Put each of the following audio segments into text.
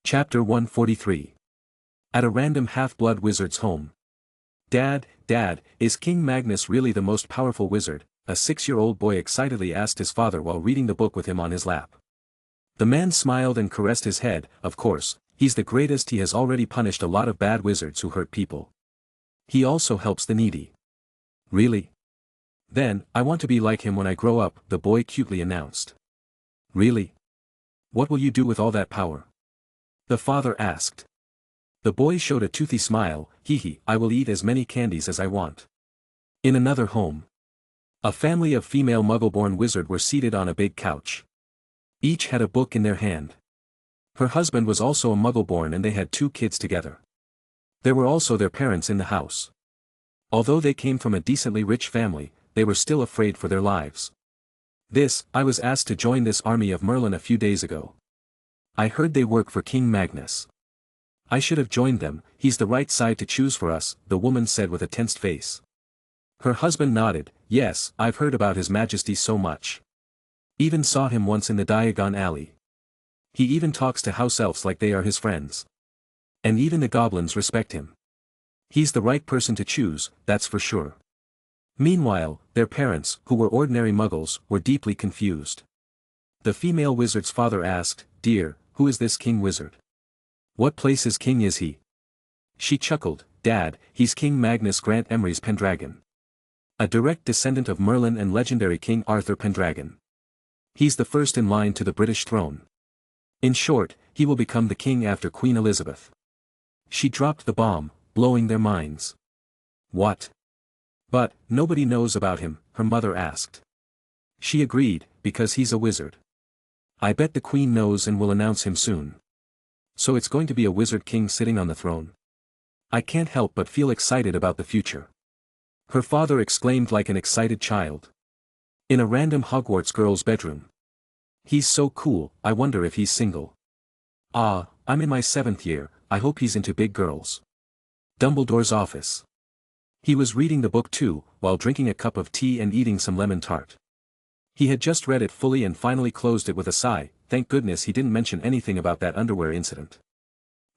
Chapter 143. At a random half-blood wizard's home. Dad, is King Magnus really the most powerful wizard? A 6-year-old boy excitedly asked his father while reading the book with him on his lap. The man smiled and caressed his head. Of course, he's the greatest. He has already punished a lot of bad wizards who hurt people. He also helps the needy. Really? Then, I want to be like him when I grow up, the boy cutely announced. Really? What will you do with all that power? The father asked. The boy showed a toothy smile. I will eat as many candies as I want. In another home. A family of female muggle-born wizards were seated on a big couch. Each had a book in their hand. Her husband was also a muggle-born and they had 2 kids together. There were also their parents in the house. Although they came from a decently rich family, they were still afraid for their lives. I was asked to join this army of Merlin a few days ago. I heard they work for King Magnus. I should have joined them. He's the right side to choose for us, the woman said with a tensed face. Her husband nodded. Yes, I've heard about His Majesty so much. Even saw him once in the Diagon Alley. He even talks to house elves like they are his friends. And even the goblins respect him. He's the right person to choose, that's for sure. Meanwhile, their parents, who were ordinary muggles, were deeply confused. The female wizard's father asked, Dear, who is this king wizard? What place's king is he? She chuckled, Dad, he's King Magnus Grant Emery's Pendragon. A direct descendant of Merlin and legendary King Arthur Pendragon. He's the first in line to the British throne. In short, he will become the king after Queen Elizabeth. She dropped the bomb, blowing their minds. What? But, nobody knows about him, her mother asked. She agreed, because he's a wizard. I bet the queen knows and will announce him soon. So it's going to be a wizard king sitting on the throne. I can't help but feel excited about the future. Her father exclaimed like an excited child. In a random Hogwarts girl's bedroom. He's so cool, I wonder if he's single. I'm in my 7th year, I hope he's into big girls. Dumbledore's office. He was reading the book too, while drinking a cup of tea and eating some lemon tart. He had just read it fully and finally closed it with a sigh. Thank goodness he didn't mention anything about that underwear incident.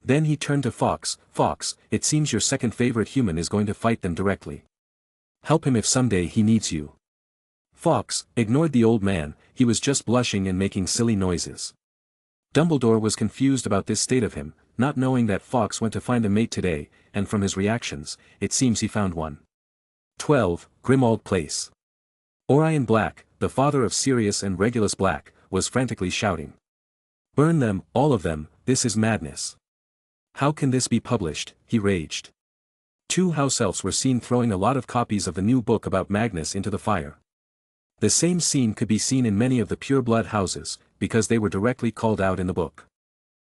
Then he turned to Fox. Fox, it seems your second favorite human is going to fight them directly. Help him if someday he needs you. Fox ignored the old man. He was just blushing and making silly noises. Dumbledore was confused about this state of him, not knowing that Fox went to find a mate today, and from his reactions, it seems he found one. 12, Grimmauld Place. Orion Black, the father of Sirius and Regulus Black, was frantically shouting. Burn them, all of them, this is madness. How can this be published, he raged. 2 house elves were seen throwing a lot of copies of the new book about Magnus into the fire. The same scene could be seen in many of the pure-blood houses, because they were directly called out in the book.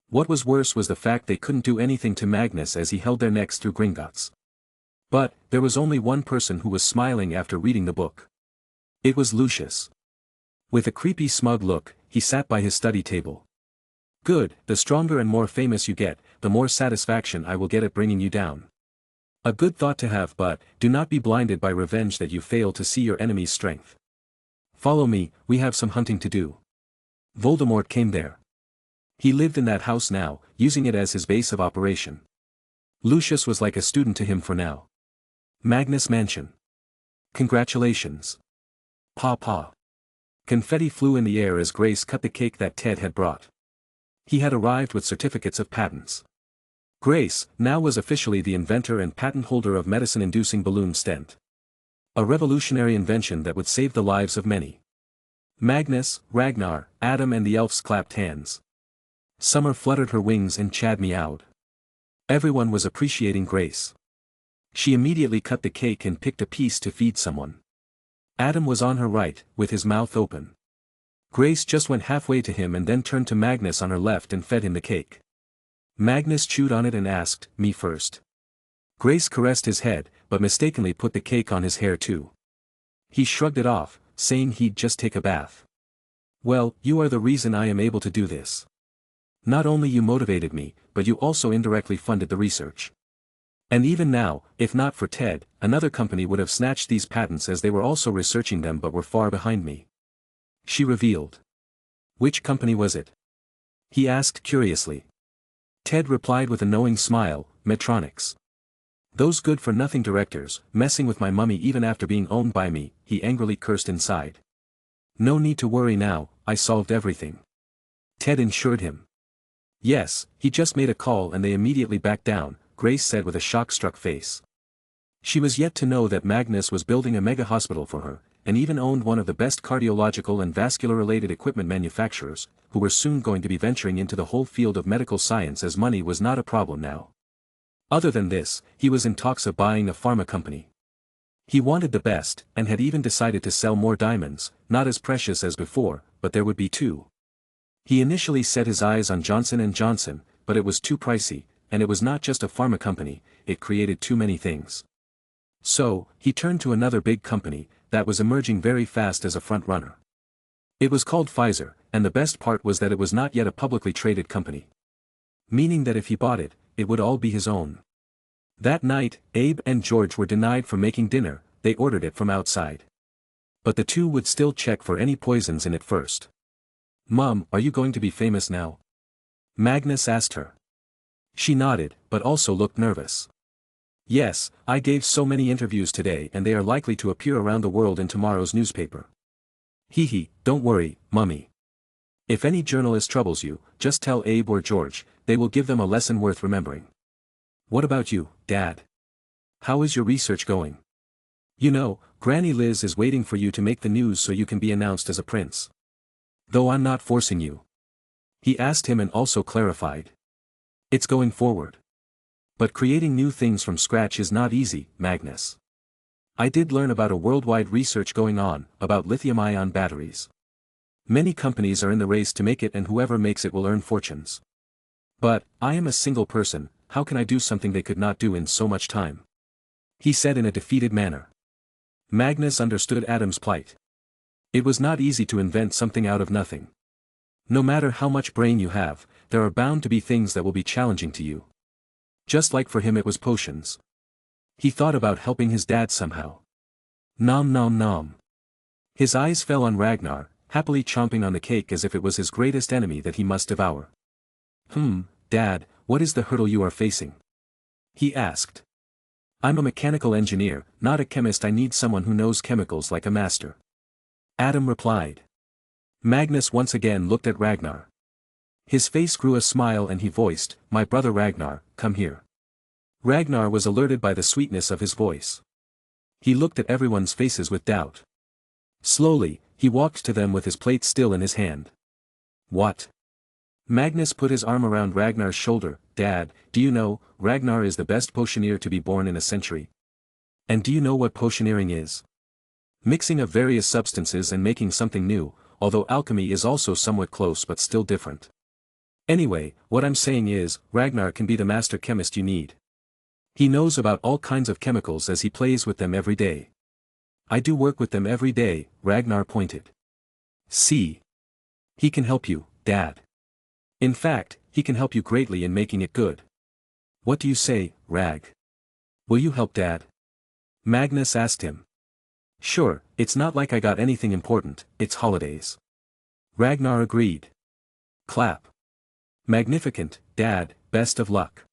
What was worse was the fact they couldn't do anything to Magnus as he held their necks through Gringotts. But, there was only one person who was smiling after reading the book. It was Lucius. With a creepy smug look, he sat by his study table. Good, the stronger and more famous you get, the more satisfaction I will get at bringing you down. A good thought to have, but, do not be blinded by revenge that you fail to see your enemy's strength. Follow me, we have some hunting to do. Voldemort came there. He lived in that house now, using it as his base of operation. Lucius was like a student to him for now. Magnus Mansion. Congratulations. Pa. Confetti flew in the air as Grace cut the cake that Ted had brought. He had arrived with certificates of patents. Grace now was officially the inventor and patent holder of medicine-inducing balloon stent. A revolutionary invention that would save the lives of many. Magnus, Ragnar, Adam and the elves clapped hands. Summer fluttered her wings and Chad meowed. Everyone was appreciating Grace. She immediately cut the cake and picked a piece to feed someone. Adam was on her right, with his mouth open. Grace just went halfway to him and then turned to Magnus on her left and fed him the cake. Magnus chewed on it and asked, Me first. Grace caressed his head, but mistakenly put the cake on his hair too. He shrugged it off, saying he'd just take a bath. Well, you are the reason I am able to do this. Not only you motivated me, but you also indirectly funded the research. And even now, if not for Ted, another company would have snatched these patents as they were also researching them but were far behind me. She revealed. Which company was it? He asked curiously. Ted replied with a knowing smile, Medtronics. Those good-for-nothing directors, messing with my mummy even after being owned by me, he angrily cursed inside. No need to worry now, I solved everything. Ted assured him. Yes, he just made a call and they immediately backed down, Grace said with a shock-struck face. She was yet to know that Magnus was building a mega hospital for her, and even owned one of the best cardiological and vascular-related equipment manufacturers, who were soon going to be venturing into the whole field of medical science as money was not a problem now. Other than this, he was in talks of buying a pharma company. He wanted the best, and had even decided to sell more diamonds, not as precious as before, but there would be two. He initially set his eyes on Johnson & Johnson, but it was too pricey, and it was not just a pharma company, it created too many things. So, he turned to another big company, that was emerging very fast as a front-runner. It was called Pfizer, and the best part was that it was not yet a publicly traded company. Meaning that if he bought it, it would all be his own. That night, Abe and George were denied from making dinner, they ordered it from outside. But the two would still check for any poisons in it first. Mom, are you going to be famous now? Magnus asked her. She nodded, but also looked nervous. Yes, I gave so many interviews today and they are likely to appear around the world in tomorrow's newspaper. Hee, don't worry, Mummy. If any journalist troubles you, just tell Abe or George, they will give them a lesson worth remembering. What about you, Dad? How is your research going? You know, Granny Liz is waiting for you to make the news so you can be announced as a prince. Though I'm not forcing you. He asked him and also clarified. It's going forward. But creating new things from scratch is not easy, Magnus. I did learn about a worldwide research going on, about lithium-ion batteries. Many companies are in the race to make it and whoever makes it will earn fortunes. But, I am a single person, how can I do something they could not do in so much time? He said in a defeated manner. Magnus understood Adam's plight. It was not easy to invent something out of nothing. No matter how much brain you have, there are bound to be things that will be challenging to you. Just like for him it was potions. He thought about helping his dad somehow. Nom nom nom. His eyes fell on Ragnar, happily chomping on the cake as if it was his greatest enemy that he must devour. Dad, what is the hurdle you are facing? He asked. I'm a mechanical engineer, not a chemist. I need someone who knows chemicals like a master. Adam replied. Magnus once again looked at Ragnar. His face grew a smile and he voiced, My brother Ragnar, come here. Ragnar was alerted by the sweetness of his voice. He looked at everyone's faces with doubt. Slowly, he walked to them with his plate still in his hand. What? Magnus put his arm around Ragnar's shoulder. Dad, do you know, Ragnar is the best potioneer to be born in a century. And do you know what potioneering is? Mixing of various substances and making something new, although alchemy is also somewhat close but still different. Anyway, what I'm saying is, Ragnar can be the master chemist you need. He knows about all kinds of chemicals as he plays with them every day. I do work with them every day, Ragnar pointed. See? He can help you, Dad. In fact, he can help you greatly in making it good. What do you say, Rag? Will you help Dad? Magnus asked him. Sure, it's not like I got anything important, it's holidays. Ragnar agreed. Clap. Magnificent, Dad, best of luck.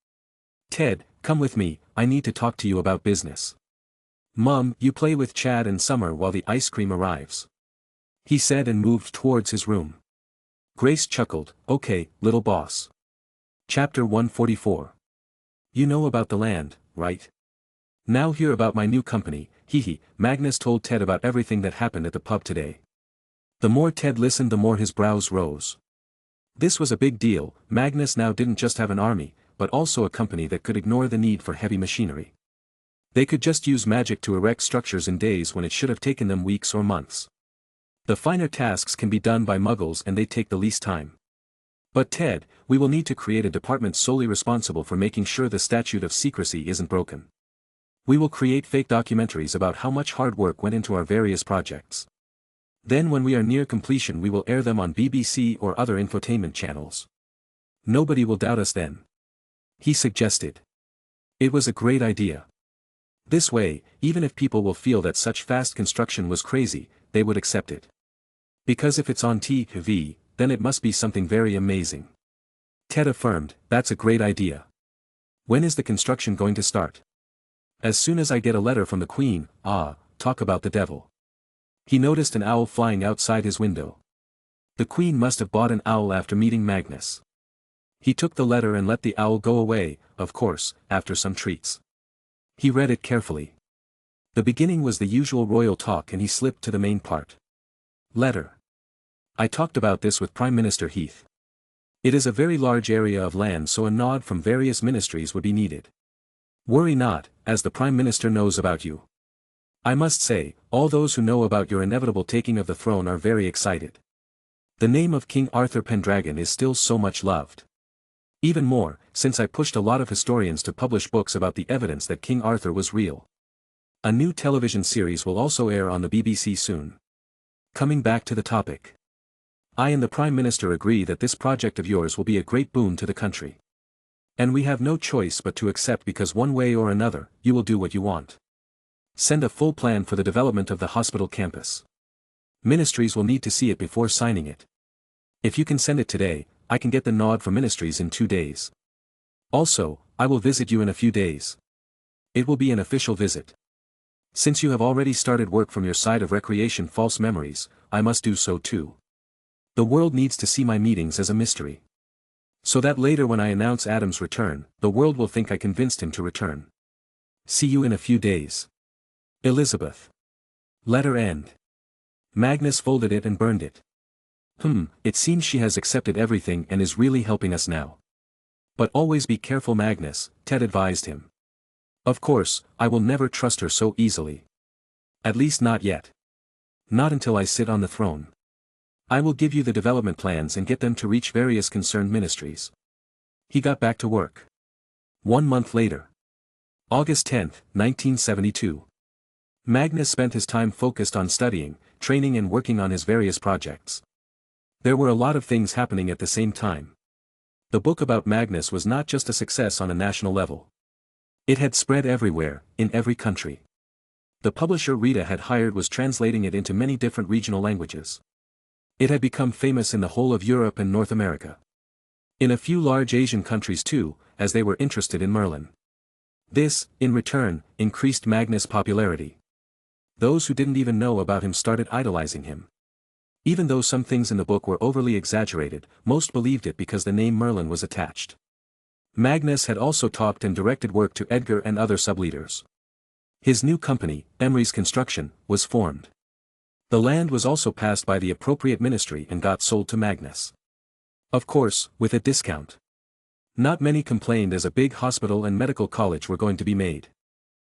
Ted, come with me, I need to talk to you about business. Mum, you play with Chad and Summer while the ice cream arrives. He said and moved towards his room. Grace chuckled, okay, little boss. Chapter 144. You know about the land, right? Now hear about my new company, Magnus told Ted about everything that happened at the pub today. The more Ted listened the more his brows rose. This was a big deal. Magnus now didn't just have an army, but also a company that could ignore the need for heavy machinery. They could just use magic to erect structures in days when it should have taken them weeks or months. The finer tasks can be done by muggles and they take the least time. But Ted, we will need to create a department solely responsible for making sure the statute of secrecy isn't broken. We will create fake documentaries about how much hard work went into our various projects. Then when we are near completion we will air them on BBC or other infotainment channels. Nobody will doubt us then. He suggested. It was a great idea. This way, even if people will feel that such fast construction was crazy, they would accept it. Because if it's on TV, then it must be something very amazing. Ted affirmed, "That's a great idea. When is the construction going to start?" "As soon as I get a letter from the Queen." "Ah, talk about the devil." He noticed an owl flying outside his window. The Queen must have bought an owl after meeting Magnus. He took the letter and let the owl go away, of course, after some treats. He read it carefully. The beginning was the usual royal talk and he slipped to the main part. Letter. "I talked about this with Prime Minister Heath. It is a very large area of land, so a nod from various ministries would be needed. Worry not, as the Prime Minister knows about you. I must say, all those who know about your inevitable taking of the throne are very excited. The name of King Arthur Pendragon is still so much loved. Even more, since I pushed a lot of historians to publish books about the evidence that King Arthur was real. A new television series will also air on the BBC soon. Coming back to the topic. I and the Prime Minister agree that this project of yours will be a great boon to the country. And we have no choice but to accept, because one way or another, you will do what you want. Send a full plan for the development of the hospital campus. Ministries will need to see it before signing it. If you can send it today, I can get the nod from ministries in 2 days. Also, I will visit you in a few days. It will be an official visit. Since you have already started work from your side of recreation false memories, I must do so too. The world needs to see my meetings as a mystery. So that later when I announce Adam's return, the world will think I convinced him to return. See you in a few days. Elizabeth. Letter end. Magnus folded it and burned it. It seems she has accepted everything and is really helping us now. But always be careful, Magnus, Ted advised him. Of course, I will never trust her so easily. At least not yet. Not until I sit on the throne. I will give you the development plans and get them to reach various concerned ministries. He got back to work. 1 month later. August 10, 1972. Magnus spent his time focused on studying, training and working on his various projects. There were a lot of things happening at the same time. The book about Magnus was not just a success on a national level. It had spread everywhere, in every country. The publisher Rita had hired was translating it into many different regional languages. It had become famous in the whole of Europe and North America. In a few large Asian countries too, as they were interested in Merlin. This, in return, increased Magnus' popularity. Those who didn't even know about him started idolizing him. Even though some things in the book were overly exaggerated, most believed it because the name Merlin was attached. Magnus had also talked and directed work to Edgar and other subleaders. His new company, Emery's Construction, was formed. The land was also passed by the appropriate ministry and got sold to Magnus. Of course, with a discount. Not many complained, as a big hospital and medical college were going to be made.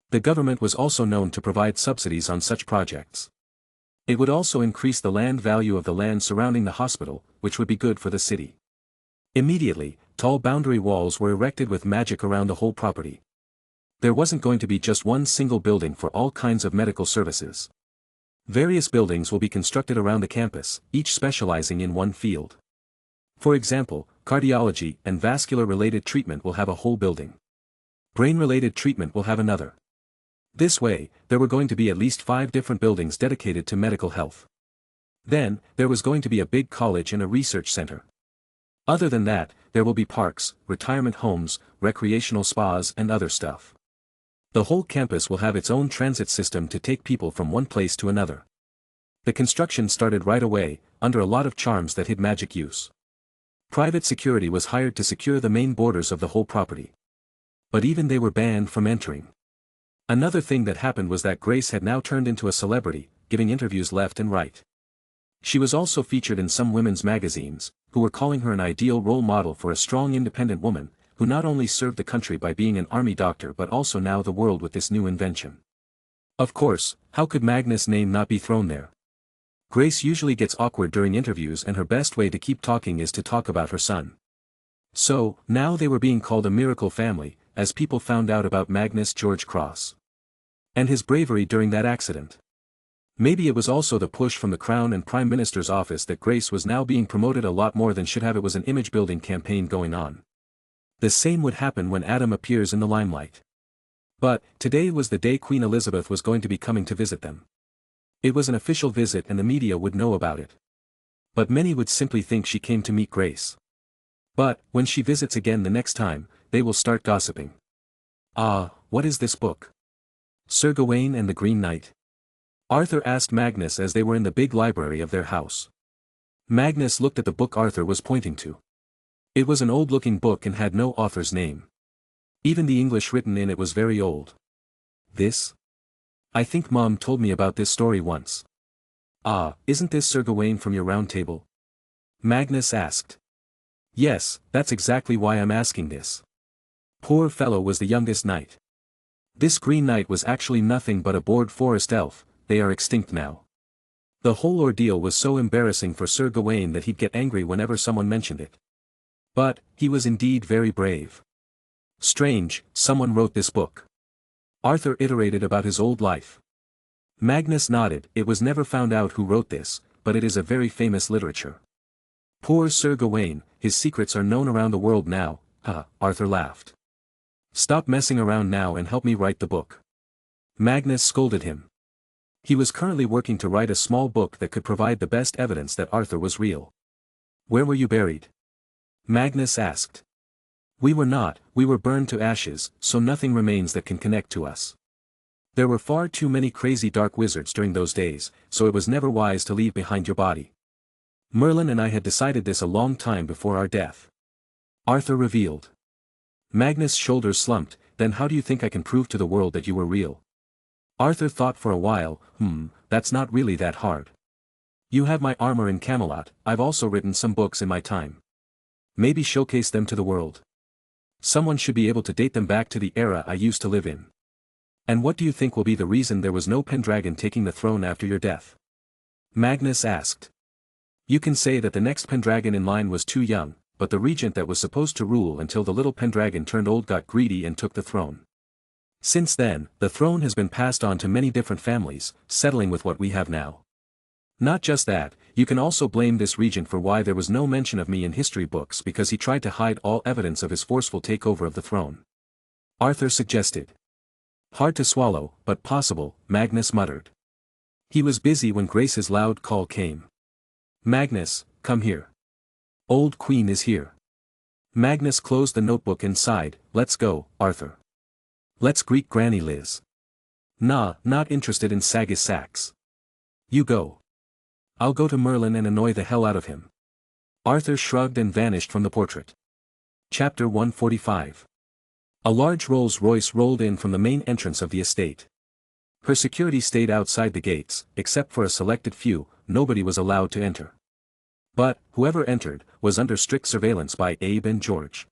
The government was also known to provide subsidies on such projects. It would also increase the land value of the land surrounding the hospital, which would be good for the city. Immediately, tall boundary walls were erected with magic around the whole property. There wasn't going to be just one single building for all kinds of medical services. Various buildings will be constructed around the campus, each specializing in one field. For example, cardiology and vascular-related treatment will have a whole building. Brain-related treatment will have another. This way, there were going to be at least 5 different buildings dedicated to medical health. Then, there was going to be a big college and a research center. Other than that, there will be parks, retirement homes, recreational spas and other stuff. The whole campus will have its own transit system to take people from one place to another. The construction started right away, under a lot of charms that hid magic use. Private security was hired to secure the main borders of the whole property. But even they were banned from entering. Another thing that happened was that Grace had now turned into a celebrity, giving interviews left and right. She was also featured in some women's magazines, who were calling her an ideal role model for a strong independent woman, who not only served the country by being an army doctor but also now the world with this new invention. Of course, how could Magnus' name not be thrown there? Grace usually gets awkward during interviews and her best way to keep talking is to talk about her son. So, now they were being called a miracle family, as people found out about Magnus George Cross. And his bravery during that accident. Maybe it was also the push from the Crown and Prime Minister's office that Grace was now being promoted a lot more than should have. It was an image-building campaign going on. The same would happen when Adam appears in the limelight. But, today was the day Queen Elizabeth was going to be coming to visit them. It was an official visit and the media would know about it. But many would simply think she came to meet Grace. But, when she visits again the next time, they will start gossiping. Ah, what is this book? Sir Gawain and the Green Knight? Arthur asked Magnus as they were in the big library of their house. Magnus looked at the book Arthur was pointing to. It was an old-looking book and had no author's name. Even the English written in it was very old. This? I think Mom told me about this story once. Ah, isn't this Sir Gawain from your round table? Magnus asked. Yes, that's exactly why I'm asking this. Poor fellow was the youngest knight. This Green Knight was actually nothing but a bored forest elf, they are extinct now. The whole ordeal was so embarrassing for Sir Gawain that he'd get angry whenever someone mentioned it. But, he was indeed very brave. Strange, someone wrote this book. Arthur iterated about his old life. Magnus nodded. It was never found out who wrote this, but it is a very famous literature. Poor Sir Gawain, his secrets are known around the world now. Arthur laughed. Stop messing around now and help me write the book. Magnus scolded him. He was currently working to write a small book that could provide the best evidence that Arthur was real. Where were you buried? Magnus asked. We were burned to ashes, so nothing remains that can connect to us. There were far too many crazy dark wizards during those days, so it was never wise to leave behind your body. Merlin and I had decided this a long time before our death. Arthur revealed. Magnus' shoulders slumped. Then how do you think I can prove to the world that you were real? Arthur thought for a while. That's not really that hard. You have my armor in Camelot. I've also written some books in my time. Maybe showcase them to the world. Someone should be able to date them back to the era I used to live in. And what do you think will be the reason there was no Pendragon taking the throne after your death? Magnus asked. You can say that the next Pendragon in line was too young, but the regent that was supposed to rule until the little Pendragon turned old got greedy and took the throne. Since then, the throne has been passed on to many different families, settling with what we have now. Not just that, you can also blame this regent for why there was no mention of me in history books because he tried to hide all evidence of his forceful takeover of the throne. Arthur suggested. Hard to swallow, but possible, Magnus muttered. He was busy when Grace's loud call came. Magnus, come here. Old Queen is here. Magnus closed the notebook and sighed. Let's go, Arthur. Let's greet Granny Liz. Nah, not interested in Sagas Sacks. You go. I'll go to Merlin and annoy the hell out of him. Arthur shrugged and vanished from the portrait. Chapter 145. A large Rolls-Royce rolled in from the main entrance of the estate. Her security stayed outside the gates. Except for a selected few, nobody was allowed to enter. But, whoever entered, was under strict surveillance by Abe and George.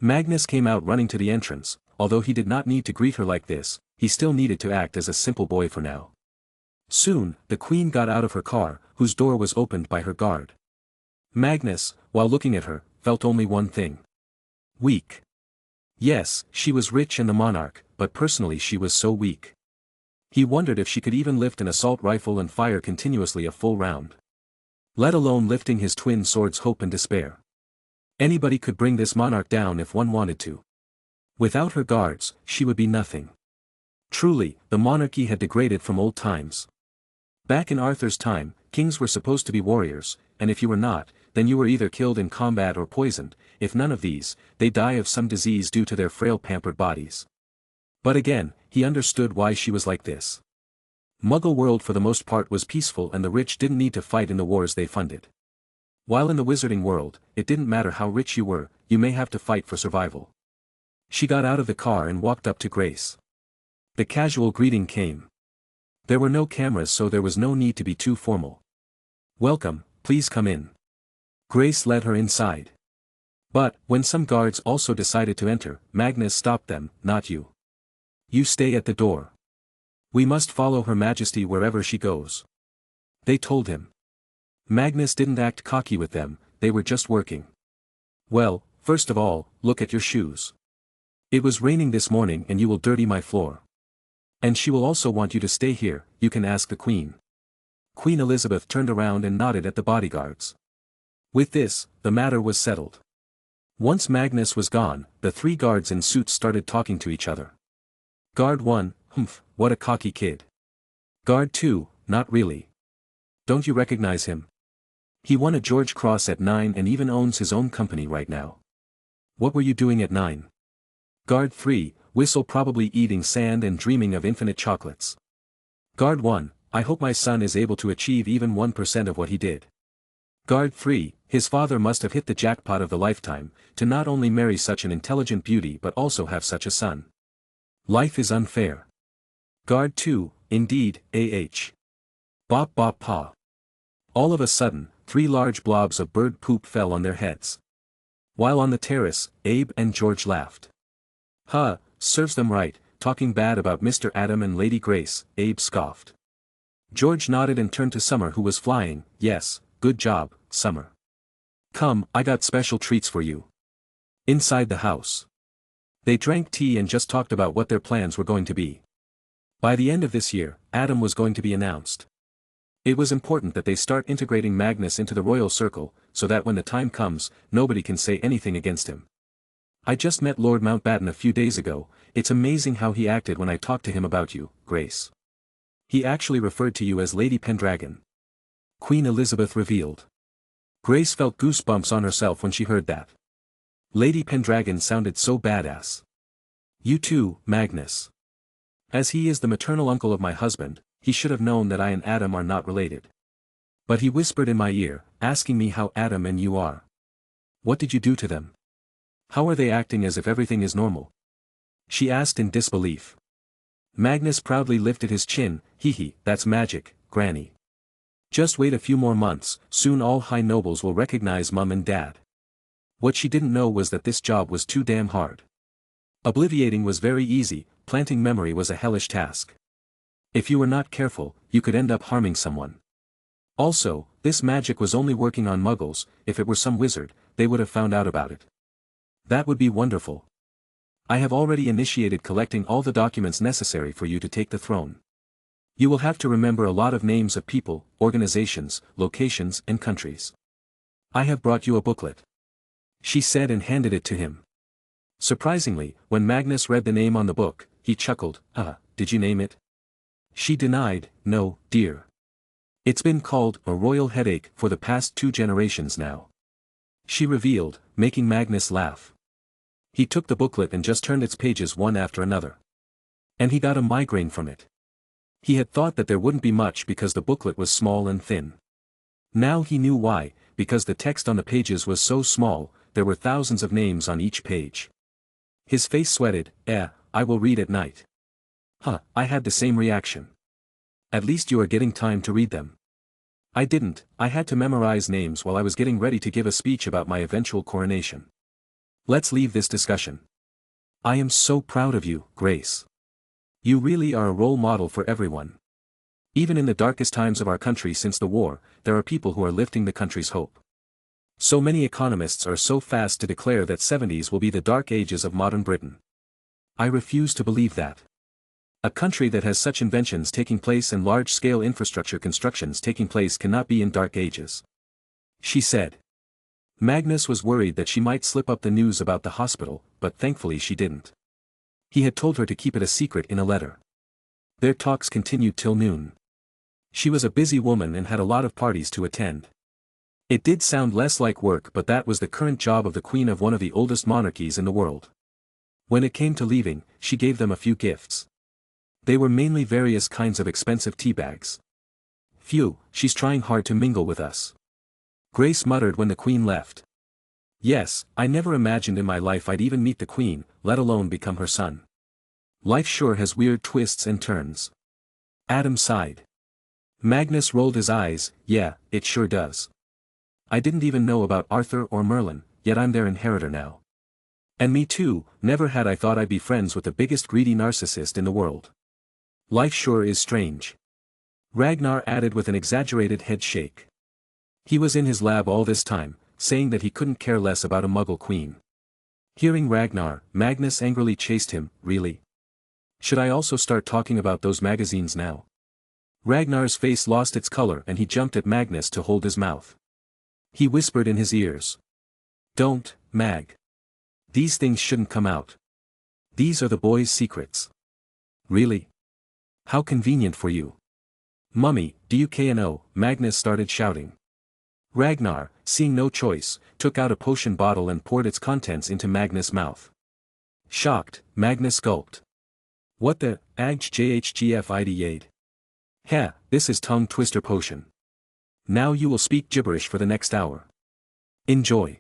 Magnus came out running to the entrance. Although he did not need to greet her like this, he still needed to act as a simple boy for now. Soon, the Queen got out of her car, whose door was opened by her guard. Magnus, while looking at her, felt only one thing. Weak. Yes, she was rich and the monarch, but personally she was so weak. He wondered if she could even lift an assault rifle and fire continuously a full round. Let alone lifting his twin swords Hope and Despair. Anybody could bring this monarch down if one wanted to. Without her guards, she would be nothing. Truly, the monarchy had degraded from old times. Back in Arthur's time, kings were supposed to be warriors, and if you were not, then you were either killed in combat or poisoned. If none of these, they die of some disease due to their frail pampered bodies. But again, he understood why she was like this. Muggle world for the most part was peaceful and the rich didn't need to fight in the wars they funded. While in the wizarding world, it didn't matter how rich you were, you may have to fight for survival. She got out of the car and walked up to Grace. The casual greeting came. There were no cameras so there was no need to be too formal. Welcome, please come in. Grace led her inside. But, when some guards also decided to enter, Magnus stopped them. Not you. You stay at the door. We must follow Her Majesty wherever she goes. They told him. Magnus didn't act cocky with them, they were just working. Well, first of all, look at your shoes. It was raining this morning and you will dirty my floor. And she will also want you to stay here, you can ask the Queen. Queen Elizabeth turned around and nodded at the bodyguards. With this, the matter was settled. Once Magnus was gone, the three guards in suits started talking to each other. Guard 1, humph, what a cocky kid. Guard 2, not really. Don't you recognize him? He won a George Cross at 9 and even owns his own company right now. What were you doing at 9? Guard 3, whistle probably eating sand and dreaming of infinite chocolates. Guard 1, I hope my son is able to achieve even 1% of what he did. Guard 3, his father must have hit the jackpot of the lifetime, to not only marry such an intelligent beauty but also have such a son. Life is unfair. Guard 2, indeed, ah. Bop bop paw. All of a sudden, 3 large blobs of bird poop fell on their heads. While on the terrace, Abe and George laughed. Huh, serves them right, talking bad about Mr. Adam and Lady Grace, Abe scoffed. George nodded and turned to Summer who was flying. Yes, good job, Summer. Come, I got special treats for you. Inside the house. They drank tea and just talked about what their plans were going to be. By the end of this year, Adam was going to be announced. It was important that they start integrating Magnus into the royal circle, so that when the time comes, nobody can say anything against him. I just met Lord Mountbatten a few days ago. It's amazing how he acted when I talked to him about you, Grace. He actually referred to you as Lady Pendragon. Queen Elizabeth revealed. Grace felt goosebumps on herself when she heard that. Lady Pendragon sounded so badass. You too, Magnus. As he is the maternal uncle of my husband, he should have known that I and Adam are not related. But he whispered in my ear, asking me how Adam and you are. What did you do to them? How are they acting as if everything is normal? She asked in disbelief. Magnus proudly lifted his chin. Hee, that's magic, Granny. Just wait a few more months, soon all high nobles will recognize Mum and Dad. What she didn't know was that this job was too damn hard. Obliviating was very easy, planting memory was a hellish task. If you were not careful, you could end up harming someone. Also, this magic was only working on muggles. If it were some wizard, they would have found out about it. That would be wonderful. I have already initiated collecting all the documents necessary for you to take the throne. You will have to remember a lot of names of people, organizations, locations and countries. I have brought you a booklet. She said and handed it to him. Surprisingly, when Magnus read the name on the book, he chuckled. Did you name it? She denied, no, dear. It's been called a royal headache for the past 2 generations now. She revealed, making Magnus laugh. He took the booklet and just turned its pages one after another. And he got a migraine from it. He had thought that there wouldn't be much because the booklet was small and thin. Now he knew why, because the text on the pages was so small, there were thousands of names on each page. His face sweated. I will read at night. I had the same reaction. At least you are getting time to read them. I didn't, I had to memorize names while I was getting ready to give a speech about my eventual coronation. Let's leave this discussion. I am so proud of you, Grace. You really are a role model for everyone. Even in the darkest times of our country since the war, there are people who are lifting the country's hope. So many economists are so fast to declare that 70s will be the dark ages of modern Britain. I refuse to believe that. A country that has such inventions taking place and large-scale infrastructure constructions taking place cannot be in dark ages. She said. Magnus was worried that she might slip up the news about the hospital, but thankfully she didn't. He had told her to keep it a secret in a letter. Their talks continued till noon. She was a busy woman and had a lot of parties to attend. It did sound less like work, but that was the current job of the queen of one of the oldest monarchies in the world. When it came to leaving, she gave them a few gifts. They were mainly various kinds of expensive tea bags. Phew, she's trying hard to mingle with us. Grace muttered when the queen left. Yes, I never imagined in my life I'd even meet the queen, let alone become her son. Life sure has weird twists and turns. Adam sighed. Magnus rolled his eyes. Yeah, it sure does. I didn't even know about Arthur or Merlin, yet I'm their inheritor now. And me too, never had I thought I'd be friends with the biggest greedy narcissist in the world. Life sure is strange. Ragnar added with an exaggerated head shake. He was in his lab all this time, saying that he couldn't care less about a Muggle queen. Hearing Ragnar, Magnus angrily chased him. Really? Should I also start talking about those magazines now? Ragnar's face lost its color and he jumped at Magnus to hold his mouth. He whispered in his ears. Don't, Mag. These things shouldn't come out. These are the boys' secrets. Really? How convenient for you. Mummy, do you know? Magnus started shouting. Ragnar, seeing no choice, took out a potion bottle and poured its contents into Magnus' mouth. Shocked, Magnus gulped. What the, JHGFID. Heh, this is tongue twister potion. Now you will speak gibberish for the next hour. Enjoy.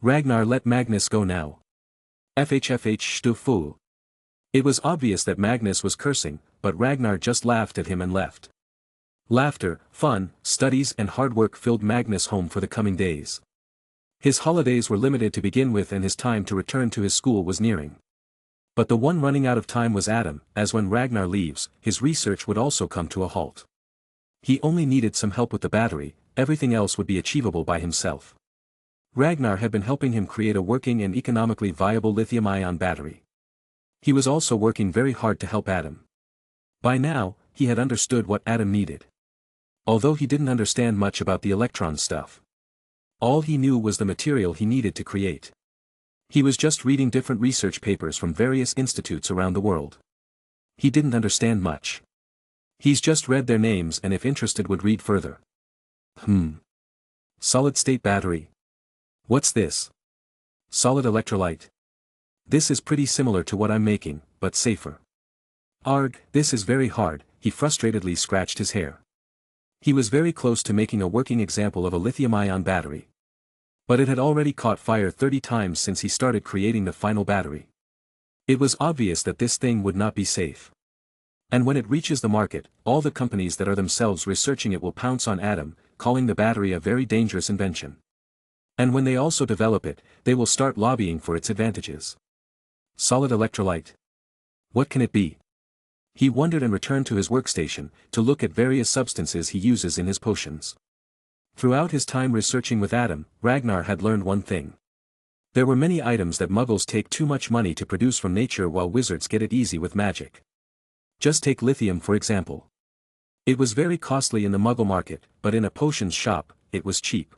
Ragnar let Magnus go now. FHFH fool. It was obvious that Magnus was cursing, but Ragnar just laughed at him and left. Laughter, fun, studies and hard work filled Magnus' home for the coming days. His holidays were limited to begin with and his time to return to his school was nearing. But the one running out of time was Adam, as when Ragnar leaves, his research would also come to a halt. He only needed some help with the battery, everything else would be achievable by himself. Ragnar had been helping him create a working and economically viable lithium-ion battery. He was also working very hard to help Adam. By now, he had understood what Adam needed. Although he didn't understand much about the electron stuff. All he knew was the material he needed to create. He was just reading different research papers from various institutes around the world. He didn't understand much. He's just read their names and if interested would read further. Solid-state battery. What's this? Solid electrolyte. This is pretty similar to what I'm making, but safer. Arg, this is very hard, he frustratedly scratched his hair. He was very close to making a working example of a lithium-ion battery. But it had already caught fire 30 times since he started creating the final battery. It was obvious that this thing would not be safe. And when it reaches the market, all the companies that are themselves researching it will pounce on Adam, calling the battery a very dangerous invention. And when they also develop it, they will start lobbying for its advantages. Solid electrolyte. What can it be? He wondered and returned to his workstation, to look at various substances he uses in his potions. Throughout his time researching with Adam, Ragnar had learned one thing. There were many items that muggles take too much money to produce from nature while wizards get it easy with magic. Just take lithium for example. It was very costly in the muggle market, but in a potions shop, it was cheap.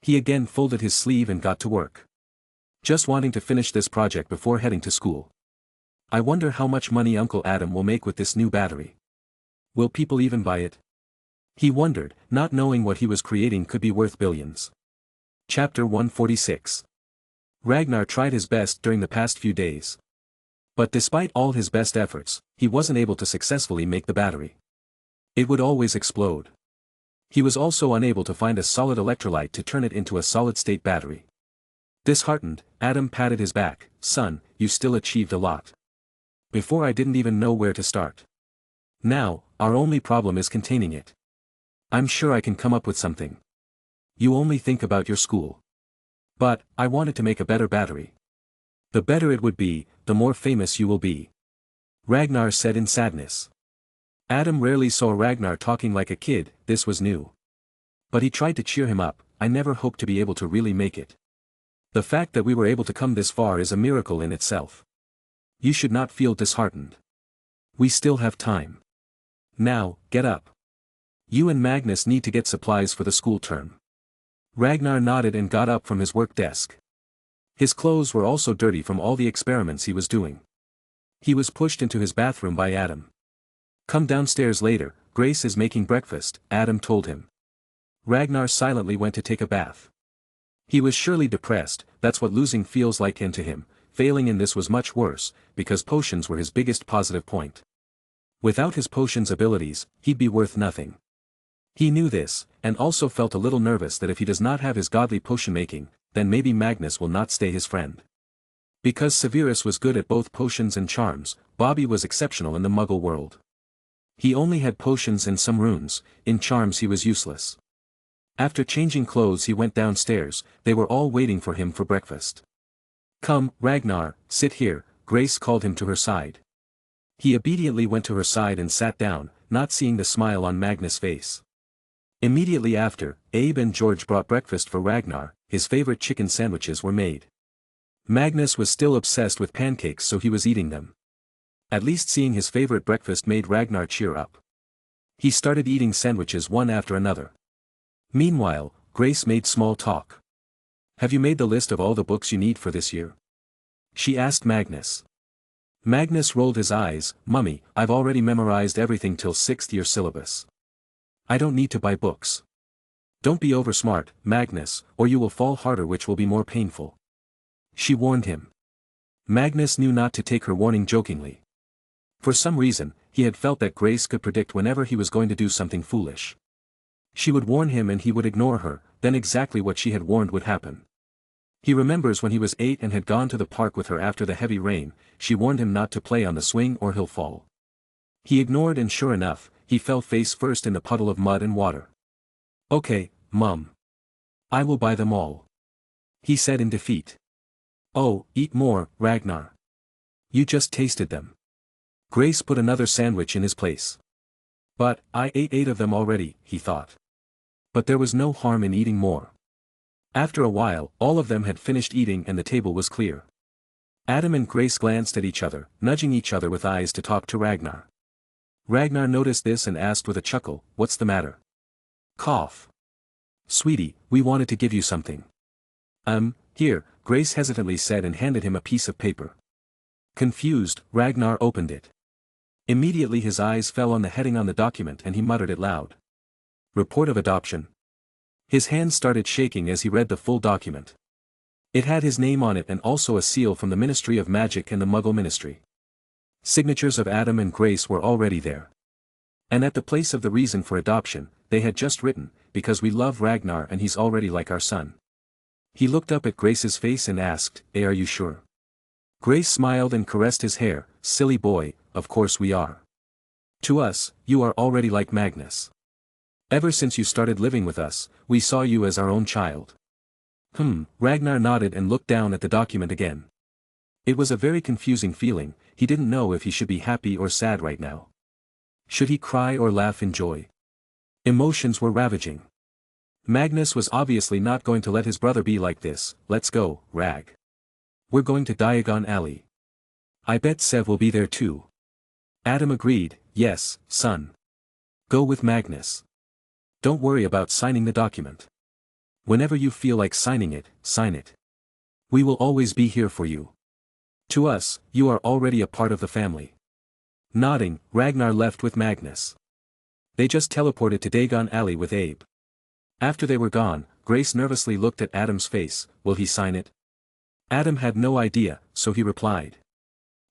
He again folded his sleeve and got to work. Just wanting to finish this project before heading to school. I wonder how much money Uncle Adam will make with this new battery. Will people even buy it? He wondered, not knowing what he was creating could be worth billions. Chapter 146. Ragnar tried his best during the past few days. But despite all his best efforts, he wasn't able to successfully make the battery. It would always explode. He was also unable to find a solid electrolyte to turn it into a solid-state battery. Disheartened, Adam patted his back. Son, you still achieved a lot. Before I didn't even know where to start. Now, our only problem is containing it. I'm sure I can come up with something. You only think about your school. But, I wanted to make a better battery. The better it would be, the more famous you will be. Ragnar said in sadness. Adam rarely saw Ragnar talking like a kid, this was new. But he tried to cheer him up, I never hoped to be able to really make it. The fact that we were able to come this far is a miracle in itself. You should not feel disheartened. We still have time. Now, get up. You and Magnus need to get supplies for the school term. Ragnar nodded and got up from his work desk. His clothes were also dirty from all the experiments he was doing. He was pushed into his bathroom by Adam. Come downstairs later, Grace is making breakfast, Adam told him. Ragnar silently went to take a bath. He was surely depressed, that's what losing feels like, and to him, failing in this was much worse, because potions were his biggest positive point. Without his potions abilities, he'd be worth nothing. He knew this, and also felt a little nervous that if he does not have his godly potion making, then maybe Magnus will not stay his friend. Because Severus was good at both potions and charms, Bobby was exceptional in the muggle world. He only had potions and some runes, in charms he was useless. After changing clothes he went downstairs, they were all waiting for him for breakfast. Come, Ragnar, sit here, Grace called him to her side. He obediently went to her side and sat down, not seeing the smile on Magnus' face. Immediately after, Abe and George brought breakfast for Ragnar, his favorite chicken sandwiches were made. Magnus was still obsessed with pancakes, so he was eating them. At least seeing his favorite breakfast made Ragnar cheer up. He started eating sandwiches one after another. Meanwhile, Grace made small talk. Have you made the list of all the books you need for this year? She asked Magnus. Magnus rolled his eyes, Mummy, I've already memorized everything till 6th year syllabus. I don't need to buy books. Don't be oversmart, Magnus, or you will fall harder, which will be more painful. She warned him. Magnus knew not to take her warning jokingly. For some reason, he had felt that Grace could predict whenever he was going to do something foolish. She would warn him and he would ignore her, then exactly what she had warned would happen. He remembers when he was 8 and had gone to the park with her after the heavy rain, she warned him not to play on the swing or he'll fall. He ignored and sure enough, he fell face first in the puddle of mud and water. Okay, Mum. I will buy them all. He said in defeat. Oh, eat more, Ragnar. You just tasted them. Grace put another sandwich in his place. But, I ate 8 of them already, he thought. But there was no harm in eating more. After a while, all of them had finished eating and the table was clear. Adam and Grace glanced at each other, nudging each other with eyes to talk to Ragnar. Ragnar noticed this and asked with a chuckle, "What's the matter?" Cough. "Sweetie, we wanted to give you something." Here, Grace hesitantly said and handed him a piece of paper. Confused, Ragnar opened it. Immediately his eyes fell on the heading on the document and he muttered it loud. Report of adoption. His hands started shaking as he read the full document. It had his name on it and also a seal from the Ministry of Magic and the Muggle Ministry. Signatures of Adam and Grace were already there. And at the place of the reason for adoption, they had just written, because we love Ragnar and he's already like our son. He looked up at Grace's face and asked, Are you sure? Grace smiled and caressed his hair. Silly boy, of course we are. To us, you are already like Magnus. Ever since you started living with us, we saw you as our own child. Ragnar nodded and looked down at the document again. It was a very confusing feeling, he didn't know if he should be happy or sad right now. Should he cry or laugh in joy? Emotions were ravaging. Magnus was obviously not going to let his brother be like this. Let's go, Rag. We're going to Diagon Alley. I bet Sev will be there too. Adam agreed, yes, son. Go with Magnus. Don't worry about signing the document. Whenever you feel like signing it, sign it. We will always be here for you. To us, you are already a part of the family. Nodding, Ragnar left with Magnus. They just teleported to Diagon Alley with Abe. After they were gone, Grace nervously looked at Adam's face. Will he sign it? Adam had no idea, so he replied.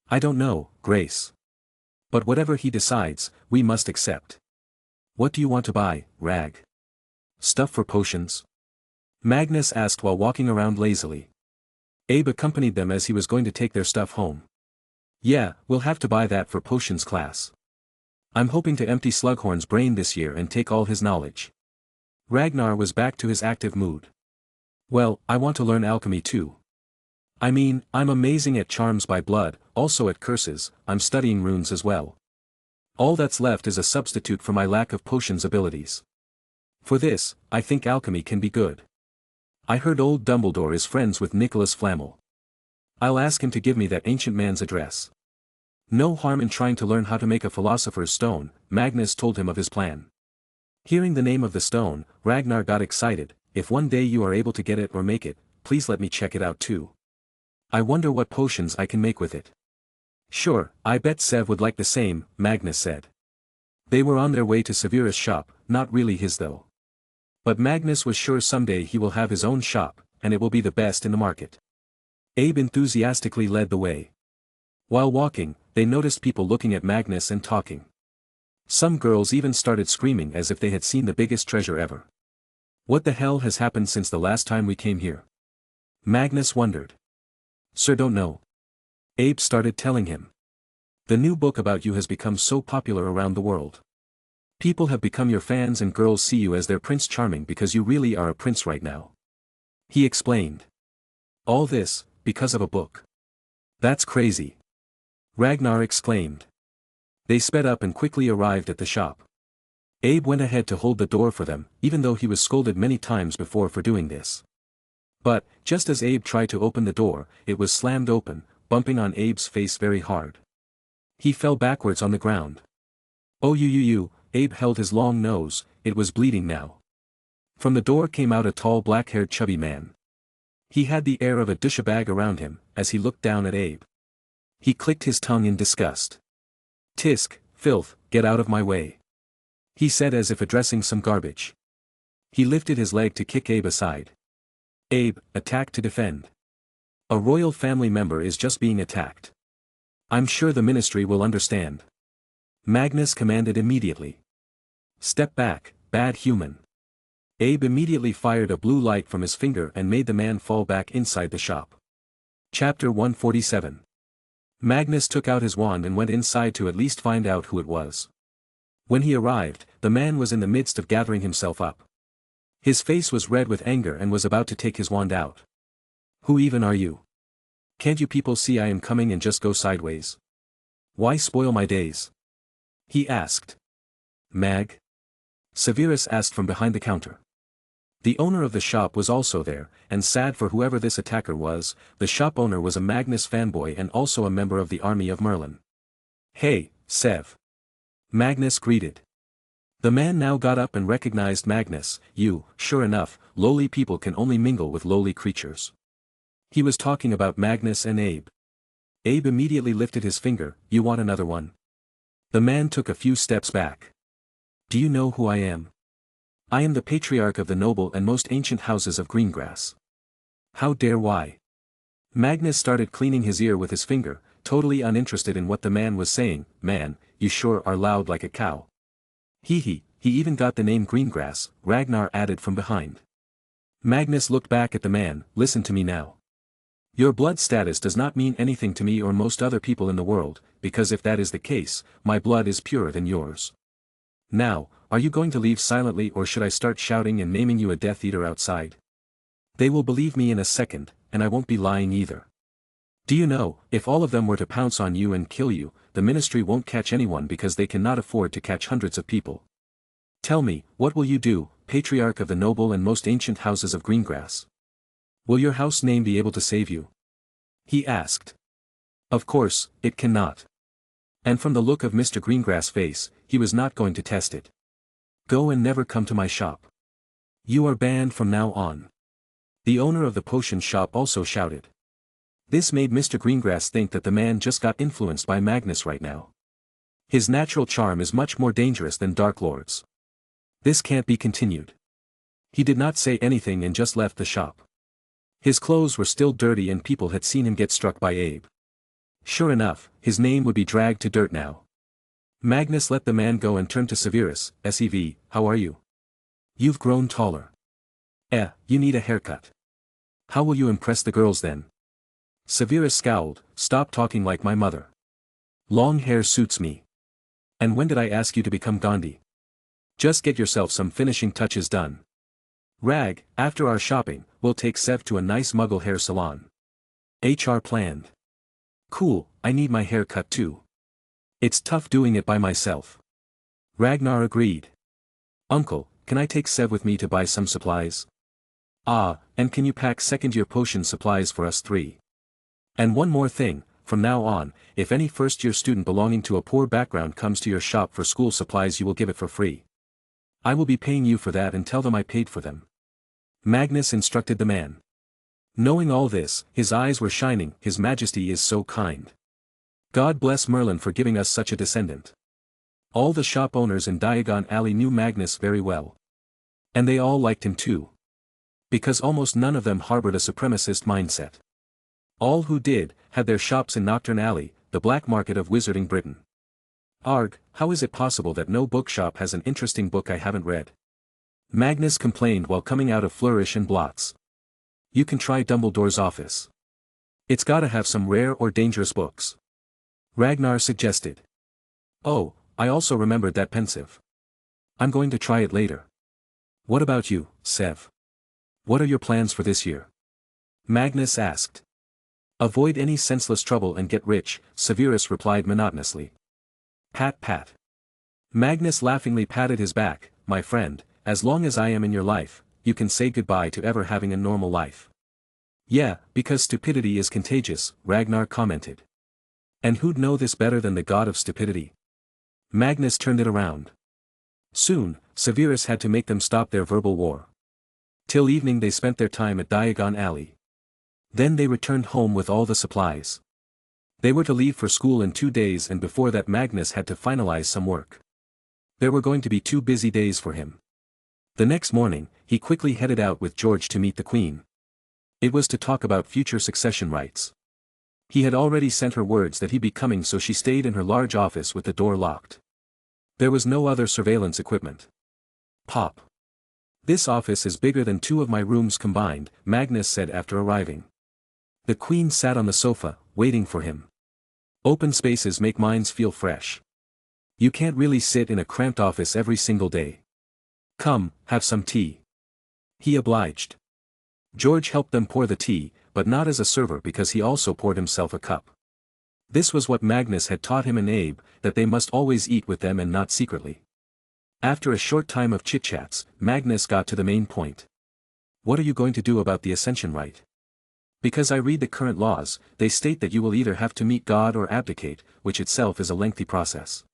I don't know, Grace. But whatever he decides, we must accept. What do you want to buy, Rag? Stuff for potions? Magnus asked while walking around lazily. Abe accompanied them as he was going to take their stuff home. Yeah, we'll have to buy that for potions class. I'm hoping to empty Slughorn's brain this year and take all his knowledge. Ragnar was back to his active mood. Well, I want to learn alchemy too. I mean, I'm amazing at charms by blood, also at curses, I'm studying runes as well. All that's left is a substitute for my lack of potions abilities. For this, I think alchemy can be good. I heard old Dumbledore is friends with Nicholas Flamel. I'll ask him to give me that ancient man's address. No harm in trying to learn how to make a philosopher's stone, Magnus told him of his plan. Hearing the name of the stone, Ragnar got excited. If one day you are able to get it or make it, please let me check it out too. I wonder what potions I can make with it. Sure, I bet Sev would like the same, Magnus said. They were on their way to Severa's shop, not really his though. But Magnus was sure someday he will have his own shop, and it will be the best in the market. Abe enthusiastically led the way. While walking, they noticed people looking at Magnus and talking. Some girls even started screaming as if they had seen the biggest treasure ever. What the hell has happened since the last time we came here? Magnus wondered. Sir, don't know. Abe started telling him. The new book about you has become so popular around the world. People have become your fans and girls see you as their Prince Charming because you really are a prince right now. He explained. All this, because of a book. That's crazy. Ragnar exclaimed. They sped up and quickly arrived at the shop. Abe went ahead to hold the door for them, even though he was scolded many times before for doing this. But, just as Abe tried to open the door, it was slammed open, bumping on Abe's face very hard. He fell backwards on the ground. Oh you, Abe held his long nose, it was bleeding now. From the door came out a tall black-haired chubby man. He had the air of a douchebag around him, as he looked down at Abe. He clicked his tongue in disgust. Tisk, filth, get out of my way. He said as if addressing some garbage. He lifted his leg to kick Abe aside. Abe, attack to defend. A royal family member is just being attacked. I'm sure the ministry will understand. Magnus commanded immediately. Step back, bad human. Abe immediately fired a blue light from his finger and made the man fall back inside the shop. Chapter 147. Magnus took out his wand and went inside to at least find out who it was. When he arrived, the man was in the midst of gathering himself up. His face was red with anger and was about to take his wand out. Who even are you? Can't you people see I am coming and just go sideways? Why spoil my days? He asked. Mag? Severus asked from behind the counter. The owner of the shop was also there, and sad for whoever this attacker was, the shop owner was a Magnus fanboy and also a member of the army of Merlin. Hey, Sev. Magnus greeted. The man now got up and recognized Magnus. You, sure enough, lowly people can only mingle with lowly creatures. He was talking about Magnus and Abe. Abe immediately lifted his finger. You want another one? The man took a few steps back. Do you know who I am? I am the patriarch of the noble and most ancient houses of Greengrass. How dare why? Magnus started cleaning his ear with his finger, totally uninterested in what the man was saying. Man, you sure are loud like a cow. He even got the name Greengrass, Ragnar added from behind. Magnus looked back at the man. Listen to me now. Your blood status does not mean anything to me or most other people in the world, because if that is the case, my blood is purer than yours. Now, are you going to leave silently or should I start shouting and naming you a Death Eater outside? They will believe me in a second, and I won't be lying either. Do you know, if all of them were to pounce on you and kill you, the ministry won't catch anyone because they cannot afford to catch hundreds of people. Tell me, what will you do, patriarch of the noble and most ancient houses of Greengrass? Will your house name be able to save you? He asked. Of course, it cannot. And from the look of Mr. Greengrass' face, he was not going to test it. Go and never come to my shop. You are banned from now on. The owner of the potion shop also shouted. This made Mr. Greengrass think that the man just got influenced by Magnus right now. His natural charm is much more dangerous than Dark Lord's. This can't be continued. He did not say anything and just left the shop. His clothes were still dirty and people had seen him get struck by Abe. Sure enough, his name would be dragged to dirt now. Magnus let the man go and turned to Severus. Sev, how are you? You've grown taller. You need a haircut. How will you impress the girls then? Severus scowled. Stop talking like my mother. Long hair suits me. And when did I ask you to become Gandhi? Just get yourself some finishing touches done. Rag, after our shopping, we'll take Sev to a nice muggle hair salon. HR planned. Cool, I need my hair cut too. It's tough doing it by myself. Ragnar agreed. Uncle, can I take Sev with me to buy some supplies? And can you pack second-year potion supplies for us three? And one more thing, from now on, if any first-year student belonging to a poor background comes to your shop for school supplies you will give it for free. I will be paying you for that and tell them I paid for them. Magnus instructed the man. Knowing all this, his eyes were shining. His Majesty is so kind. God bless Merlin for giving us such a descendant. All the shop owners in Diagon Alley knew Magnus very well. And they all liked him too. Because almost none of them harbored a supremacist mindset. All who did, had their shops in Nocturne Alley, the black market of Wizarding Britain. Arg, how is it possible that no bookshop has an interesting book I haven't read? Magnus complained while coming out of Flourish and Blots. You can try Dumbledore's office. It's gotta have some rare or dangerous books. Ragnar suggested. Oh, I also remembered that pensive. I'm going to try it later. What about you, Sev? What are your plans for this year? Magnus asked. Avoid any senseless trouble and get rich, Severus replied monotonously. Pat pat. Magnus laughingly patted his back. My friend, as long as I am in your life, you can say goodbye to ever having a normal life. Yeah, because stupidity is contagious, Ragnar commented. And who'd know this better than the god of stupidity? Magnus turned it around. Soon, Severus had to make them stop their verbal war. Till evening they spent their time at Diagon Alley. Then they returned home with all the supplies. They were to leave for school in 2 days and before that Magnus had to finalize some work. There were going to be 2 busy days for him. The next morning, he quickly headed out with George to meet the Queen. It was to talk about future succession rights. He had already sent her words that he'd be coming, so she stayed in her large office with the door locked. There was no other surveillance equipment. Pop. This office is bigger than 2 of my rooms combined, Magnus said after arriving. The Queen sat on the sofa, waiting for him. Open spaces make minds feel fresh. You can't really sit in a cramped office every single day. Come, have some tea. He obliged. George helped them pour the tea, but not as a server because he also poured himself a cup. This was what Magnus had taught him and Abe, that they must always eat with them and not secretly. After a short time of chit-chats, Magnus got to the main point. What are you going to do about the ascension right? Because I read the current laws, they state that you will either have to meet God or abdicate, which itself is a lengthy process.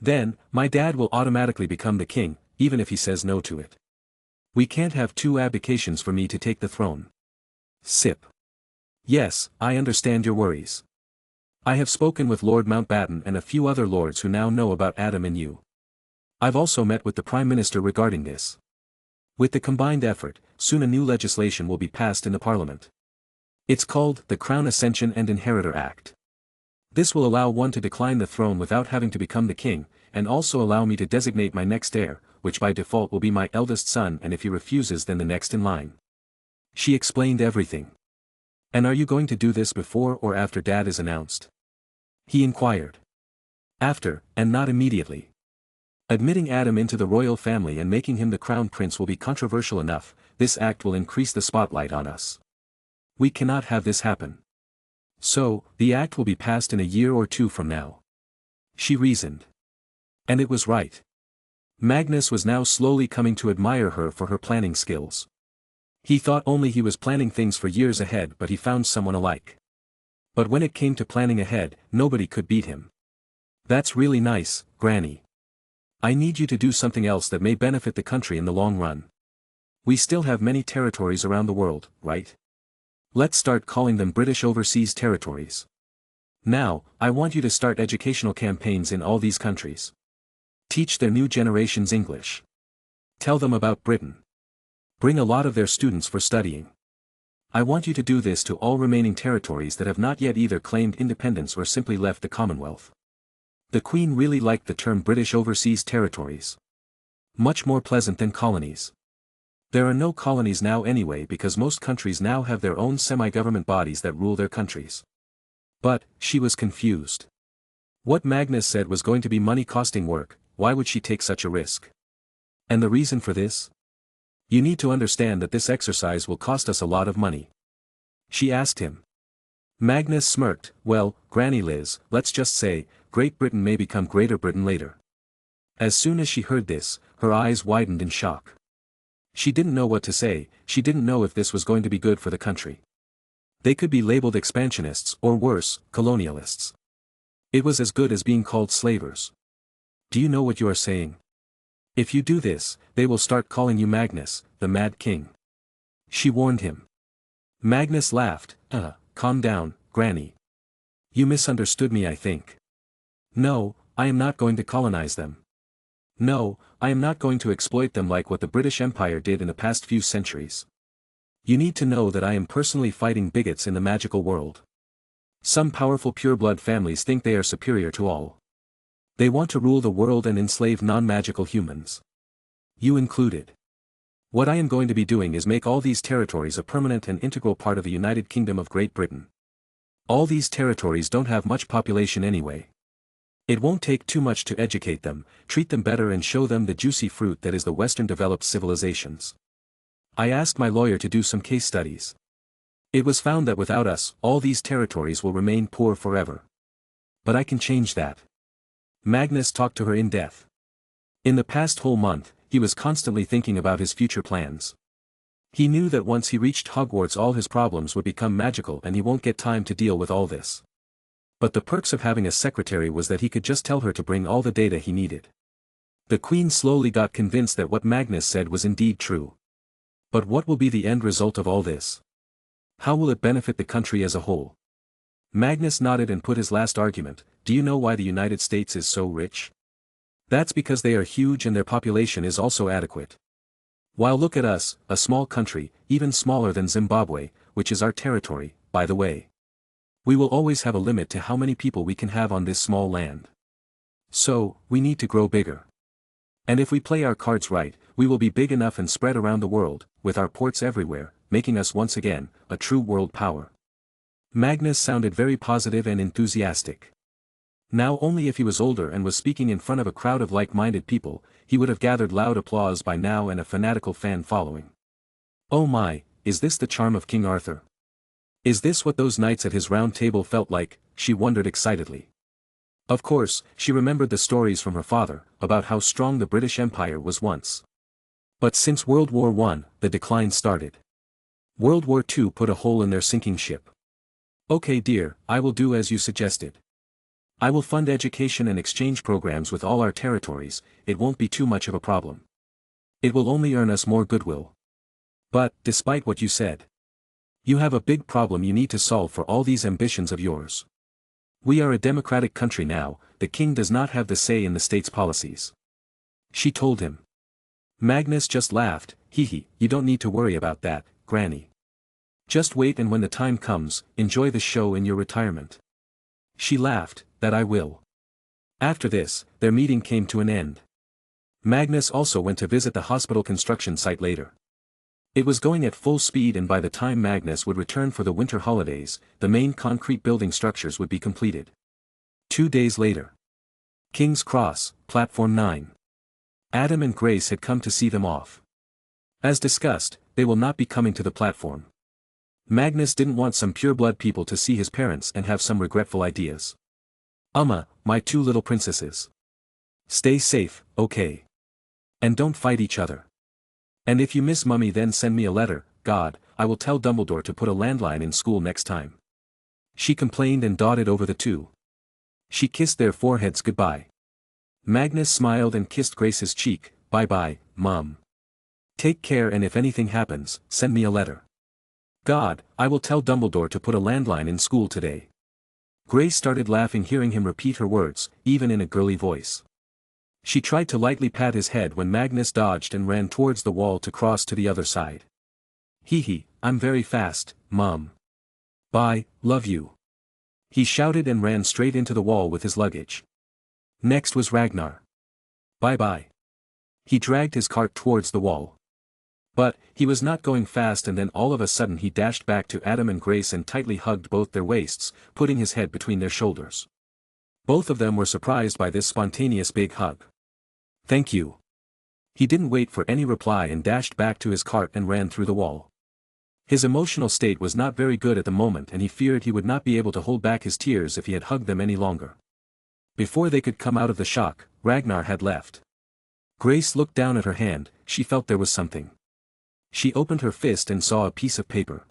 Then, my dad will automatically become the king, even if he says no to it. We can't have 2 abdications for me to take the throne. Sip. Yes, I understand your worries. I have spoken with Lord Mountbatten and a few other lords who now know about Adam and you. I've also met with the Prime Minister regarding this. With the combined effort, soon a new legislation will be passed in the Parliament. It's called the Crown Ascension and Inheritor Act. This will allow one to decline the throne without having to become the king, and also allow me to designate my next heir, which by default will be my eldest son, and if he refuses then the next in line. She explained everything. And are you going to do this before or after Dad is announced? He inquired. After, and not immediately. Admitting Adam into the royal family and making him the crown prince will be controversial enough, this act will increase the spotlight on us. We cannot have this happen. So, the act will be passed in a year or 2 from now. She reasoned. And it was right. Magnus was now slowly coming to admire her for her planning skills. He thought only he was planning things for years ahead, but he found someone alike. But when it came to planning ahead, nobody could beat him. That's really nice, Granny. I need you to do something else that may benefit the country in the long run. We still have many territories around the world, right? Let's start calling them British Overseas Territories. Now, I want you to start educational campaigns in all these countries. Teach their new generations English. Tell them about Britain. Bring a lot of their students for studying. I want you to do this to all remaining territories that have not yet either claimed independence or simply left the Commonwealth. The Queen really liked the term British Overseas Territories. Much more pleasant than colonies. There are no colonies now anyway because most countries now have their own semi-government bodies that rule their countries. But, she was confused. What Magnus said was going to be money-costing work. Why would she take such a risk? And the reason for this? You need to understand that this exercise will cost us a lot of money. She asked him. Magnus smirked. Well, Granny Liz, let's just say, Great Britain may become Greater Britain later. As soon as she heard this, her eyes widened in shock. She didn't know what to say, she didn't know if this was going to be good for the country. They could be labeled expansionists or worse, colonialists. It was as good as being called slavers. Do you know what you are saying? If you do this, they will start calling you Magnus, the Mad King. She warned him. Magnus laughed. Calm down, Granny. You misunderstood me, I think. No, I am not going to colonize them. No, I am not going to exploit them like what the British Empire did in the past few centuries. You need to know that I am personally fighting bigots in the magical world. Some powerful pureblood families think they are superior to all. They want to rule the world and enslave non-magical humans. You included. What I am going to be doing is make all these territories a permanent and integral part of the United Kingdom of Great Britain. All these territories don't have much population anyway. It won't take too much to educate them, treat them better and show them the juicy fruit that is the Western developed civilizations. I asked my lawyer to do some case studies. It was found that without us, all these territories will remain poor forever. But I can change that. Magnus talked to her in depth. In the past whole month, he was constantly thinking about his future plans. He knew that once he reached Hogwarts all his problems would become magical and he won't get time to deal with all this. But the perks of having a secretary was that he could just tell her to bring all the data he needed. The Queen slowly got convinced that what Magnus said was indeed true. But what will be the end result of all this? How will it benefit the country as a whole? Magnus nodded and put his last argument. Do you know why the United States is so rich? That's because they are huge and their population is also adequate. While look at us, a small country, even smaller than Zimbabwe, which is our territory, by the way. We will always have a limit to how many people we can have on this small land. So, we need to grow bigger. And if we play our cards right, we will be big enough and spread around the world, with our ports everywhere, making us once again, a true world power. Magnus sounded very positive and enthusiastic. Now only if he was older and was speaking in front of a crowd of like-minded people, he would have gathered loud applause by now and a fanatical fan following. Oh my, is this the charm of King Arthur? Is this what those knights at his round table felt like? She wondered excitedly. Of course, she remembered the stories from her father, about how strong the British Empire was once. But since World War I, the decline started. World War II put a hole in their sinking ship. Okay dear, I will do as you suggested. I will fund education and exchange programs with all our territories, it won't be too much of a problem. It will only earn us more goodwill. But, despite what you said, you have a big problem you need to solve for all these ambitions of yours. We are a democratic country now, the king does not have the say in the state's policies. She told him. Magnus just laughed, hee, you don't need to worry about that, Granny. Just wait and when the time comes, enjoy the show in your retirement. She laughed, that I will. After this, their meeting came to an end. Magnus also went to visit the hospital construction site later. It was going at full speed and by the time Magnus would return for the winter holidays, the main concrete building structures would be completed. 2 days later. King's Cross, Platform 9. Adam and Grace had come to see them off. As discussed, they will not be coming to the platform. Magnus didn't want some pure-blood people to see his parents and have some regretful ideas. My 2 little princesses. Stay safe, okay? And don't fight each other. And if you miss Mummy then send me a letter, God, I will tell Dumbledore to put a landline in school next time. She complained and dawdled over the 2. She kissed their foreheads goodbye. Magnus smiled and kissed Grace's cheek, bye-bye, Mom. Take care and if anything happens, send me a letter. God, I will tell Dumbledore to put a landline in school today. Grace started laughing hearing him repeat her words, even in a girly voice. She tried to lightly pat his head when Magnus dodged and ran towards the wall to cross to the other side. Hee, I'm very fast, Mom. Bye, love you. He shouted and ran straight into the wall with his luggage. Next was Ragnar. Bye-bye. He dragged his cart towards the wall. But, he was not going fast and then all of a sudden he dashed back to Adam and Grace and tightly hugged both their waists, putting his head between their shoulders. Both of them were surprised by this spontaneous big hug. Thank you. He didn't wait for any reply and dashed back to his cart and ran through the wall. His emotional state was not very good at the moment and he feared he would not be able to hold back his tears if he had hugged them any longer. Before they could come out of the shock, Ragnar had left. Grace looked down at her hand, she felt there was something. She opened her fist and saw a piece of paper.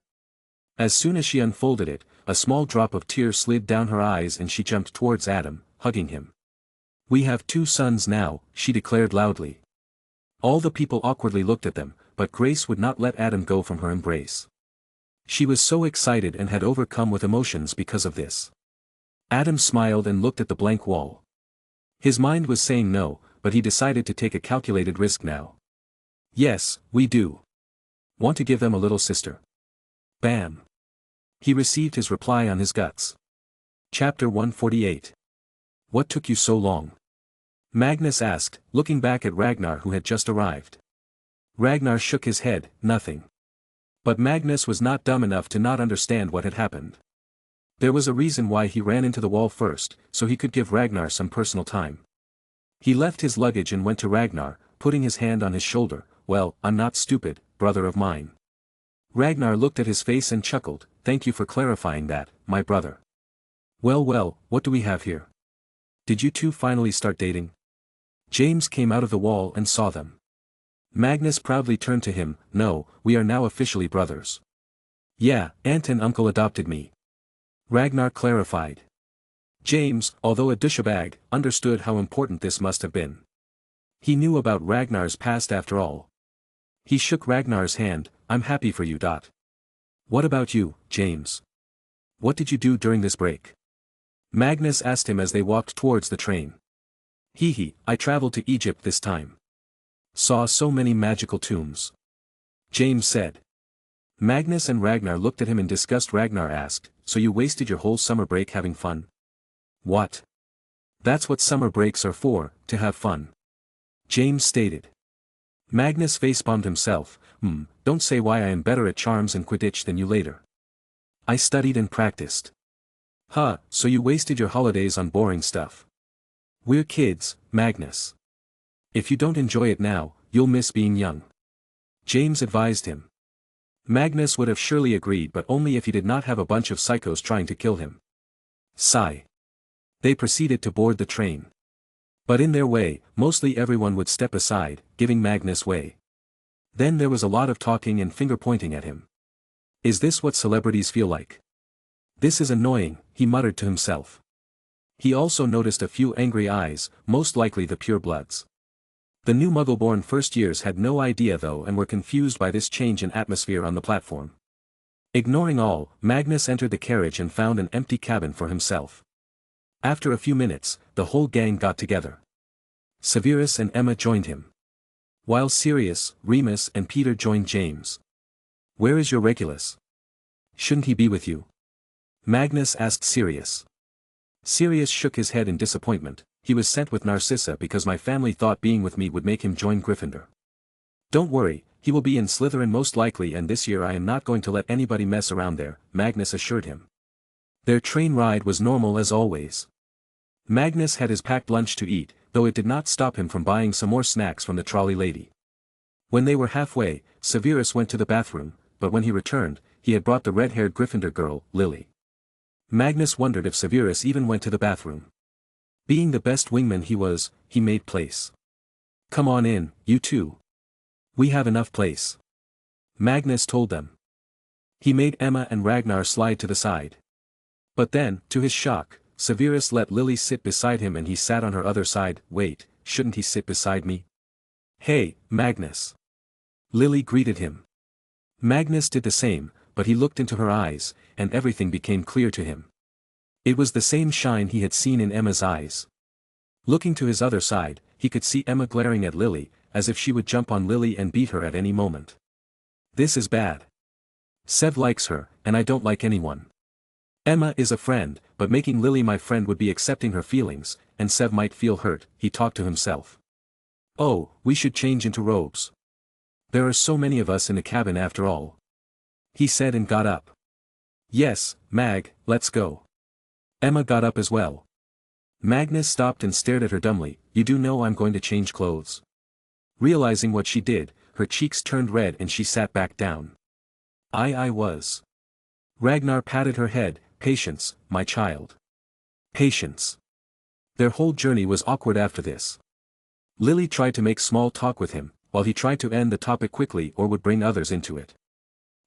As soon as she unfolded it, a small drop of tears slid down her eyes and she jumped towards Adam, hugging him. We have 2 sons now, she declared loudly. All the people awkwardly looked at them, but Grace would not let Adam go from her embrace. She was so excited and had overcome with emotions because of this. Adam smiled and looked at the blank wall. His mind was saying no, but he decided to take a calculated risk now. Yes, we do. Want to give them a little sister. Bam. He received his reply on his guts. Chapter 148. What took you so long? Magnus asked, looking back at Ragnar who had just arrived. Ragnar shook his head, nothing. But Magnus was not dumb enough to not understand what had happened. There was a reason why he ran into the wall first, so he could give Ragnar some personal time. He left his luggage and went to Ragnar, putting his hand on his shoulder. Well, I'm not stupid, brother of mine. Ragnar looked at his face and chuckled, thank you for clarifying that, my brother. Well, what do we have here? Did you 2 finally start dating? James came out of the wall and saw them. Magnus proudly turned to him, no, we are now officially brothers. Yeah, aunt and uncle adopted me. Ragnar clarified. James, although a douchebag, understood how important this must have been. He knew about Ragnar's past after all. He shook Ragnar's hand, I'm happy for you. What about you, James? What did you do during this break? Magnus asked him as they walked towards the train. I traveled to Egypt this time. Saw so many magical tombs. James said. Magnus and Ragnar looked at him in disgust. Ragnar asked, so you wasted your whole summer break having fun? What? That's what summer breaks are for, to have fun. James stated. Magnus facepalmed himself, don't say why I am better at charms and Quidditch than you later. I studied and practiced. Huh, so you wasted your holidays on boring stuff. We're kids, Magnus. If you don't enjoy it now, you'll miss being young. James advised him. Magnus would have surely agreed, but only if he did not have a bunch of psychos trying to kill him. Sigh. They proceeded to board the train. But in their way, mostly everyone would step aside, giving Magnus way. Then there was a lot of talking and finger-pointing at him. Is this what celebrities feel like? This is annoying, he muttered to himself. He also noticed a few angry eyes, most likely the purebloods. The new Muggle-born first-years had no idea though and were confused by this change in atmosphere on the platform. Ignoring all, Magnus entered the carriage and found an empty cabin for himself. After a few minutes, the whole gang got together. Severus and Emma joined him. While Sirius, Remus and Peter joined James. Where is your Regulus? Shouldn't he be with you? Magnus asked Sirius. Sirius shook his head in disappointment. He was sent with Narcissa because my family thought being with me would make him join Gryffindor. Don't worry, he will be in Slytherin most likely, and this year I am not going to let anybody mess around there, Magnus assured him. Their train ride was normal as always. Magnus had his packed lunch to eat, though it did not stop him from buying some more snacks from the trolley lady. When they were halfway, Severus went to the bathroom, but when he returned, he had brought the red-haired Gryffindor girl, Lily. Magnus wondered if Severus even went to the bathroom. Being the best wingman he was, he made place. Come on in, you two. We have enough place. Magnus told them. He made Emma and Ragnar slide to the side. But then, to his shock, Severus let Lily sit beside him and he sat on her other side. Wait, shouldn't he sit beside me? Hey, Magnus. Lily greeted him. Magnus did the same, but he looked into her eyes, and everything became clear to him. It was the same shine he had seen in Emma's eyes. Looking to his other side, he could see Emma glaring at Lily, as if she would jump on Lily and beat her at any moment. This is bad. Sev likes her, and I don't like anyone. Emma is a friend, but making Lily my friend would be accepting her feelings, and Sev might feel hurt, he talked to himself. Oh, we should change into robes. There are so many of us in the cabin after all. He said and got up. Yes, Mag, let's go. Emma got up as well. Magnus stopped and stared at her dumbly. You do know I'm going to change clothes. Realizing what she did, her cheeks turned red and she sat back down. I was. Ragnar patted her head. Patience, my child. Patience. Their whole journey was awkward after this. Lily tried to make small talk with him, while he tried to end the topic quickly or would bring others into it.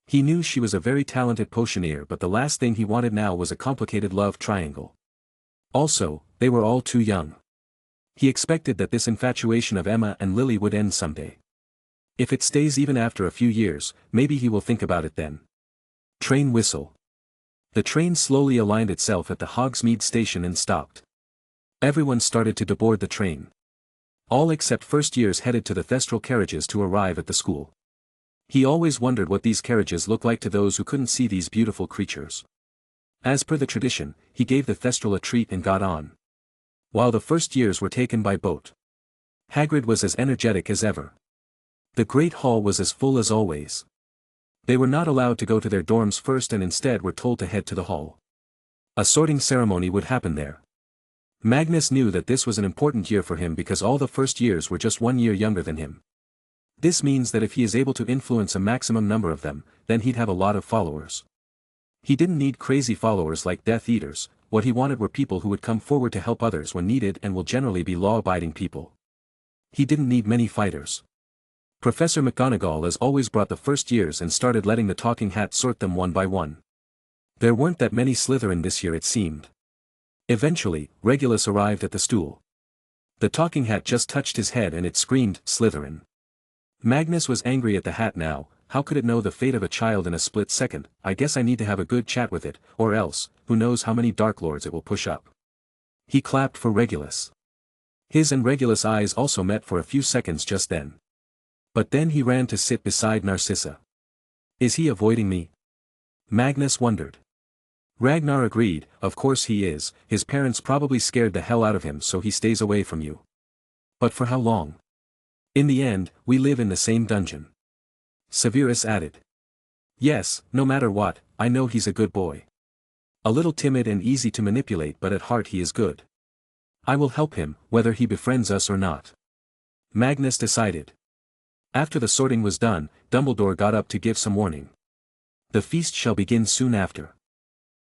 He knew she was a very talented potioneer, but the last thing he wanted now was a complicated love triangle. Also, they were all too young. He expected that this infatuation of Emma and Lily would end someday. If it stays even after a few years, maybe he will think about it then. Train whistle. The train slowly aligned itself at the Hogsmeade station and stopped. Everyone started to deboard the train. All except first years headed to the Thestral carriages to arrive at the school. He always wondered what these carriages looked like to those who couldn't see these beautiful creatures. As per the tradition, he gave the Thestral a treat and got on. While the first years were taken by boat. Hagrid was as energetic as ever. The Great Hall was as full as always. They were not allowed to go to their dorms first and instead were told to head to the hall. A sorting ceremony would happen there. Magnus knew that this was an important year for him because all the first years were just 1 year younger than him. This means that if he is able to influence a maximum number of them, then he'd have a lot of followers. He didn't need crazy followers like Death Eaters, what he wanted were people who would come forward to help others when needed and will generally be law-abiding people. He didn't need many fighters. Professor McGonagall as always brought the first years and started letting the Talking Hat sort them one by one. There weren't that many Slytherin this year it seemed. Eventually, Regulus arrived at the stool. The Talking Hat just touched his head and it screamed, Slytherin. Magnus was angry at the hat now. How could it know the fate of a child in a split second? I guess I need to have a good chat with it, or else, who knows how many Dark Lords it will push up. He clapped for Regulus. His and Regulus' eyes also met for a few seconds just then. But then he ran to sit beside Narcissa. Is he avoiding me? Magnus wondered. Ragnar agreed, of course he is, his parents probably scared the hell out of him so he stays away from you. But for how long? In the end, we live in the same dungeon. Severus added. Yes, no matter what, I know he's a good boy. A little timid and easy to manipulate, but at heart he is good. I will help him, whether he befriends us or not. Magnus decided. After the sorting was done, Dumbledore got up to give some warning. The feast shall begin soon after.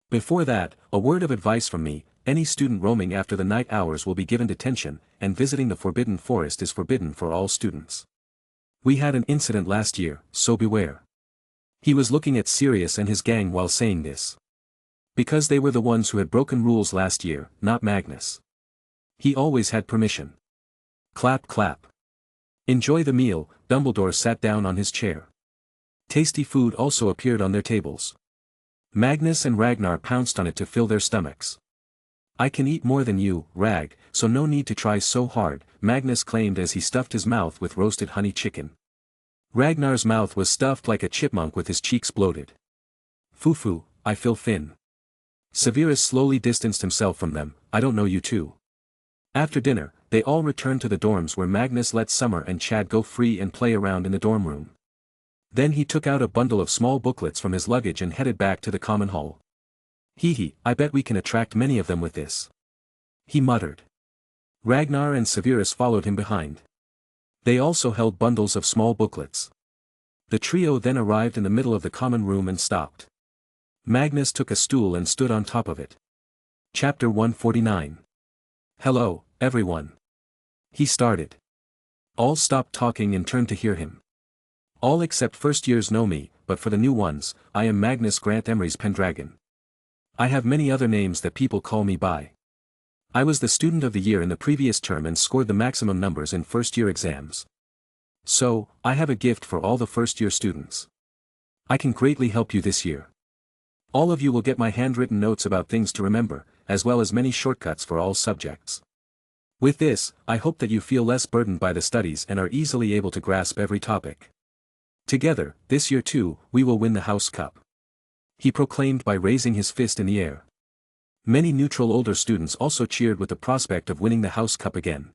Before that, a word of advice from me, any student roaming after the night hours will be given detention, and visiting the Forbidden Forest is forbidden for all students. We had an incident last year, so beware. He was looking at Sirius and his gang while saying this. Because they were the ones who had broken rules last year, not Magnus. He always had permission. Clap clap. Enjoy the meal. Dumbledore sat down on his chair. Tasty food also appeared on their tables. Magnus and Ragnar pounced on it to fill their stomachs. I can eat more than you, Rag, so no need to try so hard, Magnus claimed as he stuffed his mouth with roasted honey chicken. Ragnar's mouth was stuffed like a chipmunk with his cheeks bloated. Foo-foo, I feel thin. Severus slowly distanced himself from them. I don't know you two. After dinner, they all returned to the dorms where Magnus let Summer and Chad go free and play around in the dorm room. Then he took out a bundle of small booklets from his luggage and headed back to the common hall. Hee, I bet we can attract many of them with this. He muttered. Ragnar and Severus followed him behind. They also held bundles of small booklets. The trio then arrived in the middle of the common room and stopped. Magnus took a stool and stood on top of it. Chapter 149. Hello, everyone. He started. All stopped talking and turned to hear him. All except first years know me, but for the new ones, I am Magnus Grant Emery's Pendragon. I have many other names that people call me by. I was the student of the year in the previous term and scored the maximum numbers in first-year exams. So, I have a gift for all the first-year students. I can greatly help you this year. All of you will get my handwritten notes about things to remember, as well as many shortcuts for all subjects. With this, I hope that you feel less burdened by the studies and are easily able to grasp every topic. Together, this year too, we will win the House Cup. He proclaimed by raising his fist in the air. Many neutral older students also cheered with the prospect of winning the House Cup again.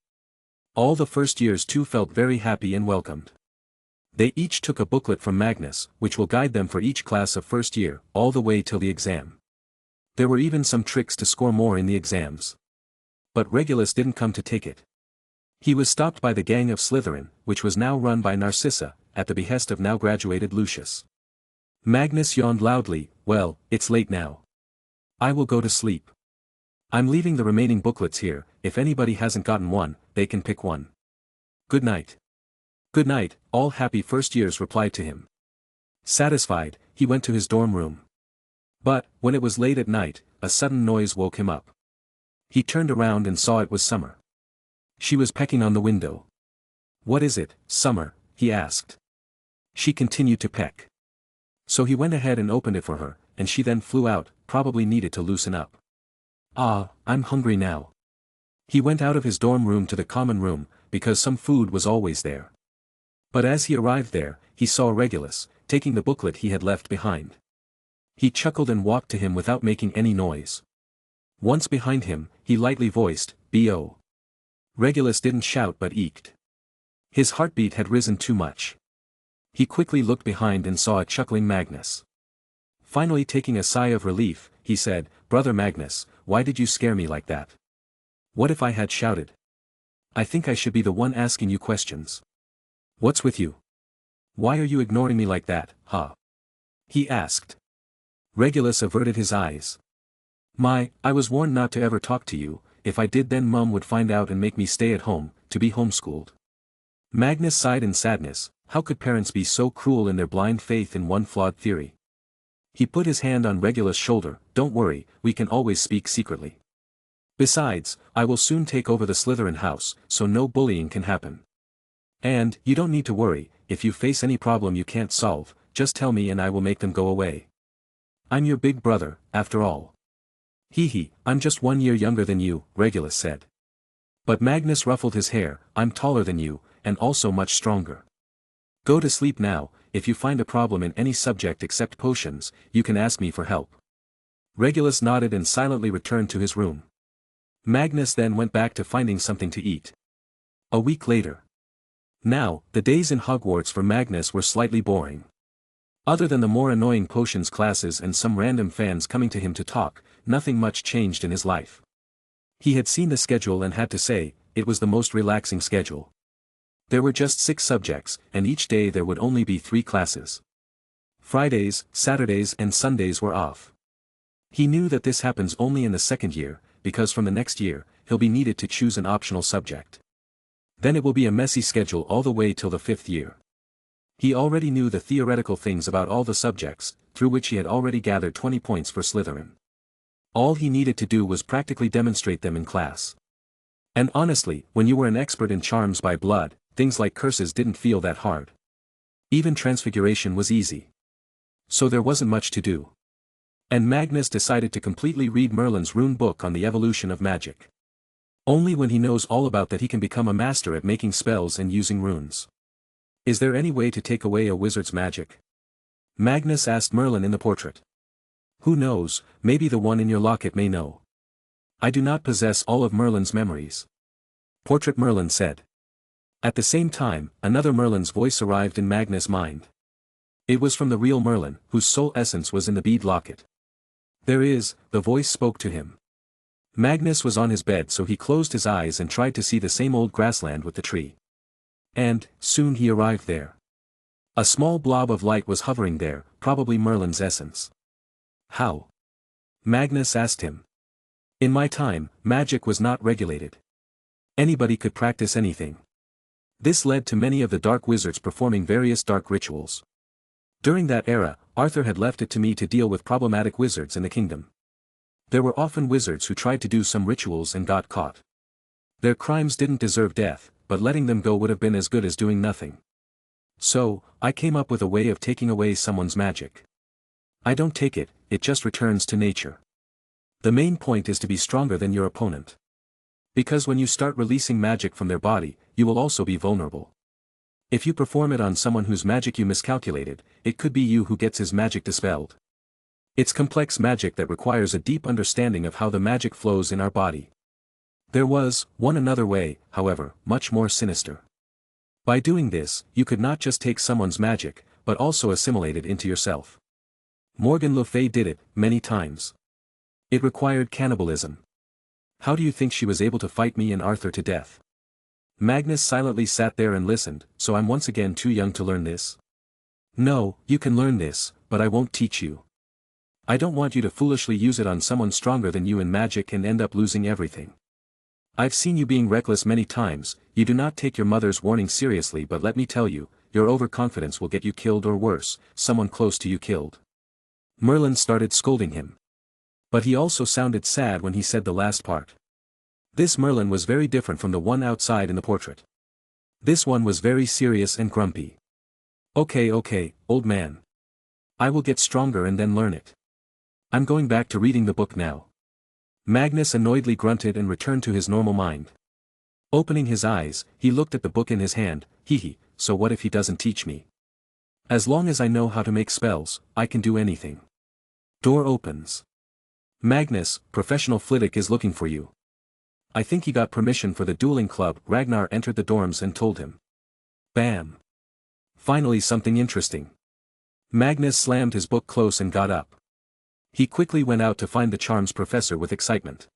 All the first years too felt very happy and welcomed. They each took a booklet from Magnus, which will guide them for each class of first year, all the way till the exam. There were even some tricks to score more in the exams. But Regulus didn't come to take it. He was stopped by the gang of Slytherin, which was now run by Narcissa, at the behest of now graduated Lucius. Magnus yawned loudly. Well, it's late now. I will go to sleep. I'm leaving the remaining booklets here. If anybody hasn't gotten one, they can pick one. Good night. Good night, all happy first years replied to him. Satisfied, he went to his dorm room. But, when it was late at night, a sudden noise woke him up. He turned around and saw it was Summer. She was pecking on the window. What is it, Summer? He asked. She continued to peck. So he went ahead and opened it for her, and she then flew out, probably needed to loosen up. Ah, I'm hungry now. He went out of his dorm room to the common room, because some food was always there. But as he arrived there, he saw Regulus, taking the booklet he had left behind. He chuckled and walked to him without making any noise. Once behind him, he lightly voiced, B.O. Regulus didn't shout but eked. His heartbeat had risen too much. He quickly looked behind and saw a chuckling Magnus. Finally taking a sigh of relief, he said, Brother Magnus, why did you scare me like that? What if I had shouted? I think I should be the one asking you questions. What's with you? Why are you ignoring me like that, huh? He asked. Regulus averted his eyes. I was warned not to ever talk to you. If I did then Mum would find out and make me stay at home, to be homeschooled. Magnus sighed in sadness. How could parents be so cruel in their blind faith in one flawed theory? He put his hand on Regulus' shoulder. Don't worry, we can always speak secretly. Besides, I will soon take over the Slytherin house, so no bullying can happen. And, you don't need to worry, if you face any problem you can't solve, just tell me and I will make them go away. I'm your big brother, after all. I'm just 1 year younger than you, Regulus said. But Magnus ruffled his hair. I'm taller than you, and also much stronger. Go to sleep now. If you find a problem in any subject except potions, you can ask me for help. Regulus nodded and silently returned to his room. Magnus then went back to finding something to eat. A week later. Now, the days in Hogwarts for Magnus were slightly boring. Other than the more annoying potions classes and some random fans coming to him to talk, nothing much changed in his life. He had seen the schedule and had to say, it was the most relaxing schedule. There were just 6 subjects, and each day there would only be 3 classes. Fridays, Saturdays and Sundays were off. He knew that this happens only in the second year, because from the next year, he'll be needed to choose an optional subject. Then it will be a messy schedule all the way till the 5th year. He already knew the theoretical things about all the subjects, through which he had already gathered 20 points for Slytherin. All he needed to do was practically demonstrate them in class. And honestly, when you were an expert in charms by blood, things like curses didn't feel that hard. Even transfiguration was easy. So there wasn't much to do. And Magnus decided to completely read Merlin's rune book on the evolution of magic. Only when he knows all about that he can become a master at making spells and using runes. Is there any way to take away a wizard's magic? Magnus asked Merlin in the portrait. Who knows, maybe the one in your locket may know. I do not possess all of Merlin's memories. Portrait Merlin said. At the same time, another Merlin's voice arrived in Magnus' mind. It was from the real Merlin, whose soul essence was in the bead locket. There is, the voice spoke to him. Magnus was on his bed, so he closed his eyes and tried to see the same old grassland with the tree. And, soon he arrived there. A small blob of light was hovering there, probably Merlin's essence. How? Magnus asked him. In my time, magic was not regulated. Anybody could practice anything. This led to many of the dark wizards performing various dark rituals. During that era, Arthur had left it to me to deal with problematic wizards in the kingdom. There were often wizards who tried to do some rituals and got caught. Their crimes didn't deserve death, but letting them go would have been as good as doing nothing. So, I came up with a way of taking away someone's magic. I don't take it, it just returns to nature. The main point is to be stronger than your opponent. Because when you start releasing magic from their body, you will also be vulnerable. If you perform it on someone whose magic you miscalculated, it could be you who gets his magic dispelled. It's complex magic that requires a deep understanding of how the magic flows in our body. There was another way, however, much more sinister. By doing this, you could not just take someone's magic, but also assimilate it into yourself. Morgan Le Fay did it, many times. It required cannibalism. How do you think she was able to fight me and Arthur to death? Magnus silently sat there and listened. So I'm once again too young to learn this? No, you can learn this, but I won't teach you. I don't want you to foolishly use it on someone stronger than you in magic and end up losing everything. I've seen you being reckless many times. You do not take your mother's warning seriously, but let me tell you, your overconfidence will get you killed, or worse, someone close to you killed. Merlin started scolding him. But he also sounded sad when he said the last part. This Merlin was very different from the one outside in the portrait. This one was very serious and grumpy. Okay, old man. I will get stronger and then learn it. I'm going back to reading the book now. Magnus annoyedly grunted and returned to his normal mind. Opening his eyes, he looked at the book in his hand. So what if he doesn't teach me? As long as I know how to make spells, I can do anything. Door opens. Magnus, Professional Flitwick is looking for you. I think he got permission for the dueling club. Ragnar entered the dorms and told him. Bam. Finally something interesting. Magnus slammed his book close and got up. He quickly went out to find the charms professor with excitement.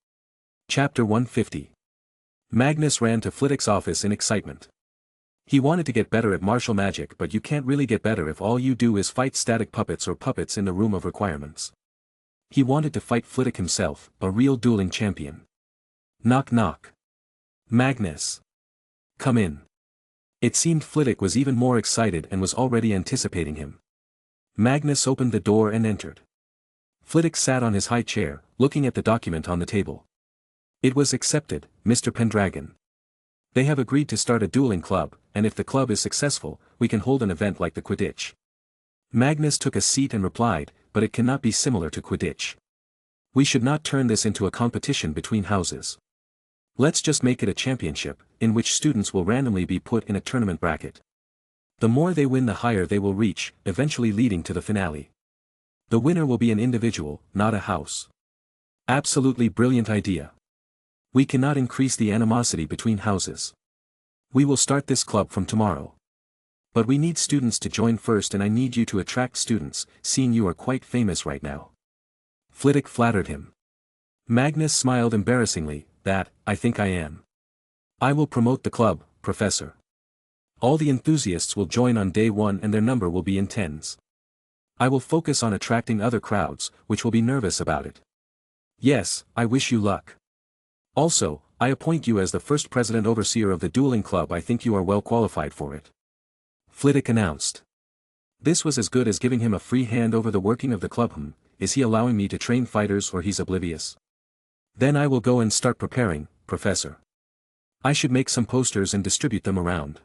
Chapter 150. Magnus ran to Flitwick's office in excitement. He wanted to get better at martial magic, but you can't really get better if all you do is fight static puppets or puppets in the room of requirements. He wanted to fight Flitwick himself, a real dueling champion. Knock knock. Magnus. Come in. It seemed Flitwick was even more excited and was already anticipating him. Magnus opened the door and entered. Flitwick sat on his high chair, looking at the document on the table. It was accepted, Mr. Pendragon. They have agreed to start a dueling club, and if the club is successful, we can hold an event like the Quidditch. Magnus took a seat and replied, but it cannot be similar to Quidditch. We should not turn this into a competition between houses. Let's just make it a championship, in which students will randomly be put in a tournament bracket. The more they win the higher they will reach, eventually leading to the finale. The winner will be an individual, not a house. Absolutely brilliant idea. We cannot increase the animosity between houses. We will start this club from tomorrow. But we need students to join first, and I need you to attract students, seeing you are quite famous right now. Flitwick flattered him. Magnus smiled embarrassingly. That, I think I am. I will promote the club, Professor. All the enthusiasts will join on day one and their number will be in tens. I will focus on attracting other crowds, which will be nervous about it. Yes, I wish you luck. Also, I appoint you as the first president overseer of the dueling club. I think you are well qualified for it. Flitwick announced. This was as good as giving him a free hand over the working of the club. Is he allowing me to train fighters, or he's oblivious? Then I will go and start preparing, Professor. I should make some posters and distribute them around.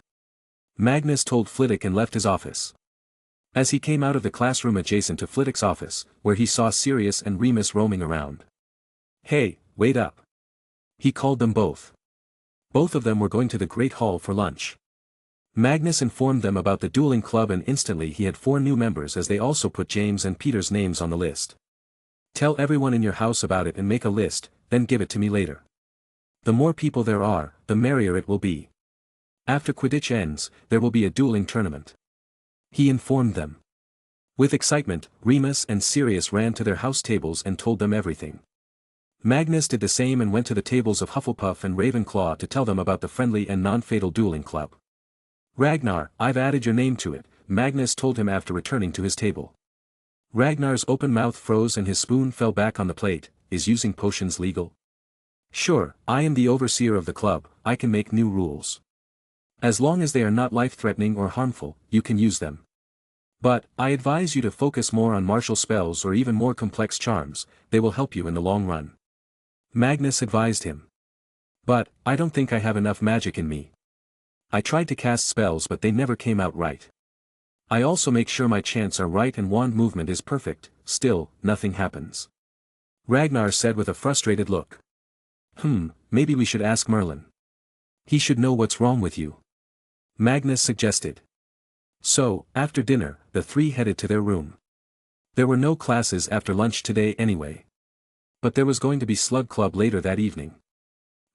Magnus told Flitwick and left his office. As he came out of the classroom adjacent to Flitwick's office, where he saw Sirius and Remus roaming around. Hey, wait up. He called them both. Both of them were going to the Great Hall for lunch. Magnus informed them about the dueling club, and instantly he had 4 new members, as they also put James and Peter's names on the list. Tell everyone in your house about it and make a list, then give it to me later. The more people there are, the merrier it will be. After Quidditch ends, there will be a dueling tournament. He informed them. With excitement, Remus and Sirius ran to their house tables and told them everything. Magnus did the same and went to the tables of Hufflepuff and Ravenclaw to tell them about the friendly and non-fatal dueling club. Ragnar, I've added your name to it, Magnus told him after returning to his table. Ragnar's open mouth froze and his spoon fell back on the plate. Is using potions legal? Sure, I am the overseer of the club, I can make new rules. As long as they are not life-threatening or harmful, you can use them. But, I advise you to focus more on martial spells or even more complex charms, they will help you in the long run. Magnus advised him. But, I don't think I have enough magic in me. I tried to cast spells but they never came out right. I also make sure my chants are right and wand movement is perfect, still, nothing happens. Ragnar said with a frustrated look. Maybe we should ask Merlin. He should know what's wrong with you. Magnus suggested. So, after dinner, the 3 headed to their room. There were no classes after lunch today anyway. But there was going to be Slug Club later that evening.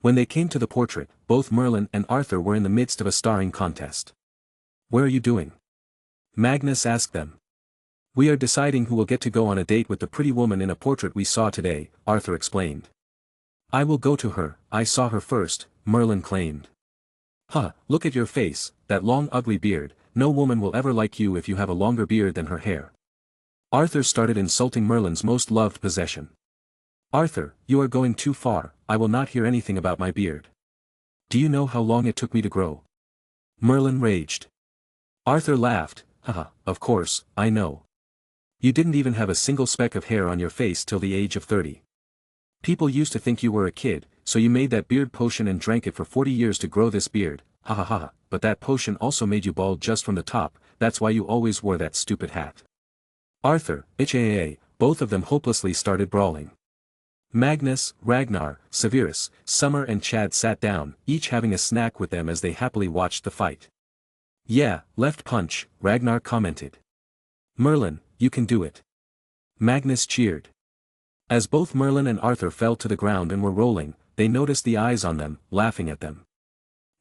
When they came to the portrait, both Merlin and Arthur were in the midst of a starring contest. Where are you doing? Magnus asked them. We are deciding who will get to go on a date with the pretty woman in a portrait we saw today, Arthur explained. I will go to her, I saw her first, Merlin claimed. Look at your face, that long ugly beard, no woman will ever like you if you have a longer beard than her hair. Arthur started insulting Merlin's most loved possession. Arthur, you are going too far, I will not hear anything about my beard. Do you know how long it took me to grow? Merlin raged. Arthur laughed. Of course, I know. You didn't even have a single speck of hair on your face till the age of 30. People used to think you were a kid, so you made that beard potion and drank it for 40 years to grow this beard, but that potion also made you bald just from the top, that's why you always wore that stupid hat. Arthur, both of them hopelessly started brawling. Magnus, Ragnar, Severus, Summer and Chad sat down, each having a snack with them as they happily watched the fight. Yeah, left punch, Ragnar commented. Merlin, you can do it. Magnus cheered. As both Merlin and Arthur fell to the ground and were rolling, they noticed the eyes on them, laughing at them.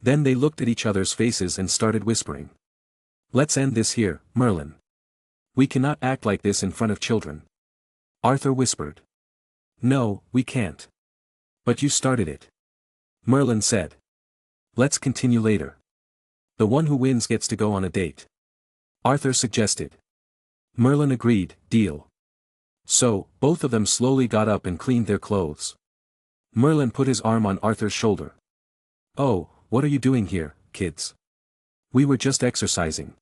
Then they looked at each other's faces and started whispering. Let's end this here, Merlin. We cannot act like this in front of children. Arthur whispered. No, we can't. But you started it. Merlin said. Let's continue later. The one who wins gets to go on a date. Arthur suggested. Merlin agreed, deal. So, both of them slowly got up and cleaned their clothes. Merlin put his arm on Arthur's shoulder. Oh, what are you doing here, kids? We were just exercising.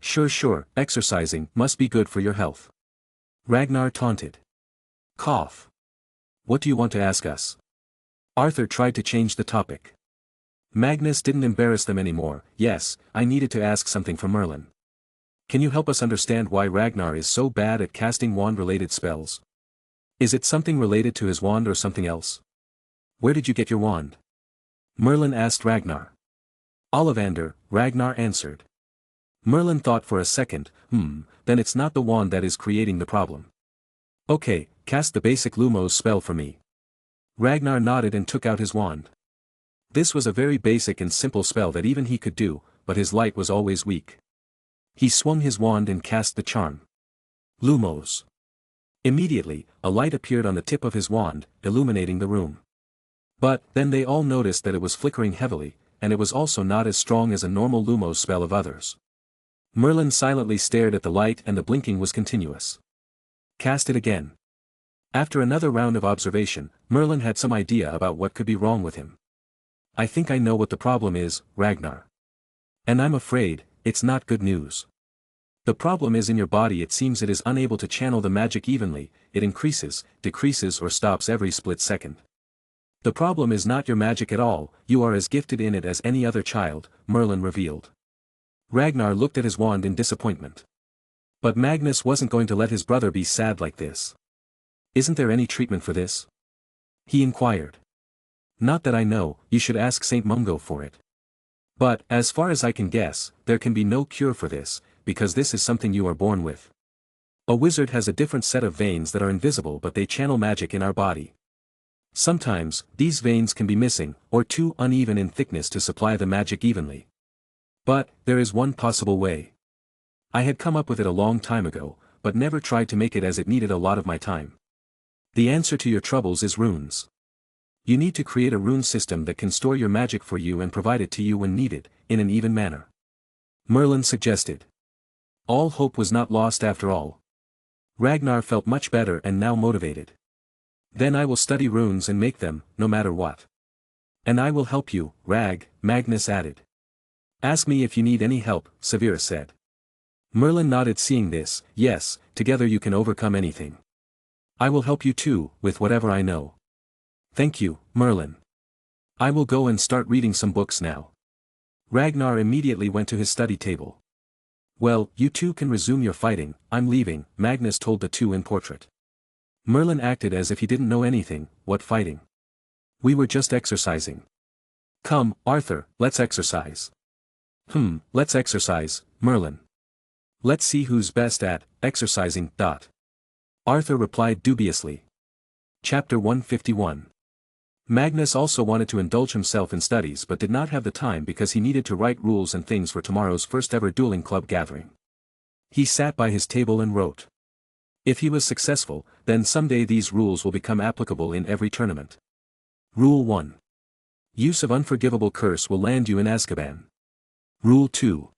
Sure, exercising must be good for your health. Ragnar taunted. Cough. What do you want to ask us? Arthur tried to change the topic. Magnus didn't embarrass them anymore. Yes, I needed to ask something from Merlin. Can you help us understand why Ragnar is so bad at casting wand-related spells? Is it something related to his wand or something else? Where did you get your wand? Merlin asked Ragnar. Ollivander, Ragnar answered. Merlin thought for a second, then it's not the wand that is creating the problem. Okay, cast the basic Lumos spell for me. Ragnar nodded and took out his wand. This was a very basic and simple spell that even he could do, but his light was always weak. He swung his wand and cast the charm. Lumos. Immediately, a light appeared on the tip of his wand, illuminating the room. But, then they all noticed that it was flickering heavily, and it was also not as strong as a normal Lumos spell of others. Merlin silently stared at the light and the blinking was continuous. Cast it again. After another round of observation, Merlin had some idea about what could be wrong with him. I think I know what the problem is, Ragnar. And I'm afraid, it's not good news. The problem is in your body. It seems it is unable to channel the magic evenly, it increases, decreases or stops every split second. The problem is not your magic at all, you are as gifted in it as any other child, Merlin revealed. Ragnar looked at his wand in disappointment. But Magnus wasn't going to let his brother be sad like this. Isn't there any treatment for this? He inquired. Not that I know, you should ask Saint Mungo for it. But, as far as I can guess, there can be no cure for this, because this is something you are born with. A wizard has a different set of veins that are invisible but they channel magic in our body. Sometimes, these veins can be missing, or too uneven in thickness to supply the magic evenly. But, there is one possible way. I had come up with it a long time ago, but never tried to make it as it needed a lot of my time. The answer to your troubles is runes. You need to create a rune system that can store your magic for you and provide it to you when needed, in an even manner. Merlin suggested. All hope was not lost after all. Ragnar felt much better and now motivated. Then I will study runes and make them, no matter what. And I will help you, Magnus added. Ask me if you need any help, Severa said. Merlin nodded seeing this. Yes, together you can overcome anything. I will help you too, with whatever I know. Thank you, Merlin. I will go and start reading some books now. Ragnar immediately went to his study table. Well, you two can resume your fighting, I'm leaving, Magnus told the two in portrait. Merlin acted as if he didn't know anything. What fighting? We were just exercising. Come, Arthur, let's exercise. Let's exercise, Merlin. Let's see who's best at exercising. Arthur replied dubiously. Chapter 151. Magnus also wanted to indulge himself in studies but did not have the time because he needed to write rules and things for tomorrow's first ever dueling club gathering. He sat by his table and wrote. If he was successful, then someday these rules will become applicable in every tournament. Rule 1. Use of unforgivable curse will land you in Azkaban. Rule 2.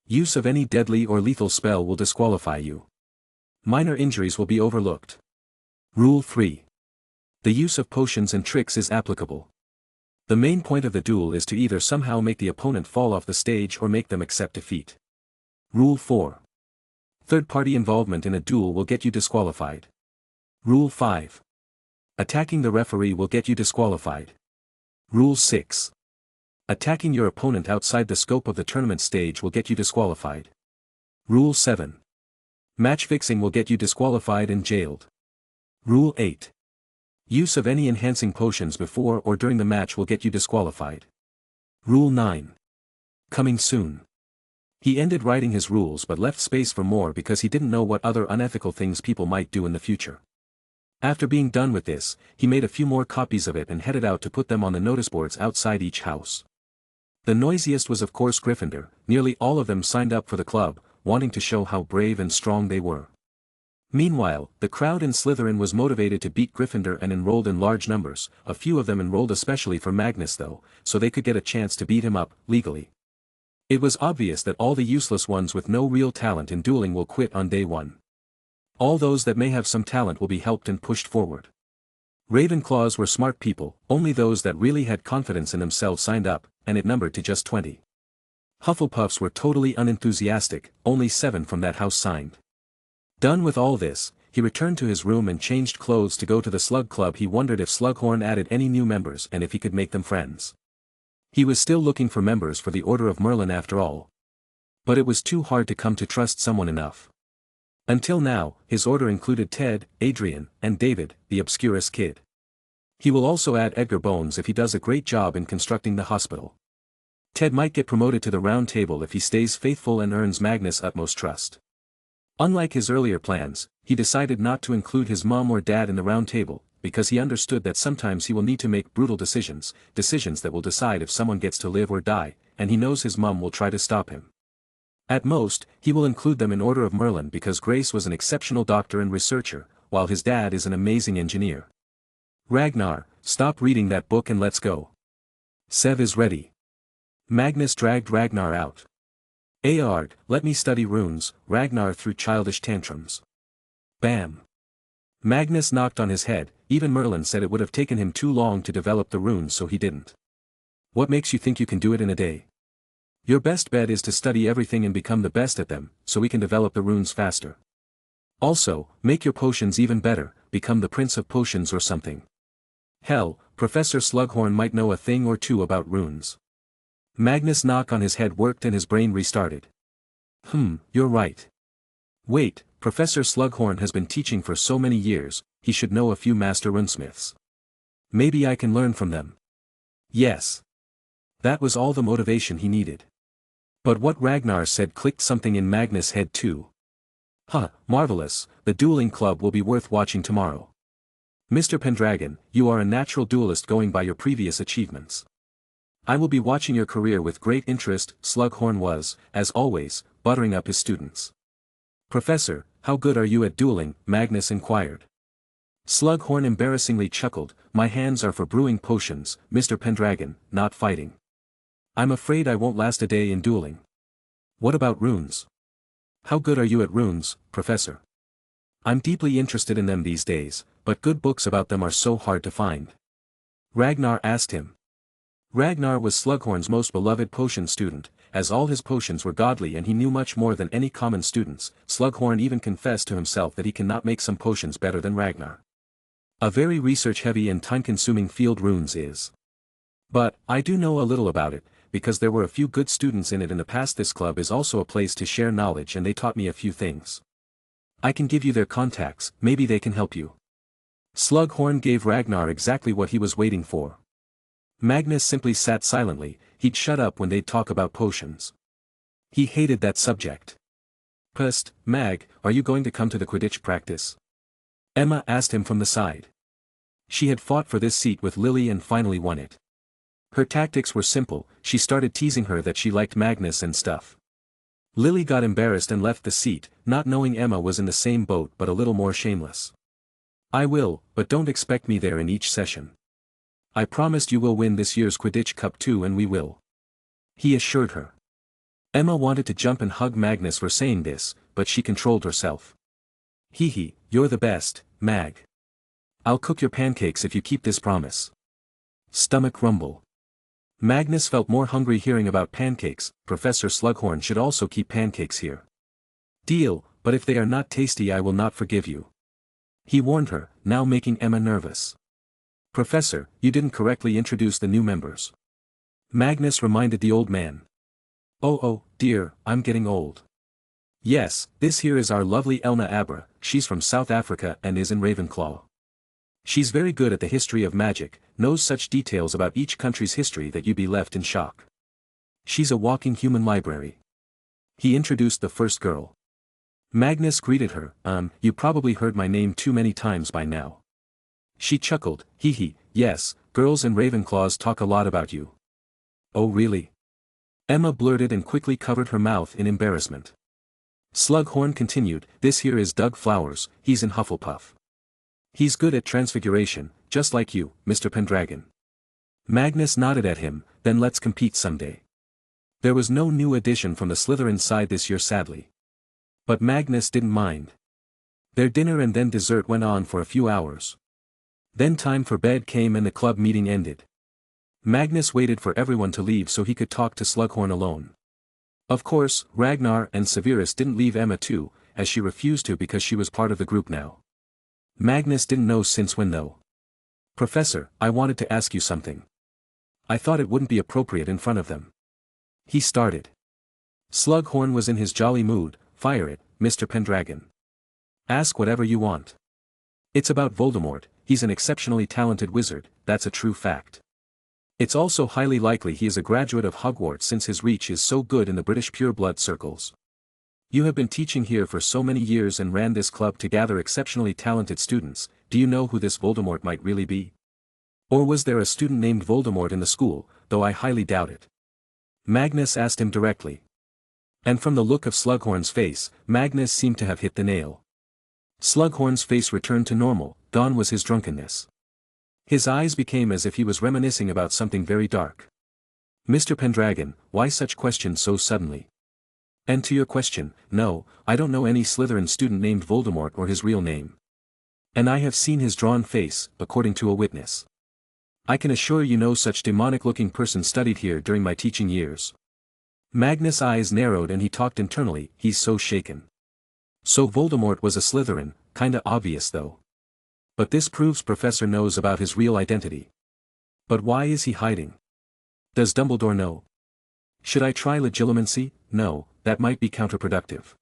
Use of any deadly or lethal spell will disqualify you. Minor injuries will be overlooked. Rule 3. The use of potions and tricks is applicable. The main point of the duel is to either somehow make the opponent fall off the stage or make them accept defeat. Rule 4. Third-party involvement in a duel will get you disqualified. Rule 5. Attacking the referee will get you disqualified. Rule 6. Attacking your opponent outside the scope of the tournament stage will get you disqualified. Rule 7. Match fixing will get you disqualified and jailed. Rule 8. Use of any enhancing potions before or during the match will get you disqualified. Rule 9. Coming soon. He ended writing his rules but left space for more because he didn't know what other unethical things people might do in the future. After being done with this, he made a few more copies of it and headed out to put them on the notice boards outside each house. The noisiest was of course Gryffindor. Nearly all of them signed up for the club, wanting to show how brave and strong they were. Meanwhile, the crowd in Slytherin was motivated to beat Gryffindor and enrolled in large numbers. A few of them enrolled especially for Magnus though, so they could get a chance to beat him up, legally. It was obvious that all the useless ones with no real talent in dueling will quit on day one. All those that may have some talent will be helped and pushed forward. Ravenclaws were smart people, only those that really had confidence in themselves signed up, and it numbered to just 20. Hufflepuffs were totally unenthusiastic, only 7 from that house signed. Done with all this, he returned to his room and changed clothes to go to the Slug Club. He wondered if Slughorn added any new members and if he could make them friends. He was still looking for members for the Order of Merlin after all. But it was too hard to come to trust someone enough. Until now, his order included Ted, Adrian, and David, the Obscurus kid. He will also add Edgar Bones if he does a great job in constructing the hospital. Ted might get promoted to the Round Table if he stays faithful and earns Magnus' utmost trust. Unlike his earlier plans, he decided not to include his mom or dad in the Round Table, because he understood that sometimes he will need to make brutal decisions that will decide if someone gets to live or die, and he knows his mom will try to stop him. At most, he will include them in order of Merlin because Grace was an exceptional doctor and researcher, while his dad is an amazing engineer. Ragnar, stop reading that book and let's go. Sev is ready. Magnus dragged Ragnar out. Aard, let me study runes, Ragnar threw childish tantrums. Bam. Magnus knocked on his head. Even Merlin said it would have taken him too long to develop the runes, so he didn't. What makes you think you can do it in a day? Your best bet is to study everything and become the best at them, so we can develop the runes faster. Also, make your potions even better, become the Prince of Potions or something. Hell, Professor Slughorn might know a thing or two about runes. Magnus' knock on his head worked and his brain restarted. You're right. Wait, Professor Slughorn has been teaching for so many years, he should know a few master runesmiths. Maybe I can learn from them. Yes. That was all the motivation he needed. But what Ragnar said clicked something in Magnus' head too. Marvelous, the dueling club will be worth watching tomorrow. Mr. Pendragon, you are a natural duelist going by your previous achievements. I will be watching your career with great interest. Slughorn was, as always, buttering up his students. Professor, how good are you at dueling? Magnus inquired. Slughorn embarrassingly chuckled, my hands are for brewing potions, Mr. Pendragon, not fighting. I'm afraid I won't last a day in dueling. What about runes? How good are you at runes, Professor? I'm deeply interested in them these days, but good books about them are so hard to find. Ragnar asked him. Ragnar was Slughorn's most beloved potion student, as all his potions were godly and he knew much more than any common students. Slughorn even confessed to himself that he cannot make some potions better than Ragnar. A very research-heavy and time-consuming field runes is. But, I do know a little about it, because there were a few good students in it in the past. This club is also a place to share knowledge and they taught me a few things. I can give you their contacts, maybe they can help you. Slughorn gave Ragnar exactly what he was waiting for. Magnus simply sat silently, he'd shut up when they'd talk about potions. He hated that subject. Psst, Mag, are you going to come to the Quidditch practice? Emma asked him from the side. She had fought for this seat with Lily and finally won it. Her tactics were simple, she started teasing her that she liked Magnus and stuff. Lily got embarrassed and left the seat, not knowing Emma was in the same boat but a little more shameless. I will, but don't expect me there in each session. I promised you will win this year's Quidditch Cup too and we will. He assured her. Emma wanted to jump and hug Magnus for saying this, but she controlled herself. Hee, you're the best, Mag. I'll cook your pancakes if you keep this promise. Stomach rumble. Magnus felt more hungry hearing about pancakes. Professor Slughorn should also keep pancakes here. Deal, but if they are not tasty I will not forgive you. He warned her, now making Emma nervous. Professor, you didn't correctly introduce the new members. Magnus reminded the old man. Oh dear, I'm getting old. Yes, this here is our lovely Elna Abra, she's from South Africa and is in Ravenclaw. She's very good at the history of magic, knows such details about each country's history that you'd be left in shock. She's a walking human library. He introduced the first girl. Magnus greeted her, you probably heard my name too many times by now. She chuckled, yes, girls in Ravenclaws talk a lot about you. Oh really? Emma blurted and quickly covered her mouth in embarrassment. Slughorn continued, this here is Doug Flowers, he's in Hufflepuff. He's good at transfiguration, just like you, Mr. Pendragon. Magnus nodded at him, then let's compete someday. There was no new addition from the Slytherin side this year sadly. But Magnus didn't mind. Their dinner and then dessert went on for a few hours. Then time for bed came and the club meeting ended. Magnus waited for everyone to leave so he could talk to Slughorn alone. Of course, Ragnar and Severus didn't leave Emma too, as she refused to because she was part of the group now. Magnus didn't know since when though. Professor, I wanted to ask you something. I thought it wouldn't be appropriate in front of them. He started. Slughorn was in his jolly mood, fire it, Mr. Pendragon. Ask whatever you want. It's about Voldemort, he's an exceptionally talented wizard, that's a true fact. It's also highly likely he is a graduate of Hogwarts since his reach is so good in the British pureblood circles. You have been teaching here for so many years and ran this club to gather exceptionally talented students, do you know who this Voldemort might really be? Or was there a student named Voldemort in the school, though I highly doubt it? Magnus asked him directly. And from the look of Slughorn's face, Magnus seemed to have hit the nail. Slughorn's face returned to normal, gone was his drunkenness. His eyes became as if he was reminiscing about something very dark. Mr. Pendragon, why such questions so suddenly? And to your question, no, I don't know any Slytherin student named Voldemort or his real name. And I have seen his drawn face, according to a witness. I can assure you no such demonic-looking person studied here during my teaching years. Magnus' eyes narrowed and he talked internally, he's so shaken. So Voldemort was a Slytherin, kinda obvious though. But this proves Professor knows about his real identity. But why is he hiding? Does Dumbledore know? Should I try legilimency? No, that might be counterproductive.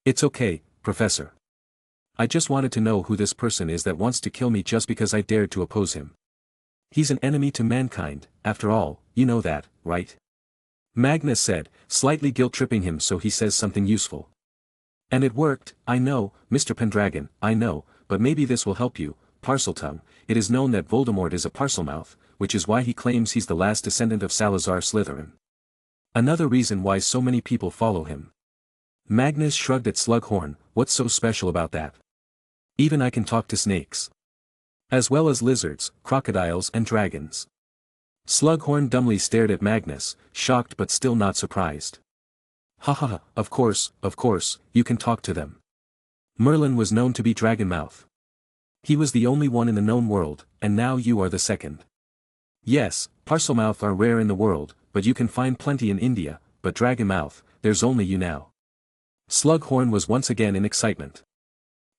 It's okay, Professor. I just wanted to know who this person is that wants to kill me just because I dared to oppose him. He's an enemy to mankind, after all, you know that, right? Magnus said, slightly guilt-tripping him so he says something useful. And it worked, I know, Mr. Pendragon, I know, but maybe this will help you, Parseltongue. It is known that Voldemort is a Parselmouth, which is why he claims he's the last descendant of Salazar Slytherin. Another reason why so many people follow him. Magnus shrugged at Slughorn, what's so special about that? Even I can talk to snakes. As well as lizards, crocodiles and dragons. Slughorn dumbly stared at Magnus, shocked but still not surprised. Ha ha ha, of course, you can talk to them. Merlin was known to be Dragonmouth. He was the only one in the known world, and now you are the second. Yes, Parselmouth are rare in the world, but you can find plenty in India, but Dragonmouth, there's only you now. Slughorn was once again in excitement.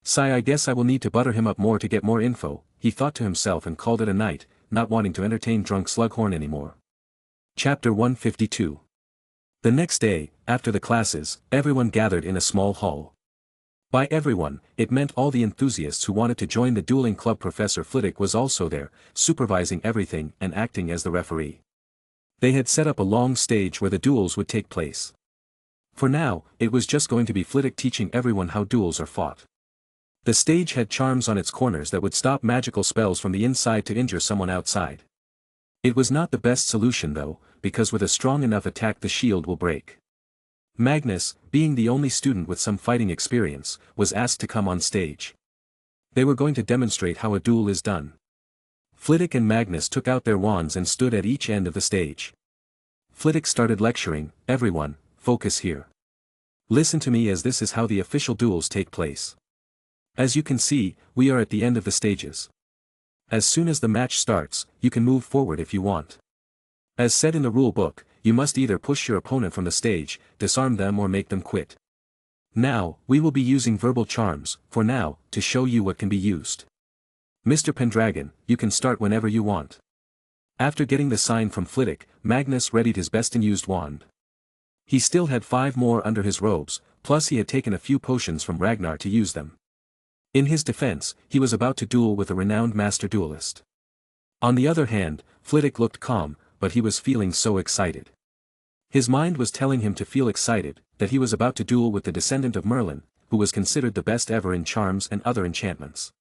Sigh, I guess I will need to butter him up more to get more info, he thought to himself and called it a night, not wanting to entertain drunk Slughorn anymore. Chapter 152. The next day, after the classes, everyone gathered in a small hall. By everyone, it meant all the enthusiasts who wanted to join the dueling club. Professor Flitwick was also there, supervising everything and acting as the referee. They had set up a long stage where the duels would take place. For now, it was just going to be Flitwick teaching everyone how duels are fought. The stage had charms on its corners that would stop magical spells from the inside to injure someone outside. It was not the best solution though, because with a strong enough attack the shield will break. Magnus, being the only student with some fighting experience, was asked to come on stage. They were going to demonstrate how a duel is done. Flitwick and Magnus took out their wands and stood at each end of the stage. Flitwick started lecturing, everyone, focus here. Listen to me as this is how the official duels take place. As you can see, we are at the end of the stages. As soon as the match starts, you can move forward if you want. As said in the rule book, you must either push your opponent from the stage, disarm them or make them quit. Now, we will be using verbal charms, for now, to show you what can be used. Mr. Pendragon, you can start whenever you want. After getting the sign from Flitwick, Magnus readied his best-in-used wand. He still had 5 more under his robes, plus he had taken a few potions from Ragnar to use them. In his defense, he was about to duel with a renowned master duelist. On the other hand, Flitwick looked calm, but he was feeling so excited. His mind was telling him to feel excited, that he was about to duel with the descendant of Merlin, who was considered the best ever in charms and other enchantments.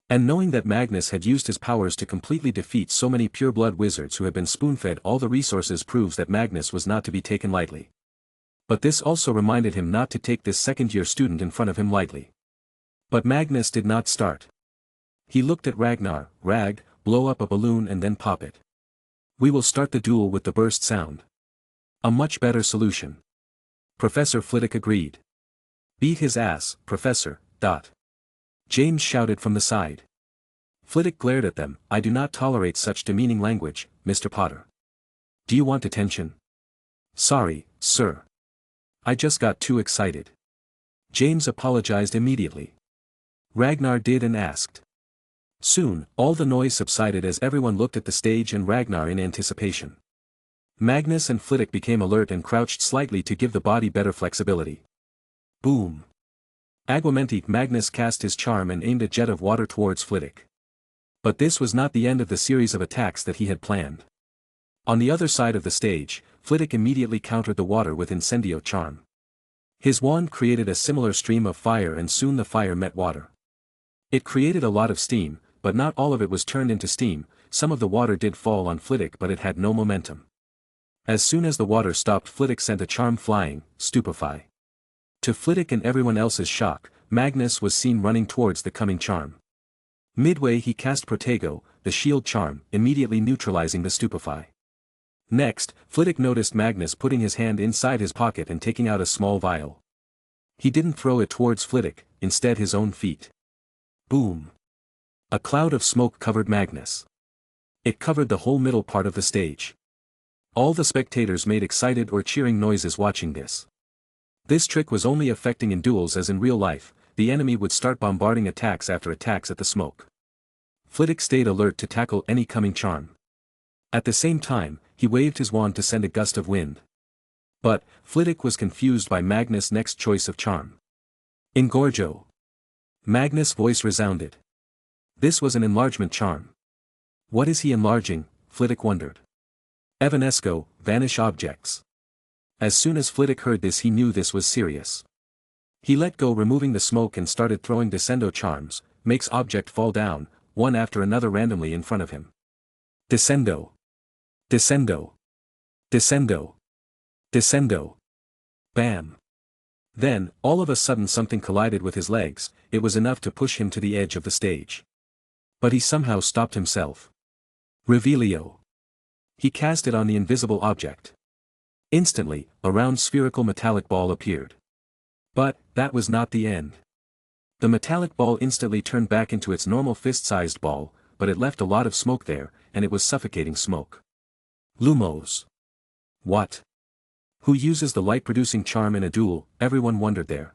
And knowing that Magnus had used his powers to completely defeat so many pure-blood wizards who had been spoon-fed all the resources proves that Magnus was not to be taken lightly. But this also reminded him not to take this second-year student in front of him lightly. But Magnus did not start. He looked at Ragnar, Rag, blow up a balloon and then pop it. We will start the duel with the burst sound. A much better solution. Professor Flitwick agreed. Beat his ass, Professor, dot. James shouted from the side. Flitwick glared at them, I do not tolerate such demeaning language, Mr. Potter. Do you want attention? Sorry, sir. I just got too excited. James apologized immediately. Ragnar did and asked. Soon, all the noise subsided as everyone looked at the stage and Ragnar in anticipation. Magnus and Flitwick became alert and crouched slightly to give the body better flexibility. Boom. Aguamenti. Magnus cast his charm and aimed a jet of water towards Flitwick. But this was not the end of the series of attacks that he had planned. On the other side of the stage, Flitwick immediately countered the water with Incendio charm. His wand created a similar stream of fire and soon the fire met water. It created a lot of steam, but not all of it was turned into steam. Some of the water did fall on Flitwick but it had no momentum. As soon as the water stopped, Flitwick sent a charm flying, Stupefy. To Flitwick and everyone else's shock, Magnus was seen running towards the coming charm. Midway he cast Protego, the shield charm, immediately neutralizing the Stupefy. Next, Flitwick noticed Magnus putting his hand inside his pocket and taking out a small vial. He didn't throw it towards Flitwick, instead his own feet. Boom! A cloud of smoke covered Magnus. It covered the whole middle part of the stage. All the spectators made excited or cheering noises watching this. This trick was only effective in duels, as in real life, the enemy would start bombarding attacks after attacks at the smoke. Flitwick stayed alert to tackle any coming charm. At the same time, he waved his wand to send a gust of wind. But, Flitwick was confused by Magnus' next choice of charm. Engorgo. Magnus' voice resounded. This was an enlargement charm. What is he enlarging? Flitwick wondered. Evanesco, vanish objects. As soon as Flitwick heard this he knew this was serious. He let go, removing the smoke, and started throwing Descendo charms, makes object fall down, one after another randomly in front of him. Descendo. Descendo. Descendo. Descendo. Bam. Then, all of a sudden something collided with his legs. It was enough to push him to the edge of the stage. But he somehow stopped himself. Revelio. He cast it on the invisible object. Instantly, a round spherical metallic ball appeared. But, that was not the end. The metallic ball instantly turned back into its normal fist-sized ball, but it left a lot of smoke there, and it was suffocating smoke. Lumos. What? Who uses the light-producing charm in a duel? Everyone wondered there.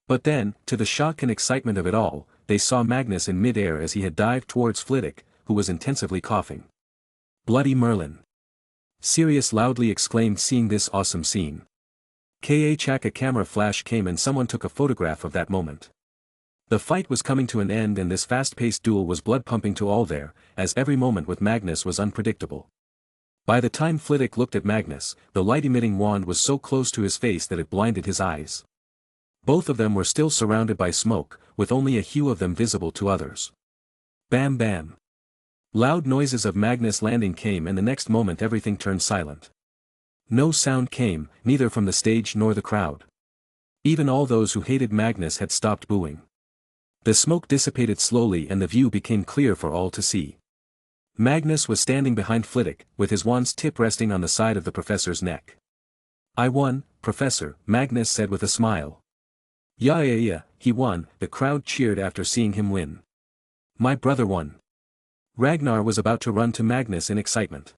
But then, to the shock and excitement of it all, they saw Magnus in mid-air as he had dived towards Flitwick, who was intensively coughing. Bloody Merlin! Sirius loudly exclaimed, seeing this awesome scene. A camera flash came and someone took a photograph of that moment. The fight was coming to an end and this fast-paced duel was blood-pumping to all there, as every moment with Magnus was unpredictable. By the time Flitwick looked at Magnus, the light-emitting wand was so close to his face that it blinded his eyes. Both of them were still surrounded by smoke, with only a few of them visible to others. Bam bam. Loud noises of Magnus landing came and the next moment everything turned silent. No sound came, neither from the stage nor the crowd. Even all those who hated Magnus had stopped booing. The smoke dissipated slowly and the view became clear for all to see. Magnus was standing behind Flitwick, with his wand's tip resting on the side of the professor's neck. I won, Professor, Magnus said with a smile. Yeah, he won, the crowd cheered after seeing him win. My brother won. Ragnar was about to run to Magnus in excitement.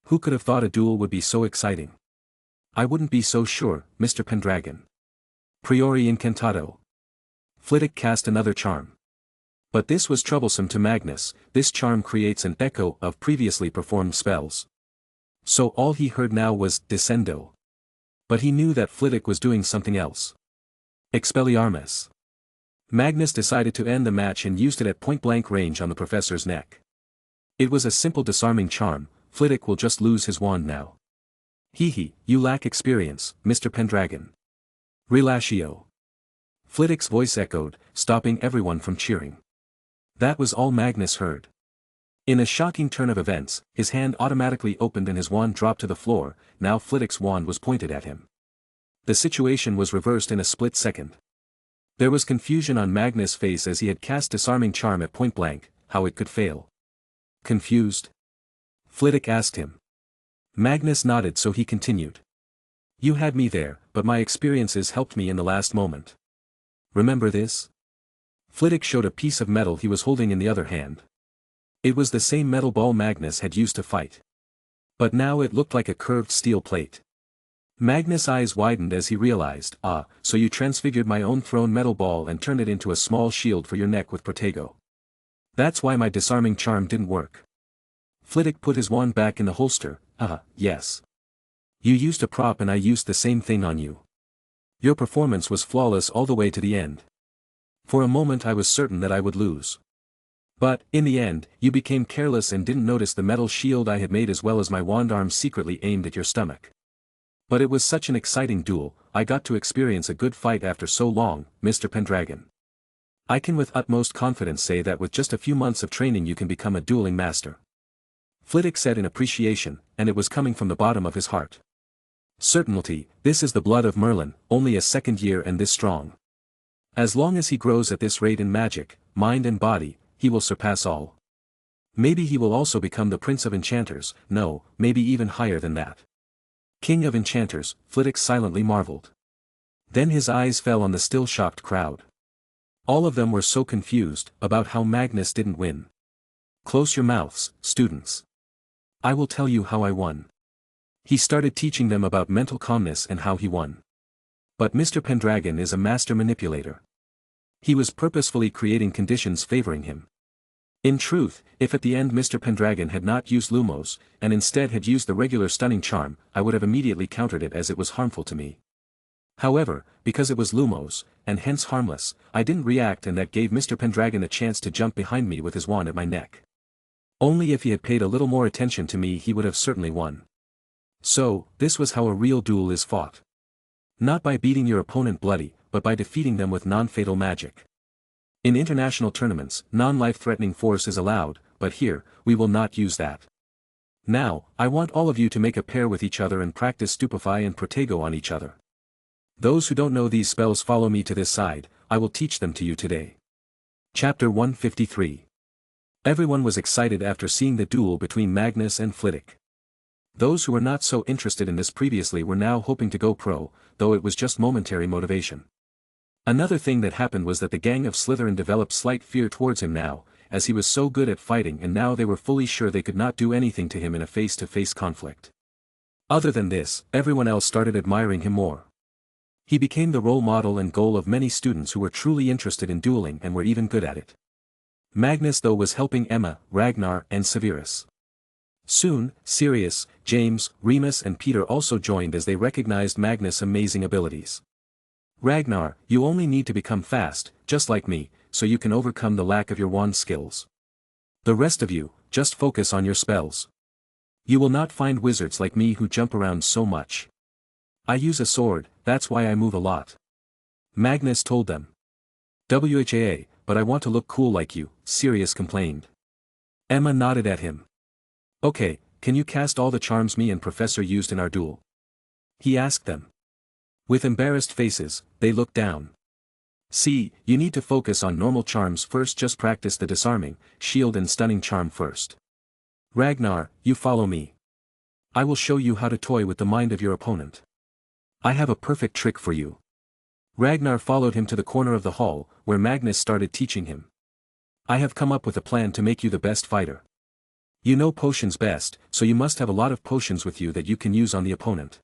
Who could have thought a duel would be so exciting? I wouldn't be so sure, Mr. Pendragon. Priori incantado. Flitwick cast another charm. But this was troublesome to Magnus. This charm creates an echo of previously performed spells. So all he heard now was Descendo. But he knew that Flitwick was doing something else. Expelliarmus. Magnus decided to end the match and used it at point-blank range on the professor's neck. It was a simple disarming charm. Flitwick will just lose his wand now. Hee, you lack experience, Mr. Pendragon. Relatio. Flitwick's voice echoed, stopping everyone from cheering. That was all Magnus heard. In a shocking turn of events, his hand automatically opened and his wand dropped to the floor. Now Flitwick's wand was pointed at him. The situation was reversed in a split second. There was confusion on Magnus' face as he had cast disarming charm at point blank. How it could fail. Confused? Flitwick asked him. Magnus nodded, so he continued. You had me there, but my experiences helped me in the last moment. Remember this? Flitwick showed a piece of metal he was holding in the other hand. It was the same metal ball Magnus had used to fight. But now it looked like a curved steel plate. Magnus' eyes widened as he realized, so you transfigured my own thrown metal ball and turned it into a small shield for your neck with Protego. That's why my disarming charm didn't work. Flitwick put his wand back in the holster. Yes. You used a prop and I used the same thing on you. Your performance was flawless all the way to the end. For a moment I was certain that I would lose. But, in the end, you became careless and didn't notice the metal shield I had made as well as my wand arm secretly aimed at your stomach. But it was such an exciting duel, I got to experience a good fight after so long, Mr. Pendragon. I can with utmost confidence say that with just a few months of training you can become a dueling master. Flitwick said in appreciation, and it was coming from the bottom of his heart. Certainly, this is the blood of Merlin, only a second year and this strong. As long as he grows at this rate in magic, mind and body, he will surpass all. Maybe he will also become the Prince of Enchanters, no, maybe even higher than that. King of Enchanters, Flitwick silently marveled. Then his eyes fell on the still shocked crowd. All of them were so confused about how Magnus didn't win. Close your mouths, students. I will tell you how I won. He started teaching them about mental calmness and how he won. But Mr. Pendragon is a master manipulator. He was purposefully creating conditions favoring him. In truth, if at the end Mr. Pendragon had not used Lumos, and instead had used the regular stunning charm, I would have immediately countered it as it was harmful to me. However, because it was Lumos, and hence harmless, I didn't react and that gave Mr. Pendragon a chance to jump behind me with his wand at my neck. Only if he had paid a little more attention to me he would have certainly won. So, this was how a real duel is fought. Not by beating your opponent bloody, but by defeating them with non-fatal magic. In international tournaments, non-life-threatening force is allowed, but here, we will not use that. Now, I want all of you to make a pair with each other and practice Stupefy and Protego on each other. Those who don't know these spells follow me to this side, I will teach them to you today. Chapter 153. Everyone was excited after seeing the duel between Magnus and Flitwick. Those who were not so interested in this previously were now hoping to go pro, though it was just momentary motivation. Another thing that happened was that the gang of Slytherin developed slight fear towards him now, as he was so good at fighting and now they were fully sure they could not do anything to him in a face-to-face conflict. Other than this, everyone else started admiring him more. He became the role model and goal of many students who were truly interested in dueling and were even good at it. Magnus though was helping Emma, Ragnar and Severus. Soon, Sirius, James, Remus and Peter also joined as they recognized Magnus' amazing abilities. Ragnar, you only need to become fast, just like me, so you can overcome the lack of your wand skills. The rest of you, just focus on your spells. You will not find wizards like me who jump around so much. I use a sword, that's why I move a lot. Magnus told them. Whaa, but I want to look cool like you, Sirius complained. Emma nodded at him. Okay, can you cast all the charms me and Professor used in our duel? He asked them. With embarrassed faces, they looked down. See, you need to focus on normal charms first, just practice the disarming, shield and stunning charm first. Ragnar, you follow me. I will show you how to toy with the mind of your opponent. I have a perfect trick for you. Ragnar followed him to the corner of the hall, where Magnus started teaching him. I have come up with a plan to make you the best fighter. You know potions best, so you must have a lot of potions with you that you can use on the opponent.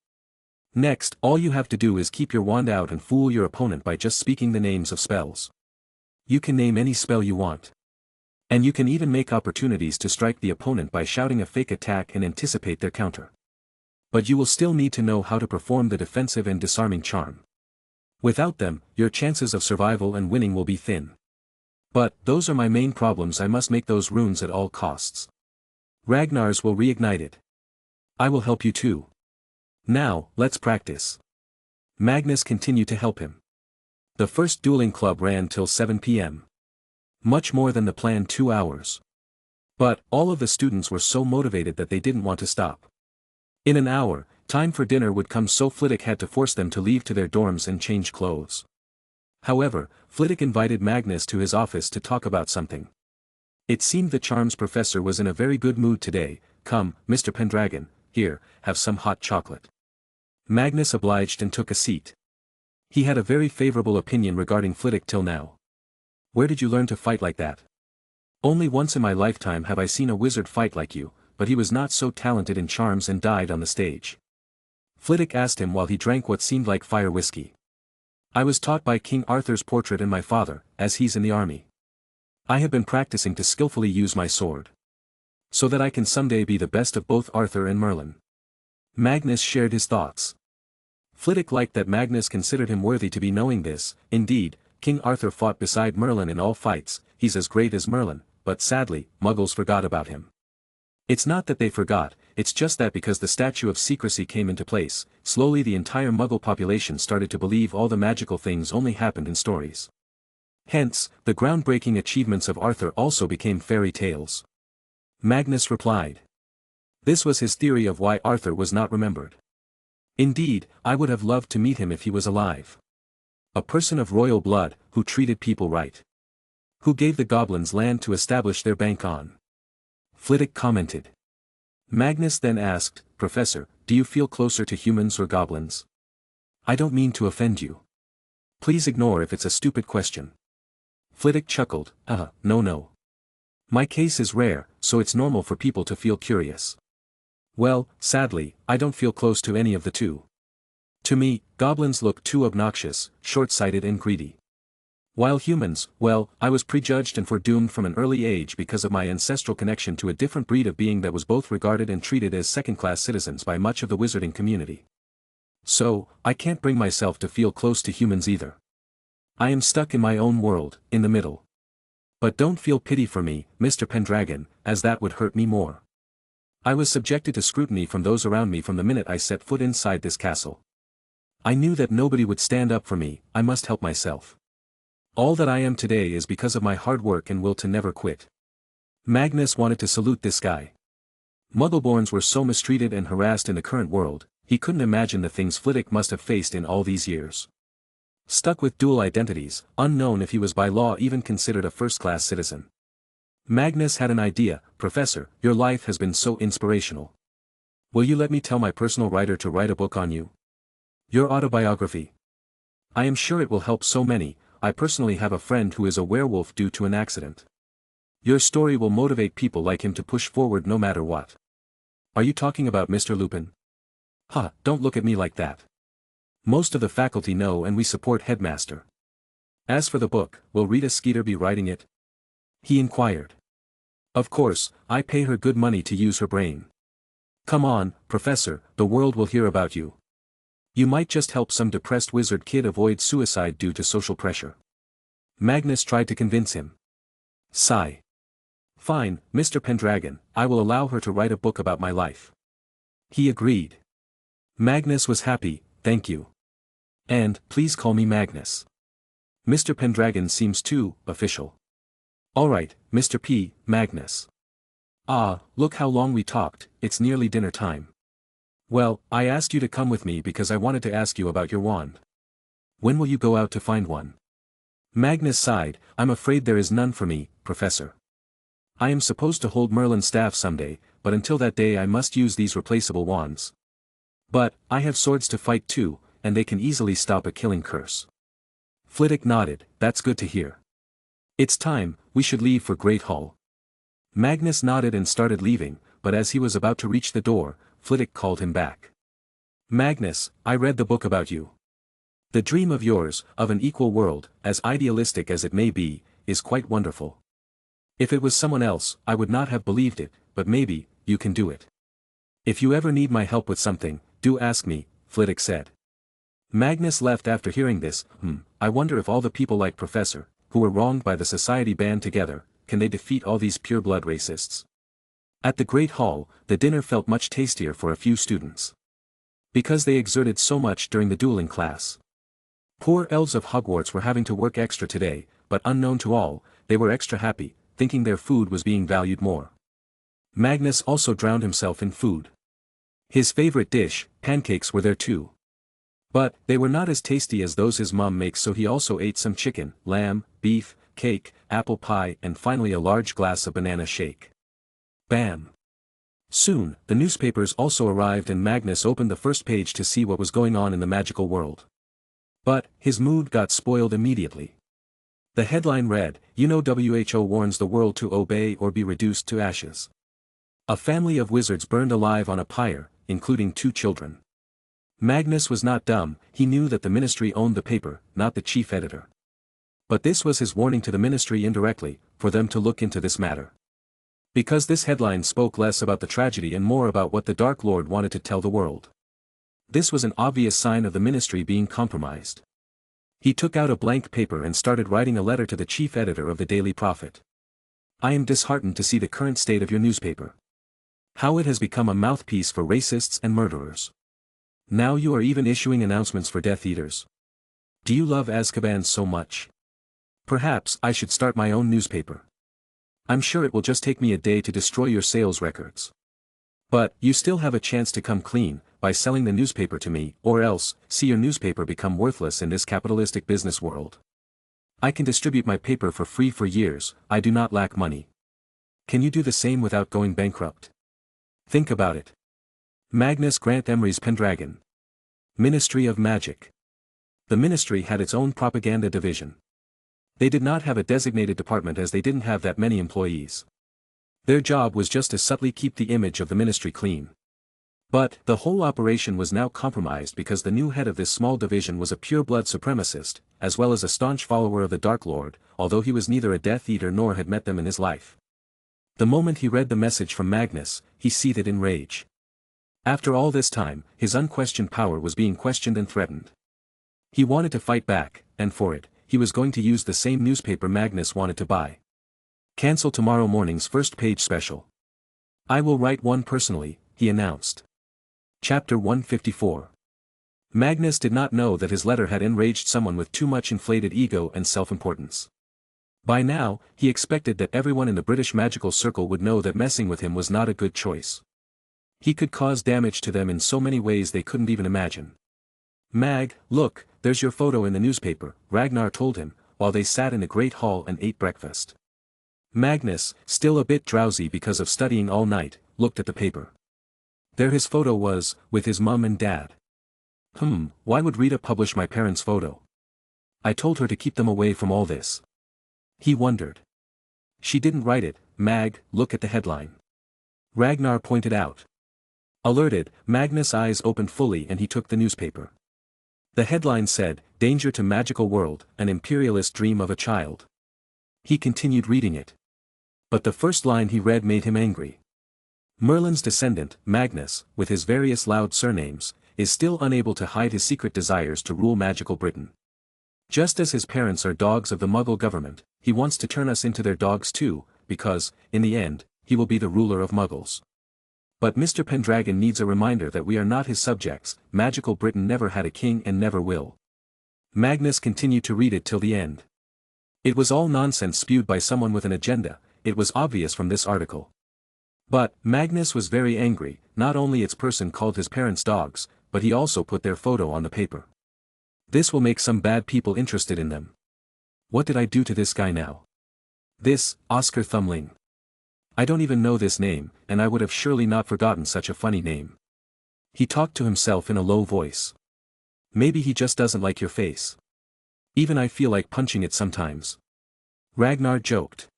Next, all you have to do is keep your wand out and fool your opponent by just speaking the names of spells. You can name any spell you want. And you can even make opportunities to strike the opponent by shouting a fake attack and anticipate their counter. But you will still need to know how to perform the defensive and disarming charm. Without them, your chances of survival and winning will be thin. But, those are my main problems, I must make those runes at all costs. Ragnar's will reignite it. I will help you too. Now, let's practice. Magnus continued to help him. The first dueling club ran till 7 p.m. Much more than the planned 2 hours. But, all of the students were so motivated that they didn't want to stop. In an hour, time for dinner would come, so Flitwick had to force them to leave to their dorms and change clothes. However, Flitwick invited Magnus to his office to talk about something. It seemed the charms professor was in a very good mood today. Come, Mr. Pendragon, here, have some hot chocolate. Magnus obliged and took a seat. He had a very favorable opinion regarding Flitwick till now. Where did you learn to fight like that? Only once in my lifetime have I seen a wizard fight like you, but he was not so talented in charms and died on the stage. Flitwick asked him while he drank what seemed like fire whiskey. I was taught by King Arthur's portrait and my father, as he's in the army. I have been practicing to skillfully use my sword. So that I can someday be the best of both Arthur and Merlin. Magnus shared his thoughts. Flitwick liked that Magnus considered him worthy to be knowing this. Indeed, King Arthur fought beside Merlin in all fights, he's as great as Merlin, but sadly, Muggles forgot about him. It's not that they forgot, it's just that because the statute of secrecy came into place, slowly the entire Muggle population started to believe all the magical things only happened in stories. Hence, the groundbreaking achievements of Arthur also became fairy tales. Magnus replied. This was his theory of why Arthur was not remembered. Indeed, I would have loved to meet him if he was alive. A person of royal blood, who treated people right. Who gave the goblins land to establish their bank on. Flitwick commented. Magnus then asked, Professor, do you feel closer to humans or goblins? I don't mean to offend you. Please ignore if it's a stupid question. Flitwick chuckled, no. My case is rare, so it's normal for people to feel curious. Well, sadly, I don't feel close to any of the two. To me, goblins look too obnoxious, short-sighted and greedy. While humans, well, I was prejudged and foredoomed from an early age because of my ancestral connection to a different breed of being that was both regarded and treated as second-class citizens by much of the wizarding community. So, I can't bring myself to feel close to humans either. I am stuck in my own world, in the middle. But don't feel pity for me, Mr. Pendragon, as that would hurt me more. I was subjected to scrutiny from those around me from the minute I set foot inside this castle. I knew that nobody would stand up for me, I must help myself. All that I am today is because of my hard work and will to never quit. Magnus wanted to salute this guy. Muggleborns were so mistreated and harassed in the current world, he couldn't imagine the things Flitwick must have faced in all these years. Stuck with dual identities, unknown if he was by law even considered a first-class citizen. Magnus had an idea, Professor, your life has been so inspirational. Will you let me tell my personal writer to write a book on you? Your autobiography. I am sure it will help so many. I personally have a friend who is a werewolf due to an accident. Your story will motivate people like him to push forward no matter what. Are you talking about Mr. Lupin? Don't look at me like that. Most of the faculty know and we support Headmaster. As for the book, will Rita Skeeter be writing it? He inquired. Of course, I pay her good money to use her brain. Come on, Professor, the world will hear about you. You might just help some depressed wizard kid avoid suicide due to social pressure. Magnus tried to convince him. Sigh. Fine, Mr. Pendragon, I will allow her to write a book about my life. He agreed. Magnus was happy, thank you. And, please call me Magnus. Mr. Pendragon seems too official. Alright, Mr. P. Magnus. Look how long we talked, it's nearly dinner time. Well, I asked you to come with me because I wanted to ask you about your wand. When will you go out to find one? Magnus sighed, I'm afraid there is none for me, Professor. I am supposed to hold Merlin's staff someday, but until that day I must use these replaceable wands. But, I have swords to fight too, and they can easily stop a killing curse. Flitwick nodded, that's good to hear. It's time, we should leave for Great Hall. Magnus nodded and started leaving, but as he was about to reach the door, Flitwick called him back. Magnus, I read the book about you. The dream of yours, of an equal world, as idealistic as it may be, is quite wonderful. If it was someone else, I would not have believed it, but maybe, you can do it. If you ever need my help with something, do ask me, Flitwick said. Magnus left after hearing this. I wonder if all the people like Professor, who were wronged by the society band together, can they defeat all these pure-blood racists? At the Great Hall, the dinner felt much tastier for a few students. Because they exerted so much during the dueling class. Poor elves of Hogwarts were having to work extra today, but unknown to all, they were extra happy, thinking their food was being valued more. Magnus also drowned himself in food. His favorite dish, pancakes, were there too. But, they were not as tasty as those his mom makes, so he also ate some chicken, lamb, beef, cake, apple pie, and finally a large glass of banana shake. Bam! Soon, the newspapers also arrived and Magnus opened the first page to see what was going on in the magical world. But, his mood got spoiled immediately. The headline read, WHO warns the world to obey or be reduced to ashes. A family of wizards burned alive on a pyre, including 2 children. Magnus was not dumb, he knew that the ministry owned the paper, not the chief editor. But this was his warning to the ministry indirectly, for them to look into this matter. Because this headline spoke less about the tragedy and more about what the Dark Lord wanted to tell the world. This was an obvious sign of the ministry being compromised. He took out a blank paper and started writing a letter to the chief editor of the Daily Prophet. I am disheartened to see the current state of your newspaper. How it has become a mouthpiece for racists and murderers. Now you are even issuing announcements for Death Eaters. Do you love Azkaban so much? Perhaps I should start my own newspaper. I'm sure it will just take me a day to destroy your sales records. But, you still have a chance to come clean, by selling the newspaper to me, or else, see your newspaper become worthless in this capitalistic business world. I can distribute my paper for free for years, I do not lack money. Can you do the same without going bankrupt? Think about it. Magnus Grant Emery's Pendragon. Ministry of Magic. The ministry had its own propaganda division. They did not have a designated department as they didn't have that many employees. Their job was just to subtly keep the image of the ministry clean. But, the whole operation was now compromised because the new head of this small division was a pure-blood supremacist, as well as a staunch follower of the Dark Lord, although he was neither a Death Eater nor had met them in his life. The moment he read the message from Magnus, he seethed in rage. After all this time, his unquestioned power was being questioned and threatened. He wanted to fight back, and for it, he was going to use the same newspaper Magnus wanted to buy. Cancel tomorrow morning's first-page special. I will write one personally, he announced. Chapter 154. Magnus did not know that his letter had enraged someone with too much inflated ego and self-importance. By now, he expected that everyone in the British magical circle would know that messing with him was not a good choice. He could cause damage to them in so many ways they couldn't even imagine. Mag, look, there's your photo in the newspaper, Ragnar told him, while they sat in the great hall and ate breakfast. Magnus, still a bit drowsy because of studying all night, looked at the paper. There his photo was, with his mum and dad. Why would Rita publish my parents' photo? I told her to keep them away from all this. He wondered. She didn't write it, Mag, look at the headline. Ragnar pointed out. Alerted, Magnus' eyes opened fully and he took the newspaper. The headline said, Danger to Magical World, an imperialist dream of a child. He continued reading it. But the first line he read made him angry. Merlin's descendant, Magnus, with his various loud surnames, is still unable to hide his secret desires to rule magical Britain. Just as his parents are dogs of the Muggle government, he wants to turn us into their dogs too, because, in the end, he will be the ruler of Muggles. But Mr. Pendragon needs a reminder that we are not his subjects, magical Britain never had a king and never will. Magnus continued to read it till the end. It was all nonsense spewed by someone with an agenda, it was obvious from this article. But, Magnus was very angry, not only its person called his parents dogs, but he also put their photo on the paper. This will make some bad people interested in them. What did I do to this guy now? This, Oscar Thumbling. I don't even know this name, and I would have surely not forgotten such a funny name. He talked to himself in a low voice. Maybe he just doesn't like your face. Even I feel like punching it sometimes. Ragnar joked.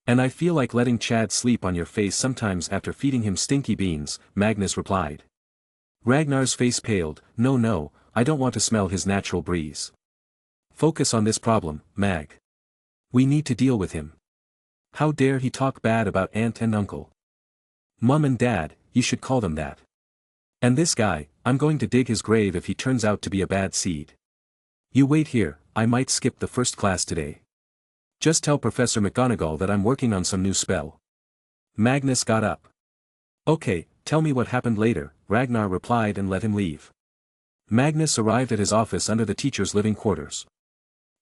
And I feel like letting Chad sleep on your face sometimes after feeding him stinky beans, Magnus replied. Ragnar's face paled, no, I don't want to smell his natural breeze. Focus on this problem, Mag. We need to deal with him. How dare he talk bad about aunt and uncle? Mum and dad, you should call them that. And this guy, I'm going to dig his grave if he turns out to be a bad seed. You wait here, I might skip the first class today. Just tell Professor McGonagall that I'm working on some new spell. Magnus got up. Okay, tell me what happened later, Ragnar replied and let him leave. Magnus arrived at his office under the teacher's living quarters.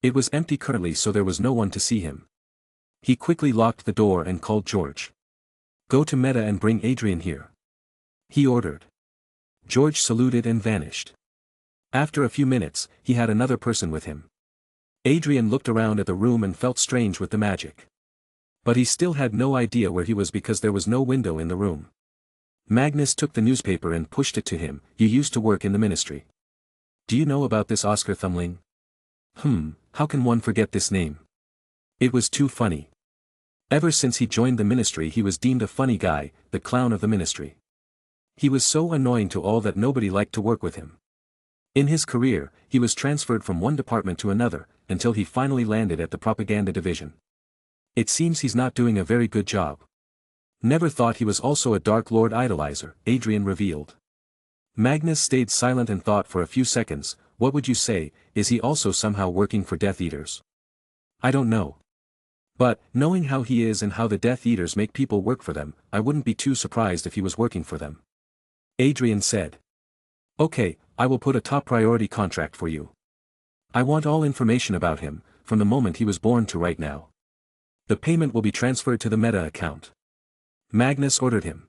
It was empty currently, so there was no one to see him. He quickly locked the door and called George. Go to Meta and bring Adrian here. He ordered. George saluted and vanished. After a few minutes, he had another person with him. Adrian looked around at the room and felt strange with the magic. But he still had no idea where he was because there was no window in the room. Magnus took the newspaper and pushed it to him. You used to work in the ministry. Do you know about this Oscar Thumbling? How can one forget this name? It was too funny. Ever since he joined the ministry he was deemed a funny guy, the clown of the ministry. He was so annoying to all that nobody liked to work with him. In his career, he was transferred from one department to another, until he finally landed at the propaganda division. It seems he's not doing a very good job. Never thought he was also a Dark Lord idolizer, Adrian revealed. Magnus stayed silent and thought for a few seconds. What would you say, is he also somehow working for Death Eaters? I don't know. But, knowing how he is and how the Death Eaters make people work for them, I wouldn't be too surprised if he was working for them. Adrian said. Okay, I will put a top priority contract for you. I want all information about him, from the moment he was born to right now. The payment will be transferred to the Meta account. Magnus ordered him.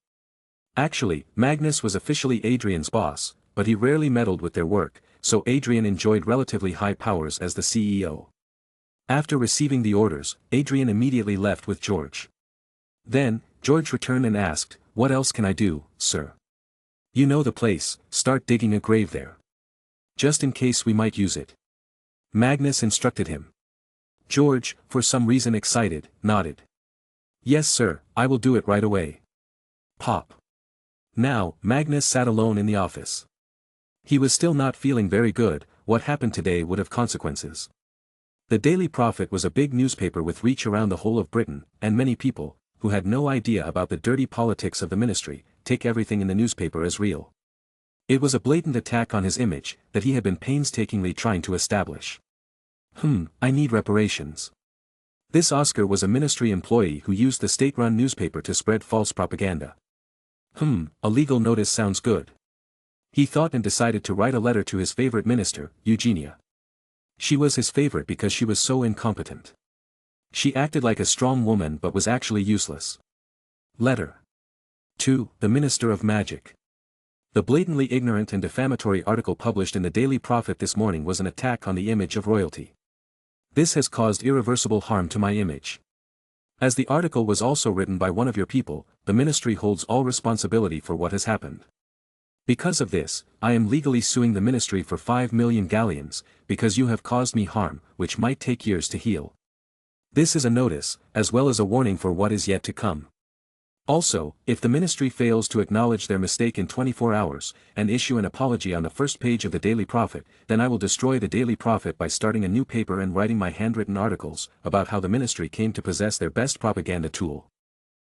Actually, Magnus was officially Adrian's boss, but he rarely meddled with their work, so Adrian enjoyed relatively high powers as the CEO. After receiving the orders, Adrian immediately left with George. Then, George returned and asked, "What else can I do, sir?" "You know the place, start digging a grave there. Just in case we might use it." Magnus instructed him. George, for some reason excited, nodded. "Yes sir, I will do it right away." Pop. Now, Magnus sat alone in the office. He was still not feeling very good. What happened today would have consequences. The Daily Prophet was a big newspaper with reach around the whole of Britain, and many people, who had no idea about the dirty politics of the ministry, take everything in the newspaper as real. It was a blatant attack on his image, that he had been painstakingly trying to establish. I need reparations. This Oscar was a ministry employee who used the state-run newspaper to spread false propaganda. A legal notice sounds good. He thought and decided to write a letter to his favorite minister, Eugenia. She was his favorite because she was so incompetent. She acted like a strong woman but was actually useless. Letter. To the Minister of Magic. The blatantly ignorant and defamatory article published in the Daily Prophet this morning was an attack on the image of royalty. This has caused irreversible harm to my image. As the article was also written by one of your people, the ministry holds all responsibility for what has happened. Because of this, I am legally suing the ministry for 5 million galleons, because you have caused me harm, which might take years to heal. This is a notice, as well as a warning for what is yet to come. Also, if the ministry fails to acknowledge their mistake in 24 hours, and issue an apology on the first page of the Daily Prophet, then I will destroy the Daily Prophet by starting a new paper and writing my handwritten articles, about how the ministry came to possess their best propaganda tool.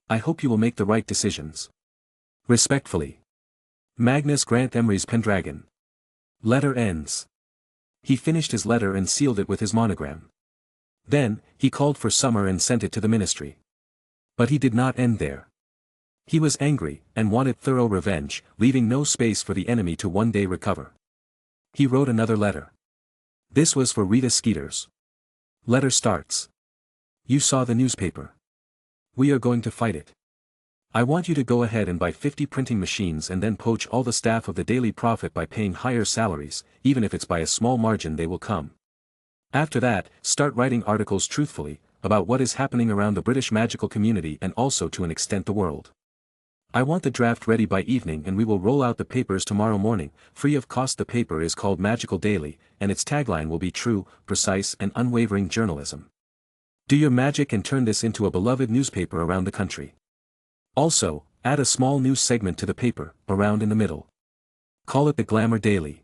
I hope you will make the right decisions. Respectfully. Magnus Grant Emery's Pendragon. Letter ends. He finished his letter and sealed it with his monogram. Then, he called for Summer and sent it to the ministry. But he did not end there. He was angry, and wanted thorough revenge, leaving no space for the enemy to one day recover. He wrote another letter. This was for Rita Skeeters. Letter starts. You saw the newspaper. We are going to fight it. I want you to go ahead and buy 50 printing machines and then poach all the staff of the Daily Prophet by paying higher salaries, even if it's by a small margin they will come. After that, start writing articles truthfully, about what is happening around the British magical community and also to an extent the world. I want the draft ready by evening and we will roll out the papers tomorrow morning, free of cost. The paper is called Magical Daily, and its tagline will be true, precise and unwavering journalism. Do your magic and turn this into a beloved newspaper around the country. Also, add a small news segment to the paper, around in the middle. Call it the Glamour Daily.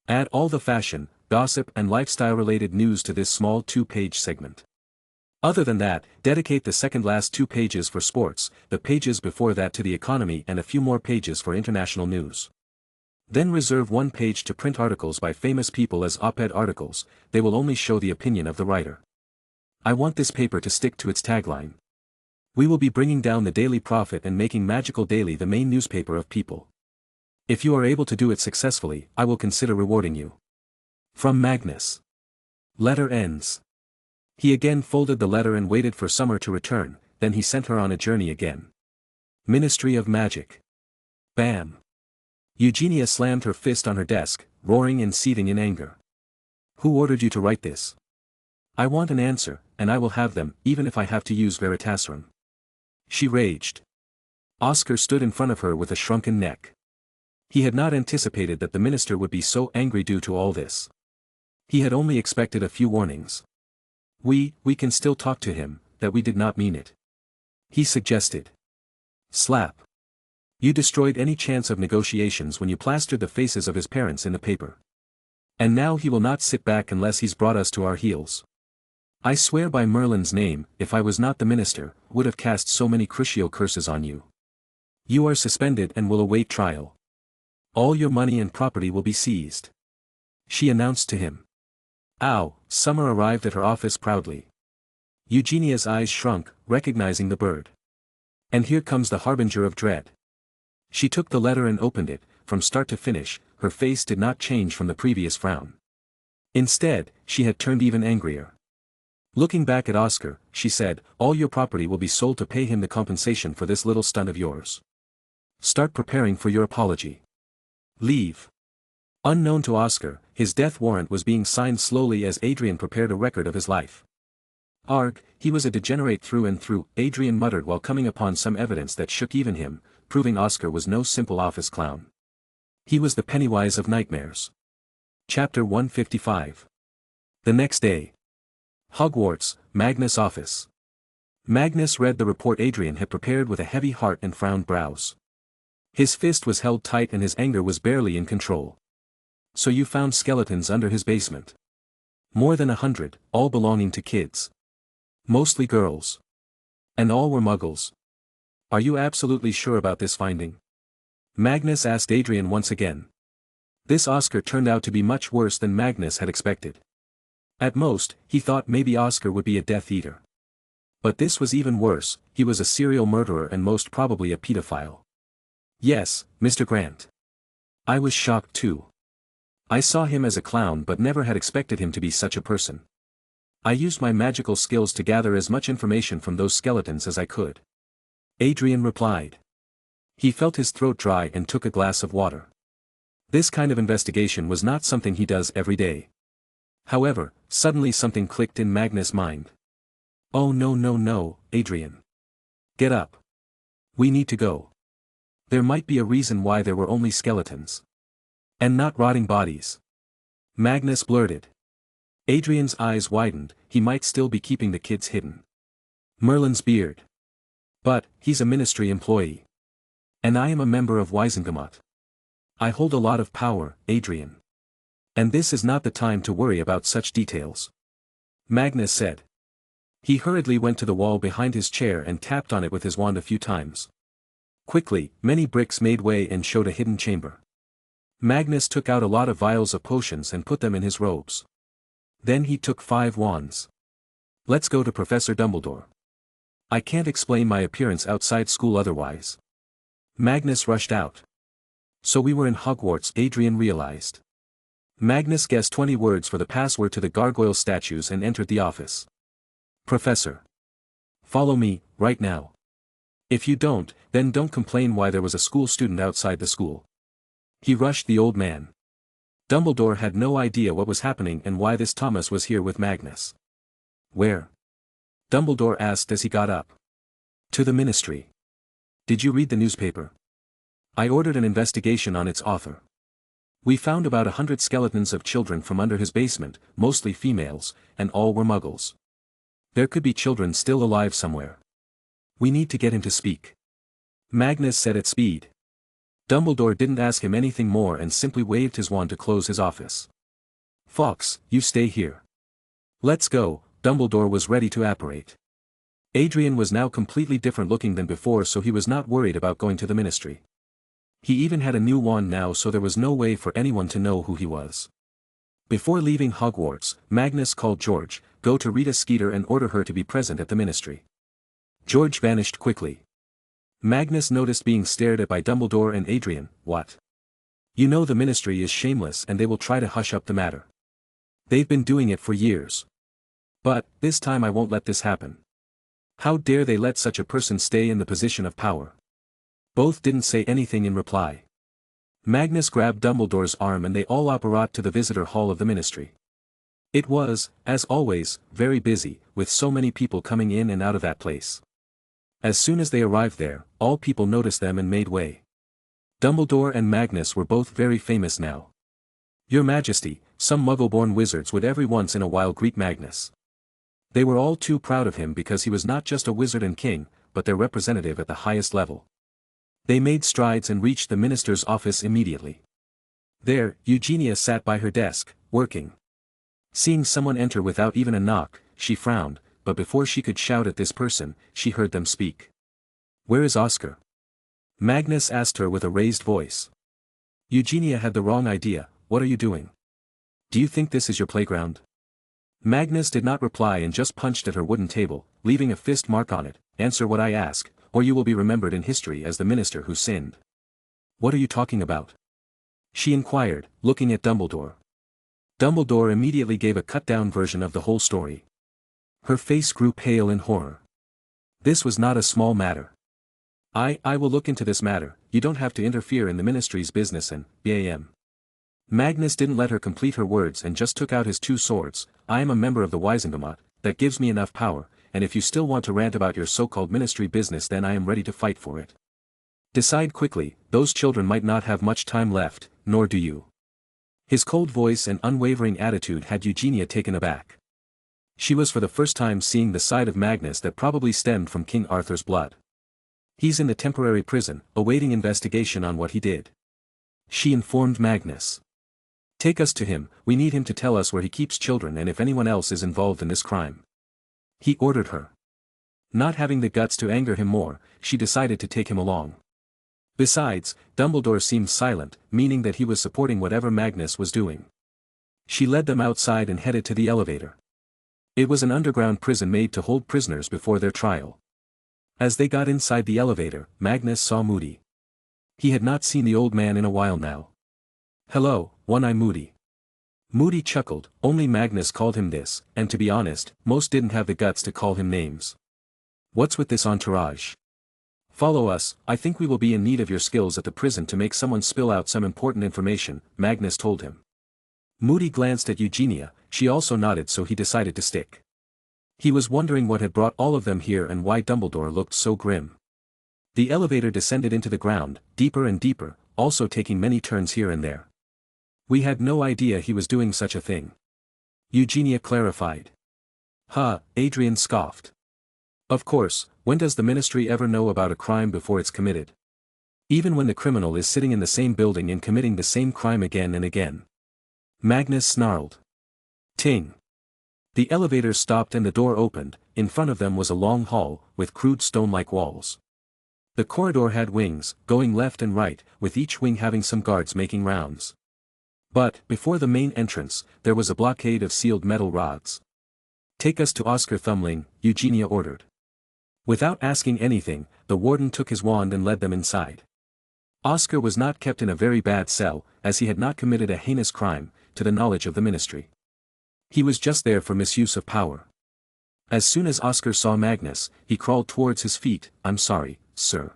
Add all the fashion, gossip and lifestyle-related news to this small 2-page segment. Other than that, dedicate the second last 2 pages for sports, the pages before that to the economy and a few more pages for international news. Then reserve 1 page to print articles by famous people as op-ed articles. They will only show the opinion of the writer. I want this paper to stick to its tagline. We will be bringing down the Daily Prophet and making Magical Daily the main newspaper of people. If you are able to do it successfully, I will consider rewarding you. From Magnus. Letter ends. He again folded the letter and waited for Summer to return, then he sent her on a journey again. Ministry of Magic. Bam. Eugenia slammed her fist on her desk, roaring and seething in anger. Who ordered you to write this? I want an answer, and I will have them, even if I have to use Veritaserum. She raged. Oscar stood in front of her with a shrunken neck. He had not anticipated that the minister would be so angry due to all this. He had only expected a few warnings. We can still talk to him, that we did not mean it. He suggested. Slap. You destroyed any chance of negotiations when you plastered the faces of his parents in the paper. And now he will not sit back unless he's brought us to our heels. I swear by Merlin's name, if I was not the minister, would have cast so many Crucio curses on you. You are suspended and will await trial. All your money and property will be seized. She announced to him. Ow, Summer arrived at her office proudly. Eugenia's eyes shrunk, recognizing the bird. And here comes the harbinger of dread. She took the letter and opened it. From start to finish, her face did not change from the previous frown. Instead, she had turned even angrier. Looking back at Oscar, she said, "All your property will be sold to pay him the compensation for this little stunt of yours. Start preparing for your apology. Leave." Unknown to Oscar, his death warrant was being signed slowly as Adrian prepared a record of his life. "Arg, he was a degenerate through and through," Adrian muttered while coming upon some evidence that shook even him, proving Oscar was no simple office clown. He was the Pennywise of nightmares. Chapter 155. The next day. Hogwarts, Magnus' office. Magnus read the report Adrian had prepared with a heavy heart and frowned brows. His fist was held tight and his anger was barely in control. "So you found skeletons under his basement. More than 100, all belonging to kids. Mostly girls. And all were muggles. Are you absolutely sure about this finding?" Magnus asked Adrian once again. This Oscar turned out to be much worse than Magnus had expected. At most, he thought maybe Oscar would be a Death Eater. But this was even worse, he was a serial murderer and most probably a pedophile. "Yes, Mr. Grant. I was shocked too. I saw him as a clown but never had expected him to be such a person. I used my magical skills to gather as much information from those skeletons as I could." Adrian replied. He felt his throat dry and took a glass of water. This kind of investigation was not something he does every day. However, suddenly something clicked in Magnus' mind. "Oh no, Adrian. Get up. We need to go. There might be a reason why there were only skeletons. And not rotting bodies." Magnus blurted. Adrian's eyes widened, he might still be keeping the kids hidden. Merlin's beard. "But, he's a ministry employee. And I am a member of Wisengamot. I hold a lot of power, Adrian. And this is not the time to worry about such details," Magnus said. He hurriedly went to the wall behind his chair and tapped on it with his wand a few times. Quickly, many bricks made way and showed a hidden chamber. Magnus took out a lot of vials of potions and put them in his robes. Then he took 5 wands. "Let's go to Professor Dumbledore. I can't explain my appearance outside school otherwise." Magnus rushed out. So we were in Hogwarts, Adrian realized. Magnus guessed 20 words for the password to the gargoyle statues and entered the office. "Professor. Follow me, right now. If you don't, then don't complain why there was a school student outside the school." He rushed the old man. Dumbledore had no idea what was happening and why this Thomas was here with Magnus. "Where?" Dumbledore asked as he got up. "To the ministry. Did you read the newspaper? I ordered an investigation on its author. We found about 100 skeletons of children from under his basement, mostly females, and all were muggles. There could be children still alive somewhere. We need to get him to speak." Magnus said at speed. Dumbledore didn't ask him anything more and simply waved his wand to close his office. "Fawkes, you stay here. Let's go." Dumbledore was ready to apparate. Adrian was now completely different looking than before, so he was not worried about going to the ministry. He even had a new wand now, so there was no way for anyone to know who he was. Before leaving Hogwarts, Magnus called George, "Go to Rita Skeeter and order her to be present at the ministry." George vanished quickly. Magnus noticed being stared at by Dumbledore and Adrian. "What? You know the ministry is shameless and they will try to hush up the matter. They've been doing it for years. But, this time I won't let this happen. How dare they let such a person stay in the position of power?" Both didn't say anything in reply. Magnus grabbed Dumbledore's arm and they all apparat to the visitor hall of the ministry. It was, as always, very busy, with so many people coming in and out of that place. As soon as they arrived there, all people noticed them and made way. Dumbledore and Magnus were both very famous now. "Your Majesty," some Muggle-born wizards would every once in a while greet Magnus. They were all too proud of him because he was not just a wizard and king, but their representative at the highest level. They made strides and reached the minister's office immediately. There, Eugenia sat by her desk, working. Seeing someone enter without even a knock, she frowned, but before she could shout at this person, she heard them speak. "Where is Oscar?" Magnus asked her with a raised voice. Eugenia had the wrong idea. "What are you doing? Do you think this is your playground?" Magnus did not reply and just punched at her wooden table, leaving a fist mark on it. Answer what I ask, or you will be remembered in history as the minister who sinned. What are you talking about? She inquired, looking at Dumbledore. Dumbledore immediately gave a cut-down version of the whole story. Her face grew pale in horror. This was not a small matter. I will look into this matter. You don't have to interfere in the ministry's business and, bam. Magnus didn't let her complete her words and just took out his two swords. I am a member of the Wisengamot, that gives me enough power, and if you still want to rant about your so-called ministry business then I am ready to fight for it. Decide quickly, those children might not have much time left, nor do you. His cold voice and unwavering attitude had Eugenia taken aback. She was for the first time seeing the side of Magnus that probably stemmed from King Arthur's blood. He's in the temporary prison, awaiting investigation on what he did. She informed Magnus. Take us to him, we need him to tell us where he keeps children and if anyone else is involved in this crime. He ordered her. Not having the guts to anger him more, she decided to take him along. Besides, Dumbledore seemed silent, meaning that he was supporting whatever Magnus was doing. She led them outside and headed to the elevator. It was an underground prison made to hold prisoners before their trial. As they got inside the elevator, Magnus saw Moody. He had not seen the old man in a while now. Hello, One-Eye Moody. Moody chuckled, only Magnus called him this, and to be honest, most didn't have the guts to call him names. What's with this entourage? Follow us, I think we will be in need of your skills at the prison to make someone spill out some important information, Magnus told him. Moody glanced at Eugenia, she also nodded so he decided to stick. He was wondering what had brought all of them here and why Dumbledore looked so grim. The elevator descended into the ground, deeper and deeper, also taking many turns here and there. We had no idea he was doing such a thing. Eugenia clarified. Adrian scoffed. Of course, when does the ministry ever know about a crime before it's committed? Even when the criminal is sitting in the same building and committing the same crime again and again. Magnus snarled. Ting. The elevator stopped and the door opened. In front of them was a long hall, with crude stone-like walls. The corridor had wings, going left and right, with each wing having some guards making rounds. But, before the main entrance, there was a blockade of sealed metal rods. Take us to Oscar Thumbling, Eugenia ordered. Without asking anything, the warden took his wand and led them inside. Oscar was not kept in a very bad cell, as he had not committed a heinous crime, to the knowledge of the ministry. He was just there for misuse of power. As soon as Oscar saw Magnus, he crawled towards his feet. I'm sorry, sir.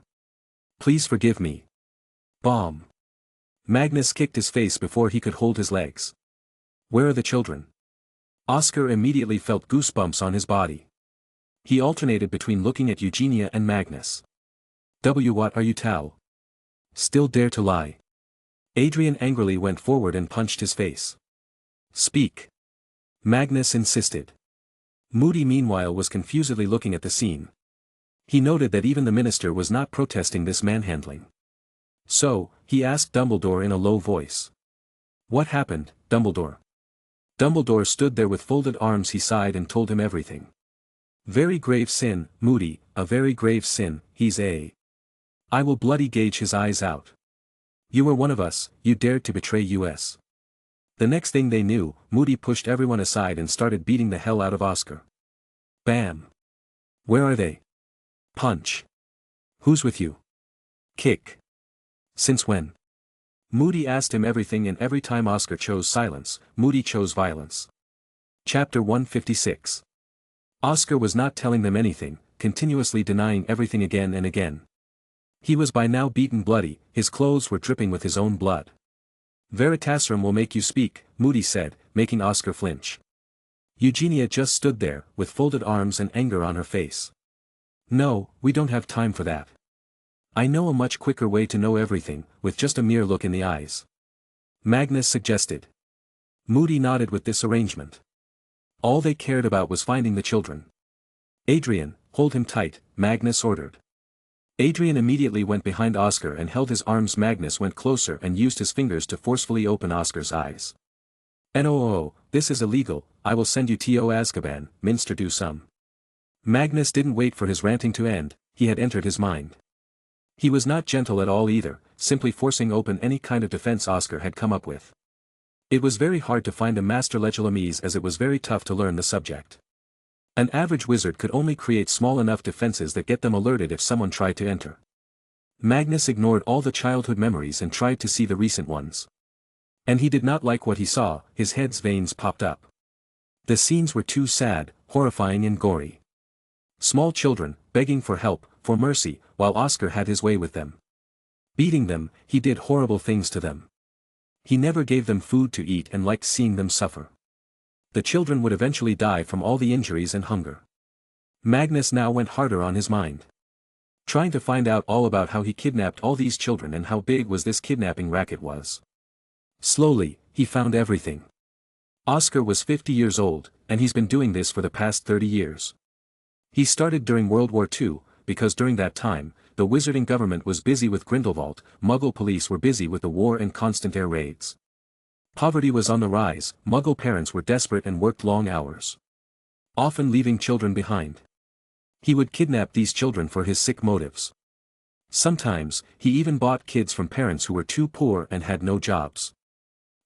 Please forgive me. Bomb. Magnus kicked his face before he could hold his legs. Where are the children? Oscar immediately felt goosebumps on his body. He alternated between looking at Eugenia and Magnus. What are you Tal? Still dare to lie? Adrian angrily went forward and punched his face. Speak. Magnus insisted. Moody meanwhile was confusedly looking at the scene. He noted that even the minister was not protesting this manhandling. So, he asked Dumbledore in a low voice. What happened, Dumbledore? Dumbledore stood there with folded arms. He sighed and told him everything. Very grave sin, Moody, a very grave sin. I will bloody gouge his eyes out. You were one of us, you dared to betray us. The next thing they knew, Moody pushed everyone aside and started beating the hell out of Oscar. Bam. Where are they? Punch. Who's with you? Kick. Since when? Moody asked him everything, and every time Oscar chose silence, Moody chose violence. Chapter 156. Oscar was not telling them anything, continuously denying everything again and again. He was by now beaten bloody, his clothes were dripping with his own blood. Veritaserum will make you speak, Moody said, making Oscar flinch. Eugenia just stood there, with folded arms and anger on her face. No, we don't have time for that. I know a much quicker way to know everything, with just a mere look in the eyes. Magnus suggested. Moody nodded with this arrangement. All they cared about was finding the children. Adrian, hold him tight, Magnus ordered. Adrian immediately went behind Oscar and held his arms. Magnus went closer and used his fingers to forcefully open Oscar's eyes. No, this is illegal, I will send you to Azkaban, Minster do some. Magnus didn't wait for his ranting to end, he had entered his mind. He was not gentle at all either, simply forcing open any kind of defense Oscar had come up with. It was very hard to find a master legilimese as it was very tough to learn the subject. An average wizard could only create small enough defenses that get them alerted if someone tried to enter. Magnus ignored all the childhood memories and tried to see the recent ones. And he did not like what he saw, his head's veins popped up. The scenes were too sad, horrifying and gory. Small children, begging for help, for mercy, while Oscar had his way with them. Beating them, he did horrible things to them. He never gave them food to eat and liked seeing them suffer. The children would eventually die from all the injuries and hunger. Magnus now went harder on his mind. Trying to find out all about how he kidnapped all these children and how big was this kidnapping racket was. Slowly, he found everything. Oscar was 50 years old, and he's been doing this for the past 30 years. He started during World War II, because during that time, the wizarding government was busy with Grindelwald, Muggle police were busy with the war and constant air raids. Poverty was on the rise, Muggle parents were desperate and worked long hours, often leaving children behind. He would kidnap these children for his sick motives. Sometimes, he even bought kids from parents who were too poor and had no jobs.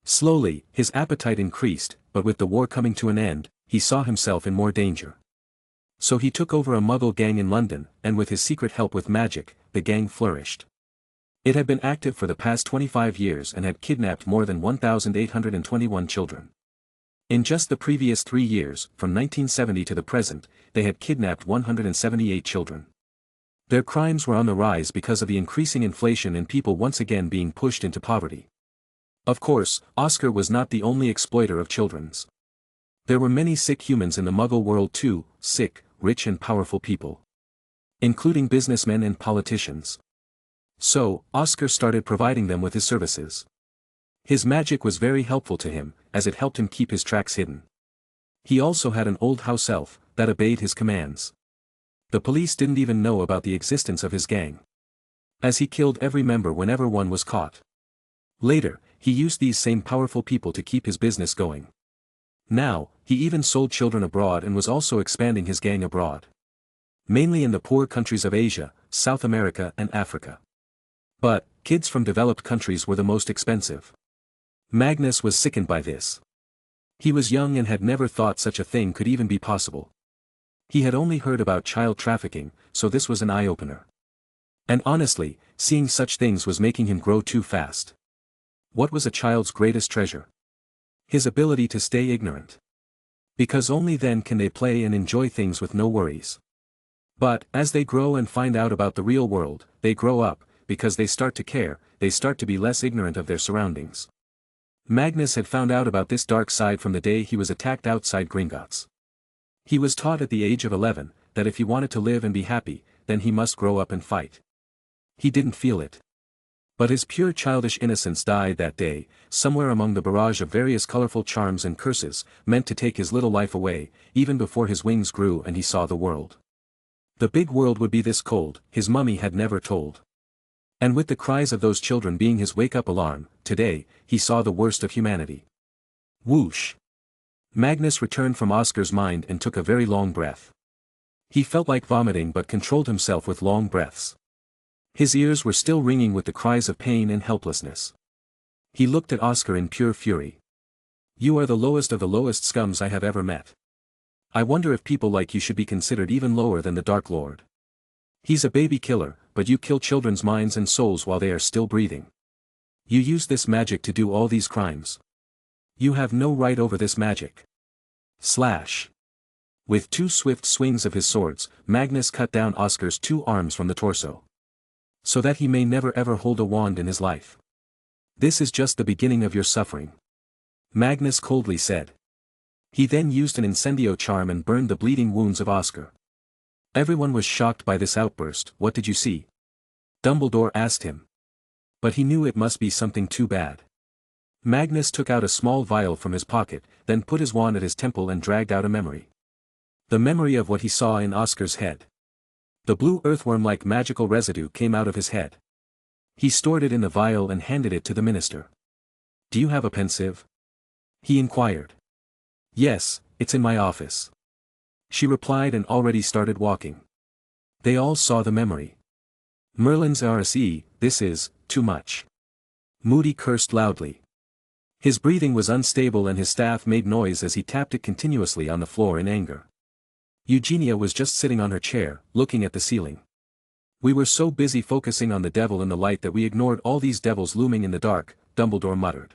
Slowly, his appetite increased, but with the war coming to an end, he saw himself in more danger. So he took over a Muggle gang in London, and with his secret help with magic, the gang flourished. It had been active for the past 25 years and had kidnapped more than 1,821 children. In just the previous 3 years, from 1970 to the present, they had kidnapped 178 children. Their crimes were on the rise because of the increasing inflation and people once again being pushed into poverty. Of course, Oscar was not the only exploiter of children's. There were many sick humans in the Muggle world too, sick, rich and powerful people, including businessmen and politicians. So, Oscar started providing them with his services. His magic was very helpful to him, as it helped him keep his tracks hidden. He also had an old house elf, that obeyed his commands. The police didn't even know about the existence of his gang, as he killed every member whenever one was caught. Later, he used these same powerful people to keep his business going. Now, he even sold children abroad and was also expanding his gang abroad, mainly in the poor countries of Asia, South America and Africa. But, kids from developed countries were the most expensive. Magnus was sickened by this. He was young and had never thought such a thing could even be possible. He had only heard about child trafficking, so this was an eye-opener. And honestly, seeing such things was making him grow too fast. What was a child's greatest treasure? His ability to stay ignorant. Because only then can they play and enjoy things with no worries. But, as they grow and find out about the real world, they grow up, because they start to care, they start to be less ignorant of their surroundings. Magnus had found out about this dark side from the day he was attacked outside Gringotts. He was taught at the age of 11, that if he wanted to live and be happy, then he must grow up and fight. He didn't feel it. But his pure childish innocence died that day, somewhere among the barrage of various colorful charms and curses, meant to take his little life away, even before his wings grew and he saw the world. The big world would be this cold, his mummy had never told. And with the cries of those children being his wake-up alarm, today, he saw the worst of humanity. Whoosh! Magnus returned from Oscar's mind and took a very long breath. He felt like vomiting but controlled himself with long breaths. His ears were still ringing with the cries of pain and helplessness. He looked at Oscar in pure fury. You are the lowest of the lowest scums I have ever met. I wonder if people like you should be considered even lower than the Dark Lord. He's a baby killer, but you kill children's minds and souls while they are still breathing. You use this magic to do all these crimes. You have no right over this magic. Slash. With 2 swift swings of his swords, Magnus cut down Oscar's 2 arms from the torso, so that he may never ever hold a wand in his life. This is just the beginning of your suffering, Magnus coldly said. He then used an incendio charm and burned the bleeding wounds of Oscar. Everyone was shocked by this outburst. What did you see? Dumbledore asked him. But he knew it must be something too bad. Magnus took out a small vial from his pocket, then put his wand at his temple and dragged out a memory. The memory of what he saw in Oscar's head. The blue earthworm-like magical residue came out of his head. He stored it in the vial and handed it to the minister. Do you have a pensieve? He inquired. Yes, it's in my office. She replied and already started walking. They all saw the memory. Merlin's RSE, this is, too much. Moody cursed loudly. His breathing was unstable and his staff made noise as he tapped it continuously on the floor in anger. Eugenia was just sitting on her chair, looking at the ceiling. We were so busy focusing on the devil in the light that we ignored all these devils looming in the dark, Dumbledore muttered.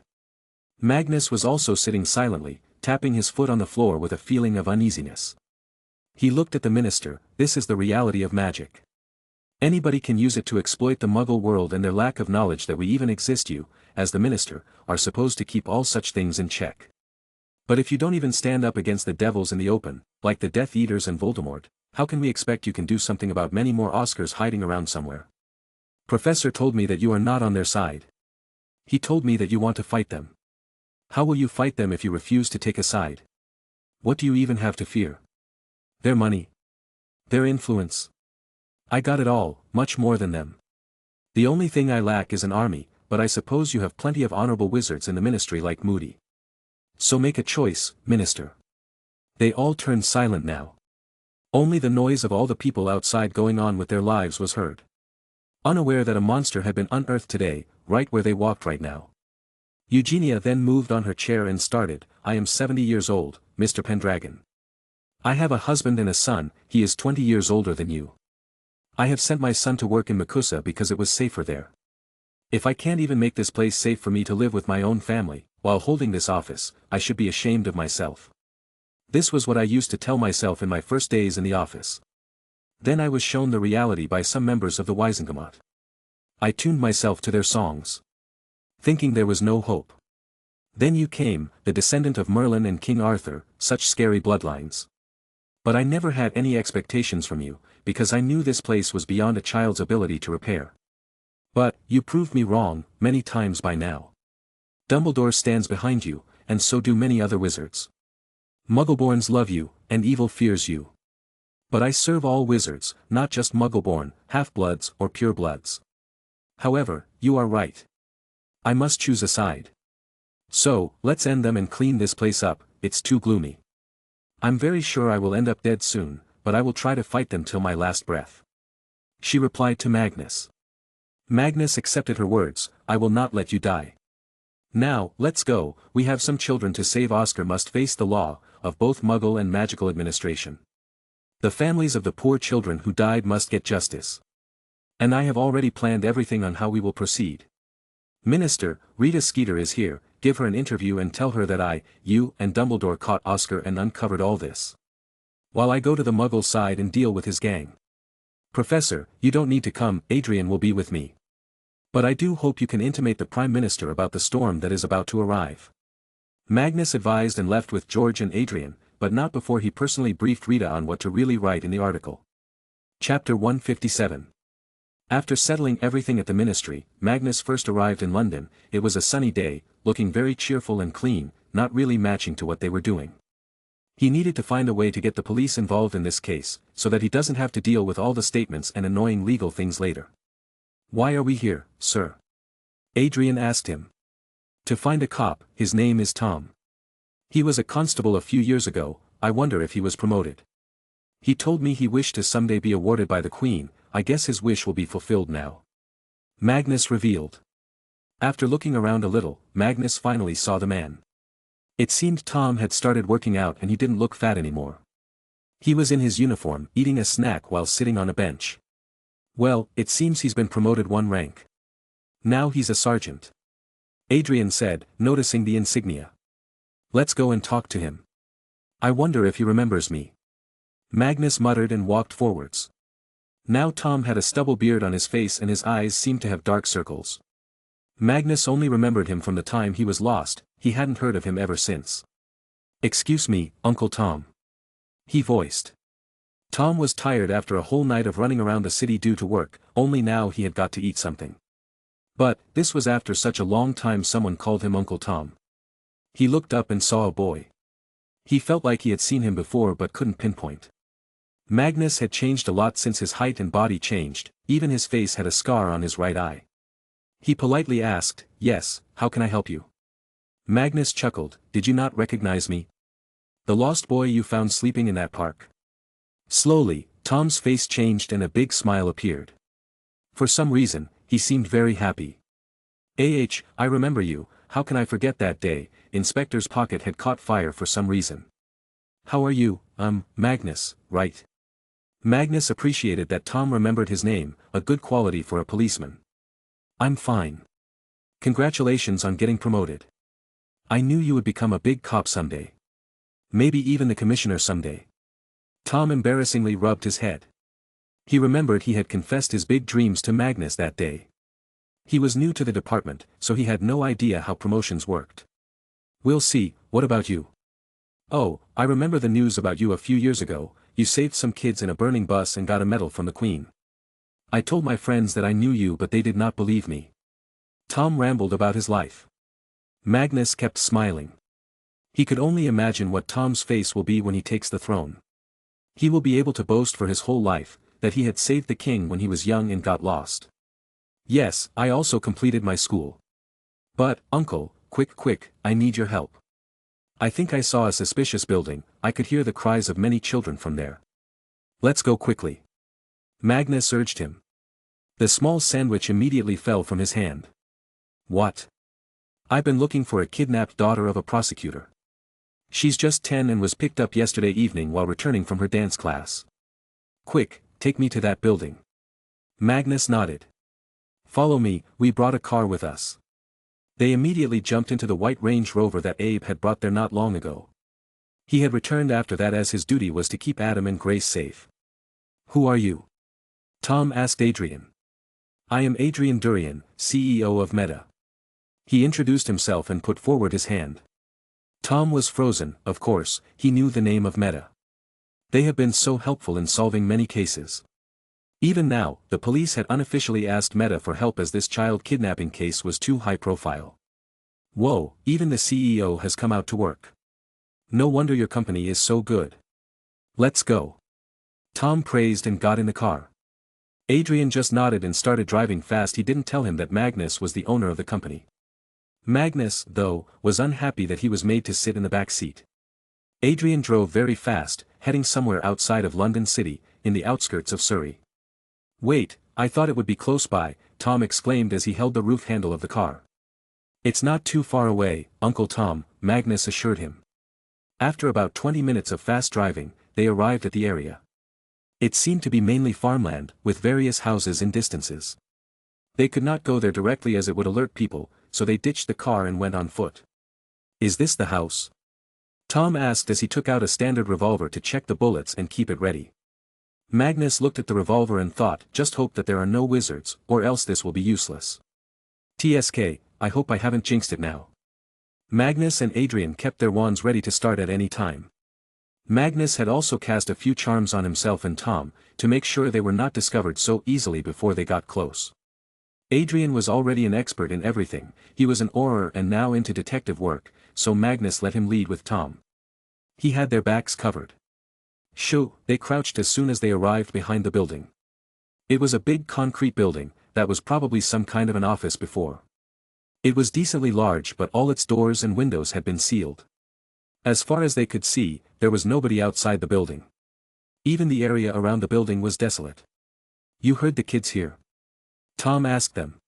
Magnus was also sitting silently, tapping his foot on the floor with a feeling of uneasiness. He looked at the minister. This is the reality of magic. Anybody can use it to exploit the Muggle world, and their lack of knowledge that we even exist. You, as the minister, are supposed to keep all such things in check. But if you don't even stand up against the devils in the open, like the Death Eaters and Voldemort, how can we expect you can do something about many more Oscars hiding around somewhere? Professor told me that you are not on their side. He told me that you want to fight them. How will you fight them if you refuse to take a side? What do you even have to fear? Their money? Their influence? I got it all, much more than them. The only thing I lack is an army, but I suppose you have plenty of honorable wizards in the ministry like Moody. So make a choice, minister. They all turned silent now. Only the noise of all the people outside going on with their lives was heard. Unaware that a monster had been unearthed today, right where they walked right now. Eugenia then moved on her chair and started, I am 70 years old, Mr. Pendragon. I have a husband and a son, he is 20 years older than you. I have sent my son to work in Makusa because it was safer there. If I can't even make this place safe for me to live with my own family, while holding this office, I should be ashamed of myself. This was what I used to tell myself in my first days in the office. Then I was shown the reality by some members of the Wisengamot. I tuned myself to their songs, thinking there was no hope. Then you came, the descendant of Merlin and King Arthur, such scary bloodlines. But I never had any expectations from you, because I knew this place was beyond a child's ability to repair. But, you proved me wrong, many times by now. Dumbledore stands behind you, and so do many other wizards. Muggleborns love you, and evil fears you. But I serve all wizards, not just Muggleborn, half-bloods or purebloods. However, you are right. I must choose a side. So, let's end them and clean this place up, it's too gloomy. I'm very sure I will end up dead soon, but I will try to fight them till my last breath. She replied to Magnus. Magnus accepted her words, I will not let you die. Now, let's go, we have some children to save. Oscar must face the law, of both Muggle and magical administration. The families of the poor children who died must get justice. And I have already planned everything on how we will proceed. Minister, Rita Skeeter is here, give her an interview and tell her that you and Dumbledore caught Oscar and uncovered all this. While I go to the Muggle side and deal with his gang. Professor, you don't need to come, Adrian will be with me. But I do hope you can intimate the Prime Minister about the storm that is about to arrive. Magnus advised and left with George and Adrian, but not before he personally briefed Rita on what to really write in the article. Chapter 157. After settling everything at the ministry, Magnus first arrived in London. It was a sunny day, looking very cheerful and clean, not really matching to what they were doing. He needed to find a way to get the police involved in this case, so that he doesn't have to deal with all the statements and annoying legal things later. Why are we here, sir? Adrian asked him. To find a cop, his name is Tom. He was a constable a few years ago, I wonder if he was promoted. He told me he wished to someday be awarded by the Queen, I guess his wish will be fulfilled now. Magnus revealed. After looking around a little, Magnus finally saw the man. It seemed Tom had started working out and he didn't look fat anymore. He was in his uniform, eating a snack while sitting on a bench. Well, it seems he's been promoted one rank. Now he's a sergeant. Adrian said, noticing the insignia. Let's go and talk to him. I wonder if he remembers me. Magnus muttered and walked forwards. Now Tom had a stubble beard on his face and his eyes seemed to have dark circles. Magnus only remembered him from the time he was lost, he hadn't heard of him ever since. Excuse me, Uncle Tom. He voiced. Tom was tired after a whole night of running around the city due to work, only now he had got to eat something. But, this was after such a long time someone called him Uncle Tom. He looked up and saw a boy. He felt like he had seen him before but couldn't pinpoint. Magnus had changed a lot since his height and body changed, even his face had a scar on his right eye. He politely asked, yes, how can I help you? Magnus chuckled, did you not recognize me? The lost boy you found sleeping in that park. Slowly, Tom's face changed and a big smile appeared. For some reason, he seemed very happy. I remember you, how can I forget that day? Inspector's pocket had caught fire for some reason. How are you, Magnus, right? Magnus appreciated that Tom remembered his name, a good quality for a policeman. I'm fine. Congratulations on getting promoted. I knew you would become a big cop someday. Maybe even the commissioner someday. Tom embarrassingly rubbed his head. He remembered he had confessed his big dreams to Magnus that day. He was new to the department, so he had no idea how promotions worked. We'll see. What about you? Oh, I remember the news about you a few years ago. You saved some kids in a burning bus and got a medal from the Queen. I told my friends that I knew you, but they did not believe me. Tom rambled about his life. Magnus kept smiling. He could only imagine what Tom's face will be when he takes the throne. He will be able to boast for his whole life, that he had saved the king when he was young and got lost. Yes, I also completed my school. But, uncle, quick, I need your help. I think I saw a suspicious building. I could hear the cries of many children from there. Let's go quickly. Magnus urged him. The small sandwich immediately fell from his hand. What? I've been looking for a kidnapped daughter of a prosecutor. She's just 10 and was picked up yesterday evening while returning from her dance class. Quick, take me to that building. Magnus nodded. Follow me, we brought a car with us. They immediately jumped into the white Range Rover that Abe had brought there not long ago. He had returned after that as his duty was to keep Adam and Grace safe. Who are you? Tom asked Adrian. I am Adrian Durian, CEO of Meta. He introduced himself and put forward his hand. Tom was frozen. Of course, he knew the name of Meta. They have been so helpful in solving many cases. Even now, the police had unofficially asked Meta for help as this child kidnapping case was too high profile. Whoa, even the CEO has come out to work. No wonder your company is so good. Let's go. Tom praised and got in the car. Adrian just nodded and started driving fast. He didn't tell him that Magnus was the owner of the company. Magnus, though, was unhappy that he was made to sit in the back seat. Adrian drove very fast, heading somewhere outside of London City, in the outskirts of Surrey. Wait, I thought it would be close by, Tom exclaimed as he held the roof handle of the car. It's not too far away, Uncle Tom, Magnus assured him. After about 20 minutes of fast driving, they arrived at the area. It seemed to be mainly farmland, with various houses in distances. They could not go there directly as it would alert people, so they ditched the car and went on foot. Is this the house? Tom asked as he took out a standard revolver to check the bullets and keep it ready. Magnus looked at the revolver and thought, just hope that there are no wizards, or else this will be useless. TSK, I hope I haven't jinxed it now. Magnus and Adrian kept their wands ready to start at any time. Magnus had also cast a few charms on himself and Tom, to make sure they were not discovered so easily before they got close. Adrian was already an expert in everything. He was an auror and now into detective work, so Magnus let him lead with Tom. He had their backs covered. Shoo, they crouched as soon as they arrived behind the building. It was a big concrete building, that was probably some kind of an office before. It was decently large, but all its doors and windows had been sealed. As far as they could see, there was nobody outside the building. Even the area around the building was desolate. You heard the kids here? Tom asked them.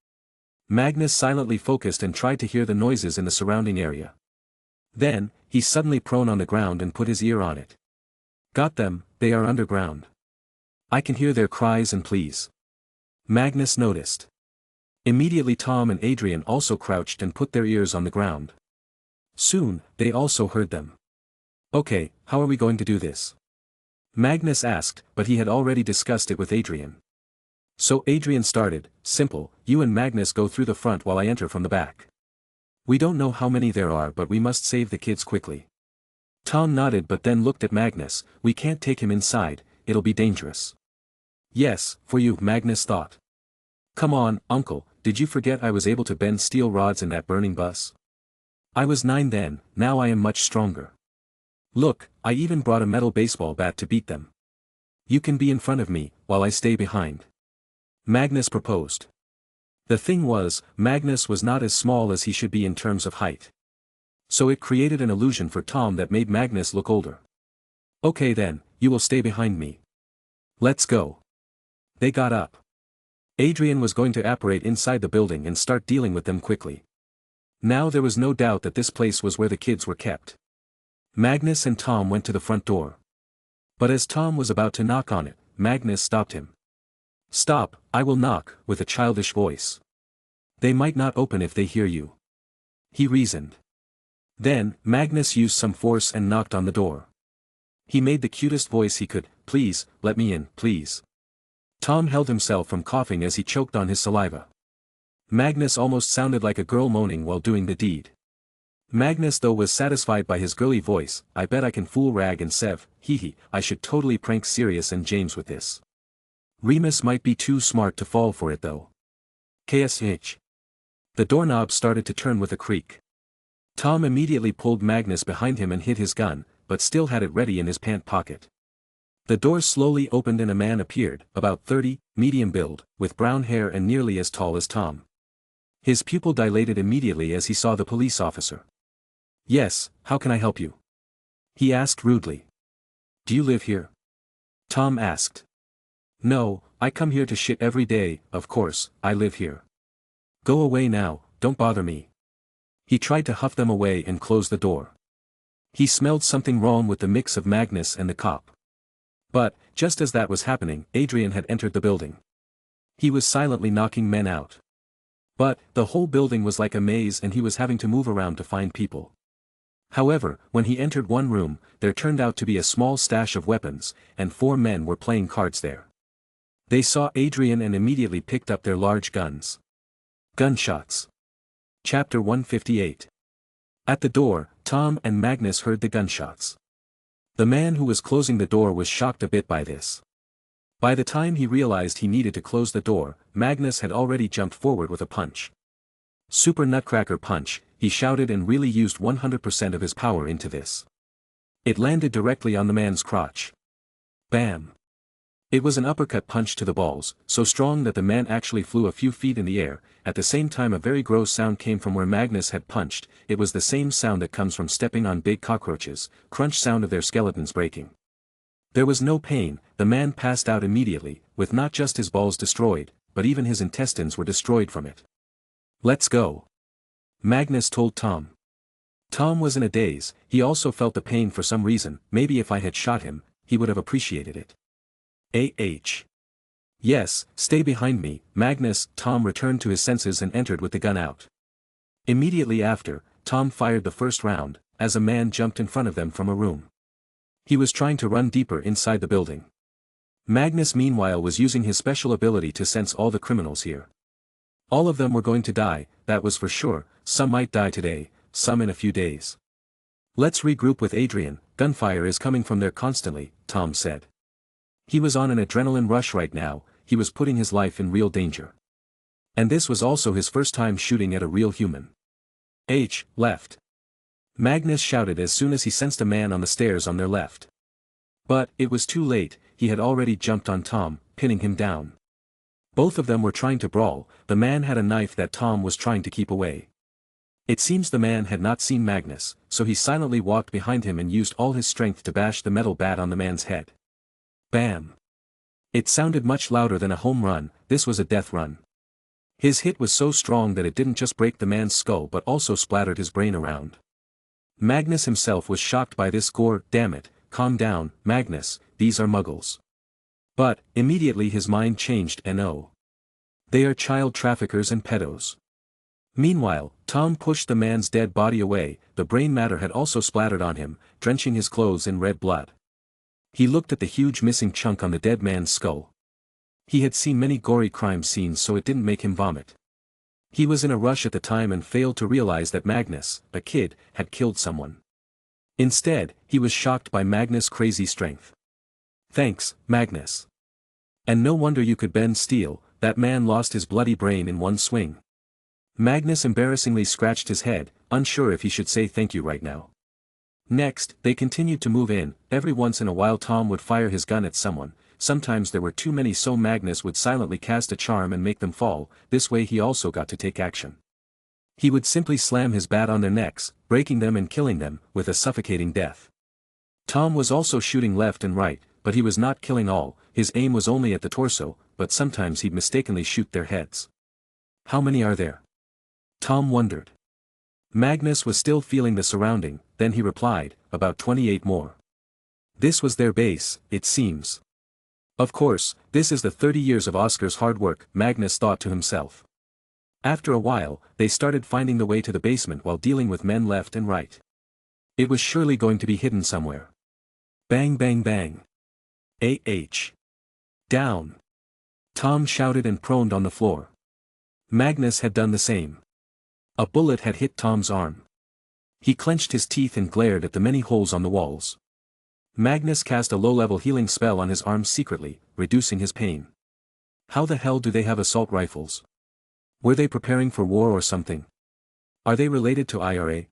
Magnus silently focused and tried to hear the noises in the surrounding area. Then, he suddenly prone on the ground and put his ear on it. Got them, they are underground. I can hear their cries and pleas. Magnus noticed. Immediately Tom and Adrian also crouched and put their ears on the ground. Soon, they also heard them. Okay, how are we going to do this? Magnus asked, but he had already discussed it with Adrian. So Adrian started, simple, you and Magnus go through the front while I enter from the back. We don't know how many there are, but we must save the kids quickly. Tom nodded but then looked at Magnus. We can't take him inside, it'll be dangerous. Yes, for you, Magnus thought. Come on, uncle, did you forget I was able to bend steel rods in that burning bus? I was 9 then, now I am much stronger. Look, I even brought a metal baseball bat to beat them. You can be in front of me, while I stay behind. Magnus proposed. The thing was, Magnus was not as small as he should be in terms of height. So it created an illusion for Tom that made Magnus look older. Okay then, you will stay behind me. Let's go. They got up. Adrian was going to apparate inside the building and start dealing with them quickly. Now there was no doubt that this place was where the kids were kept. Magnus and Tom went to the front door. But as Tom was about to knock on it, Magnus stopped him. "Stop, I will knock," with a childish voice. "They might not open if they hear you," he reasoned. Then, Magnus used some force and knocked on the door. He made the cutest voice he could, "Please, let me in, please." Tom held himself from coughing as he choked on his saliva. Magnus almost sounded like a girl moaning while doing the deed. Magnus though was satisfied by his girly voice. "I bet I can fool Rag and Sev, hee, I should totally prank Sirius and James with this. Remus might be too smart to fall for it though." KSH. The doorknob started to turn with a creak. Tom immediately pulled Magnus behind him and hid his gun, but still had it ready in his pant pocket. The door slowly opened and a man appeared, about 30, medium build, with brown hair and nearly as tall as Tom. His pupil dilated immediately as he saw the police officer. "Yes, how can I help you?" he asked rudely. "Do you live here?" Tom asked. "No, I come here to shit every day, of course, I live here." "Go away now, don't bother me." He tried to huff them away and close the door. He smelled something wrong with the mix of Magnus and the cop. But, just as that was happening, Adrian had entered the building. He was silently knocking men out. But, the whole building was like a maze and he was having to move around to find people. However, when he entered one room, there turned out to be a small stash of weapons, and 4 men were playing cards there. They saw Adrian and immediately picked up their large guns. Gunshots. Chapter 158. At the door, Tom and Magnus heard the gunshots. The man who was closing the door was shocked a bit by this. By the time he realized he needed to close the door, Magnus had already jumped forward with a punch. "Super Nutcracker punch," he shouted and really used 100% of his power into this. It landed directly on the man's crotch. Bam! It was an uppercut punch to the balls, so strong that the man actually flew a few feet in the air. At the same time a very gross sound came from where Magnus had punched. It was the same sound that comes from stepping on big cockroaches, crunch sound of their skeletons breaking. There was no pain, the man passed out immediately, with not just his balls destroyed, but even his intestines were destroyed from it. "Let's go," Magnus told Tom. Tom was in a daze. He also felt the pain for some reason. Maybe if I had shot him, he would have appreciated it. "Yes, stay behind me, Magnus." Tom returned to his senses and entered with the gun out. Immediately after, Tom fired the first round, as a man jumped in front of them from a room. He was trying to run deeper inside the building. Magnus meanwhile was using his special ability to sense all the criminals here. All of them were going to die, that was for sure. Some might die today, some in a few days. "Let's regroup with Adrian, gunfire is coming from there constantly," Tom said. He was on an adrenaline rush right now, he was putting his life in real danger. And this was also his first time shooting at a real human. Left. Magnus shouted as soon as he sensed a man on the stairs on their left. But, it was too late, he had already jumped on Tom, pinning him down. Both of them were trying to brawl. The man had a knife that Tom was trying to keep away. It seems the man had not seen Magnus, so he silently walked behind him and used all his strength to bash the metal bat on the man's head. Bam! It sounded much louder than a home run. This was a death run. His hit was so strong that it didn't just break the man's skull but also splattered his brain around. Magnus himself was shocked by this gore. "Damn it, calm down, Magnus, these are muggles." But, immediately his mind changed and oh. They are child traffickers and pedos. Meanwhile, Tom pushed the man's dead body away. The brain matter had also splattered on him, drenching his clothes in red blood. He looked at the huge missing chunk on the dead man's skull. He had seen many gory crime scenes so it didn't make him vomit. He was in a rush at the time and failed to realize that Magnus, a kid, had killed someone. Instead, he was shocked by Magnus' crazy strength. "Thanks, Magnus. And no wonder you could bend steel, that man lost his bloody brain in one swing." Magnus embarrassingly scratched his head, unsure if he should say thank you right now. Next, they continued to move in. Every once in a while Tom would fire his gun at someone. Sometimes there were too many so Magnus would silently cast a charm and make them fall. This way he also got to take action. He would simply slam his bat on their necks, breaking them and killing them, with a suffocating death. Tom was also shooting left and right, but he was not killing all. His aim was only at the torso, but sometimes he'd mistakenly shoot their heads. "How many are there?" Tom wondered. Magnus was still feeling the surrounding, then he replied, about 28 more. This was their base, it seems. Of course, this is the 30 years of Oscar's hard work, Magnus thought to himself. After a while, they started finding the way to the basement while dealing with men left and right. It was surely going to be hidden somewhere. Bang bang bang. Down. Tom shouted and proned on the floor. Magnus had done the same. A bullet had hit Tom's arm. He clenched his teeth and glared at the many holes on the walls. Magnus cast a low-level healing spell on his arm secretly, reducing his pain. How the hell do they have assault rifles? Were they preparing for war or something? Are they related to IRA?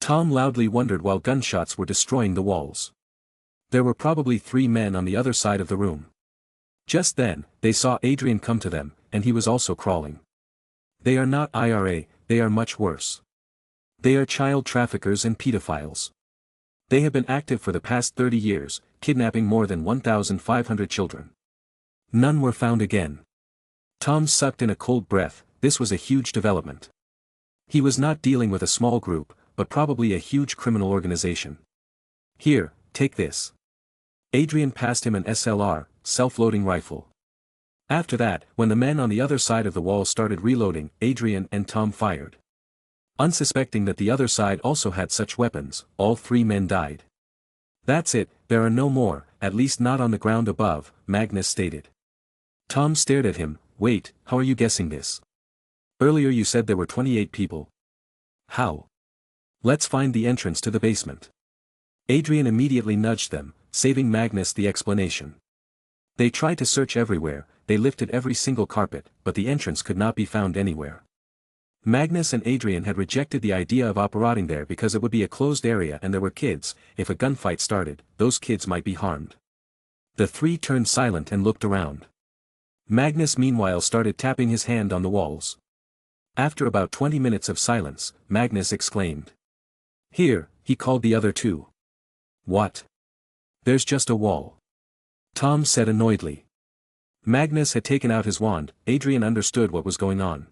Tom loudly wondered while gunshots were destroying the walls. There were probably 3 men on the other side of the room. Just then, they saw Adrian come to them, and he was also crawling. They are not IRA, they are much worse. They are child traffickers and pedophiles. They have been active for the past 30 years, kidnapping more than 1,500 children. None were found again. Tom sucked in a cold breath. This was a huge development. He was not dealing with a small group, but probably a huge criminal organization. Here, take this. Adrian passed him an SLR, self-loading rifle. After that, when the men on the other side of the wall started reloading, Adrian and Tom fired. Unsuspecting that the other side also had such weapons, all 3 men died. That's it, there are no more, at least not on the ground above, Magnus stated. Tom stared at him. Wait, how are you guessing this? Earlier you said there were 28 people. How? Let's find the entrance to the basement. Adrian immediately nudged them, saving Magnus the explanation. They tried to search everywhere, they lifted every single carpet, but the entrance could not be found anywhere. Magnus and Adrian had rejected the idea of operating there because it would be a closed area and there were kids. If a gunfight started, those kids might be harmed. The 3 turned silent and looked around. Magnus meanwhile started tapping his hand on the walls. After about 20 minutes of silence, Magnus exclaimed. Here, he called the other 2. What? There's just a wall. Tom said annoyedly. Magnus had taken out his wand. Adrian understood what was going on.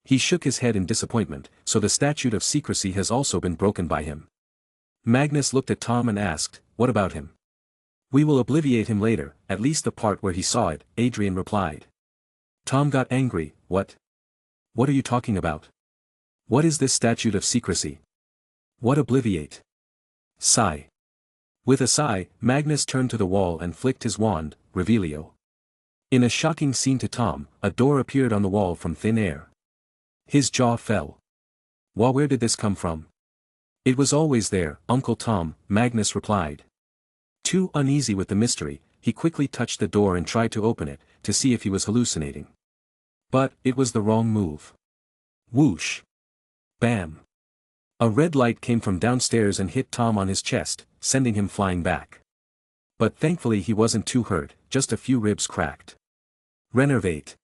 He shook his head in disappointment, so the statute of secrecy has also been broken by him. Magnus looked at Tom and asked, what about him? We will obliviate him later, at least the part where he saw it, Adrian replied. Tom got angry. What? What are you talking about? What is this statute of secrecy? What obliviate? Sigh. With a sigh, Magnus turned to the wall and flicked his wand, Revelio. In a shocking scene to Tom, a door appeared on the wall from thin air. His jaw fell. Where did this come from? It was always there, Uncle Tom, Magnus replied. Too uneasy with the mystery, he quickly touched the door and tried to open it, to see if he was hallucinating. But, it was the wrong move. Whoosh. Bam. A red light came from downstairs and hit Tom on his chest, sending him flying back. But thankfully he wasn't too hurt, just a few ribs cracked. Renervate.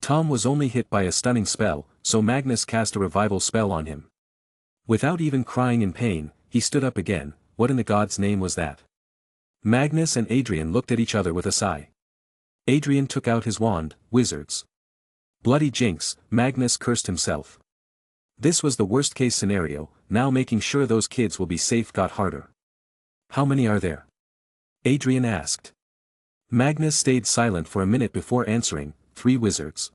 Tom was only hit by a stunning spell, so Magnus cast a revival spell on him. Without even crying in pain, he stood up again. What in the God's name was that? Magnus and Adrian looked at each other with a sigh. Adrian took out his wand. Wizards. Bloody jinx, Magnus cursed himself. This was the worst-case scenario. Now making sure those kids will be safe got harder. How many are there? Adrian asked. Magnus stayed silent for a minute before answering. 3 wizards.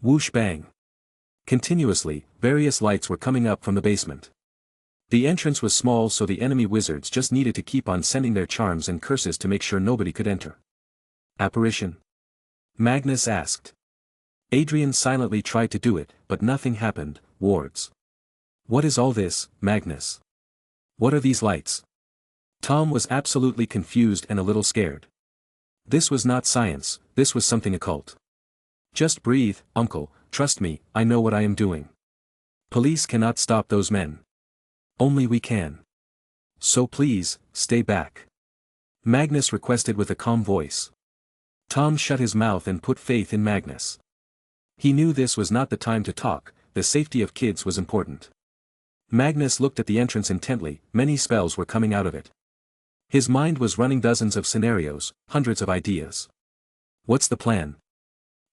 Whoosh bang. Continuously, various lights were coming up from the basement. The entrance was small, so the enemy wizards just needed to keep on sending their charms and curses to make sure nobody could enter. Apparition? Magnus asked. Adrian silently tried to do it, but nothing happened. Wards. What is all this, Magnus? What are these lights? Tom was absolutely confused and a little scared. This was not science, this was something occult. Just breathe, uncle, trust me, I know what I am doing. Police cannot stop those men. Only we can. So please, stay back. Magnus requested with a calm voice. Tom shut his mouth and put faith in Magnus. He knew this was not the time to talk, the safety of kids was important. Magnus looked at the entrance intently, many spells were coming out of it. His mind was running dozens of scenarios, hundreds of ideas. What's the plan?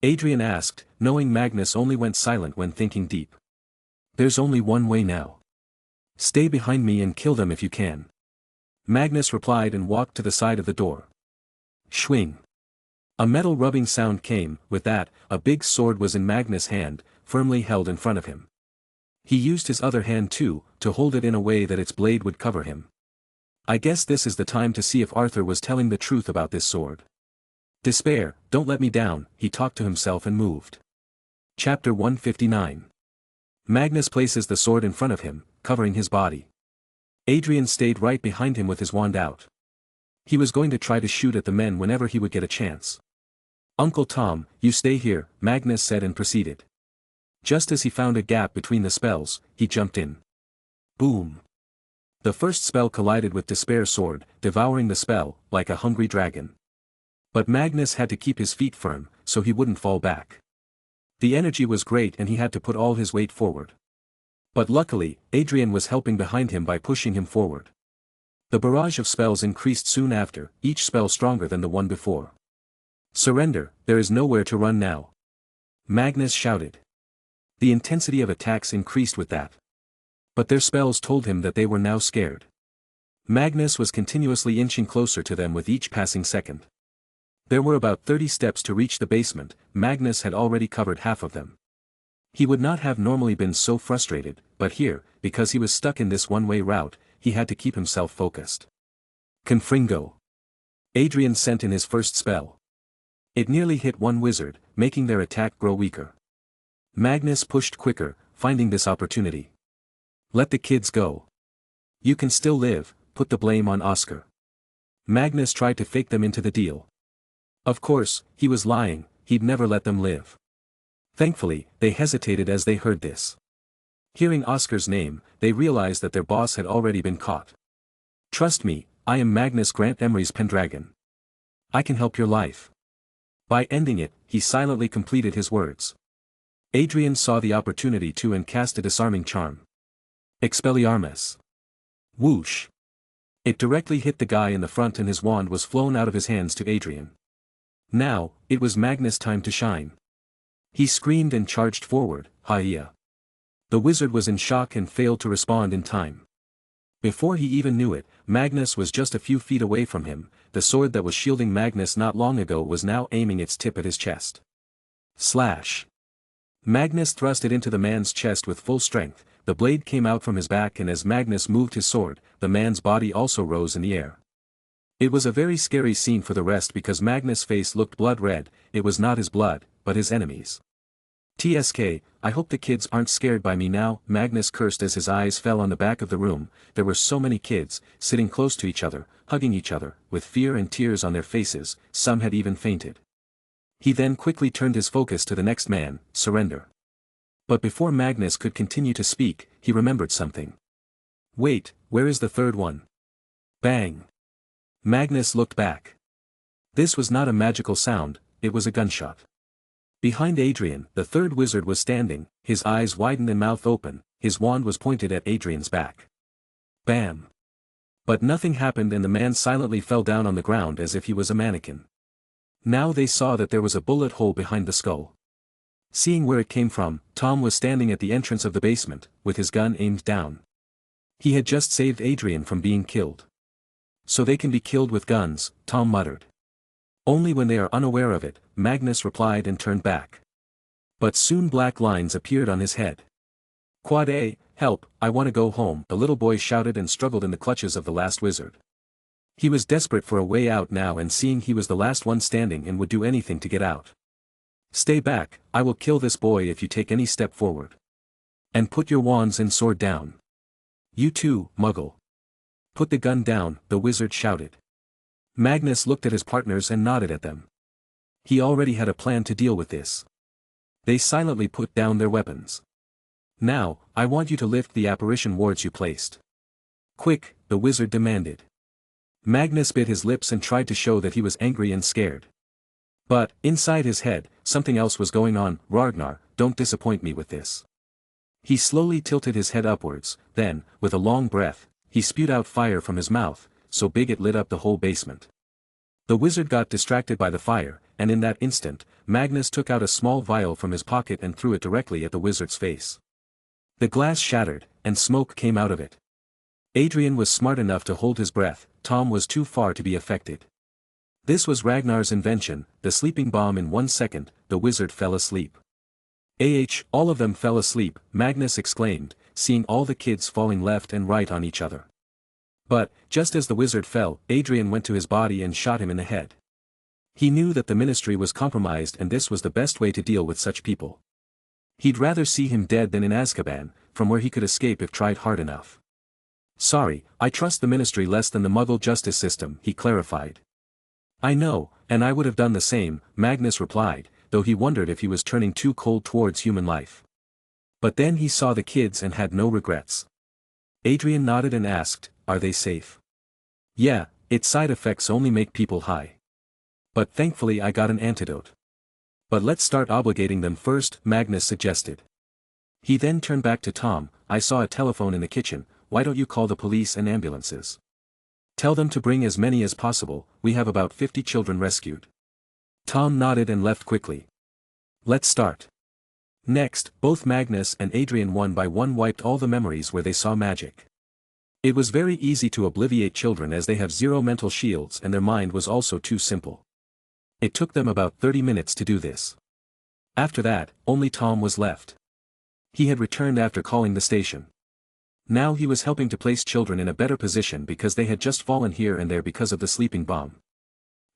Adrian asked, knowing Magnus only went silent when thinking deep. There's only one way now. Stay behind me and kill them if you can. Magnus replied and walked to the side of the door. Schwing. A metal rubbing sound came. With that, a big sword was in Magnus' hand, firmly held in front of him. He used his other hand too, to hold it in a way that its blade would cover him. I guess this is the time to see if Arthur was telling the truth about this sword. Despair, don't let me down, he talked to himself and moved. Chapter 159. Magnus places the sword in front of him, covering his body. Adrian stayed right behind him with his wand out. He was going to try to shoot at the men whenever he would get a chance. Uncle Tom, you stay here, Magnus said and proceeded. Just as he found a gap between the spells, he jumped in. Boom. The first spell collided with Despair's sword, devouring the spell, like a hungry dragon. But Magnus had to keep his feet firm, so he wouldn't fall back. The energy was great and he had to put all his weight forward. But luckily, Adrian was helping behind him by pushing him forward. The barrage of spells increased soon after, each spell stronger than the one before. Surrender, there is nowhere to run now. Magnus shouted. The intensity of attacks increased with that. But their spells told him that they were now scared. Magnus was continuously inching closer to them with each passing second. There were about 30 steps to reach the basement. Magnus had already covered half of them. He would not have normally been so frustrated, but here, because he was stuck in this one-way route, he had to keep himself focused. Confringo. Adrian sent in his first spell. It nearly hit one wizard, making their attack grow weaker. Magnus pushed quicker, finding this opportunity. Let the kids go. You can still live, put the blame on Oscar. Magnus tried to fake them into the deal. Of course, he was lying, he'd never let them live. Thankfully, they hesitated as they heard this. Hearing Oscar's name, they realized that their boss had already been caught. Trust me, I am Magnus Grant Emery's Pendragon. I can help your life. By ending it, he silently completed his words. Adrian saw the opportunity too and cast a disarming charm. Expelliarmus. Whoosh. It directly hit the guy in the front and his wand was flown out of his hands to Adrian. Now, it was Magnus' time to shine. He screamed and charged forward, Hiatus. The wizard was in shock and failed to respond in time. Before he even knew it, Magnus was just a few feet away from him. The sword that was shielding Magnus not long ago was now aiming its tip at his chest. Slash. Magnus thrust it into the man's chest with full strength. The blade came out from his back and as Magnus moved his sword, the man's body also rose in the air. It was a very scary scene for the rest because Magnus' face looked blood red. It was not his blood, but his enemies. TSK, I hope the kids aren't scared by me now, Magnus cursed as his eyes fell on the back of the room. There were so many kids, sitting close to each other, hugging each other, with fear and tears on their faces, some had even fainted. He then quickly turned his focus to the next man, surrender. But before Magnus could continue to speak, he remembered something. Wait, where is the third one? Bang. Magnus looked back. This was not a magical sound, it was a gunshot. Behind Adrian, the third wizard was standing, his eyes widened and mouth open, his wand was pointed at Adrian's back. Bam. But nothing happened and the man silently fell down on the ground as if he was a mannequin. Now they saw that there was a bullet hole behind the skull. Seeing where it came from, Tom was standing at the entrance of the basement, with his gun aimed down. He had just saved Adrian from being killed. So they can be killed with guns, Tom muttered. Only when they are unaware of it, Magnus replied and turned back. But soon black lines appeared on his head. Quad A, help, I want to go home, the little boy shouted and struggled in the clutches of the last wizard. He was desperate for a way out now and seeing he was the last one standing and would do anything to get out. Stay back, I will kill this boy if you take any step forward. And put your wands and sword down. You too, Muggle. Put the gun down, the wizard shouted. Magnus looked at his partners and nodded at them. He already had a plan to deal with this. They silently put down their weapons. Now, I want you to lift the apparition wards you placed. Quick, the wizard demanded. Magnus bit his lips and tried to show that he was angry and scared. But, inside his head, something else was going on. Ragnar, don't disappoint me with this. He slowly tilted his head upwards, then, with a long breath, he spewed out fire from his mouth, so big it lit up the whole basement. The wizard got distracted by the fire, and in that instant, Magnus took out a small vial from his pocket and threw it directly at the wizard's face. The glass shattered, and smoke came out of it. Adrian was smart enough to hold his breath, Tom was too far to be affected. This was Ragnar's invention, the sleeping bomb. In 1 second, the wizard fell asleep. All of them fell asleep, Magnus exclaimed, seeing all the kids falling left and right on each other. But, just as the wizard fell, Adrian went to his body and shot him in the head. He knew that the ministry was compromised and this was the best way to deal with such people. He'd rather see him dead than in Azkaban, from where he could escape if tried hard enough. Sorry, I trust the ministry less than the Muggle justice system, he clarified. I know, and I would have done the same, Magnus replied, though he wondered if he was turning too cold towards human life. But then he saw the kids and had no regrets. Adrian nodded and asked, are they safe? Yeah, its side effects only make people high. But thankfully I got an antidote. But let's start obligating them first, Magnus suggested. He then turned back to Tom, I saw a telephone in the kitchen, why don't you call the police and ambulances? Tell them to bring as many as possible, we have about 50 children rescued. Tom nodded and left quickly. Let's start. Next, both Magnus and Adrian one by one wiped all the memories where they saw magic. It was very easy to obliviate children as they have zero mental shields and their mind was also too simple. It took them about 30 minutes to do this. After that, only Tom was left. He had returned after calling the station. Now he was helping to place children in a better position because they had just fallen here and there because of the sleeping bomb.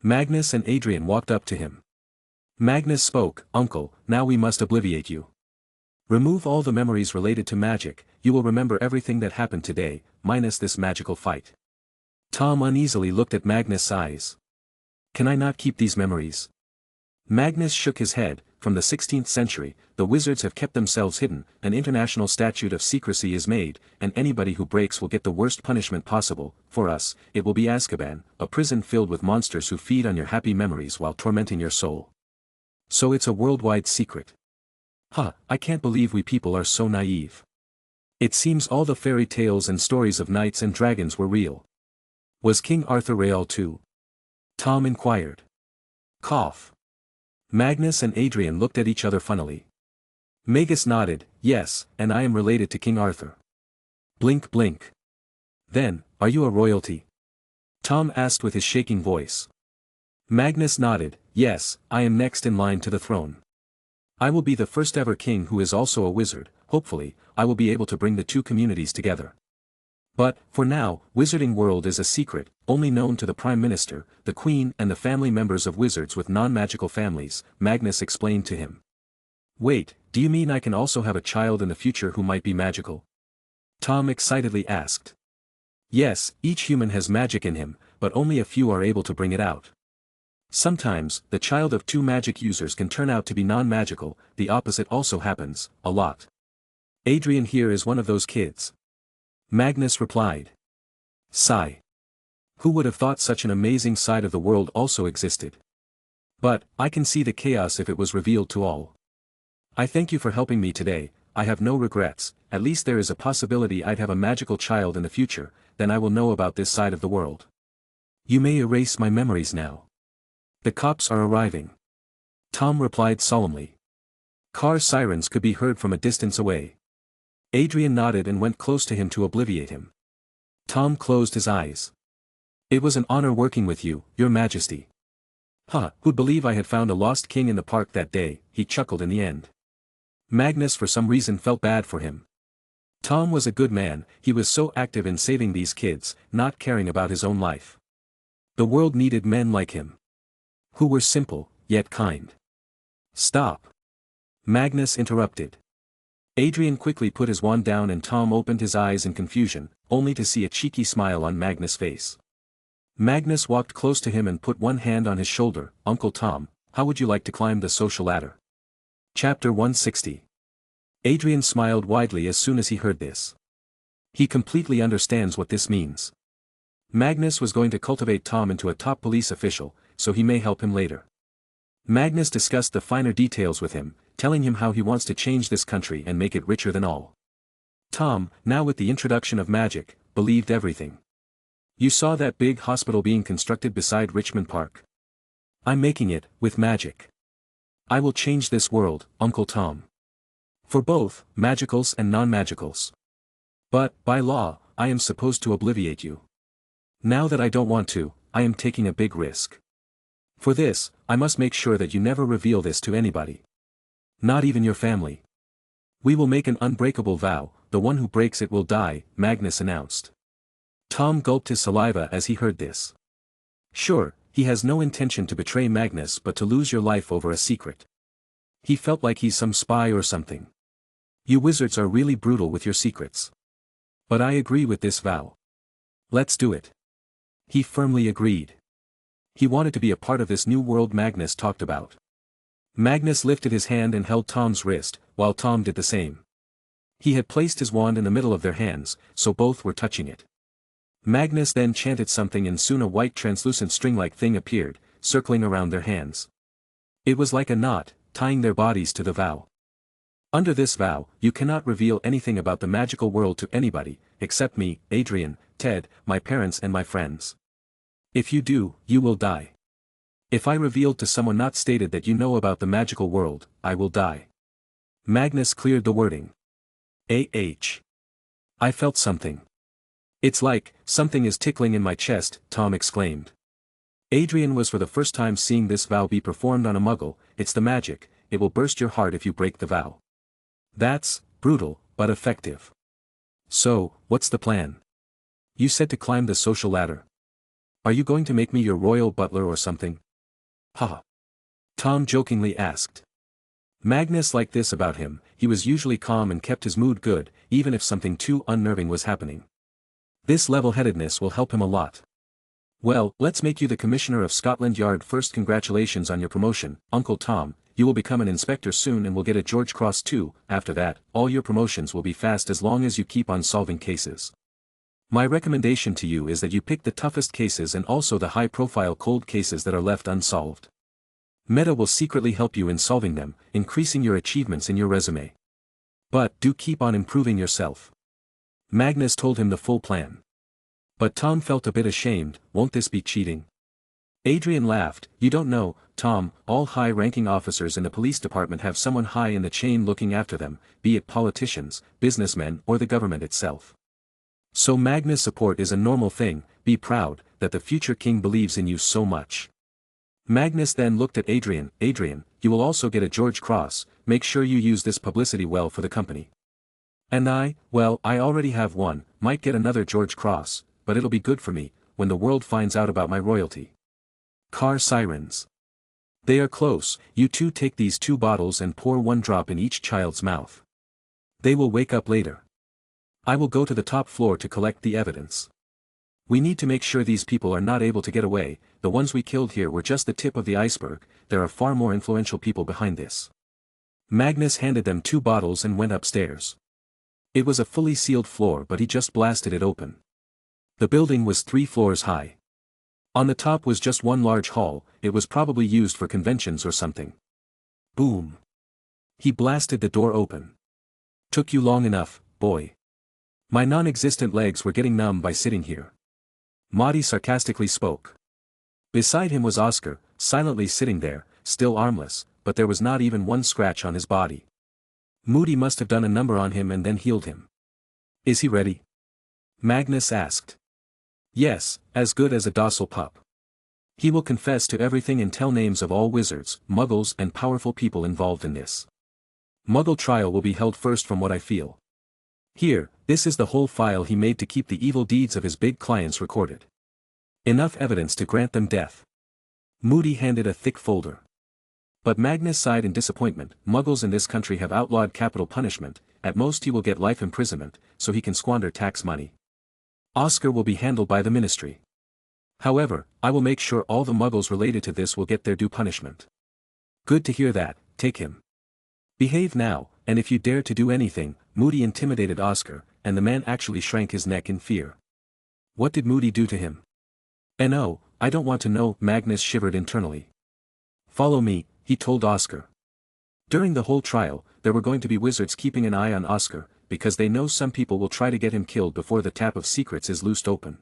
Magnus and Adrian walked up to him. Magnus spoke, Uncle, now we must obliviate you. Remove all the memories related to magic, you will remember everything that happened today, minus this magical fight. Tom uneasily looked at Magnus' eyes. Can I not keep these memories? Magnus shook his head, from the 16th century, the wizards have kept themselves hidden, an international statute of secrecy is made, and anybody who breaks will get the worst punishment possible. For us, it will be Azkaban, a prison filled with monsters who feed on your happy memories while tormenting your soul. So it's a worldwide secret. I can't believe we people are so naive. It seems all the fairy tales and stories of knights and dragons were real. Was King Arthur real too? Tom inquired. Cough. Magnus and Adrian looked at each other funnily. Magus nodded, yes, and I am related to King Arthur. Blink blink. Then, are you a royalty? Tom asked with his shaking voice. Magnus nodded, yes, I am next in line to the throne. I will be the first ever king who is also a wizard, hopefully, I will be able to bring the two communities together. But, for now, Wizarding World is a secret, only known to the Prime Minister, the Queen and the family members of wizards with non-magical families, Magnus explained to him. Wait, do you mean I can also have a child in the future who might be magical? Tom excitedly asked. Yes, each human has magic in him, but only a few are able to bring it out. Sometimes, the child of two magic users can turn out to be non-magical, the opposite also happens, a lot. Adrian here is one of those kids. Magnus replied. Sigh. Who would have thought such an amazing side of the world also existed? But, I can see the chaos if it was revealed to all. I thank you for helping me today, I have no regrets, at least there is a possibility I'd have a magical child in the future, then I will know about this side of the world. You may erase my memories now. The cops are arriving. Tom replied solemnly. Car sirens could be heard from a distance away. Adrian nodded and went close to him to obliviate him. Tom closed his eyes. It was an honor working with you, Your Majesty. Who'd believe I had found a lost king in the park that day, he chuckled in the end. Magnus for some reason felt bad for him. Tom was a good man, he was so active in saving these kids, not caring about his own life. The world needed men like him. Who were simple, yet kind. Stop. Magnus interrupted. Adrian quickly put his wand down and Tom opened his eyes in confusion, only to see a cheeky smile on Magnus' face. Magnus walked close to him and put one hand on his shoulder, Uncle Tom, how would you like to climb the social ladder? Chapter 160. Adrian smiled widely as soon as he heard this. He completely understands what this means. Magnus was going to cultivate Tom into a top police official, so he may help him later. Magnus discussed the finer details with him, telling him how he wants to change this country and make it richer than all. Tom, now with the introduction of magic, believed everything. You saw that big hospital being constructed beside Richmond Park. I'm making it, with magic. I will change this world, Uncle Tom. For both, magicals and non-magicals. But, by law, I am supposed to obliviate you. Now that I don't want to, I am taking a big risk. For this, I must make sure that you never reveal this to anybody. Not even your family. We will make an unbreakable vow, the one who breaks it will die, Magnus announced. Tom gulped his saliva as he heard this. Sure, he has no intention to betray Magnus but to lose your life over a secret. He felt like he's some spy or something. You wizards are really brutal with your secrets. But I agree with this vow. Let's do it. He firmly agreed. He wanted to be a part of this new world Magnus talked about. Magnus lifted his hand and held Tom's wrist, while Tom did the same. He had placed his wand in the middle of their hands, so both were touching it. Magnus then chanted something and soon a white translucent string-like thing appeared, circling around their hands. It was like a knot, tying their bodies to the vow. Under this vow, you cannot reveal anything about the magical world to anybody, except me, Adrian, Ted, my parents and my friends. If you do, you will die. If I revealed to someone not stated that you know about the magical world, I will die. Magnus cleared the wording. I felt something. It's like, something is tickling in my chest, Tom exclaimed. Adrian was for the first time seeing this vow be performed on a muggle. It's the magic, it will burst your heart if you break the vow. That's brutal, but effective. So, what's the plan? You said to climb the social ladder. Are you going to make me your royal butler or something? Haha. Tom jokingly asked. Magnus liked this about him, he was usually calm and kept his mood good, even if something too unnerving was happening. This level-headedness will help him a lot. Well, let's make you the Commissioner of Scotland Yard first. Congratulations on your promotion, Uncle Tom, you will become an inspector soon and will get a George Cross too. After that, all your promotions will be fast as long as you keep on solving cases. My recommendation to you is that you pick the toughest cases and also the high-profile cold cases that are left unsolved. Meta will secretly help you in solving them, increasing your achievements in your resume. But do keep on improving yourself. Magnus told him the full plan. But Tom felt a bit ashamed. Won't this be cheating? Adrian laughed. You don't know, Tom, all high-ranking officers in the police department have someone high in the chain looking after them, be it politicians, businessmen or the government itself. So Magnus' support is a normal thing. Be proud that the future king believes in you so much. Magnus then looked at Adrian. Adrian, you will also get a George Cross, make sure you use this publicity well for the company. And I, well, I already have one, might get another George Cross, but it'll be good for me, when the world finds out about my royalty. Car sirens. They are close. You two take these 2 bottles and pour 1 drop in each child's mouth. They will wake up later. I will go to the top floor to collect the evidence. We need to make sure these people are not able to get away. The ones we killed here were just the tip of the iceberg, there are far more influential people behind this. Magnus handed them 2 bottles and went upstairs. It was a fully sealed floor but he just blasted it open. The building was 3 floors high. On the top was just one large hall, it was probably used for conventions or something. Boom. He blasted the door open. Took you long enough, boy. My non-existent legs were getting numb by sitting here. Maudie sarcastically spoke. Beside him was Oscar, silently sitting there, still armless, but there was not even one scratch on his body. Moody must have done a number on him and then healed him. Is he ready? Magnus asked. Yes, as good as a docile pup. He will confess to everything and tell names of all wizards, muggles and powerful people involved in this. Muggle trial will be held first from what I feel. Here, this is the whole file he made to keep the evil deeds of his big clients recorded. Enough evidence to grant them death. Moody handed a thick folder. But Magnus sighed in disappointment. Muggles in this country have outlawed capital punishment, at most he will get life imprisonment, so he can squander tax money. Oscar will be handled by the ministry. However, I will make sure all the muggles related to this will get their due punishment. Good to hear that, take him. Behave now, and if you dare to do anything. Moody intimidated Oscar, and the man actually shrank his neck in fear. What did Moody do to him? No, I don't want to know. Magnus shivered internally. Follow me, he told Oscar. During the whole trial, there were going to be wizards keeping an eye on Oscar, because they know some people will try to get him killed before the tap of secrets is loosed open.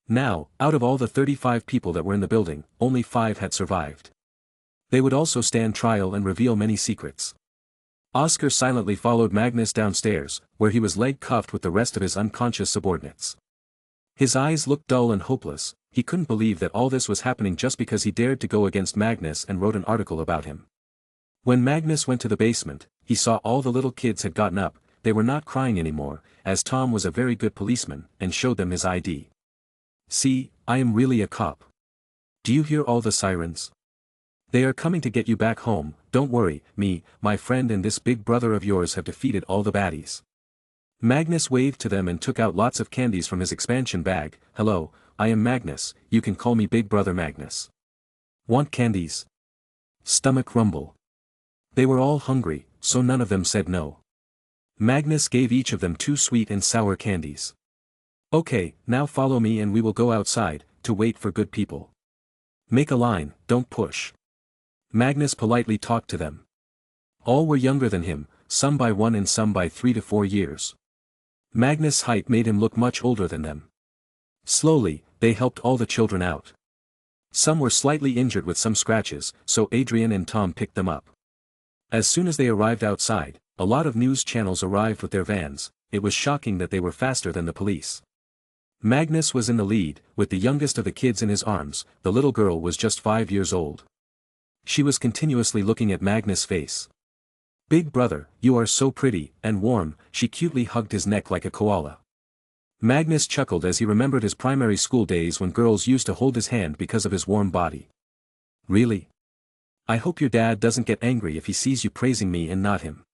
Now, out of all the 35 people that were in the building, only 5 had survived. They would also stand trial and reveal many secrets. Oscar silently followed Magnus downstairs, where he was leg-cuffed with the rest of his unconscious subordinates. His eyes looked dull and hopeless. He couldn't believe that all this was happening just because he dared to go against Magnus and wrote an article about him. When Magnus went to the basement, he saw all the little kids had gotten up. They were not crying anymore, as Tom was a very good policeman, and showed them his ID. "See, I am really a cop. Do you hear all the sirens? They are coming to get you back home. Don't worry, me, my friend and this big brother of yours have defeated all the baddies." Magnus waved to them and took out lots of candies from his expansion bag. "Hello, I am Magnus, you can call me Big Brother Magnus. Want candies?" Stomach rumble. They were all hungry, so none of them said no. Magnus gave each of them 2 sweet and sour candies. "Okay, now follow me and we will go outside, to wait for good people. Make a line, don't push." Magnus politely talked to them. All were younger than him, some by 1 and some by 3 to 4 years. Magnus' height made him look much older than them. Slowly, they helped all the children out. Some were slightly injured with some scratches, so Adrian and Tom picked them up. As soon as they arrived outside, a lot of news channels arrived with their vans. It was shocking that they were faster than the police. Magnus was in the lead, with the youngest of the kids in his arms. The little girl was just 5 years old. She was continuously looking at Magnus' face. "Big brother, you are so pretty and warm," she cutely hugged his neck like a koala. Magnus chuckled as he remembered his primary school days when girls used to hold his hand because of his warm body. "Really? I hope your dad doesn't get angry if he sees you praising me and not him."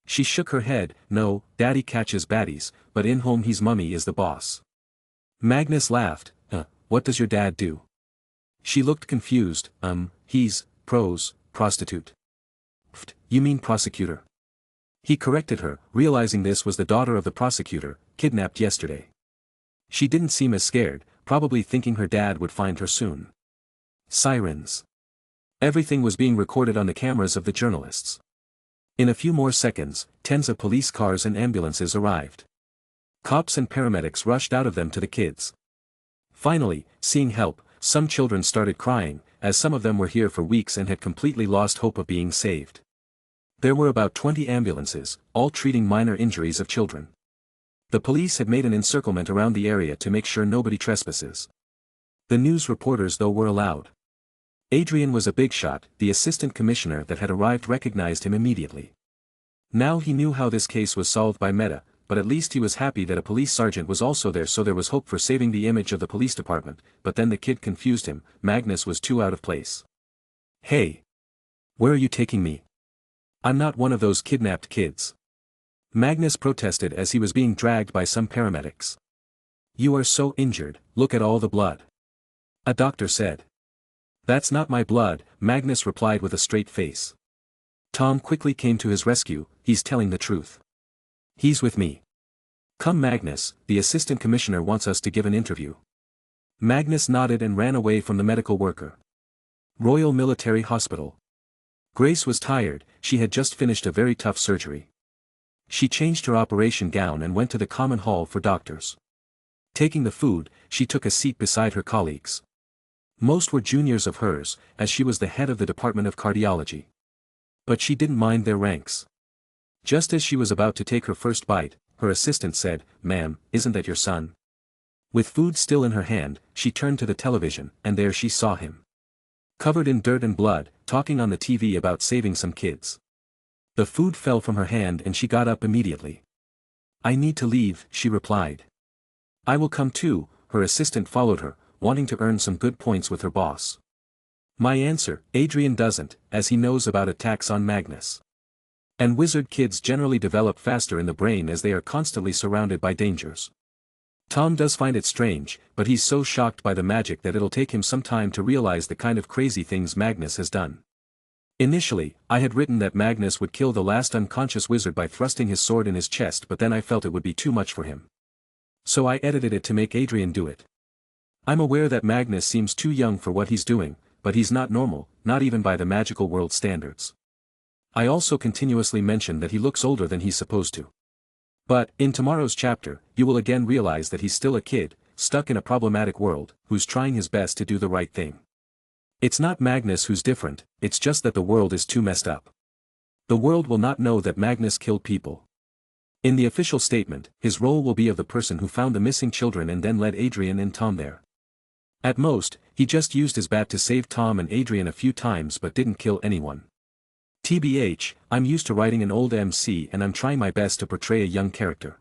She shook her head. "No, daddy catches baddies, but in home he's mummy is the boss." Magnus laughed. What does your dad do?" She looked confused. He's, prostitute." "Pfft, you mean prosecutor." He corrected her, realizing this was the daughter of the prosecutor, kidnapped yesterday. She didn't seem as scared, probably thinking her dad would find her soon. Sirens. Everything was being recorded on the cameras of the journalists. In a few more seconds, tens of police cars and ambulances arrived. Cops and paramedics rushed out of them to the kids. Finally, seeing help, some children started crying, as some of them were here for weeks and had completely lost hope of being saved. There were about 20 ambulances, all treating minor injuries of children. The police had made an encirclement around the area to make sure nobody trespasses. The news reporters though were allowed. Adrian was a big shot. The assistant commissioner that had arrived recognized him immediately. Now he knew how this case was solved by Meta, but at least he was happy that a police sergeant was also there, so there was hope for saving the image of the police department. But then the kid confused him. Magnus was too out of place. "Hey! Where are you taking me? I'm not one of those kidnapped kids." Magnus protested as he was being dragged by some paramedics. "You are so injured, look at all the blood," a doctor said. "That's not my blood," Magnus replied with a straight face. Tom quickly came to his rescue. "He's telling the truth. He's with me. Come Magnus, the assistant commissioner wants us to give an interview." Magnus nodded and ran away from the medical worker. Royal Military Hospital. Grace was tired. She had just finished a very tough surgery. She changed her operation gown and went to the common hall for doctors. Taking the food, she took a seat beside her colleagues. Most were juniors of hers, as she was the head of the Department of Cardiology. But she didn't mind their ranks. Just as she was about to take her first bite, her assistant said, "Ma'am, isn't that your son?" With food still in her hand, she turned to the television, and there she saw him. Covered in dirt and blood, talking on the TV about saving some kids. The food fell from her hand and she got up immediately. "I need to leave," she replied. "I will come too." Her assistant followed her, wanting to earn some good points with her boss. My answer, Adrian doesn't, as he knows about attacks on Magnus. And wizard kids generally develop faster in the brain as they are constantly surrounded by dangers. Tom does find it strange, but he's so shocked by the magic that it'll take him some time to realize the kind of crazy things Magnus has done. Initially, I had written that Magnus would kill the last unconscious wizard by thrusting his sword in his chest, but then I felt it would be too much for him. So I edited it to make Adrian do it. I'm aware that Magnus seems too young for what he's doing, but he's not normal, not even by the magical world standards. I also continuously mention that he looks older than he's supposed to. But, in tomorrow's chapter, you will again realize that he's still a kid, stuck in a problematic world, who's trying his best to do the right thing. It's not Magnus who's different, it's just that the world is too messed up. The world will not know that Magnus killed people. In the official statement, his role will be of the person who found the missing children and then led Adrian and Tom there. At most, he just used his bat to save Tom and Adrian a few times but didn't kill anyone. TBH, I'm used to writing an old MC and I'm trying my best to portray a young character.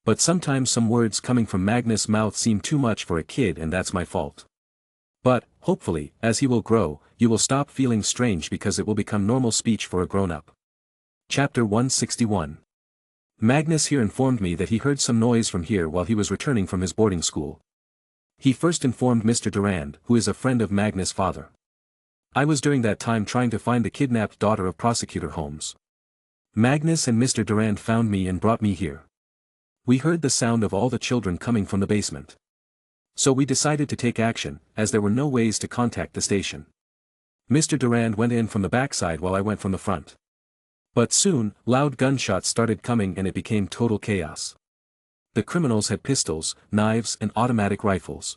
But sometimes some words coming from Magnus' mouth seem too much for a kid and that's my fault. But, hopefully, as he will grow, you will stop feeling strange because it will become normal speech for a grown-up. Chapter 161. Magnus here informed me that he heard some noise from here while he was returning from his boarding school. He first informed Mr. Durand, who is a friend of Magnus' father. I was during that time trying to find the kidnapped daughter of Prosecutor Holmes. Magnus and Mr. Durand found me and brought me here. We heard the sound of all the children coming from the basement. So we decided to take action, as there were no ways to contact the station. Mr. Durand went in from the backside while I went from the front. But soon, loud gunshots started coming and it became total chaos. The criminals had pistols, knives and automatic rifles.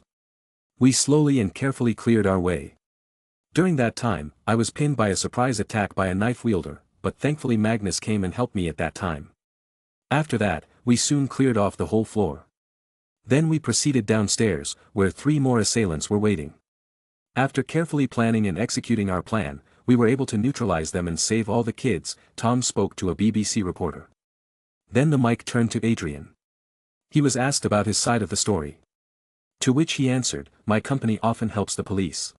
We slowly and carefully cleared our way. During that time, I was pinned by a surprise attack by a knife wielder, but thankfully Magnus came and helped me at that time. After that, we soon cleared off the whole floor. Then we proceeded downstairs, where 3 more assailants were waiting. After carefully planning and executing our plan, we were able to neutralize them and save all the kids, Tom spoke to a BBC reporter. Then the mic turned to Adrian. He was asked about his side of the story. To which he answered, my company often helps the police.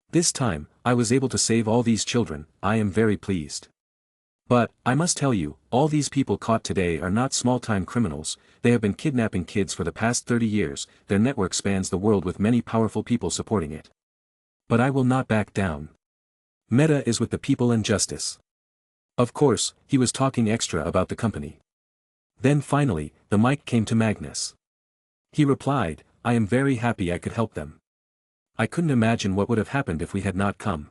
This time, I was able to save all these children, I am very pleased. But, I must tell you, all these people caught today are not small-time criminals, they have been kidnapping kids for the past 30 years, their network spans the world with many powerful people supporting it. But I will not back down. Meta is with the people and justice. Of course, he was talking extra about the company. Then finally, the mic came to Magnus. He replied, I am very happy I could help them. I couldn't imagine what would have happened if we had not come.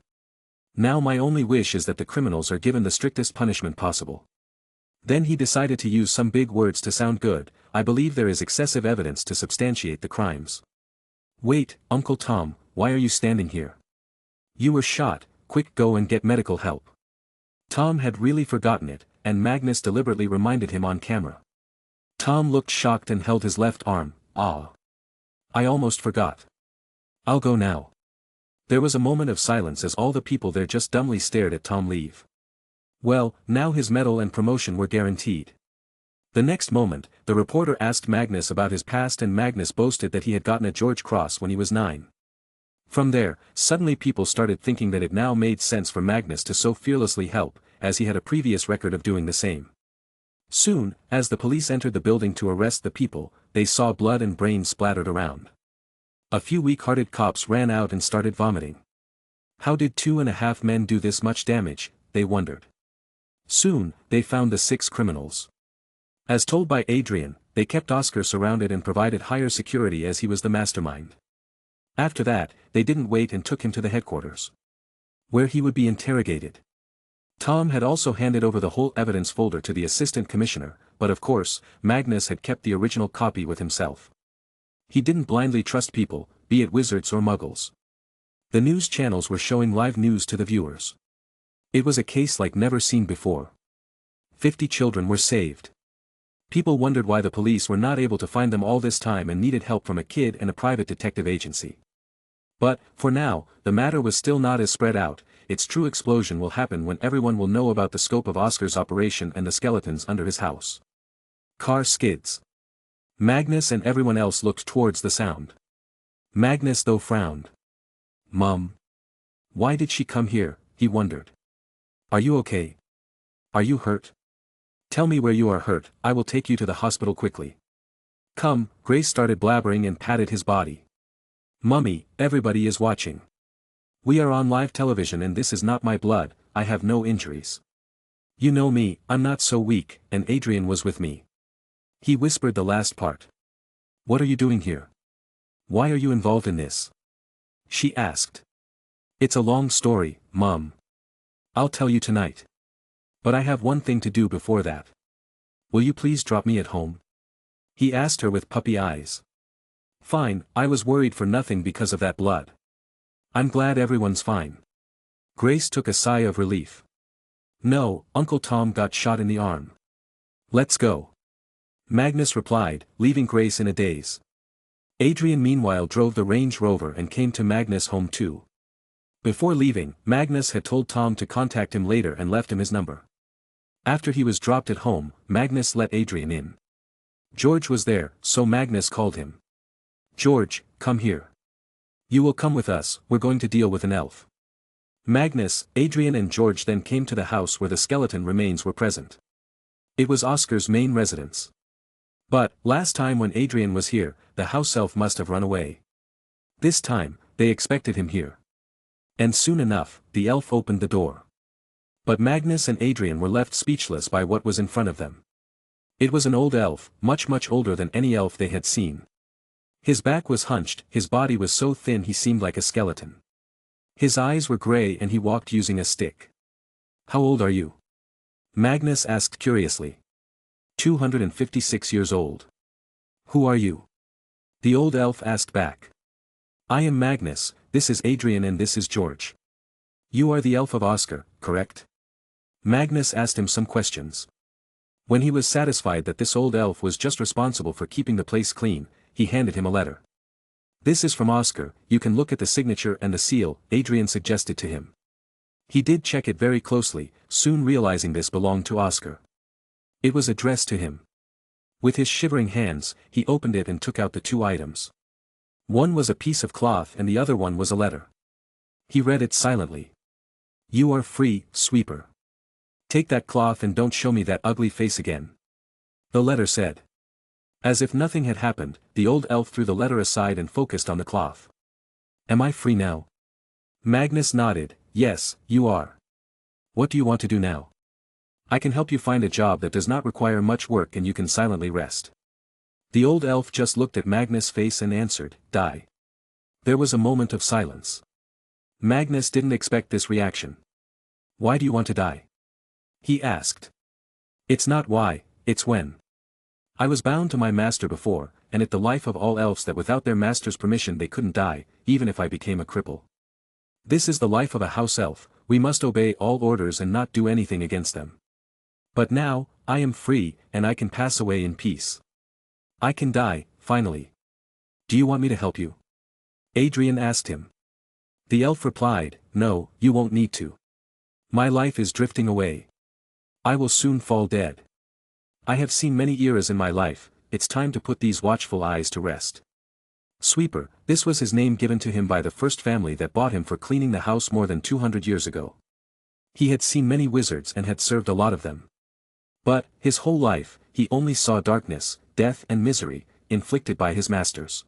Now my only wish is that the criminals are given the strictest punishment possible. Then he decided to use some big words to sound good, I believe there is excessive evidence to substantiate the crimes. Wait, Uncle Tom, why are you standing here? You were shot, quick go and get medical help. Tom had really forgotten it, and Magnus deliberately reminded him on camera. Tom looked shocked and held his left arm, ah. I almost forgot. I'll go now. There was a moment of silence as all the people there just dumbly stared at Tom leave. Well, now his medal and promotion were guaranteed. The next moment, the reporter asked Magnus about his past and Magnus boasted that he had gotten a George Cross when he was 9. From there, suddenly people started thinking that it now made sense for Magnus to so fearlessly help, as he had a previous record of doing the same. Soon, as the police entered the building to arrest the people, they saw blood and brains splattered around. A few weak-hearted cops ran out and started vomiting. How did 2.5 men do this much damage, they wondered. Soon, they found the 6 criminals. As told by Adrian, they kept Oscar surrounded and provided higher security as he was the mastermind. After that, they didn't wait and took him to the headquarters, where he would be interrogated. Tom had also handed over the whole evidence folder to the assistant commissioner, but of course, Magnus had kept the original copy with himself. He didn't blindly trust people, be it wizards or muggles. The news channels were showing live news to the viewers. It was a case like never seen before. 50 children were saved. People wondered why the police were not able to find them all this time and needed help from a kid and a private detective agency. But, for now, the matter was still not as spread out, its true explosion will happen when everyone will know about the scope of Oscar's operation and the skeletons under his house. Car skids. Magnus and everyone else looked towards the sound. Magnus though frowned. Mum. Why did she come here, he wondered. Are you okay? Are you hurt? Tell me where you are hurt, I will take you to the hospital quickly. Come, Grace started blabbering and patted his body. Mummy, everybody is watching. We are on live television and this is not my blood, I have no injuries. You know me, I'm not so weak, and Adrian was with me. He whispered the last part. What are you doing here? Why are you involved in this? She asked. It's a long story, Mum. I'll tell you tonight. But I have one thing to do before that. Will you please drop me at home? He asked her with puppy eyes. Fine, I was worried for nothing because of that blood. I'm glad everyone's fine. Grace took a sigh of relief. No, Uncle Tom got shot in the arm. Let's go. Magnus replied, leaving Grace in a daze. Adrian meanwhile drove the Range Rover and came to Magnus' home too. Before leaving, Magnus had told Tom to contact him later and left him his number. After he was dropped at home, Magnus let Adrian in. George was there, so Magnus called him. George, come here. You will come with us, we're going to deal with an elf. Magnus, Adrian and George then came to the house where the skeleton remains were present. It was Oscar's main residence. But, last time when Adrian was here, the house elf must have run away. This time, they expected him here. And soon enough, the elf opened the door. But Magnus and Adrian were left speechless by what was in front of them. It was an old elf, much older than any elf they had seen. His back was hunched, his body was so thin he seemed like a skeleton. His eyes were gray and he walked using a stick. How old are you? Magnus asked curiously. 256 years old. Who are you? The old elf asked back. I am Magnus, this is Adrian and this is George. You are the elf of Oscar, correct? Magnus asked him some questions. When he was satisfied that this old elf was just responsible for keeping the place clean, he handed him a letter. This is from Oscar, you can look at the signature and the seal, Adrian suggested to him. He did check it very closely, soon realizing this belonged to Oscar. It was addressed to him. With his shivering hands, he opened it and took out the two items. One was a piece of cloth and the other one was a letter. He read it silently. You are free, sweeper. Take that cloth and don't show me that ugly face again. The letter said. As if nothing had happened, the old elf threw the letter aside and focused on the cloth. Am I free now? Magnus nodded, yes, you are. What do you want to do now? I can help you find a job that does not require much work and you can silently rest. The old elf just looked at Magnus' face and answered, die. There was a moment of silence. Magnus didn't expect this reaction. Why do you want to die? He asked. It's not why, it's when. I was bound to my master before, and it's the life of all elves that without their master's permission they couldn't die, even if I became a cripple. This is the life of a house elf, we must obey all orders and not do anything against them. But now, I am free, and I can pass away in peace. I can die, finally. Do you want me to help you? Adrian asked him. The elf replied, no, you won't need to. My life is drifting away. I will soon fall dead. I have seen many eras in my life, it's time to put these watchful eyes to rest. Sweeper, this was his name given to him by the first family that bought him for cleaning the house more than 200 years ago. He had seen many wizards and had served a lot of them. But, his whole life, he only saw darkness, death and misery, inflicted by his masters.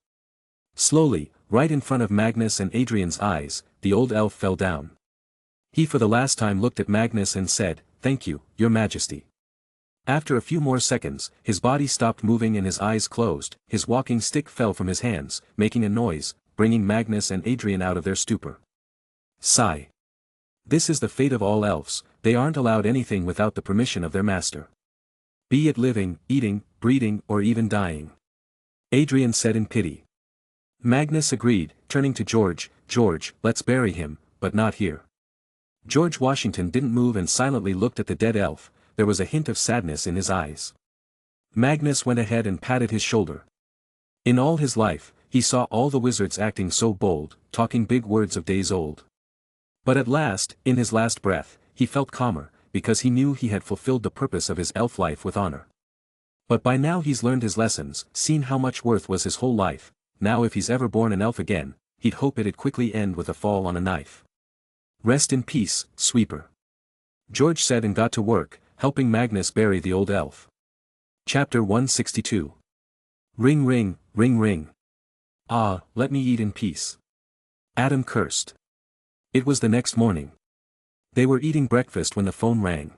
Slowly, right in front of Magnus and Adrian's eyes, the old elf fell down. He for the last time looked at Magnus and said, thank you, your majesty. After a few more seconds, his body stopped moving and his eyes closed, his walking stick fell from his hands, making a noise, bringing Magnus and Adrian out of their stupor. Sigh. This is the fate of all elves, they aren't allowed anything without the permission of their master. Be it living, eating, breeding or even dying. Adrian said in pity. Magnus agreed, turning to George, George, let's bury him, but not here. George Washington didn't move and silently looked at the dead elf, there was a hint of sadness in his eyes. Magnus went ahead and patted his shoulder. In all his life, he saw all the wizards acting so bold, talking big words of days old. But at last, in his last breath, he felt calmer, because he knew he had fulfilled the purpose of his elf life with honor. But by now he's learned his lessons, seen how much worth was his whole life, now if he's ever born an elf again, he'd hope it'd quickly end with a fall on a knife. Rest in peace, sweeper. George said and got to work, helping Magnus bury the old elf. Chapter 162. Ring ring, ring ring. Ah, let me eat in peace. Adam cursed. It was the next morning. They were eating breakfast when the phone rang.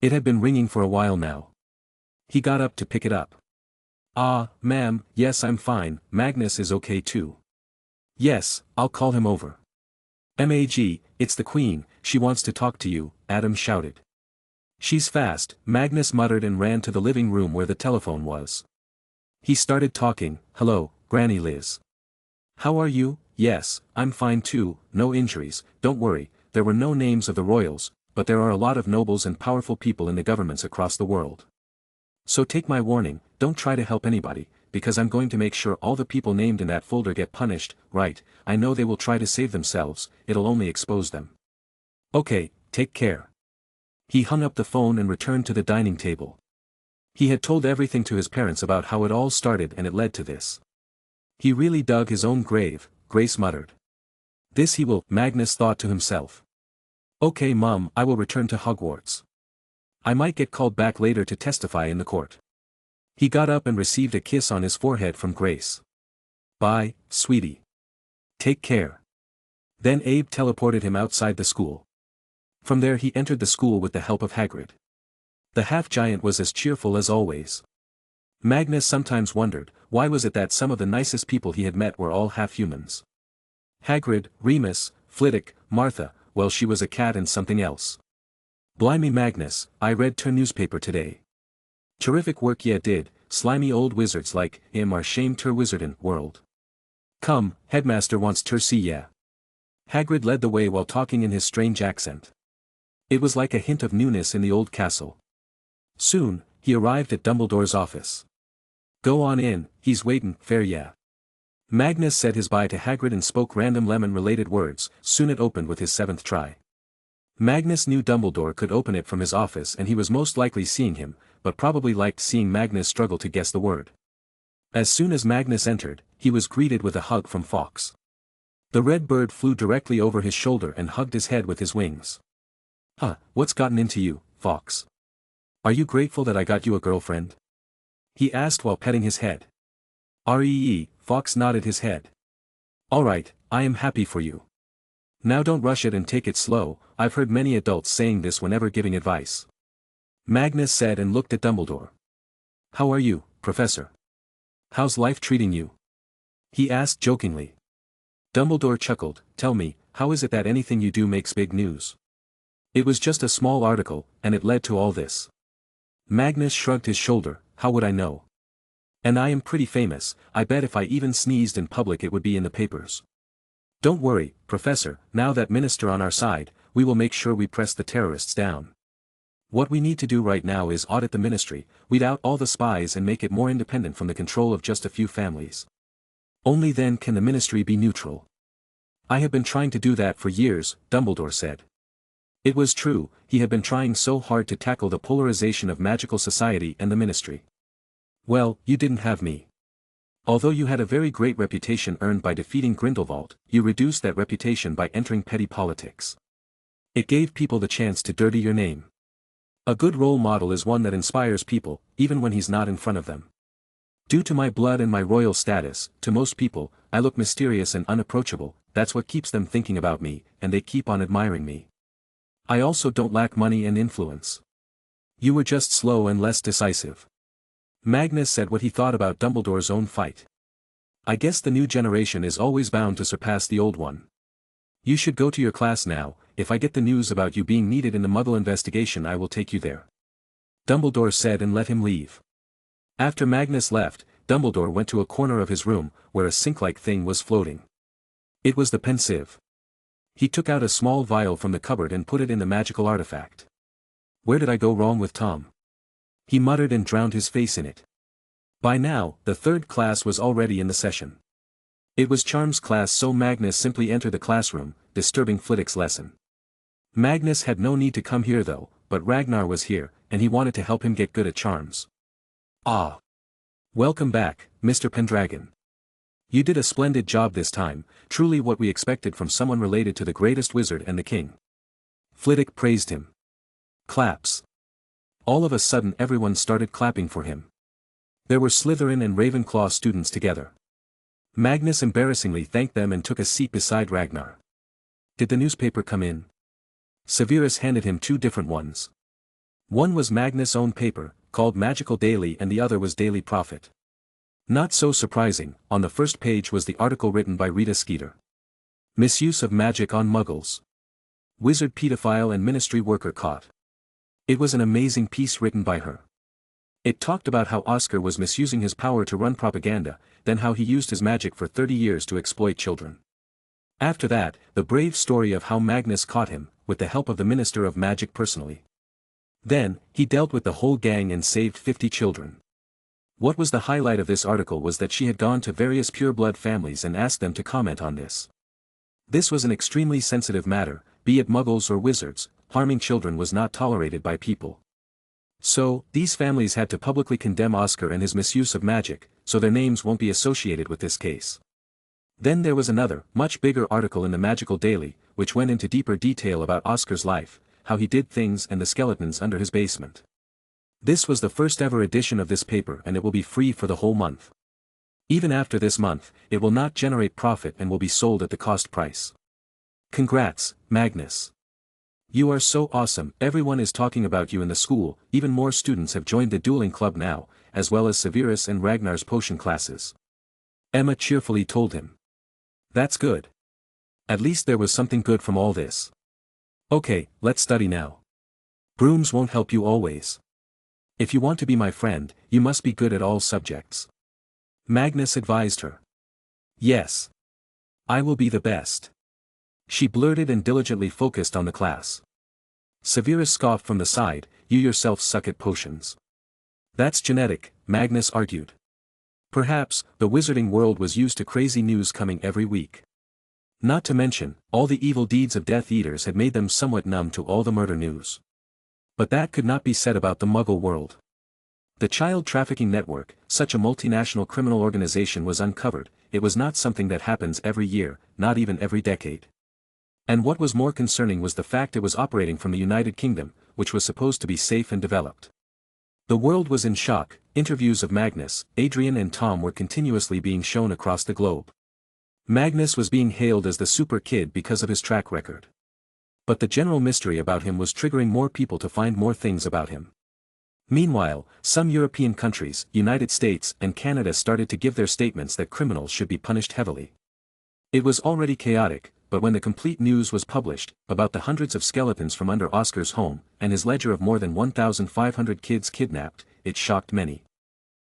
It had been ringing for a while now. He got up to pick it up. Ah, ma'am, yes I'm fine, Magnus is okay too. Yes, I'll call him over. Mag, it's the Queen, she wants to talk to you, Adam shouted. She's fast, Magnus muttered and ran to the living room where the telephone was. He started talking, hello, Granny Liz. How are you? Yes, I'm fine too, no injuries, don't worry, there were no names of the royals, but there are a lot of nobles and powerful people in the governments across the world. So take my warning, don't try to help anybody, because I'm going to make sure all the people named in that folder get punished, right? I know they will try to save themselves, it'll only expose them. Okay, take care. He hung up the phone and returned to the dining table. He had told everything to his parents about how it all started and it led to this. He really dug his own grave, Grace muttered. This he will, Magnus thought to himself. Okay Mom, I will return to Hogwarts. I might get called back later to testify in the court. He got up and received a kiss on his forehead from Grace. Bye, sweetie. Take care. Then Abe teleported him outside the school. From there he entered the school with the help of Hagrid. The half-giant was as cheerful as always. Magnus sometimes wondered, why was it that some of the nicest people he had met were all half-humans? Hagrid, Remus, Flitwick, Martha, well she was a cat and something else. Blimey Magnus, I read ter newspaper today. Terrific work ye did, slimy old wizards like him are shamed ter wizardin' world. Come, headmaster wants ter see ya. Hagrid led the way while talking in his strange accent. It was like a hint of newness in the old castle. Soon, he arrived at Dumbledore's office. Go on in, he's waitin', fair ya. Magnus said his bye to Hagrid and spoke random lemon-related words, soon it opened with his 7th try. Magnus knew Dumbledore could open it from his office and he was most likely seeing him, but probably liked seeing Magnus struggle to guess the word. As soon as Magnus entered, he was greeted with a hug from Fawkes. The red bird flew directly over his shoulder and hugged his head with his wings. Huh, what's gotten into you, Fawkes? Are you grateful that I got you a girlfriend? He asked while petting his head. Fawkes nodded his head. Alright, I am happy for you. Now don't rush it and take it slow, I've heard many adults saying this whenever giving advice. Magnus said and looked at Dumbledore. How are you, Professor? How's life treating you? He asked jokingly. Dumbledore chuckled, tell me, how is it that anything you do makes big news? It was just a small article, and it led to all this. Magnus shrugged his shoulder, how would I know? And I am pretty famous, I bet if I even sneezed in public it would be in the papers. Don't worry, Professor, now that Minister on our side, we will make sure we press the terrorists down. What we need to do right now is audit the ministry, weed out all the spies and make it more independent from the control of just a few families. Only then can the ministry be neutral. I have been trying to do that for years, Dumbledore said. It was true, he had been trying so hard to tackle the polarization of magical society and the ministry. Well, you didn't have me. Although you had a very great reputation earned by defeating Grindelwald, you reduced that reputation by entering petty politics. It gave people the chance to dirty your name. A good role model is one that inspires people, even when he's not in front of them. Due to my blood and my royal status, to most people, I look mysterious and unapproachable, that's what keeps them thinking about me, and they keep on admiring me. I also don't lack money and influence. You were just slow and less decisive. Magnus said what he thought about Dumbledore's own fight. I guess the new generation is always bound to surpass the old one. You should go to your class now, if I get the news about you being needed in the Muggle investigation I will take you there. Dumbledore said and let him leave. After Magnus left, Dumbledore went to a corner of his room, where a sink-like thing was floating. It was the pensieve. He took out a small vial from the cupboard and put it in the magical artifact. Where did I go wrong with Tom? He muttered and drowned his face in it. By now, the 3rd class was already in the session. It was Charms class, so Magnus simply entered the classroom, disturbing Flitwick's lesson. Magnus had no need to come here though, but Ragnar was here, and he wanted to help him get good at charms. Ah! Welcome back, Mr. Pendragon. You did a splendid job this time, truly what we expected from someone related to the greatest wizard and the king. Flitwick praised him. Claps. All of a sudden everyone started clapping for him. There were Slytherin and Ravenclaw students together. Magnus embarrassingly thanked them and took a seat beside Ragnar. Did the newspaper come in? Severus handed him 2 different ones. One was Magnus' own paper, called Magical Daily, and the other was Daily Prophet. Not so surprising, on the first page was the article written by Rita Skeeter. Misuse of magic on Muggles. Wizard pedophile and ministry worker caught. It was an amazing piece written by her. It talked about how Oscar was misusing his power to run propaganda, then how he used his magic for 30 years to exploit children. After that, the brave story of how Magnus caught him, with the help of the Minister of Magic personally. Then, he dealt with the whole gang and saved 50 children. What was the highlight of this article was that she had gone to various pureblood families and asked them to comment on this. This was an extremely sensitive matter, be it muggles or wizards, harming children was not tolerated by people. So, these families had to publicly condemn Oscar and his misuse of magic, so their names won't be associated with this case. Then there was another, much bigger article in the Magical Daily, which went into deeper detail about Oscar's life, how he did things and the skeletons under his basement. This was the first ever edition of this paper and it will be free for the whole month. Even after this month, it will not generate profit and will be sold at the cost price. Congrats, Magnus. You are so awesome, everyone is talking about you in the school, even more students have joined the dueling club now, as well as Severus and Ragnar's potion classes. Emma cheerfully told him. That's good. At least there was something good from all this. Okay, let's study now. Brooms won't help you always. If you want to be my friend, you must be good at all subjects. Magnus advised her. Yes. I will be the best. She blurted and diligently focused on the class. Severus scoffed from the side, you yourself suck at potions. That's genetic, Magnus argued. Perhaps, the wizarding world was used to crazy news coming every week. Not to mention, all the evil deeds of Death Eaters had made them somewhat numb to all the murder news. But that could not be said about the Muggle world. The child trafficking network, such a multinational criminal organization was uncovered, it was not something that happens every year, not even every decade. And what was more concerning was the fact it was operating from the United Kingdom, which was supposed to be safe and developed. The world was in shock, interviews of Magnus, Adrian and Tom were continuously being shown across the globe. Magnus was being hailed as the super kid because of his track record. But the general mystery about him was triggering more people to find more things about him. Meanwhile, some European countries, United States and Canada started to give their statements that criminals should be punished heavily. It was already chaotic, but when the complete news was published, about the hundreds of skeletons from under Oscar's home, and his ledger of more than 1,500 kids kidnapped, it shocked many.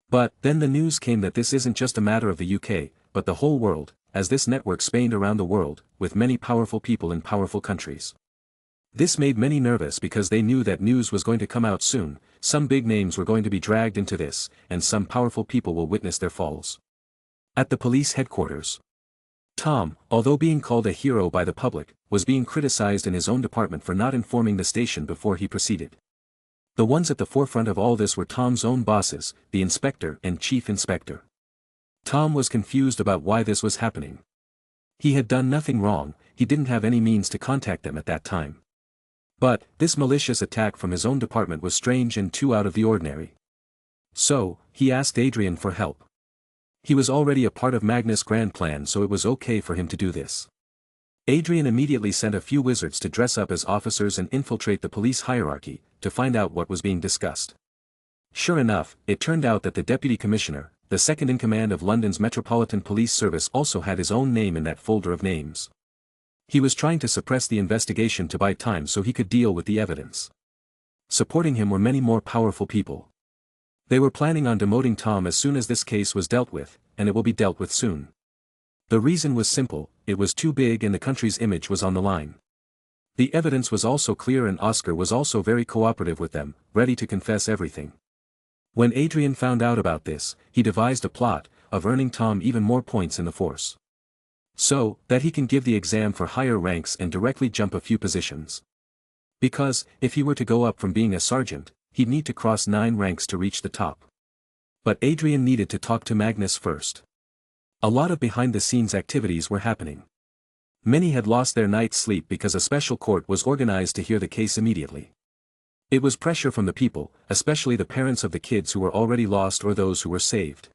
But, then the news came that this isn't just a matter of the UK, but the whole world, as this network spanned around the world, with many powerful people in powerful countries. This made many nervous because they knew that news was going to come out soon, some big names were going to be dragged into this, and some powerful people will witness their falls. At the police headquarters. Tom, although being called a hero by the public, was being criticized in his own department for not informing the station before he proceeded. The ones at the forefront of all this were Tom's own bosses, the inspector and chief inspector. Tom was confused about why this was happening. He had done nothing wrong, he didn't have any means to contact them at that time. But, this malicious attack from his own department was strange and too out of the ordinary. So, he asked Adrian for help. He was already a part of Magnus' grand plan so it was okay for him to do this. Adrian immediately sent a few wizards to dress up as officers and infiltrate the police hierarchy, to find out what was being discussed. Sure enough, it turned out that the Deputy Commissioner, the second-in-command of London's Metropolitan Police Service also had his own name in that folder of names. He was trying to suppress the investigation to buy time so he could deal with the evidence. Supporting him were many more powerful people. They were planning on demoting Tom as soon as this case was dealt with, and it will be dealt with soon. The reason was simple, it was too big and the country's image was on the line. The evidence was also clear and Oscar was also very cooperative with them, ready to confess everything. When Adrian found out about this, he devised a plot, of earning Tom even more points in the force. So, that he can give the exam for higher ranks and directly jump a few positions. Because, if he were to go up from being a sergeant, he'd need to cross 9 ranks to reach the top. But Adrian needed to talk to Magnus first. A lot of behind-the-scenes activities were happening. Many had lost their night's sleep because a special court was organized to hear the case immediately. It was pressure from the people, especially the parents of the kids who were already lost or those who were saved.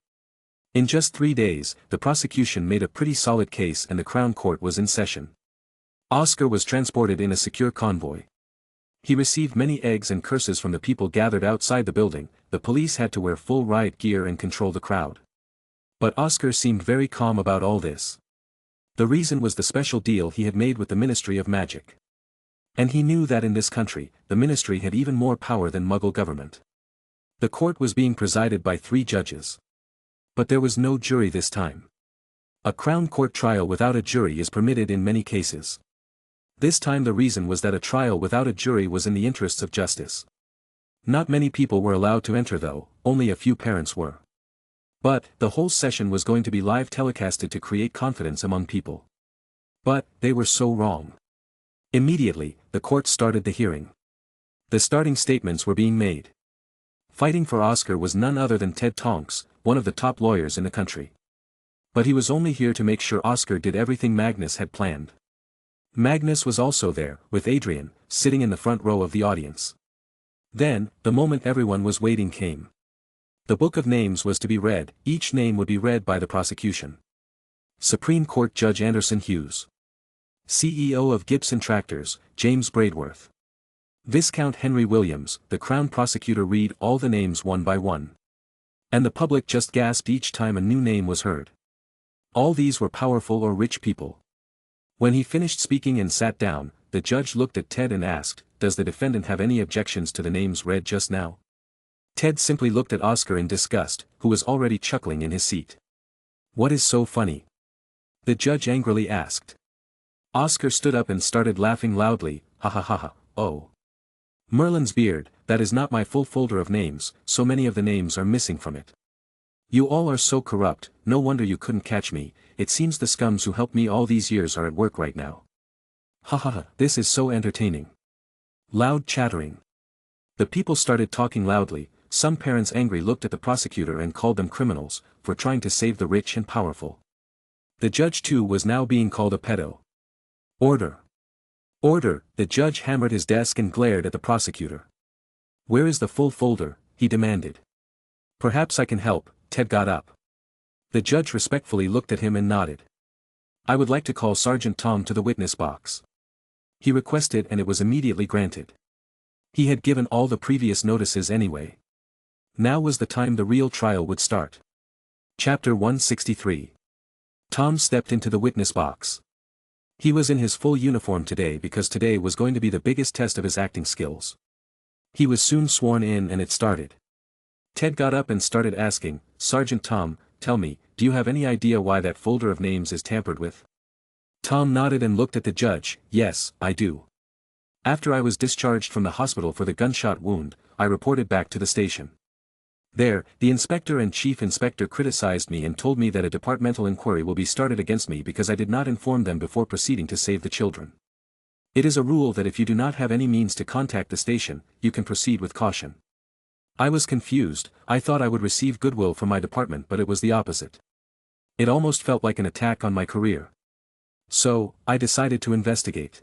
In just 3 days, the prosecution made a pretty solid case and the Crown Court was in session. Oscar was transported in a secure convoy. He received many eggs and curses from the people gathered outside the building, the police had to wear full riot gear and control the crowd. But Oscar seemed very calm about all this. The reason was the special deal he had made with the Ministry of Magic. And he knew that in this country, the ministry had even more power than Muggle government. The court was being presided by 3 judges. But there was no jury this time. A Crown Court trial without a jury is permitted in many cases. This time the reason was that a trial without a jury was in the interests of justice. Not many people were allowed to enter though, only a few parents were. But, the whole session was going to be live telecasted to create confidence among people. But, they were so wrong. Immediately, the court started the hearing. The starting statements were being made. Fighting for Oscar was none other than Ted Tonks, one of the top lawyers in the country. But he was only here to make sure Oscar did everything Magnus had planned. Magnus was also there, with Adrian, sitting in the front row of the audience. Then, the moment everyone was waiting came. The book of names was to be read, each name would be read by the prosecution. Supreme Court Judge Anderson Hughes. CEO of Gibson Tractors, James Braidworth. Viscount Henry Williams, the Crown Prosecutor read all the names one by one. And the public just gasped each time a new name was heard. All these were powerful or rich people. When he finished speaking and sat down, the judge looked at Ted and asked, "Does the defendant have any objections to the names read just now?" Ted simply looked at Oscar in disgust, who was already chuckling in his seat. "What is so funny?" the judge angrily asked. Oscar stood up and started laughing loudly, "Ha ha ha ha, oh. Merlin's beard, that is not my full folder of names, so many of the names are missing from it. You all are so corrupt, no wonder you couldn't catch me, it seems the scums who helped me all these years are at work right now. Ha ha ha, this is so entertaining." Loud chattering. The people started talking loudly. Some parents angry looked at the prosecutor and called them criminals, for trying to save the rich and powerful. The judge too was now being called a pedo. "Order! Order!" The judge hammered his desk and glared at the prosecutor. "Where is the full folder?" he demanded. "Perhaps I can help." Ted got up. The judge respectfully looked at him and nodded. "I would like to call Sergeant Tom to the witness box." He requested and it was immediately granted. He had given all the previous notices anyway. Now was the time the real trial would start. Chapter 163. Tom stepped into the witness box. He was in his full uniform today because today was going to be the biggest test of his acting skills. He was soon sworn in and it started. Ted got up and started asking, "Sergeant Tom, tell me, do you have any idea why that folder of names is tampered with?" Tom nodded and looked at the judge. "Yes, I do. After I was discharged from the hospital for the gunshot wound, I reported back to the station. There, the inspector and chief inspector criticized me and told me that a departmental inquiry will be started against me because I did not inform them before proceeding to save the children. It is a rule that if you do not have any means to contact the station, you can proceed with caution. I was confused. I thought I would receive goodwill from my department, but it was the opposite. It almost felt like an attack on my career. So, I decided to investigate.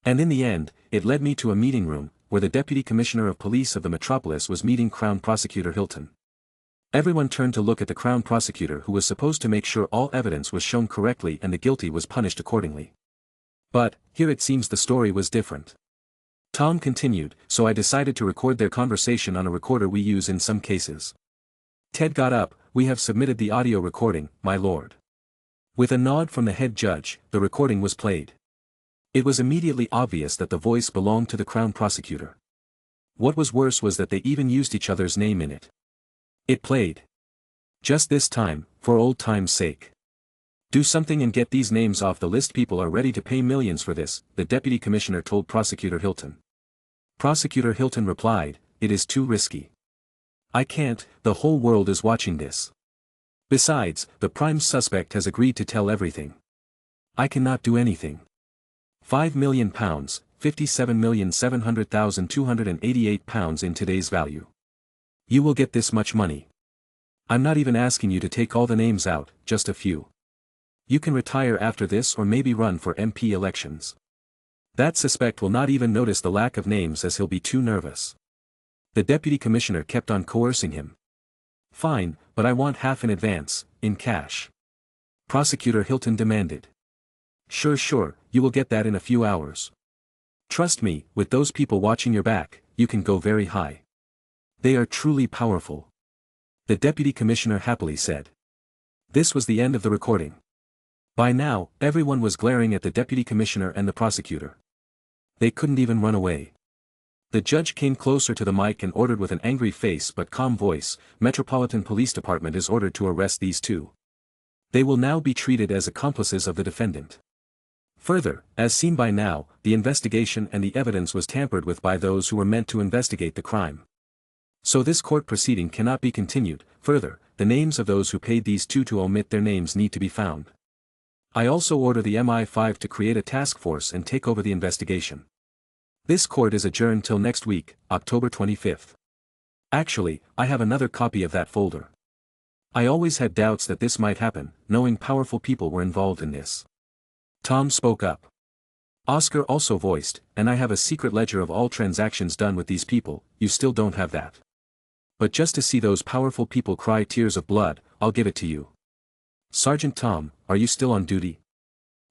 And in the end, it led me to a meeting room, where the Deputy Commissioner of Police of the Metropolis was meeting Crown Prosecutor Hilton. Everyone turned to look at the Crown Prosecutor who was supposed to make sure all evidence was shown correctly and the guilty was punished accordingly. But, here it seems the story was different. Tom continued, "So I decided to record their conversation on a recorder we use in some cases." Ted got up, "We have submitted the audio recording, my lord." With a nod from the head judge, the recording was played. It was immediately obvious that the voice belonged to the Crown Prosecutor. What was worse was that they even used each other's name in it. It played. "Just this time, for old time's sake. Do something and get these names off the list. People are ready to pay millions for this," the Deputy Commissioner told Prosecutor Hilton. Prosecutor Hilton replied, "It is too risky. I can't, the whole world is watching this. Besides, the prime suspect has agreed to tell everything. I cannot do anything. £5 million, £57,700,288 in today's value. You will get this much money. I'm not even asking you to take all the names out, just a few. You can retire after this or maybe run for MP elections. That suspect will not even notice the lack of names as he'll be too nervous." The Deputy Commissioner kept on coercing him. "Fine, but I want half in advance, in cash." Prosecutor Hilton demanded. Sure, you will get that in a few hours. Trust me, with those people watching your back, you can go very high. They are truly powerful." The Deputy Commissioner happily said. This was the end of the recording. By now, everyone was glaring at the Deputy Commissioner and the prosecutor. They couldn't even run away. The judge came closer to the mic and ordered with an angry face but calm voice, "Metropolitan Police Department is ordered to arrest these two. They will now be treated as accomplices of the defendant. Further, as seen by now, the investigation and the evidence was tampered with by those who were meant to investigate the crime. So this court proceeding cannot be continued. Further, the names of those who paid these two to omit their names need to be found. I also order the MI5 to create a task force and take over the investigation. This court is adjourned till next week, October 25th. Actually, I have another copy of that folder. I always had doubts that this might happen, knowing powerful people were involved in this. Tom spoke up. Oscar also voiced, and I have a secret ledger of all transactions done with these people. You still don't have that. But just to see those powerful people cry tears of blood, I'll give it to you. Sergeant Tom, are you still on duty?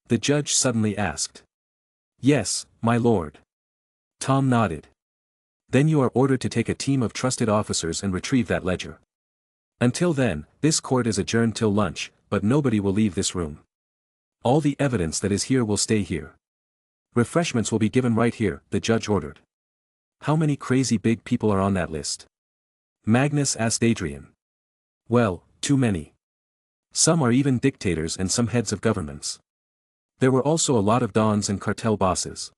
The judge suddenly asked. Yes, my lord. Tom nodded. Then you are ordered to take a team of trusted officers and retrieve that ledger. Until then, this court is adjourned till lunch, but nobody will leave this room. All the evidence that is here will stay here. Refreshments will be given right here, the judge ordered. How many crazy big people are on that list? Magnus asked Adrian. Well, too many. Some are even dictators and some heads of governments. There were also a lot of dons and cartel bosses.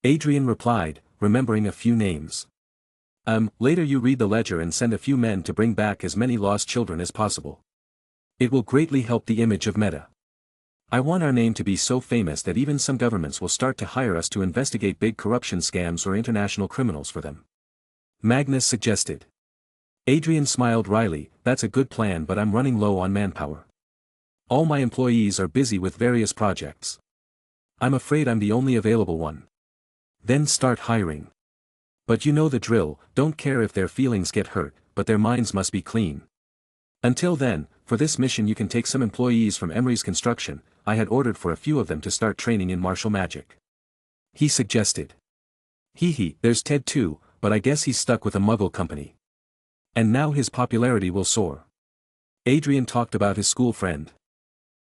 Adrian replied, remembering a few names. Later you read the ledger and send a few men to bring back as many lost children as possible. It will greatly help the image of Meta. I want our name to be so famous that even some governments will start to hire us to investigate big corruption scams or international criminals for them. Magnus suggested. Adrian smiled wryly, that's a good plan, but I'm running low on manpower. All my employees are busy with various projects. I'm afraid I'm the only available one. Then start hiring. But you know the drill, don't care if their feelings get hurt, but their minds must be clean. Until then, for this mission you can take some employees from Emery's construction. I had ordered for a few of them to start training in martial magic. He suggested. There's Ted too, but I guess he's stuck with a Muggle company. And now his popularity will soar. Adrian talked about his school friend.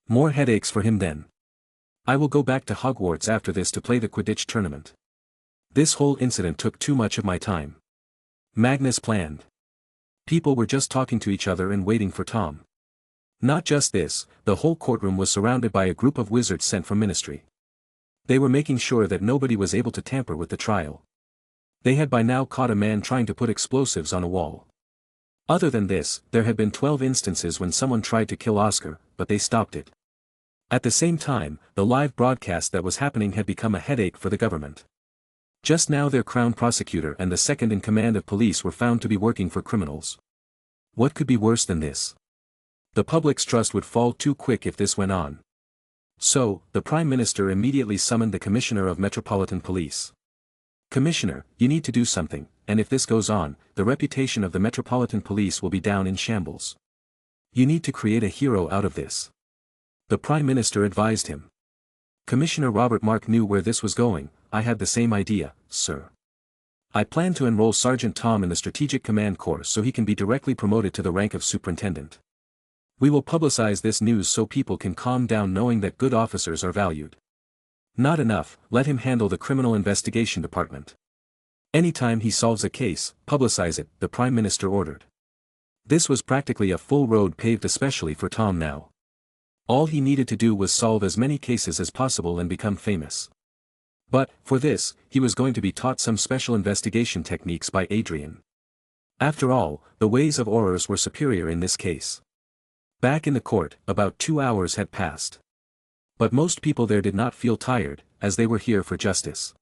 More headaches for him then. I will go back to Hogwarts after this to play the Quidditch tournament. This whole incident took too much of my time. Magnus planned. People were just talking to each other and waiting for Tom. Not just this, the whole courtroom was surrounded by a group of wizards sent from Ministry. They were making sure that nobody was able to tamper with the trial. They had by now caught a man trying to put explosives on a wall. Other than this, there had been 12 instances when someone tried to kill Oscar, but they stopped it. At the same time, the live broadcast that was happening had become a headache for the government. Just now their crown prosecutor and the second in command of police were found to be working for criminals. What could be worse than this? The public's trust would fall too quick if this went on. So, the Prime Minister immediately summoned the Commissioner of Metropolitan Police. Commissioner, you need to do something, and if this goes on, the reputation of the Metropolitan Police will be down in shambles. You need to create a hero out of this. The Prime Minister advised him. Commissioner Robert Mark knew where this was going. I had the same idea, sir. I plan to enroll Sergeant Tom in the Strategic Command Corps so he can be directly promoted to the rank of Superintendent. We will publicize this news so people can calm down knowing that good officers are valued. Not enough, let him handle the Criminal Investigation Department. Anytime he solves a case, publicize it, the Prime Minister ordered. This was practically a full road paved especially for Tom now. All he needed to do was solve as many cases as possible and become famous. But, for this, he was going to be taught some special investigation techniques by Adrian. After all, the ways of Aurors were superior in this case. Back in the court, about 2 hours had passed. But most people there did not feel tired, as they were here for justice.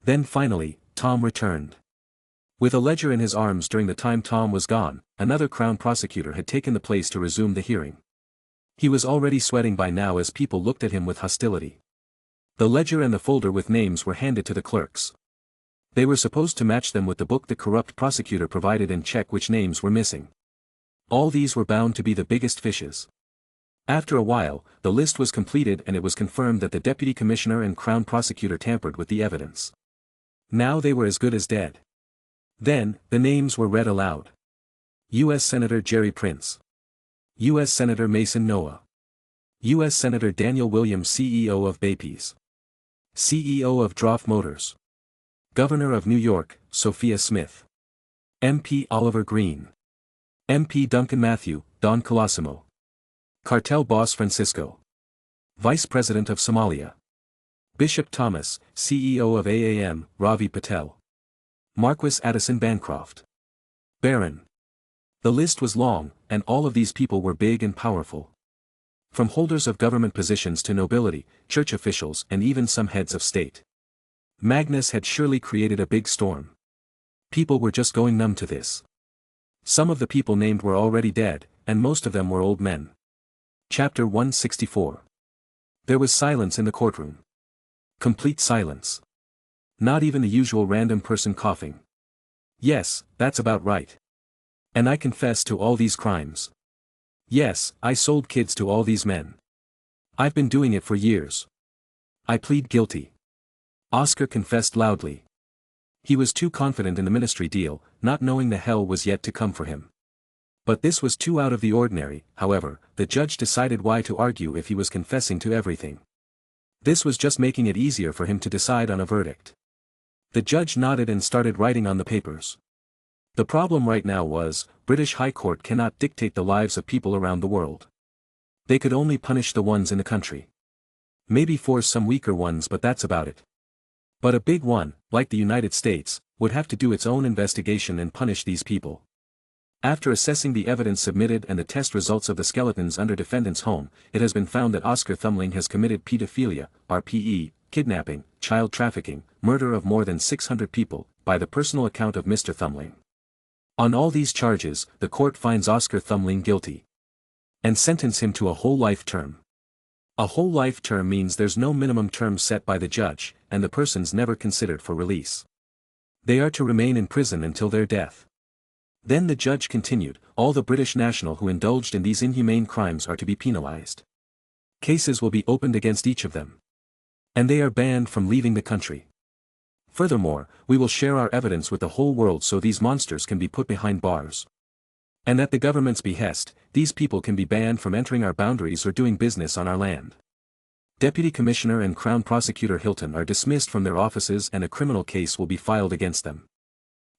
Then finally, Tom returned. With a ledger in his arms during the time Tom was gone, another Crown prosecutor had taken the place to resume the hearing. He was already sweating by now as people looked at him with hostility. The ledger and the folder with names were handed to the clerks. They were supposed to match them with the book the corrupt prosecutor provided and check which names were missing. All these were bound to be the biggest fishes. After a while, the list was completed and it was confirmed that the Deputy Commissioner and Crown Prosecutor tampered with the evidence. Now they were as good as dead. Then, the names were read aloud. U.S. Senator Jerry Prince. U.S. Senator Mason Noah. U.S. Senator Daniel Williams, CEO of Baypeas. CEO of Droff Motors. Governor of New York, Sophia Smith. MP Oliver Green. MP Duncan Matthew, Don Colosimo. Cartel boss Francisco. Vice President of Somalia. Bishop Thomas, CEO of AAM, Ravi Patel. Marquis Addison Bancroft. Baron. The list was long, and all of these people were big and powerful. From holders of government positions to nobility, church officials and even some heads of state. Magnus had surely created a big storm. People were just going numb to this. Some of the people named were already dead, and most of them were old men. Chapter 164. There was silence in the courtroom. Complete silence. Not even the usual random person coughing. Yes, that's about right. And I confess to all these crimes. Yes, I sold kids to all these men. I've been doing it for years. I plead guilty. Oscar confessed loudly. He was too confident in the ministry deal, not knowing the hell was yet to come for him. But this was too out of the ordinary. However, the judge decided why to argue if he was confessing to everything. This was just making it easier for him to decide on a verdict. The judge nodded and started writing on the papers. The problem right now was, British High Court cannot dictate the lives of people around the world. They could only punish the ones in the country. Maybe force some weaker ones, but that's about it. But a big one, like the United States, would have to do its own investigation and punish these people. After assessing the evidence submitted and the test results of the skeletons under defendant's home, it has been found that Oscar Thumling has committed pedophilia, RPE, kidnapping, child trafficking, murder of more than 600 people, by the personal account of Mr. Thumling. On all these charges, the court finds Oscar Thumling guilty. And sentence him to a whole life term. A whole life term means there's no minimum term set by the judge, and the person's never considered for release. They are to remain in prison until their death. Then the judge continued, all the British nationals who indulged in these inhumane crimes are to be penalized. Cases will be opened against each of them. And they are banned from leaving the country. Furthermore, we will share our evidence with the whole world so these monsters can be put behind bars. And at the government's behest, these people can be banned from entering our boundaries or doing business on our land. Deputy Commissioner and Crown Prosecutor Hilton are dismissed from their offices and a criminal case will be filed against them.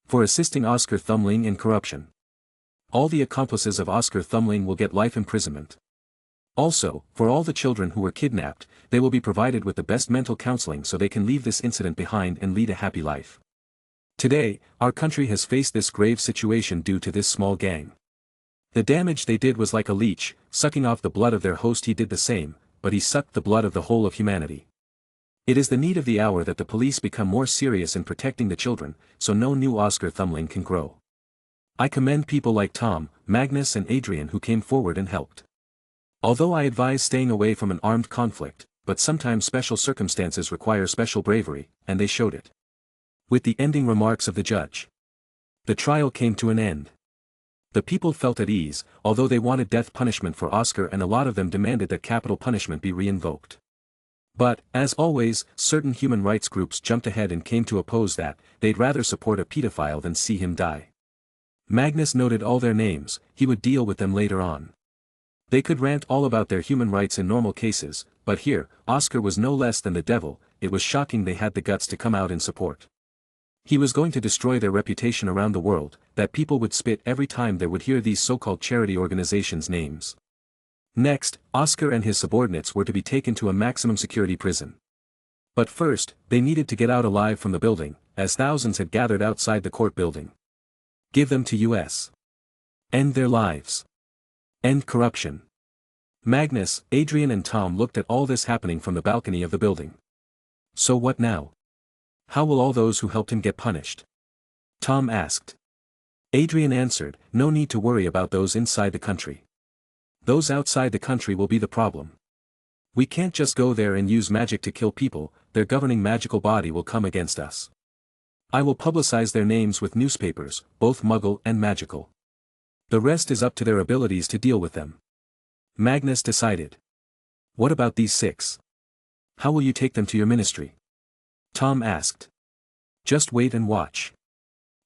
For assisting Oscar Thumling in corruption. All the accomplices of Oscar Thumling will get life imprisonment. Also, for all the children who were kidnapped, they will be provided with the best mental counseling so they can leave this incident behind and lead a happy life. Today, our country has faced this grave situation due to this small gang. The damage they did was like a leech, sucking off the blood of their host. He did the same, but he sucked the blood of the whole of humanity. It is the need of the hour that the police become more serious in protecting the children, so no new Oscar Thumling can grow. I commend people like Tom, Magnus and Adrian who came forward and helped. Although I advise staying away from an armed conflict, but sometimes special circumstances require special bravery, and they showed it. With the ending remarks of the judge, the trial came to an end. The people felt at ease, although they wanted death punishment for Oscar and a lot of them demanded that capital punishment be reinvoked. But, as always, certain human rights groups jumped ahead and came to oppose that. They'd rather support a pedophile than see him die. Magnus noted all their names, he would deal with them later on. They could rant all about their human rights in normal cases, but here, Oscar was no less than the devil. It was shocking they had the guts to come out in support. He was going to destroy their reputation around the world, that people would spit every time they would hear these so-called charity organizations' names. Next, Oscar and his subordinates were to be taken to a maximum security prison. But first, they needed to get out alive from the building, as thousands had gathered outside the court building. Give them to US. End their lives. End corruption. Magnus, Adrian and Tom looked at all this happening from the balcony of the building. So what now? How will all those who helped him get punished? Tom asked. Adrian answered, no need to worry about those inside the country. Those outside the country will be the problem. We can't just go there and use magic to kill people, their governing magical body will come against us. I will publicize their names with newspapers, both Muggle and magical. The rest is up to their abilities to deal with them. Magnus decided. What about these 6? How will you take them to your ministry? Tom asked. Just wait and watch.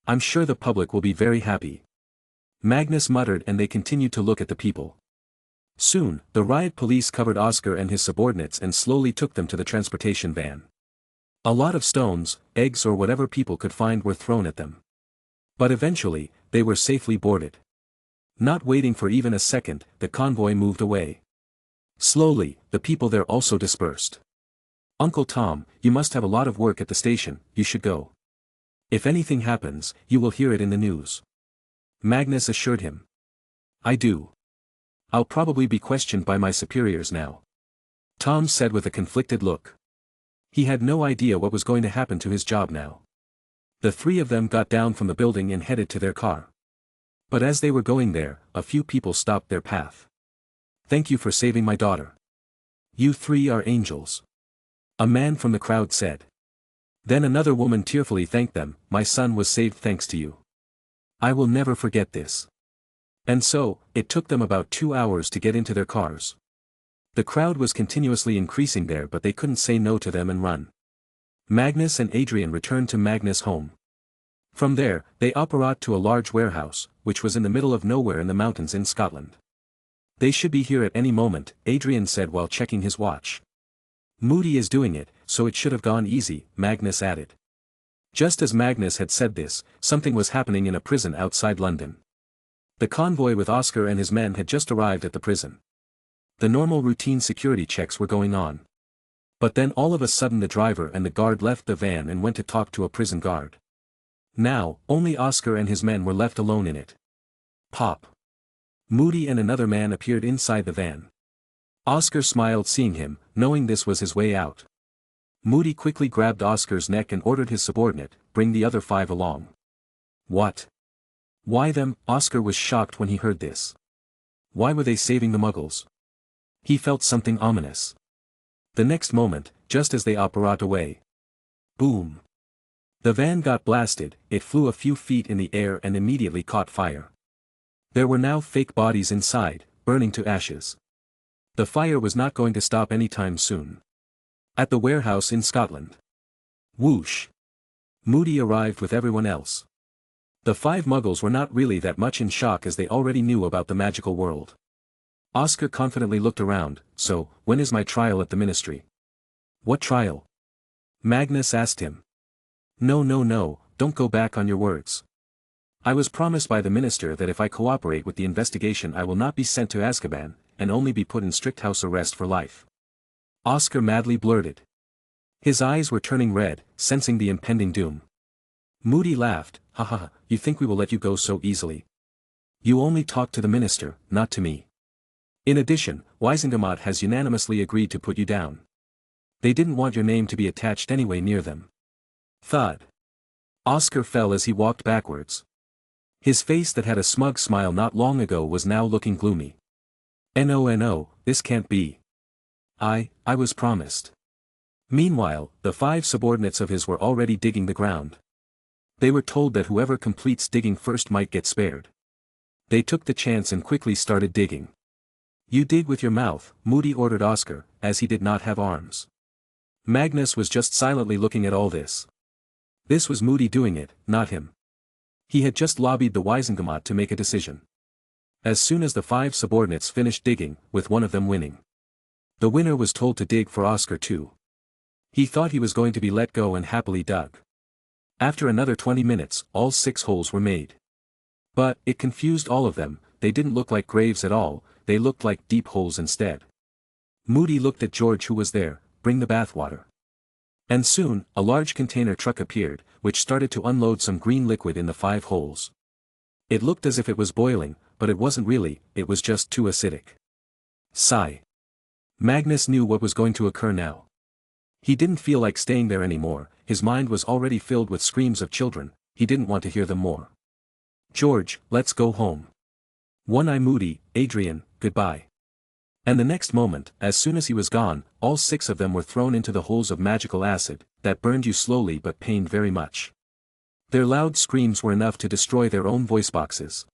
I'm sure the public will be very happy. Magnus muttered and they continued to look at the people. Soon, the riot police covered Oscar and his subordinates and slowly took them to the transportation van. A lot of stones, eggs or whatever people could find were thrown at them. But eventually, they were safely boarded. Not waiting for even a second, the convoy moved away. Slowly, the people there also dispersed. Uncle Tom, you must have a lot of work at the station, you should go. If anything happens, you will hear it in the news. Magnus assured him. I do. I'll probably be questioned by my superiors now. Tom said with a conflicted look. He had no idea what was going to happen to his job now. The three of them got down from the building and headed to their car. But as they were going there, a few people stopped their path. Thank you for saving my daughter. You three are angels. A man from the crowd said. Then another woman tearfully thanked them, my son was saved thanks to you. I will never forget this. And so, it took them about 2 hours to get into their cars. The crowd was continuously increasing there but they couldn't say no to them and run. Magnus and Adrian returned to Magnus' home. From there, they apparat to a large warehouse, which was in the middle of nowhere in the mountains in Scotland. They should be here at any moment, Adrian said while checking his watch. Moody is doing it, so it should have gone easy, Magnus added. Just as Magnus had said this, something was happening in a prison outside London. The convoy with Oscar and his men had just arrived at the prison. The normal routine security checks were going on. But then all of a sudden the driver and the guard left the van and went to talk to a prison guard. Now, only Oscar and his men were left alone in it. Pop. Moody and another man appeared inside the van. Oscar smiled seeing him, knowing this was his way out. Moody quickly grabbed Oscar's neck and ordered his subordinate, bring the other 5 along. What? Why them? Oscar was shocked when he heard this. Why were they saving the Muggles? He felt something ominous. The next moment, just as they apparat away. Boom. The van got blasted, it flew a few feet in the air and immediately caught fire. There were now fake bodies inside, burning to ashes. The fire was not going to stop anytime soon. At the warehouse in Scotland. Whoosh. Moody arrived with everyone else. The 5 Muggles were not really that much in shock as they already knew about the magical world. Oscar confidently looked around, so, when is my trial at the ministry? What trial? Magnus asked him. No, don't go back on your words. I was promised by the minister that if I cooperate with the investigation I will not be sent to Azkaban, and only be put in strict house arrest for life. Oscar madly blurted. His eyes were turning red, sensing the impending doom. Moody laughed, haha, you think we will let you go so easily? You only talk to the minister, not to me. In addition, Wisengamot has unanimously agreed to put you down. They didn't want your name to be attached anyway near them. Thud. Oscar fell as he walked backwards. His face that had a smug smile not long ago was now looking gloomy. No, this can't be. I was promised. Meanwhile, the 5 subordinates of his were already digging the ground. They were told that whoever completes digging first might get spared. They took the chance and quickly started digging. You dig with your mouth, Moody ordered Oscar, as he did not have arms. Magnus was just silently looking at all this. This was Moody doing it, not him. He had just lobbied the Wisengamot to make a decision. As soon as the 5 subordinates finished digging, with one of them winning. The winner was told to dig for Oscar too. He thought he was going to be let go and happily dug. After another 20 minutes, all 6 holes were made. But, it confused all of them, they didn't look like graves at all, they looked like deep holes instead. Moody looked at George who was there, bring the bathwater. And soon, a large container truck appeared, which started to unload some green liquid in the 5 holes. It looked as if it was boiling, but it wasn't really, it was just too acidic. Sigh. Magnus knew what was going to occur now. He didn't feel like staying there anymore, his mind was already filled with screams of children, he didn't want to hear them more. George, let's go home. One-Eye Moody, Adrian, goodbye. And the next moment, as soon as he was gone, all 6 of them were thrown into the holes of magical acid, that burned you slowly but pained very much. Their loud screams were enough to destroy their own voice boxes.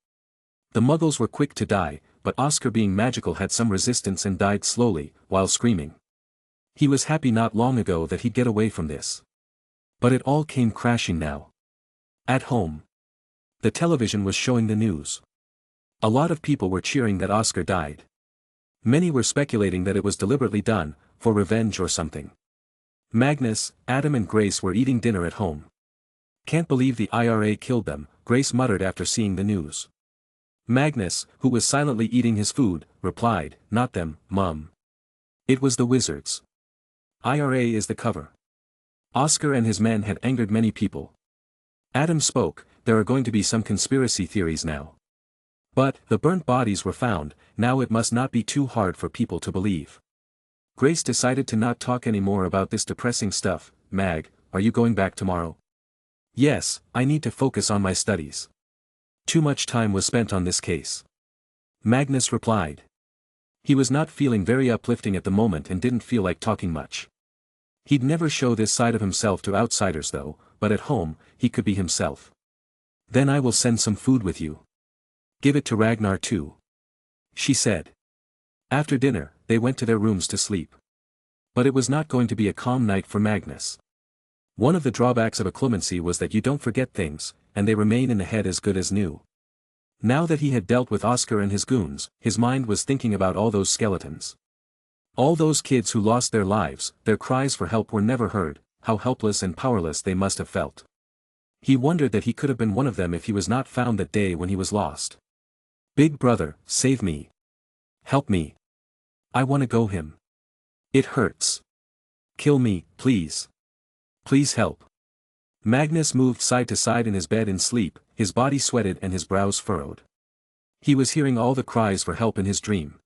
The Muggles were quick to die, but Oscar being magical had some resistance and died slowly, while screaming. He was happy not long ago that he'd get away from this. But it all came crashing now. At home. The television was showing the news. A lot of people were cheering that Oscar died. Many were speculating that it was deliberately done, for revenge or something. Magnus, Adam and Grace were eating dinner at home. Can't believe the IRA killed them, Grace muttered after seeing the news. Magnus, who was silently eating his food, replied, not them, Mum. It was the wizards. IRA is the cover. Oscar and his men had angered many people. Adam spoke, there are going to be some conspiracy theories now. But, the burnt bodies were found, now it must not be too hard for people to believe. Grace decided to not talk anymore about this depressing stuff. Mag, are you going back tomorrow? Yes, I need to focus on my studies. Too much time was spent on this case. Magnus replied. He was not feeling very uplifting at the moment and didn't feel like talking much. He'd never show this side of himself to outsiders though, but at home, he could be himself. Then I will send some food with you. Give it to Ragnar too. She said. After dinner, they went to their rooms to sleep. But it was not going to be a calm night for Magnus. One of the drawbacks of occlumency was that you don't forget things, and they remain in the head as good as new. Now that he had dealt with Oscar and his goons, his mind was thinking about all those skeletons. All those kids who lost their lives, their cries for help were never heard, how helpless and powerless they must have felt. He wondered that he could have been one of them if he was not found that day when he was lost. Big brother, save me. Help me. I want to go him. It hurts. Kill me, please. Please help. Magnus moved side to side in his bed in sleep, his body sweated and his brows furrowed. He was hearing all the cries for help in his dream.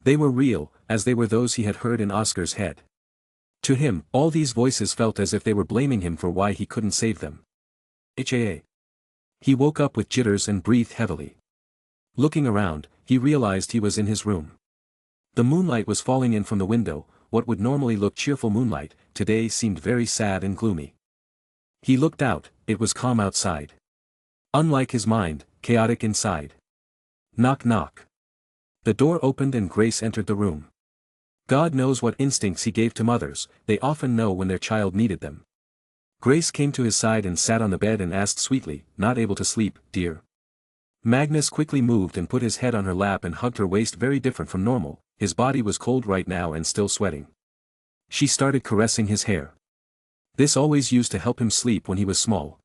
They were real, as they were those he had heard in Oscar's head. To him, all these voices felt as if they were blaming him for why he couldn't save them. He woke up with jitters and breathed heavily. Looking around, he realized he was in his room. The moonlight was falling in from the window, what would normally look cheerful moonlight, today seemed very sad and gloomy. He looked out, it was calm outside. Unlike his mind, chaotic inside. Knock knock. The door opened and Grace entered the room. God knows what instincts he gave to mothers, they often know when their child needed them. Grace came to his side and sat on the bed and asked sweetly, not able to sleep, dear. Magnus quickly moved and put his head on her lap and hugged her waist, very different from normal, his body was cold right now and still sweating. She started caressing his hair. This always used to help him sleep when he was small.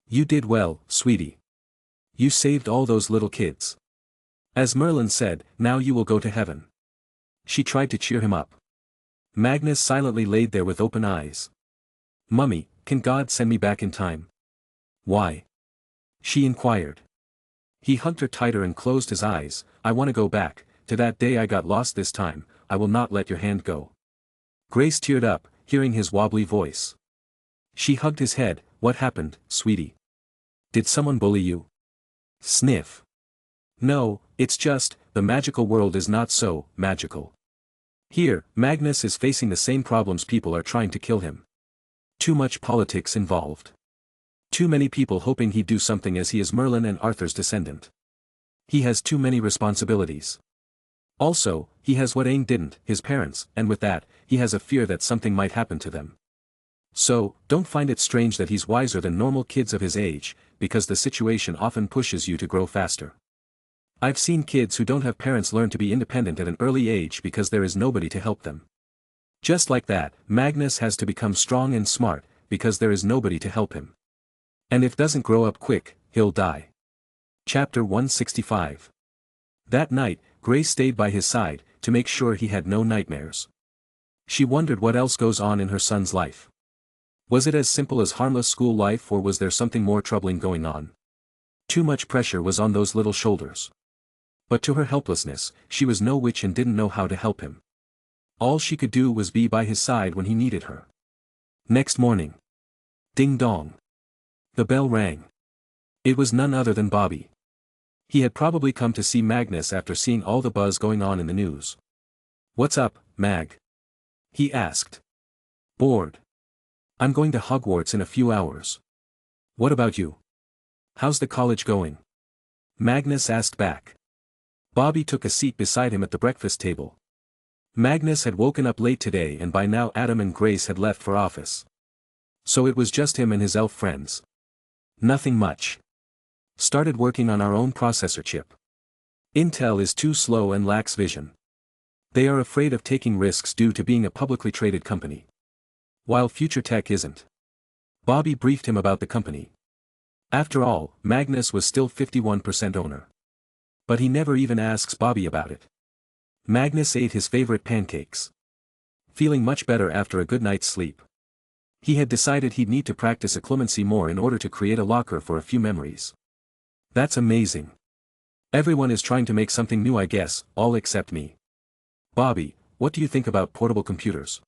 You did well, sweetie. You saved all those little kids. As Merlin said, now you will go to heaven. She tried to cheer him up. Magnus silently laid there with open eyes. Mummy, can God send me back in time? Why? She inquired. He hugged her tighter and closed his eyes. I want to go back, to that day I got lost this time, I will not let your hand go. Grace teared up, hearing his wobbly voice. She hugged his head. What happened, sweetie? Did someone bully you? Sniff. No, it's just, the magical world is not so magical. Here, Magnus is facing the same problems, people are trying to kill him. Too much politics involved. Too many people hoping he'd do something as he is Merlin and Arthur's descendant. He has too many responsibilities. Also, he has what Aang didn't, his parents, and with that, he has a fear that something might happen to them. So, don't find it strange that he's wiser than normal kids of his age, because the situation often pushes you to grow faster. I've seen kids who don't have parents learn to be independent at an early age because there is nobody to help them. Just like that, Magnus has to become strong and smart, because there is nobody to help him. And if doesn't grow up quick, he'll die. Chapter 165. That night, Grace stayed by his side, to make sure he had no nightmares. She wondered what else goes on in her son's life. Was it as simple as harmless school life, or was there something more troubling going on? Too much pressure was on those little shoulders. But to her helplessness, she was no witch and didn't know how to help him. All she could do was be by his side when he needed her. Next morning. Ding dong. The bell rang. It was none other than Bobby. He had probably come to see Magnus after seeing all the buzz going on in the news. What's up, Mag? He asked. Bored. I'm going to Hogwarts in a few hours. What about you? How's the college going? Magnus asked back. Bobby took a seat beside him at the breakfast table. Magnus had woken up late today and by now Adam and Grace had left for office. So it was just him and his elf friends. Nothing much. Started working on our own processor chip. Intel is too slow and lacks vision. They are afraid of taking risks due to being a publicly traded company. While Future Tech isn't. Bobby briefed him about the company. After all, Magnus was still 51% owner. But he never even asks Bobby about it. Magnus ate his favorite pancakes. feeling much better after a good night's sleep. He had decided he'd need to practice occlumency more in order to create a locker for a few memories. That's amazing. Everyone is trying to make something new, I guess, all except me. Bobby, what do you think about portable computers?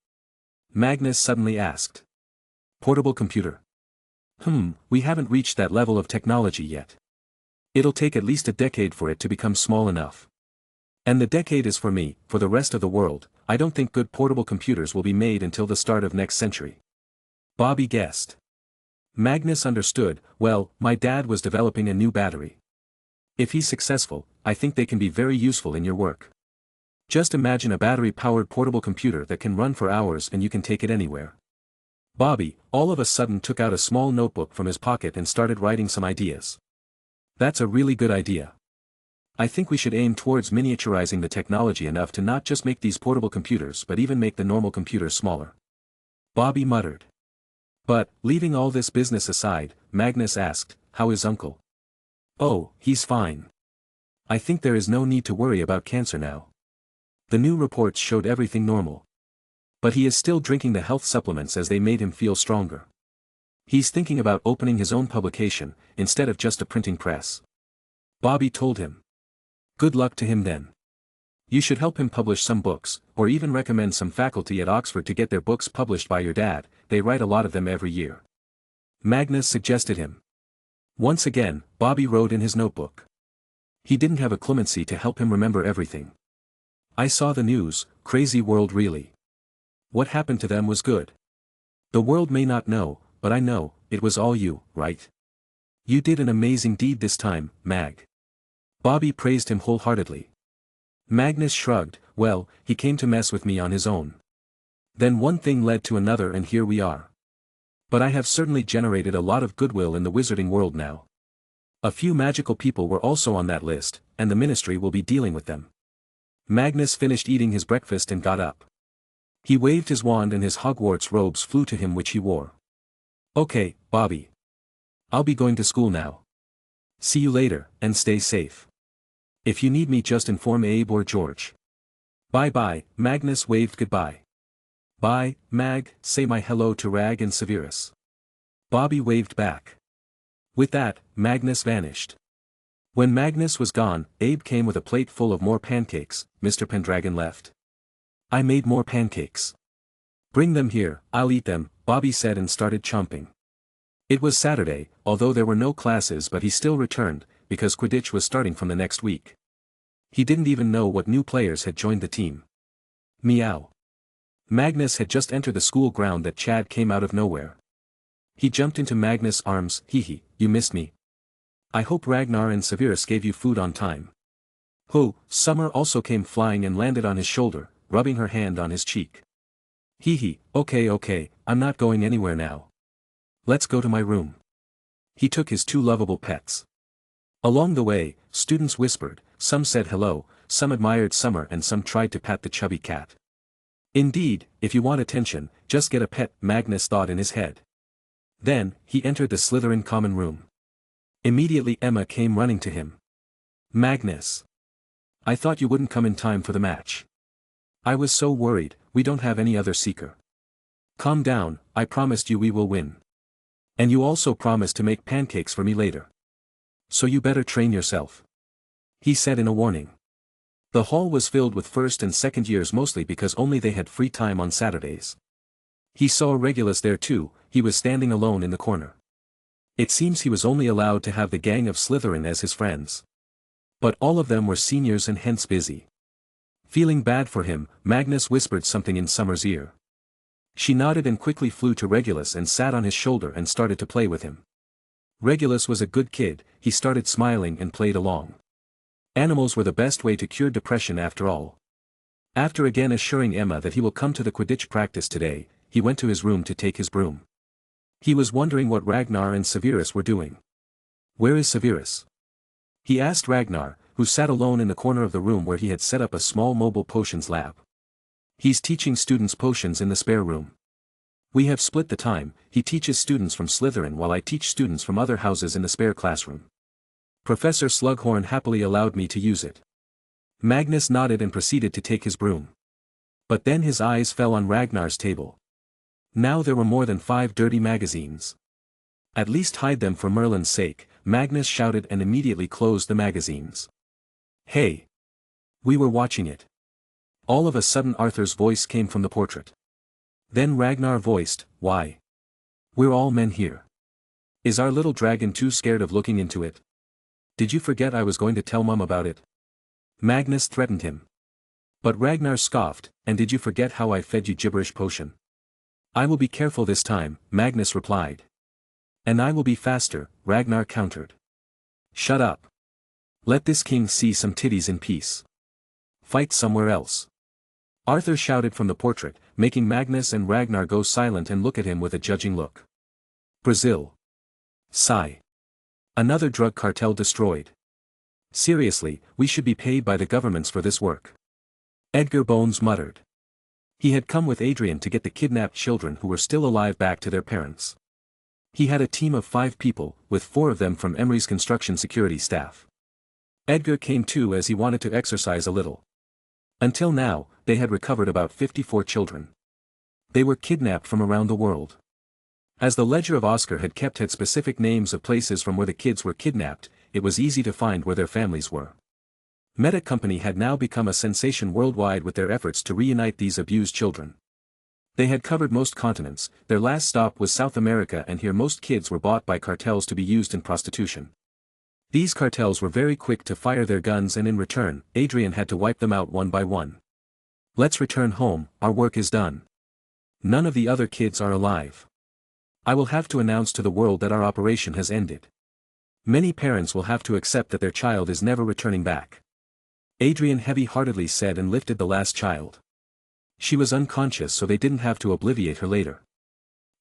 Magnus suddenly asked. Portable computer? We haven't reached that level of technology yet. It'll take at least a decade for it to become small enough. And the decade is for me. For the rest of the world, I don't think good portable computers will be made until the start of next century. Bobby guessed. Magnus understood. Well, my dad was developing a new battery. If he's successful, I think they can be very useful in your work. Just imagine a battery-powered portable computer that can run for hours and you can take it anywhere. Bobby, all of a sudden, took out a small notebook from his pocket and started writing some ideas. That's a really good idea. I think we should aim towards miniaturizing the technology enough to not just make these portable computers but even make the normal computers smaller. Bobby muttered. But, leaving all this business aside, Magnus asked, how is Uncle? Oh, he's fine. I think there is no need to worry about cancer now. The new reports showed everything normal. But he is still drinking the health supplements as they made him feel stronger. He's thinking about opening his own publication, instead of just a printing press. Bobby told him. Good luck to him then. You should help him publish some books, or even recommend some faculty at Oxford to get their books published by your dad. They write a lot of them every year. Magnus suggested him. Once again, Bobby wrote in his notebook. He didn't have occlumency to help him remember everything. I saw the news, crazy world really. What happened to them was good. The world may not know, but I know, it was all you, right? You did an amazing deed this time, Mag. Bobby praised him wholeheartedly. Magnus shrugged. Well, he came to mess with me on his own. Then one thing led to another and here we are. But I have certainly generated a lot of goodwill in the wizarding world now. A few magical people were also on that list, and the ministry will be dealing with them. Magnus finished eating his breakfast and got up. He waved his wand and his Hogwarts robes flew to him which he wore. Okay, Bobby. I'll be going to school now. See you later, and stay safe. If you need me just inform Abe or George. Bye-bye, Magnus waved goodbye. Bye, Mag, say my hello to Rag and Severus. Bobby waved back. With that, Magnus vanished. When Magnus was gone, Abe came with a plate full of more pancakes. Mr. Pendragon left. I made more pancakes. Bring them here, I'll eat them, Bobby said and started chomping. It was Saturday, although there were no classes, but he still returned, because Quidditch was starting from the next week. He didn't even know what new players had joined the team. Meow. Magnus had just entered the school ground that Chad came out of nowhere. He jumped into Magnus' arms. Hee, you missed me. I hope Ragnar and Severus gave you food on time. Summer also came flying and landed on his shoulder, rubbing her hand on his cheek. Okay, I'm not going anywhere now. Let's go to my room. He took his two lovable pets. Along the way, students whispered, some said hello, some admired Summer and some tried to pat the chubby cat. Indeed, if you want attention, just get a pet, Magnus thought in his head. Then, he entered the Slytherin common room. Immediately Emma came running to him. Magnus. I thought you wouldn't come in time for the match. I was so worried, we don't have any other seeker. Calm down, I promised you we will win. And you also promised to make pancakes for me later. So you better train yourself. He said in a warning. The hall was filled with first and second years mostly because only they had free time on Saturdays. He saw Regulus there too. He was standing alone in the corner. It seems he was only allowed to have the gang of Slytherin as his friends. But all of them were seniors and hence busy. Feeling bad for him, Magnus whispered something in Summer's ear. She nodded and quickly flew to Regulus and sat on his shoulder and started to play with him. Regulus was a good kid. He started smiling and played along. Animals were the best way to cure depression after all. After again assuring Emma that he will come to the Quidditch practice today, he went to his room to take his broom. He was wondering what Ragnar and Severus were doing. Where is Severus? He asked Ragnar, who sat alone in the corner of the room where he had set up a small mobile potions lab. He's teaching students potions in the spare room. We have split the time. He teaches students from Slytherin while I teach students from other houses in the spare classroom. Professor Slughorn happily allowed me to use it. Magnus nodded and proceeded to take his broom. But then his eyes fell on Ragnar's table. Now there were more than 5 dirty magazines. At least hide them for Merlin's sake, Magnus shouted and immediately closed the magazines. Hey! We were watching it. All of a sudden Arthur's voice came from the portrait. Then Ragnar voiced, why? We're all men here. Is our little dragon too scared of looking into it? Did you forget I was going to tell Mum about it? Magnus threatened him. But Ragnar scoffed, and did you forget how I fed you gibberish potion? I will be careful this time, Magnus replied. And I will be faster, Ragnar countered. Shut up. Let this king see some titties in peace. Fight somewhere else. Arthur shouted from the portrait, making Magnus and Ragnar go silent and look at him with a judging look. Brazil. Sigh. Another drug cartel destroyed. Seriously, we should be paid by the governments for this work. Edgar Bones muttered. He had come with Adrian to get the kidnapped children who were still alive back to their parents. He had a team of 5 people, with 4 of them from Emery's construction security staff. Edgar came too as he wanted to exercise a little. Until now, they had recovered about 54 children. They were kidnapped from around the world. As the ledger of Oscar had specific names of places from where the kids were kidnapped, it was easy to find where their families were. Meta Company had now become a sensation worldwide with their efforts to reunite these abused children. They had covered most continents, their last stop was South America, and here most kids were bought by cartels to be used in prostitution. These cartels were very quick to fire their guns, and in return, Adrian had to wipe them out one by one. Let's return home, our work is done. None of the other kids are alive. I will have to announce to the world that our operation has ended. Many parents will have to accept that their child is never returning back. Adrian heavy-heartedly said and lifted the last child. She was unconscious, so they didn't have to obliviate her later.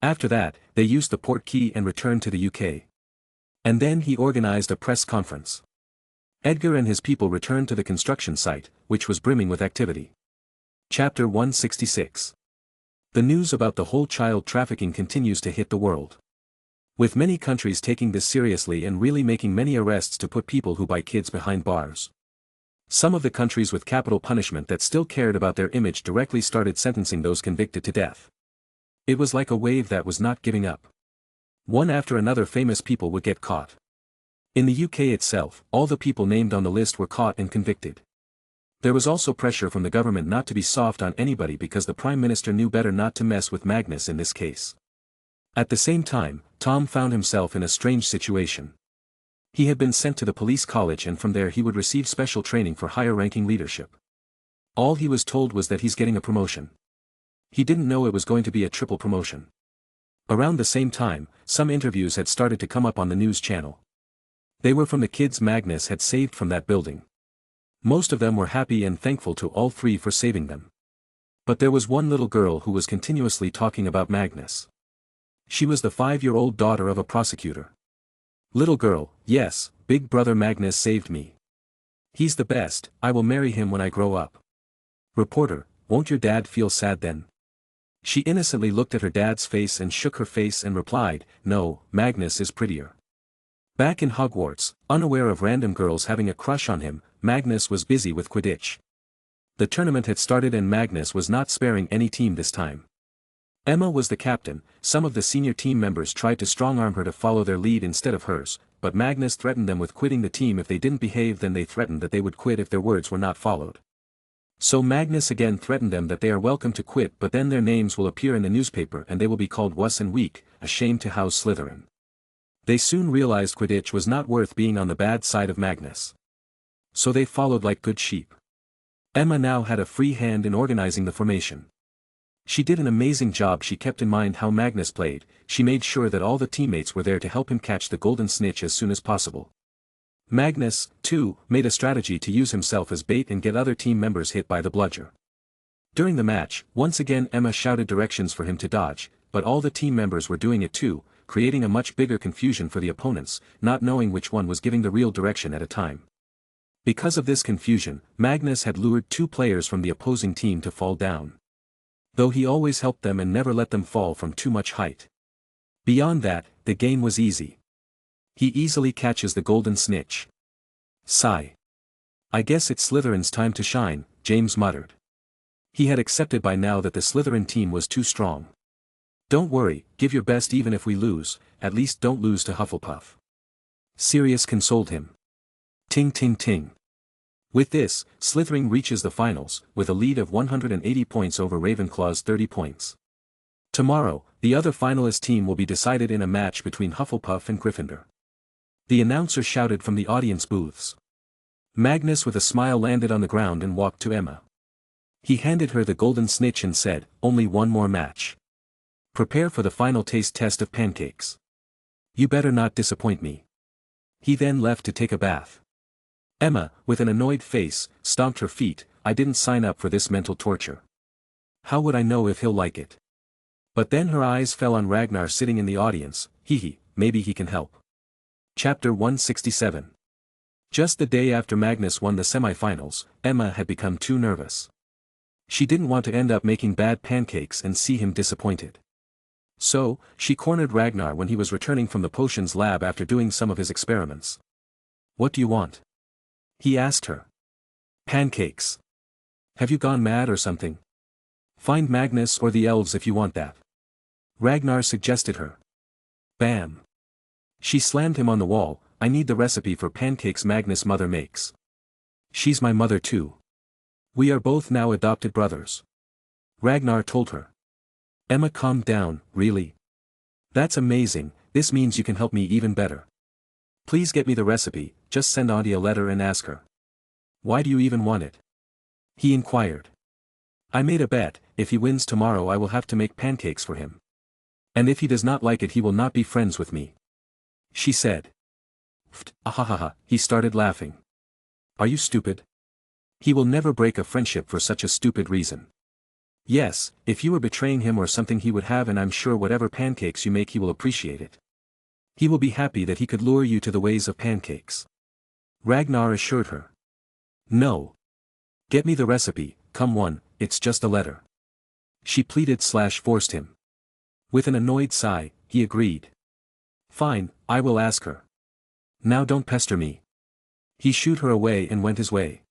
After that, they used the port key and returned to the UK. And then he organized a press conference. Edgar and his people returned to the construction site, which was brimming with activity. Chapter 166. The news about the whole child trafficking continues to hit the world. With many countries taking this seriously and really making many arrests to put people who buy kids behind bars. Some of the countries with capital punishment that still cared about their image directly started sentencing those convicted to death. It was like a wave that was not giving up. One after another famous people would get caught. In the UK itself, all the people named on the list were caught and convicted. There was also pressure from the government not to be soft on anybody because the Prime Minister knew better not to mess with Magnus in this case. At the same time, Tom found himself in a strange situation. He had been sent to the police college, and from there he would receive special training for higher-ranking leadership. All he was told was that he's getting a promotion. He didn't know it was going to be a triple promotion. Around the same time, some interviews had started to come up on the news channel. They were from the kids Magnus had saved from that building. Most of them were happy and thankful to all 3 for saving them. But there was one little girl who was continuously talking about Magnus. She was the 5-year-old daughter of a prosecutor. Little girl, yes, big brother Magnus saved me. He's the best, I will marry him when I grow up. Reporter, won't your dad feel sad then? She innocently looked at her dad's face and shook her face and replied, no, Magnus is prettier. Back in Hogwarts, unaware of random girls having a crush on him, Magnus was busy with Quidditch. The tournament had started and Magnus was not sparing any team this time. Emma was the captain. Some of the senior team members tried to strong-arm her to follow their lead instead of hers, but Magnus threatened them with quitting the team if they didn't behave. Then they threatened that they would quit if their words were not followed. So Magnus again threatened them that they are welcome to quit, but then their names will appear in the newspaper and they will be called wuss and weak, a shame to house Slytherin. They soon realized Quidditch was not worth being on the bad side of Magnus. So they followed like good sheep. Emma now had a free hand in organizing the formation. She did an amazing job. She kept in mind how Magnus played. She made sure that all the teammates were there to help him catch the golden snitch as soon as possible. Magnus, too, made a strategy to use himself as bait and get other team members hit by the bludger. During the match, once again Emma shouted directions for him to dodge, but all the team members were doing it too, creating a much bigger confusion for the opponents, not knowing which one was giving the real direction at a time. Because of this confusion, Magnus had lured 2 players from the opposing team to fall down. Though he always helped them and never let them fall from too much height. Beyond that, the game was easy. He easily catches the golden snitch. Sigh. I guess it's Slytherin's time to shine, James muttered. He had accepted by now that the Slytherin team was too strong. Don't worry, give your best even if we lose, at least don't lose to Hufflepuff. Sirius consoled him. Ting ting ting. With this, Slytherin reaches the finals, with a lead of 180 points over Ravenclaw's 30 points. Tomorrow, the other finalist team will be decided in a match between Hufflepuff and Gryffindor. The announcer shouted from the audience booths. Magnus with a smile landed on the ground and walked to Emma. He handed her the golden snitch and said, "Only one more match. Prepare for the final taste test of pancakes. You better not disappoint me." He then left to take a bath. Emma, with an annoyed face, stomped her feet. "I didn't sign up for this mental torture. How would I know if he'll like it?" But then her eyes fell on Ragnar sitting in the audience. Maybe he can help. Chapter 167. Just the day after Magnus won the semi-finals, Emma had become too nervous. She didn't want to end up making bad pancakes and see him disappointed. So, she cornered Ragnar when he was returning from the potions lab after doing some of his experiments. "What do you want?" he asked her. "Pancakes. Have you gone mad or something? Find Magnus or the elves if you want that," Ragnar suggested her. Bam. She slammed him on the wall. "I need the recipe for pancakes Magnus' mother makes. She's my mother too. We are both now adopted brothers," Ragnar told her. Emma calmed down. "Really? That's amazing, this means you can help me even better. Please get me the recipe, just send Auntie a letter and ask her." "Why do you even want it?" he inquired. "I made a bet, if he wins tomorrow I will have to make pancakes for him. And if he does not like it he will not be friends with me," she said. Ahahaha, he started laughing. "Are you stupid? He will never break a friendship for such a stupid reason. Yes, if you were betraying him or something he would have, and I'm sure whatever pancakes you make he will appreciate it. He will be happy that he could lure you to the ways of pancakes," Ragnar assured her. "No. Get me the recipe, come on, it's just a letter," she pleaded/forced him. With an annoyed sigh, he agreed. "Fine, I will ask her. Now don't pester me." He shooed her away and went his way.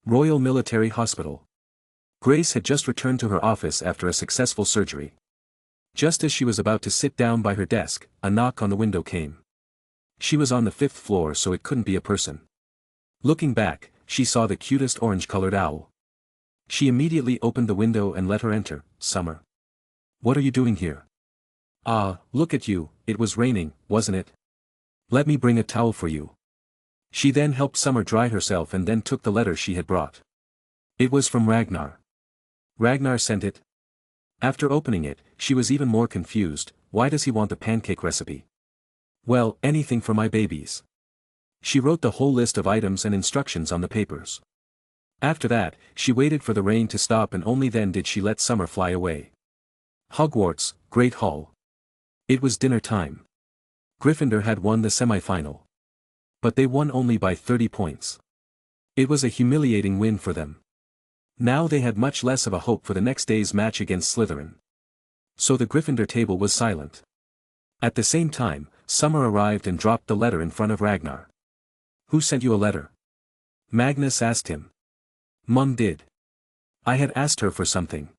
Royal Military Hospital. Grace had just returned to her office after a successful surgery. Just as she was about to sit down by her desk, a knock on the window came. She was on the 5th floor so it couldn't be a person. Looking back, she saw the cutest orange-colored owl. She immediately opened the window and let her enter. "Summer. What are you doing here?" "Ah, look at you, it was raining, wasn't it? Let me bring a towel for you." She then helped Summer dry herself and then took the letter she had brought. It was from Ragnar. Ragnar sent it. After opening it, she was even more confused. Why does he want the pancake recipe? "Well, anything for my babies." She wrote the whole list of items and instructions on the papers. After that, she waited for the rain to stop and only then did she let Summer fly away. Hogwarts, Great Hall. It was dinner time. Gryffindor had won the semi-final. But they won only by 30 points. It was a humiliating win for them. Now they had much less of a hope for the next day's match against Slytherin. So the Gryffindor table was silent. At the same time, Summer arrived and dropped the letter in front of Ragnar. "Who sent you a letter?" Magnus asked him. "Mum did. I had asked her for something.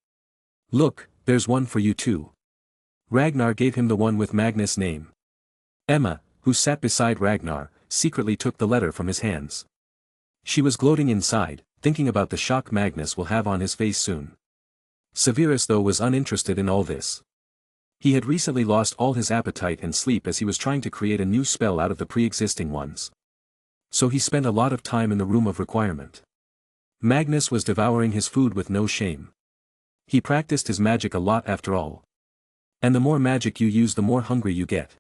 Look, there's one for you too." Ragnar gave him the one with Magnus' name. Emma, who sat beside Ragnar, secretly took the letter from his hands. She was gloating inside, thinking about the shock Magnus will have on his face soon. Severus though was uninterested in all this. He had recently lost all his appetite and sleep as he was trying to create a new spell out of the pre-existing ones. So he spent a lot of time in the room of requirement. Magnus was devouring his food with no shame. He practiced his magic a lot after all. And the more magic you use the more hungry you get.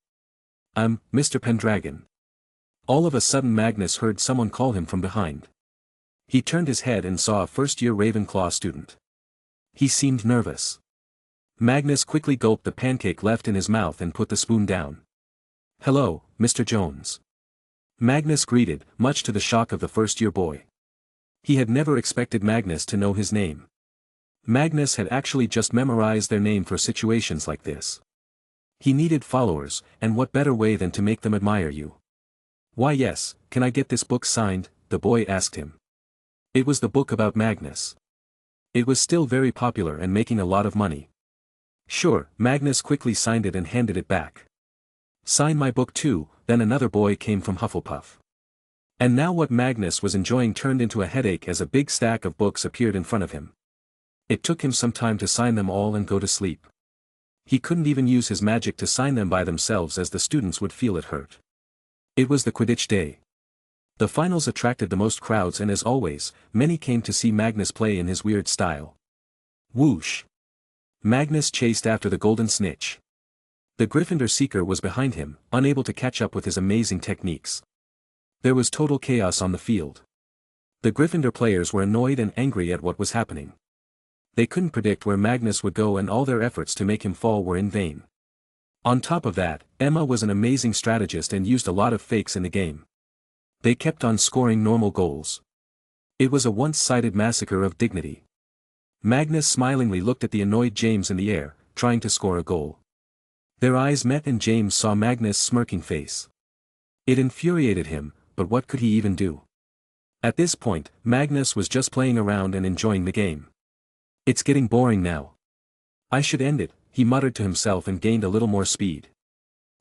Mr. Pendragon." All of a sudden Magnus heard someone call him from behind. He turned his head and saw a first-year Ravenclaw student. He seemed nervous. Magnus quickly gulped the pancake left in his mouth and put the spoon down. "Hello, Mr. Jones." Magnus greeted, much to the shock of the first-year boy. He had never expected Magnus to know his name. Magnus had actually just memorized their name for situations like this. He needed followers, and what better way than to make them admire you? "Why yes, can I get this book signed?" the boy asked him. It was the book about Magnus. It was still very popular and making a lot of money. Sure, Magnus quickly signed it and handed it back. Sign my book too, then another boy came from Hufflepuff. And now what Magnus was enjoying turned into a headache as a big stack of books appeared in front of him. It took him some time to sign them all and go to sleep. He couldn't even use his magic to sign them by themselves as the students would feel it hurt. It was the Quidditch day. The finals attracted the most crowds and as always, many came to see Magnus play in his weird style. Whoosh! Magnus chased after the golden snitch. The Gryffindor seeker was behind him, unable to catch up with his amazing techniques. There was total chaos on the field. The Gryffindor players were annoyed and angry at what was happening. They couldn't predict where Magnus would go and all their efforts to make him fall were in vain. On top of that, Emma was an amazing strategist and used a lot of fakes in the game. They kept on scoring normal goals. It was a once-sided massacre of dignity. Magnus smilingly looked at the annoyed James in the air, trying to score a goal. Their eyes met and James saw Magnus' smirking face. It infuriated him, but what could he even do? At this point, Magnus was just playing around and enjoying the game. It's getting boring now. I should end it, he muttered to himself and gained a little more speed.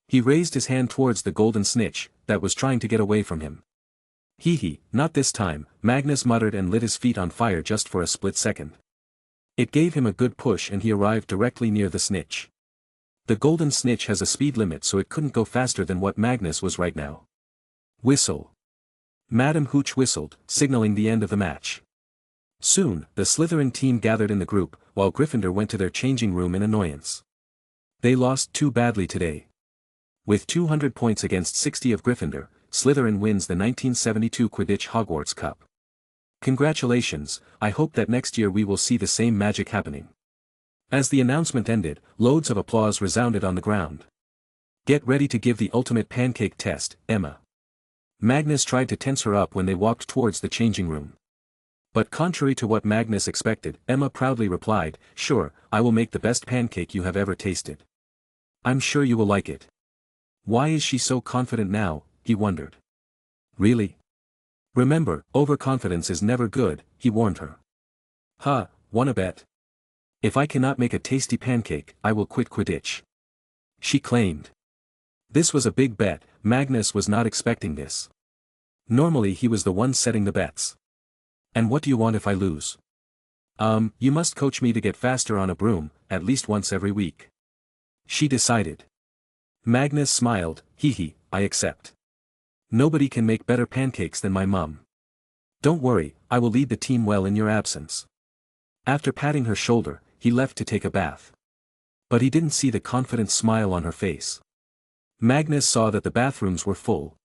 He raised his hand towards the golden snitch, that was trying to get away from him. Hee, not this time, Magnus muttered and lit his feet on fire just for a split second. It gave him a good push and he arrived directly near the snitch. The golden snitch has a speed limit so it couldn't go faster than what Magnus was right now. Whistle. Madam Hooch whistled, signaling the end of the match. Soon, the Slytherin team gathered in the group, while Gryffindor went to their changing room in annoyance. They lost too badly today. With 200 points against 60 of Gryffindor, Slytherin wins the 1972 Quidditch Hogwarts Cup. Congratulations, I hope that next year we will see the same magic happening. As the announcement ended, loads of applause resounded on the ground. Get ready to give the ultimate pancake test, Emma. Magnus tried to tense her up when they walked towards the changing room. But contrary to what Magnus expected, Emma proudly replied, "Sure, I will make the best pancake you have ever tasted. I'm sure you will like it." Why is she so confident now, he wondered. Really? Remember, overconfidence is never good, he warned her. Wanna bet? If I cannot make a tasty pancake, I will quit Quidditch. She claimed. This was a big bet, Magnus was not expecting this. Normally he was the one setting the bets. And what do you want if I lose? You must coach me to get faster on a broom, at least once every week. She decided. Magnus smiled, I accept. Nobody can make better pancakes than my mum. Don't worry, I will lead the team well in your absence. After patting her shoulder, he left to take a bath. But he didn't see the confident smile on her face. Magnus saw that the bathrooms were full.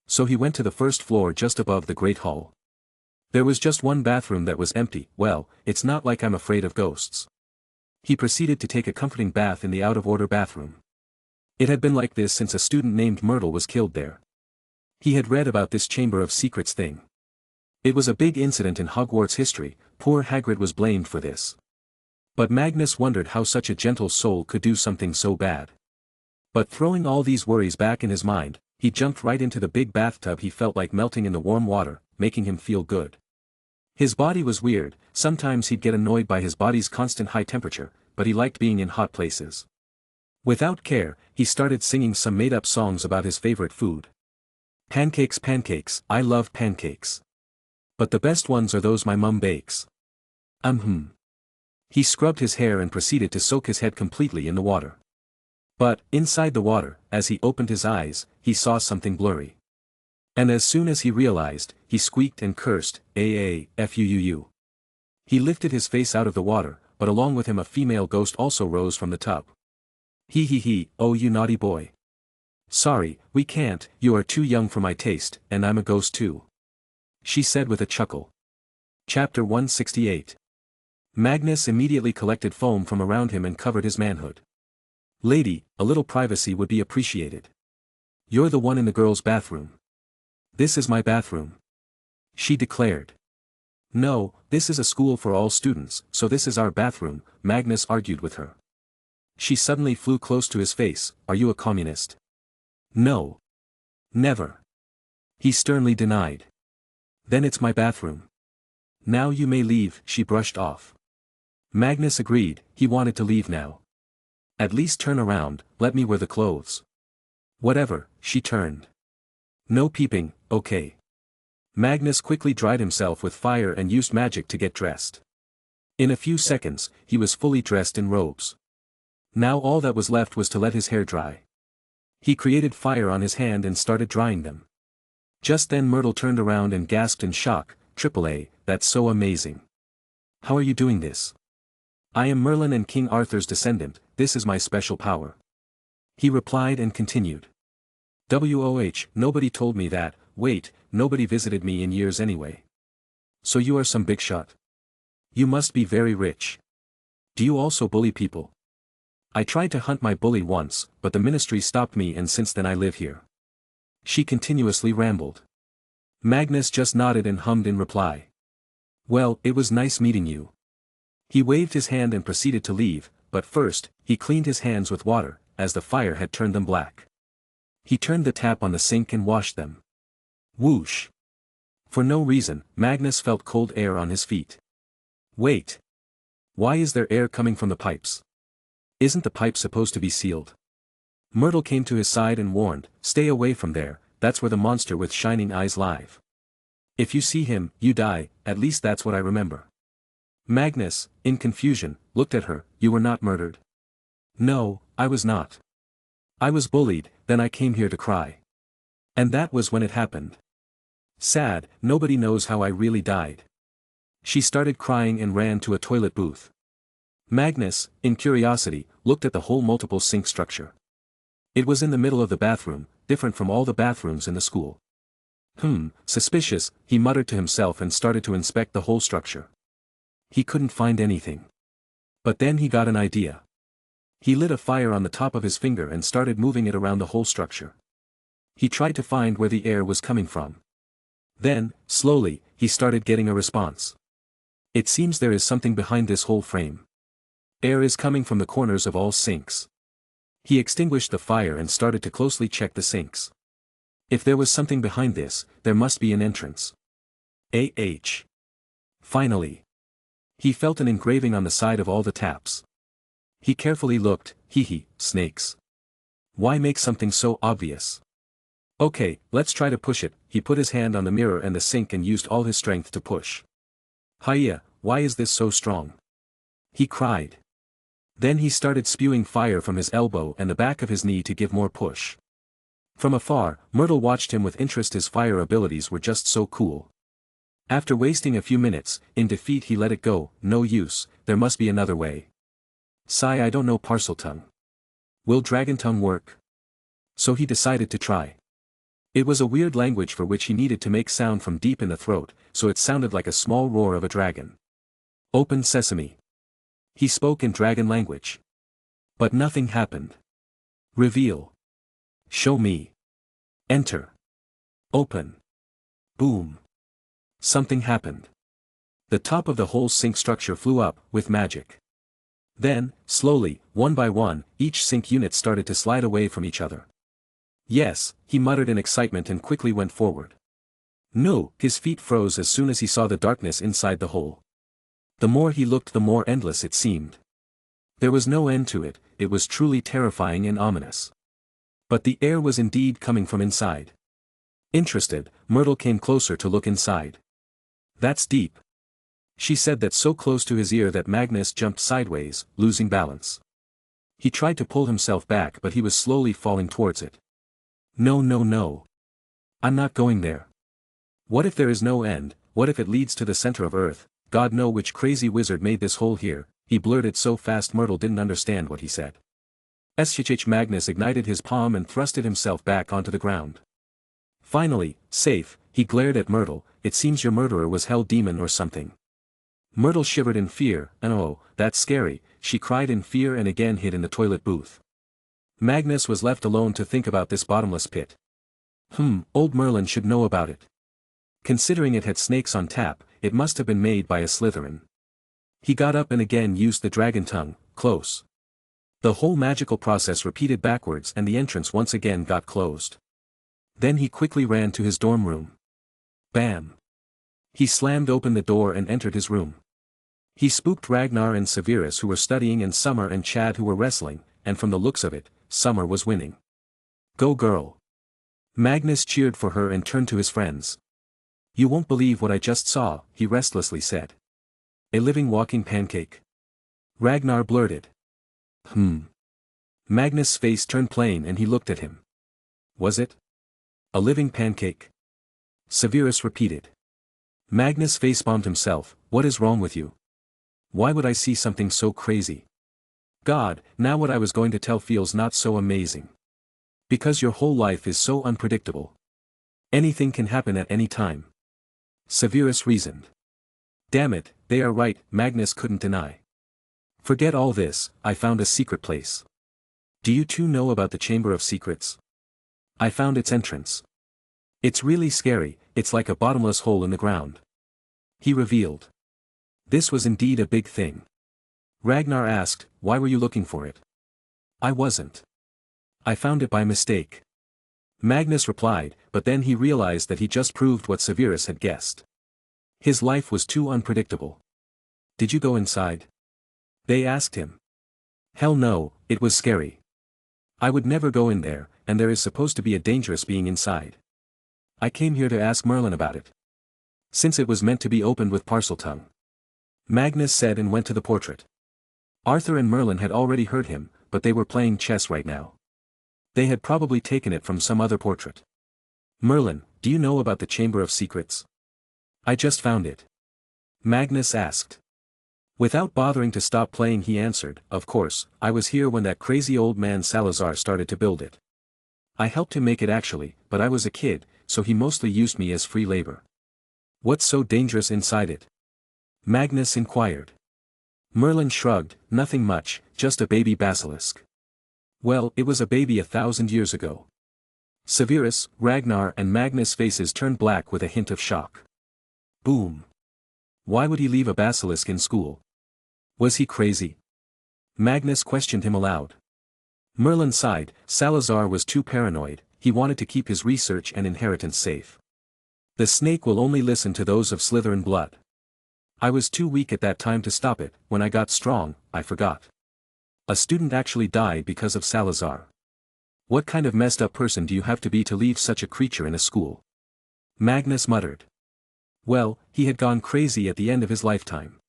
So he went to the first floor just above the Great Hall. There was just one bathroom that was empty. Well, it's not like I'm afraid of ghosts. He proceeded to take a comforting bath in the out-of-order bathroom. It had been like this since a student named Myrtle was killed there. He had read about this Chamber of Secrets thing. It was a big incident in Hogwarts history, poor Hagrid was blamed for this. But Magnus wondered how such a gentle soul could do something so bad. But throwing all these worries back in his mind, he jumped right into the big bathtub. He felt like melting in the warm water, making him feel good. His body was weird, sometimes he'd get annoyed by his body's constant high temperature, but he liked being in hot places. Without care, he started singing some made-up songs about his favorite food. Pancakes, pancakes, I love pancakes. But the best ones are those my mum bakes. He scrubbed his hair and proceeded to soak his head completely in the water. But, inside the water, as he opened his eyes, he saw something blurry. And as soon as he realized, he squeaked and cursed, "Fuuu." He lifted his face out of the water, but along with him a female ghost also rose from the tub. Oh you naughty boy. Sorry, we can't, you are too young for my taste, and I'm a ghost too. She said with a chuckle. Chapter 168. Magnus immediately collected foam from around him and covered his manhood. Lady, a little privacy would be appreciated. You're the one in the girls' bathroom. This is my bathroom. She declared. No, this is a school for all students, so this is our bathroom, Magnus argued with her. She suddenly flew close to his face. Are you a communist? No. Never. He sternly denied. Then it's my bathroom. Now you may leave, she brushed off. Magnus agreed, he wanted to leave now. At least turn around, let me wear the clothes. Whatever, she turned. No peeping, okay. Magnus quickly dried himself with fire and used magic to get dressed. In a few seconds, he was fully dressed in robes. Now all that was left was to let his hair dry. He created fire on his hand and started drying them. Just then Myrtle turned around and gasped in shock, "AAA, that's so amazing. How are you doing this?" "I am Merlin and King Arthur's descendant, this is my special power." He replied and continued. "WOH, nobody told me that, wait, nobody visited me in years anyway. So you are some big shot. You must be very rich. Do you also bully people?" "I tried to hunt my bully once, but the ministry stopped me and since then I live here." She continuously rambled. Magnus just nodded and hummed in reply. "Well, it was nice meeting you." He waved his hand and proceeded to leave, but first, he cleaned his hands with water, as the fire had turned them black. He turned the tap on the sink and washed them. Whoosh! For no reason, Magnus felt cold air on his feet. Wait! Why is there air coming from the pipes? Isn't the pipe supposed to be sealed? Myrtle came to his side and warned, "Stay away from there, that's where the monster with shining eyes live. If you see him, you die, at least that's what I remember." Magnus, in confusion, looked at her. "You were not murdered?" "No, I was not. I was bullied, then I came here to cry. And that was when it happened. Sad, nobody knows how I really died." She started crying and ran to a toilet booth. Magnus, in curiosity, looked at the whole multiple sink structure. It was in the middle of the bathroom, different from all the bathrooms in the school. Suspicious, he muttered to himself and started to inspect the whole structure. He couldn't find anything. But then he got an idea. He lit a fire on the top of his finger and started moving it around the whole structure. He tried to find where the air was coming from. Then, slowly, he started getting a response. It seems there is something behind this whole frame. Air is coming from the corners of all sinks. He extinguished the fire and started to closely check the sinks. If there was something behind this, there must be an entrance. Finally. He felt an engraving on the side of all the taps. He carefully looked, snakes. Why make something so obvious? Okay, let's try to push it. He put his hand on the mirror and the sink and used all his strength to push. Hiya, why is this so strong? He cried. Then he started spewing fire from his elbow and the back of his knee to give more push. From afar, Myrtle watched him with interest. His fire abilities were just so cool. After wasting a few minutes, in defeat he let it go. No use, there must be another way. Sigh, I don't know parcel tongue. Will dragon tongue work? So he decided to try. It was a weird language for which he needed to make sound from deep in the throat, so it sounded like a small roar of a dragon. Open sesame. He spoke in dragon language. But nothing happened. Reveal. Show me. Enter. Open. Boom. Something happened. The top of the whole sink structure flew up, with magic. Then, slowly, one by one, each sink unit started to slide away from each other. Yes, he muttered in excitement and quickly went forward. No, his feet froze as soon as he saw the darkness inside the hole. The more he looked, the more endless it seemed. There was no end to it, it was truly terrifying and ominous. But the air was indeed coming from inside. Interested, Myrtle came closer to look inside. That's deep. She said that so close to his ear that Magnus jumped sideways, losing balance. He tried to pull himself back, but he was slowly falling towards it. No. I'm not going there. What if there is no end? What if it leads to the center of Earth? God know which crazy wizard made this hole here, he blurted so fast Myrtle didn't understand what he said. Magnus ignited his palm and thrusted himself back onto the ground. Finally, safe, he glared at Myrtle. It seems your murderer was hell demon or something. Myrtle shivered in fear, and oh, that's scary, she cried in fear and again hid in the toilet booth. Magnus was left alone to think about this bottomless pit. Old Merlin should know about it. Considering it had snakes on tap, it must have been made by a Slytherin. He got up and again used the dragon tongue, close. The whole magical process repeated backwards and the entrance once again got closed. Then he quickly ran to his dorm room. Bam! He slammed open the door and entered his room. He spooked Ragnar and Severus who were studying and Summer and Chad who were wrestling, and from the looks of it, Summer was winning. Go girl! Magnus cheered for her and turned to his friends. You won't believe what I just saw, he restlessly said. A living walking pancake. Ragnar blurted. Magnus' face turned plain and he looked at him. Was it? A living pancake? Severus repeated. Magnus facepalmed himself. What is wrong with you? Why would I see something so crazy? God, now what I was going to tell feels not so amazing. Because your whole life is so unpredictable. Anything can happen at any time. Severus reasoned. Damn it, they are right, Magnus couldn't deny. Forget all this, I found a secret place. Do you two know about the Chamber of Secrets? I found its entrance. It's really scary, it's like a bottomless hole in the ground. He revealed. This was indeed a big thing. Ragnar asked, why were you looking for it? I wasn't. I found it by mistake. Magnus replied, but then he realized that he just proved what Severus had guessed. His life was too unpredictable. Did you go inside? They asked him. Hell no, it was scary. I would never go in there, and there is supposed to be a dangerous being inside. I came here to ask Merlin about it. Since it was meant to be opened with Parseltongue. Magnus said and went to the portrait. Arthur and Merlin had already heard him, but they were playing chess right now. They had probably taken it from some other portrait. Merlin, do you know about the Chamber of Secrets? I just found it. Magnus asked. Without bothering to stop playing he answered, of course, I was here when that crazy old man Salazar started to build it. I helped him make it actually, but I was a kid, so he mostly used me as free labor. What's so dangerous inside it? Magnus inquired. Merlin shrugged, nothing much, just a baby basilisk. Well, it was a baby 1,000 years ago. Severus, Ragnar and Magnus' faces turned black with a hint of shock. Boom. Why would he leave a basilisk in school? Was he crazy? Magnus questioned him aloud. Merlin sighed, Salazar was too paranoid, he wanted to keep his research and inheritance safe. The snake will only listen to those of Slytherin blood. I was too weak at that time to stop it, when I got strong, I forgot. A student actually died because of Salazar. What kind of messed up person do you have to be to leave such a creature in a school? Magnus muttered. Well, he had gone crazy at the end of his lifetime.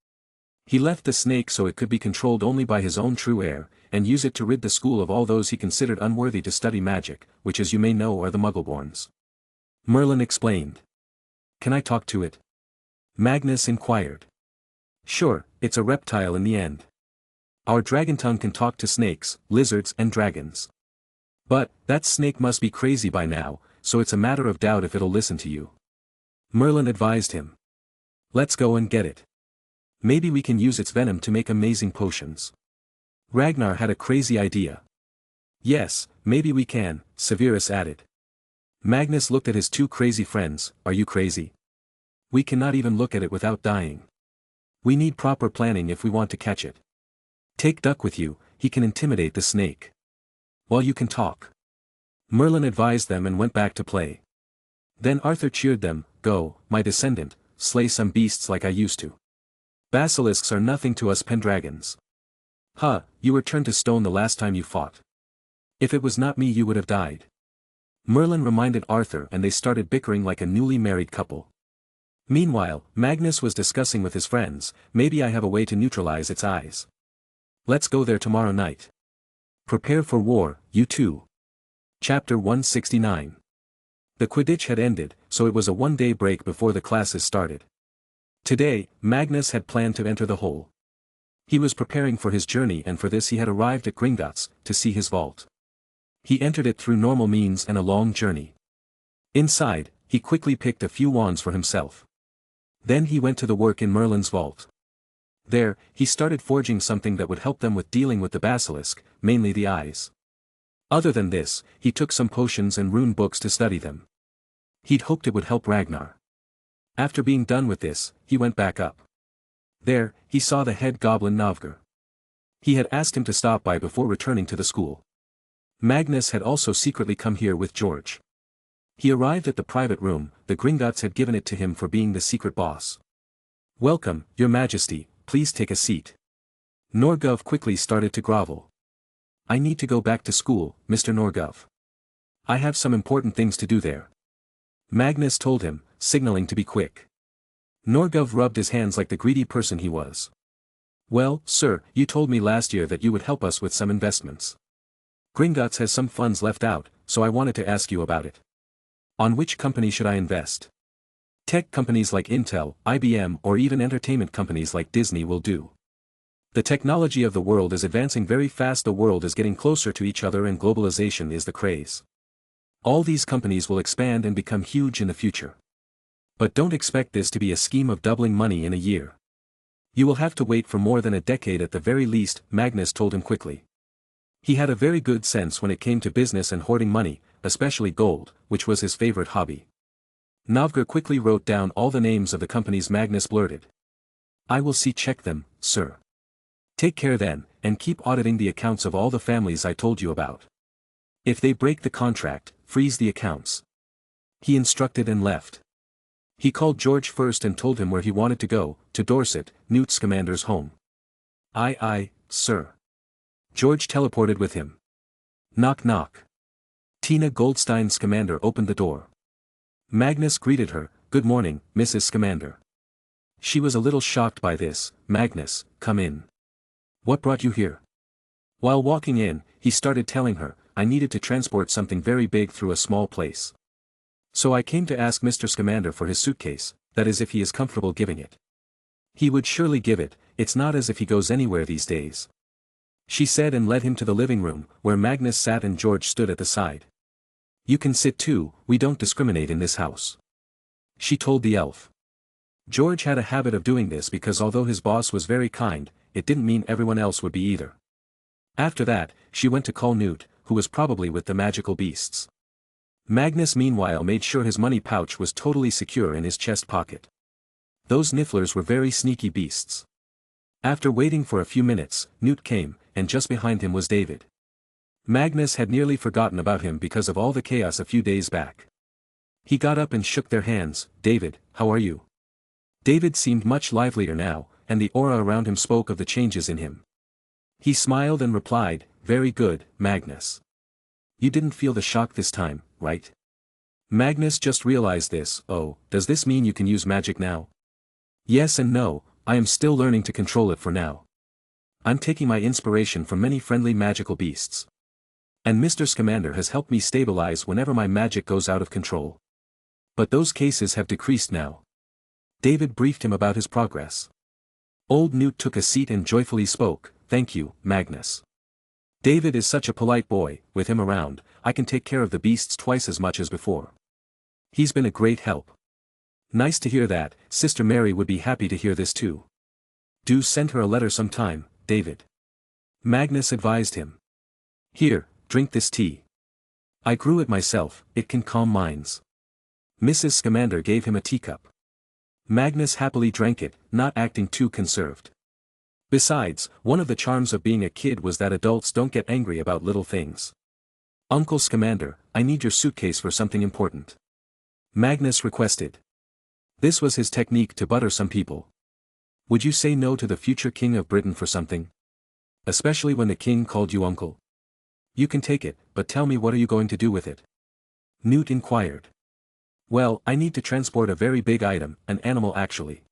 He left the snake so it could be controlled only by his own true heir, and use it to rid the school of all those he considered unworthy to study magic, which as you may know are the Muggleborns. Merlin explained. Can I talk to it? Magnus inquired. Sure, it's a reptile in the end. Our dragon tongue can talk to snakes, lizards and dragons. But, that snake must be crazy by now, so it's a matter of doubt if it'll listen to you. Merlin advised him. Let's go and get it. Maybe we can use its venom to make amazing potions. Ragnar had a crazy idea. Yes, maybe we can, Severus added. Magnus looked at his two crazy friends, are you crazy? We cannot even look at it without dying. We need proper planning if we want to catch it. Take Duck with you, he can intimidate the snake. While you can talk. Merlin advised them and went back to play. Then Arthur cheered them, go, my descendant, slay some beasts like I used to. Basilisks are nothing to us Pendragons. Huh, you were turned to stone the last time you fought. If it was not me you would have died. Merlin reminded Arthur and they started bickering like a newly married couple. Meanwhile, Magnus was discussing with his friends, maybe I have a way to neutralize its eyes. Let's go there tomorrow night. Prepare for war, you two. Chapter 169. The Quidditch had ended, so it was a one-day break before the classes started. Today, Magnus had planned to enter the hole. He was preparing for his journey and for this he had arrived at Gringotts, to see his vault. He entered it through normal means and a long journey. Inside, he quickly picked a few wands for himself. Then he went to the work in Merlin's vault. There, he started forging something that would help them with dealing with the basilisk, mainly the eyes. Other than this, he took some potions and rune books to study them. He'd hoped it would help Ragnar. After being done with this, he went back up. There, he saw the head goblin Novgr. He had asked him to stop by before returning to the school. Magnus had also secretly come here with George. He arrived at the private room. The Gringotts had given it to him for being the secret boss. "Welcome, your majesty, please take a seat." Norgov quickly started to grovel. "I need to go back to school, Mr. Norgov. I have some important things to do there." Magnus told him, signaling to be quick. Norgov rubbed his hands like the greedy person he was. "Well, sir, you told me last year that you would help us with some investments. Gringotts has some funds left out, so I wanted to ask you about it. On which company should I invest? Tech companies like Intel, IBM, or even entertainment companies like Disney will do. The technology of the world is advancing very fast. The world is getting closer to each other and globalization is the craze. All these companies will expand and become huge in the future. But don't expect this to be a scheme of doubling money in a year. You will have to wait for more than a decade at the very least," Magnus told him quickly. He had a very good sense when it came to business and hoarding money, especially gold, which was his favorite hobby. Novgor quickly wrote down all the names of the companies. Magnus blurted. "I will check them, sir. Take care then, and keep auditing the accounts of all the families I told you about. If they break the contract, freeze the accounts." He instructed and left. He called George first and told him where he wanted to go, to Dorset, Newt Scamander's home. Aye, sir." George teleported with him. Knock knock. Tina Goldstein Scamander opened the door. Magnus greeted her, "Good morning, Mrs. Scamander." She was a little shocked by this. "Magnus, come in. What brought you here?" While walking in, he started telling her, "I needed to transport something very big through a small place. So I came to ask Mr. Scamander for his suitcase, that is if he is comfortable giving it." "He would surely give it, it's not as if he goes anywhere these days," she said and led him to the living room, where Magnus sat and George stood at the side. "You can sit too, we don't discriminate in this house," she told the elf. George had a habit of doing this because although his boss was very kind, it didn't mean everyone else would be either. After that, she went to call Newt, who was probably with the magical beasts. Magnus meanwhile made sure his money pouch was totally secure in his chest pocket. Those nifflers were very sneaky beasts. After waiting for a few minutes, Newt came, and just behind him was David. Magnus had nearly forgotten about him because of all the chaos a few days back. He got up and shook their hands. "David, how are you?" David seemed much livelier now, and the aura around him spoke of the changes in him. He smiled and replied, "Very good, Magnus. You didn't feel the shock this time, right?" Magnus just realized this. "Oh, does this mean you can use magic now?" "Yes and no, I am still learning to control it for now. I'm taking my inspiration from many friendly magical beasts. And Mr. Scamander has helped me stabilize whenever my magic goes out of control. But those cases have decreased now." David briefed him about his progress. Old Newt took a seat and joyfully spoke, "Thank you, Magnus. David is such a polite boy, with him around, I can take care of the beasts twice as much as before. He's been a great help." "Nice to hear that, Sister Mary would be happy to hear this too. Do send her a letter sometime, David," Magnus advised him. "Here, drink this tea. I grew it myself, it can calm minds." Mrs. Scamander gave him a teacup. Magnus happily drank it, not acting too conserved. Besides, one of the charms of being a kid was that adults don't get angry about little things. "Uncle Scamander, I need your suitcase for something important," Magnus requested. This was his technique to butter some people. Would you say no to the future king of Britain for something? Especially when the king called you uncle? "You can take it, but tell me, what are you going to do with it?" Newt inquired. "Well, I need to transport a very big item, an animal actually.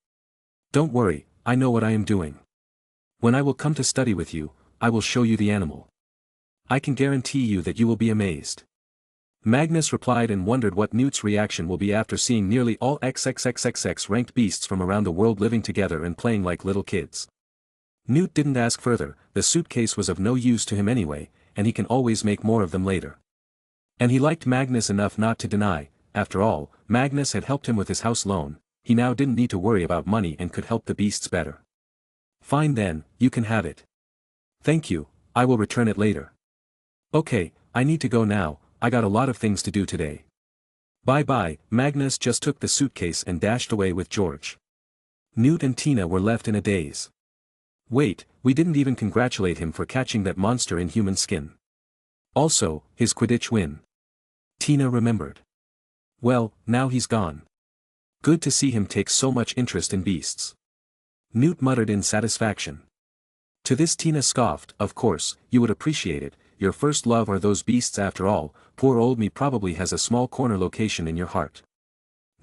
Don't worry, I know what I am doing. When I will come to study with you, I will show you the animal. I can guarantee you that you will be amazed." Magnus replied and wondered what Newt's reaction will be after seeing nearly all XXXXX ranked beasts from around the world living together and playing like little kids. Newt didn't ask further, the suitcase was of no use to him anyway, and he can always make more of them later. And he liked Magnus enough not to deny. After all, Magnus had helped him with his house loan, he now didn't need to worry about money and could help the beasts better. "Fine then, you can have it." "Thank you, I will return it later." "Okay, I need to go now, I got a lot of things to do today." Bye-bye. Magnus just took the suitcase and dashed away with George. Newt and Tina were left in a daze. "Wait, we didn't even congratulate him for catching that monster in human skin. Also, his Quidditch win." Tina remembered. Well, now he's gone. Good to see him take so much interest in beasts. Newt muttered in satisfaction. To this Tina scoffed, of course, you would appreciate it, your first love are those beasts after all, poor old me probably has a small corner location in your heart.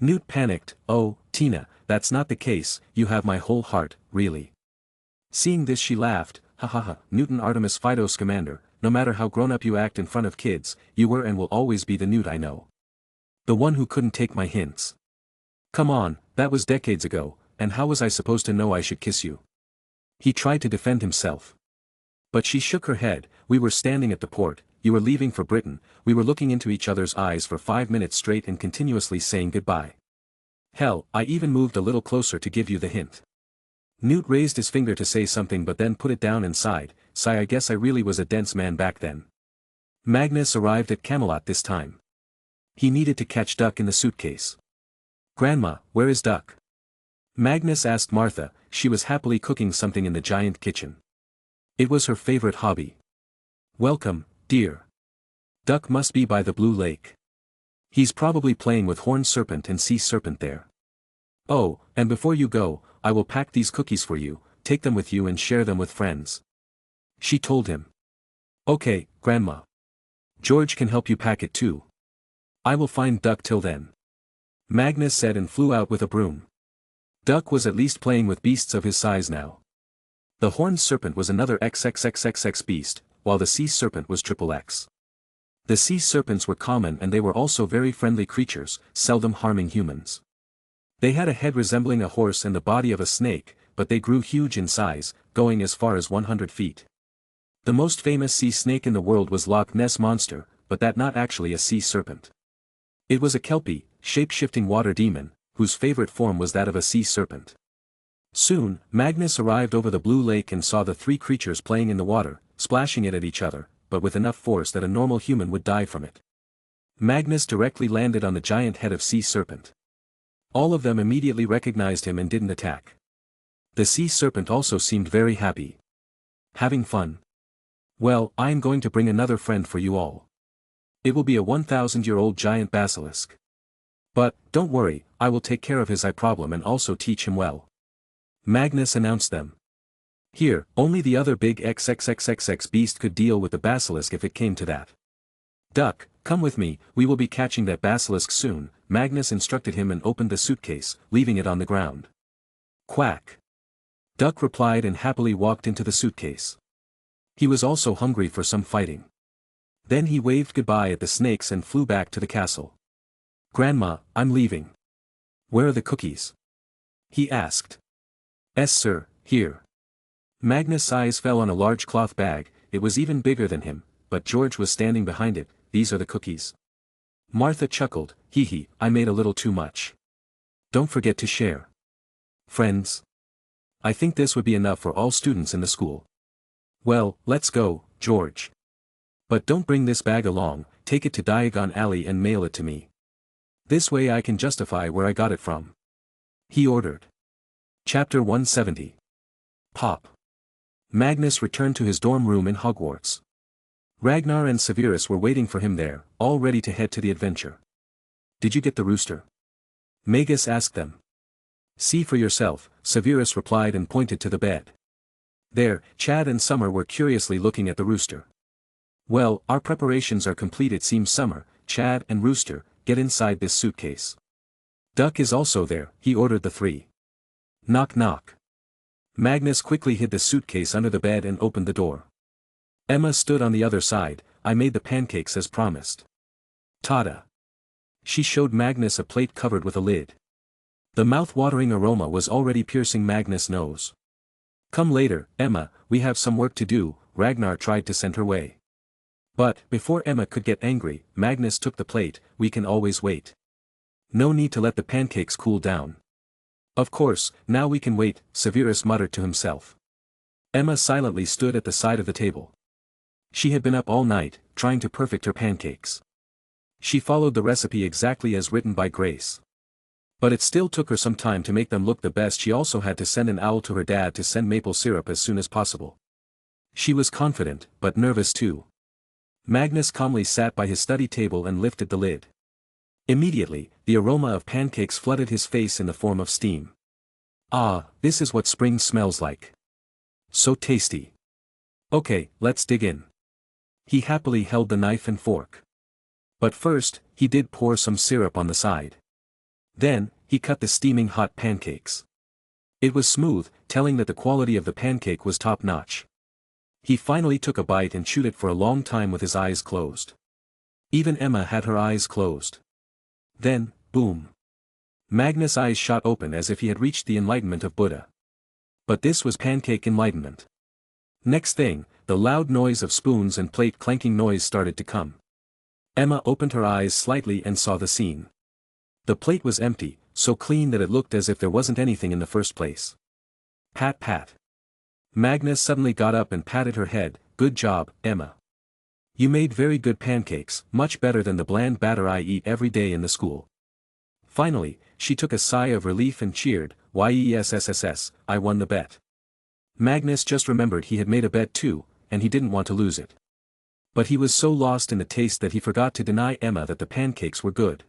Newt panicked, oh, Tina, that's not the case, you have my whole heart, really. Seeing this she laughed, ha ha ha, Newton Artemis Fido Scamander, no matter how grown up you act in front of kids, you were and will always be the Newt I know. The one who couldn't take my hints. Come on, that was decades ago, and how was I supposed to know I should kiss you? He tried to defend himself. But she shook her head, we were standing at the port, you were leaving for Britain, we were looking into each other's eyes for 5 minutes straight and continuously saying goodbye. Hell, I even moved a little closer to give you the hint. Newt raised his finger to say something but then put it down and sighed, sigh I guess I really was a dense man back then. Magnus arrived at Camelot this time. He needed to catch Duck in the suitcase. Grandma, where is Duck? Magnus asked Martha, she was happily cooking something in the giant kitchen. It was her favorite hobby. Welcome, dear. Duck must be by the Blue Lake. He's probably playing with Horned Serpent and Sea Serpent there. Oh, and before you go, I will pack these cookies for you, take them with you and share them with friends. She told him. Okay, Grandma. George can help you pack it too. I will find Duck till then. Magnus said and flew out with a broom. Duck was at least playing with beasts of his size now. The Horned Serpent was another XXXXX beast, while the Sea Serpent was XXX. The sea serpents were common and they were also very friendly creatures, seldom harming humans. They had a head resembling a horse and the body of a snake, but they grew huge in size, going as far as 100 feet. The most famous sea snake in the world was Loch Ness Monster, but that not actually a sea serpent. It was a kelpie, shape-shifting water demon, whose favorite form was that of a sea serpent. Soon, Magnus arrived over the Blue Lake and saw the three creatures playing in the water, splashing it at each other, but with enough force that a normal human would die from it. Magnus directly landed on the giant head of Sea Serpent. All of them immediately recognized him and didn't attack. The Sea Serpent also seemed very happy. Having fun. Well, I am going to bring another friend for you all. It will be a 1,000-year-old giant basilisk. But, don't worry, I will take care of his eye problem and also teach him well. Magnus announced them. Here, only the other big XXXXX beast could deal with the basilisk if it came to that. Duck, come with me, we will be catching that basilisk soon, Magnus instructed him and opened the suitcase, leaving it on the ground. Quack. Duck replied and happily walked into the suitcase. He was also hungry for some fighting. Then he waved goodbye at the snakes and flew back to the castle. Grandma, I'm leaving. Where are the cookies? He asked. Yes sir, here. Magnus' eyes fell on a large cloth bag, it was even bigger than him, but George was standing behind it, these are the cookies. Martha chuckled, hee hee, I made a little too much. Don't forget to share. Friends. I think this would be enough for all students in the school. Well, let's go, George. But don't bring this bag along, take it to Diagon Alley and mail it to me. This way I can justify where I got it from. He ordered. Chapter 170. Pop. Magnus returned to his dorm room in Hogwarts. Ragnar and Severus were waiting for him there, all ready to head to the adventure. Did you get the rooster? Magus asked them. See for yourself, Severus replied and pointed to the bed. There, Chad and Summer were curiously looking at the rooster. Well, our preparations are complete it seems Summer, Chad and Rooster, get inside this suitcase. Duck is also there, he ordered the three. Knock knock. Magnus quickly hid the suitcase under the bed and opened the door. Emma stood on the other side, I made the pancakes as promised. Tada. She showed Magnus a plate covered with a lid. The mouth-watering aroma was already piercing Magnus' nose. Come later, Emma, we have some work to do, Ragnar tried to send her way. But, before Emma could get angry, Magnus took the plate, we can always wait. No need to let the pancakes cool down. Of course, now we can wait, Severus muttered to himself. Emma silently stood at the side of the table. She had been up all night, trying to perfect her pancakes. She followed the recipe exactly as written by Grace. But it still took her some time to make them look the best. She also had to send an owl to her dad to send maple syrup as soon as possible. She was confident, but nervous too. Magnus calmly sat by his study table and lifted the lid. Immediately, the aroma of pancakes flooded his face in the form of steam. Ah, this is what spring smells like. So tasty. Okay, let's dig in. He happily held the knife and fork. But first, he did pour some syrup on the side. Then, he cut the steaming hot pancakes. It was smooth, telling that the quality of the pancake was top-notch. He finally took a bite and chewed it for a long time with his eyes closed. Even Emma had her eyes closed. Then, boom. Magnus' eyes shot open as if he had reached the enlightenment of Buddha. But this was pancake enlightenment. Next thing, the loud noise of spoons and plate clanking noise started to come. Emma opened her eyes slightly and saw the scene. The plate was empty, so clean that it looked as if there wasn't anything in the first place. Pat pat. Magnus suddenly got up and patted her head. Good job, Emma. You made very good pancakes, much better than the bland batter I eat every day in the school. Finally, she took a sigh of relief and cheered, "Yesss, I won the bet." Magnus just remembered he had made a bet too, and he didn't want to lose it. But he was so lost in the taste that he forgot to deny Emma that the pancakes were good.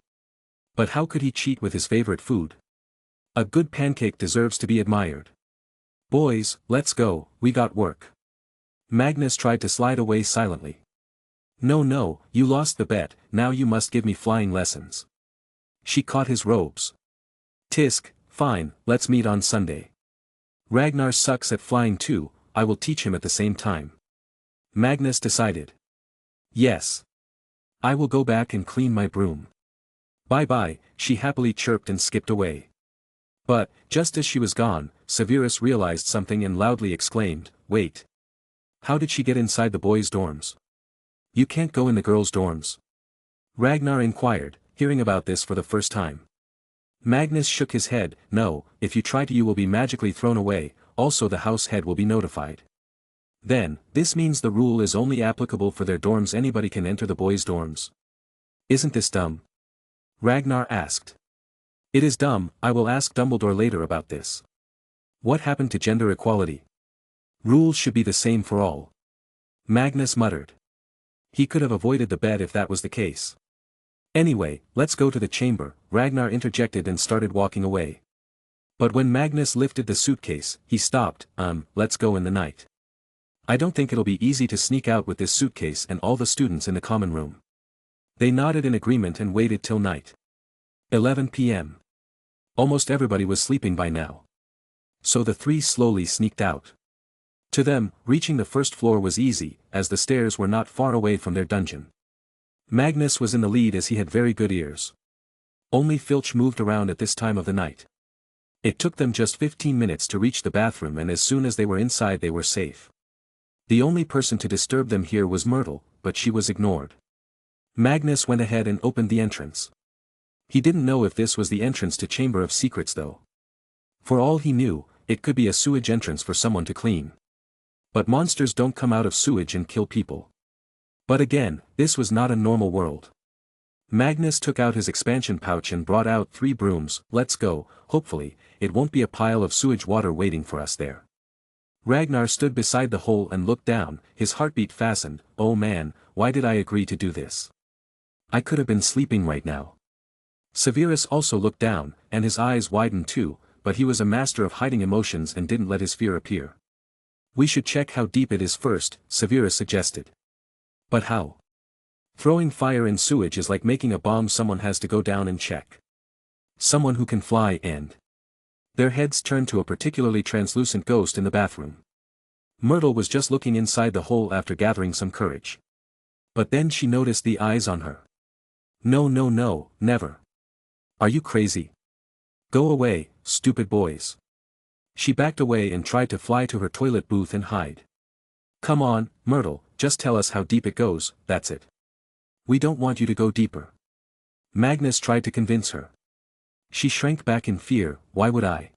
But how could he cheat with his favorite food? A good pancake deserves to be admired. Boys, let's go, we got work. Magnus tried to slide away silently. No, you lost the bet, now you must give me flying lessons. She caught his robes. Tisk, fine, let's meet on Sunday. Ragnar sucks at flying too, I will teach him at the same time. Magnus decided. Yes. I will go back and clean my broom. Bye-bye, she happily chirped and skipped away. But, just as she was gone, Severus realized something and loudly exclaimed, wait. How did she get inside the boys' dorms? You can't go in the girls' dorms. Ragnar inquired, hearing about this for the first time. Magnus shook his head, no, if you try to you will be magically thrown away, also the house head will be notified. Then, this means the rule is only applicable for their dorms, anybody can enter the boys' dorms. Isn't this dumb? Ragnar asked. It is dumb, I will ask Dumbledore later about this. What happened to gender equality? Rules should be the same for all. Magnus muttered. He could have avoided the bet if that was the case. Anyway, let's go to the chamber, Ragnar interjected and started walking away. But when Magnus lifted the suitcase, he stopped, let's go in the night. I don't think it'll be easy to sneak out with this suitcase and all the students in the common room. They nodded in agreement and waited till night. 11 p.m. Almost everybody was sleeping by now. So the three slowly sneaked out. To them, reaching the first floor was easy, as the stairs were not far away from their dungeon. Magnus was in the lead as he had very good ears. Only Filch moved around at this time of the night. It took them just 15 minutes to reach the bathroom, and as soon as they were inside they were safe. The only person to disturb them here was Myrtle, but she was ignored. Magnus went ahead and opened the entrance. He didn't know if this was the entrance to Chamber of Secrets though. For all he knew, it could be a sewage entrance for someone to clean. But monsters don't come out of sewage and kill people. But again, this was not a normal world. Magnus took out his expansion pouch and brought out 3 brooms. Let's go, hopefully, it won't be a pile of sewage water waiting for us there. Ragnar stood beside the hole and looked down, his heartbeat fastened. Oh man, why did I agree to do this? I could have been sleeping right now. Severus also looked down, and his eyes widened too, but he was a master of hiding emotions and didn't let his fear appear. We should check how deep it is first, Severus suggested. But how? Throwing fire in sewage is like making a bomb. Someone has to go down and check. Someone who can fly and... Their heads turned to a particularly translucent ghost in the bathroom. Myrtle was just looking inside the hole after gathering some courage. But then she noticed the eyes on her. No, never. Are you crazy? Go away, stupid boys. She backed away and tried to fly to her toilet booth and hide. Come on, Myrtle, just tell us how deep it goes, that's it. We don't want you to go deeper. Magnus tried to convince her. She shrank back in fear. Why would I?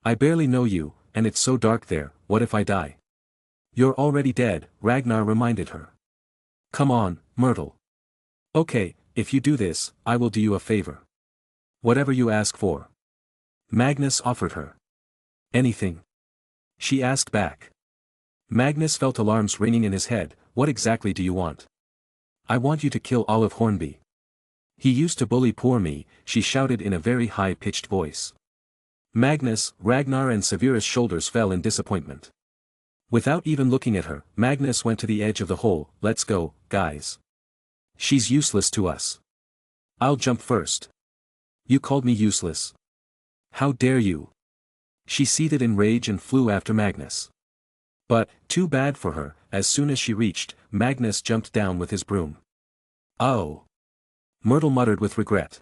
I barely know you, and it's so dark there, what if I die? You're already dead, Ragnar reminded her. Come on, Myrtle. Okay, if you do this, I will do you a favor. Whatever you ask for. Magnus offered her. Anything? She asked back. Magnus felt alarms ringing in his head. What exactly do you want? I want you to kill Olive Hornby. He used to bully poor me, she shouted in a very high-pitched voice. Magnus, Ragnar and Severus' shoulders fell in disappointment. Without even looking at her, Magnus went to the edge of the hole. Let's go, guys. She's useless to us. I'll jump first. You called me useless. How dare you? She seethed in rage and flew after Magnus. But, too bad for her, as soon as she reached, Magnus jumped down with his broom. Oh! Myrtle muttered with regret.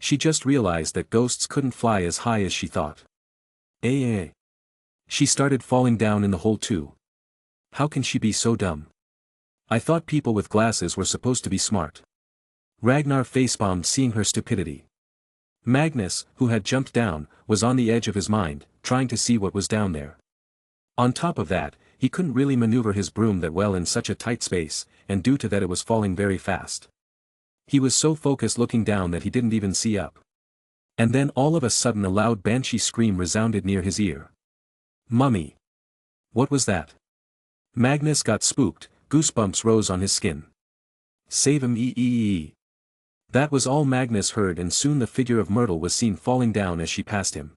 She just realized that ghosts couldn't fly as high as she thought. Eh. She started falling down in the hole too. How can she be so dumb? I thought people with glasses were supposed to be smart. Ragnar facepalmed seeing her stupidity. Magnus, who had jumped down, was on the edge of his mind, trying to see what was down there. On top of that, he couldn't really maneuver his broom that well in such a tight space, and due to that it was falling very fast. He was so focused looking down that he didn't even see up. And then all of a sudden a loud banshee scream resounded near his ear. Mummy! What was that? Magnus got spooked, goosebumps rose on his skin. Save him ee. That was all Magnus heard, and soon the figure of Myrtle was seen falling down as she passed him.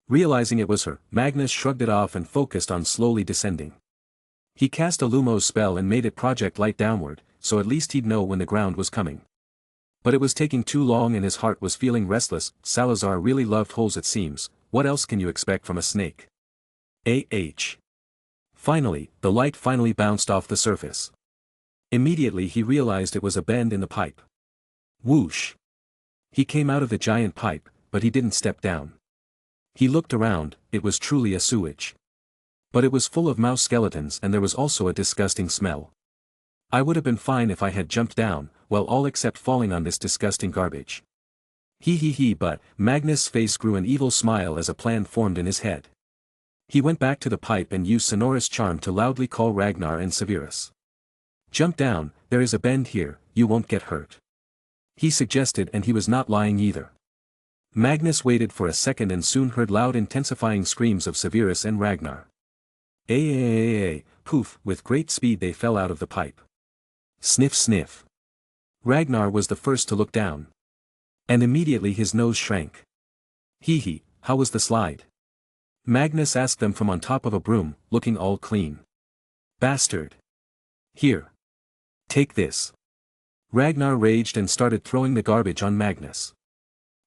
Realizing it was her, Magnus shrugged it off and focused on slowly descending. He cast a Lumos spell and made it project light downward, so at least he'd know when the ground was coming. But it was taking too long and his heart was feeling restless. Salazar really loved holes, it seems. What else can you expect from a snake? Finally, the light finally bounced off the surface. Immediately he realized it was a bend in the pipe. Whoosh! He came out of the giant pipe, but he didn't step down. He looked around. It was truly a sewage. But it was full of mouse skeletons and there was also a disgusting smell. I would have been fine if I had jumped down, well, all except falling on this disgusting garbage. But Magnus' face grew an evil smile as a plan formed in his head. He went back to the pipe and used Sonorous Charm to loudly call Ragnar and Severus. Jump down, there is a bend here, you won't get hurt. He suggested, and he was not lying either. Magnus waited for a second and soon heard loud intensifying screams of Severus and Ragnar. Poof, with great speed they fell out of the pipe. Sniff sniff. Ragnar was the first to look down. And immediately his nose shrank. How was the slide? Magnus asked them from on top of a broom, looking all clean. Bastard. Here. Take this. Ragnar raged and started throwing the garbage on Magnus.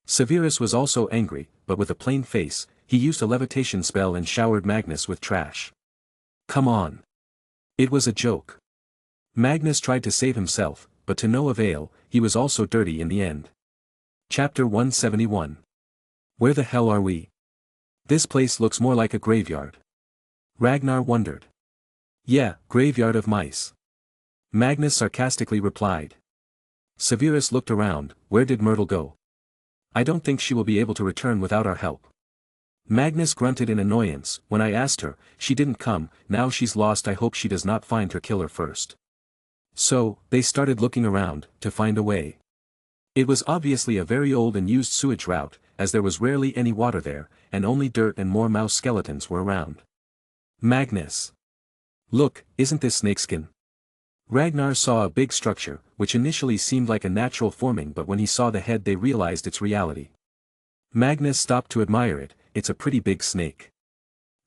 Severus was also angry, but with a plain face, he used a levitation spell and showered Magnus with trash. Come on. It was a joke. Magnus tried to save himself, but to no avail, he was also dirty in the end. Chapter 171. Where the hell are we? This place looks more like a graveyard. Ragnar wondered. Yeah, graveyard of mice. Magnus sarcastically replied. Severus looked around. Where did Myrtle go? I don't think she will be able to return without our help. Magnus grunted in annoyance. When I asked her, she didn't come. Now she's lost. I hope she does not find her killer first. So, they started looking around, to find a way. It was obviously a very old and used sewage route, as there was rarely any water there, and only dirt and more mouse skeletons were around. Magnus. Look, isn't this snakeskin? Ragnar saw a big structure, which initially seemed like a natural forming, but when he saw the head they realized its reality. Magnus stopped to admire it. It's a pretty big snake.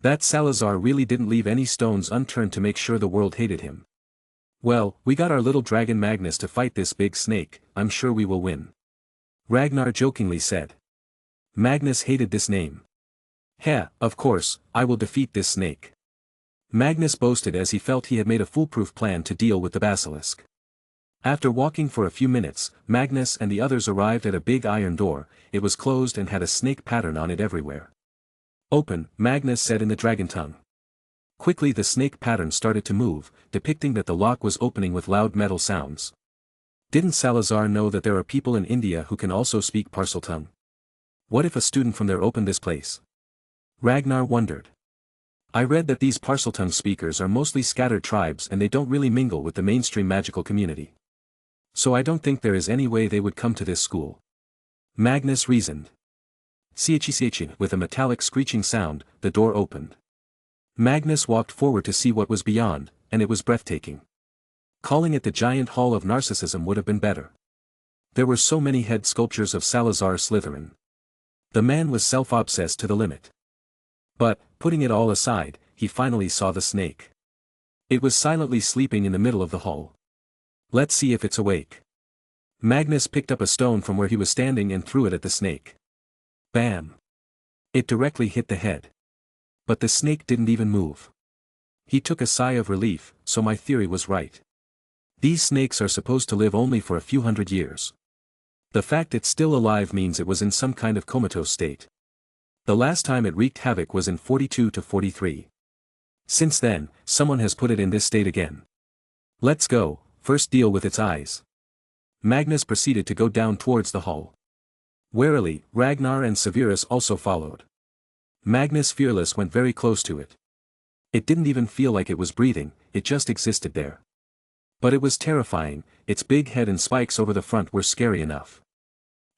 That Salazar really didn't leave any stones unturned to make sure the world hated him. Well, we got our little dragon Magnus to fight this big snake. I'm sure we will win. Ragnar jokingly said. Magnus hated this name. Of course, I will defeat this snake. Magnus boasted as he felt he had made a foolproof plan to deal with the basilisk. After walking for a few minutes, Magnus and the others arrived at a big iron door. It was closed and had a snake pattern on it everywhere. Open, Magnus said in the dragon tongue. Quickly the snake pattern started to move, depicting that the lock was opening with loud metal sounds. Didn't Salazar know that there are people in India who can also speak Parseltongue? What if a student from there opened this place? Ragnar wondered. I read that these Parseltongue speakers are mostly scattered tribes and they don't really mingle with the mainstream magical community. So I don't think there is any way they would come to this school. Magnus reasoned. With a metallic screeching sound, the door opened. Magnus walked forward to see what was beyond, and it was breathtaking. Calling it the giant hall of narcissism would have been better. There were so many head sculptures of Salazar Slytherin. The man was self-obsessed to the limit. But, putting it all aside, he finally saw the snake. It was silently sleeping in the middle of the hall. Let's see if it's awake. Magnus picked up a stone from where he was standing and threw it at the snake. Bam! It directly hit the head. But the snake didn't even move. He took a sigh of relief, so my theory was right. These snakes are supposed to live only for a few hundred years. The fact it's still alive means it was in some kind of comatose state. The last time it wreaked havoc was in 42 to 43. Since then, someone has put it in this state again. Let's go, first deal with its eyes. Magnus proceeded to go down towards the hall. Warily, Ragnar and Severus also followed. Magnus fearless went very close to it. It didn't even feel like it was breathing, it just existed there. But it was terrifying, its big head and spikes over the front were scary enough.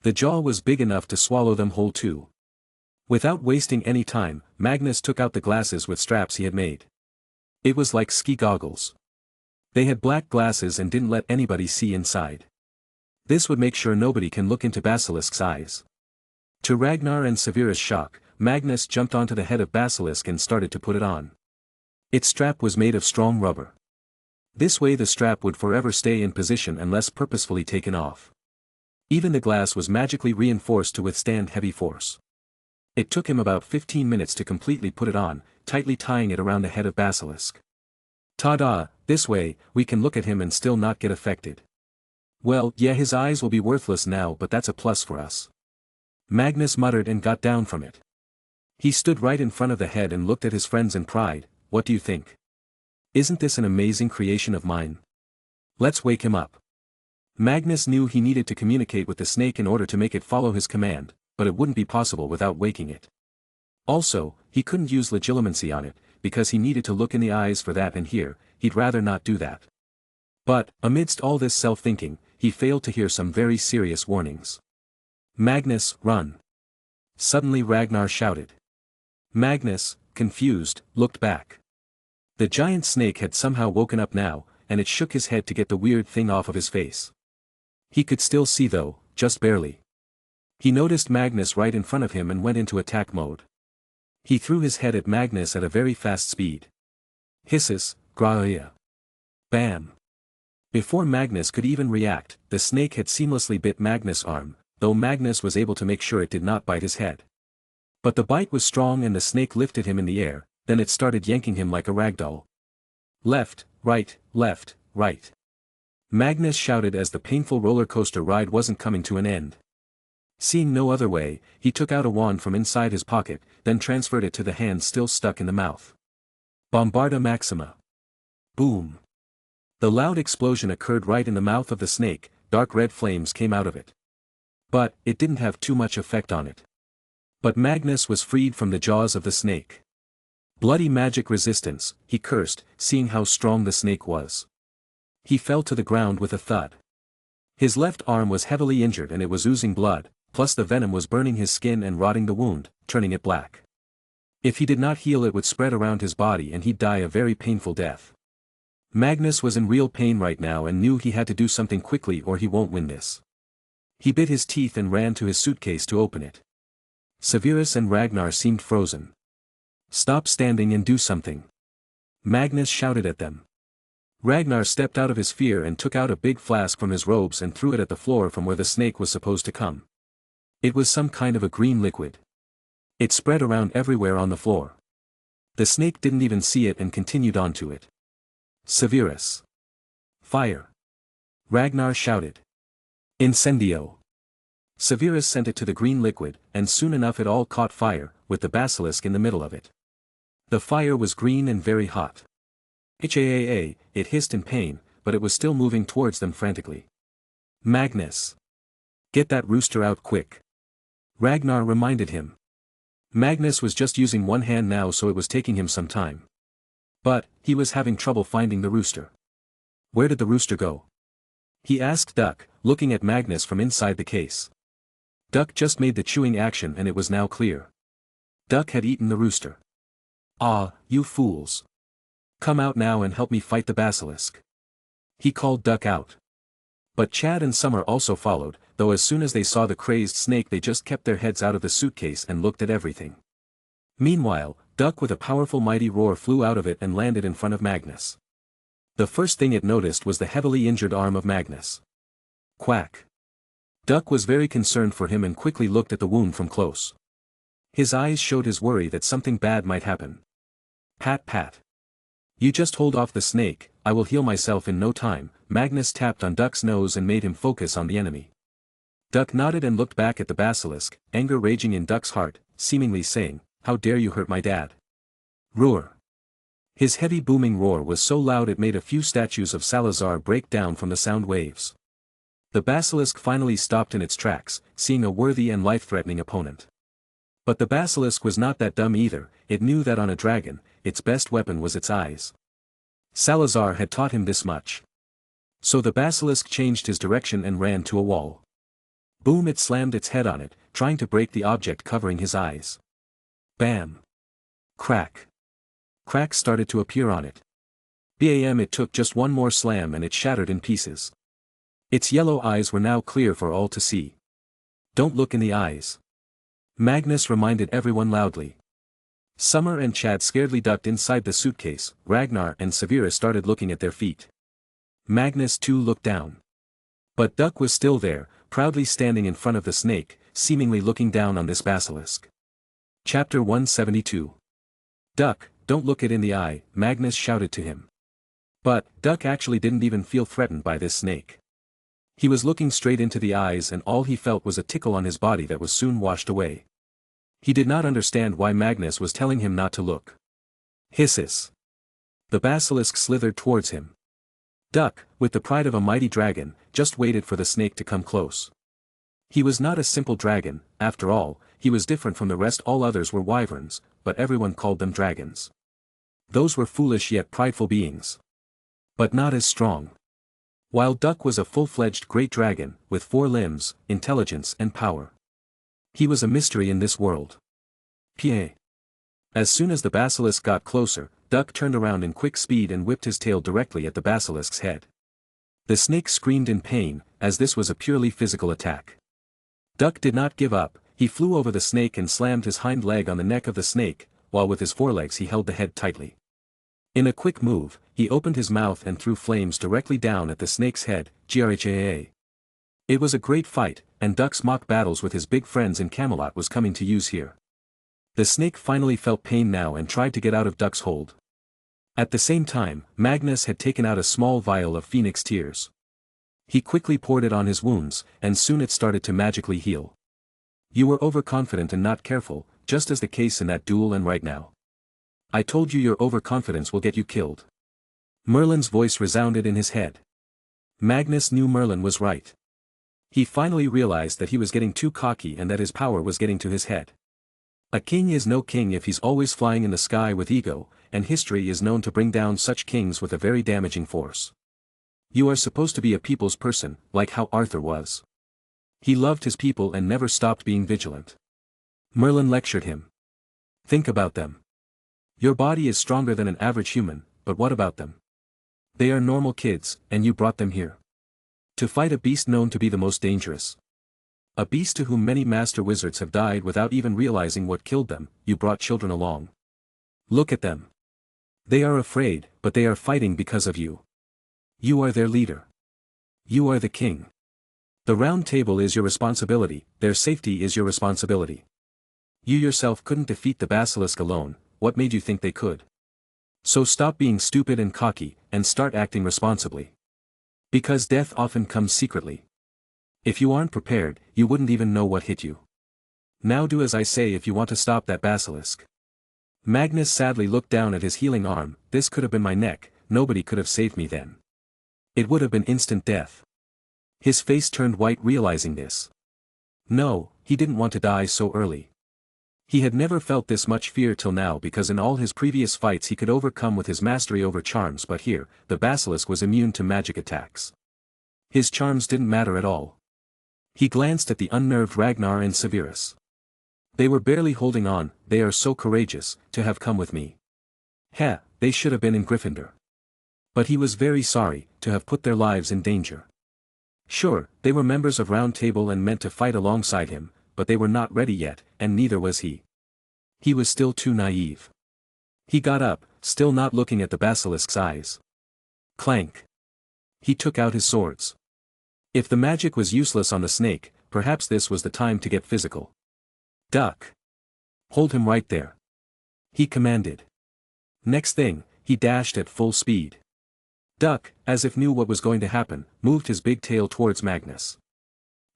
The jaw was big enough to swallow them whole too. Without wasting any time, Magnus took out the glasses with straps he had made. It was like ski goggles. They had black glasses and didn't let anybody see inside. This would make sure nobody can look into Basilisk's eyes. To Ragnar and Severus' shock, Magnus jumped onto the head of Basilisk and started to put it on. Its strap was made of strong rubber. This way the strap would forever stay in position unless purposefully taken off. Even the glass was magically reinforced to withstand heavy force. It took him about 15 minutes to completely put it on, tightly tying it around the head of Basilisk. Ta-da, this way, we can look at him and still not get affected. Well, yeah, his eyes will be worthless now, but that's a plus for us. Magnus muttered and got down from it. He stood right in front of the head and looked at his friends in pride. What do you think? Isn't this an amazing creation of mine? Let's wake him up. Magnus knew he needed to communicate with the snake in order to make it follow his command, but it wouldn't be possible without waking it. Also, he couldn't use legilimency on it, because he needed to look in the eyes for that and hear. He'd rather not do that. But, amidst all this self-thinking, he failed to hear some very serious warnings. Magnus, run! Suddenly Ragnar shouted. Magnus, confused, looked back. The giant snake had somehow woken up now, and it shook his head to get the weird thing off of his face. He could still see though, just barely. He noticed Magnus right in front of him and went into attack mode. He threw his head at Magnus at a very fast speed. Hisses, Graia. Bam! Before Magnus could even react, the snake had seamlessly bit Magnus' arm, though Magnus was able to make sure it did not bite his head. But the bite was strong and the snake lifted him in the air, then it started yanking him like a ragdoll. Left, right, left, right. Magnus shouted as the painful roller coaster ride wasn't coming to an end. Seeing no other way, he took out a wand from inside his pocket, then transferred it to the hand still stuck in the mouth. Bombarda Maxima. Boom. The loud explosion occurred right in the mouth of the snake, dark red flames came out of it. But, it didn't have too much effect on it. But Magnus was freed from the jaws of the snake. Bloody magic resistance, he cursed, seeing how strong the snake was. He fell to the ground with a thud. His left arm was heavily injured and it was oozing blood, plus the venom was burning his skin and rotting the wound, turning it black. If he did not heal it would spread around his body and he'd die a very painful death. Magnus was in real pain right now and knew he had to do something quickly or he won't win this. He bit his teeth and ran to his suitcase to open it. Severus and Ragnar seemed frozen. Stop standing and do something. Magnus shouted at them. Ragnar stepped out of his fear and took out a big flask from his robes and threw it at the floor from where the snake was supposed to come. It was some kind of a green liquid. It spread around everywhere on the floor. The snake didn't even see it and continued on to it. Severus. Fire. Ragnar shouted. Incendio. Severus sent it to the green liquid, and soon enough it all caught fire, with the basilisk in the middle of it. The fire was green and very hot. It hissed in pain, but it was still moving towards them frantically. Magnus. Get that rooster out quick. Ragnar reminded him. Magnus was just using one hand now so it was taking him some time. But, he was having trouble finding the rooster. Where did the rooster go? He asked Duck, looking at Magnus from inside the case. Duck just made the chewing action and it was now clear. Duck had eaten the rooster. Ah, you fools. Come out now and help me fight the basilisk. He called Duck out. But Chad and Summer also followed, though as soon as they saw the crazed snake they just kept their heads out of the suitcase and looked at everything. Meanwhile, Duck with a powerful mighty roar flew out of it and landed in front of Magnus. The first thing it noticed was the heavily injured arm of Magnus. Quack. Duck was very concerned for him and quickly looked at the wound from close. His eyes showed his worry that something bad might happen. Pat pat. You just hold off the snake, I will heal myself in no time. Magnus tapped on Duck's nose and made him focus on the enemy. Duck nodded and looked back at the basilisk, anger raging in Duck's heart, seemingly saying, "How dare you hurt my dad?" Roar. His heavy booming roar was so loud it made a few statues of Salazar break down from the sound waves. The basilisk finally stopped in its tracks, seeing a worthy and life-threatening opponent. But the basilisk was not that dumb either, it knew that on a dragon, its best weapon was its eyes. Salazar had taught him this much. So the basilisk changed his direction and ran to a wall. Boom! It slammed its head on it, trying to break the object covering his eyes. Bam! Crack! Cracks started to appear on it. Bam! It took just one more slam and it shattered in pieces. Its yellow eyes were now clear for all to see. Don't look in the eyes. Magnus reminded everyone loudly. Summer and Chad scaredly ducked inside the suitcase. Ragnar and Severa started looking at their feet. Magnus too looked down. But Duck was still there, proudly standing in front of the snake, seemingly looking down on this basilisk. Chapter 172. Duck, don't look it in the eye, Magnus shouted to him. But, Duck actually didn't even feel threatened by this snake. He was looking straight into the eyes and all he felt was a tickle on his body that was soon washed away. He did not understand why Magnus was telling him not to look. Hisses. The basilisk slithered towards him. Duck, with the pride of a mighty dragon, just waited for the snake to come close. He was not a simple dragon, after all, he was different from the rest. All others were wyverns, but everyone called them dragons. Those were foolish yet prideful beings. But not as strong. While Duck was a full-fledged great dragon, with 4 limbs, intelligence and power. He was a mystery in this world. Pa. As soon as the basilisk got closer, Duck turned around in quick speed and whipped his tail directly at the basilisk's head. The snake screamed in pain, as this was a purely physical attack. Duck did not give up, he flew over the snake and slammed his hind leg on the neck of the snake, while with his forelegs he held the head tightly. In a quick move, he opened his mouth and threw flames directly down at the snake's head. Grhaa. It was a great fight, and Duck's mock battles with his big friends in Camelot was coming to use here. The snake finally felt pain now and tried to get out of Duck's hold. At the same time, Magnus had taken out a small vial of phoenix tears. He quickly poured it on his wounds, and soon it started to magically heal. You were overconfident and not careful, just as the case in that duel and right now. I told you your overconfidence will get you killed. Merlin's voice resounded in his head. Magnus knew Merlin was right. He finally realized that he was getting too cocky and that his power was getting to his head. A king is no king if he's always flying in the sky with ego, and history is known to bring down such kings with a very damaging force. You are supposed to be a people's person, like how Arthur was. He loved his people and never stopped being vigilant. Merlin lectured him. Think about them. Your body is stronger than an average human, but what about them? They are normal kids, and you brought them here. To fight a beast known to be the most dangerous. A beast to whom many master wizards have died without even realizing what killed them. You brought children along. Look at them. They are afraid, but they are fighting because of you. You are their leader. You are the king. The round table is your responsibility, their safety is your responsibility. You yourself couldn't defeat the basilisk alone, what made you think they could? So stop being stupid and cocky, and start acting responsibly. Because death often comes secretly. If you aren't prepared, you wouldn't even know what hit you. Now do as I say if you want to stop that basilisk. Magnus sadly looked down at his healing arm. This could have been my neck, nobody could have saved me then. It would have been instant death. His face turned white realizing this. No, he didn't want to die so early. He had never felt this much fear till now because in all his previous fights he could overcome with his mastery over charms, but here, the basilisk was immune to magic attacks. His charms didn't matter at all. He glanced at the unnerved Ragnar and Severus. They were barely holding on. They are so courageous, to have come with me. Heh, they should have been in Gryffindor. But he was very sorry, to have put their lives in danger. Sure, they were members of Round Table and meant to fight alongside him, but they were not ready yet, and neither was he. He was still too naive. He got up, still not looking at the basilisk's eyes. Clank. He took out his swords. If the magic was useless on the snake, perhaps this was the time to get physical. Duck. Hold him right there. He commanded. Next thing, he dashed at full speed. Duck, as if knew what was going to happen, moved his big tail towards Magnus.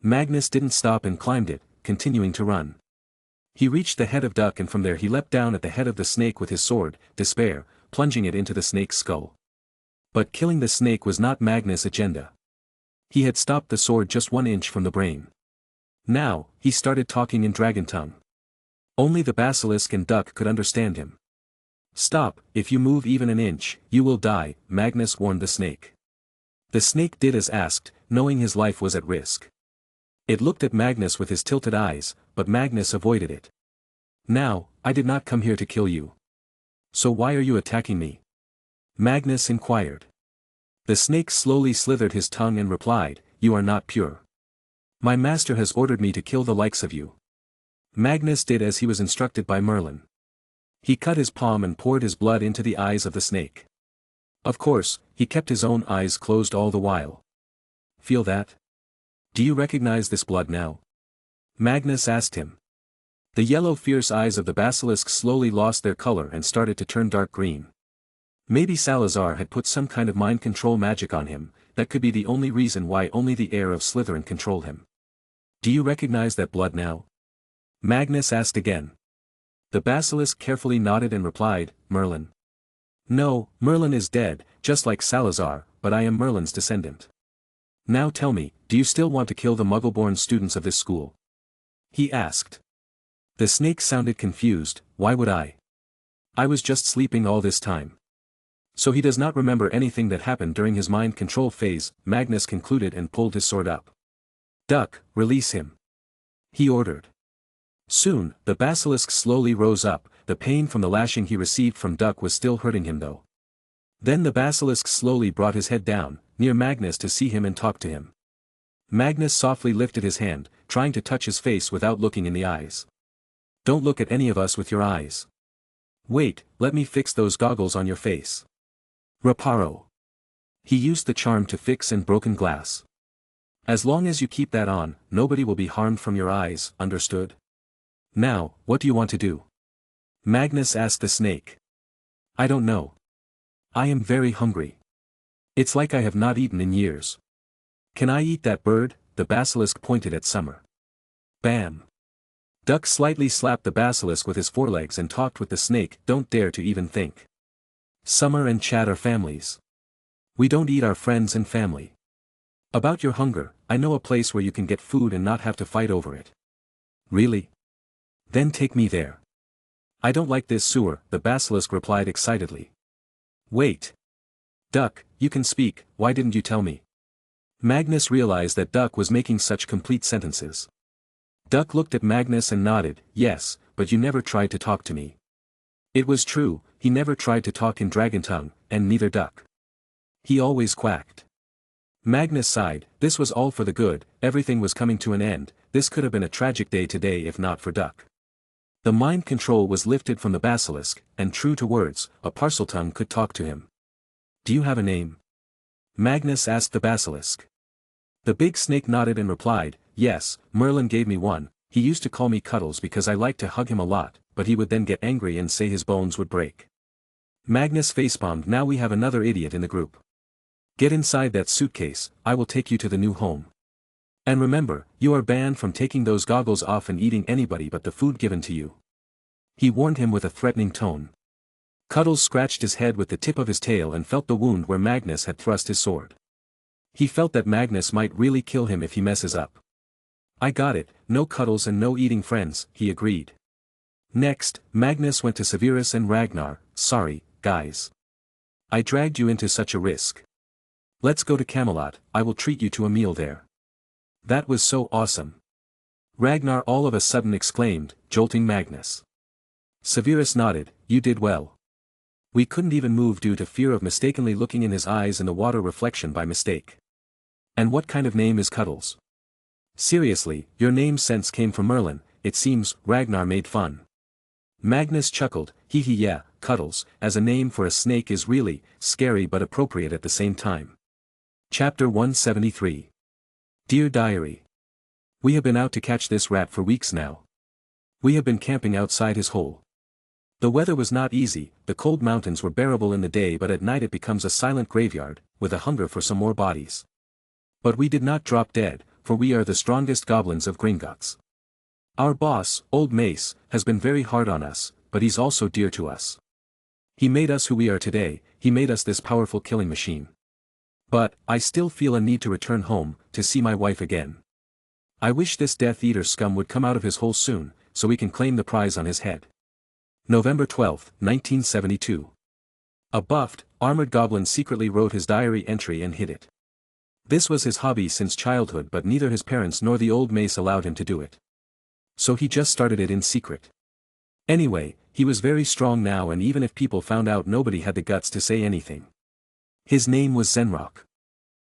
Magnus didn't stop and climbed it, continuing to run. He reached the head of Duck and from there he leapt down at the head of the snake with his sword, Despair, plunging it into the snake's skull. But killing the snake was not Magnus' agenda. He had stopped the sword just 1 inch from the brain. Now, he started talking in dragon tongue. Only the basilisk and Duck could understand him. Stop, if you move even an inch, you will die, Magnus warned the snake. The snake did as asked, knowing his life was at risk. It looked at Magnus with his tilted eyes, but Magnus avoided it. Now, I did not come here to kill you. So why are you attacking me? Magnus inquired. The snake slowly slithered his tongue and replied, You are not pure. My master has ordered me to kill the likes of you. Magnus did as he was instructed by Merlin. He cut his palm and poured his blood into the eyes of the snake. Of course, he kept his own eyes closed all the while. Feel that? Do you recognize this blood now? Magnus asked him. The yellow fierce eyes of the basilisk slowly lost their color and started to turn dark green. Maybe Salazar had put some kind of mind control magic on him, that could be the only reason why only the heir of Slytherin controlled him. Do you recognize that blood now? Magnus asked again. The basilisk carefully nodded and replied, Merlin. No, Merlin is dead, just like Salazar, but I am Merlin's descendant. Now tell me, do you still want to kill the Muggle-born students of this school? He asked. The snake sounded confused, why would I? I was just sleeping all this time. So he does not remember anything that happened during his mind control phase, Magnus concluded and pulled his sword up. Duck, release him. He ordered. Soon, the basilisk slowly rose up, the pain from the lashing he received from Duck was still hurting him though. Then the basilisk slowly brought his head down, near Magnus to see him and talk to him. Magnus softly lifted his hand, trying to touch his face without looking in the eyes. Don't look at any of us with your eyes. Wait, let me fix those goggles on your face. Reparo. He used the charm to fix in broken glass. As long as you keep that on, nobody will be harmed from your eyes, understood? Now, what do you want to do? Magnus asked the snake. I don't know. I am very hungry. It's like I have not eaten in years. Can I eat that bird? The basilisk pointed at Summer. Bam. Duck slightly slapped the basilisk with his forelegs and talked with the snake, don't dare to even think. Summer and Chad are families. We don't eat our friends and family. About your hunger, I know a place where you can get food and not have to fight over it. Really? Then take me there. I don't like this sewer, the basilisk replied excitedly. Wait. Duck, you can speak, why didn't you tell me? Magnus realized that Duck was making such complete sentences. Duck looked at Magnus and nodded, yes, but you never tried to talk to me. It was true, he never tried to talk in dragon tongue, and neither Duck. He always quacked. Magnus sighed, this was all for the good, everything was coming to an end, this could have been a tragic day today if not for Duck. The mind control was lifted from the basilisk, and true to words, a Parseltongue could talk to him. Do you have a name? Magnus asked the basilisk. The big snake nodded and replied, yes, Merlin gave me one, he used to call me Cuddles because I liked to hug him a lot, but he would then get angry and say his bones would break. Magnus facepalmed, now we have another idiot in the group. Get inside that suitcase, I will take you to the new home. And remember, you are banned from taking those goggles off and eating anybody but the food given to you. He warned him with a threatening tone. Cuddles scratched his head with the tip of his tail and felt the wound where Magnus had thrust his sword. He felt that Magnus might really kill him if he messes up. I got it, no Cuddles and no eating friends, he agreed. Next, Magnus went to Severus and Ragnar, sorry, guys. I dragged you into such a risk. Let's go to Camelot, I will treat you to a meal there. That was so awesome. Ragnar all of a sudden exclaimed, jolting Magnus. Severus nodded, you did well. We couldn't even move due to fear of mistakenly looking in his eyes in the water reflection by mistake. And what kind of name is Cuddles? Seriously, your name sense came from Merlin, it seems. Ragnar made fun. Magnus chuckled, hee hee yeah, Cuddles, as a name for a snake is really scary but appropriate at the same time. Chapter 173. Dear Diary. We have been out to catch this rat for weeks now. We have been camping outside his hole. The weather was not easy, the cold mountains were bearable in the day but at night it becomes a silent graveyard, with a hunger for some more bodies. But we did not drop dead, for we are the strongest goblins of Gringotts. Our boss, Old Mace, has been very hard on us, but he's also dear to us. He made us who we are today, he made us this powerful killing machine. But, I still feel a need to return home, to see my wife again. I wish this Death Eater scum would come out of his hole soon, so we can claim the prize on his head. November 12, 1972. A buffed, armored goblin secretly wrote his diary entry and hid it. This was his hobby since childhood but neither his parents nor the Old Mace allowed him to do it. So he just started it in secret. Anyway, he was very strong now and even if people found out nobody had the guts to say anything. His name was Zenrock.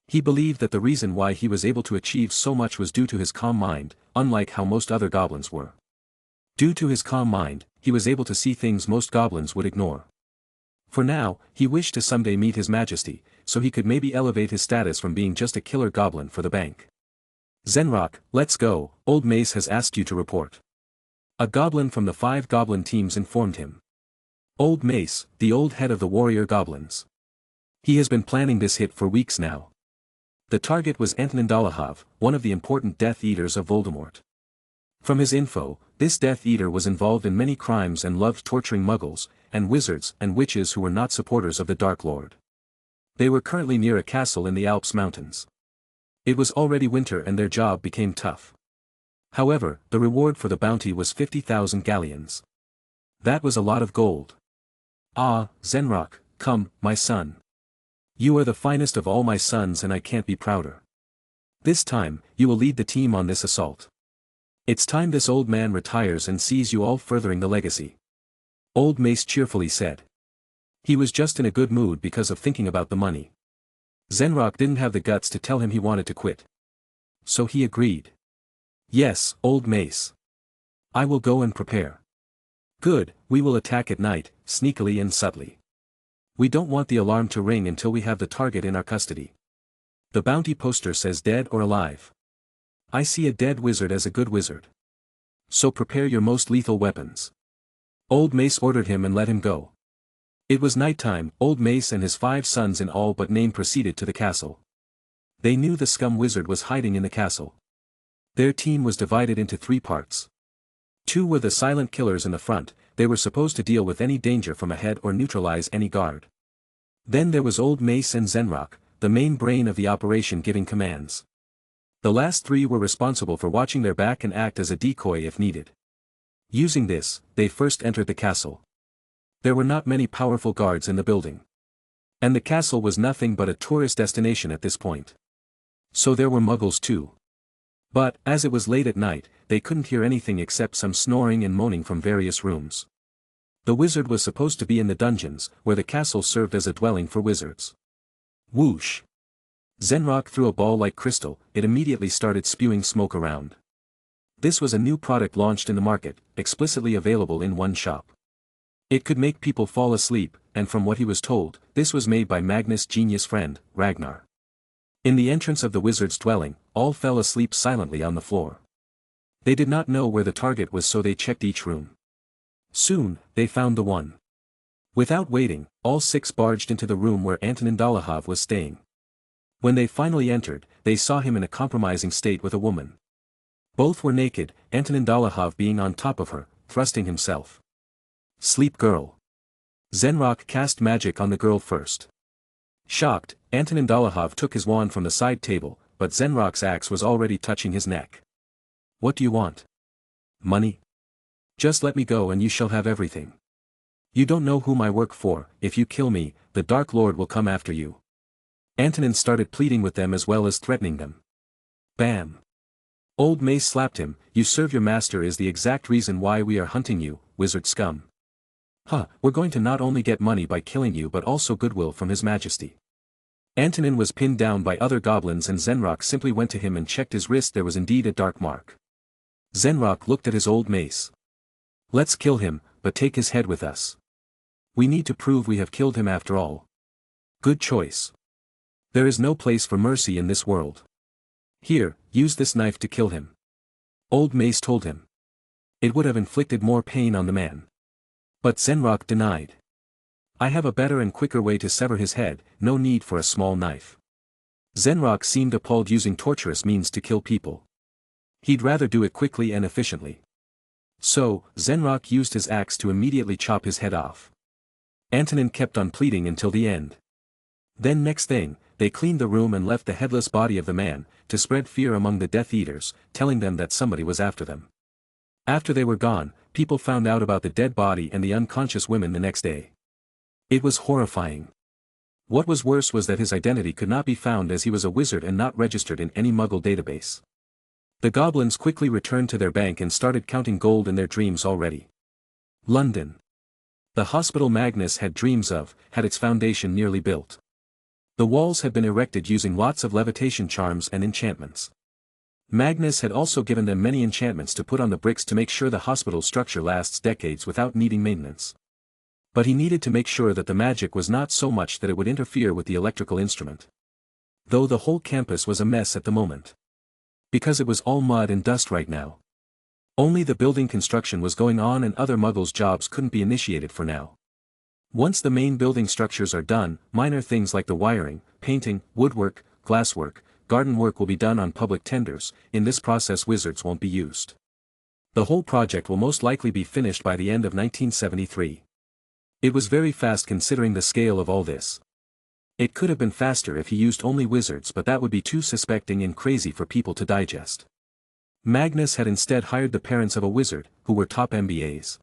He believed that the reason why he was able to achieve so much was due to his calm mind, unlike how most other goblins were. Due to his calm mind, he was able to see things most goblins would ignore. For now, he wished to someday meet His Majesty, so he could maybe elevate his status from being just a killer goblin for the bank. Zenrock, let's go, Old Mace has asked you to report. A goblin from the 5 goblin teams informed him. Old Mace, the old head of the warrior goblins. He has been planning this hit for weeks now. The target was Antonin Dolohov, one of the important Death Eaters of Voldemort. From his info, this Death Eater was involved in many crimes and loved torturing muggles, and wizards and witches who were not supporters of the Dark Lord. They were currently near a castle in the Alps mountains. It was already winter and their job became tough. However, the reward for the bounty was 50,000 galleons. That was a lot of gold. Ah, Zenrock, come, my son. You are the finest of all my sons and I can't be prouder. This time, you will lead the team on this assault. It's time this old man retires and sees you all furthering the legacy. Old Mace cheerfully said. He was just in a good mood because of thinking about the money. Zenrock didn't have the guts to tell him he wanted to quit. So he agreed. Yes, Old Mace. I will go and prepare. Good, we will attack at night, sneakily and subtly. We don't want the alarm to ring until we have the target in our custody. The bounty poster says dead or alive. I see a dead wizard as a good wizard. So prepare your most lethal weapons. Old Mace ordered him and let him go. It was nighttime. Old Mace and his 5 sons in all but name proceeded to the castle. They knew the scum wizard was hiding in the castle. Their team was divided into 3 parts. 2 were the silent killers in the front, they were supposed to deal with any danger from ahead or neutralize any guard. Then there was Old Mace and Zenrock, the main brain of the operation giving commands. The last 3 were responsible for watching their back and act as a decoy if needed. Using this, they first entered the castle. There were not many powerful guards in the building. And the castle was nothing but a tourist destination at this point. So there were muggles too. But, as it was late at night, they couldn't hear anything except some snoring and moaning from various rooms. The wizard was supposed to be in the dungeons, where the castle served as a dwelling for wizards. Whoosh! Zenrock threw a ball like crystal, it immediately started spewing smoke around. This was a new product launched in the market, explicitly available in one shop. It could make people fall asleep, and from what he was told, this was made by Magnus' genius friend, Ragnar. In the entrance of the wizard's dwelling, all fell asleep silently on the floor. They did not know where the target was so they checked each room. Soon, they found the one. Without waiting, all 6 barged into the room where Antonin Dolohov was staying. When they finally entered, they saw him in a compromising state with a woman. Both were naked, Antonin Dolohov being on top of her, thrusting himself. Sleep girl. Zenrock cast magic on the girl first. Shocked, Antonin Dolohov took his wand from the side table, but Zenrock's axe was already touching his neck. What do you want? Money? Just let me go and you shall have everything. You don't know whom I work for, if you kill me, the Dark Lord will come after you. Antonin started pleading with them as well as threatening them. Bam! Old Mace slapped him, you serve your master is the exact reason why we are hunting you, wizard scum. Huh, we're going to not only get money by killing you but also goodwill from His Majesty. Antonin was pinned down by other goblins and Zenrock simply went to him and checked his wrist. There was indeed a dark mark. Zenrock looked at his old mace. Let's kill him, but take his head with us. We need to prove we have killed him after all. Good choice. There is no place for mercy in this world. Here, use this knife to kill him. Old Mace told him. It would have inflicted more pain on the man. But Zenrock denied. I have a better and quicker way to sever his head, no need for a small knife. Zenrock seemed appalled using torturous means to kill people. He'd rather do it quickly and efficiently. So, Zenrock used his axe to immediately chop his head off. Antonin kept on pleading until the end. Then next thing, they cleaned the room and left the headless body of the man, to spread fear among the Death Eaters, telling them that somebody was after them. After they were gone, people found out about the dead body and the unconscious women the next day. It was horrifying. What was worse was that his identity could not be found as he was a wizard and not registered in any Muggle database. The goblins quickly returned to their bank and started counting gold in their dreams already. London. The hospital Magnus had dreams of, had its foundation nearly built. The walls had been erected using lots of levitation charms and enchantments. Magnus had also given them many enchantments to put on the bricks to make sure the hospital structure lasts decades without needing maintenance. But he needed to make sure that the magic was not so much that it would interfere with the electrical instrument. Though the whole campus was a mess at the moment. Because it was all mud and dust right now. Only the building construction was going on and other Muggles' jobs couldn't be initiated for now. Once the main building structures are done, minor things like the wiring, painting, woodwork, glasswork, garden work will be done on public tenders. In this process wizards won't be used. The whole project will most likely be finished by the end of 1973. It was very fast considering the scale of all this. It could have been faster if he used only wizards, but that would be too suspecting and crazy for people to digest. Magnus had instead hired the parents of a wizard, who were top MBAs.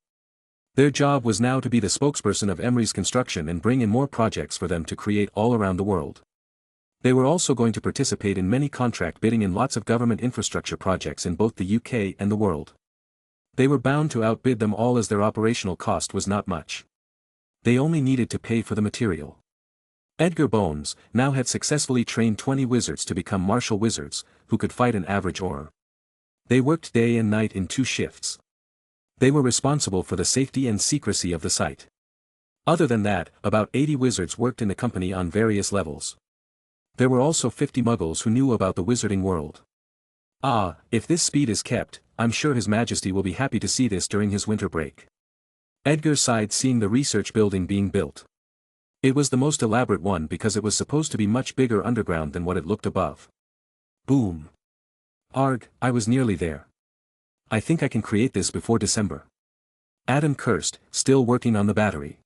Their job was now to be the spokesperson of Emery's construction and bring in more projects for them to create all around the world. They were also going to participate in many contract bidding in lots of government infrastructure projects in both the UK and the world. They were bound to outbid them all as their operational cost was not much. They only needed to pay for the material. Edgar Bones now had successfully trained 20 wizards to become martial wizards, who could fight an average Auror. They worked day and night in 2 shifts. They were responsible for the safety and secrecy of the site. Other than that, about 80 wizards worked in the company on various levels. There were also 50 Muggles who knew about the wizarding world. Ah, if this speed is kept, I'm sure His Majesty will be happy to see this during his winter break. Edgar sighed seeing the research building being built. It was the most elaborate one because it was supposed to be much bigger underground than what it looked above. Boom. Arg, I was nearly there. I think I can create this before December. Adam cursed, still working on the battery.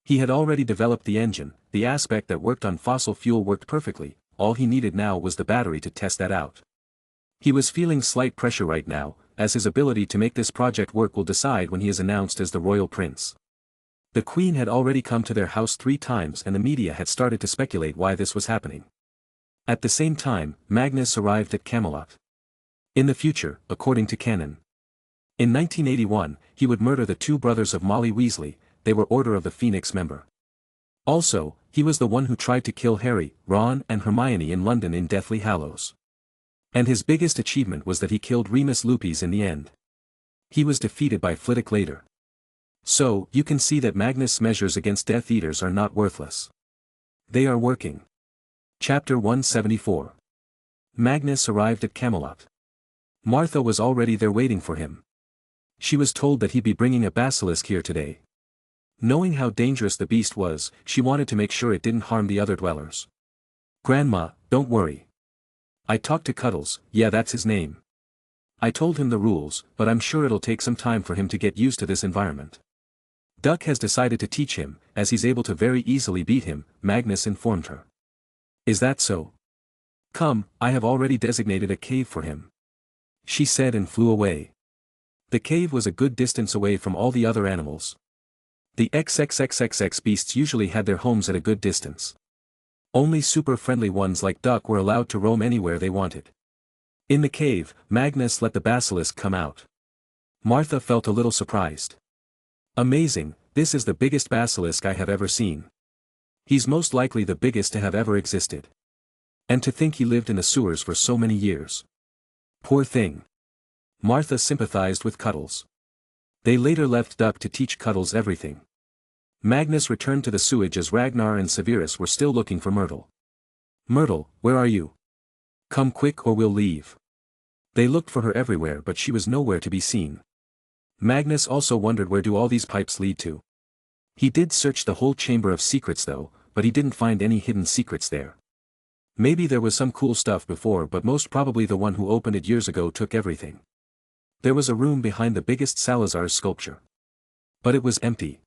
He had already developed the engine, the aspect that worked on fossil fuel worked perfectly, all he needed now was the battery to test that out. He was feeling slight pressure right now, as his ability to make this project work will decide when he is announced as the Royal Prince. The Queen had already come to their house 3 times and the media had started to speculate why this was happening. At the same time, Magnus arrived at Camelot. In the future, according to canon. In 1981, he would murder the 2 brothers of Molly Weasley, they were Order of the Phoenix member. Also, he was the one who tried to kill Harry, Ron and Hermione in London in Deathly Hallows. And his biggest achievement was that he killed Remus Lupus in the end. He was defeated by Flitwick later. So, you can see that Magnus' measures against Death Eaters are not worthless. They are working. Chapter 174. Magnus arrived at Camelot. Martha was already there waiting for him. She was told that he'd be bringing a basilisk here today. Knowing how dangerous the beast was, she wanted to make sure it didn't harm the other dwellers. Grandma, don't worry. I talked to Cuddles, yeah that's his name. I told him the rules, but I'm sure it'll take some time for him to get used to this environment. Duck has decided to teach him, as he's able to very easily beat him, Magnus informed her. Is that so? Come, I have already designated a cave for him. She said and flew away. The cave was a good distance away from all the other animals. The XXXXX beasts usually had their homes at a good distance. Only super friendly ones like Duck were allowed to roam anywhere they wanted. In the cave, Magnus let the basilisk come out. Martha felt a little surprised. Amazing, this is the biggest basilisk I have ever seen. He's most likely the biggest to have ever existed. And to think he lived in the sewers for so many years. Poor thing. Martha sympathized with Cuddles. They later left Duck to teach Cuddles everything. Magnus returned to the sewage as Ragnar and Severus were still looking for Myrtle. "Myrtle, where are you? Come quick or we'll leave." They looked for her everywhere but she was nowhere to be seen. Magnus also wondered where do all these pipes lead to. He did search the whole chamber of secrets though, but he didn't find any hidden secrets there. Maybe there was some cool stuff before but most probably the one who opened it years ago took everything. There was a room behind the biggest Salazar's sculpture. But it was empty.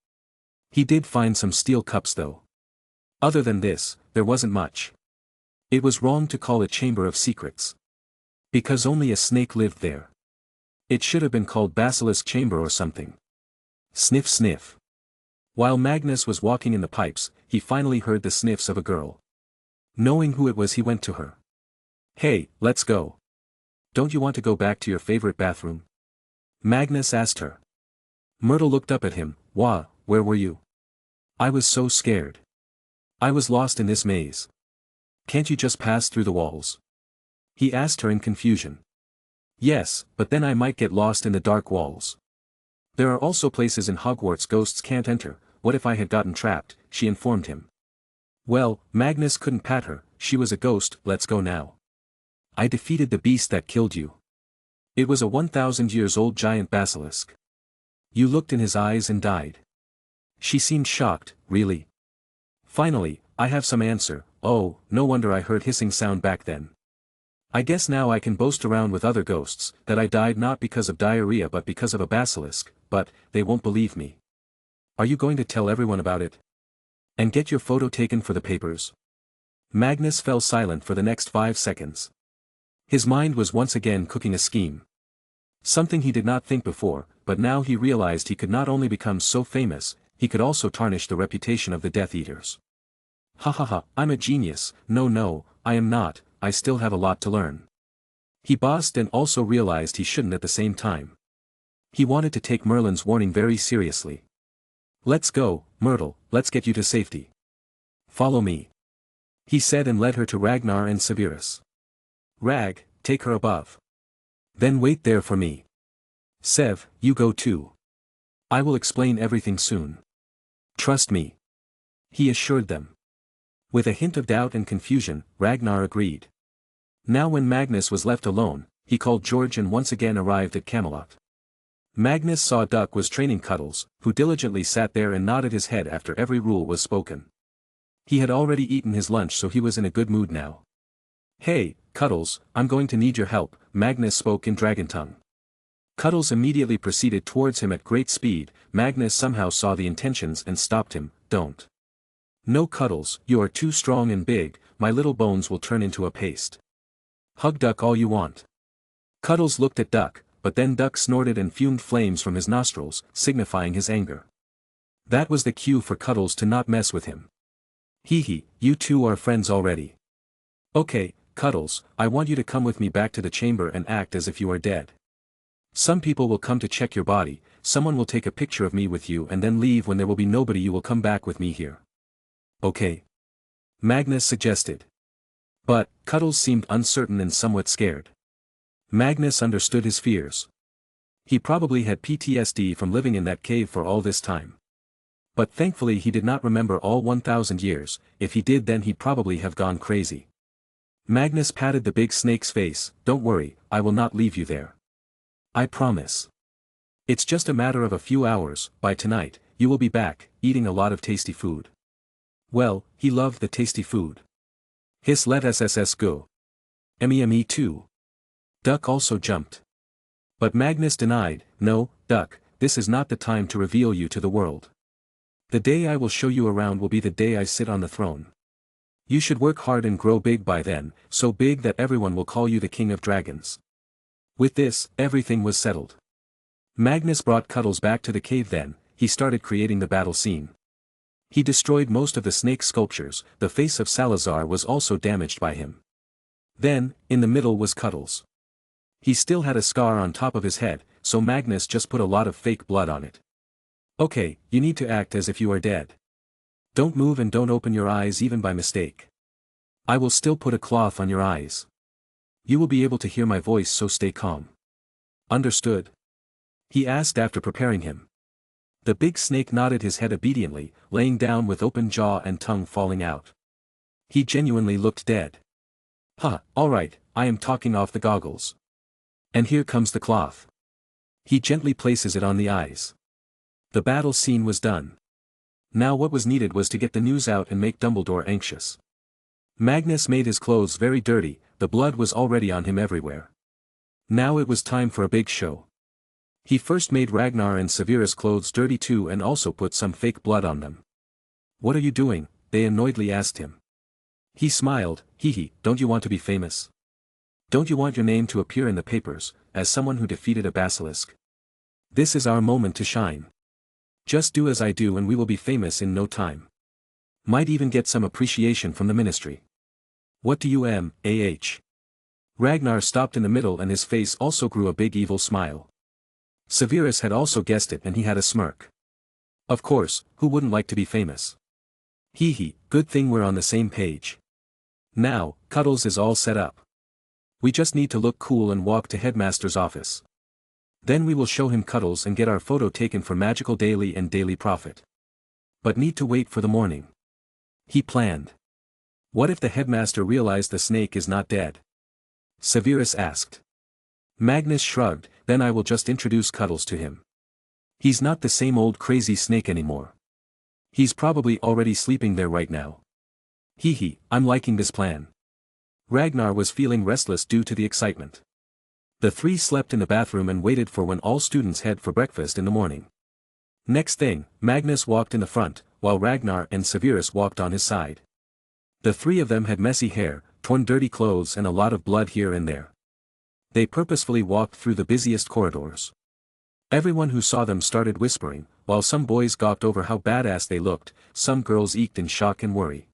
He did find some steel cups though. Other than this, there wasn't much. It was wrong to call it Chamber of Secrets. Because only a snake lived there. It should have been called Basilisk Chamber or something. Sniff sniff. While Magnus was walking in the pipes, he finally heard the sniffs of a girl. Knowing who it was he went to her. "Hey, let's go. Don't you want to go back to your favorite bathroom?" Magnus asked her. Myrtle looked up at him. "Wah, where were you? I was so scared. I was lost in this maze. Can't you just pass through the walls?" He asked her in confusion. "Yes, but then I might get lost in the dark walls. There are also places in Hogwarts ghosts can't enter. What if I had gotten trapped?" she informed him. "Well, Magnus couldn't pat her, she was a ghost. Let's go now. I defeated the beast that killed you. It was a 1,000 years old giant basilisk. You looked in his eyes and died." She seemed shocked. "Really? Finally, I have some answer. Oh, no wonder I heard hissing sound back then. I guess now I can boast around with other ghosts, that I died not because of diarrhea but because of a basilisk, but, they won't believe me. Are you going to tell everyone about it? And get your photo taken for the papers?" Magnus fell silent for the next 5 seconds. His mind was once again cooking a scheme. Something he did not think before, but now he realized he could not only become so famous, he could also tarnish the reputation of the Death Eaters. "Ha ha ha, I'm a genius." No, I am not, I still have a lot to learn." He bossed and also realized he shouldn't at the same time. He wanted to take Merlin's warning very seriously. "Let's go, Myrtle, let's get you to safety. Follow me," he said and led her to Ragnar and Severus. "Rag, take her above. Then wait there for me. Sev, you go too. I will explain everything soon. Trust me," he assured them. With a hint of doubt and confusion, Ragnar agreed. Now when Magnus was left alone, he called George and once again arrived at Camelot. Magnus saw Duck was training Cuddles, who diligently sat there and nodded his head after every rule was spoken. He had already eaten his lunch so he was in a good mood now. "Hey, Cuddles, I'm going to need your help," Magnus spoke in dragon tongue. Cuddles immediately proceeded towards him at great speed. Magnus somehow saw the intentions and stopped him. "Don't. No, Cuddles, you are too strong and big, my little bones will turn into a paste. Hug Duck all you want." Cuddles looked at Duck, but then Duck snorted and fumed flames from his nostrils, signifying his anger. That was the cue for Cuddles to not mess with him. "Hee, you two are friends already. Okay, Cuddles, I want you to come with me back to the chamber and act as if you are dead. Some people will come to check your body, someone will take a picture of me with you and then leave. When there will be nobody you will come back with me here. Okay?" Magnus suggested. But, Cuddles seemed uncertain and somewhat scared. Magnus understood his fears. He probably had PTSD from living in that cave for all this time. But thankfully he did not remember all 1,000 years, if he did then he'd probably have gone crazy. Magnus patted the big snake's face. "Don't worry, I will not leave you there. I promise. It's just a matter of a few hours. By tonight, you will be back, eating a lot of tasty food." Well, he loved the tasty food. "Hiss, let us go. Me too." Duck also jumped. But Magnus denied. "No, Duck, this is not the time to reveal you to the world. The day I will show you around will be the day I sit on the throne. You should work hard and grow big by then, so big that everyone will call you the King of Dragons." With this, everything was settled. Magnus brought Cuddles back to the cave. Then he started creating the battle scene. He destroyed most of the snake sculptures. The face of Salazar was also damaged by him. Then, in the middle was Cuddles. He still had a scar on top of his head, so Magnus just put a lot of fake blood on it. "Okay, you need to act as if you are dead. Don't move and don't open your eyes even by mistake. I will still put a cloth on your eyes. You will be able to hear my voice, so stay calm. Understood? He asked after preparing him. The big snake nodded his head obediently, laying down with open jaw and tongue falling out. He genuinely looked dead. Alright, I am talking off the goggles. And here comes the cloth. He gently places it on the eyes. The battle scene was done. Now what was needed was to get the news out and make Dumbledore anxious. Magnus made his clothes very dirty, the blood was already on him everywhere. Now it was time for a big show. He first made Ragnar and Severus' clothes dirty too and also put some fake blood on them. What are you doing? They annoyedly asked him. He smiled, don't you want to be famous? Don't you want your name to appear in the papers, as someone who defeated a basilisk? This is our moment to shine. Just do as I do and we will be famous in no time. Might even get some appreciation from the ministry. What do you ah? Ragnar stopped in the middle and his face also grew a big evil smile. Severus had also guessed it and he had a smirk. Of course, who wouldn't like to be famous? Good thing we're on the same page. Now, Cuddles is all set up. We just need to look cool and walk to Headmaster's office. Then we will show him Cuddles and get our photo taken for Magical Daily and Daily Prophet. But need to wait for the morning. He planned. What if the headmaster realized the snake is not dead? Severus asked. Magnus shrugged, then I will just introduce Cuddles to him. He's not the same old crazy snake anymore. He's probably already sleeping there right now. I'm liking this plan. Ragnar was feeling restless due to the excitement. The three slept in the bathroom and waited for when all students head for breakfast in the morning. Next thing, Magnus walked in the front, while Ragnar and Severus walked on his side. The three of them had messy hair, torn dirty clothes and a lot of blood here and there. They purposefully walked through the busiest corridors. Everyone who saw them started whispering, while some boys gawked over how badass they looked, some girls eked in shock and worry.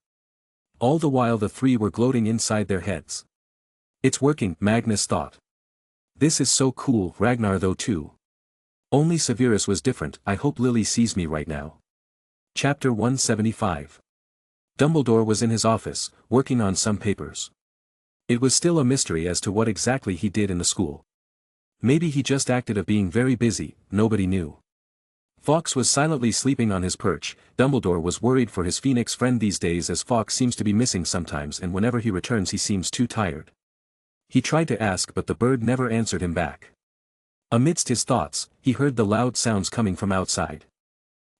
All the while the three were gloating inside their heads. It's working, Magnus thought. This is so cool, Ragnar though too. Only Severus was different, I hope Lily sees me right now. Chapter 175. Dumbledore was in his office, working on some papers. It was still a mystery as to what exactly he did in the school. Maybe he just acted of being very busy, nobody knew. Fawkes was silently sleeping on his perch. Dumbledore was worried for his Phoenix friend these days as Fawkes seems to be missing sometimes and whenever he returns he seems too tired. He tried to ask but the bird never answered him back. Amidst his thoughts, he heard the loud sounds coming from outside.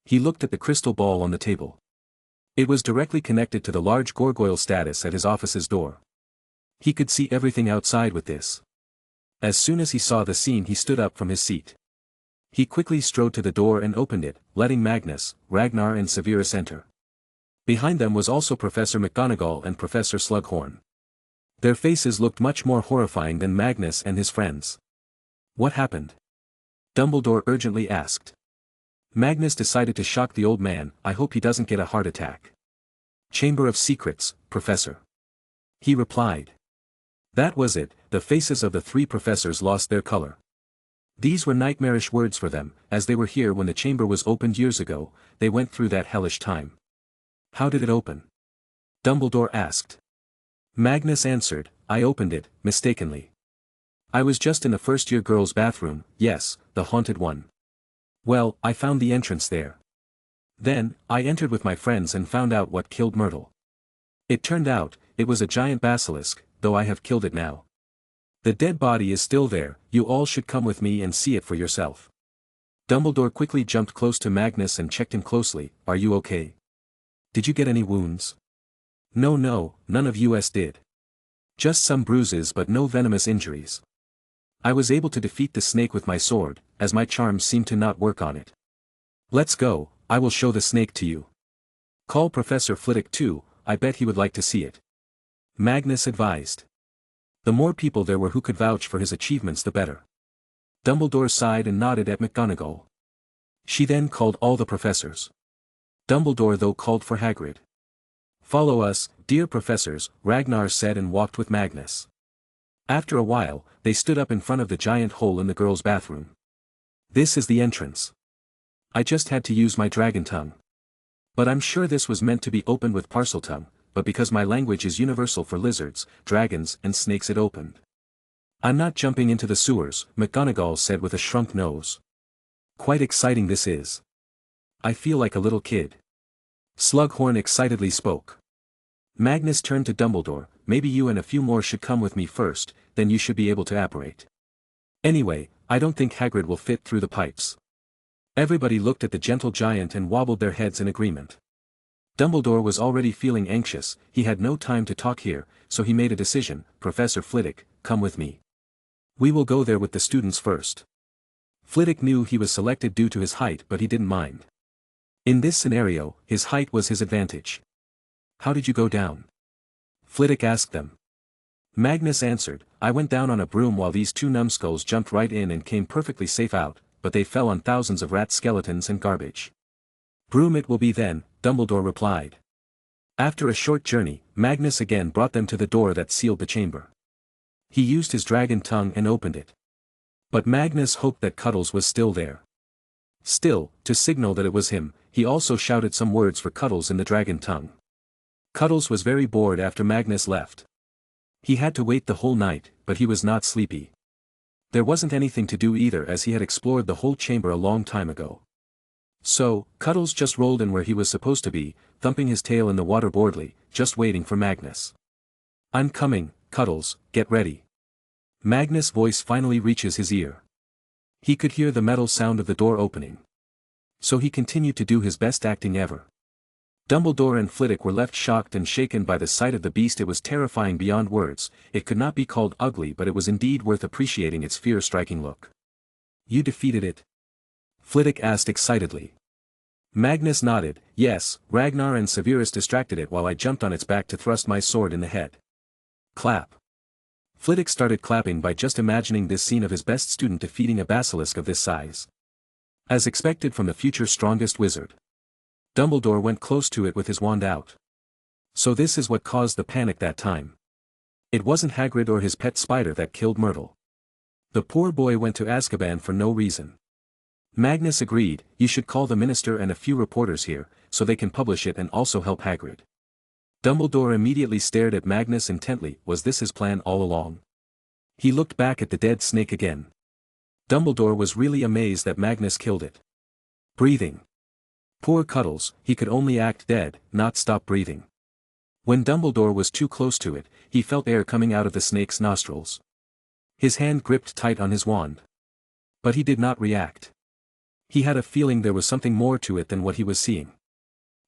He looked at the crystal ball on the table. It was directly connected to the large gargoyle status at his office's door. He could see everything outside with this. As soon as he saw the scene he stood up from his seat. He quickly strode to the door and opened it, letting Magnus, Ragnar and Severus enter. Behind them was also Professor McGonagall and Professor Slughorn. Their faces looked much more horrifying than Magnus and his friends. What happened? Dumbledore urgently asked. Magnus decided to shock the old man, I hope he doesn't get a heart attack. Chamber of Secrets, Professor. He replied. That was it, the faces of the three professors lost their color. These were nightmarish words for them, as they were here when the chamber was opened years ago, they went through that hellish time. How did it open? Dumbledore asked. Magnus answered, I opened it, mistakenly. I was just in the first-year girls' bathroom, yes, the haunted one. Well, I found the entrance there. Then, I entered with my friends and found out what killed Myrtle. It turned out, it was a giant basilisk, though I have killed it now. The dead body is still there, you all should come with me and see it for yourself. Dumbledore quickly jumped close to Magnus and checked him closely, are you okay? Did you get any wounds? No, none of us did. Just some bruises but no venomous injuries. I was able to defeat the snake with my sword, as my charms seemed to not work on it. Let's go, I will show the snake to you. Call Professor Flitwick too, I bet he would like to see it. Magnus advised. The more people there were who could vouch for his achievements the better. Dumbledore sighed and nodded at McGonagall. She then called all the professors. Dumbledore though called for Hagrid. Follow us, dear professors, Ragnar said and walked with Magnus. After a while, they stood up in front of the giant hole in the girls' bathroom. This is the entrance. I just had to use my dragon tongue. But I'm sure this was meant to be opened with Parseltongue, but because my language is universal for lizards, dragons and snakes it opened. I'm not jumping into the sewers, McGonagall said with a shrunk nose. Quite exciting this is. I feel like a little kid. Slughorn excitedly spoke. Magnus turned to Dumbledore, maybe you and a few more should come with me first, then you should be able to apparate. Anyway, I don't think Hagrid will fit through the pipes. Everybody looked at the gentle giant and wobbled their heads in agreement. Dumbledore was already feeling anxious, he had no time to talk here, so he made a decision, Professor Flitwick, come with me. We will go there with the students first. Flitwick knew he was selected due to his height but he didn't mind. In this scenario, his height was his advantage. How did you go down? Flitwick asked them. Magnus answered, I went down on a broom while these two numbskulls jumped right in and came perfectly safe out, but they fell on thousands of rat skeletons and garbage. Broom it will be then, Dumbledore replied. After a short journey, Magnus again brought them to the door that sealed the chamber. He used his dragon tongue and opened it. But Magnus hoped that Cuddles was still there. Still, to signal that it was him, he also shouted some words for Cuddles in the dragon tongue. Cuddles was very bored after Magnus left. He had to wait the whole night, but he was not sleepy. There wasn't anything to do either as he had explored the whole chamber a long time ago. So, Cuddles just rolled in where he was supposed to be, thumping his tail in the water boredly, just waiting for Magnus. I'm coming, Cuddles, get ready. Magnus' voice finally reaches his ear. He could hear the metal sound of the door opening. So he continued to do his best acting ever. Dumbledore and Flitwick were left shocked and shaken by the sight of the beast. It was terrifying beyond words, it could not be called ugly but it was indeed worth appreciating its fear-striking look. You defeated it? Flitwick asked excitedly. Magnus nodded, yes, Ragnar and Severus distracted it while I jumped on its back to thrust my sword in the head. Clap. Flitwick started clapping by just imagining this scene of his best student defeating a basilisk of this size. As expected from the future strongest wizard. Dumbledore went close to it with his wand out. So this is what caused the panic that time. It wasn't Hagrid or his pet spider that killed Myrtle. The poor boy went to Azkaban for no reason. Magnus agreed, you should call the minister and a few reporters here, so they can publish it and also help Hagrid. Dumbledore immediately stared at Magnus intently, was this his plan all along? He looked back at the dead snake again. Dumbledore was really amazed that Magnus killed it. Breathing. Poor Cuddles, he could only act dead, not stop breathing. When Dumbledore was too close to it, he felt air coming out of the snake's nostrils. His hand gripped tight on his wand. But he did not react. He had a feeling there was something more to it than what he was seeing.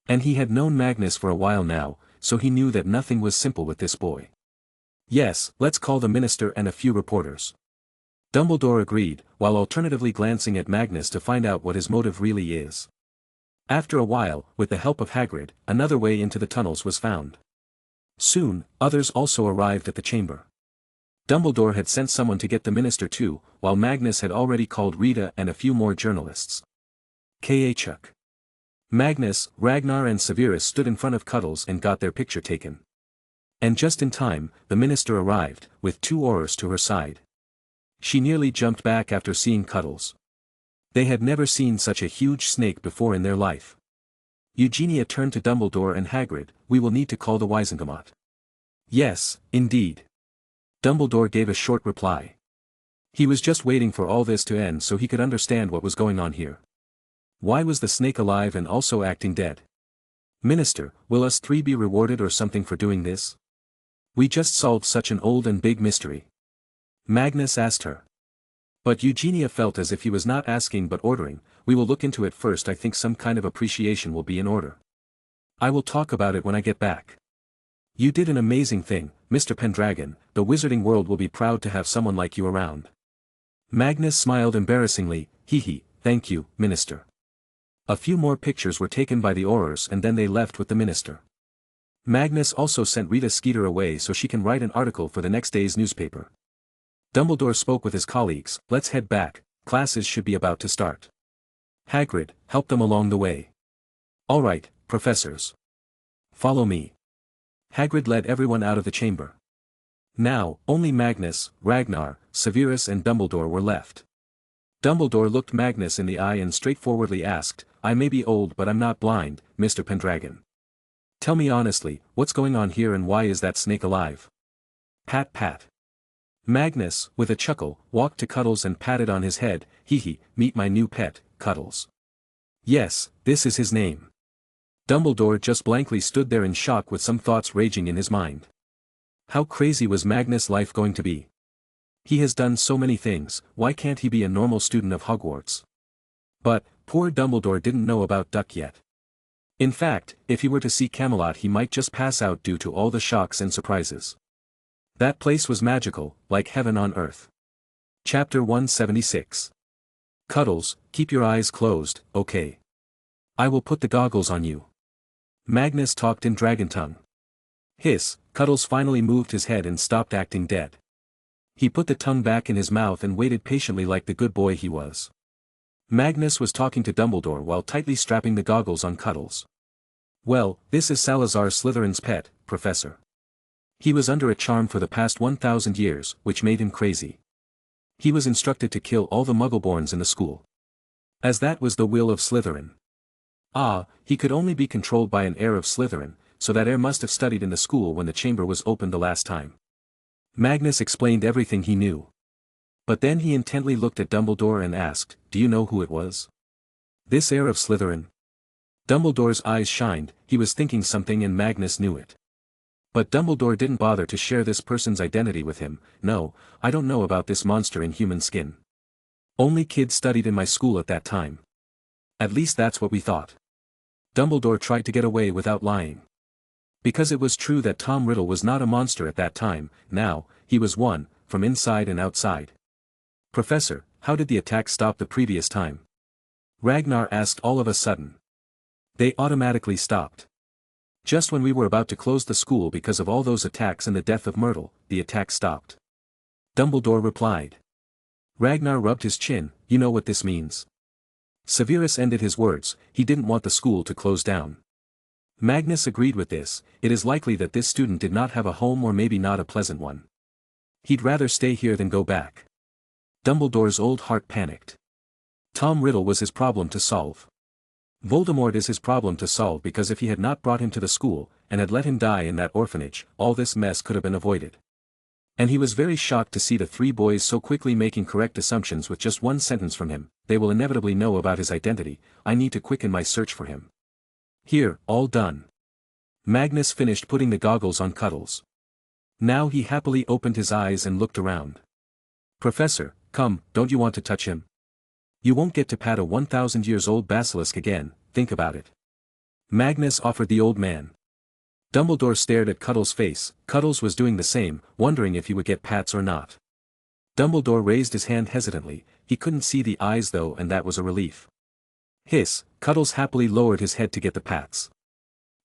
And he had known Magnus for a while now, so he knew that nothing was simple with this boy. Yes, let's call the minister and a few reporters. Dumbledore agreed, while alternatively glancing at Magnus to find out what his motive really is. After a while, with the help of Hagrid, another way into the tunnels was found. Soon, others also arrived at the chamber. Dumbledore had sent someone to get the minister too, while Magnus had already called Rita and a few more journalists. Chuck. Magnus, Ragnar and Severus stood in front of Cuddles and got their picture taken. And just in time, the minister arrived, with two Aurors to her side. She nearly jumped back after seeing Cuddles. They had never seen such a huge snake before in their life. Eugenia turned to Dumbledore and Hagrid, we will need to call the Wisengamot. Yes, indeed. Dumbledore gave a short reply. He was just waiting for all this to end so he could understand what was going on here. Why was the snake alive and also acting dead? Minister, will us three be rewarded or something for doing this? We just solved such an old and big mystery. Magnus asked her. But Eugenia felt as if he was not asking but ordering, we will look into it first. I think some kind of appreciation will be in order. I will talk about it when I get back. You did an amazing thing, Mr. Pendragon, the wizarding world will be proud to have someone like you around. Magnus smiled embarrassingly, hee, thank you, Minister. A few more pictures were taken by the Aurors and then they left with the minister. Magnus also sent Rita Skeeter away so she can write an article for the next day's newspaper. Dumbledore spoke with his colleagues, let's head back, classes should be about to start. Hagrid, help them along the way. All right, professors. Follow me. Hagrid led everyone out of the chamber. Now, only Magnus, Ragnar, Severus and Dumbledore were left. Dumbledore looked Magnus in the eye and straightforwardly asked, I may be old but I'm not blind, Mr. Pendragon. Tell me honestly, what's going on here and why is that snake alive? Pat pat. Magnus, with a chuckle, walked to Cuddles and patted on his head, hee, meet my new pet, Cuddles. Yes, this is his name. Dumbledore just blankly stood there in shock with some thoughts raging in his mind. How crazy was Magnus' life going to be? He has done so many things, why can't he be a normal student of Hogwarts? But, poor Dumbledore didn't know about Duck yet. In fact, if he were to see Camelot he might just pass out due to all the shocks and surprises. That place was magical, like heaven on earth. Chapter 176. Cuddles, keep your eyes closed, okay? I will put the goggles on you. Magnus talked in dragon tongue. Hiss, Cuddles finally moved his head and stopped acting dead. He put the tongue back in his mouth and waited patiently like the good boy he was. Magnus was talking to Dumbledore while tightly strapping the goggles on Cuddles. Well, this is Salazar Slytherin's pet, Professor. He was under a charm for the past 1,000 years, which made him crazy. He was instructed to kill all the Muggleborns in the school. As that was the will of Slytherin. He could only be controlled by an heir of Slytherin, so that heir must have studied in the school when the chamber was opened the last time. Magnus explained everything he knew. But then he intently looked at Dumbledore and asked, do you know who it was? This heir of Slytherin? Dumbledore's eyes shined, he was thinking something and Magnus knew it. But Dumbledore didn't bother to share this person's identity with him. No, I don't know about this monster in human skin. Only kids studied in my school at that time. At least that's what we thought. Dumbledore tried to get away without lying. Because it was true that Tom Riddle was not a monster at that time, now, he was one, from inside and outside. Professor, how did the attack stop the previous time? Ragnar asked all of a sudden. They automatically stopped. Just when we were about to close the school because of all those attacks and the death of Myrtle, the attack stopped. Dumbledore replied. Ragnar rubbed his chin, you know what this means. Severus ended his words, he didn't want the school to close down. Magnus agreed with this, it is likely that this student did not have a home or maybe not a pleasant one. He'd rather stay here than go back. Dumbledore's old heart panicked. Tom Riddle was his problem to solve. Voldemort is his problem to solve because if he had not brought him to the school, and had let him die in that orphanage, all this mess could have been avoided. And he was very shocked to see the three boys so quickly making correct assumptions with just one sentence from him, they will inevitably know about his identity, I need to quicken my search for him. Here, all done. Magnus finished putting the goggles on Cuddles. Now he happily opened his eyes and looked around. Professor, come, don't you want to touch him? You won't get to pat a 1,000 years old basilisk again, think about it. Magnus offered the old man. Dumbledore stared at Cuddles' face, Cuddles was doing the same, wondering if he would get pats or not. Dumbledore raised his hand hesitantly, he couldn't see the eyes though and that was a relief. Hiss, Cuddles happily lowered his head to get the pats.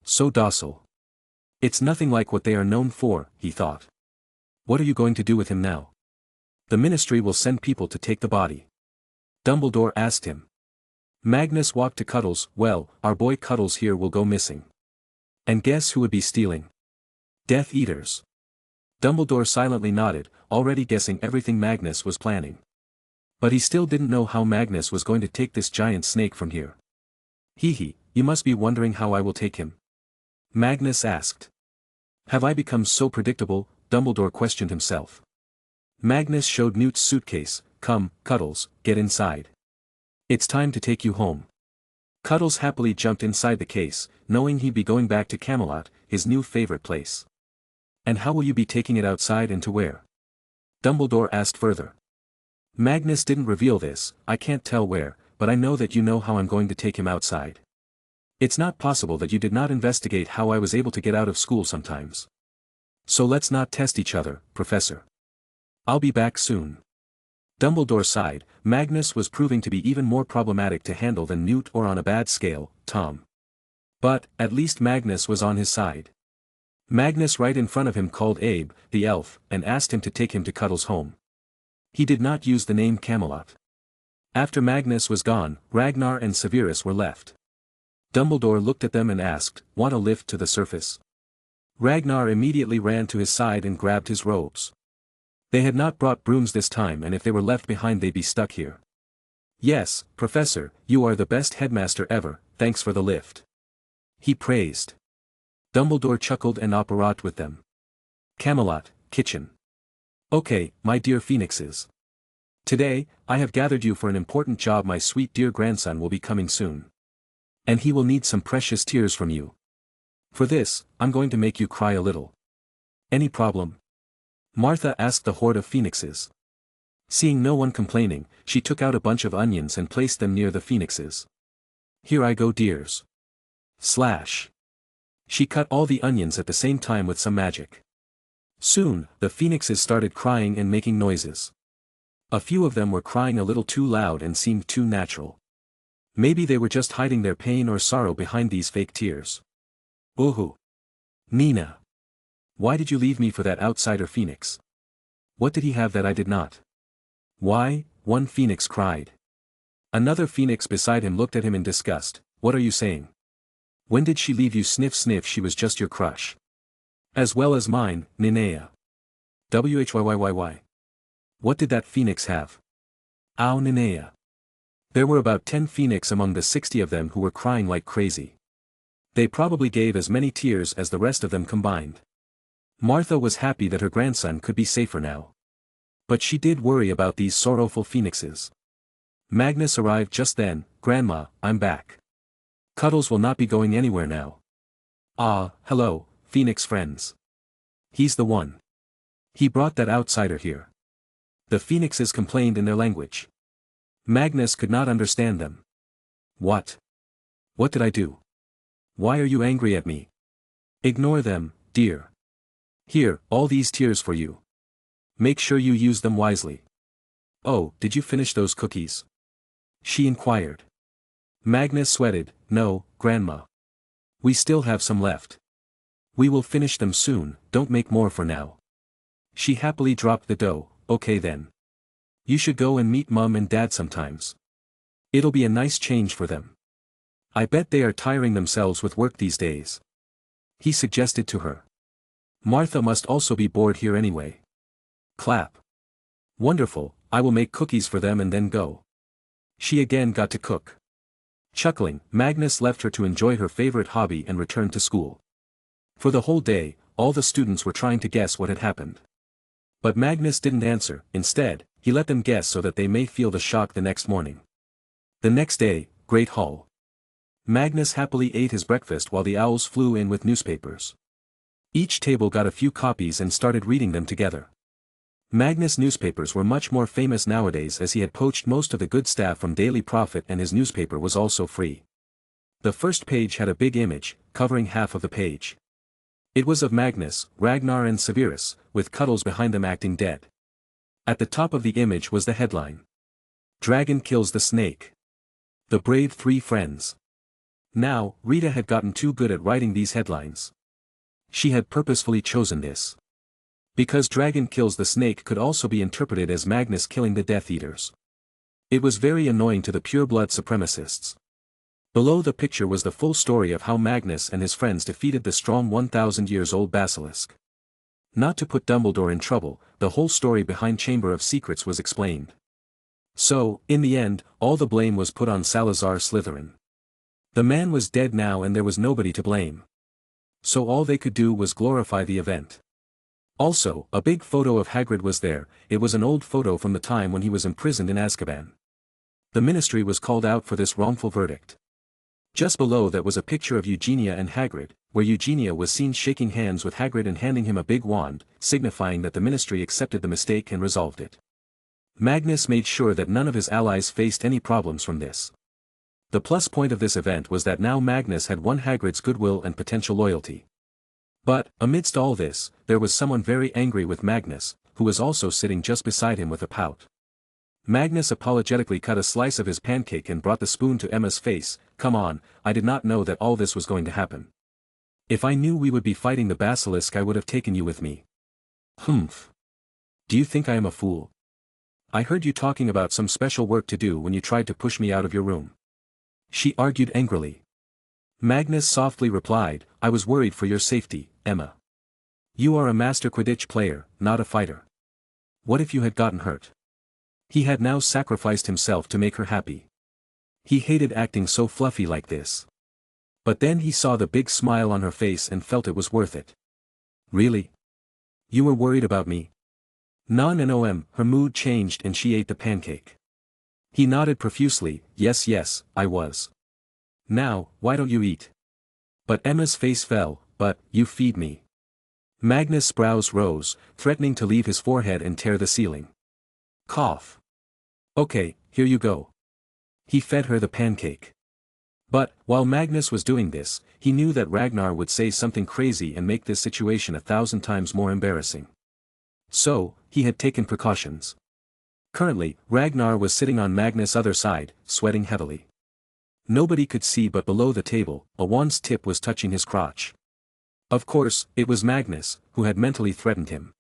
So docile. It's nothing like what they are known for, he thought. What are you going to do with him now? The ministry will send people to take the body. Dumbledore asked him. Magnus walked to Cuddles, well, our boy Cuddles here will go missing. And guess who would be stealing? Death Eaters. Dumbledore silently nodded, already guessing everything Magnus was planning. But he still didn't know how Magnus was going to take this giant snake from here. Hee, you must be wondering how I will take him. Magnus asked. Have I become so predictable? Dumbledore questioned himself. Magnus showed Newt's suitcase, come, Cuddles, get inside. It's time to take you home. Cuddles happily jumped inside the case, knowing he'd be going back to Camelot, his new favorite place. And how will you be taking it outside and to where? Dumbledore asked further. Magnus didn't reveal this, I can't tell where, but I know that you know how I'm going to take him outside. It's not possible that you did not investigate how I was able to get out of school sometimes. So let's not test each other, Professor. I'll be back soon. Dumbledore sighed, Magnus was proving to be even more problematic to handle than Newt or on a bad scale, Tom. But, at least Magnus was on his side. Magnus right in front of him called Abe, the elf, and asked him to take him to Cuddles' home. He did not use the name Camelot. After Magnus was gone, Ragnar and Severus were left. Dumbledore looked at them and asked, want a lift to the surface? Ragnar immediately ran to his side and grabbed his robes. They had not brought brooms this time and if they were left behind they'd be stuck here. Yes, Professor, you are the best headmaster ever, thanks for the lift. He praised. Dumbledore chuckled and operat with them. Camelot, kitchen. Okay, my dear phoenixes. Today, I have gathered you for an important job. My sweet dear grandson will be coming soon. And he will need some precious tears from you. For this, I'm going to make you cry a little. Any problem? Martha asked the horde of phoenixes. Seeing no one complaining, she took out a bunch of onions and placed them near the phoenixes. Here I go, dears. Slash. She cut all the onions at the same time with some magic. Soon, the phoenixes started crying and making noises. A few of them were crying a little too loud and seemed too natural. Maybe they were just hiding their pain or sorrow behind these fake tears. Ooh. Nina. Why did you leave me for that outsider phoenix? What did he have that I did not? Why, one phoenix cried. Another phoenix beside him looked at him in disgust. What are you saying? When did she leave you? Sniff sniff, she was just your crush. As well as mine, Ninea. Whyyyy. What did that phoenix have? Ow, Ninea. There were about 10 phoenix among the 60 of them who were crying like crazy. They probably gave as many tears as the rest of them combined. Martha was happy that her grandson could be safer now. But she did worry about these sorrowful phoenixes. Magnus arrived just then. Grandma, I'm back. Cuddles will not be going anywhere now. Ah, hello, phoenix friends. He's the one. He brought that outsider here. The phoenixes complained in their language. Magnus could not understand them. What? What did I do? Why are you angry at me? Ignore them, dear. Here, all these tears for you. Make sure you use them wisely. Oh, did you finish those cookies? She inquired. Magnus sweated. No, Grandma. We still have some left. We will finish them soon, don't make more for now. She happily dropped the dough. Okay then. You should go and meet Mum and Dad sometimes. It'll be a nice change for them. I bet they are tiring themselves with work these days. He suggested to her. Martha must also be bored here anyway. Clap. Wonderful, I will make cookies for them and then go. She again got to cook. Chuckling, Magnus left her to enjoy her favorite hobby and returned to school. For the whole day, all the students were trying to guess what had happened. But Magnus didn't answer. Instead, he let them guess so that they may feel the shock the next morning. The next day, Great Hall. Magnus happily ate his breakfast while the owls flew in with newspapers. Each table got a few copies and started reading them together. Magnus' newspapers were much more famous nowadays as he had poached most of the good staff from Daily Prophet and his newspaper was also free. The first page had a big image, covering half of the page. It was of Magnus, Ragnar and Severus, with Cuddles behind them acting dead. At the top of the image was the headline. Dragon kills the snake. The brave 3 friends. Now, Rita had gotten too good at writing these headlines. She had purposefully chosen this. Because Dragon kills the snake could also be interpreted as Magnus killing the Death Eaters. It was very annoying to the pureblood supremacists. Below the picture was the full story of how Magnus and his friends defeated the strong 1,000-years-old basilisk. Not to put Dumbledore in trouble, the whole story behind Chamber of Secrets was explained. So, in the end, all the blame was put on Salazar Slytherin. The man was dead now and there was nobody to blame. So all they could do was glorify the event. Also, a big photo of Hagrid was there. It was an old photo from the time when he was imprisoned in Azkaban. The ministry was called out for this wrongful verdict. Just below that was a picture of Eugenia and Hagrid, where Eugenia was seen shaking hands with Hagrid and handing him a big wand, signifying that the ministry accepted the mistake and resolved it. Magnus made sure that none of his allies faced any problems from this. The plus point of this event was that now Magnus had won Hagrid's goodwill and potential loyalty. But, amidst all this, there was someone very angry with Magnus, who was also sitting just beside him with a pout. Magnus apologetically cut a slice of his pancake and brought the spoon to Emma's face. Come on, I did not know that all this was going to happen. If I knew we would be fighting the basilisk I would have taken you with me. Humph. Do you think I am a fool? I heard you talking about some special work to do when you tried to push me out of your room. She argued angrily. Magnus softly replied, I was worried for your safety, Emma. You are a master Quidditch player, not a fighter. What if you had gotten hurt? He had now sacrificed himself to make her happy. He hated acting so fluffy like this. But then he saw the big smile on her face and felt it was worth it. Really? You were worried about me? Non-nom, her mood changed and she ate the pancake. He nodded profusely, yes, I was. Now, why don't you eat? But Emma's face fell, but, you feed me. Magnus' brows rose, threatening to leave his forehead and tear the ceiling. Cough. Okay, here you go. He fed her the pancake. But, while Magnus was doing this, he knew that Ragnar would say something crazy and make this situation 1,000 times more embarrassing. So, he had taken precautions. Currently, Ragnar was sitting on Magnus' other side, sweating heavily. Nobody could see but below the table, a wand's tip was touching his crotch. Of course, it was Magnus, who had mentally threatened him.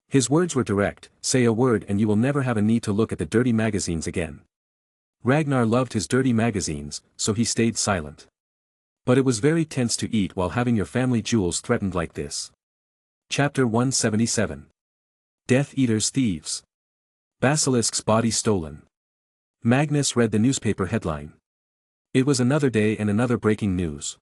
His words were direct, say a word and you will never have a need to look at the dirty magazines again. Ragnar loved his dirty magazines, so he stayed silent. But it was very tense to eat while having your family jewels threatened like this. Chapter 177. Death Eaters Thieves. Basilisk's body stolen. Magnus read the newspaper headline. It was another day and another breaking news.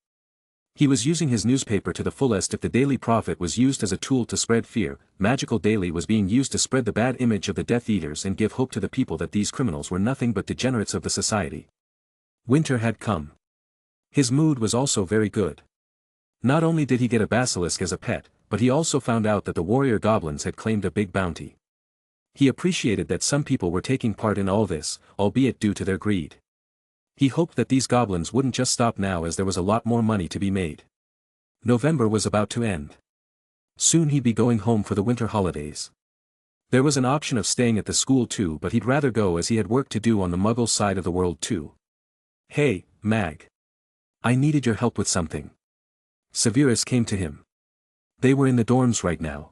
He was using his newspaper to the fullest. If the Daily Prophet was used as a tool to spread fear, Magical Daily was being used to spread the bad image of the Death Eaters and give hope to the people that these criminals were nothing but degenerates of the society. Winter had come. His mood was also very good. Not only did he get a basilisk as a pet, but he also found out that the warrior goblins had claimed a big bounty. He appreciated that some people were taking part in all this, albeit due to their greed. He hoped that these goblins wouldn't just stop now as there was a lot more money to be made. November was about to end. Soon he'd be going home for the winter holidays. There was an option of staying at the school too, but he'd rather go as he had work to do on the Muggle side of the world too. Hey, Mag. I needed your help with something. Severus came to him. They were in the dorms right now.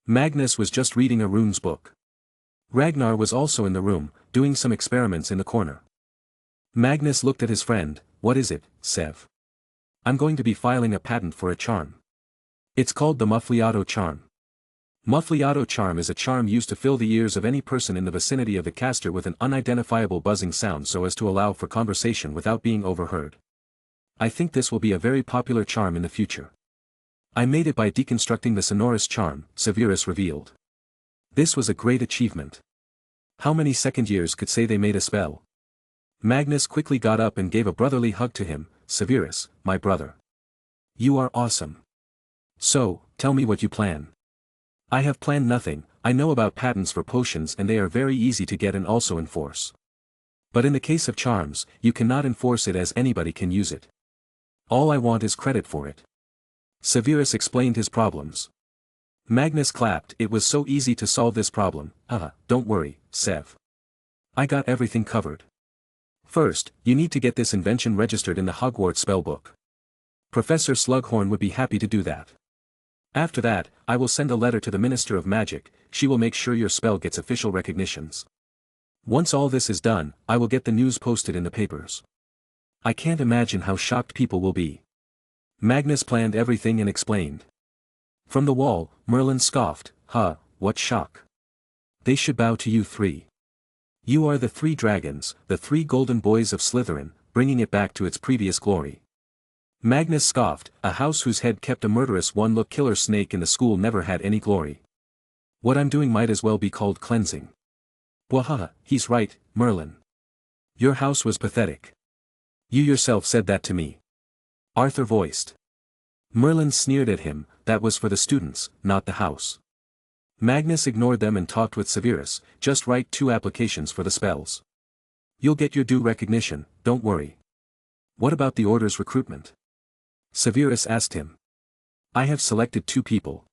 Magnus was just reading a runes book. Ragnar was also in the room, doing some experiments in the corner. Magnus looked at his friend. What is it, Sev? I'm going to be filing a patent for a charm. It's called the Muffliato charm. Muffliato charm is a charm used to fill the ears of any person in the vicinity of the caster with an unidentifiable buzzing sound so as to allow for conversation without being overheard. I think this will be a very popular charm in the future. I made it by deconstructing the sonorous charm, Severus revealed. This was a great achievement. How many second years could say they made a spell? Magnus quickly got up and gave a brotherly hug to him. Severus, my brother. You are awesome. So, tell me what you plan. I have planned nothing. I know about patents for potions and they are very easy to get and also enforce. But in the case of charms, you cannot enforce it as anybody can use it. All I want is credit for it. Severus explained his problems. Magnus clapped. It was so easy to solve this problem. Don't worry, Sev. I got everything covered. First, you need to get this invention registered in the Hogwarts spellbook. Professor Slughorn would be happy to do that. After that, I will send a letter to the Minister of Magic. She will make sure your spell gets official recognitions. Once all this is done, I will get the news posted in the papers. I can't imagine how shocked people will be. Magnus planned everything and explained. From the wall, Merlin scoffed. What shock. They should bow to you three. You are the three dragons, the three golden boys of Slytherin, bringing it back to its previous glory. Magnus scoffed. A house whose head kept a murderous one-look killer snake in the school never had any glory. What I'm doing might as well be called cleansing. Wahaha, he's right, Merlin. Your house was pathetic. You yourself said that to me. Arthur voiced. Merlin sneered at him. That was for the students, not the house. Magnus ignored them and talked with Severus. Just write 2 applications for the spells. You'll get your due recognition, don't worry. What about the order's recruitment? Severus asked him. I have selected 2 people.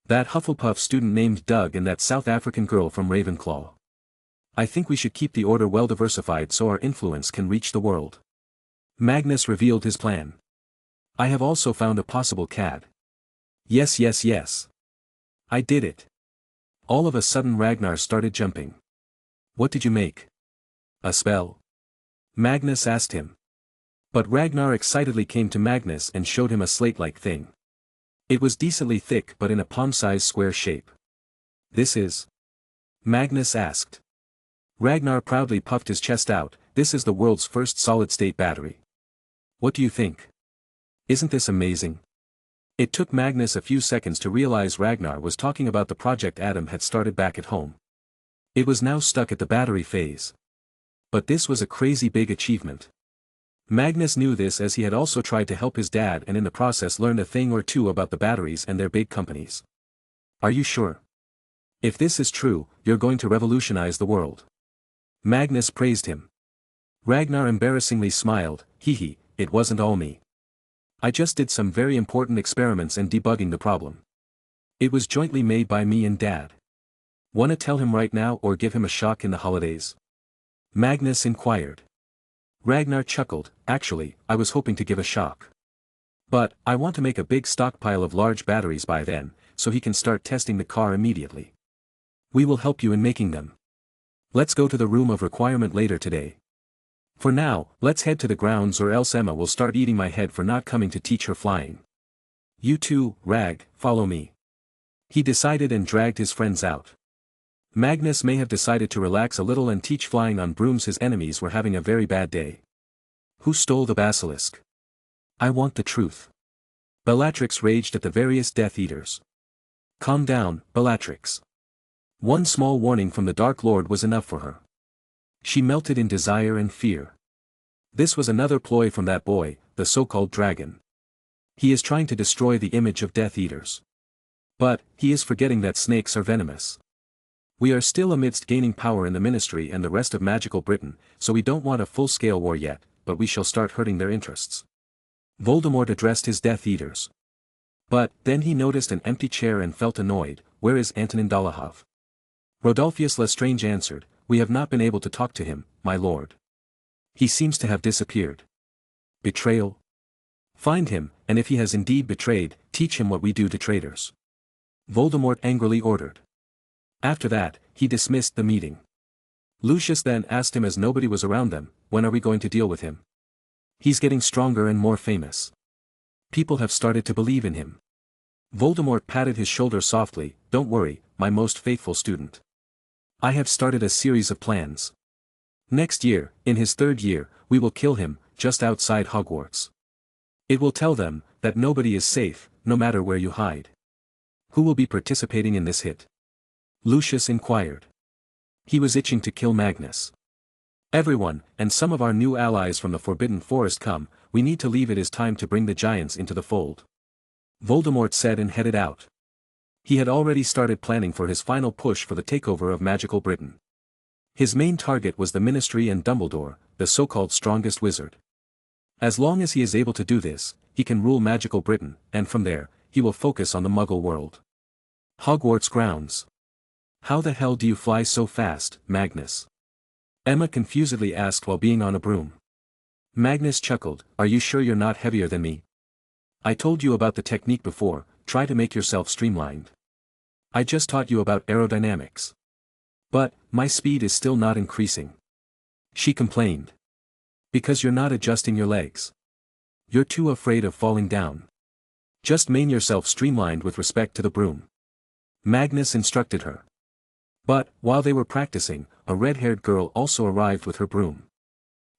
That Hufflepuff student named Doug and that South African girl from Ravenclaw. I think we should keep the order well diversified so our influence can reach the world. Magnus revealed his plan. I have also found a possible cad. Yes. I did it. All of a sudden Ragnar started jumping. What did you make? A spell? Magnus asked him. But Ragnar excitedly came to Magnus and showed him a slate-like thing. It was decently thick but in a palm-sized square shape. This is? Magnus asked. Ragnar proudly puffed his chest out. This is the world's first solid-state battery. What do you think? Isn't this amazing? It took Magnus a few seconds to realize Ragnar was talking about the project Adam had started back at home. It was now stuck at the battery phase. But this was a crazy big achievement. Magnus knew this as he had also tried to help his dad and in the process learned a thing or two about the batteries and their big companies. Are you sure? If this is true, you're going to revolutionize the world. Magnus praised him. Ragnar embarrassingly smiled. Hee, it wasn't all me. I just did some very important experiments and debugging the problem. It was jointly made by me and Dad. Wanna tell him right now or give him a shock in the holidays? Magnus inquired. Ragnar chuckled. Actually, I was hoping to give a shock. But, I want to make a big stockpile of large batteries by then, so he can start testing the car immediately. We will help you in making them. Let's go to the room of requirement later today. For now, let's head to the grounds or else Emma will start eating my head for not coming to teach her flying. You too, Rag, follow me. He decided and dragged his friends out. Magnus may have decided to relax a little and teach flying on brooms. His enemies were having a very bad day. Who stole the basilisk? I want the truth. Bellatrix raged at the various Death Eaters. Calm down, Bellatrix. One small warning from the Dark Lord was enough for her. She melted in desire and fear. This was another ploy from that boy, the so-called dragon. He is trying to destroy the image of Death Eaters. But, he is forgetting that snakes are venomous. We are still amidst gaining power in the Ministry and the rest of magical Britain, so we don't want a full-scale war yet, but we shall start hurting their interests. Voldemort addressed his Death Eaters. But, then he noticed an empty chair and felt annoyed. Where is Antonin Dolohov? Rodolphus Lestrange answered, we have not been able to talk to him, my lord. He seems to have disappeared. Betrayal? Find him, and if he has indeed betrayed, teach him what we do to traitors. Voldemort angrily ordered. After that, he dismissed the meeting. Lucius then asked him as nobody was around them, when are we going to deal with him? He's getting stronger and more famous. People have started to believe in him. Voldemort patted his shoulder softly, don't worry, my most faithful student. I have started a series of plans. Next year, in his 3rd year, we will kill him, just outside Hogwarts. It will tell them, that nobody is safe, no matter where you hide. Who will be participating in this hit? Lucius inquired. He was itching to kill Magnus. Everyone, and some of our new allies from the Forbidden Forest come, we need to leave. It is time to bring the giants into the fold. Voldemort said and headed out. He had already started planning for his final push for the takeover of magical Britain. His main target was the Ministry and Dumbledore, the so-called strongest wizard. As long as he is able to do this, he can rule magical Britain, and from there, he will focus on the Muggle world. Hogwarts grounds. How the hell do you fly so fast, Magnus? Emma confusedly asked while being on a broom. Magnus chuckled, are you sure you're not heavier than me? I told you about the technique before, try to make yourself streamlined. I just taught you about aerodynamics. But, my speed is still not increasing. She complained. Because you're not adjusting your legs. You're too afraid of falling down. Just main yourself streamlined with respect to the broom. Magnus instructed her. But, while they were practicing, a red-haired girl also arrived with her broom.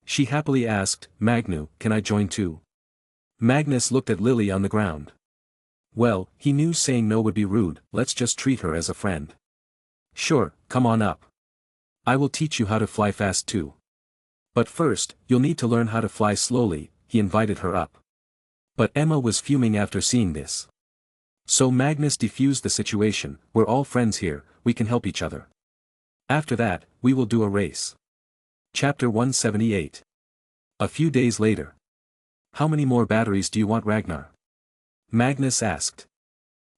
She happily asked, Magnu, can I join too? Magnus looked at Lily on the ground. Well, he knew saying no would be rude, let's just treat her as a friend. Sure, come on up. I will teach you how to fly fast too. But first, you'll need to learn how to fly slowly, he invited her up. But Emma was fuming after seeing this. So Magnus diffused the situation, we're all friends here, we can help each other. After that, we will do a race. Chapter 178. A few days later. How many more batteries do you want, Ragnar? Magnus asked.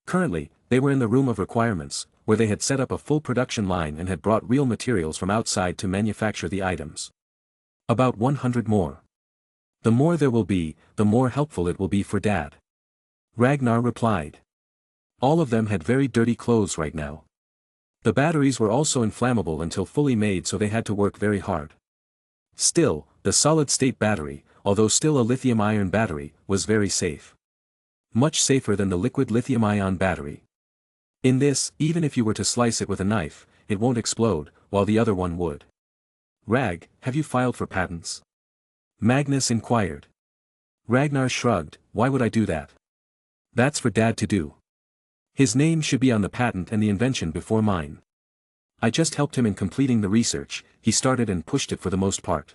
Currently, they were in the room of requirements, where they had set up a full production line and had brought real materials from outside to manufacture the items. About 100 more. The more there will be, the more helpful it will be for Dad. Ragnar replied. All of them had very dirty clothes right now. The batteries were also inflammable until fully made, so they had to work very hard. Still, the solid-state battery, although still a lithium-ion battery, was very safe. Much safer than the liquid lithium-ion battery. In this, even if you were to slice it with a knife, it won't explode, while the other one would. Rag, have you filed for patents? Magnus inquired. Ragnar shrugged, why would I do that? That's for Dad to do. His name should be on the patent and the invention before mine. I just helped him in completing the research, he started and pushed it for the most part.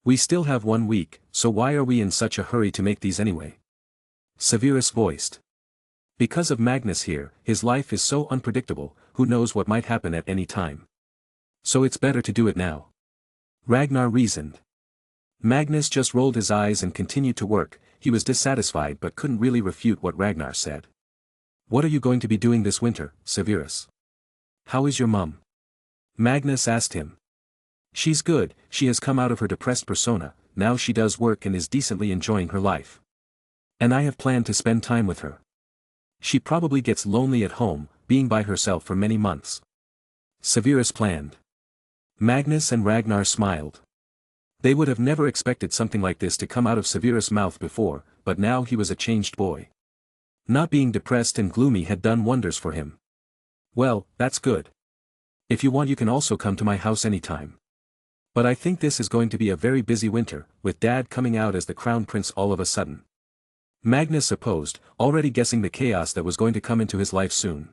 We still have 1 week, so why are we in such a hurry to make these anyway? Severus voiced. Because of Magnus here, his life is so unpredictable, who knows what might happen at any time. So it's better to do it now. Ragnar reasoned. Magnus just rolled his eyes and continued to work, he was dissatisfied but couldn't really refute what Ragnar said. What are you going to be doing this winter, Severus? How is your mum? Magnus asked him. She's good, she has come out of her depressed persona, now she does work and is decently enjoying her life. And I have planned to spend time with her. She probably gets lonely at home, being by herself for many months. Severus planned. Magnus and Ragnar smiled. They would have never expected something like this to come out of Severus' mouth before, but now he was a changed boy. Not being depressed and gloomy had done wonders for him. Well, that's good. If you want you can also come to my house anytime. But I think this is going to be a very busy winter, with Dad coming out as the crown prince all of a sudden. Magnus opposed, already guessing the chaos that was going to come into his life soon.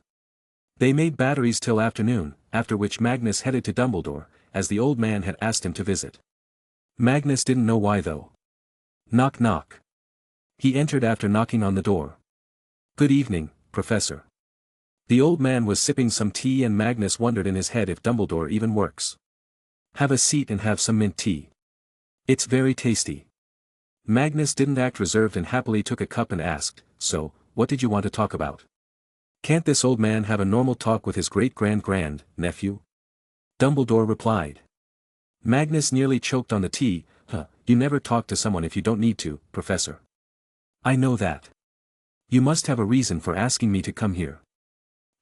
They made batteries till afternoon, after which Magnus headed to Dumbledore, as the old man had asked him to visit. Magnus didn't know why though. Knock knock. He entered after knocking on the door. Good evening, Professor. The old man was sipping some tea and Magnus wondered in his head if Dumbledore even works. Have a seat and have some mint tea. It's very tasty. Magnus didn't act reserved and happily took a cup and asked, so, what did you want to talk about? Can't this old man have a normal talk with his great-grand-nephew? Dumbledore replied. Magnus nearly choked on the tea, you never talk to someone if you don't need to, Professor. I know that. You must have a reason for asking me to come here.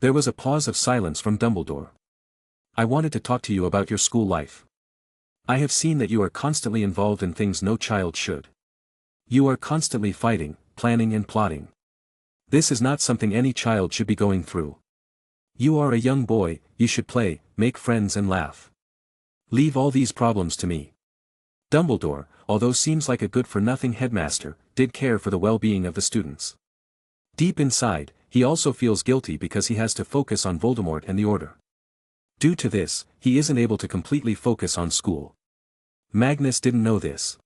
There was a pause of silence from Dumbledore. I wanted to talk to you about your school life. I have seen that you are constantly involved in things no child should. You are constantly fighting, planning and plotting. This is not something any child should be going through. You are a young boy, you should play, make friends and laugh. Leave all these problems to me. Dumbledore, although seems like a good-for-nothing headmaster, did care for the well-being of the students. Deep inside, he also feels guilty because he has to focus on Voldemort and the Order. Due to this, he isn't able to completely focus on school. Magnus didn't know this.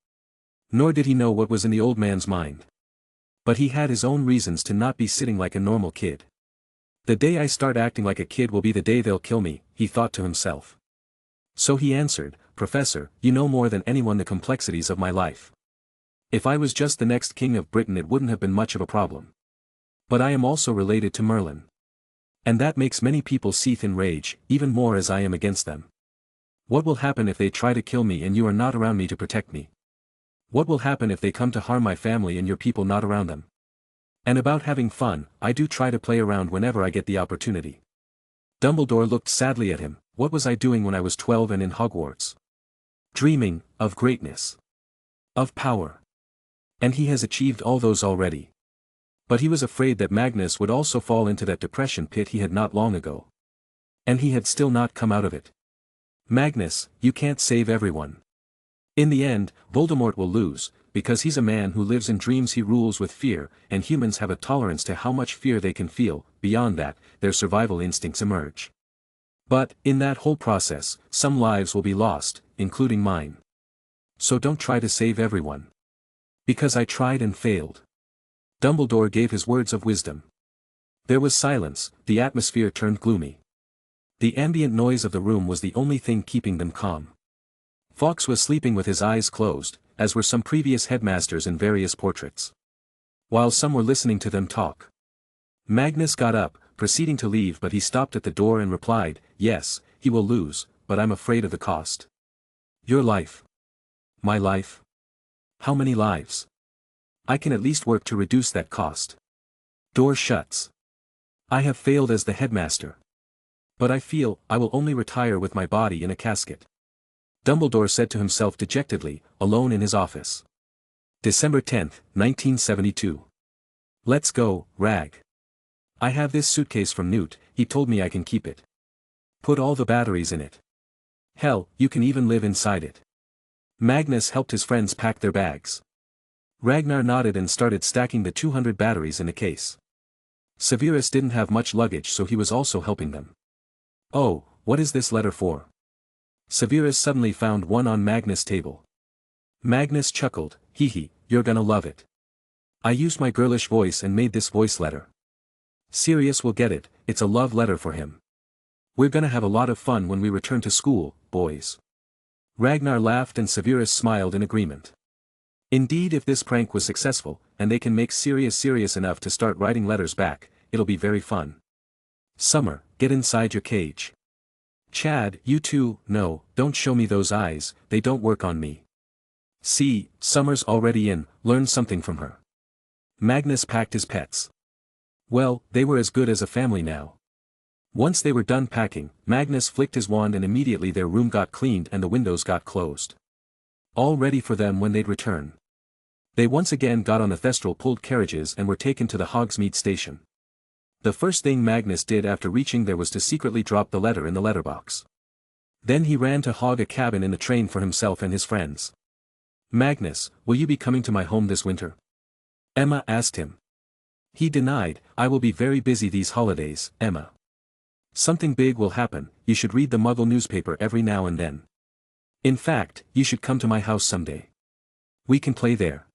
Nor did he know what was in the old man's mind. But he had his own reasons to not be sitting like a normal kid. The day I start acting like a kid will be the day they'll kill me, he thought to himself. So he answered, Professor, you know more than anyone the complexities of my life. If I was just the next king of Britain it wouldn't have been much of a problem. But I am also related to Merlin. And that makes many people seethe in rage, even more as I am against them. What will happen if they try to kill me and you are not around me to protect me? What will happen if they come to harm my family and your people not around them? And about having fun, I do try to play around whenever I get the opportunity. Dumbledore looked sadly at him, what was I doing when I was 12 and in Hogwarts? Dreaming, of greatness. Of power. And he has achieved all those already. But he was afraid that Magnus would also fall into that depression pit he had not long ago. And he had still not come out of it. Magnus, you can't save everyone. In the end, Voldemort will lose, because he's a man who lives in dreams. He rules with fear, and humans have a tolerance to how much fear they can feel. Beyond that, their survival instincts emerge. But, in that whole process, some lives will be lost, including mine. So don't try to save everyone. Because I tried and failed. Dumbledore gave his words of wisdom. There was silence, the atmosphere turned gloomy. The ambient noise of the room was the only thing keeping them calm. Fawkes was sleeping with his eyes closed, as were some previous headmasters in various portraits. While some were listening to them talk. Magnus got up, proceeding to leave, but he stopped at the door and replied, yes, he will lose, but I'm afraid of the cost. Your life. My life. How many lives? I can at least work to reduce that cost. Door shuts. I have failed as the headmaster. But I feel, I will only retire with my body in a casket. Dumbledore said to himself dejectedly, alone in his office. December 10, 1972. Let's go, Rag. I have this suitcase from Newt, he told me I can keep it. Put all the batteries in it. Hell, you can even live inside it. Magnus helped his friends pack their bags. Ragnar nodded and started stacking the 200 batteries in a case. Severus didn't have much luggage, so he was also helping them. Oh, what is this letter for? Severus suddenly found one on Magnus' table. Magnus chuckled, hee hee, you're gonna love it. I used my girlish voice and made this voice letter. Sirius will get it, it's a love letter for him. We're gonna have a lot of fun when we return to school, boys. Ragnar laughed and Severus smiled in agreement. Indeed, if this prank was successful, and they can make Sirius serious enough to start writing letters back, it'll be very fun. Summer, get inside your cage. Chad, you too, no, don't show me those eyes, they don't work on me. See, Summer's already in, learn something from her. Magnus packed his pets. Well, they were as good as a family now. Once they were done packing, Magnus flicked his wand and immediately their room got cleaned and the windows got closed. All ready for them when they'd return. They once again got on the Thestral-pulled carriages and were taken to the Hogsmeade station. The first thing Magnus did after reaching there was to secretly drop the letter in the letterbox. Then he ran to hog a cabin in the train for himself and his friends. Magnus, will you be coming to my home this winter? Emma asked him. He denied, I will be very busy these holidays, Emma. Something big will happen, you should read the Muggle newspaper every now and then. In fact, you should come to my house someday. We can play there.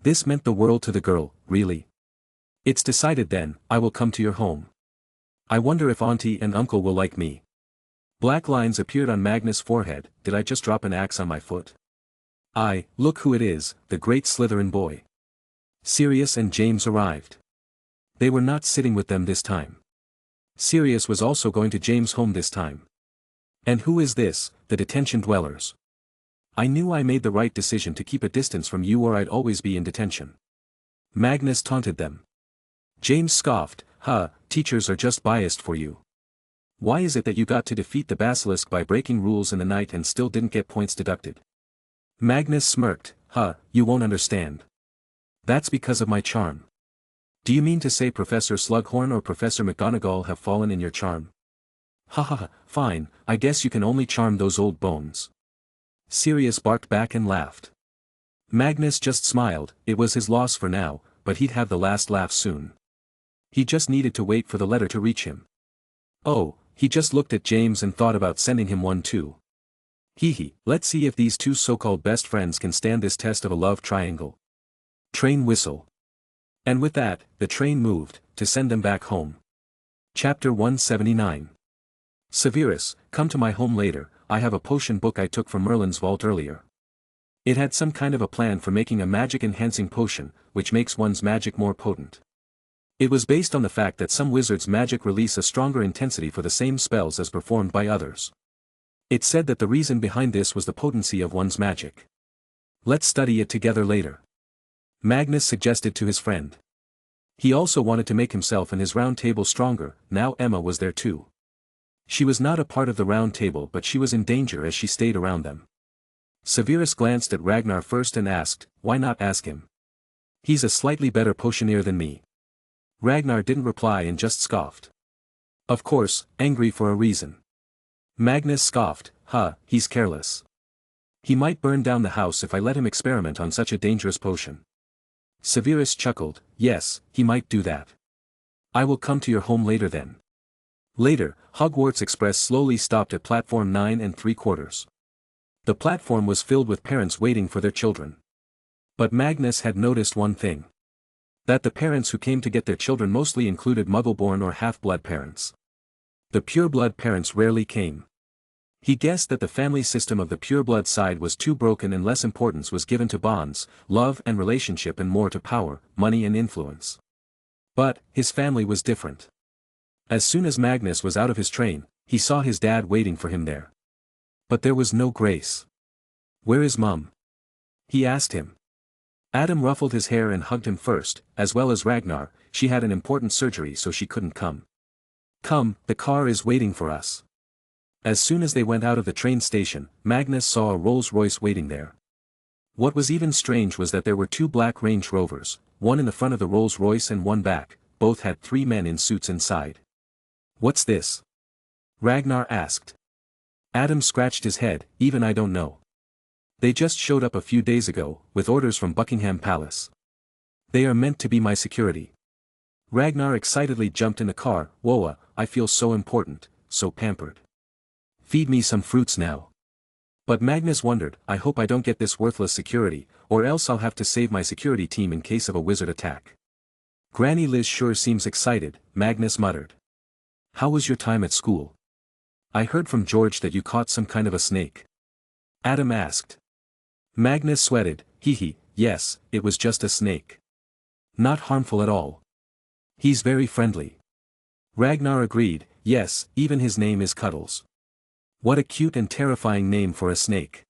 This meant the world to the girl, really. It's decided then, I will come to your home. I wonder if Auntie and Uncle will like me. Black lines appeared on Magnus' forehead, did I just drop an axe on my foot? Look who it is, the great Slytherin boy. Sirius and James arrived. They were not sitting with them this time. Sirius was also going to James' home this time. And who is this, the detention dwellers? I knew I made the right decision to keep a distance from you or I'd always be in detention. Magnus taunted them. James scoffed, teachers are just biased for you. Why is it that you got to defeat the basilisk by breaking rules in the night and still didn't get points deducted? Magnus smirked, you won't understand. That's because of my charm. Do you mean to say Professor Slughorn or Professor McGonagall have fallen in your charm? Fine, I guess you can only charm those old bones. Sirius barked back and laughed. Magnus just smiled, it was his loss for now, but he'd have the last laugh soon. He just needed to wait for the letter to reach him. Oh, he just looked at James and thought about sending him one too. Let's see if these two so-called best friends can stand this test of a love triangle. Train whistle. And with that, the train moved, to send them back home. Chapter 179. Severus, come to my home later, I have a potion book I took from Merlin's vault earlier. It had some kind of a plan for making a magic-enhancing potion, which makes one's magic more potent. It was based on the fact that some wizards' magic release a stronger intensity for the same spells as performed by others. It said that the reason behind this was the potency of one's magic. Let's study it together later. Magnus suggested to his friend. He also wanted to make himself and his round table stronger, now Emma was there too. She was not a part of the round table but she was in danger as she stayed around them. Severus glanced at Ragnar first and asked, why not ask him? He's a slightly better potioneer than me. Ragnar didn't reply and just scoffed. Of course, angry for a reason. Magnus scoffed, he's careless. He might burn down the house if I let him experiment on such a dangerous potion. Severus chuckled, yes, he might do that. I will come to your home later then. Later, Hogwarts Express slowly stopped at platform 9 3/4. The platform was filled with parents waiting for their children. But Magnus had noticed one thing. That the parents who came to get their children mostly included Muggle-born or half-blood parents. The pure-blood parents rarely came. He guessed that the family system of the pure-blood side was too broken and less importance was given to bonds, love and relationship and more to power, money and influence. But, his family was different. As soon as Magnus was out of his train, he saw his dad waiting for him there. But there was no Grace. Where is Mum? He asked him. Adam ruffled his hair and hugged him first, as well as Ragnar, she had an important surgery so she couldn't come. Come, the car is waiting for us. As soon as they went out of the train station, Magnus saw a Rolls-Royce waiting there. What was even strange was that there were two black Range Rovers, one in the front of the Rolls-Royce and one back, both had 3 men in suits inside. What's this? Ragnar asked. Adam scratched his head, even I don't know. They just showed up a few days ago, with orders from Buckingham Palace. They are meant to be my security. Ragnar excitedly jumped in the car. Whoa, I feel so important, so pampered. Feed me some fruits now. But Magnus wondered, I hope I don't get this worthless security, or else I'll have to save my security team in case of a wizard attack. Granny Liz sure seems excited, Magnus muttered. How was your time at school? I heard from George that you caught some kind of a snake. Adam asked. Magnus sweated, yes, it was just a snake. Not harmful at all. He's very friendly. Ragnar agreed, yes, even his name is Cuddles. What a cute and terrifying name for a snake.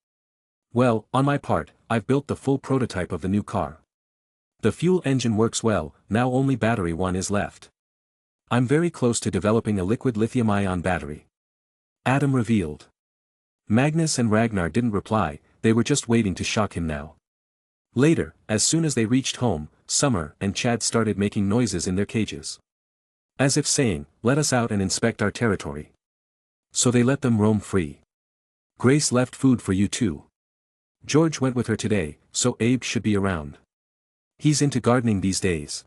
Well, on my part, I've built the full prototype of the new car. The fuel engine works well, now only battery one is left. I'm very close to developing a liquid lithium-ion battery. Adam revealed. Magnus and Ragnar didn't reply, they were just waiting to shock him now. Later, as soon as they reached home, Summer and Chad started making noises in their cages. As if saying, let us out and inspect our territory. So they let them roam free. Grace left food for you too. George went with her today, so Abe should be around. He's into gardening these days.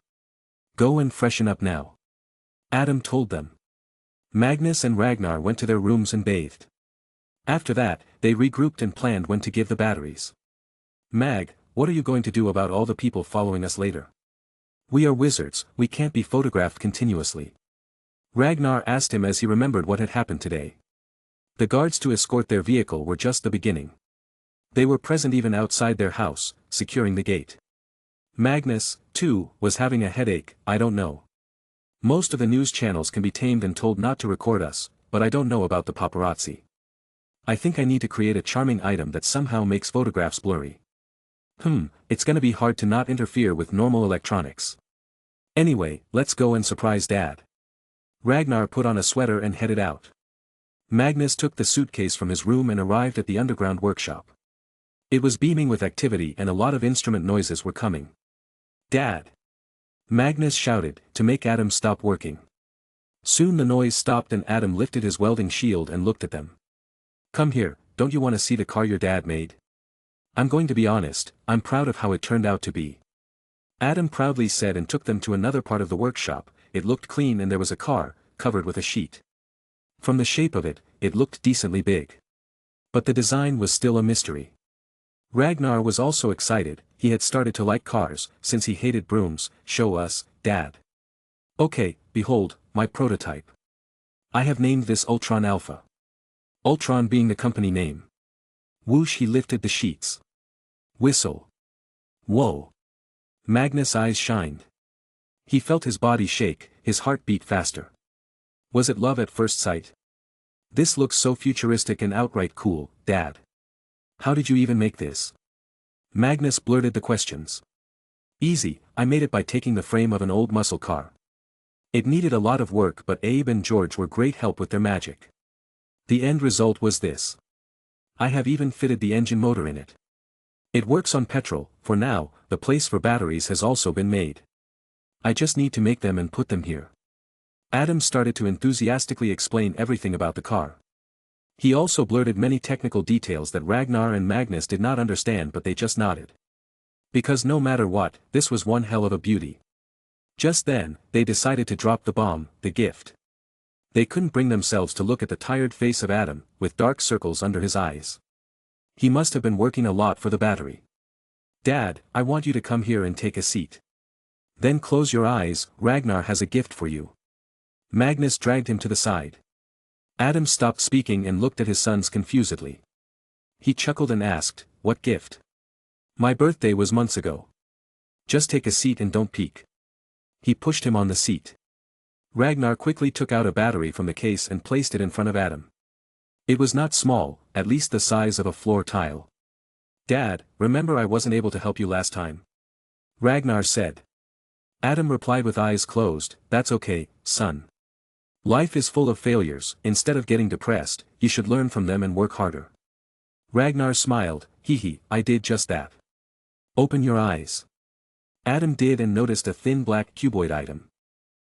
Go and freshen up now. Adam told them. Magnus and Ragnar went to their rooms and bathed. After that, they regrouped and planned when to give the batteries. Mag, what are you going to do about all the people following us later? We are wizards, we can't be photographed continuously. Ragnar asked him as he remembered what had happened today. The guards to escort their vehicle were just the beginning. They were present even outside their house, securing the gate. Magnus, too, was having a headache. I don't know. Most of the news channels can be tamed and told not to record us, but I don't know about the paparazzi. I think I need to create a charming item that somehow makes photographs blurry. It's gonna be hard to not interfere with normal electronics. Anyway, let's go and surprise Dad. Ragnar put on a sweater and headed out. Magnus took the suitcase from his room and arrived at the underground workshop. It was beaming with activity and a lot of instrument noises were coming. Dad! Magnus shouted, to make Adam stop working. Soon the noise stopped and Adam lifted his welding shield and looked at them. Come here, don't you want to see the car your dad made? I'm going to be honest, I'm proud of how it turned out to be. Adam proudly said and took them to another part of the workshop. It looked clean and there was a car, covered with a sheet. From the shape of it, it looked decently big. But the design was still a mystery. Ragnar was also excited, he had started to like cars, since he hated brooms. Show us, Dad. Okay, behold, my prototype. I have named this Ultron Alpha. Ultron being the company name. Whoosh, he lifted the sheets. Whistle. Whoa. Magnus' eyes shined. He felt his body shake, his heart beat faster. Was it love at first sight? This looks so futuristic and outright cool, Dad. How did you even make this? Magnus blurted the questions. Easy, I made it by taking the frame of an old muscle car. It needed a lot of work but Abe and George were great help with their magic. The end result was this. I have even fitted the engine motor in it. It works on petrol. For now, the place for batteries has also been made. I just need to make them and put them here. Adam started to enthusiastically explain everything about the car. He also blurted many technical details that Ragnar and Magnus did not understand but they just nodded. Because no matter what, this was one hell of a beauty. Just then, they decided to drop the bomb, the gift. They couldn't bring themselves to look at the tired face of Adam, with dark circles under his eyes. He must have been working a lot for the battery. Dad, I want you to come here and take a seat. Then close your eyes, Ragnar has a gift for you. Magnus dragged him to the side. Adam stopped speaking and looked at his sons confusedly. He chuckled and asked, what gift? My birthday was months ago. Just take a seat and don't peek. He pushed him on the seat. Ragnar quickly took out a battery from the case and placed it in front of Adam. It was not small, at least the size of a floor tile. Dad, remember I wasn't able to help you last time? Ragnar said. Adam replied with eyes closed, that's okay, son. Life is full of failures. Instead of getting depressed, you should learn from them and work harder. Ragnar smiled, I did just that. Open your eyes. Adam did and noticed a thin black cuboid item.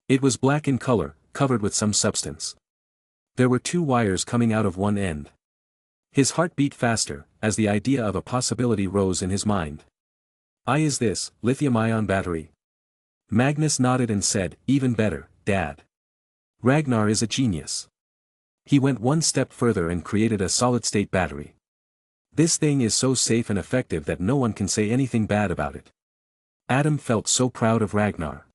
It was black in color, covered with some substance. There were two wires coming out of one end. His heart beat faster, as the idea of a possibility rose in his mind. Is this, lithium-ion battery? Magnus nodded and said, even better, Dad. Ragnar is a genius. He went one step further and created a solid-state battery. This thing is so safe and effective that no one can say anything bad about it. Adam felt so proud of Ragnar.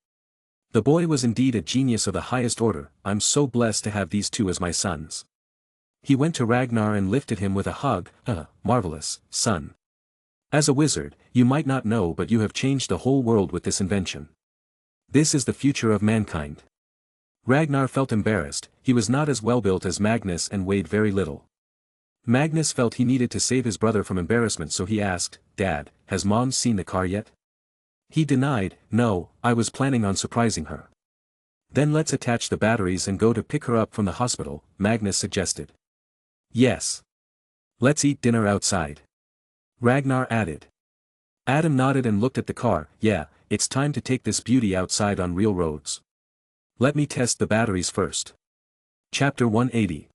The boy was indeed a genius of the highest order. I'm so blessed to have these two as my sons. He went to Ragnar and lifted him with a hug. Marvelous, son. As a wizard, you might not know, but you have changed the whole world with this invention. This is the future of mankind. Ragnar felt embarrassed. He was not as well built as Magnus and weighed very little. Magnus felt he needed to save his brother from embarrassment, so he asked, Dad, has Mom seen the car yet? He denied, no, I was planning on surprising her. Then let's attach the batteries and go to pick her up from the hospital, Magnus suggested. Yes. Let's eat dinner outside. Ragnar added. Adam nodded and looked at the car. Yeah, it's time to take this beauty outside on real roads. Let me test the batteries first. Chapter 180.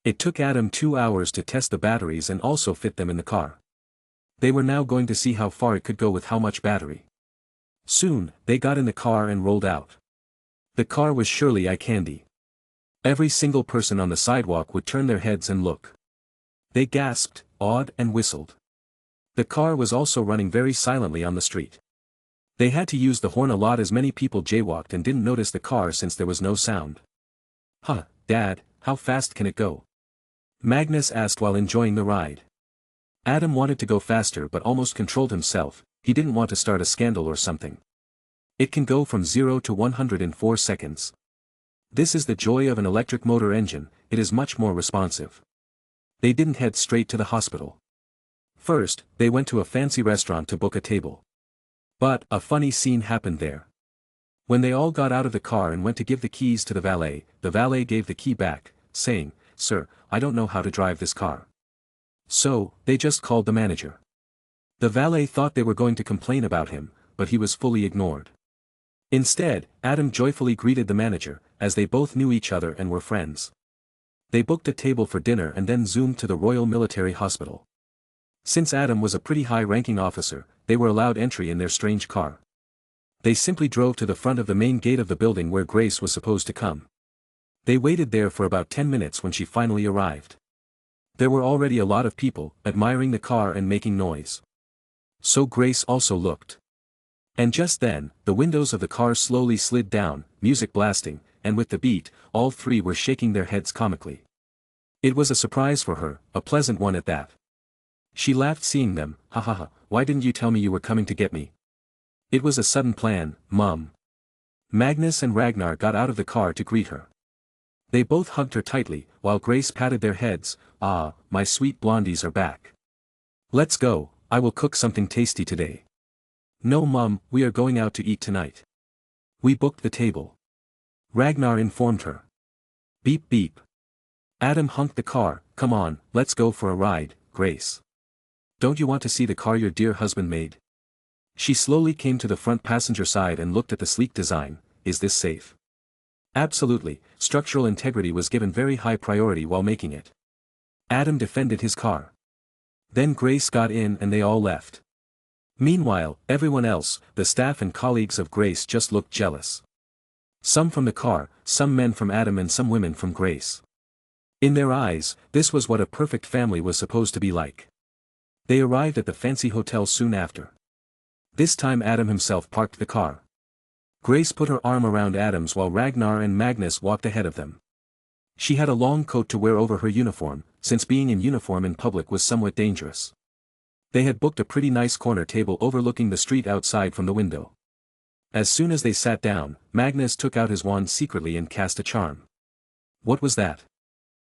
It took Adam 2 hours to test the batteries and also fit them in the car. They were now going to see how far it could go with how much battery. Soon, they got in the car and rolled out. The car was surely eye candy. Every single person on the sidewalk would turn their heads and look. They gasped, awed, and whistled. The car was also running very silently on the street. They had to use the horn a lot as many people jaywalked and didn't notice the car since there was no sound. Dad, how fast can it go? Magnus asked while enjoying the ride. Adam wanted to go faster but almost controlled himself. He didn't want to start a scandal or something. It can go from 0 to 100 in 4 seconds. This is the joy of an electric motor engine, it is much more responsive. They didn't head straight to the hospital. First, they went to a fancy restaurant to book a table. But, a funny scene happened there. When they all got out of the car and went to give the keys to the valet gave the key back, saying, Sir, I don't know how to drive this car. So, they just called the manager. The valet thought they were going to complain about him, but he was fully ignored. Instead, Adam joyfully greeted the manager, as they both knew each other and were friends. They booked a table for dinner and then zoomed to the Royal Military Hospital. Since Adam was a pretty high-ranking officer, they were allowed entry in their strange car. They simply drove to the front of the main gate of the building where Grace was supposed to come. They waited there for about 10 minutes when she finally arrived. There were already a lot of people, admiring the car and making noise. So Grace also looked. And just then, the windows of the car slowly slid down, music blasting, and with the beat, all three were shaking their heads comically. It was a surprise for her, a pleasant one at that. She laughed seeing them. Why didn't you tell me you were coming to get me? It was a sudden plan, Mum. Magnus and Ragnar got out of the car to greet her. They both hugged her tightly, while Grace patted their heads. My sweet blondies are back. Let's go, I will cook something tasty today. No Mum, we are going out to eat tonight. We booked the table. Ragnar informed her. Beep beep. Adam honked the car. Come on, let's go for a ride, Grace. Don't you want to see the car your dear husband made? She slowly came to the front passenger side and looked at the sleek design. Is this safe? Absolutely, structural integrity was given very high priority while making it. Adam defended his car. Then Grace got in and they all left. Meanwhile, everyone else, the staff and colleagues of Grace just looked jealous. Some from the car, some men from Adam and some women from Grace. In their eyes, this was what a perfect family was supposed to be like. They arrived at the fancy hotel soon after. This time Adam himself parked the car. Grace put her arm around Adam's while Ragnar and Magnus walked ahead of them. She had a long coat to wear over her uniform, since being in uniform in public was somewhat dangerous. They had booked a pretty nice corner table overlooking the street outside from the window. As soon as they sat down, Magnus took out his wand secretly and cast a charm. What was that?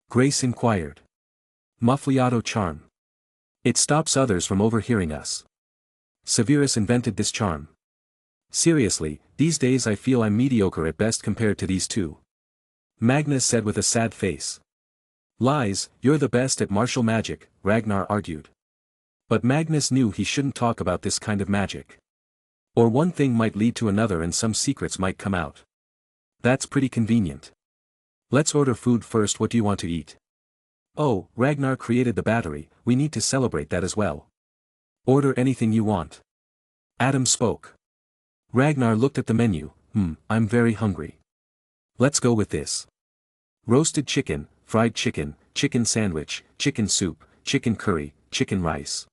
Grace inquired. Muffliato charm. It stops others from overhearing us. Severus invented this charm. Seriously, these days I feel I'm mediocre at best compared to these two. Magnus said with a sad face. Lies, you're the best at martial magic, Ragnar argued. But Magnus knew he shouldn't talk about this kind of magic. Or one thing might lead to another and some secrets might come out. That's pretty convenient. Let's order food first. What do you want to eat? Oh, Ragnar created the battery, we need to celebrate that as well. Order anything you want. Adam spoke. Ragnar looked at the menu, I'm very hungry. Let's go with this. Roasted chicken, fried chicken, chicken sandwich, chicken soup, chicken curry, chicken rice.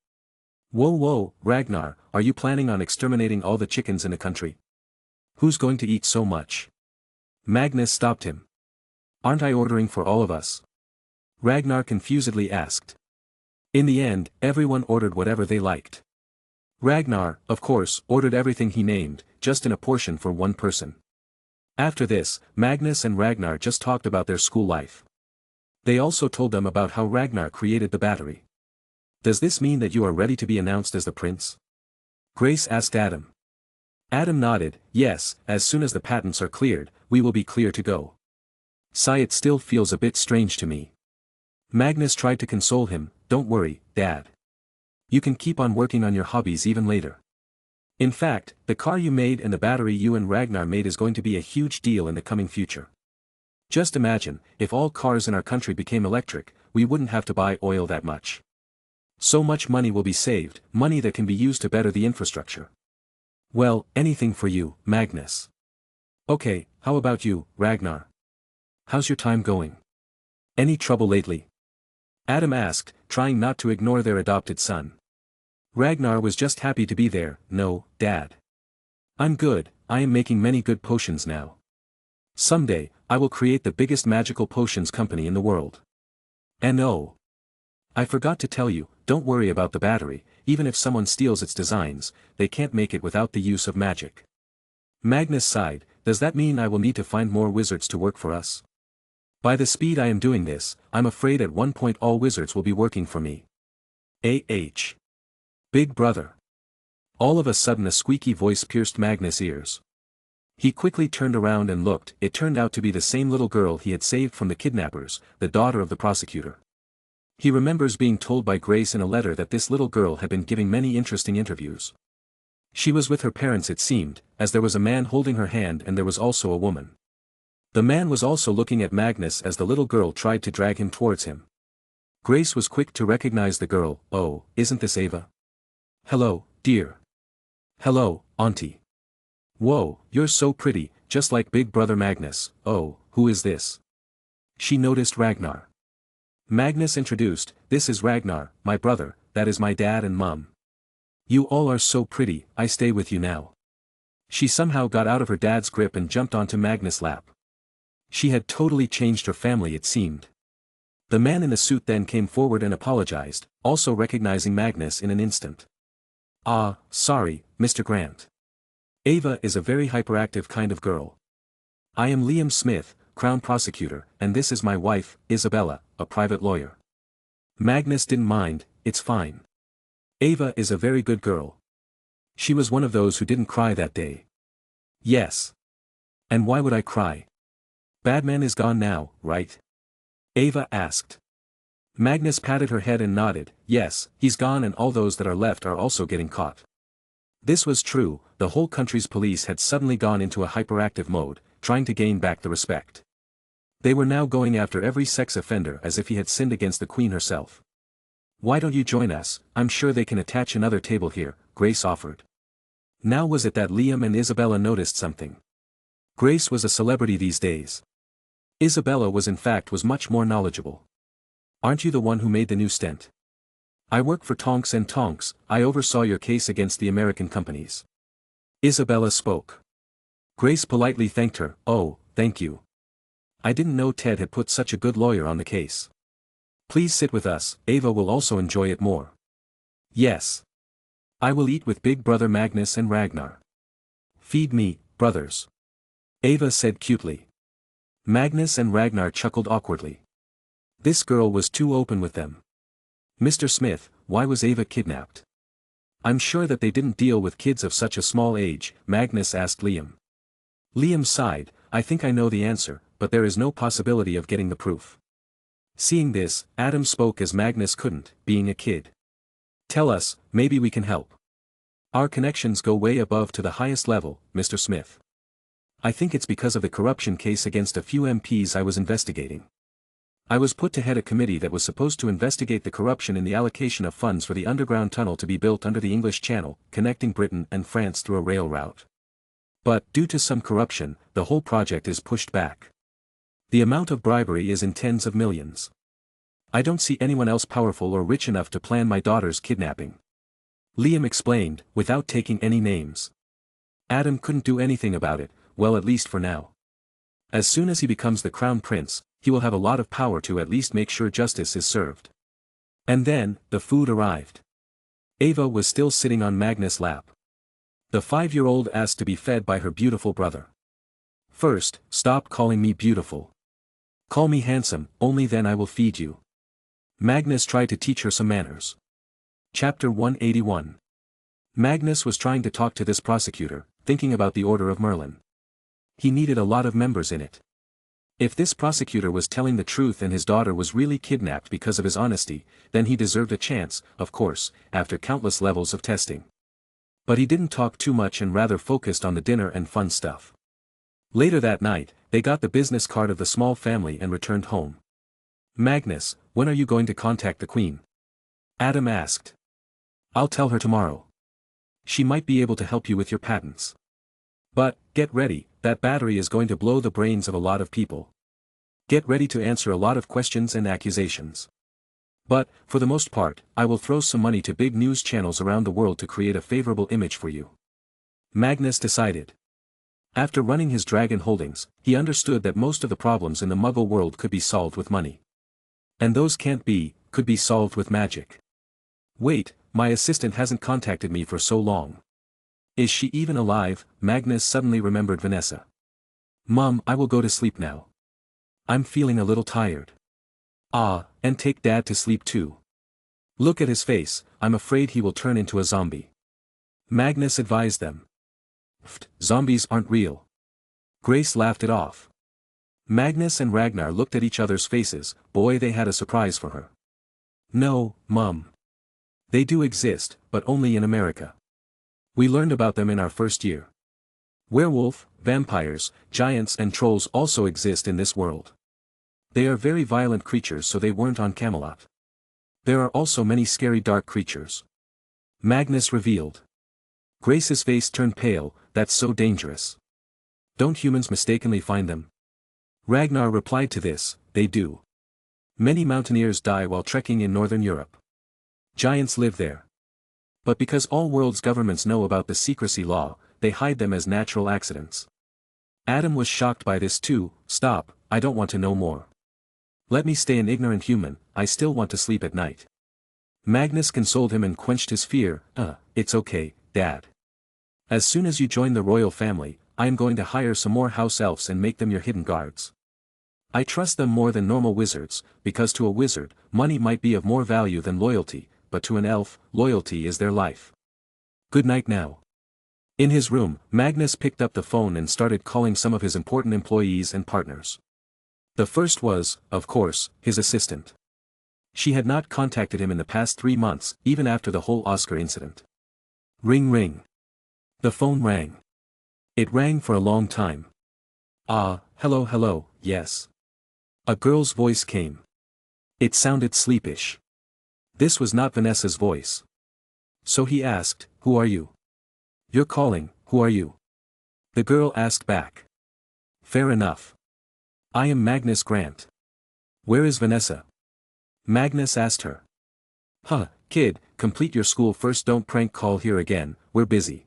Whoa, Ragnar, are you planning on exterminating all the chickens in the country? Who's going to eat so much? Magnus stopped him. Aren't I ordering for all of us? Ragnar confusedly asked. In the end, everyone ordered whatever they liked. Ragnar, of course, ordered everything he named, just in a portion for one person. After this, Magnus and Ragnar just talked about their school life. They also told them about how Ragnar created the battery. Does this mean that you are ready to be announced as the prince? Grace asked Adam. Adam nodded, yes, as soon as the patents are cleared, we will be clear to go. Sigh, it still feels a bit strange to me. Magnus tried to console him, don't worry, Dad. You can keep on working on your hobbies even later. In fact, the car you made and the battery you and Ragnar made is going to be a huge deal in the coming future. Just imagine, if all cars in our country became electric, we wouldn't have to buy oil that much. So much money will be saved, money that can be used to better the infrastructure. Well, anything for you, Magnus. Okay, how about you, Ragnar? How's your time going? Any trouble lately? Adam asked, trying not to ignore their adopted son. Ragnar was just happy to be there. No, Dad. I'm good, I am making many good potions now. Someday, I will create the biggest magical potions company in the world. And oh, I forgot to tell you, don't worry about the battery, even if someone steals its designs, they can't make it without the use of magic. Magnus sighed, does that mean I will need to find more wizards to work for us? By the speed I am doing this, I'm afraid at one point all wizards will be working for me. Big brother. All of a sudden a squeaky voice pierced Magnus' ears. He quickly turned around and looked. It turned out to be the same little girl he had saved from the kidnappers, the daughter of the prosecutor. He remembers being told by Grace in a letter that this little girl had been giving many interesting interviews. She was with her parents, it seemed, as there was a man holding her hand and there was also a woman. The man was also looking at Magnus as the little girl tried to drag him towards him. Grace was quick to recognize the girl. Oh, isn't this Ava? Hello, dear. Hello, Auntie. Whoa, you're so pretty, just like big brother Magnus. Oh, who is this? She noticed Ragnar. Magnus introduced, this is Ragnar, my brother, that is my dad and mom. You all are so pretty, I stay with you now. She somehow got out of her dad's grip and jumped onto Magnus' lap. She had totally changed her family, it seemed. The man in the suit then came forward and apologized, also recognizing Magnus in an instant. Ah, sorry, Mr. Grant. Ava is a very hyperactive kind of girl. I am Liam Smith, Crown Prosecutor, and this is my wife, Isabella, a private lawyer. Magnus didn't mind, it's fine. Ava is a very good girl. She was one of those who didn't cry that day. Yes. And why would I cry? Badman is gone now, right? Ava asked. Magnus patted her head and nodded, yes, he's gone and all those that are left are also getting caught. This was true, the whole country's police had suddenly gone into a hyperactive mode, trying to gain back the respect. They were now going after every sex offender as if he had sinned against the Queen herself. Why don't you join us? I'm sure they can attach another table here, Grace offered. Now was it that Liam and Isabella noticed something? Grace was a celebrity these days. Isabella was much more knowledgeable. Aren't you the one who made the new stent? I work for Tonks and Tonks, I oversaw your case against the American companies. Isabella spoke. Grace politely thanked her, oh, thank you. I didn't know Ted had put such a good lawyer on the case. Please sit with us, Ava will also enjoy it more. Yes. I will eat with big brother Magnus and Ragnar. Feed me, brothers. Ava said cutely. Magnus and Ragnar chuckled awkwardly. This girl was too open with them. Mr. Smith, why was Ava kidnapped? I'm sure that they didn't deal with kids of such a small age, Magnus asked Liam. Liam sighed, I think I know the answer, but there is no possibility of getting the proof. Seeing this, Adam spoke as Magnus couldn't, being a kid. Tell us, maybe we can help. Our connections go way above to the highest level, Mr. Smith. I think it's because of the corruption case against a few MPs I was investigating. I was put to head a committee that was supposed to investigate the corruption in the allocation of funds for the underground tunnel to be built under the English Channel, connecting Britain and France through a rail route. But, due to some corruption, the whole project is pushed back. The amount of bribery is in tens of millions. I don't see anyone else powerful or rich enough to plan my daughter's kidnapping. Liam explained, without taking any names. Adam couldn't do anything about it, well at least for now. As soon as he becomes the crown prince, he will have a lot of power to at least make sure justice is served. And then, the food arrived. Ava was still sitting on Magnus' lap. The 5-year-old asked to be fed by her beautiful brother. First, stop calling me beautiful. Call me handsome, only then I will feed you. Magnus tried to teach her some manners. Chapter 181. Magnus was trying to talk to this prosecutor, thinking about the Order of Merlin. He needed a lot of members in it. If this prosecutor was telling the truth and his daughter was really kidnapped because of his honesty, then he deserved a chance, of course, after countless levels of testing. But he didn't talk too much and rather focused on the dinner and fun stuff. Later that night, they got the business card of the small family and returned home. Magnus, when are you going to contact the Queen? Adam asked. I'll tell her tomorrow. She might be able to help you with your patents. But, get ready, that battery is going to blow the brains of a lot of people. Get ready to answer a lot of questions and accusations. But, for the most part, I will throw some money to big news channels around the world to create a favorable image for you. Magnus decided. After running his dragon holdings, he understood that most of the problems in the Muggle world could be solved with money. And those could be solved with magic. Wait, my assistant hasn't contacted me for so long. Is she even alive? Magnus suddenly remembered Vanessa. Mom, I will go to sleep now. I'm feeling a little tired. Ah, and take Dad to sleep too. Look at his face, I'm afraid he will turn into a zombie. Magnus advised them. Zombies aren't real. Grace laughed it off. Magnus and Ragnar looked at each other's faces, boy they had a surprise for her. No, Mum. They do exist, but only in America. We learned about them in our first year. Werewolf, vampires, giants and trolls also exist in this world. They are very violent creatures, so they weren't on Camelot. There are also many scary dark creatures. Magnus revealed. Grace's face turned pale, that's so dangerous. Don't humans mistakenly find them? Ragnar replied to this, they do. Many mountaineers die while trekking in northern Europe. Giants live there. But because all world's governments know about the secrecy law, they hide them as natural accidents. Adam was shocked by this too. Stop, I don't want to know more. Let me stay an ignorant human, I still want to sleep at night. Magnus consoled him and quenched his fear. It's okay, Dad. As soon as you join the royal family, I am going to hire some more house elves and make them your hidden guards. I trust them more than normal wizards, because to a wizard, money might be of more value than loyalty, but to an elf, loyalty is their life. Good night now. In his room, Magnus picked up the phone and started calling some of his important employees and partners. The first was, of course, his assistant. She had not contacted him in the past 3 months, even after the whole Oscar incident. Ring ring. The phone rang. It rang for a long time. Hello, yes. A girl's voice came. It sounded sleepish. This was not Vanessa's voice. So he asked, who are you? You're calling, who are you? The girl asked back. Fair enough. I am Magnus Grant. Where is Vanessa? Magnus asked her. Kid, complete your school first, don't prank call here again, we're busy.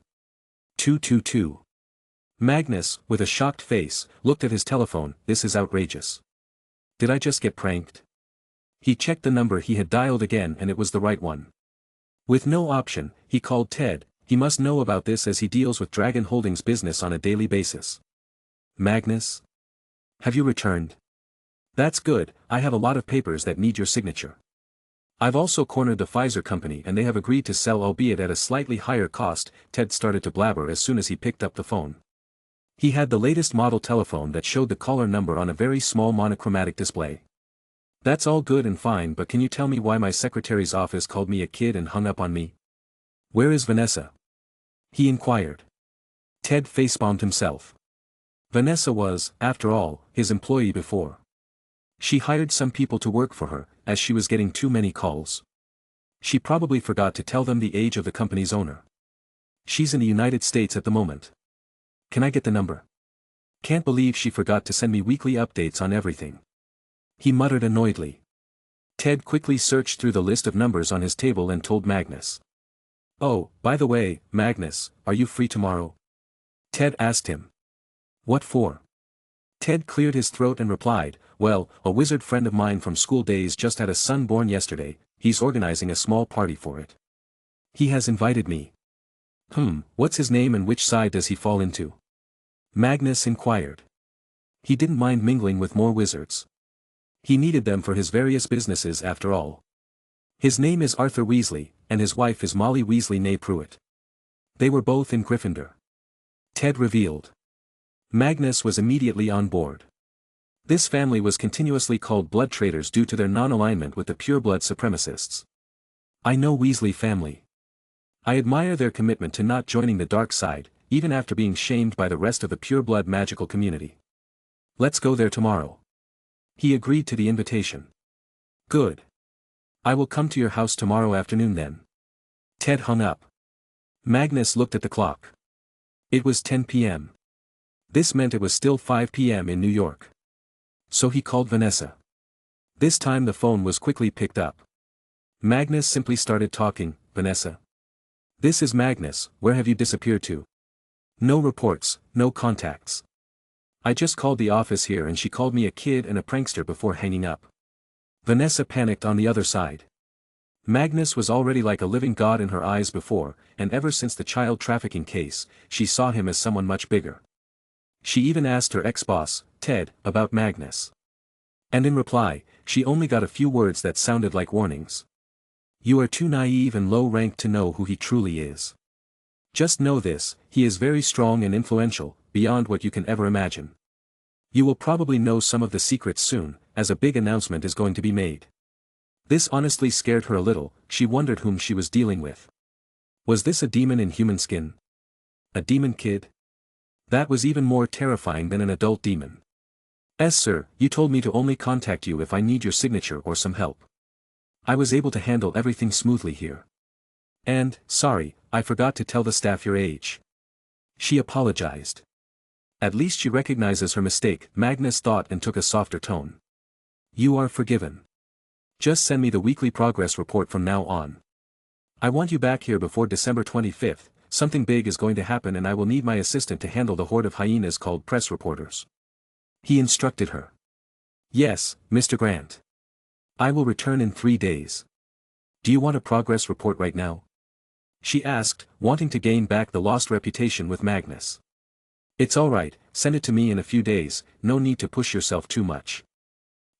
222. Magnus, with a shocked face, looked at his telephone, this is outrageous. Did I just get pranked? He checked the number he had dialed again and it was the right one. With no option, he called Ted, he must know about this as he deals with Dragon Holdings business on a daily basis. Magnus? Have you returned? That's good, I have a lot of papers that need your signature. I've also cornered the Pfizer company and they have agreed to sell, albeit at a slightly higher cost. Ted started to blabber as soon as he picked up the phone. He had the latest model telephone that showed the caller number on a very small monochromatic display. That's all good and fine, but can you tell me why my secretary's office called me a kid and hung up on me? Where is Vanessa? He inquired. Ted facepalmed himself. Vanessa was, after all, his employee before. She hired some people to work for her, as she was getting too many calls. She probably forgot to tell them the age of the company's owner. She's in the United States at the moment. Can I get the number? Can't believe she forgot to send me weekly updates on everything. He muttered annoyedly. Ted quickly searched through the list of numbers on his table and told Magnus. "Oh, by the way, Magnus, are you free tomorrow?" Ted asked him. "What for?" Ted cleared his throat and replied, "Well, a wizard friend of mine from school days just had a son born yesterday, he's organizing a small party for it. He has invited me." What's his name and which side does he fall into?" Magnus inquired. He didn't mind mingling with more wizards. He needed them for his various businesses after all. His name is Arthur Weasley, and his wife is Molly Weasley née Pruitt. They were both in Gryffindor. Ted revealed. Magnus was immediately on board. This family was continuously called blood traitors due to their non-alignment with the pureblood supremacists. "I know Weasley family. I admire their commitment to not joining the dark side, even after being shamed by the rest of the pureblood magical community. Let's go there tomorrow." He agreed to the invitation. "Good. I will come to your house tomorrow afternoon then." Ted hung up. Magnus looked at the clock. It was 10 p.m. This meant it was still 5 p.m. in New York. So he called Vanessa. This time the phone was quickly picked up. Magnus simply started talking. "Vanessa. This is Magnus, where have you disappeared to? No reports, no contacts. I just called the office here and she called me a kid and a prankster before hanging up." Vanessa panicked on the other side. Magnus was already like a living god in her eyes before, and ever since the child trafficking case, she saw him as someone much bigger. She even asked her ex-boss, Ted, about Magnus. And in reply, she only got a few words that sounded like warnings. "You are too naive and low-ranked to know who he truly is. Just know this, he is very strong and influential, beyond what you can ever imagine. You will probably know some of the secrets soon, as a big announcement is going to be made." This honestly scared her a little. She wondered whom she was dealing with. Was this a demon in human skin? A demon kid? That was even more terrifying than an adult demon. "Yes sir, you told me to only contact you if I need your signature or some help. I was able to handle everything smoothly here. And, sorry, I forgot to tell the staff your age." She apologized. At least she recognizes her mistake, Magnus thought, and took a softer tone. "You are forgiven. Just send me the weekly progress report from now on. I want you back here before December 25th, something big is going to happen and I will need my assistant to handle the horde of hyenas called press reporters." He instructed her. "Yes, Mr. Grant. I will return in 3 days. Do you want a progress report right now?" she asked, wanting to gain back the lost reputation with Magnus. "It's alright, send it to me in a few days, no need to push yourself too much.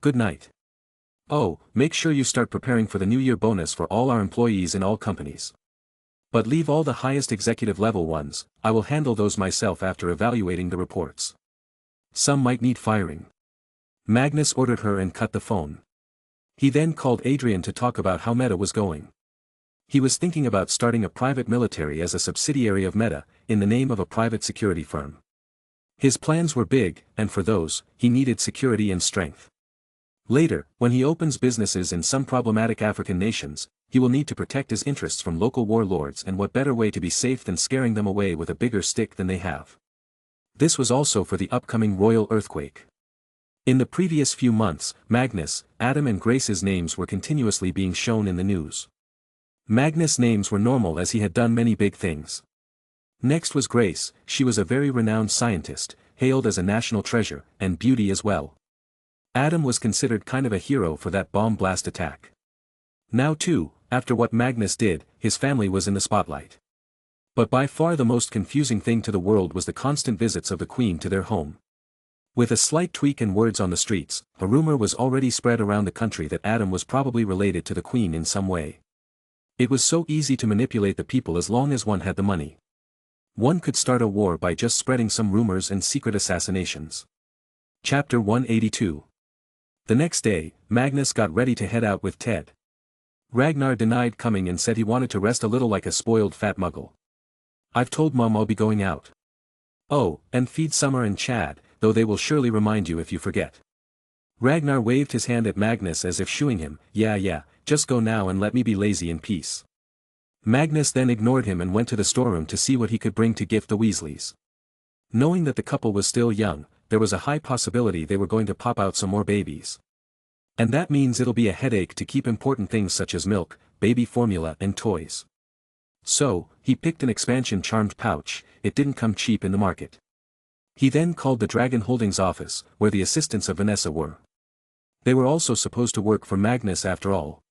Good night. Oh, make sure you start preparing for the New Year bonus for all our employees in all companies. But leave all the highest executive level ones, I will handle those myself after evaluating the reports. Some might need firing." Magnus ordered her and cut the phone. He then called Adrian to talk about how Meta was going. He was thinking about starting a private military as a subsidiary of Meta, in the name of a private security firm. His plans were big, and for those, he needed security and strength. Later, when he opens businesses in some problematic African nations, he will need to protect his interests from local warlords, and what better way to be safe than scaring them away with a bigger stick than they have. This was also for the upcoming royal earthquake. In the previous few months, Magnus, Adam and Grace's names were continuously being shown in the news. Magnus' names were normal as he had done many big things. Next was Grace. She was a very renowned scientist, hailed as a national treasure, and beauty as well. Adam was considered kind of a hero for that bomb blast attack. Now too, after what Magnus did, his family was in the spotlight. But by far the most confusing thing to the world was the constant visits of the Queen to their home. With a slight tweak in words on the streets, a rumor was already spread around the country that Adam was probably related to the Queen in some way. It was so easy to manipulate the people as long as one had the money. One could start a war by just spreading some rumors and secret assassinations. Chapter 182. The next day, Magnus got ready to head out with Ted. Ragnar denied coming and said he wanted to rest a little like a spoiled fat muggle. "I've told Mom I'll be going out. Oh, and feed Summer and Chad, though they will surely remind you if you forget." Ragnar waved his hand at Magnus as if shooing him, yeah, just go now and let me be lazy in peace. Magnus then ignored him and went to the storeroom to see what he could bring to gift the Weasleys. Knowing that the couple was still young, there was a high possibility they were going to pop out some more babies. And that means it'll be a headache to keep important things such as milk, baby formula and toys. So, he picked an expansion charmed pouch. It didn't come cheap in the market. He then called the Dragon Holdings office, where the assistants of Vanessa were. They were also supposed to work for Magnus after all.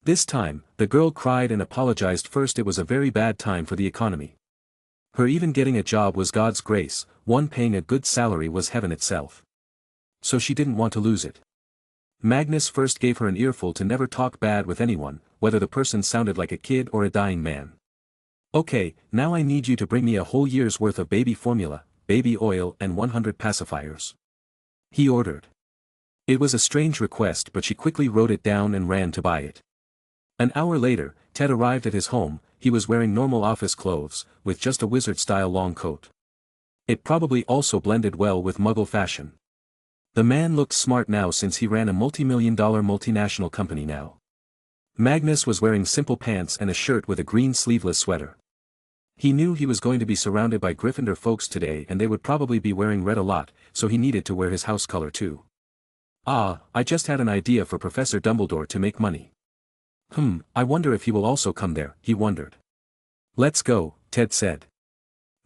This time, the girl cried and apologized. First, it was a very bad time for the economy. Her even getting a job was God's grace, one paying a good salary was heaven itself. So she didn't want to lose it. Magnus first gave her an earful to never talk bad with anyone, whether the person sounded like a kid or a dying man. Okay, now I need you to bring me a whole year's worth of baby formula, baby oil and 100 pacifiers. He ordered. It was a strange request, but she quickly wrote it down and ran to buy it. An hour later, Ted arrived at his home. He was wearing normal office clothes, with just a wizard-style long coat. It probably also blended well with Muggle fashion. The man looked smart now since he ran a multi-million-dollar multinational company now. Magnus was wearing simple pants and a shirt with a green sleeveless sweater. He knew he was going to be surrounded by Gryffindor folks today and they would probably be wearing red a lot, so he needed to wear his house color too. Ah, I just had an idea for Professor Dumbledore to make money. I wonder if he will also come there, he wondered. Let's go, Ted said.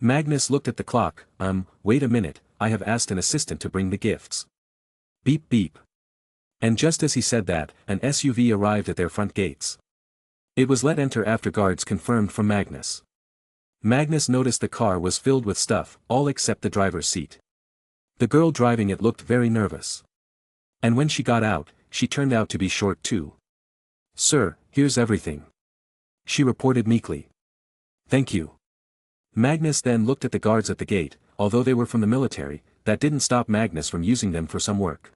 Magnus looked at the clock. Wait a minute, I have asked an assistant to bring the gifts. Beep beep. And just as he said that, an SUV arrived at their front gates. It was let enter after guards confirmed from Magnus. Magnus noticed the car was filled with stuff, all except the driver's seat. The girl driving it looked very nervous. And when she got out, she turned out to be short too. Sir, here's everything. She reported meekly. Thank you. Magnus then looked at the guards at the gate. Although they were from the military, that didn't stop Magnus from using them for some work.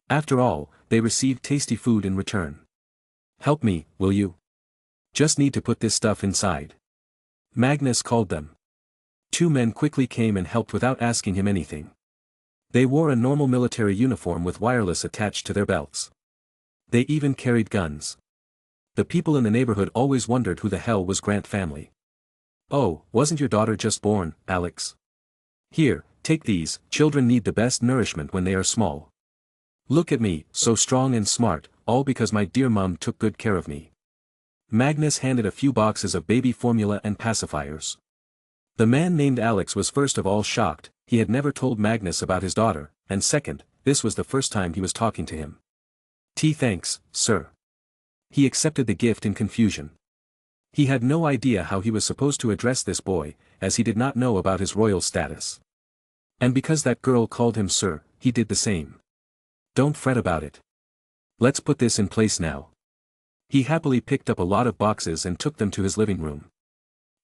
After all, they received tasty food in return. Help me, will you? Just need to put this stuff inside. Magnus called them. Two men quickly came and helped without asking him anything. They wore a normal military uniform with wireless attached to their belts. They even carried guns. The people in the neighborhood always wondered who the hell was Grant family. Oh, wasn't your daughter just born, Alex? Here, take these. Children need the best nourishment when they are small. Look at me, so strong and smart, all because my dear mom took good care of me. Magnus handed a few boxes of baby formula and pacifiers. The man named Alex was first of all shocked. He had never told Magnus about his daughter, and second, this was the first time he was talking to him. Thanks, sir. He accepted the gift in confusion. He had no idea how he was supposed to address this boy, as he did not know about his royal status. And because that girl called him sir, he did the same. Don't fret about it. Let's put this in place now. He happily picked up a lot of boxes and took them to his living room.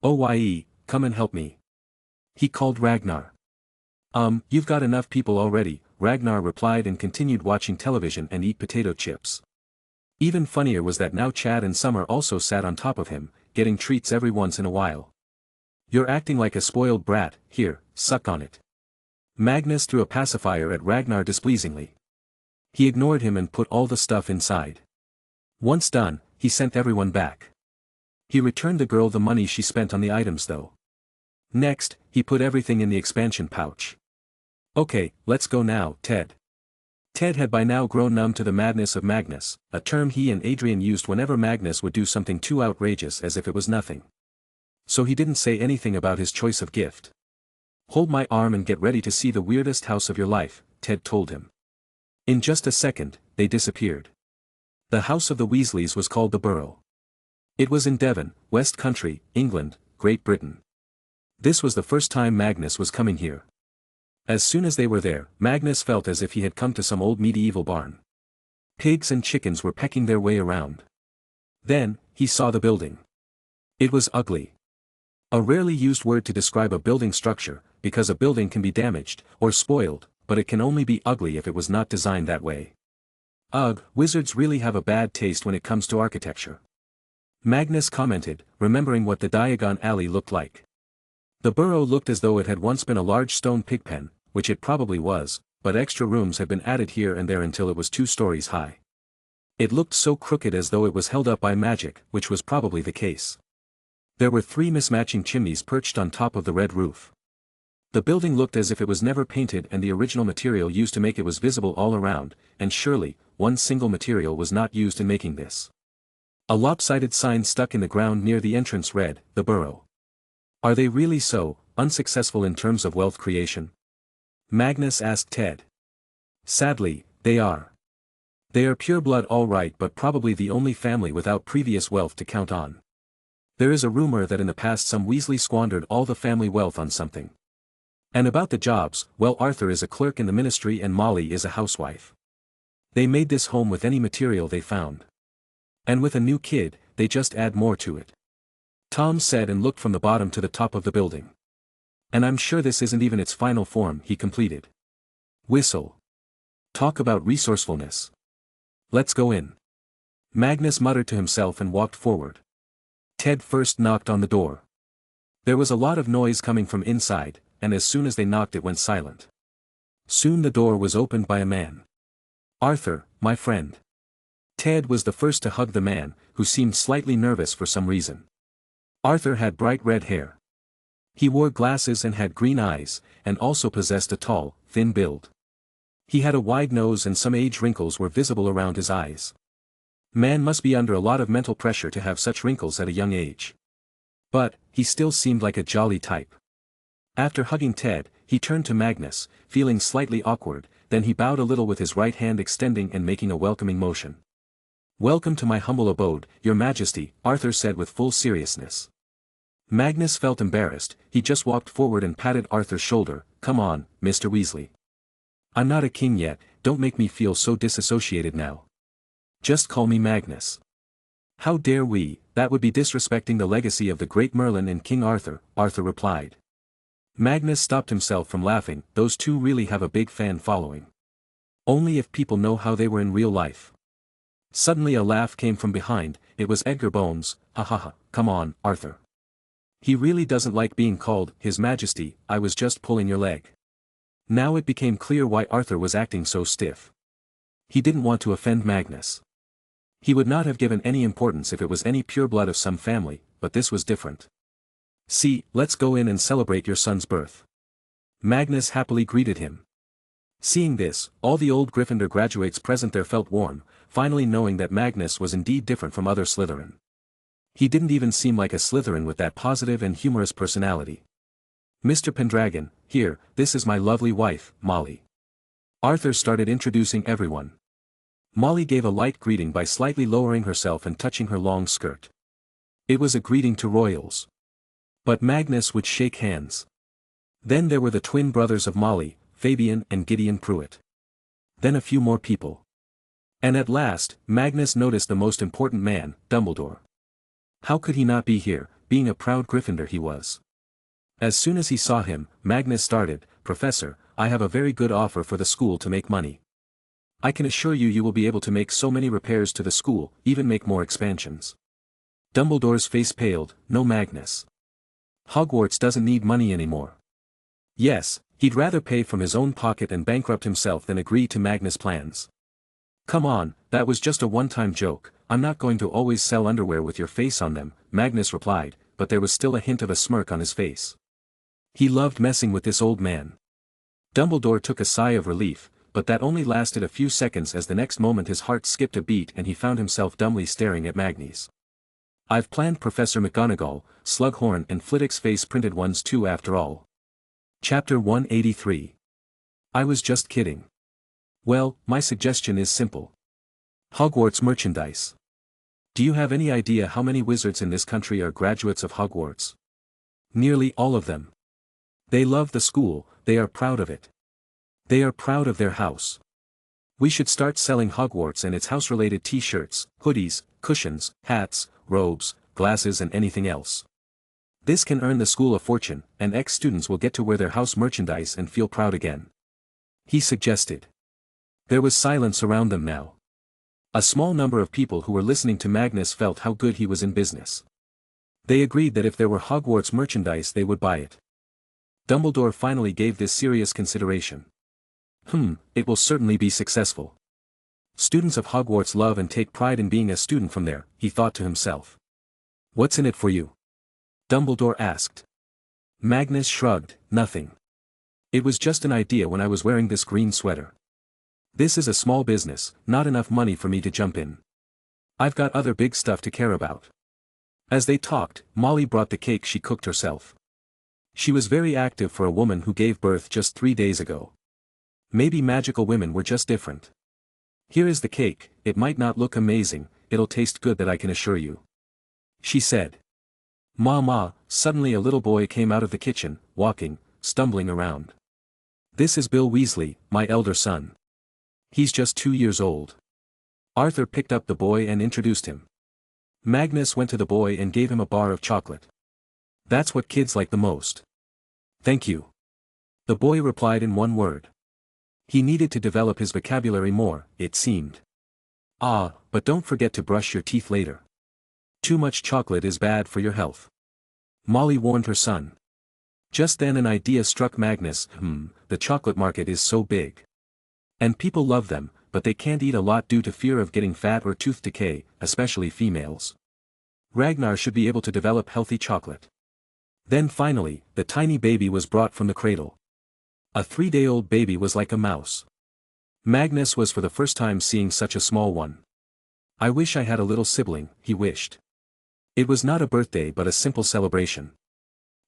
Oye, come and help me. He called Ragnar. You've got enough people already, Ragnar replied and continued watching television and eat potato chips. Even funnier was that now Chad and Summer also sat on top of him, getting treats every once in a while. You're acting like a spoiled brat, here, suck on it. Magnus threw a pacifier at Ragnar displeasingly. He ignored him and put all the stuff inside. Once done, he sent everyone back. He returned the girl the money she spent on the items though. Next, he put everything in the expansion pouch. Okay, let's go now, Ted. Ted had by now grown numb to the madness of Magnus, a term he and Adrian used whenever Magnus would do something too outrageous as if it was nothing. So he didn't say anything about his choice of gift. Hold my arm and get ready to see the weirdest house of your life, Ted told him. In just a second, they disappeared. The house of the Weasleys was called the Burrow. It was in Devon, West Country, England, Great Britain. This was the first time Magnus was coming here. As soon as they were there, Magnus felt as if he had come to some old medieval barn. Pigs and chickens were pecking their way around. Then, he saw the building. It was ugly. A rarely used word to describe a building structure, because a building can be damaged, or spoiled, but it can only be ugly if it was not designed that way. Ugh, wizards really have a bad taste when it comes to architecture. Magnus commented, remembering what the Diagon Alley looked like. The burrow looked as though it had once been a large stone pigpen, which it probably was, but extra rooms had been added here and there until it was 2 stories high. It looked so crooked as though it was held up by magic, which was probably the case. There were 3 mismatching chimneys perched on top of the red roof. The building looked as if it was never painted, and the original material used to make it was visible all around, and surely, one single material was not used in making this. A lopsided sign stuck in the ground near the entrance read, "The Burrow." Are they really so unsuccessful in terms of wealth creation? Magnus asked Ted. Sadly, they are. They are pure blood all right, but probably the only family without previous wealth to count on. There is a rumor that in the past some Weasley squandered all the family wealth on something. And about the jobs, well, Arthur is a clerk in the ministry and Molly is a housewife. They made this home with any material they found. And with a new kid, they just add more to it. Tom said and looked from the bottom to the top of the building. And I'm sure this isn't even its final form, he completed. Whistle. Talk about resourcefulness. Let's go in. Magnus muttered to himself and walked forward. Ted first knocked on the door. There was a lot of noise coming from inside, and as soon as they knocked it went silent. Soon the door was opened by a man. Arthur, my friend. Ted was the first to hug the man, who seemed slightly nervous for some reason. Arthur had bright red hair. He wore glasses and had green eyes, and also possessed a tall, thin build. He had a wide nose and some age wrinkles were visible around his eyes. Man must be under a lot of mental pressure to have such wrinkles at a young age. But, he still seemed like a jolly type. After hugging Ted, he turned to Magnus, feeling slightly awkward, then he bowed a little with his right hand extending and making a welcoming motion. Welcome to my humble abode, Your Majesty, Arthur said with full seriousness. Magnus felt embarrassed, he just walked forward and patted Arthur's shoulder. Come on, Mr. Weasley. I'm not a king yet, don't make me feel so disassociated now. Just call me Magnus. How dare we, that would be disrespecting the legacy of the great Merlin and King Arthur, Arthur replied. Magnus stopped himself from laughing, those two really have a big fan following. Only if people know how they were in real life. Suddenly a laugh came from behind, it was Edgar Bones. Ha ha ha, come on, Arthur. He really doesn't like being called, His Majesty, I was just pulling your leg. Now it became clear why Arthur was acting so stiff. He didn't want to offend Magnus. He would not have given any importance if it was any pure blood of some family, but this was different. See, let's go in and celebrate your son's birth. Magnus happily greeted him. Seeing this, all the old Gryffindor graduates present there felt warm, finally knowing that Magnus was indeed different from other Slytherin. He didn't even seem like a Slytherin with that positive and humorous personality. Mr. Pendragon, here, this is my lovely wife, Molly. Arthur started introducing everyone. Molly gave a light greeting by slightly lowering herself and touching her long skirt. It was a greeting to royals. But Magnus would shake hands. Then there were the twin brothers of Molly, Fabian and Gideon Pruitt. Then a few more people. And at last, Magnus noticed the most important man, Dumbledore. How could he not be here, being a proud Gryffindor he was? As soon as he saw him, Magnus started, Professor, I have a very good offer for the school to make money. I can assure you you will be able to make so many repairs to the school, even make more expansions. Dumbledore's face paled, no Magnus. Hogwarts doesn't need money anymore. Yes, he'd rather pay from his own pocket and bankrupt himself than agree to Magnus' plans. Come on, that was just a one-time joke, I'm not going to always sell underwear with your face on them, Magnus replied, but there was still a hint of a smirk on his face. He loved messing with this old man. Dumbledore took a sigh of relief, but that only lasted a few seconds as the next moment his heart skipped a beat and he found himself dumbly staring at Magnus. I've planned Professor McGonagall, Slughorn and Flitwick's face printed ones too after all. Chapter 183. I was just kidding. Well, my suggestion is simple. Hogwarts merchandise. Do you have any idea how many wizards in this country are graduates of Hogwarts? Nearly all of them. They love the school, they are proud of it. They are proud of their house. We should start selling Hogwarts and its house-related t-shirts, hoodies, cushions, hats, robes, glasses and anything else. This can earn the school a fortune, and ex-students will get to wear their house merchandise and feel proud again. He suggested. There was silence around them now. A small number of people who were listening to Magnus felt how good he was in business. They agreed that if there were Hogwarts merchandise they would buy it. Dumbledore finally gave this serious consideration. It will certainly be successful. Students of Hogwarts love and take pride in being a student from there, he thought to himself. What's in it for you? Dumbledore asked. Magnus shrugged, nothing. It was just an idea when I was wearing this green sweater. This is a small business, not enough money for me to jump in. I've got other big stuff to care about. As they talked, Molly brought the cake she cooked herself. She was very active for a woman who gave birth just 3 days ago. Maybe magical women were just different. Here is the cake, it might not look amazing, it'll taste good, that I can assure you. She said. Mama, suddenly a little boy came out of the kitchen, walking, stumbling around. This is Bill Weasley, my elder son. He's just 2 years old. Arthur picked up the boy and introduced him. Magnus went to the boy and gave him a bar of chocolate. That's what kids like the most. Thank you. The boy replied in one word. He needed to develop his vocabulary more, it seemed. But don't forget to brush your teeth later. Too much chocolate is bad for your health. Molly warned her son. Just then an idea struck Magnus. The chocolate market is so big. And people love them, but they can't eat a lot due to fear of getting fat or tooth decay, especially females. Ragnar should be able to develop healthy chocolate. Then finally, the tiny baby was brought from the cradle. A 3-day-old baby was like a mouse. Magnus was for the first time seeing such a small one. I wish I had a little sibling, he wished. It was not a birthday but a simple celebration.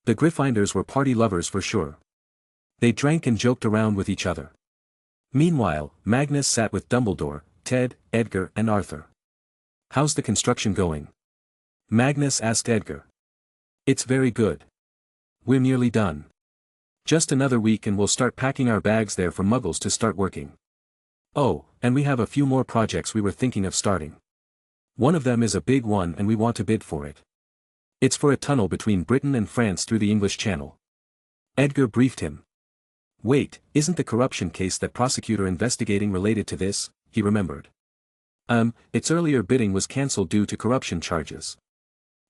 The Gryffindors were party lovers for sure. They drank and joked around with each other. Meanwhile, Magnus sat with Dumbledore, Ted, Edgar and Arthur. How's the construction going? Magnus asked Edgar. It's very good. We're nearly done. Just another week and we'll start packing our bags there for Muggles to start working. Oh, and we have a few more projects we were thinking of starting. One of them is a big one and we want to bid for it. It's for a tunnel between Britain and France through the English Channel. Edgar briefed him. Wait, isn't the corruption case that prosecutor investigating related to this? He remembered. Its earlier bidding was cancelled due to corruption charges.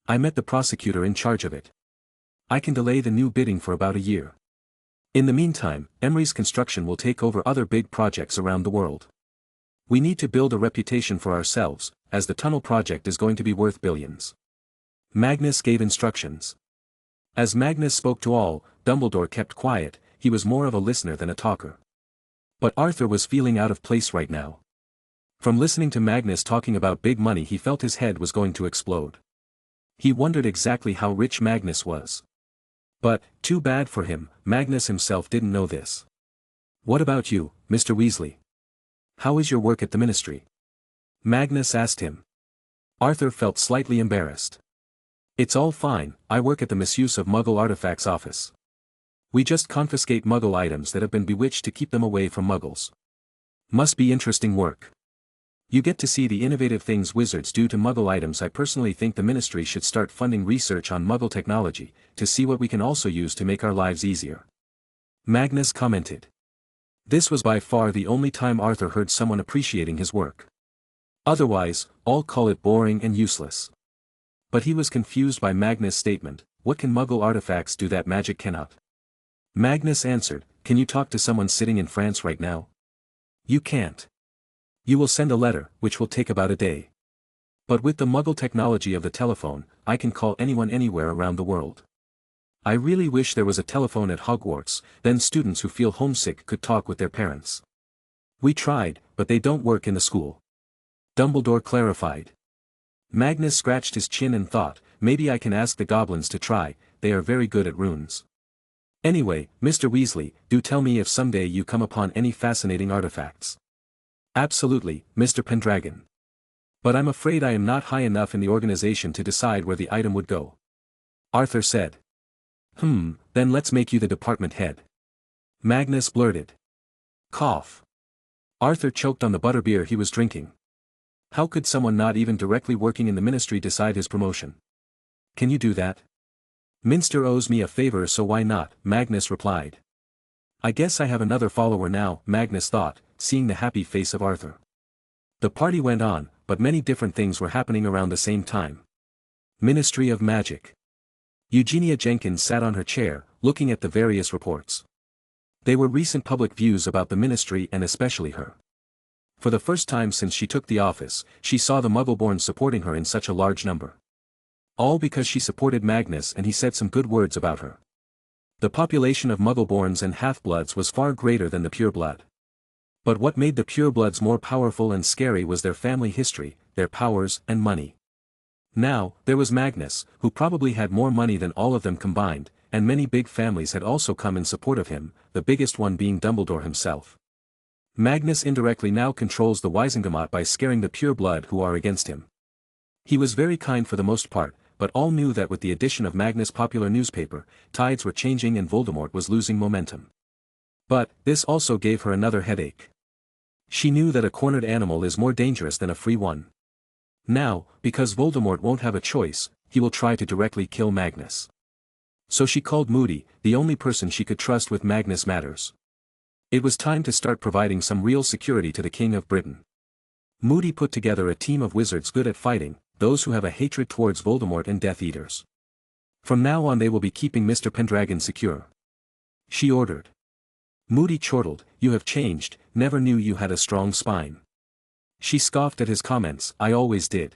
I met the prosecutor in charge of it. I can delay the new bidding for about a year. In the meantime, Emery's construction will take over other big projects around the world. We need to build a reputation for ourselves, as the tunnel project is going to be worth billions. Magnus gave instructions. As Magnus spoke to all, Dumbledore kept quiet. He was more of a listener than a talker. But Arthur was feeling out of place right now. From listening to Magnus talking about big money he felt his head was going to explode. He wondered exactly how rich Magnus was. But, too bad for him, Magnus himself didn't know this. What about you, Mr. Weasley? How is your work at the ministry? Magnus asked him. Arthur felt slightly embarrassed. It's all fine, I work at the Misuse of Muggle Artifacts office. We just confiscate Muggle items that have been bewitched to keep them away from Muggles. Must be interesting work. You get to see the innovative things wizards do to Muggle items. I personally think the ministry should start funding research on Muggle technology, to see what we can also use to make our lives easier. Magnus commented. This was by far the only time Arthur heard someone appreciating his work. Otherwise, all call it boring and useless. But he was confused by Magnus' statement, what can Muggle artifacts do that magic cannot? Magnus answered, can you talk to someone sitting in France right now? You can't. You will send a letter, which will take about a day. But with the Muggle technology of the telephone, I can call anyone anywhere around the world. I really wish there was a telephone at Hogwarts, then students who feel homesick could talk with their parents. We tried, but they don't work in the school. Dumbledore clarified. Magnus scratched his chin and thought, maybe I can ask the goblins to try, they are very good at runes. Anyway, Mr. Weasley, do tell me if someday you come upon any fascinating artifacts. Absolutely, Mr. Pendragon. But I'm afraid I am not high enough in the organization to decide where the item would go. Arthur said. Then let's make you the department head. Magnus blurted. Cough. Arthur choked on the butterbeer he was drinking. How could someone not even directly working in the ministry decide his promotion? Can you do that? Minster owes me a favor, so why not, Magnus replied. I guess I have another follower now, Magnus thought, seeing the happy face of Arthur. The party went on, but many different things were happening around the same time. Ministry of Magic. Eugenia Jenkins sat on her chair, looking at the various reports. They were recent public views about the ministry and especially her. For the first time since she took the office, she saw the Muggleborns supporting her in such a large number. All because she supported Magnus and he said some good words about her. The population of Muggleborns and half-bloods was far greater than the pureblood. But what made the purebloods more powerful and scary was their family history, their powers and money. Now, there was Magnus, who probably had more money than all of them combined, and many big families had also come in support of him, the biggest one being Dumbledore himself. Magnus indirectly now controls the Wisengamot by scaring the pureblood who are against him. He was very kind for the most part, but all knew that with the addition of Magnus' popular newspaper, tides were changing and Voldemort was losing momentum. But, this also gave her another headache. She knew that a cornered animal is more dangerous than a free one. Now, because Voldemort won't have a choice, he will try to directly kill Magnus. So she called Moody, the only person she could trust with Magnus matters. It was time to start providing some real security to the King of Britain. Moody put together a team of wizards good at fighting, those who have a hatred towards Voldemort and Death Eaters. From now on they will be keeping Mr. Pendragon secure. She ordered. Moody chortled, "You have changed, never knew you had a strong spine." She scoffed at his comments, "I always did.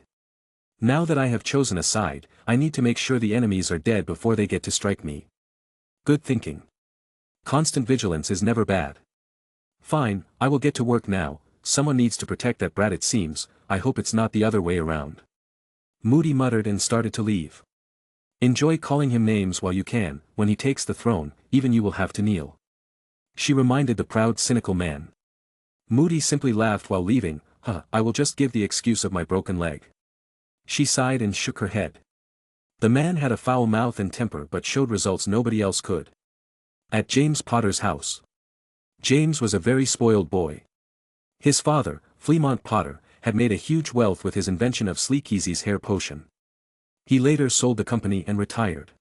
Now that I have chosen a side, I need to make sure the enemies are dead before they get to strike me." Good thinking. Constant vigilance is never bad. Fine, I will get to work now. Someone needs to protect that brat, it seems. I hope it's not the other way around. Moody muttered and started to leave. Enjoy calling him names while you can. When he takes the throne, even you will have to kneel. She reminded the proud, cynical man. Moody simply laughed while leaving. I will just give the excuse of my broken leg. She sighed and shook her head. The man had a foul mouth and temper but showed results nobody else could. At James Potter's house. James was a very spoiled boy. His father, Fleamont Potter, had made a huge wealth with his invention of Sleekeasy's hair potion. He later sold the company and retired.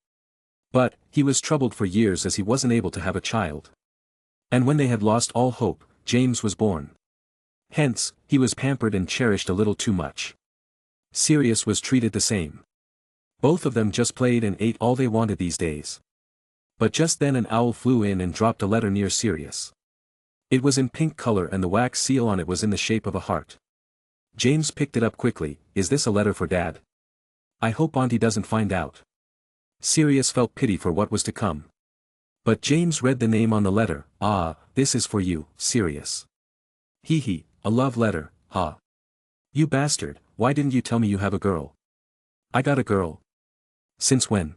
But, he was troubled for years as he wasn't able to have a child. And when they had lost all hope, James was born. Hence, he was pampered and cherished a little too much. Sirius was treated the same. Both of them just played and ate all they wanted these days. But just then an owl flew in and dropped a letter near Sirius. It was in pink color and the wax seal on it was in the shape of a heart. James picked it up quickly. "Is this a letter for Dad? I hope Auntie doesn't find out." Sirius felt pity for what was to come. But James read the name on the letter. "Ah, this is for you, Sirius. Hee, a love letter, ha. You bastard, why didn't you tell me you have a girl?" "I got a girl." "Since when?"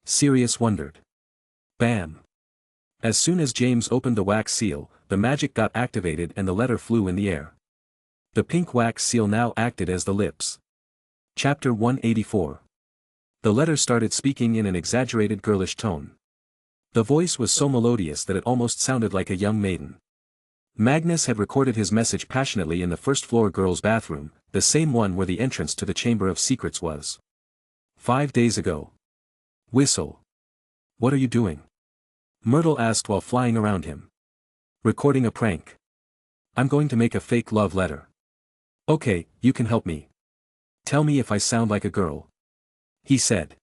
Sirius wondered. Bam! As soon as James opened the wax seal, the magic got activated and the letter flew in the air. The pink wax seal now acted as the lips. Chapter 184. The letter started speaking in an exaggerated girlish tone. The voice was so melodious that it almost sounded like a young maiden. Magnus had recorded his message passionately in the first-floor girls' bathroom, the same one where the entrance to the Chamber of Secrets was. 5 days ago. Whistle. "What are you doing?" Myrtle asked while flying around him. "Recording a prank. I'm going to make a fake love letter." "Okay, you can help me. Tell me if I sound like a girl," he said.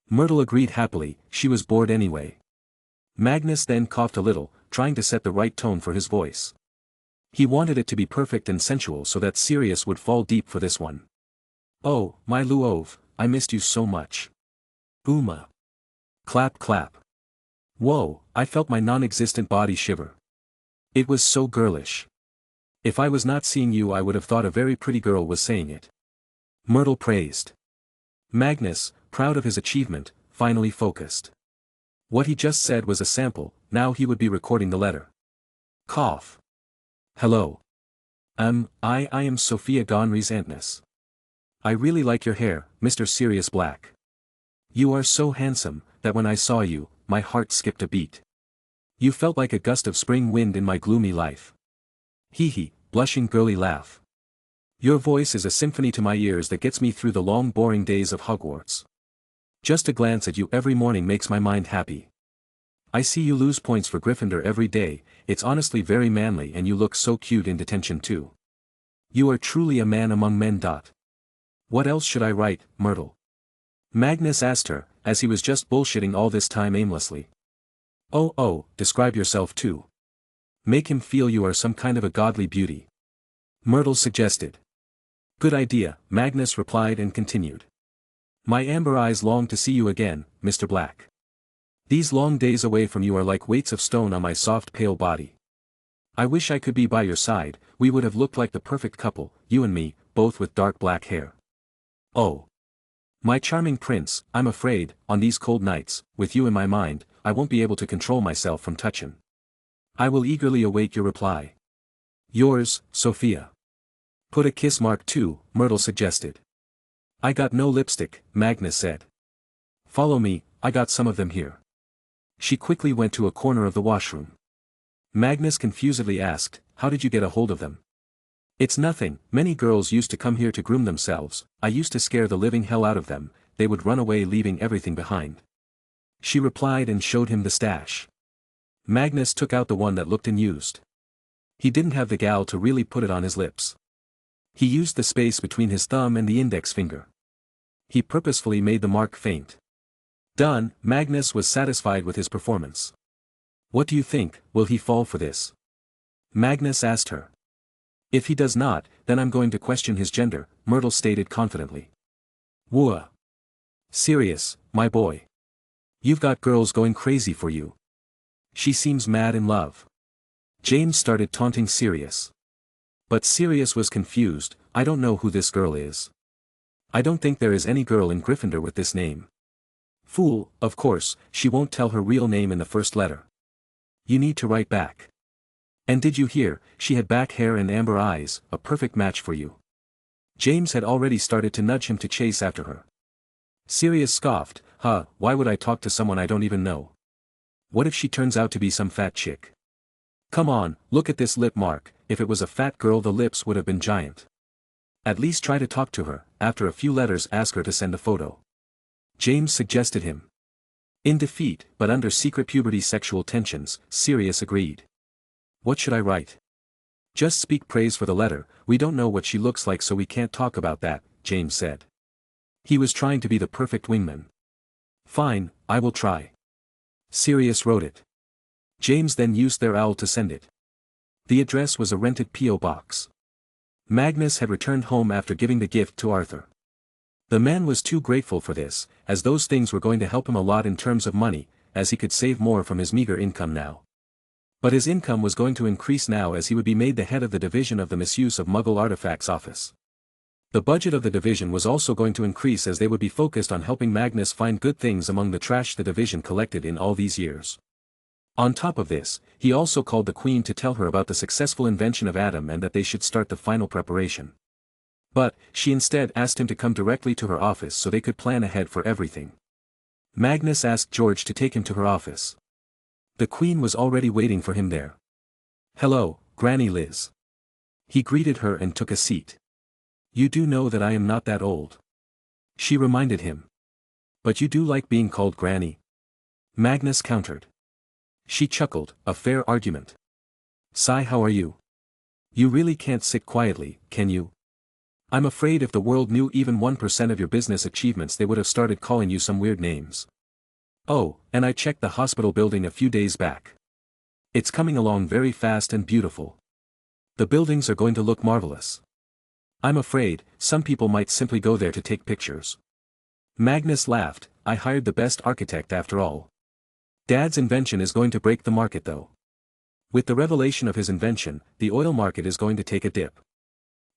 Myrtle agreed happily, she was bored anyway. Magnus then coughed a little, trying to set the right tone for his voice. He wanted it to be perfect and sensual so that Sirius would fall deep for this one. "Oh, my Luove, I missed you so much. Uma." Clap clap. Whoa, I felt my non-existent body shiver. It was so girlish. If I was not seeing you I would have thought a very pretty girl was saying it. Myrtle praised. Magnus, proud of his achievement, finally focused. What he just said was a sample, now he would be recording the letter. Cough. "Hello. I am Sophia Gonry's Antness. I really like your hair, Mr. Sirius Black. You are so handsome, that when I saw you, my heart skipped a beat. You felt like a gust of spring wind in my gloomy life." Hee, blushing girly laugh. "Your voice is a symphony to my ears that gets me through the long boring days of Hogwarts. Just a glance at you every morning makes my mind happy. I see you lose points for Gryffindor every day, it's honestly very manly and you look so cute in detention too. You are truly a man among men. What else should I write, Myrtle?" Magnus asked her, as he was just bullshitting all this time aimlessly. Oh, describe yourself too. Make him feel you are some kind of a godly beauty. Myrtle suggested. Good idea, Magnus replied and continued. My amber eyes long to see you again, Mr. Black. These long days away from you are like weights of stone on my soft pale body. I wish I could be by your side, we would have looked like the perfect couple, you and me, both with dark black hair. Oh. My charming prince, I'm afraid, on these cold nights, with you in my mind, I won't be able to control myself from touching. I will eagerly await your reply. Yours, Sophia. Put a kiss mark too, Myrtle suggested. I got no lipstick, Magnus said. Follow me, I got some of them here. She quickly went to a corner of the washroom. Magnus confusedly asked, how did you get a hold of them? It's nothing, many girls used to come here to groom themselves, I used to scare the living hell out of them, they would run away leaving everything behind. She replied and showed him the stash. Magnus took out the one that looked unused. He didn't have the gall to really put it on his lips. He used the space between his thumb and the index finger. He purposefully made the mark faint. Done, Magnus was satisfied with his performance. What do you think, will he fall for this? Magnus asked her. If he does not, then I'm going to question his gender, Myrtle stated confidently. Whoa. Serious, my boy. You've got girls going crazy for you. She seems mad in love. James started taunting Sirius. But Sirius was confused, I don't know who this girl is. I don't think there is any girl in Gryffindor with this name. Fool, of course, she won't tell her real name in the first letter. You need to write back. And did you hear, she had back hair and amber eyes, a perfect match for you. James had already started to nudge him to chase after her. Sirius scoffed, why would I talk to someone I don't even know? What if she turns out to be some fat chick? Come on, look at this lip mark, if it was a fat girl the lips would have been giant. At least try to talk to her, after a few letters ask her to send a photo. James suggested him. In defeat, but under secret puberty sexual tensions, Sirius agreed. What should I write? Just speak praise for the letter, we don't know what she looks like so we can't talk about that, James said. He was trying to be the perfect wingman. Fine, I will try. Sirius wrote it. James then used their owl to send it. The address was a rented P.O. box. Magnus had returned home after giving the gift to Arthur. The man was too grateful for this, as those things were going to help him a lot in terms of money, as he could save more from his meager income now. But his income was going to increase now as he would be made the head of the division of the misuse of Muggle artifacts office. The budget of the division was also going to increase as they would be focused on helping Magnus find good things among the trash the division collected in all these years. On top of this, he also called the Queen to tell her about the successful invention of Adam and that they should start the final preparation. But, she instead asked him to come directly to her office so they could plan ahead for everything. Magnus asked George to take him to her office. The Queen was already waiting for him there. Hello, Granny Liz. He greeted her and took a seat. You do know that I am not that old. She reminded him. But you do like being called Granny. Magnus countered. She chuckled, a fair argument. Sigh, how are you? You really can't sit quietly, can you? I'm afraid if the world knew even 1% of your business achievements they would have started calling you some weird names. Oh, and I checked the hospital building a few days back. It's coming along very fast and beautiful. The buildings are going to look marvelous. I'm afraid, some people might simply go there to take pictures. Magnus laughed, I hired the best architect after all. Dad's invention is going to break the market though. With the revelation of his invention, the oil market is going to take a dip.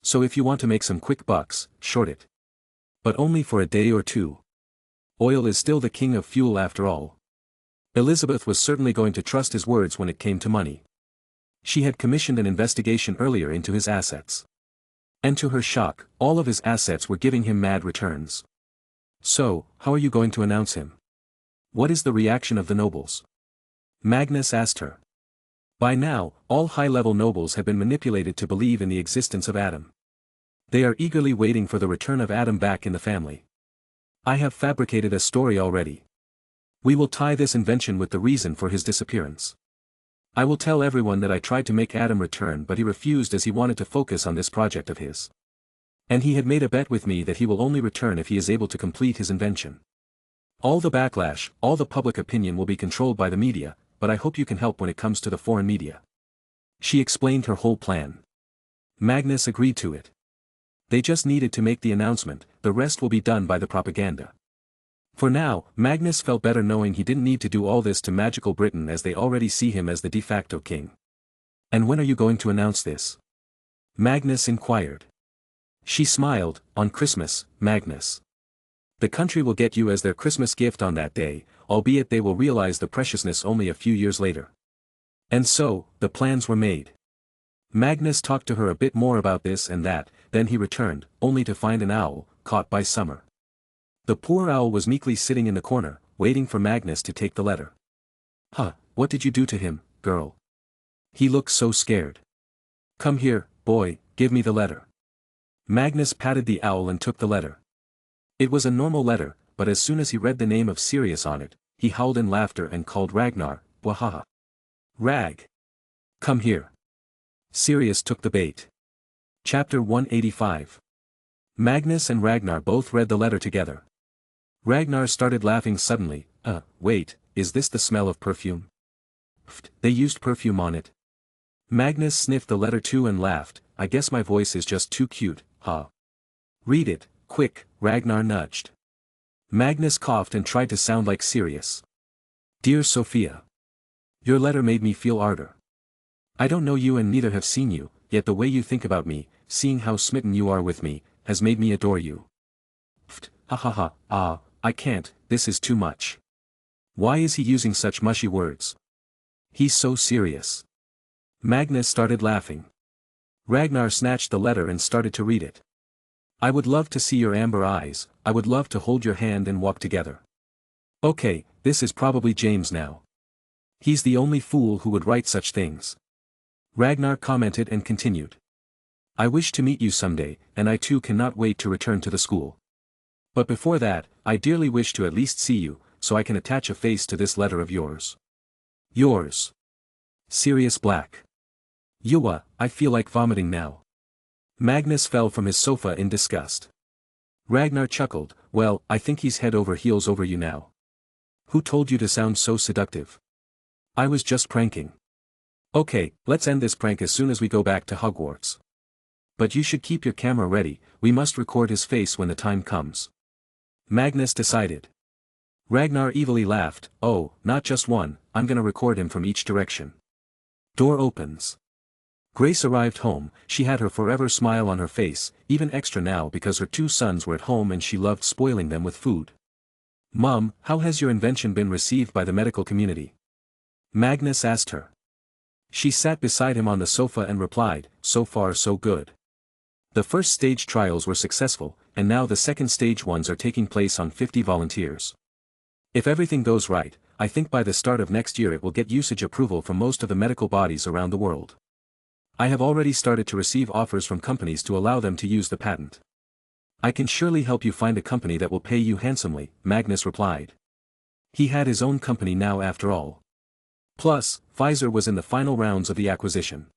So if you want to make some quick bucks, short it. But only for a day or two. Oil is still the king of fuel after all. Elizabeth was certainly going to trust his words when it came to money. She had commissioned an investigation earlier into his assets. And to her shock, all of his assets were giving him mad returns. So, how are you going to announce him? What is the reaction of the nobles? Magnus asked her. By now, all high-level nobles have been manipulated to believe in the existence of Adam. They are eagerly waiting for the return of Adam back in the family. I have fabricated a story already. We will tie this invention with the reason for his disappearance. I will tell everyone that I tried to make Adam return but he refused as he wanted to focus on this project of his. And he had made a bet with me that he will only return if he is able to complete his invention. All the backlash, all the public opinion will be controlled by the media, but I hope you can help when it comes to the foreign media. She explained her whole plan. Magnus agreed to it. They just needed to make the announcement, the rest will be done by the propaganda. For now, Magnus felt better knowing he didn't need to do all this to magical Britain as they already see him as the de facto king. And when are you going to announce this? Magnus inquired. She smiled, on Christmas, Magnus. The country will get you as their Christmas gift on that day, albeit they will realize the preciousness only a few years later. And so, the plans were made. Magnus talked to her a bit more about this and that, then he returned, only to find an owl, caught by summer. The poor owl was meekly sitting in the corner, waiting for Magnus to take the letter. Huh, what did you do to him, girl? He looked so scared. Come here, boy, give me the letter. Magnus patted the owl and took the letter. It was a normal letter, but as soon as he read the name of Sirius on it, he howled in laughter and called Ragnar, Wahaha. Rag. Come here. Sirius took the bait. Chapter 185. Magnus and Ragnar both read the letter together. Ragnar started laughing suddenly. Wait, is this the smell of perfume? Pfft, they used perfume on it. Magnus sniffed the letter too and laughed. I guess my voice is just too cute, huh? Read it, quick, Ragnar nudged. Magnus coughed and tried to sound like Sirius. Dear Sophia. Your letter made me feel ardor. I don't know you and neither have seen you, yet the way you think about me, seeing how smitten you are with me, has made me adore you. Pfft, ha ha ha, I can't, this is too much. Why is he using such mushy words? He's so serious. Magnus started laughing. Ragnar snatched the letter and started to read it. I would love to see your amber eyes, I would love to hold your hand and walk together. Okay, this is probably James now. He's the only fool who would write such things. Ragnar commented and continued. I wish to meet you someday, and I too cannot wait to return to the school. But before that, I dearly wish to at least see you, so I can attach a face to this letter of yours. Yours. Sirius Black. Yuwa, I feel like vomiting now. Magnus fell from his sofa in disgust. Ragnar chuckled, well, I think he's head over heels over you now. Who told you to sound so seductive? I was just pranking. Okay, let's end this prank as soon as we go back to Hogwarts. But you should keep your camera ready, we must record his face when the time comes. Magnus decided. Ragnar evilly laughed, oh, not just one, I'm gonna record him from each direction. Door opens. Grace arrived home, she had her forever smile on her face, even extra now because her two sons were at home and she loved spoiling them with food. Mom, how has your invention been received by the medical community? Magnus asked her. She sat beside him on the sofa and replied, so far so good. The first stage trials were successful, and now the second stage ones are taking place on 50 volunteers. If everything goes right, I think by the start of next year it will get usage approval from most of the medical bodies around the world. I have already started to receive offers from companies to allow them to use the patent. I can surely help you find a company that will pay you handsomely, Magnus replied. He had his own company now after all. Plus, Pfizer was in the final rounds of the acquisition.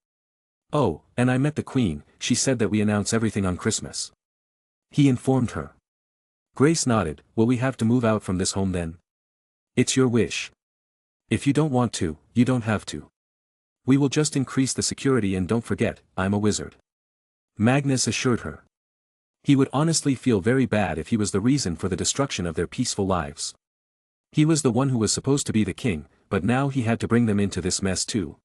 Oh, and I met the Queen, she said that we announce everything on Christmas. He informed her. Grace nodded, will we have to move out from this home then? It's your wish. If you don't want to, you don't have to. We will just increase the security and don't forget, I'm a wizard. Magnus assured her. He would honestly feel very bad if he was the reason for the destruction of their peaceful lives. He was the one who was supposed to be the king, but now he had to bring them into this mess too.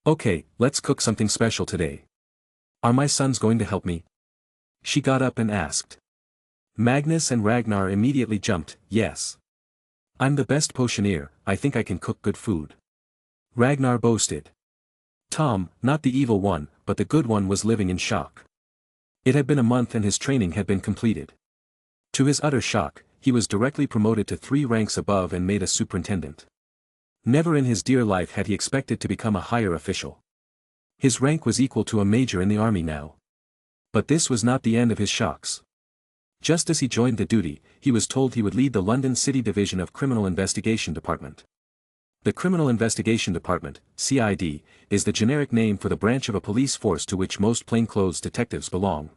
Okay, let's cook something special today. Are my sons going to help me? She got up and asked. Magnus and Ragnar immediately jumped, yes. I'm the best potioneer, I think I can cook good food. Ragnar boasted. Tom, not the evil one, but the good one, was living in shock. It had been a month and his training had been completed. To his utter shock, he was directly promoted to 3 ranks above and made a superintendent. Never in his dear life had he expected to become a higher official. His rank was equal to a major in the army now. But this was not the end of his shocks. Just as he joined the duty, he was told he would lead the London City Division of Criminal Investigation Department. The Criminal Investigation Department, CID, is the generic name for the branch of a police force to which most plainclothes detectives belong.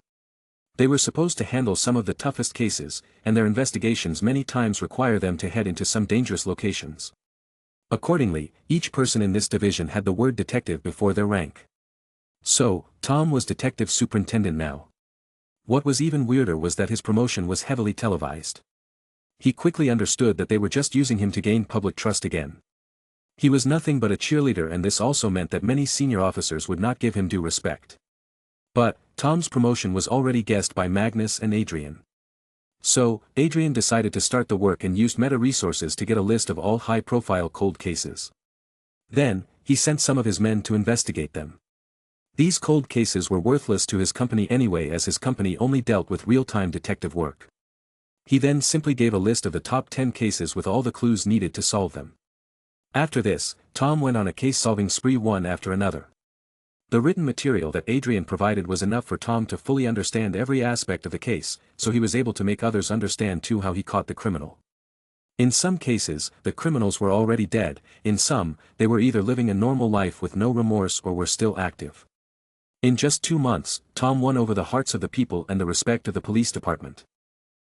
They were supposed to handle some of the toughest cases, and their investigations many times require them to head into some dangerous locations. Accordingly, each person in this division had the word detective before their rank. So, Tom was detective superintendent now. What was even weirder was that his promotion was heavily televised. He quickly understood that they were just using him to gain public trust again. He was nothing but a cheerleader, and this also meant that many senior officers would not give him due respect. But, Tom's promotion was already guessed by Magnus and Adrian. So, Adrian decided to start the work and used meta-resources to get a list of all high-profile cold cases. Then, he sent some of his men to investigate them. These cold cases were worthless to his company anyway, as his company only dealt with real-time detective work. He then simply gave a list of the top 10 cases with all the clues needed to solve them. After this, Tom went on a case-solving spree one after another. The written material that Adrian provided was enough for Tom to fully understand every aspect of the case, so he was able to make others understand too how he caught the criminal. In some cases, the criminals were already dead; in some, they were either living a normal life with no remorse or were still active. In just 2 months, Tom won over the hearts of the people and the respect of the police department.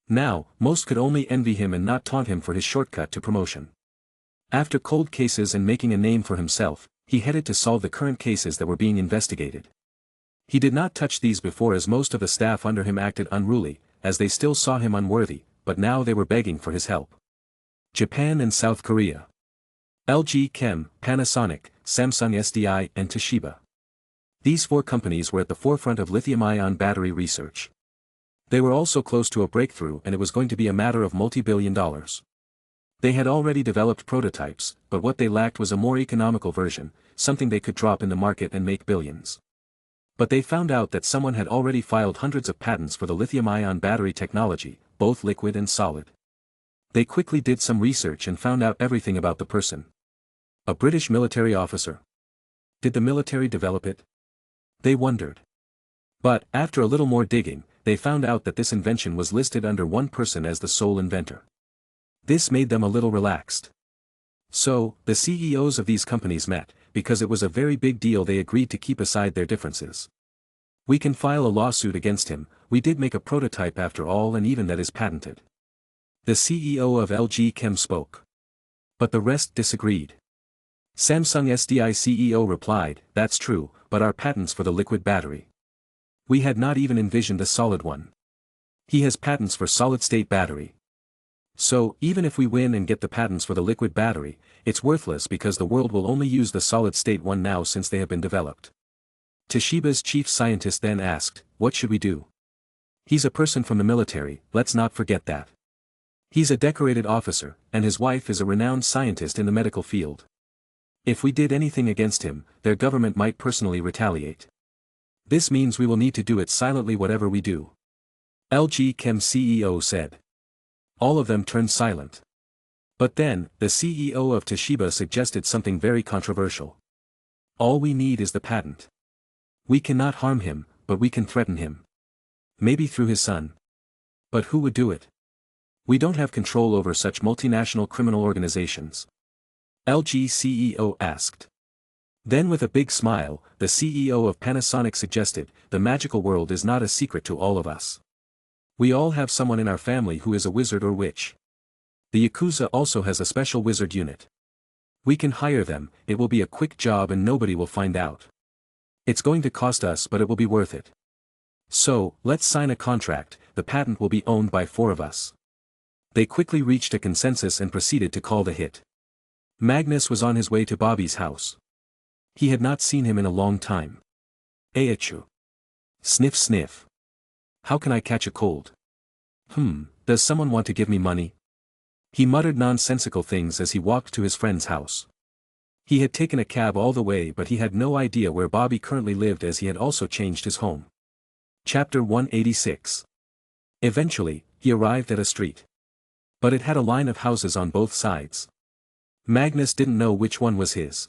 Now, most could only envy him and not taunt him for his shortcut to promotion. After cold cases and making a name for himself, he headed to solve the current cases that were being investigated. He did not touch these before, as most of the staff under him acted unruly, as they still saw him unworthy, but now they were begging for his help. Japan and South Korea. LG Chem, Panasonic, Samsung SDI and Toshiba. These 4 companies were at the forefront of lithium-ion battery research. They were also close to a breakthrough, and it was going to be a matter of multi-billion dollars. They had already developed prototypes, but what they lacked was a more economical version, something they could drop in the market and make billions. But they found out that someone had already filed hundreds of patents for the lithium-ion battery technology, both liquid and solid. They quickly did some research and found out everything about the person. A British military officer. Did the military develop it? They wondered. But, after a little more digging, they found out that this invention was listed under one person as the sole inventor. This made them a little relaxed. So, the CEOs of these companies met; because it was a very big deal they agreed to keep aside their differences. We can file a lawsuit against him; we did make a prototype after all, and even that is patented. The CEO of LG Chem spoke. But the rest disagreed. Samsung SDI CEO replied, "That's true, but our patents for the liquid battery. We had not even envisioned a solid one. He has patents for solid-state battery. So, even if we win and get the patents for the liquid battery, it's worthless because the world will only use the solid-state one now since they have been developed." Toshiba's chief scientist then asked, "What should we do? He's a person from the military, let's not forget that. He's a decorated officer, and his wife is a renowned scientist in the medical field. If we did anything against him, their government might personally retaliate. This means we will need to do it silently whatever we do." LG Chem CEO said. All of them turned silent. But then, the CEO of Toshiba suggested something very controversial. "All we need is the patent. We cannot harm him, but we can threaten him. Maybe through his son. But who would do it? We don't have control over such multinational criminal organizations." LG CEO asked. Then with a big smile, the CEO of Panasonic suggested, "The magical world is not a secret to all of us. We all have someone in our family who is a wizard or witch. The Yakuza also has a special wizard unit. We can hire them, it will be a quick job and nobody will find out. It's going to cost us, but it will be worth it. So, let's sign a contract, the patent will be owned by 4 of us." They quickly reached a consensus and proceeded to call the hit. Magnus was on his way to Bobby's house. He had not seen him in a long time. "Achu. Sniff sniff. How can I catch a cold? Does someone want to give me money?" He muttered nonsensical things as he walked to his friend's house. He had taken a cab all the way, but he had no idea where Bobby currently lived, as he had also changed his home. Chapter 186. Eventually, he arrived at a street. But it had a line of houses on both sides. Magnus didn't know which one was his.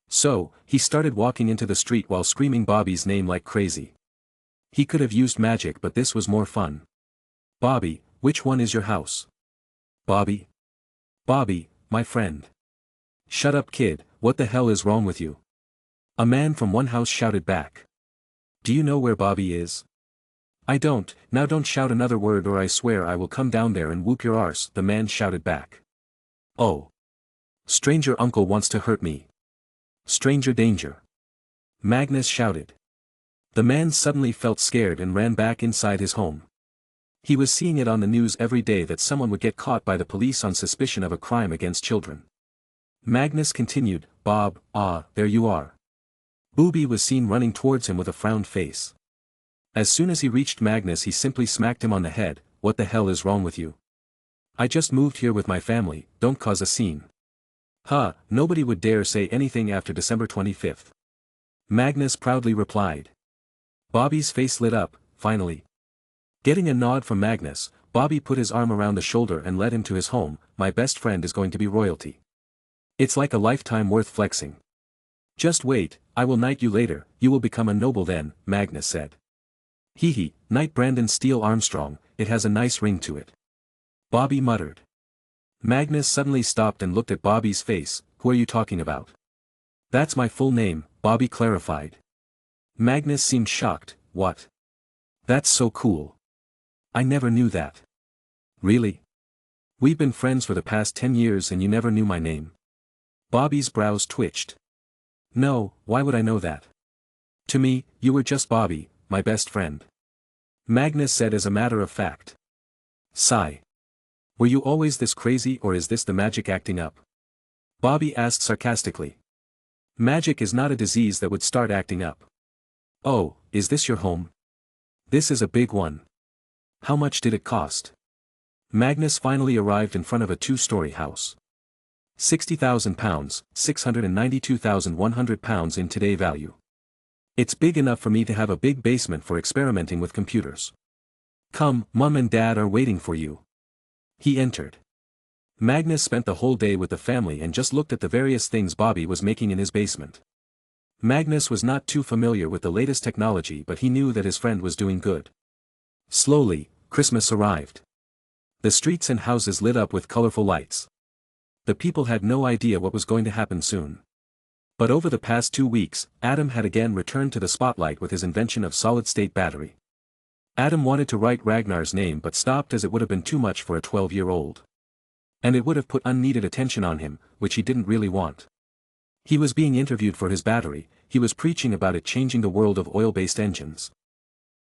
So, he started walking into the street while screaming Bobby's name like crazy. He could have used magic, but this was more fun. "Bobby, which one is your house? Bobby? Bobby, my friend. Shut up, kid, what the hell is wrong with you?" A man from one house shouted back. "Do you know where Bobby is?" "I don't." "Now don't shout another word or I swear I will come down there and whoop your arse," the man shouted back. "Oh. Stranger uncle wants to hurt me. Stranger danger. Magnus shouted. The man suddenly felt scared and ran back inside his home. He was seeing it on the news every day that someone would get caught by the police on suspicion of a crime against children. Magnus continued, Bob, there you are. Booby was seen running towards him with a frowned face. As soon as he reached Magnus he simply smacked him on the head. What the hell is wrong with you? I just moved here with my family, don't cause a scene. Nobody would dare say anything after December 25th. Magnus proudly replied. Bobby's face lit up, finally. Getting a nod from Magnus, Bobby put his arm around the shoulder and led him to his home. My best friend is going to be royalty. It's like a lifetime worth flexing. Just wait, I will knight you later, you will become a noble then, Magnus said. Hee, knight Brandon Steele Armstrong, it has a nice ring to it. Bobby muttered. Magnus suddenly stopped and looked at Bobby's face. Who are you talking about? That's my full name, Bobby clarified. Magnus seemed shocked. What? That's so cool. I never knew that. Really? We've been friends for the past 10 years and you never knew my name. Bobby's brows twitched. No, why would I know that? To me, you were just Bobby, my best friend. Magnus said as a matter of fact. Sigh. Were you always this crazy or is this the magic acting up? Bobby asked sarcastically. Magic is not a disease that would start acting up. Oh, is this your home? This is a big one. How much did it cost? Magnus finally arrived in front of a 2-story house. £60,000, £692,100 in today value. It's big enough for me to have a big basement for experimenting with computers. Come, Mum and Dad are waiting for you. He entered. Magnus spent the whole day with the family and just looked at the various things Bobby was making in his basement. Magnus was not too familiar with the latest technology but he knew that his friend was doing good. Slowly, Christmas arrived. The streets and houses lit up with colorful lights. The people had no idea what was going to happen soon. But over the past 2 weeks, Adam had again returned to the spotlight with his invention of solid-state battery. Adam wanted to write Ragnar's name but stopped as it would have been too much for a 12-year-old. And it would have put unneeded attention on him, which he didn't really want. He was being interviewed for his battery, he was preaching about it changing the world of oil-based engines.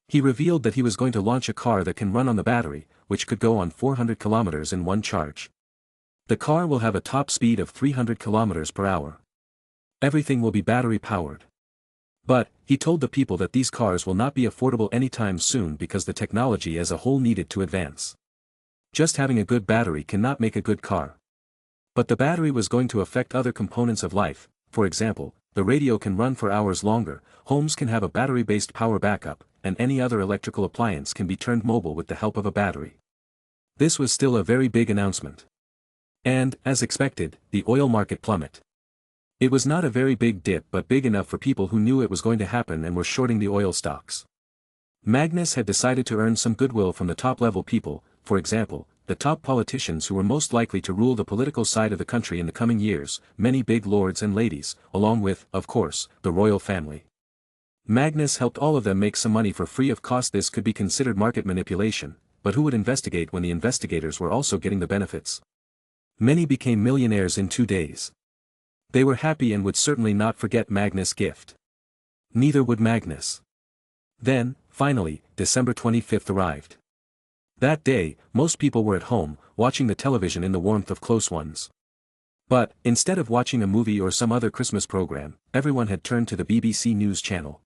He revealed that he was going to launch a car that can run on the battery, which could go on 400 kilometers in one charge. The car will have a top speed of 300 kilometers per hour. Everything will be battery-powered. But, he told the people that these cars will not be affordable anytime soon because the technology as a whole needed to advance. Just having a good battery cannot make a good car. But the battery was going to affect other components of life. For example, the radio can run for hours longer, homes can have a battery-based power backup, and any other electrical appliance can be turned mobile with the help of a battery. This was still a very big announcement. And, as expected, the oil market plummeted. It was not a very big dip but big enough for people who knew it was going to happen and were shorting the oil stocks. Magnus had decided to earn some goodwill from the top-level people, for example, the top politicians who were most likely to rule the political side of the country in the coming years, many big lords and ladies, along with, of course, the royal family. Magnus helped all of them make some money for free of cost. This could be considered market manipulation, but who would investigate when the investigators were also getting the benefits? Many became millionaires in 2 days. They were happy and would certainly not forget Magnus' gift. Neither would Magnus. Then, finally, December 25th arrived. That day, most people were at home, watching the television in the warmth of close ones. But, instead of watching a movie or some other Christmas program, everyone had turned to the BBC News channel.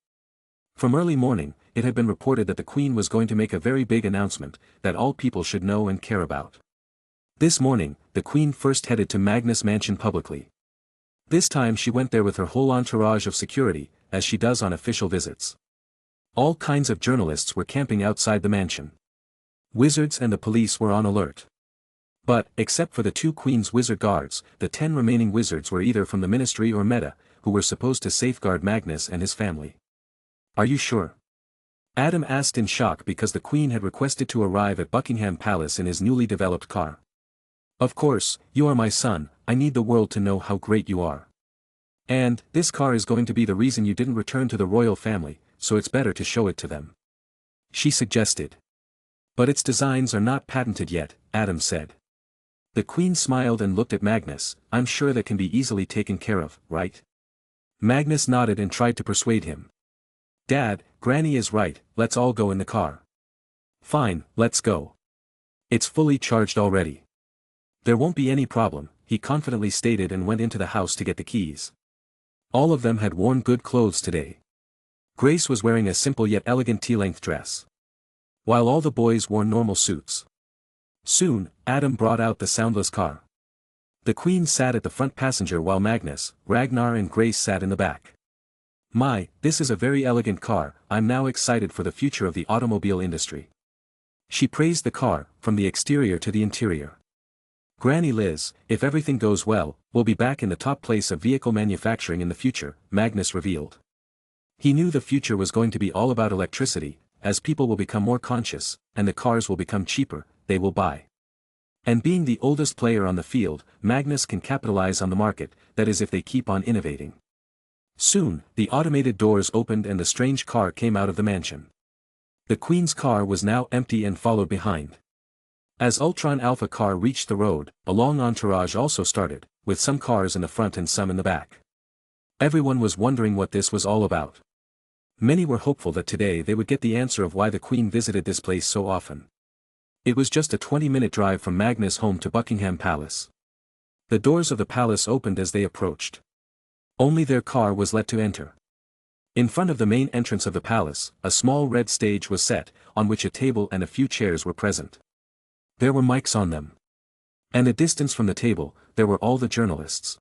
From early morning, it had been reported that the Queen was going to make a very big announcement, that all people should know and care about. This morning, the Queen first headed to Magnus' mansion publicly. This time she went there with her whole entourage of security, as she does on official visits. All kinds of journalists were camping outside the mansion. Wizards and the police were on alert. But, except for the 2 Queen's wizard guards, the 10 remaining wizards were either from the Ministry or Meta, who were supposed to safeguard Magnus and his family. Are you sure? Adam asked in shock because the Queen had requested to arrive at Buckingham Palace in his newly developed car. Of course, you are my son, I need the world to know how great you are. And, this car is going to be the reason you didn't return to the royal family, so it's better to show it to them. She suggested. But its designs are not patented yet, Adam said. The Queen smiled and looked at Magnus. "I'm sure that can be easily taken care of, right?" Magnus nodded and tried to persuade him. "Dad, Granny is right, let's all go in the car." "Fine, let's go. It's fully charged already. There won't be any problem," he confidently stated and went into the house to get the keys. All of them had worn good clothes today. Grace was wearing a simple yet elegant tea-length dress, while all the boys wore normal suits. Soon, Adam brought out the soundless car. The Queen sat at the front passenger while Magnus, Ragnar and Grace sat in the back. "My, this is a very elegant car, I'm now excited for the future of the automobile industry." She praised the car, from the exterior to the interior. "Granny Liz, if everything goes well, we'll be back in the top place of vehicle manufacturing in the future," Magnus revealed. He knew the future was going to be all about electricity, as people will become more conscious, and the cars will become cheaper, they will buy. And being the oldest player on the field, Magnus can capitalize on the market, that is if they keep on innovating. Soon, the automated doors opened and the strange car came out of the mansion. The Queen's car was now empty and followed behind. As Ultron Alpha car reached the road, a long entourage also started, with some cars in the front and some in the back. Everyone was wondering what this was all about. Many were hopeful that today they would get the answer of why the Queen visited this place so often. It was just a 20-minute drive from Magnus' home to Buckingham Palace. The doors of the palace opened as they approached. Only their car was let to enter. In front of the main entrance of the palace, a small red stage was set, on which a table and a few chairs were present. There were mics on them. And a distance from the table, there were all the journalists.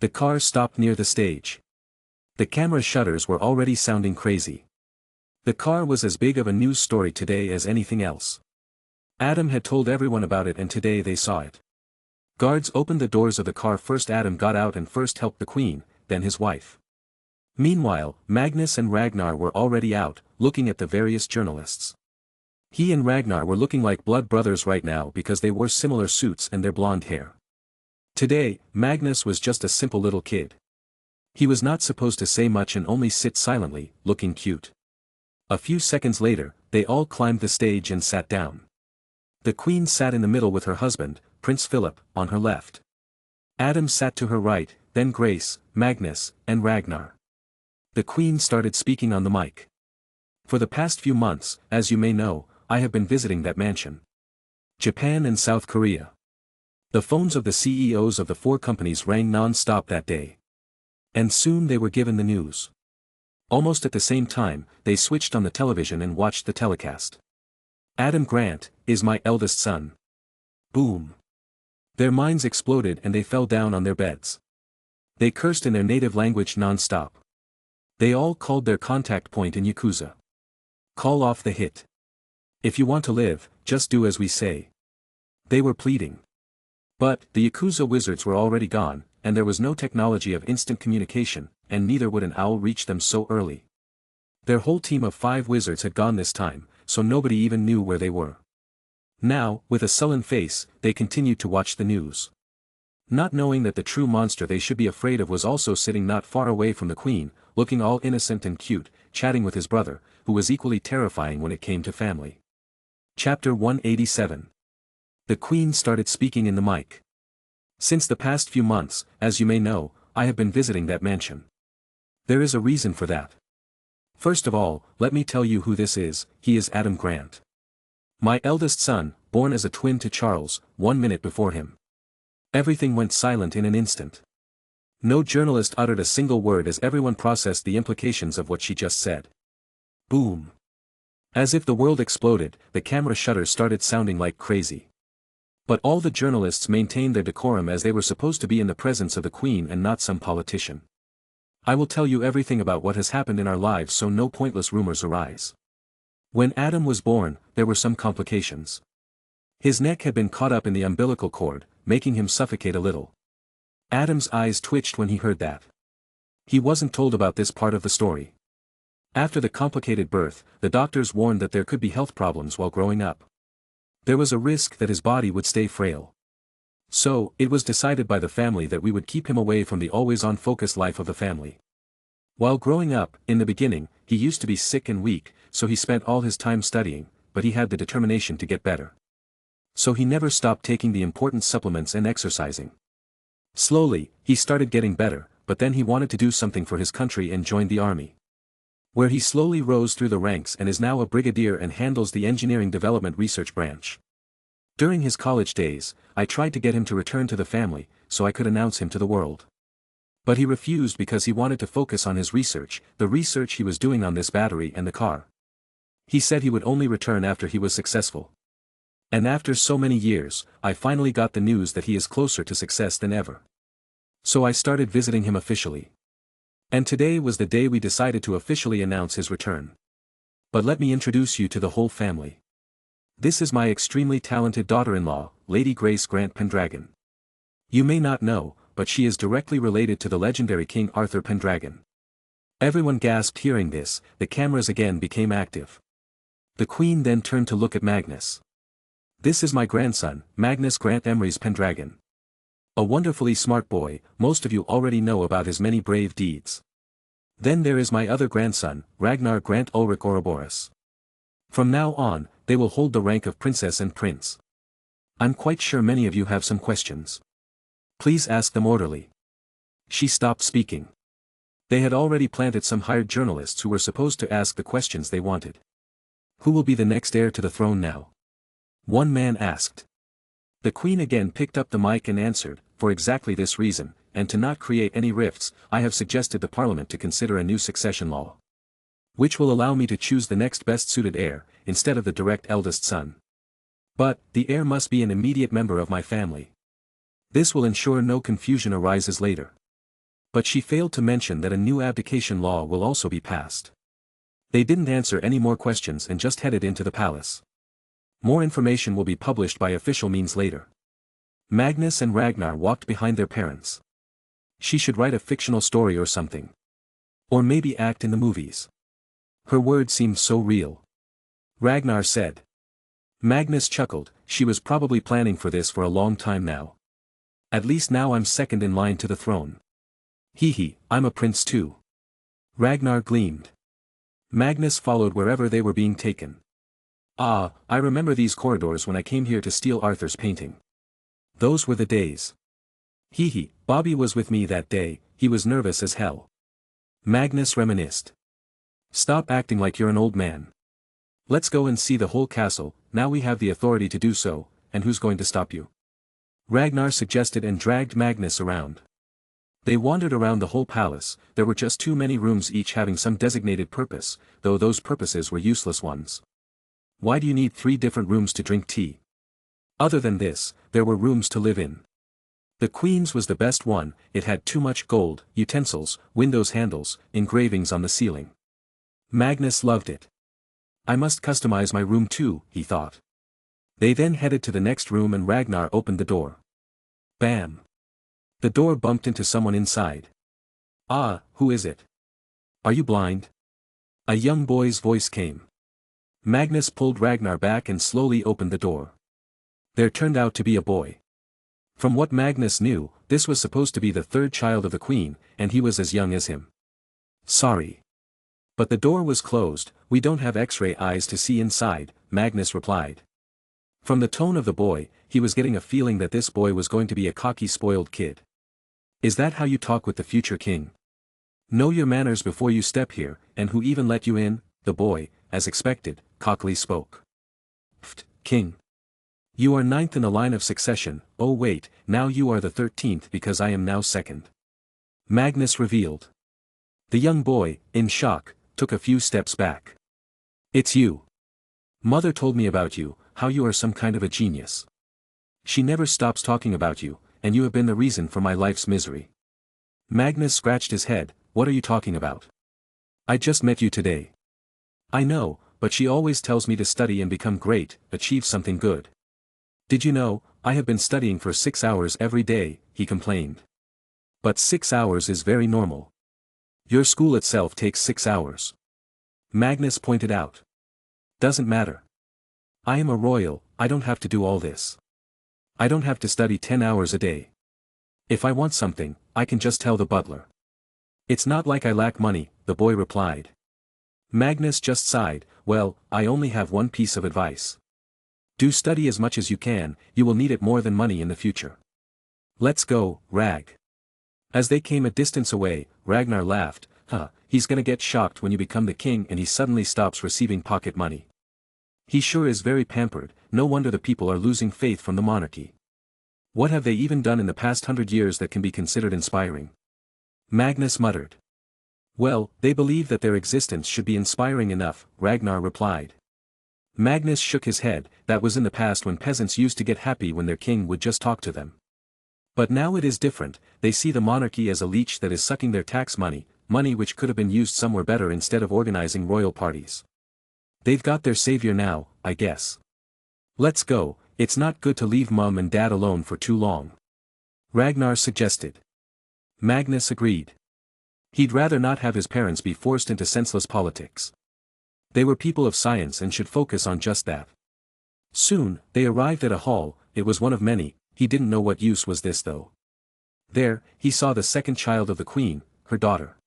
The car stopped near the stage. The camera shutters were already sounding crazy. The car was as big of a news story today as anything else. Adam had told everyone about it and today they saw it. Guards opened the doors of the car first. Adam got out and first helped the Queen, then his wife. Meanwhile, Magnus and Ragnar were already out, looking at the various journalists. He and Ragnar were looking like blood brothers right now because they wore similar suits and their blonde hair. Today, Magnus was just a simple little kid. He was not supposed to say much and only sit silently, looking cute. A few seconds later, they all climbed the stage and sat down. The Queen sat in the middle with her husband, Prince Philip, on her left. Adam sat to her right, then Grace, Magnus, and Ragnar. The Queen started speaking on the mic. "For the past few months, as you may know, I have been visiting that mansion. Japan and South Korea." The phones of the CEOs of the 4 companies rang non-stop that day. And soon they were given the news. Almost at the same time, they switched on the television and watched the telecast. "Adam Grant is my eldest son." Boom. Their minds exploded and they fell down on their beds. They cursed in their native language non-stop. They all called their contact point in Yakuza. "Call off the hit. If you want to live, just do as we say." They were pleading. But, the Yakuza wizards were already gone, and there was no technology of instant communication, and neither would an owl reach them so early. Their whole team of 5 wizards had gone this time, so nobody even knew where they were. Now, with a sullen face, they continued to watch the news. Not knowing that the true monster they should be afraid of was also sitting not far away from the Queen, looking all innocent and cute, chatting with his brother, who was equally terrifying when it came to family. Chapter 187. The Queen started speaking in the mic. "Since the past few months, as you may know, I have been visiting that mansion. There is a reason for that. First of all, let me tell you who this is. He is Adam Grant. My eldest son, born as a twin to Charles, 1 minute before him." Everything went silent in an instant. No journalist uttered a single word as everyone processed the implications of what she just said. Boom. As if the world exploded, the camera shutters started sounding like crazy. But all the journalists maintained their decorum as they were supposed to be in the presence of the Queen and not some politician. "I will tell you everything about what has happened in our lives so no pointless rumors arise. When Adam was born, there were some complications. His neck had been caught up in the umbilical cord, making him suffocate a little." Adam's eyes twitched when he heard that. He wasn't told about this part of the story. After the complicated birth, the doctors warned that there could be health problems while growing up. There was a risk that his body would stay frail. So, it was decided by the family that we would keep him away from the always-on focused life of the family. While growing up, in the beginning, he used to be sick and weak, so he spent all his time studying, but he had the determination to get better. So he never stopped taking the important supplements and exercising. Slowly, he started getting better, but then he wanted to do something for his country and joined the army, where he slowly rose through the ranks and is now a brigadier and handles the engineering development research branch. During his college days, I tried to get him to return to the family, so I could announce him to the world. But he refused because he wanted to focus on his research, the research he was doing on this battery and the car. He said he would only return after he was successful. And after so many years, I finally got the news that he is closer to success than ever. So I started visiting him officially. And today was the day we decided to officially announce his return. But let me introduce you to the whole family. This is my extremely talented daughter-in-law, Lady Grace Grant Pendragon. You may not know, but she is directly related to the legendary King Arthur Pendragon. Everyone gasped hearing this, the cameras again became active. The Queen then turned to look at Magnus. This is my grandson, Magnus Grant Emrys Pendragon. A wonderfully smart boy, most of you already know about his many brave deeds. Then there is my other grandson, Ragnar Grant Ulrich Ouroboros. From now on, they will hold the rank of princess and prince. I'm quite sure many of you have some questions. Please ask them orderly. She stopped speaking. They had already planted some hired journalists who were supposed to ask the questions they wanted. Who will be the next heir to the throne now? One man asked. The Queen again picked up the mic and answered, for exactly this reason, and to not create any rifts, I have suggested the Parliament to consider a new succession law, which will allow me to choose the next best-suited heir, instead of the direct eldest son. But, the heir must be an immediate member of my family. This will ensure no confusion arises later. But she failed to mention that a new abdication law will also be passed. They didn't answer any more questions and just headed into the palace. More information will be published by official means later. Magnus and Ragnar walked behind their parents. She should write a fictional story or something. Or maybe act in the movies. Her words seemed so real. Ragnar said. Magnus chuckled, she was probably planning for this for a long time now. At least now I'm second in line to the throne. Hee, I'm a prince too. Ragnar gleamed. Magnus followed wherever they were being taken. Ah, I remember these corridors when I came here to steal Arthur's painting. Those were the days. Hee, Bobby was with me that day, he was nervous as hell. Magnus reminisced. Stop acting like you're an old man. Let's go and see the whole castle, now we have the authority to do so, and who's going to stop you? Ragnar suggested and dragged Magnus around. They wandered around the whole palace, there were just too many rooms each having some designated purpose, though those purposes were useless ones. Why do you need 3 different rooms to drink tea? Other than this, there were rooms to live in. The Queen's was the best one, it had too much gold, utensils, windows handles, engravings on the ceiling. Magnus loved it. I must customize my room too, he thought. They then headed to the next room and Ragnar opened the door. Bam! The door bumped into someone inside. Ah, who is it? Are you blind? A young boy's voice came. Magnus pulled Ragnar back and slowly opened the door. There turned out to be a boy. From what Magnus knew, this was supposed to be the 3rd child of the Queen, and he was as young as him. Sorry. But the door was closed, we don't have X-ray eyes to see inside, Magnus replied. From the tone of the boy, he was getting a feeling that this boy was going to be a cocky spoiled kid. Is that how you talk with the future king? Know your manners before you step here, and who even let you in? The boy, as expected, cockily spoke. Pfft, king. You are 9th in the line of succession, oh wait, now you are the 13th because I am now 2nd. Magnus revealed. The young boy, in shock, took a few steps back. It's you. Mother told me about you, how you are some kind of a genius. She never stops talking about you, and you have been the reason for my life's misery. Magnus scratched his head, what are you talking about? I just met you today. I know, but she always tells me to study and become great, achieve something good. Did you know, I have been studying for 6 hours every day, he complained. But 6 hours is very normal. Your school itself takes 6 hours. Magnus pointed out. Doesn't matter. I am a royal, I don't have to do all this. I don't have to study 10 hours a day. If I want something, I can just tell the butler. It's not like I lack money, the boy replied. Magnus just sighed, well, I only have one piece of advice. Do study as much as you can, you will need it more than money in the future. Let's go, Rag. As they came a distance away, Ragnar laughed, he's gonna get shocked when you become the king and he suddenly stops receiving pocket money. He sure is very pampered, no wonder the people are losing faith from the monarchy. What have they even done in the past 100 years that can be considered inspiring? Magnus muttered. Well, they believe that their existence should be inspiring enough, Ragnar replied. Magnus shook his head, that was in the past when peasants used to get happy when their king would just talk to them. But now it is different, they see the monarchy as a leech that is sucking their tax money, money which could have been used somewhere better instead of organizing royal parties. They've got their savior now, I guess. Let's go, it's not good to leave Mum and Dad alone for too long. Ragnar suggested. Magnus agreed. He'd rather not have his parents be forced into senseless politics. They were people of science and should focus on just that. Soon, they arrived at a hall, it was one of many, he didn't know what use was this though. There, he saw the second child of the queen, her daughter.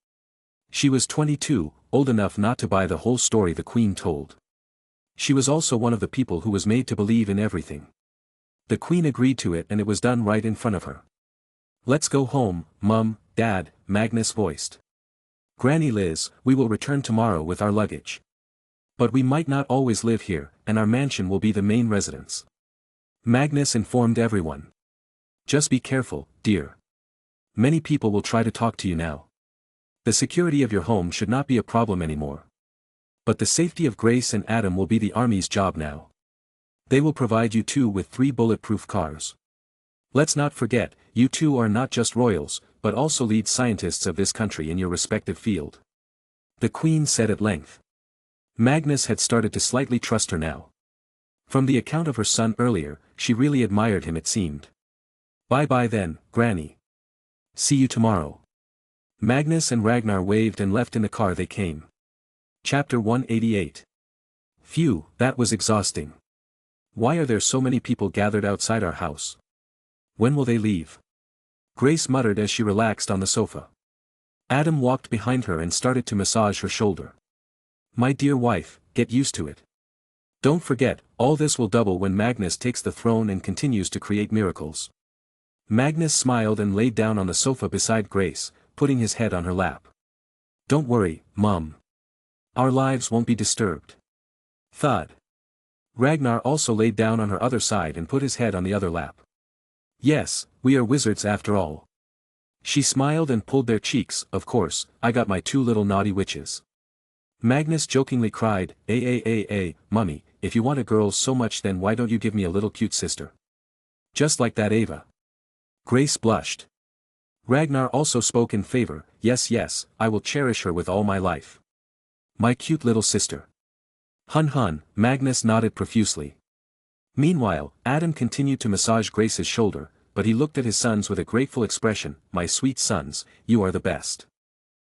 She was 22, old enough not to buy the whole story the queen told. She was also one of the people who was made to believe in everything. The queen agreed to it and it was done right in front of her. Let's go home, Mum, Dad, Magnus voiced. Granny Liz, we will return tomorrow with our luggage. But we might not always live here, and our mansion will be the main residence. Magnus informed everyone. Just be careful, dear. Many people will try to talk to you now. The security of your home should not be a problem anymore. But the safety of Grace and Adam will be the army's job now. They will provide you two with 3 bulletproof cars. Let's not forget, you two are not just royals, but also lead scientists of this country in your respective field. The Queen said at length. Magnus had started to slightly trust her now. From the account of her son earlier, she really admired him it seemed. Bye-bye then, Granny. See you tomorrow. Magnus and Ragnar waved and left in the car they came. Chapter 188. Phew, that was exhausting. Why are there so many people gathered outside our house? When will they leave? Grace muttered as she relaxed on the sofa. Adam walked behind her and started to massage her shoulder. My dear wife, get used to it. Don't forget, all this will double when Magnus takes the throne and continues to create miracles. Magnus smiled and laid down on the sofa beside Grace, putting his head on her lap. Don't worry, Mum. Our lives won't be disturbed. Thud. Ragnar also laid down on her other side and put his head on the other lap. Yes, we are wizards after all. She smiled and pulled their cheeks, of course, I got my 2 little naughty witches. Magnus jokingly cried, Mummy, if you want a girl so much then why don't you give me a little cute sister? Just like that Ava. Grace blushed. Ragnar also spoke in favor, yes, I will cherish her with all my life. My cute little sister. Hun, Magnus nodded profusely. Meanwhile, Adam continued to massage Grace's shoulder, but he looked at his sons with a grateful expression, my sweet sons, you are the best.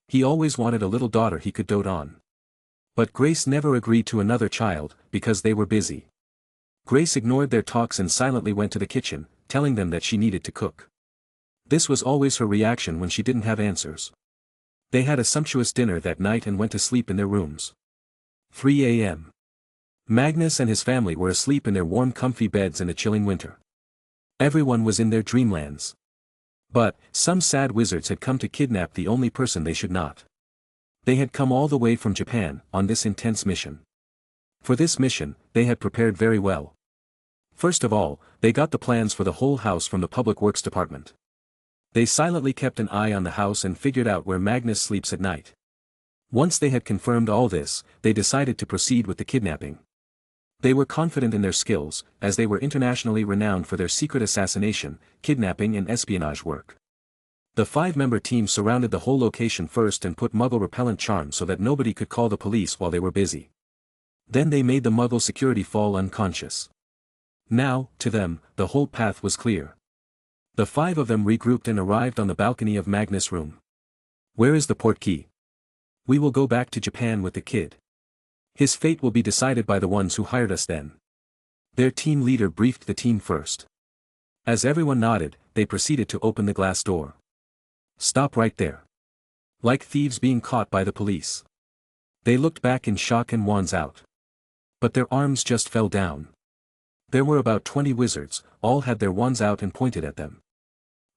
He always wanted a little daughter he could dote on. But Grace never agreed to another child, because they were busy. Grace ignored their talks and silently went to the kitchen, telling them that she needed to cook. This was always her reaction when she didn't have answers. They had a sumptuous dinner that night and went to sleep in their rooms. 3 a.m. Magnus and his family were asleep in their warm comfy beds in the chilling winter. Everyone was in their dreamlands. But, some sad wizards had come to kidnap the only person they should not. They had come all the way from Japan, on this intense mission. For this mission, they had prepared very well. First of all, they got the plans for the whole house from the Public Works Department. They silently kept an eye on the house and figured out where Magnus sleeps at night. Once they had confirmed all this, they decided to proceed with the kidnapping. They were confident in their skills, as they were internationally renowned for their secret assassination, kidnapping and espionage work. The 5-member team surrounded the whole location first and put Muggle repellent charms so that nobody could call the police while they were busy. Then they made the Muggle security fall unconscious. Now, to them, the whole path was clear. The 5 of them regrouped and arrived on the balcony of Magnus' room. Where is the portkey? We will go back to Japan with the kid. His fate will be decided by the ones who hired us then. Their team leader briefed the team first. As everyone nodded, they proceeded to open the glass door. Stop right there. Like thieves being caught by the police. They looked back in shock and wands out. But their arms just fell down. There were about 20 wizards, all had their wands out and pointed at them.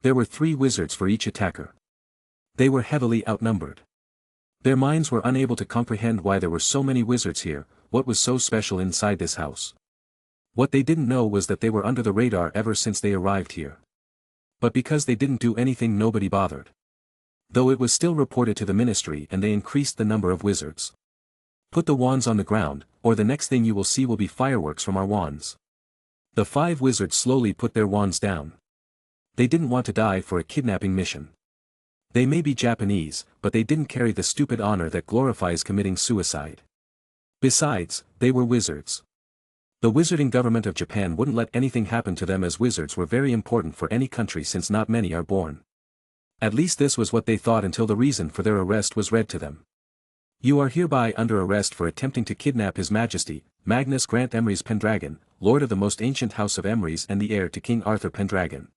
There were 3 wizards for each attacker. They were heavily outnumbered. Their minds were unable to comprehend why there were so many wizards here, what was so special inside this house. What they didn't know was that they were under the radar ever since they arrived here. But because they didn't do anything, nobody bothered. Though it was still reported to the ministry and they increased the number of wizards. Put the wands on the ground, or the next thing you will see will be fireworks from our wands. The 5 wizards slowly put their wands down. They didn't want to die for a kidnapping mission. They may be Japanese, but they didn't carry the stupid honor that glorifies committing suicide. Besides, they were wizards. The wizarding government of Japan wouldn't let anything happen to them, as wizards were very important for any country since not many are born. At least this was what they thought until the reason for their arrest was read to them. You are hereby under arrest for attempting to kidnap His Majesty, Magnus Grant Emrys Pendragon, Lord of the most ancient house of Emrys and the heir to King Arthur Pendragon.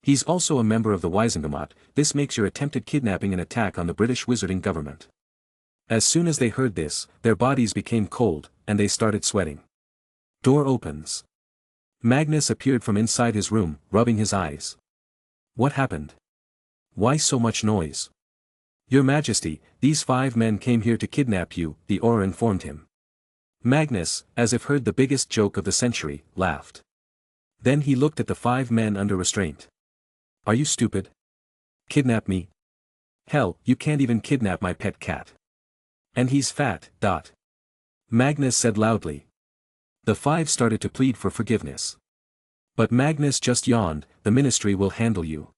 He's also a member of the Wisengamot. This makes your attempted kidnapping an attack on the British wizarding government. As soon as they heard this, their bodies became cold, and they started sweating. Door opens. Magnus appeared from inside his room, rubbing his eyes. What happened? Why so much noise? Your Majesty, these 5 men came here to kidnap you, the Auror informed him. Magnus, as if heard the biggest joke of the century, laughed. Then he looked at the 5 men under restraint. Are you stupid? Kidnap me? Hell, you can't even kidnap my pet cat. And he's fat. Magnus said loudly. The 5 started to plead for forgiveness. But Magnus just yawned. The ministry will handle you.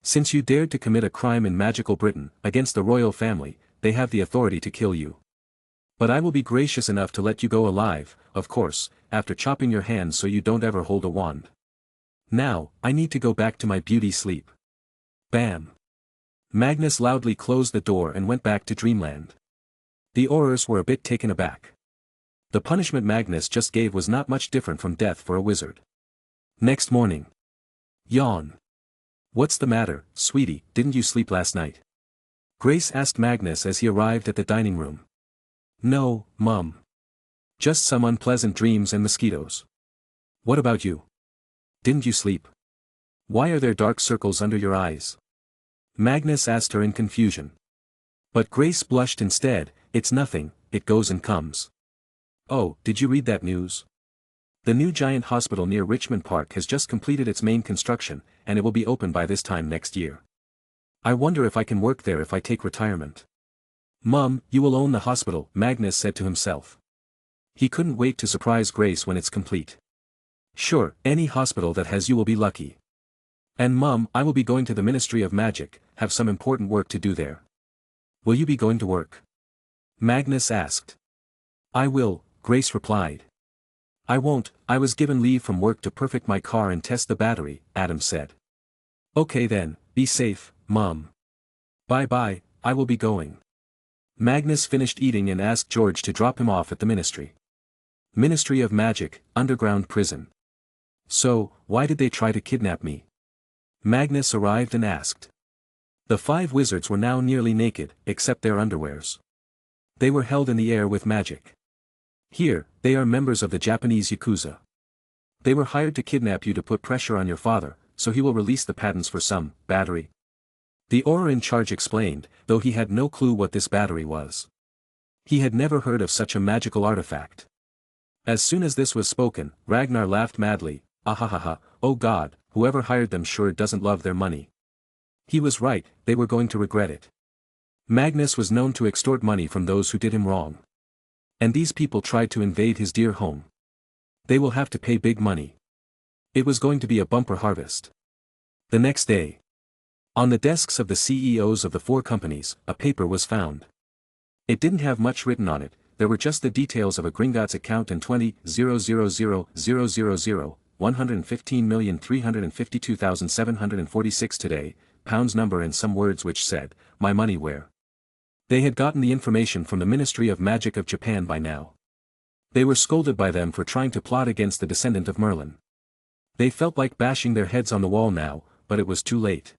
Since you dared to commit a crime in magical Britain, against the royal family, they have the authority to kill you. But I will be gracious enough to let you go alive, of course, after chopping your hands so you don't ever hold a wand. Now, I need to go back to my beauty sleep. Bam! Magnus loudly closed the door and went back to dreamland. The Aurors were a bit taken aback. The punishment Magnus just gave was not much different from death for a wizard. Next morning. Yawn. What's the matter, sweetie, didn't you sleep last night? Grace asked Magnus as he arrived at the dining room. No, Mum. Just some unpleasant dreams and mosquitoes. What about you? Didn't you sleep? Why are there dark circles under your eyes? Magnus asked her in confusion. But Grace blushed instead. It's nothing, it goes and comes. Oh, did you read that news? The new giant hospital near Richmond Park has just completed its main construction, and it will be open by this time next year. I wonder if I can work there if I take retirement. Mum, you will own the hospital, Magnus said to himself. He couldn't wait to surprise Grace when it's complete. Sure, any hospital that has you will be lucky. And Mum, I will be going to the Ministry of Magic, have some important work to do there. Will you be going to work? Magnus asked. I will, Grace replied. I won't, I was given leave from work to perfect my car and test the battery, Adam said. Okay then, be safe, Mum. Bye-bye, I will be going. Magnus finished eating and asked George to drop him off at the ministry. Ministry of Magic, underground prison. So, why did they try to kidnap me? Magnus arrived and asked. The 5 wizards were now nearly naked, except their underwears. They were held in the air with magic. Here, they are members of the Japanese Yakuza. They were hired to kidnap you to put pressure on your father, so he will release the patents for some battery. The Auror in charge explained, though he had no clue what this battery was. He had never heard of such a magical artifact. As soon as this was spoken, Ragnar laughed madly. Ahahaha, oh God, whoever hired them sure doesn't love their money. He was right, they were going to regret it. Magnus was known to extort money from those who did him wrong. And these people tried to invade his dear home. They will have to pay big money. It was going to be a bumper harvest. The next day. On the desks of the CEOs of the 4 companies, a paper was found. It didn't have much written on it, there were just the details of a Gringotts account and 20,000,000, 115,352,746 today, pounds number and some words which said, my money where? They had gotten the information from the Ministry of Magic of Japan by now. They were scolded by them for trying to plot against the descendant of Merlin. They felt like bashing their heads on the wall now, but it was too late.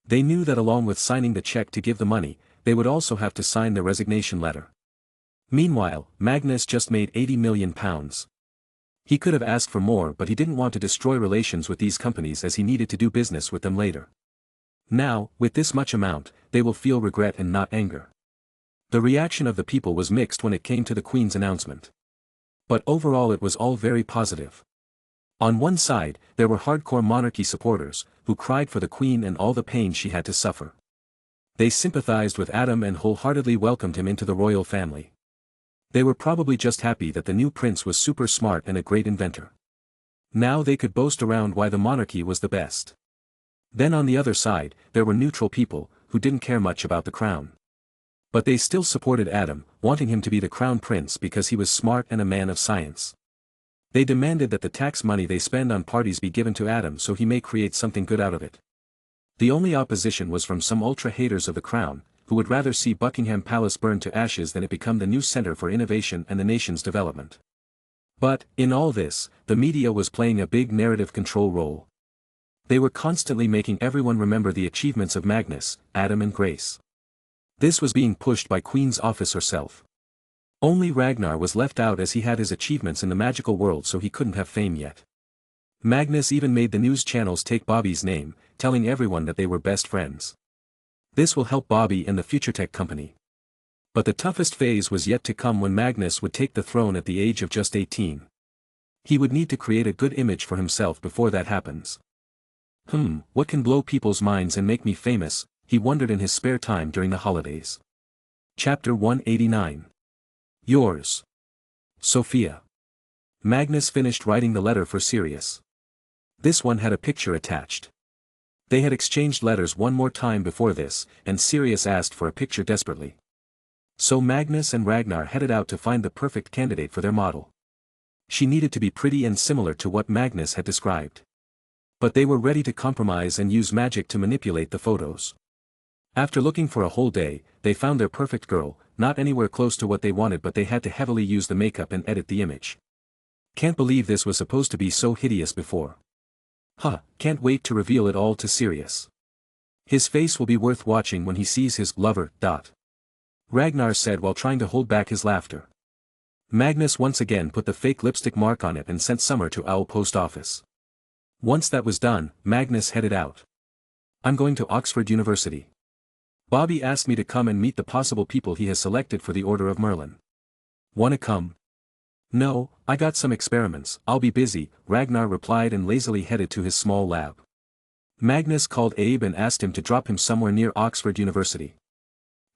They knew that along with signing the check to give the money, they would also have to sign the resignation letter. Meanwhile, Magnus just made £80 million. He could have asked for more, but he didn't want to destroy relations with these companies as he needed to do business with them later. Now, with this much amount, they will feel regret and not anger. The reaction of the people was mixed when it came to the Queen's announcement. But overall it was all very positive. On one side, there were hardcore monarchy supporters, who cried for the Queen and all the pain she had to suffer. They sympathized with Adam and wholeheartedly welcomed him into the royal family. They were probably just happy that the new prince was super smart and a great inventor. Now they could boast around why the monarchy was the best. Then on the other side, there were neutral people, who didn't care much about the crown. But they still supported Adam, wanting him to be the crown prince because he was smart and a man of science. They demanded that the tax money they spend on parties be given to Adam so he may create something good out of it. The only opposition was from some ultra-haters of the crown, who would rather see Buckingham Palace burn to ashes than it become the new center for innovation and the nation's development. But, in all this, the media was playing a big narrative control role. They were constantly making everyone remember the achievements of Magnus, Adam and Grace. This was being pushed by Queen's office herself. Only Ragnar was left out as he had his achievements in the magical world, so he couldn't have fame yet. Magnus even made the news channels take Bobby's name, telling everyone that they were best friends. This will help Bobby and the future tech company. But the toughest phase was yet to come when Magnus would take the throne at the age of just 18. He would need to create a good image for himself before that happens. What can blow people's minds and make me famous, he wondered in his spare time during the holidays. Chapter 189. Yours. Sophia. Magnus finished writing the letter for Sirius. This one had a picture attached. They had exchanged letters one more time before this, and Sirius asked for a picture desperately. So Magnus and Ragnar headed out to find the perfect candidate for their model. She needed to be pretty and similar to what Magnus had described. But they were ready to compromise and use magic to manipulate the photos. After looking for a whole day, they found their perfect girl, not anywhere close to what they wanted, but they had to heavily use the makeup and edit the image. Can't believe this was supposed to be so hideous before. Can't wait to reveal it all to Sirius. His face will be worth watching when he sees his lover. Ragnar said while trying to hold back his laughter. Magnus once again put the fake lipstick mark on it and sent Summer to Owl Post Office. Once that was done, Magnus headed out. I'm going to Oxford University. Bobby asked me to come and meet the possible people he has selected for the Order of Merlin. Wanna come? No, I got some experiments, I'll be busy, Ragnar replied and lazily headed to his small lab. Magnus called Abe and asked him to drop him somewhere near Oxford University.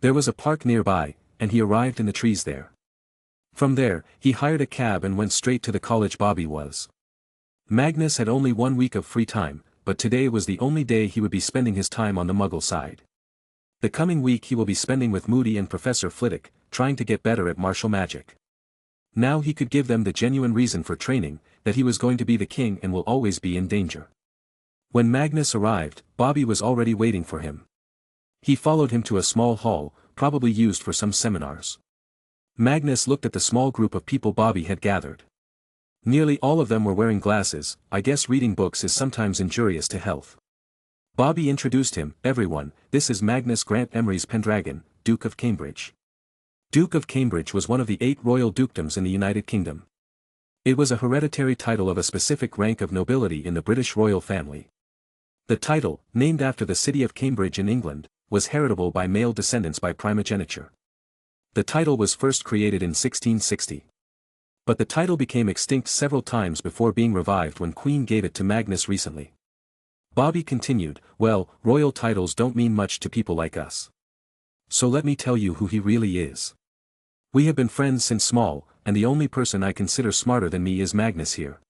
There was a park nearby, and he arrived in the trees there. From there, he hired a cab and went straight to the college Bobby was. Magnus had only 1 week of free time, but today was the only day he would be spending his time on the Muggle side. The coming week he will be spending with Moody and Professor Flitwick, trying to get better at martial magic. Now he could give them the genuine reason for training, that he was going to be the king and will always be in danger. When Magnus arrived, Bobby was already waiting for him. He followed him to a small hall, probably used for some seminars. Magnus looked at the small group of people Bobby had gathered. Nearly all of them were wearing glasses. I guess reading books is sometimes injurious to health. Bobby introduced him. Everyone, this is Magnus Grant Emery's Pendragon, Duke of Cambridge. Duke of Cambridge was one of the 8 royal dukedoms in the United Kingdom. It was a hereditary title of a specific rank of nobility in the British royal family. The title, named after the city of Cambridge in England, was heritable by male descendants by primogeniture. The title was first created in 1660. But the title became extinct several times before being revived when Queen gave it to Magnus recently. Bobby continued, well, royal titles don't mean much to people like us. So let me tell you who he really is. We have been friends since small, and the only person I consider smarter than me is Magnus here.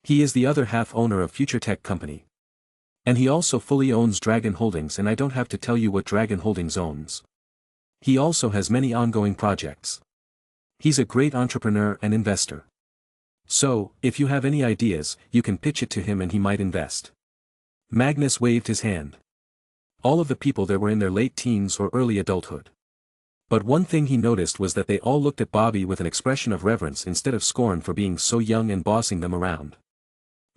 He is the other half owner of Future Tech Company. And he also fully owns Dragon Holdings, and I don't have to tell you what Dragon Holdings owns. He also has many ongoing projects. He's a great entrepreneur and investor. So, if you have any ideas, you can pitch it to him and he might invest. Magnus waved his hand. All of the people there were in their late teens or early adulthood. But one thing he noticed was that they all looked at Bobby with an expression of reverence instead of scorn for being so young and bossing them around.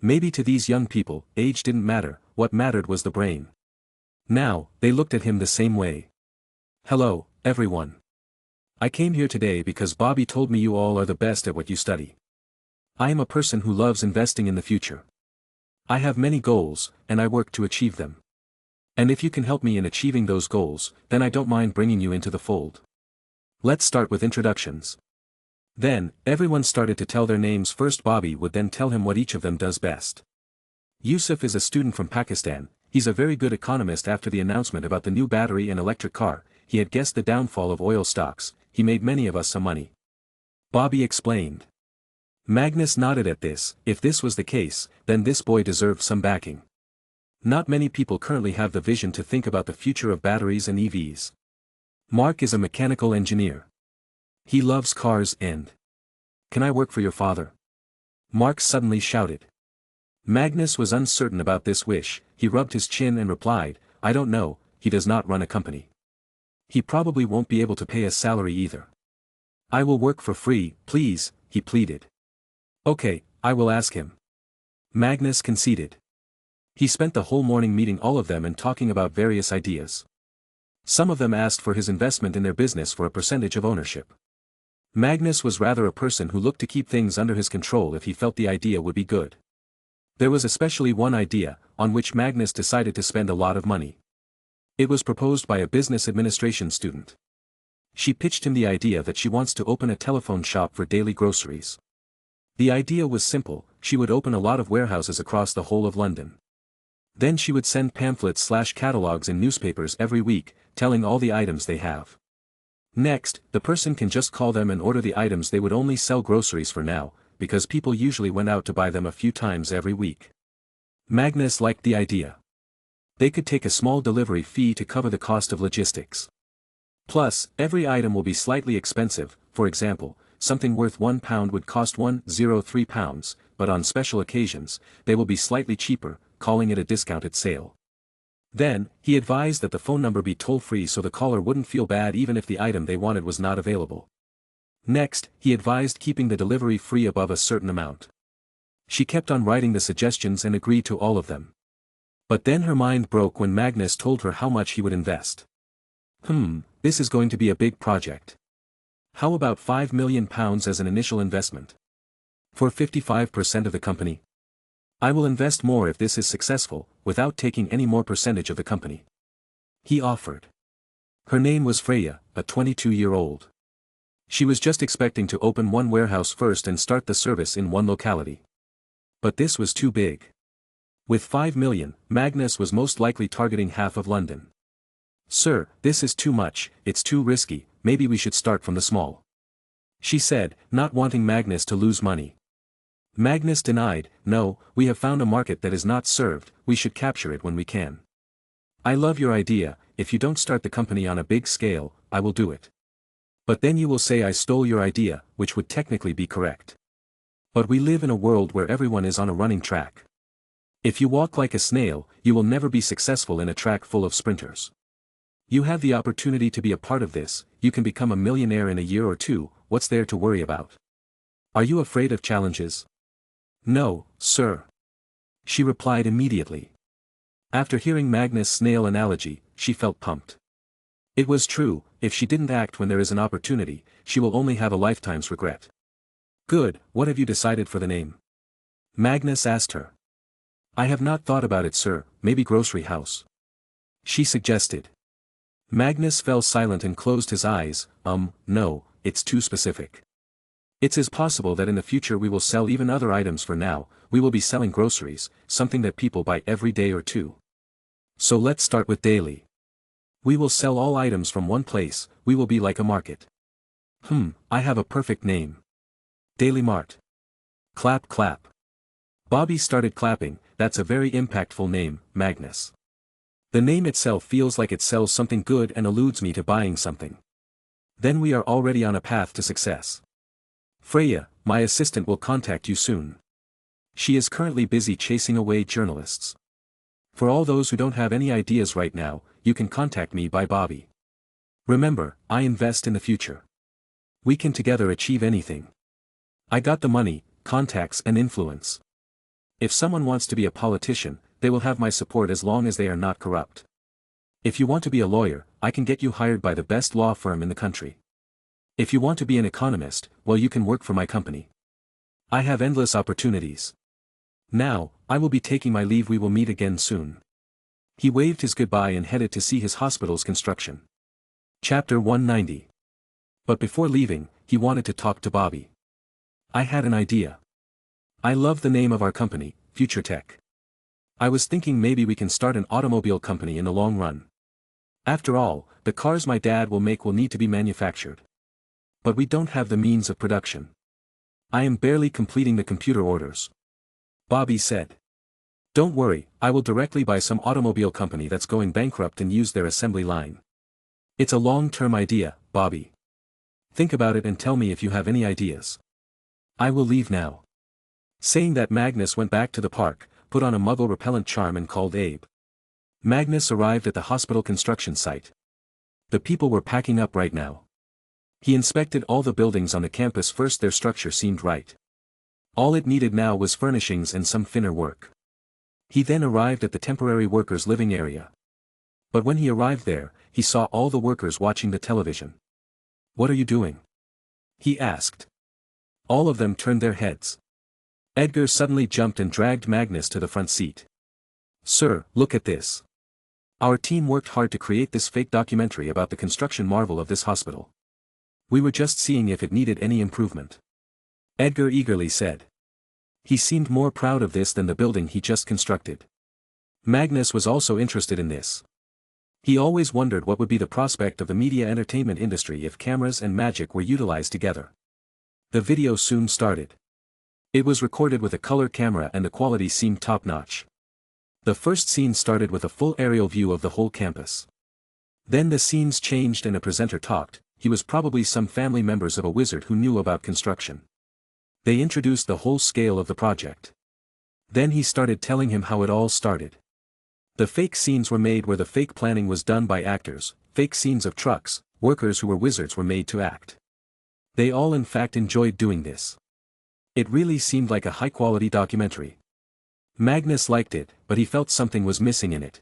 Maybe to these young people, age didn't matter, what mattered was the brain. Now, they looked at him the same way. Hello, everyone. I came here today because Bobby told me you all are the best at what you study. I am a person who loves investing in the future. I have many goals, and I work to achieve them. And if you can help me in achieving those goals, then I don't mind bringing you into the fold. Let's start with introductions. Then, everyone started to tell their names. First Bobby would then tell him what each of them does best. Yusuf is a student from Pakistan. He's a very good economist. After the announcement about the new battery and electric car, he had guessed the downfall of oil stocks. He made many of us some money. Bobby explained. Magnus nodded at this. If this was the case, then this boy deserved some backing. Not many people currently have the vision to think about the future of batteries and EVs. Mark is a mechanical engineer. He loves cars and... Can I work for your father? Mark suddenly shouted. Magnus was uncertain about this wish. He rubbed his chin and replied, I don't know, he does not run a company. He probably won't be able to pay a salary either. I will work for free, please, he pleaded. Okay, I will ask him. Magnus conceded. He spent the whole morning meeting all of them and talking about various ideas. Some of them asked for his investment in their business for a percentage of ownership. Magnus was rather a person who looked to keep things under his control if he felt the idea would be good. There was especially one idea, on which Magnus decided to spend a lot of money. It was proposed by a business administration student. She pitched him the idea that she wants to open a telephone shop for daily groceries. The idea was simple. She would open a lot of warehouses across the whole of London. Then she would send pamphlets/catalogs in newspapers every week, telling all the items they have. Next, the person can just call them and order the items. They would only sell groceries for now, because people usually went out to buy them a few times every week. Magnus liked the idea. They could take a small delivery fee to cover the cost of logistics. Plus, every item will be slightly expensive. For example, something worth £1 would cost £1.03, but on special occasions, they will be slightly cheaper, calling it a discounted sale. Then, he advised that the phone number be toll-free so the caller wouldn't feel bad even if the item they wanted was not available. Next, he advised keeping the delivery free above a certain amount. She kept on writing the suggestions and agreed to all of them. But then her mind broke when Magnus told her how much he would invest. This is going to be a big project. How about £5 million as an initial investment? For 55% of the company? I will invest more if this is successful, without taking any more percentage of the company. He offered. Her name was Freya, a 22-year-old. She was just expecting to open one warehouse first and start the service in one locality. But this was too big. With 5 million, Magnus was most likely targeting half of London. Sir, this is too much, it's too risky, maybe we should start from the small. She said, not wanting Magnus to lose money. Magnus denied, no, we have found a market that is not served, we should capture it when we can. I love your idea. If you don't start the company on a big scale, I will do it. But then you will say I stole your idea, which would technically be correct. But we live in a world where everyone is on a running track. If you walk like a snail, you will never be successful in a track full of sprinters. You have the opportunity to be a part of this. You can become a millionaire in a year or two. What's there to worry about? Are you afraid of challenges? No, sir. She replied immediately. After hearing Magnus' snail analogy, she felt pumped. It was true, if she didn't act when there is an opportunity, she will only have a lifetime's regret. Good, what have you decided for the name? Magnus asked her. I have not thought about it, sir, maybe grocery house. She suggested. Magnus fell silent and closed his eyes. No, it's too specific. It is possible that in the future we will sell even other items. For now, we will be selling groceries, something that people buy every day or two. So let's start with daily. We will sell all items from one place, we will be like a market. I have a perfect name. Daily Mart. Clap clap. Bobby started clapping. That's a very impactful name, Magnus. The name itself feels like it sells something good and alludes me to buying something. Then we are already on a path to success. Freya, my assistant, will contact you soon. She is currently busy chasing away journalists. For all those who don't have any ideas right now, you can contact me by Bobby. Remember, I invest in the future. We can together achieve anything. I got the money, contacts and influence. If someone wants to be a politician, they will have my support as long as they are not corrupt. If you want to be a lawyer, I can get you hired by the best law firm in the country. If you want to be an economist, well, you can work for my company. I have endless opportunities. Now, I will be taking my leave. We will meet again soon. He waved his goodbye and headed to see his hospital's construction. Chapter 190. But before leaving, he wanted to talk to Bobby. I had an idea. I love the name of our company, Future Tech. I was thinking maybe we can start an automobile company in the long run. After all, the cars my dad will make will need to be manufactured. But we don't have the means of production. I am barely completing the computer orders. Bobby said. Don't worry, I will directly buy some automobile company that's going bankrupt and use their assembly line. It's a long-term idea, Bobby. Think about it and tell me if you have any ideas. I will leave now. Saying that, Magnus went back to the park, put on a muggle-repellent charm and called Abe. Magnus arrived at the hospital construction site. The people were packing up right now. He inspected all the buildings on the campus first. Their structure seemed right. All it needed now was furnishings and some thinner work. He then arrived at the temporary workers' living area. But when he arrived there, he saw all the workers watching the television. What are you doing? He asked. All of them turned their heads. Edgar suddenly jumped and dragged Magnus to the front seat. Sir, look at this. Our team worked hard to create this fake documentary about the construction marvel of this hospital. We were just seeing if it needed any improvement. Edgar eagerly said. He seemed more proud of this than the building he just constructed. Magnus was also interested in this. He always wondered what would be the prospect of the media entertainment industry if cameras and magic were utilized together. The video soon started. It was recorded with a color camera and the quality seemed top-notch. The first scene started with a full aerial view of the whole campus. Then the scenes changed and a presenter talked. He was probably some family members of a wizard who knew about construction. They introduced the whole scale of the project. Then he started telling him how it all started. The fake scenes were made where the fake planning was done by actors. Fake scenes of trucks, workers who were wizards were made to act. They all in fact enjoyed doing this. It really seemed like a high-quality documentary. Magnus liked it, but he felt something was missing in it.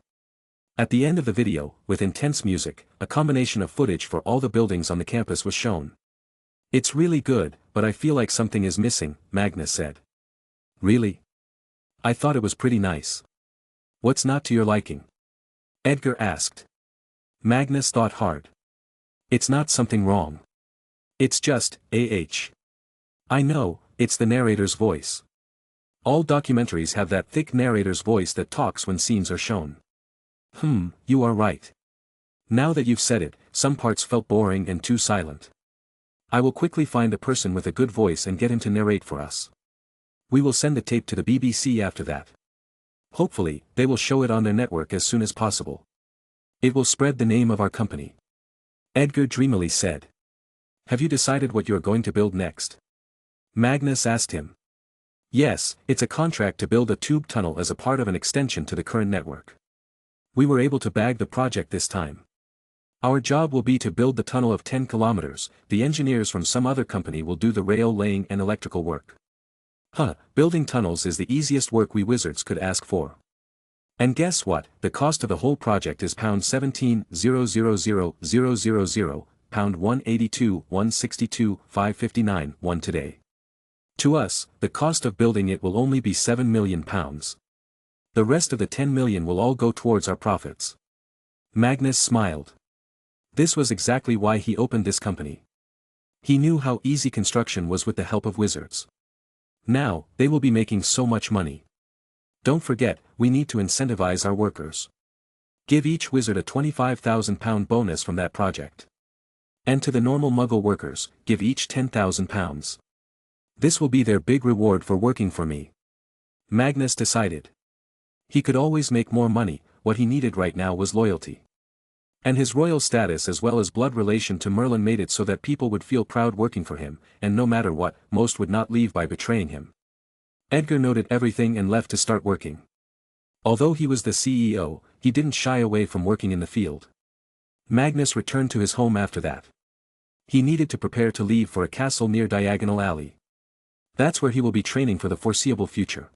At the end of the video, with intense music, a combination of footage for all the buildings on the campus was shown. It's really good, but I feel like something is missing, Magnus said. Really? I thought it was pretty nice. What's not to your liking? Edgar asked. Magnus thought hard. It's not something wrong. It's just, I know, it's the narrator's voice. All documentaries have that thick narrator's voice that talks when scenes are shown. You are right. Now that you've said it, some parts felt boring and too silent. I will quickly find a person with a good voice and get him to narrate for us. We will send the tape to the BBC after that. Hopefully, they will show it on their network as soon as possible. It will spread the name of our company. Edgar dreamily said. Have you decided what you are going to build next? Magnus asked him. Yes, it's a contract to build a tube tunnel as a part of an extension to the current network. We were able to bag the project this time. Our job will be to build the tunnel of 10 kilometers, the engineers from some other company will do the rail laying and electrical work. Building tunnels is the easiest work we wizards could ask for. And guess what, the cost of the whole project is £17,000,000, £182,162,559 one today. To us, the cost of building it will only be £7 million. The rest of the 10 million will all go towards our profits. Magnus smiled. This was exactly why he opened this company. He knew how easy construction was with the help of wizards. Now, they will be making so much money. Don't forget, we need to incentivize our workers. Give each wizard a £25,000 bonus from that project. And to the normal Muggle workers, give each £10,000. This will be their big reward for working for me. Magnus decided. He could always make more money, what he needed right now was loyalty. And his royal status as well as blood relation to Merlin made it so that people would feel proud working for him, and no matter what, most would not leave by betraying him. Edgar noted everything and left to start working. Although he was the CEO, he didn't shy away from working in the field. Magnus returned to his home after that. He needed to prepare to leave for a castle near Diagonal Alley. That's where he will be training for the foreseeable future.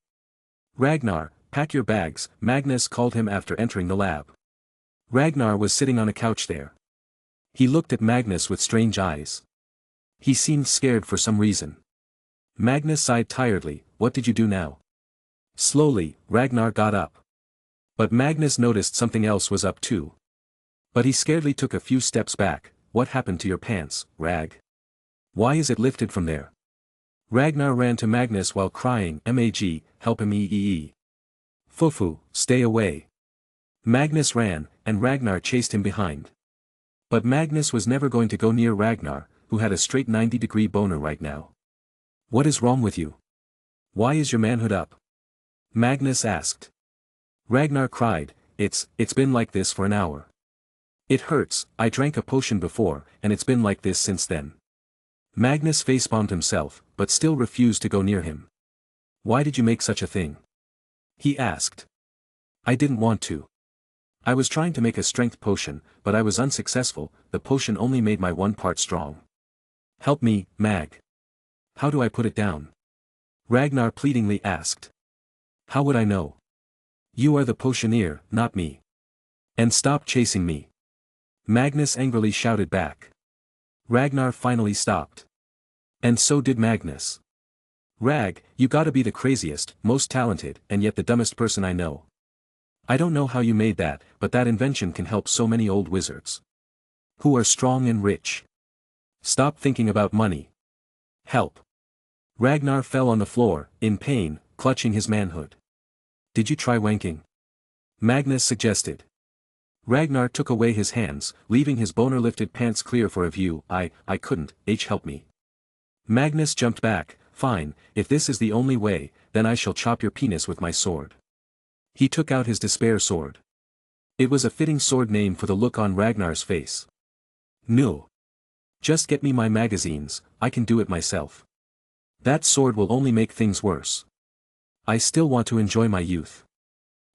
Ragnar, pack your bags, Magnus called him after entering the lab. Ragnar was sitting on a couch there. He looked at Magnus with strange eyes. He seemed scared for some reason. Magnus sighed tiredly. What did you do now? Slowly, Ragnar got up. But Magnus noticed something else was up too. But he scaredly took a few steps back. What happened to your pants, Rag? Why is it lifted from there? Ragnar ran to Magnus while crying, Mag, help him ee. Fufu, stay away. Magnus ran, and Ragnar chased him behind. But Magnus was never going to go near Ragnar, who had a straight 90-degree boner right now. What is wrong with you? Why is your manhood up? Magnus asked. Ragnar cried, It's been like this for an hour. It hurts, I drank a potion before, and it's been like this since then. Magnus facepalmed himself, but still refused to go near him. Why did you make such a thing? He asked. I didn't want to. I was trying to make a strength potion, but I was unsuccessful. The potion only made my one part strong. Help me, Mag. How do I put it down? Ragnar pleadingly asked. How would I know? You are the potioneer, not me. And stop chasing me. Magnus angrily shouted back. Ragnar finally stopped. And so did Magnus. Rag, you gotta be the craziest, most talented, and yet the dumbest person I know. I don't know how you made that, but that invention can help so many old wizards. Who are strong and rich. Stop thinking about money. Help. Ragnar fell on the floor, in pain, clutching his manhood. Did you try wanking? Magnus suggested. Ragnar took away his hands, leaving his boner-lifted pants clear for a view. I couldn't, help me. Magnus jumped back. Fine, if this is the only way, then I shall chop your penis with my sword. He took out his despair sword. It was a fitting sword name for the look on Ragnar's face. No. Just get me my magazines, I can do it myself. That sword will only make things worse. I still want to enjoy my youth.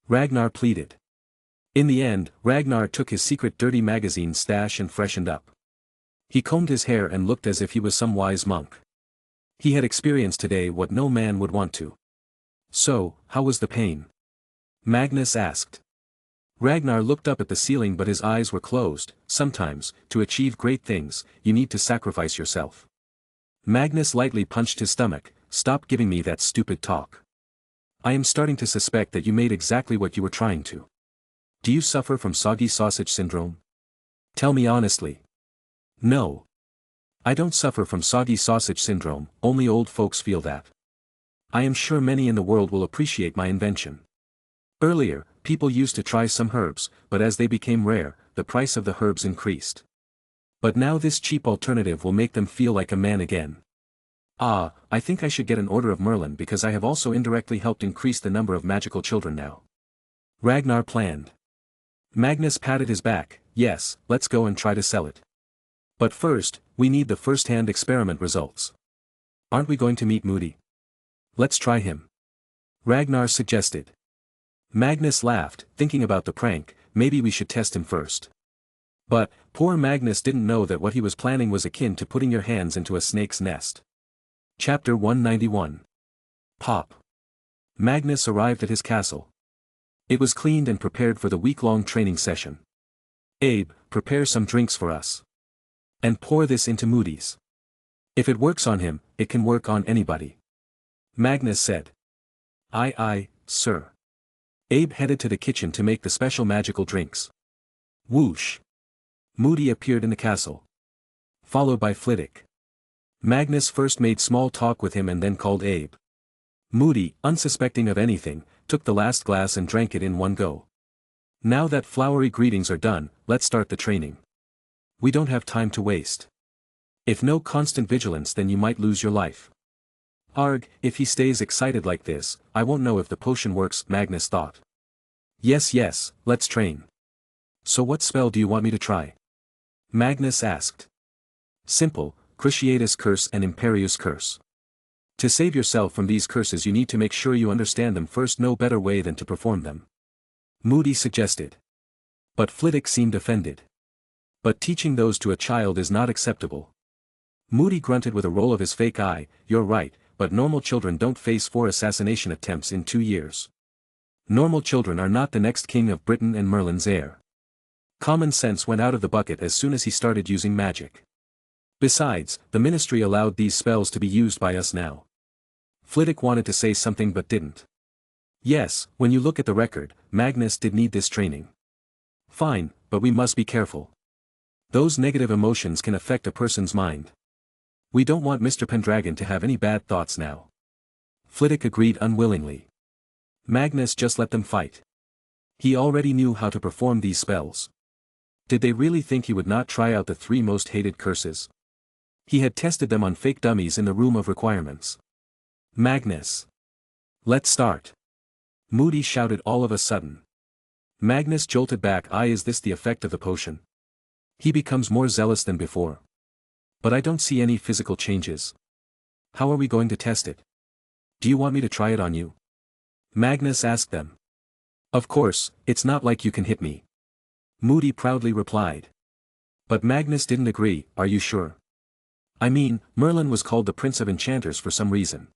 Ragnar pleaded. In the end, Ragnar took his secret dirty magazine stash and freshened up. He combed his hair and looked as if he was some wise monk. He had experienced today what no man would want to. So, how was the pain? Magnus asked. Ragnar looked up at the ceiling, but his eyes were closed. Sometimes, to achieve great things, you need to sacrifice yourself. Magnus lightly punched his stomach. Stop giving me that stupid talk. I am starting to suspect that you made exactly what you were trying to. Do you suffer from soggy sausage syndrome? Tell me honestly. No. I don't suffer from soggy sausage syndrome, only old folks feel that. I am sure many in the world will appreciate my invention. Earlier, people used to try some herbs, but as they became rare, the price of the herbs increased. But now this cheap alternative will make them feel like a man again. Ah, I think I should get an order of Merlin because I have also indirectly helped increase the number of magical children now. Ragnar planned. Magnus patted his back. Yes, let's go and try to sell it. But first, we need the first-hand experiment results. Aren't we going to meet Moody? Let's try him. Ragnar suggested. Magnus laughed, thinking about the prank. Maybe we should test him first. But, poor Magnus didn't know that what he was planning was akin to putting your hands into a snake's nest. Chapter 191. Pop. Magnus arrived at his castle. It was cleaned and prepared for the week-long training session. Abe, prepare some drinks for us. And pour this into Moody's. If it works on him, it can work on anybody. Magnus said. Aye, sir. Abe headed to the kitchen to make the special magical drinks. Whoosh. Moody appeared in the castle. Followed by Flitwick. Magnus first made small talk with him and then called Abe. Moody, unsuspecting of anything, took the last glass and drank it in one go. Now that flowery greetings are done, let's start the training. We don't have time to waste. If no constant vigilance, then you might lose your life. Arg, if he stays excited like this, I won't know if the potion works, Magnus thought. Yes, let's train. So what spell do you want me to try? Magnus asked. Simple, Cruciatus Curse and Imperius Curse. To save yourself from these curses you need to make sure you understand them first. No better way than to perform them. Moody suggested. But Flitwick seemed offended. But teaching those to a child is not acceptable. Moody grunted with a roll of his fake eye. You're right, but normal children don't face 4 assassination attempts in 2 years. Normal children are not the next king of Britain and Merlin's heir. Common sense went out of the bucket as soon as he started using magic. Besides, the ministry allowed these spells to be used by us now. Flitwick wanted to say something but didn't. Yes, when you look at the record, Magnus did need this training. Fine, but we must be careful. Those negative emotions can affect a person's mind. We don't want Mr. Pendragon to have any bad thoughts now. Flitwick agreed unwillingly. Magnus just let them fight. He already knew how to perform these spells. Did they really think he would not try out the 3 most hated curses? He had tested them on fake dummies in the room of requirements. Magnus. Let's start. Moody shouted all of a sudden. Magnus jolted back. Is this the effect of the potion? He becomes more zealous than before. But I don't see any physical changes. How are we going to test it? Do you want me to try it on you? Magnus asked them. Of course, it's not like you can hit me. Moody proudly replied. But Magnus didn't agree. Are you sure? I mean, Merlin was called the Prince of Enchanters for some reason.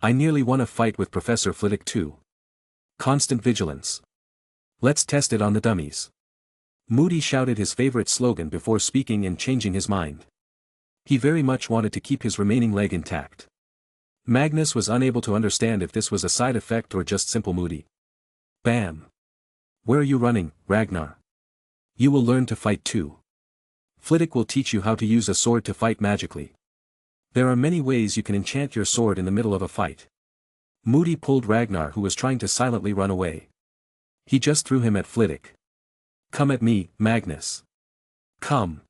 I nearly won a fight with Professor Flitwick too. Constant vigilance. Let's test it on the dummies. Moody shouted his favorite slogan before speaking and changing his mind. He very much wanted to keep his remaining leg intact. Magnus was unable to understand if this was a side effect or just simple Moody. Bam! Where are you running, Ragnar? You will learn to fight too. Flitwick will teach you how to use a sword to fight magically. There are many ways you can enchant your sword in the middle of a fight. Moody pulled Ragnar, who was trying to silently run away. He just threw him at Flitwick. Come at me, Magnus. Come.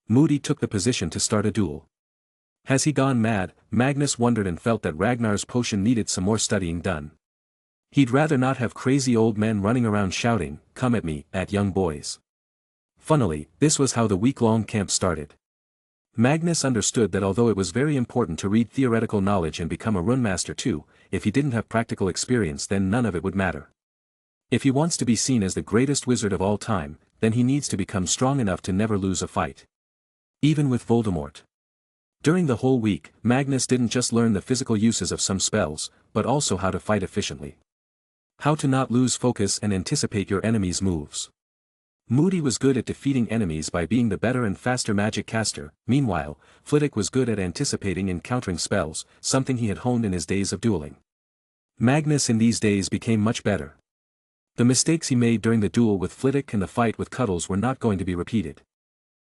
Moody took the position to start a duel. Has he gone mad? Magnus wondered and felt that Ragnar's potion needed some more studying done. He'd rather not have crazy old men running around shouting, "Come at me," at young boys. Funnily, this was how the week-long camp started. Magnus understood that although it was very important to read theoretical knowledge and become a runemaster too, if he didn't have practical experience then none of it would matter. If he wants to be seen as the greatest wizard of all time, then he needs to become strong enough to never lose a fight. Even with Voldemort. During the whole week, Magnus didn't just learn the physical uses of some spells, but also how to fight efficiently. How to not lose focus and anticipate your enemy's moves. Moody was good at defeating enemies by being the better and faster magic caster. Meanwhile, Flitwick was good at anticipating and countering spells, something he had honed in his days of dueling. Magnus in these days became much better. The mistakes he made during the duel with Flitwick and the fight with Cuddles were not going to be repeated.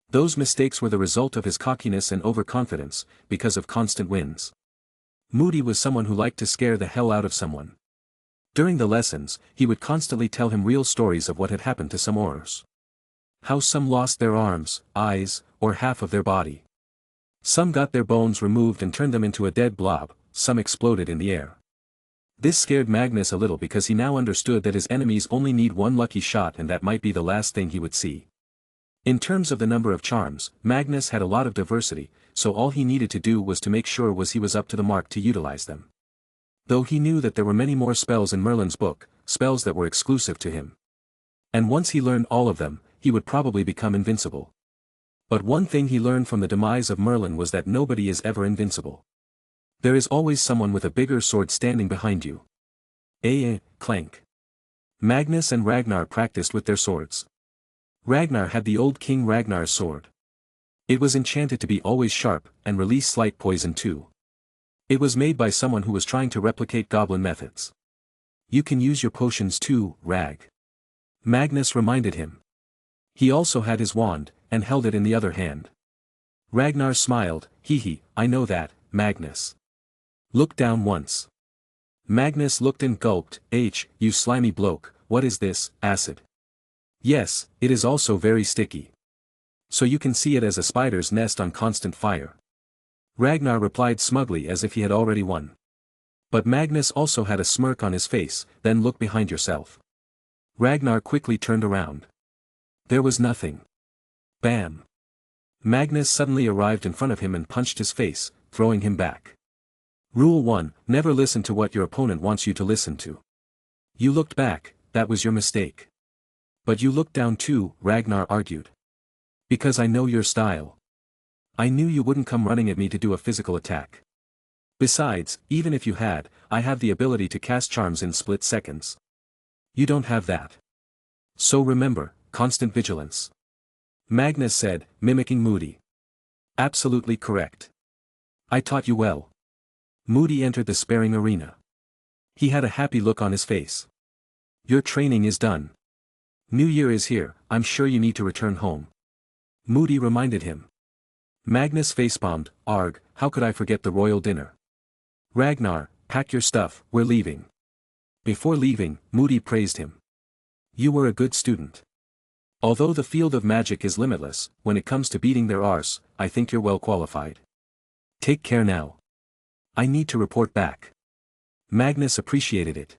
Those mistakes were the result of his cockiness and overconfidence, because of constant wins. Moody was someone who liked to scare the hell out of someone. During the lessons, he would constantly tell him real stories of what had happened to some Aurors. How some lost their arms, eyes, or half of their body. Some got their bones removed and turned them into a dead blob, some exploded in the air. This scared Magnus a little because he now understood that his enemies only need one lucky shot and that might be the last thing he would see. In terms of the number of charms, Magnus had a lot of diversity, so all he needed to do was to make sure he was up to the mark to utilize them. Though he knew that there were many more spells in Merlin's book, spells that were exclusive to him. And once he learned all of them, he would probably become invincible. But one thing he learned from the demise of Merlin was that nobody is ever invincible. There is always someone with a bigger sword standing behind you. Clank. Magnus and Ragnar practiced with their swords. Ragnar had the old King Ragnar's sword. It was enchanted to be always sharp, and release slight poison too. It was made by someone who was trying to replicate goblin methods. You can use your potions too, Rag. Magnus reminded him. He also had his wand, and held it in the other hand. Ragnar smiled. Hee, I know that, Magnus. Look down once. Magnus looked and gulped. You slimy bloke, what is this, acid? Yes, it is also very sticky. So you can see it as a spider's nest on constant fire. Ragnar replied smugly as if he had already won. But Magnus also had a smirk on his face. Then look behind yourself. Ragnar quickly turned around. There was nothing. Bam. Magnus suddenly arrived in front of him and punched his face, throwing him back. Rule 1, never listen to what your opponent wants you to listen to. You looked back, that was your mistake. But you looked down too, Ragnar argued. Because I know your style. I knew you wouldn't come running at me to do a physical attack. Besides, even if you had, I have the ability to cast charms in split seconds. You don't have that. So remember, constant vigilance. Magnus said, mimicking Moody. Absolutely correct. I taught you well. Moody entered the sparring arena. He had a happy look on his face. Your training is done. New Year is here, I'm sure you need to return home. Moody reminded him. Magnus facepalmed, Arg, how could I forget the royal dinner? Ragnar, pack your stuff, we're leaving. Before leaving, Moody praised him. You were a good student. Although the field of magic is limitless, when it comes to beating their arse, I think you're well qualified. Take care now. I need to report back. Magnus appreciated it.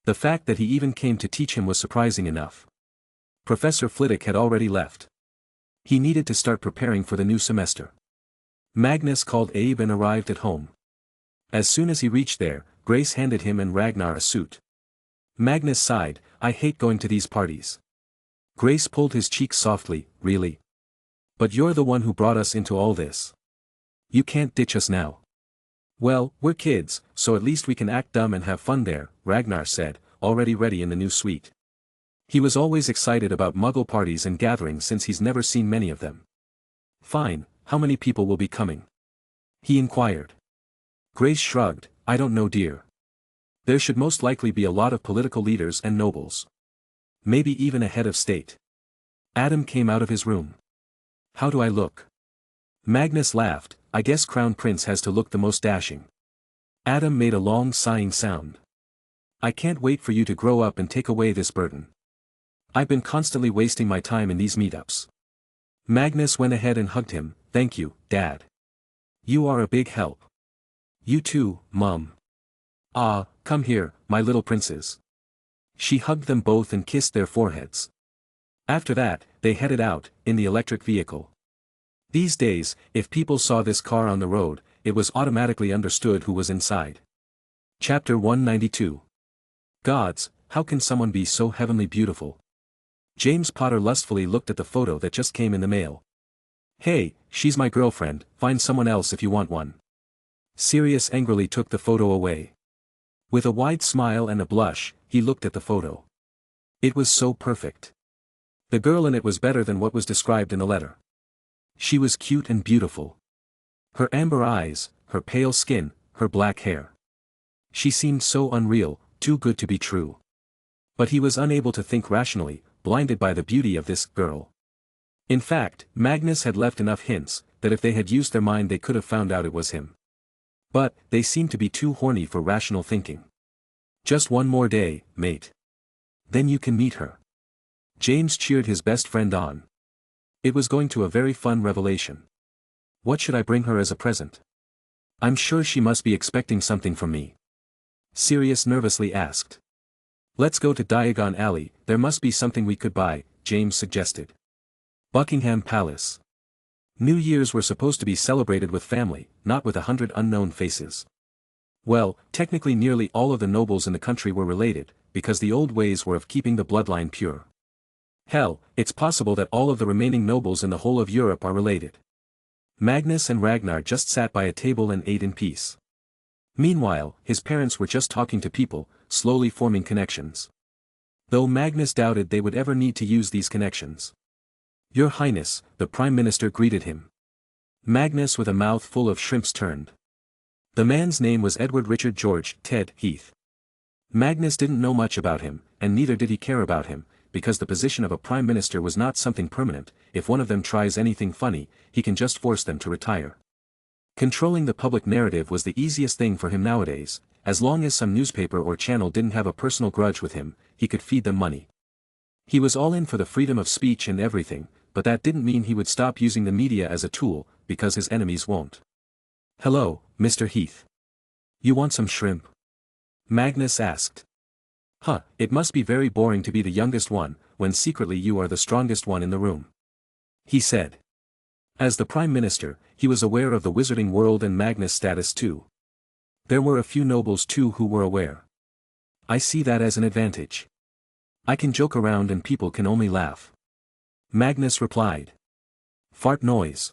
The fact that he even came to teach him was surprising enough. Professor Flitwick had already left. He needed to start preparing for the new semester. Magnus called Abe and arrived at home. As soon as he reached there, Grace handed him and Ragnar a suit. Magnus sighed, I hate going to these parties. Grace pulled his cheeks softly, really? But you're the one who brought us into all this. You can't ditch us now. Well, we're kids, so at least we can act dumb and have fun there, Ragnar said, already ready in the new suite. He was always excited about Muggle parties and gatherings since he's never seen many of them. Fine, how many people will be coming? He inquired. Grace shrugged, I don't know dear. There should most likely be a lot of political leaders and nobles. Maybe even a head of state. Adam came out of his room. How do I look? Magnus laughed, I guess Crown Prince has to look the most dashing. Adam made a long sighing sound. I can't wait for you to grow up and take away this burden. I've been constantly wasting my time in these meetups. Magnus went ahead and hugged him, thank you, Dad. You are a big help. You too, Mum. Ah, come here, my little princes. She hugged them both and kissed their foreheads. After that, they headed out, in the electric vehicle. These days, if people saw this car on the road, it was automatically understood who was inside. Chapter 192. Gods, how can someone be so heavenly beautiful? James Potter lustfully looked at the photo that just came in the mail. Hey, she's my girlfriend, find someone else if you want one. Sirius angrily took the photo away. With a wide smile and a blush, he looked at the photo. It was so perfect. The girl in it was better than what was described in the letter. She was cute and beautiful. Her amber eyes, her pale skin, her black hair. She seemed so unreal, too good to be true. But he was unable to think rationally, blinded by the beauty of this girl. In fact, Magnus had left enough hints, that if they had used their mind they could have found out it was him. But, they seemed to be too horny for rational thinking. Just one more day, mate. Then you can meet her. James cheered his best friend on. It was going to a very fun revelation. What should I bring her as a present? I'm sure she must be expecting something from me. Sirius nervously asked. Let's go to Diagon Alley, there must be something we could buy, James suggested. Buckingham Palace. New Year's were supposed to be celebrated with family, not with 100 unknown faces. Well, technically nearly all of the nobles in the country were related, because the old ways were of keeping the bloodline pure. Hell, it's possible that all of the remaining nobles in the whole of Europe are related. Magnus and Ragnar just sat by a table and ate in peace. Meanwhile, his parents were just talking to people, slowly forming connections. Though Magnus doubted they would ever need to use these connections. Your Highness, the Prime Minister greeted him. Magnus with a mouth full of shrimps turned. The man's name was Edward Richard George Ted Heath. Magnus didn't know much about him, and neither did he care about him, because the position of a Prime Minister was not something permanent. If one of them tries anything funny, he can just force them to retire. Controlling the public narrative was the easiest thing for him nowadays. As long as some newspaper or channel didn't have a personal grudge with him, he could feed them money. He was all in for the freedom of speech and everything, but that didn't mean he would stop using the media as a tool, because his enemies won't. Hello, Mr. Heath. You want some shrimp? Magnus asked. Huh, it must be very boring to be the youngest one, when secretly you are the strongest one in the room. He said. As the Prime Minister, he was aware of the wizarding world and Magnus' status too. There were a few nobles too who were aware. I see that as an advantage. I can joke around and people can only laugh. Magnus replied. Fart noise.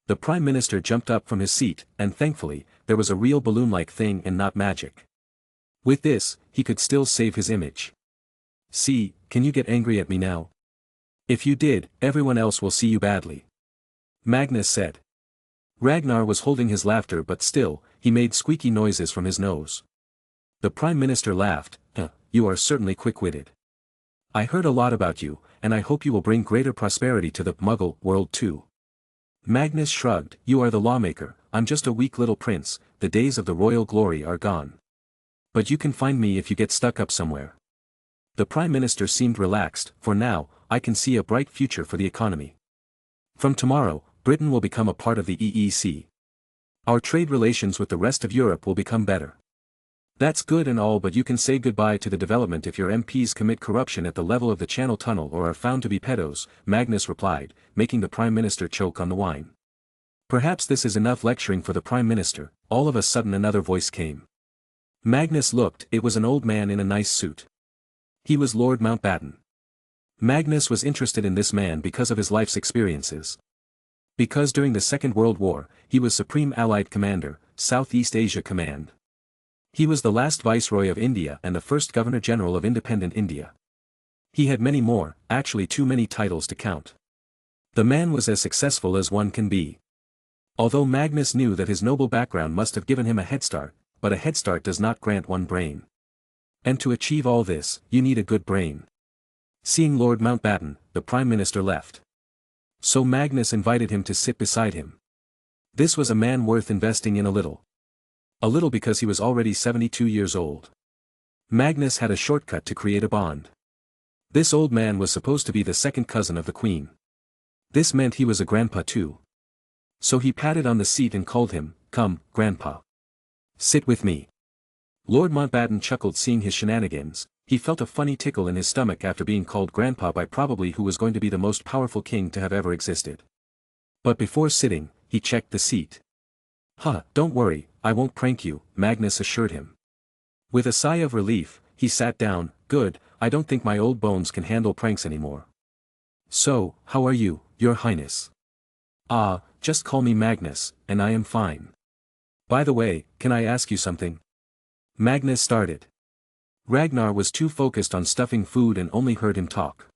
The Prime Minister jumped up from his seat, and thankfully, there was a real balloon-like thing and not magic. With this, he could still save his image. See, can you get angry at me now? If you did, everyone else will see you badly. Magnus said. Ragnar was holding his laughter but still, he made squeaky noises from his nose. The Prime Minister laughed. You are certainly quick-witted. I heard a lot about you, and I hope you will bring greater prosperity to the Muggle world too. Magnus shrugged. You are the lawmaker, I'm just a weak little prince, the days of the royal glory are gone. But you can find me if you get stuck up somewhere. The Prime Minister seemed relaxed. For now, I can see a bright future for the economy. From tomorrow, Britain will become a part of the EEC. Our trade relations with the rest of Europe will become better. That's good and all, but you can say goodbye to the development if your MPs commit corruption at the level of the Channel Tunnel or are found to be pedos, Magnus replied, making the Prime Minister choke on the wine. Perhaps this is enough lecturing for the Prime Minister. All of a sudden another voice came. Magnus looked. It was an old man in a nice suit. He was Lord Mountbatten. Magnus was interested in this man because of his life's experiences. Because during the Second World War, he was Supreme Allied Commander, Southeast Asia Command. He was the last Viceroy of India and the first Governor-General of independent India. He had many more, actually too many titles to count. The man was as successful as one can be. Although Magnus knew that his noble background must have given him a head start, but a head start does not grant one brain. And to achieve all this, you need a good brain. Seeing Lord Mountbatten, the Prime Minister left. So Magnus invited him to sit beside him. This was a man worth investing in a little. A little because he was already 72 years old. Magnus had a shortcut to create a bond. This old man was supposed to be the second cousin of the Queen. This meant he was a grandpa too. So he patted on the seat and called him, "Come, Grandpa. Sit with me." Lord Mountbatten chuckled seeing his shenanigans. He felt a funny tickle in his stomach after being called Grandpa by probably who was going to be the most powerful king to have ever existed. But before sitting, he checked the seat. Don't worry, I won't prank you, Magnus assured him. With a sigh of relief, he sat down. Good, I don't think my old bones can handle pranks anymore. So, how are you, Your Highness? Just call me Magnus, and I am fine. By the way, can I ask you something? Magnus started. Ragnar was too focused on stuffing food and only heard him talk.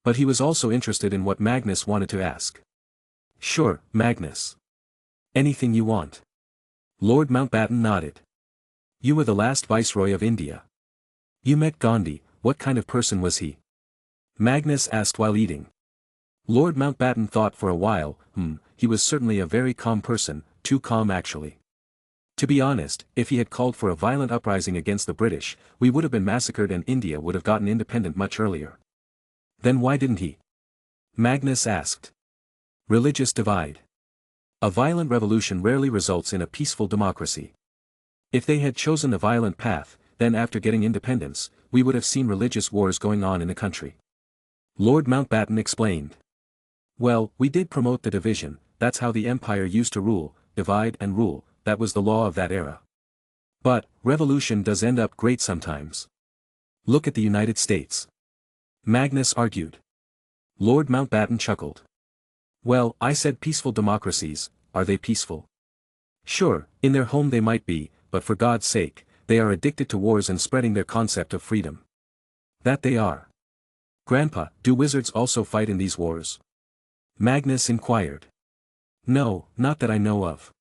But he was also interested in what Magnus wanted to ask. Sure, Magnus. Anything you want. Lord Mountbatten nodded. You were the last Viceroy of India. You met Gandhi. What kind of person was he? Magnus asked while eating. Lord Mountbatten thought for a while. He was certainly a very calm person, too calm actually. To be honest, if he had called for a violent uprising against the British, we would have been massacred and India would have gotten independent much earlier. Then why didn't he? Magnus asked. Religious divide. A violent revolution rarely results in a peaceful democracy. If they had chosen a violent path, then after getting independence, we would have seen religious wars going on in the country. Lord Mountbatten explained. Well, we did promote the division. That's how the empire used to rule, divide and rule. That was the law of that era. But, revolution does end up great sometimes. Look at the United States. Magnus argued. Lord Mountbatten chuckled. Well, I said peaceful democracies. Are they peaceful? Sure, in their home they might be, but for God's sake, they are addicted to wars and spreading their concept of freedom. That they are. Grandpa, do wizards also fight in these wars? Magnus inquired. No, not that I know of.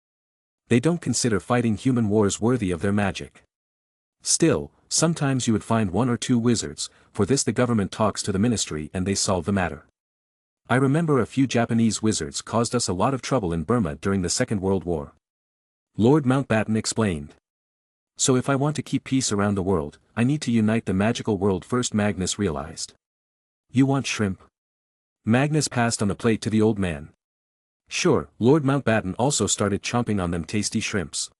They don't consider fighting human wars worthy of their magic. Still, sometimes you would find one or two wizards. For this the government talks to the ministry and they solve the matter. I remember a few Japanese wizards caused us a lot of trouble in Burma during the Second World War. Lord Mountbatten explained. So if I want to keep peace around the world, I need to unite the magical world first, Magnus realized. You want shrimp? Magnus passed on the plate to the old man. Sure, Lord Mountbatten also started chomping on them tasty shrimps.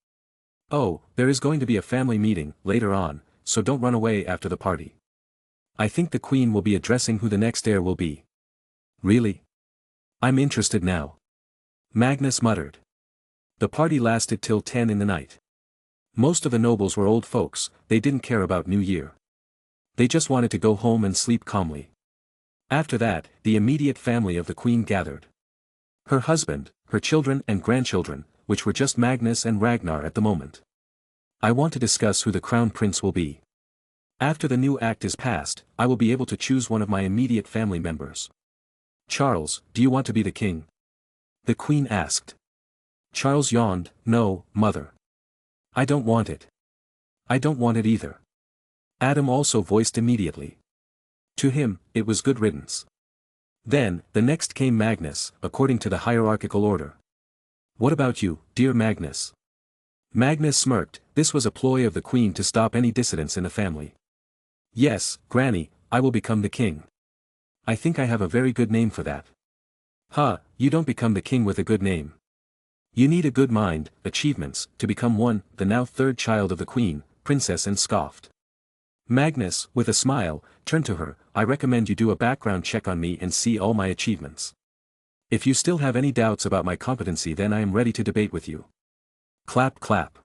Oh, there is going to be a family meeting later on, so don't run away after the party. I think the Queen will be addressing who the next heir will be. Really? I'm interested now. Magnus muttered. The party lasted till 10 in the night. Most of the nobles were old folks, they didn't care about New Year. They just wanted to go home and sleep calmly. After that, the immediate family of the Queen gathered. Her husband, her children and grandchildren, which were just Magnus and Ragnar at the moment. I want to discuss who the crown prince will be. After the new act is passed, I will be able to choose one of my immediate family members. Charles, do you want to be the king? The Queen asked. Charles yawned. No, mother. I don't want it. I don't want it either. Adam also voiced immediately. To him, it was good riddance. Then, the next came Magnus, according to the hierarchical order. What about you, dear Magnus? Magnus smirked. This was a ploy of the queen to stop any dissidents in the family. Yes, Granny, I will become the king. I think I have a very good name for that. Huh, you don't become the king with a good name. You need a good mind, achievements, to become one, the now third child of the queen, princess, and scoffed. Magnus, with a smile, turned to her. I recommend you do a background check on me and see all my achievements. If you still have any doubts about my competency, then I am ready to debate with you. Clap clap.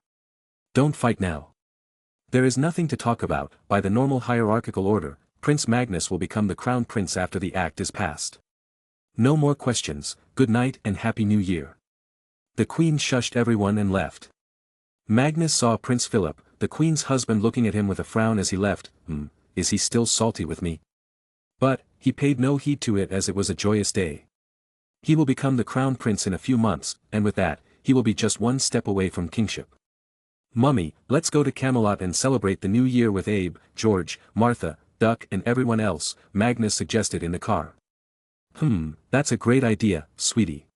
Don't fight now. There is nothing to talk about. By the normal hierarchical order, Prince Magnus will become the crown prince after the act is passed. No more questions. Good night and Happy New Year. The queen shushed everyone and left. Magnus saw Prince Philip, the queen's husband, looking at him with a frown as he left. Is he still salty with me? But, he paid no heed to it, as it was a joyous day. He will become the crown prince in a few months, and with that, he will be just one step away from kingship. Mummy, let's go to Camelot and celebrate the new year with Abe, George, Martha, Duck, and everyone else, Magnus suggested in the car. That's a great idea, sweetie.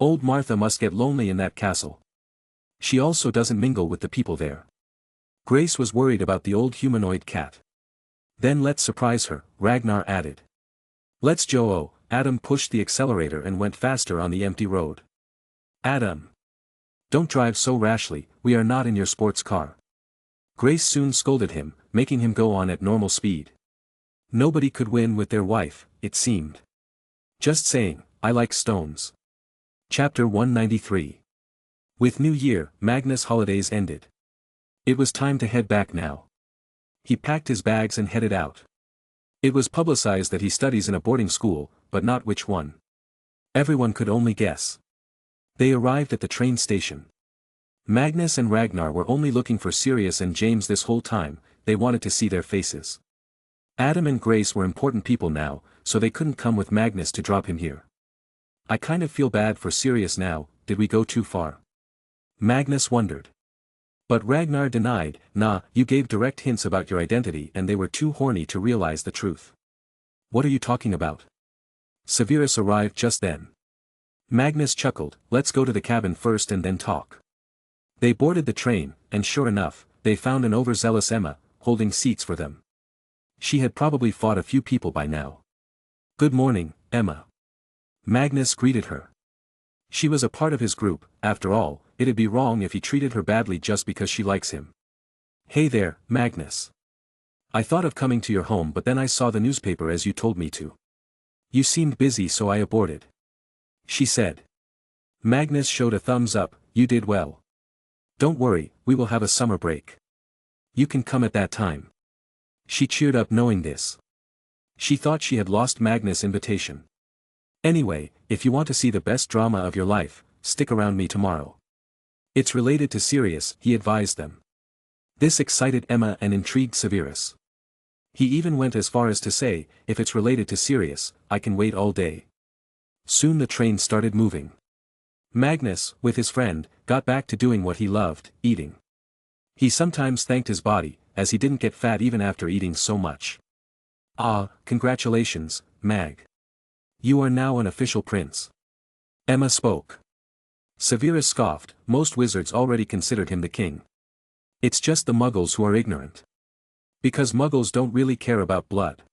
Old Martha must get lonely in that castle. She also doesn't mingle with the people there. Grace was worried about the old humanoid cat. Then let's surprise her, Ragnar added. Let's Joe. Adam pushed the accelerator and went faster on the empty road. Adam! Don't drive so rashly, we are not in your sports car. Grace soon scolded him, making him go on at normal speed. Nobody could win with their wife, it seemed. Just saying, I like stones. Chapter 193. With New Year, Magnus' holidays ended. It was time to head back now. He packed his bags and headed out. It was publicized that he studies in a boarding school, but not which one. Everyone could only guess. They arrived at the train station. Magnus and Ragnar were only looking for Sirius and James this whole time. They wanted to see their faces. Adam and Grace were important people now, so they couldn't come with Magnus to drop him here. I kind of feel bad for Sirius now. Did we go too far? Magnus wondered. But Ragnar denied. Nah, you gave direct hints about your identity and they were too horny to realize the truth. What are you talking about? Severus arrived just then. Magnus chuckled. Let's go to the cabin first and then talk. They boarded the train, and sure enough, they found an overzealous Emma, holding seats for them. She had probably fought a few people by now. Good morning, Emma. Magnus greeted her. She was a part of his group. After all, it'd be wrong if he treated her badly just because she likes him. Hey there, Magnus. I thought of coming to your home, but then I saw the newspaper as you told me to. You seemed busy, so I aborted. She said. Magnus showed a thumbs up. You did well. Don't worry, we will have a summer break. You can come at that time. She cheered up knowing this. She thought she had lost Magnus' invitation. Anyway, if you want to see the best drama of your life, stick around me tomorrow. It's related to Sirius, he advised them. This excited Emma and intrigued Severus. He even went as far as to say, if it's related to Sirius, I can wait all day. Soon the train started moving. Magnus, with his friend, got back to doing what he loved, eating. He sometimes thanked his body, as he didn't get fat even after eating so much. Ah, congratulations, Mag. You are now an official prince. Emma spoke. Severus scoffed. Most wizards already considered him the king. It's just the muggles who are ignorant. Because muggles don't really care about blood.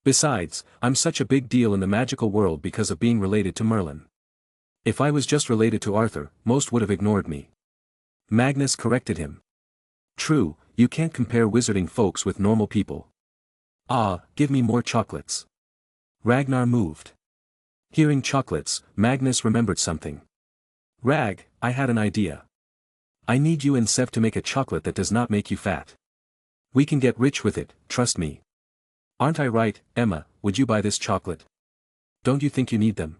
Besides, I'm such a big deal in the magical world because of being related to Merlin. If I was just related to Arthur, most would have ignored me. Magnus corrected him. True, you can't compare wizarding folks with normal people. Ah, give me more chocolates. Ragnar moved. Hearing chocolates, Magnus remembered something. Rag, I had an idea. I need you and Seth to make a chocolate that does not make you fat. We can get rich with it, trust me. Aren't I right, Emma? Would you buy this chocolate? Don't you think you need them?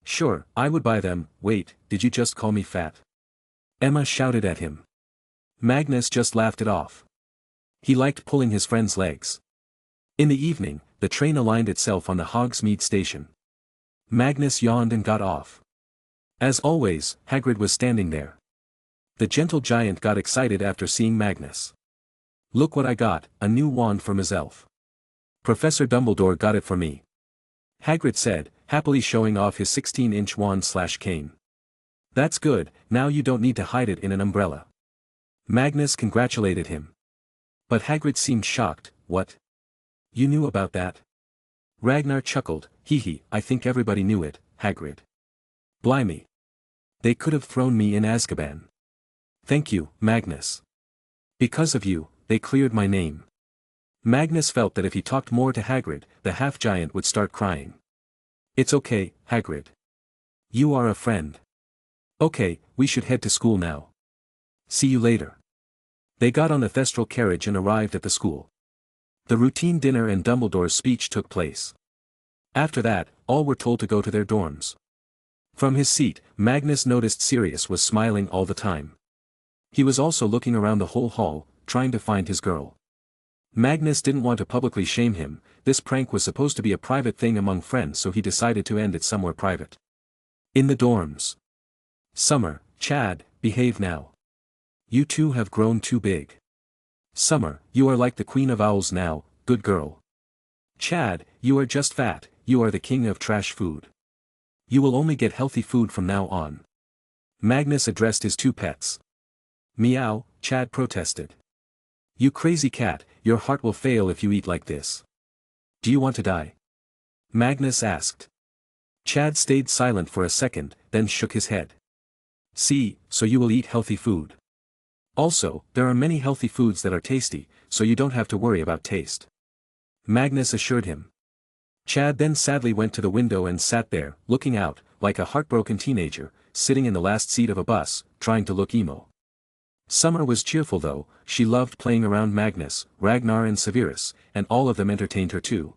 Sure, I would buy them. Wait, did you just call me fat? Emma shouted at him. Magnus just laughed it off. He liked pulling his friend's legs. In the evening, the train aligned itself on the Hogsmeade station. Magnus yawned and got off. As always, Hagrid was standing there. The gentle giant got excited after seeing Magnus. "Look what I got, a new wand for Ms. Elf. Professor Dumbledore got it for me," Hagrid said, happily showing off his 16-inch wand/cane. "That's good, now you don't need to hide it in an umbrella." Magnus congratulated him. But Hagrid seemed shocked. "What? You knew about that?" Ragnar chuckled. Hee, I think everybody knew it, Hagrid. Blimey. They could have thrown me in Azkaban. Thank you, Magnus. Because of you, they cleared my name." Magnus felt that if he talked more to Hagrid, the half-giant would start crying. "It's okay, Hagrid. You are a friend. Okay, we should head to school now. See you later." They got on the Thestral carriage and arrived at the school. The routine dinner and Dumbledore's speech took place. After that, all were told to go to their dorms. From his seat, Magnus noticed Sirius was smiling all the time. He was also looking around the whole hall, trying to find his girl. Magnus didn't want to publicly shame him. This prank was supposed to be a private thing among friends, so he decided to end it somewhere private. In the dorms. "Summer, Chad, behave now. You two have grown too big. Summer, you are like the Queen of Owls now, good girl. Chad, you are just fat, you are the king of trash food. You will only get healthy food from now on." Magnus addressed his two pets. "Meow," Chad protested. "You crazy cat, your heart will fail if you eat like this. Do you want to die?" Magnus asked. Chad stayed silent for a second, then shook his head. "See, so you will eat healthy food. Also, there are many healthy foods that are tasty, so you don't have to worry about taste," Magnus assured him. Chad then sadly went to the window and sat there, looking out, like a heartbroken teenager, sitting in the last seat of a bus, trying to look emo. Summer was cheerful though. She loved playing around Magnus, Ragnar and Severus, and all of them entertained her too.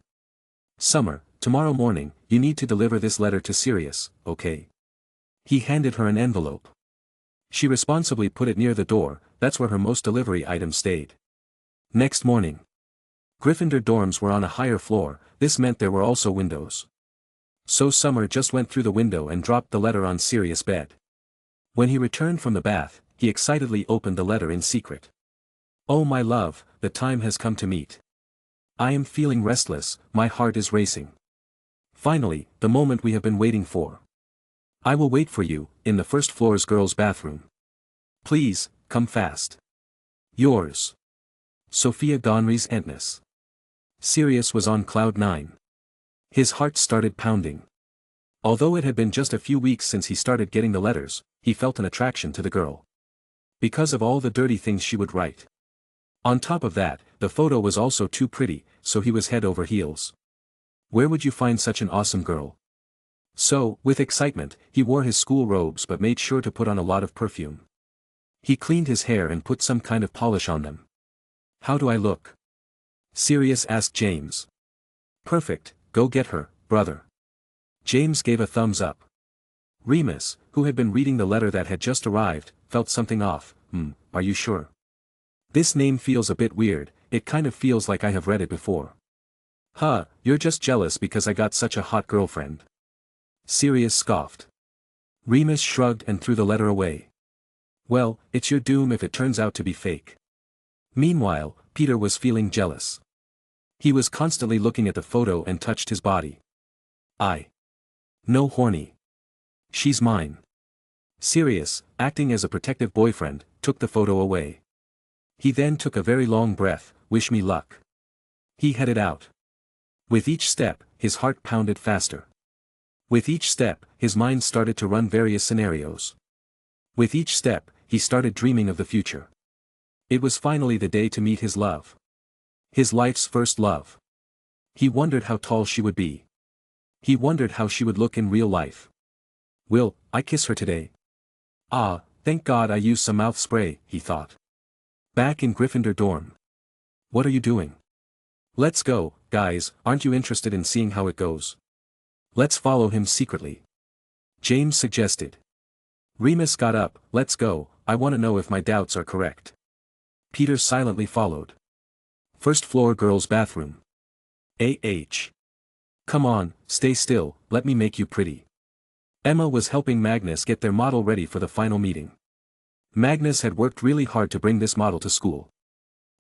"Summer, tomorrow morning, you need to deliver this letter to Sirius, okay?" He handed her an envelope. She responsibly put it near the door. That's where her most delivery items stayed. Next morning. Gryffindor dorms were on a higher floor. This meant there were also windows. So Summer just went through the window and dropped the letter on Sirius' bed. When he returned from the bath, he excitedly opened the letter in secret. "Oh my love, the time has come to meet. I am feeling restless, my heart is racing. Finally, the moment we have been waiting for. I will wait for you, in the first floor's girls' bathroom. Please, come fast. Yours. Sophia Gonries Entness." Sirius was on cloud 9. His heart started pounding. Although it had been just a few weeks since he started getting the letters, he felt an attraction to the girl. Because of all the dirty things she would write. On top of that, the photo was also too pretty, so he was head over heels. Where would you find such an awesome girl? So, with excitement, he wore his school robes but made sure to put on a lot of perfume. He cleaned his hair and put some kind of polish on them. "How do I look?" Sirius asked James. "Perfect, go get her, brother." James gave a thumbs up. Remus, who had been reading the letter that had just arrived, felt something off. Are you sure? This name feels a bit weird, it kind of feels like I have read it before. Huh, you're just jealous because I got such a hot girlfriend. Sirius scoffed. Remus shrugged and threw the letter away. Well, it's your doom if it turns out to be fake. Meanwhile, Peter was feeling jealous. He was constantly looking at the photo and touched his body. No horny. She's mine. Sirius, acting as a protective boyfriend, took the photo away. He then took a very long breath. Wish me luck. He headed out. With each step, his heart pounded faster. With each step, his mind started to run various scenarios. With each step, he started dreaming of the future. It was finally the day to meet his love. His life's first love. He wondered how tall she would be. He wondered how she would look in real life. Will I kiss her today? Ah, thank God I used some mouth spray, he thought. Back in Gryffindor dorm. What are you doing? Let's go, guys, aren't you interested in seeing how it goes? Let's follow him secretly. James suggested. Remus got up. Let's go, I want to know if my doubts are correct. Peter silently followed. First floor girls' bathroom. Come on, stay still, let me make you pretty. Emma was helping Magnus get their model ready for the final meeting. Magnus had worked really hard to bring this model to school.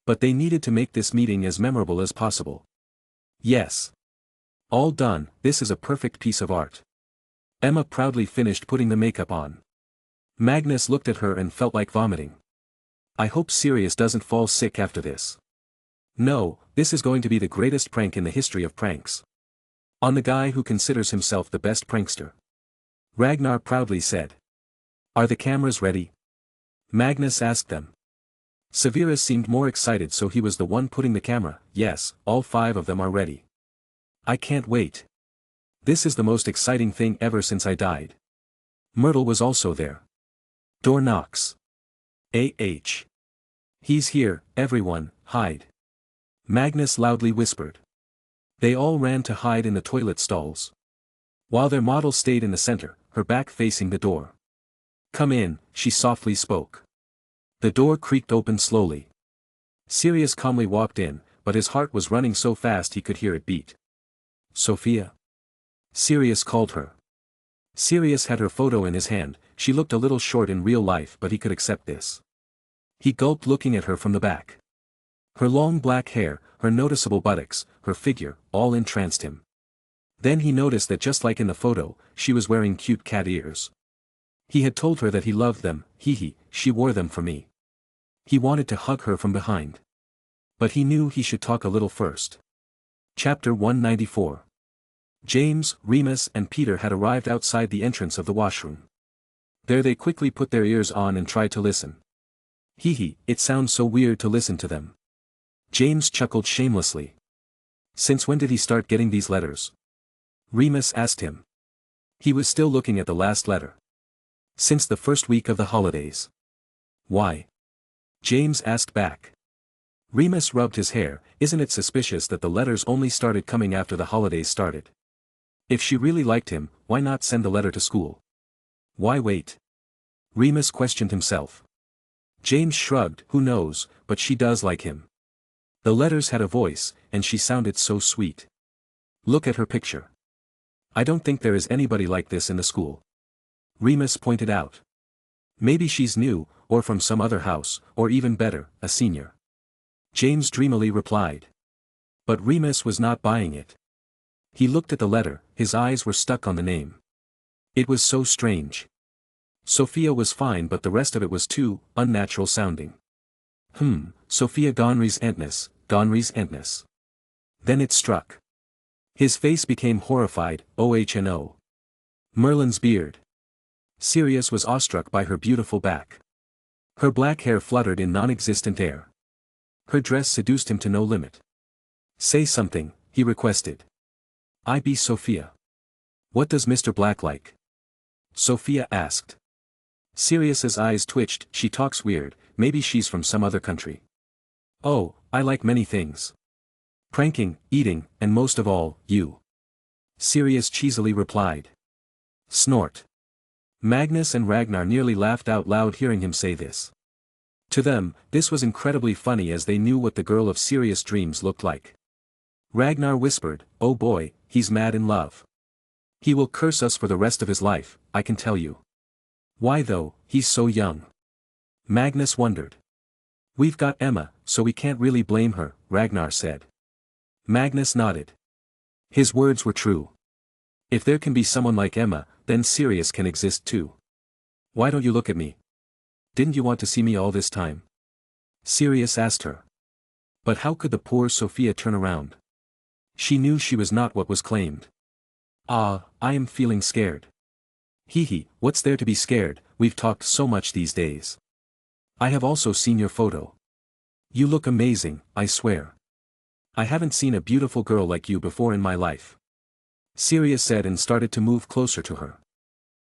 But they needed to make this meeting as memorable as possible. Yes. All done, this is a perfect piece of art. Emma proudly finished putting the makeup on. Magnus looked at her and felt like vomiting. I hope Sirius doesn't fall sick after this. No, this is going to be the greatest prank in the history of pranks. On the guy who considers himself the best prankster. Ragnar proudly said. Are the cameras ready? Magnus asked them. Severus seemed more excited, so he was the one putting the camera. Yes, all 5 of them are ready. I can't wait. This is the most exciting thing ever since I died. Myrtle was also there. Door knocks. A.H. He's here, everyone, hide. Magnus loudly whispered. They all ran to hide in the toilet stalls. While their model stayed in the center, her back facing the door. Come in, she softly spoke. The door creaked open slowly. Sirius calmly walked in, but his heart was running so fast he could hear it beat. Sophia? Sirius called her. Sirius had her photo in his hand. She looked a little short in real life, but he could accept this. He gulped, looking at her from the back. Her long black hair, her noticeable buttocks, her figure, all entranced him. Then he noticed that just like in the photo, she was wearing cute cat ears. He had told her that he loved them. She wore them for me. He wanted to hug her from behind. But he knew he should talk a little first. Chapter 194. James, Remus and Peter had arrived outside the entrance of the washroom. There they quickly put their ears on and tried to listen. It sounds so weird to listen to them. James chuckled shamelessly. Since when did he start getting these letters? Remus asked him. He was still looking at the last letter. Since the first week of the holidays. Why? James asked back. Remus rubbed his hair. Isn't it suspicious that the letters only started coming after the holidays started? If she really liked him, why not send the letter to school? Why wait? Remus questioned himself. James shrugged. Who knows, but she does like him. The letters had a voice, and she sounded so sweet. Look at her picture. I don't think there is anybody like this in the school. Remus pointed out. Maybe she's new, or from some other house, or even better, a senior. James dreamily replied. But Remus was not buying it. He looked at the letter, his eyes were stuck on the name. It was so strange. Sophia was fine, but the rest of it was too unnatural sounding. Sophia Gonries Entness. Then it struck. His face became horrified. OHNO. Merlin's beard. Sirius was awestruck by her beautiful back. Her black hair fluttered in non-existent air. Her dress seduced him to no limit. Say something, he requested. I be Sophia. What does Mr. Black like? Sophia asked. Sirius's eyes twitched. She talks weird, maybe she's from some other country. Oh, I like many things. Pranking, eating, and most of all, you. Sirius cheesily replied. Snort. Magnus and Ragnar nearly laughed out loud hearing him say this. To them, this was incredibly funny as they knew what the girl of Sirius' dreams looked like. Ragnar whispered, oh boy, he's mad in love. He will curse us for the rest of his life, I can tell you. Why though, he's so young? Magnus wondered. We've got Emma, so we can't really blame her, Ragnar said. Magnus nodded. His words were true. If there can be someone like Emma, then Sirius can exist too. Why don't you look at me? Didn't you want to see me all this time? Sirius asked her. But how could the poor Sophia turn around? She knew she was not what was claimed. I am feeling scared. What's there to be scared, we've talked so much these days. I have also seen your photo. You look amazing, I swear. I haven't seen a beautiful girl like you before in my life. Sirius said and started to move closer to her.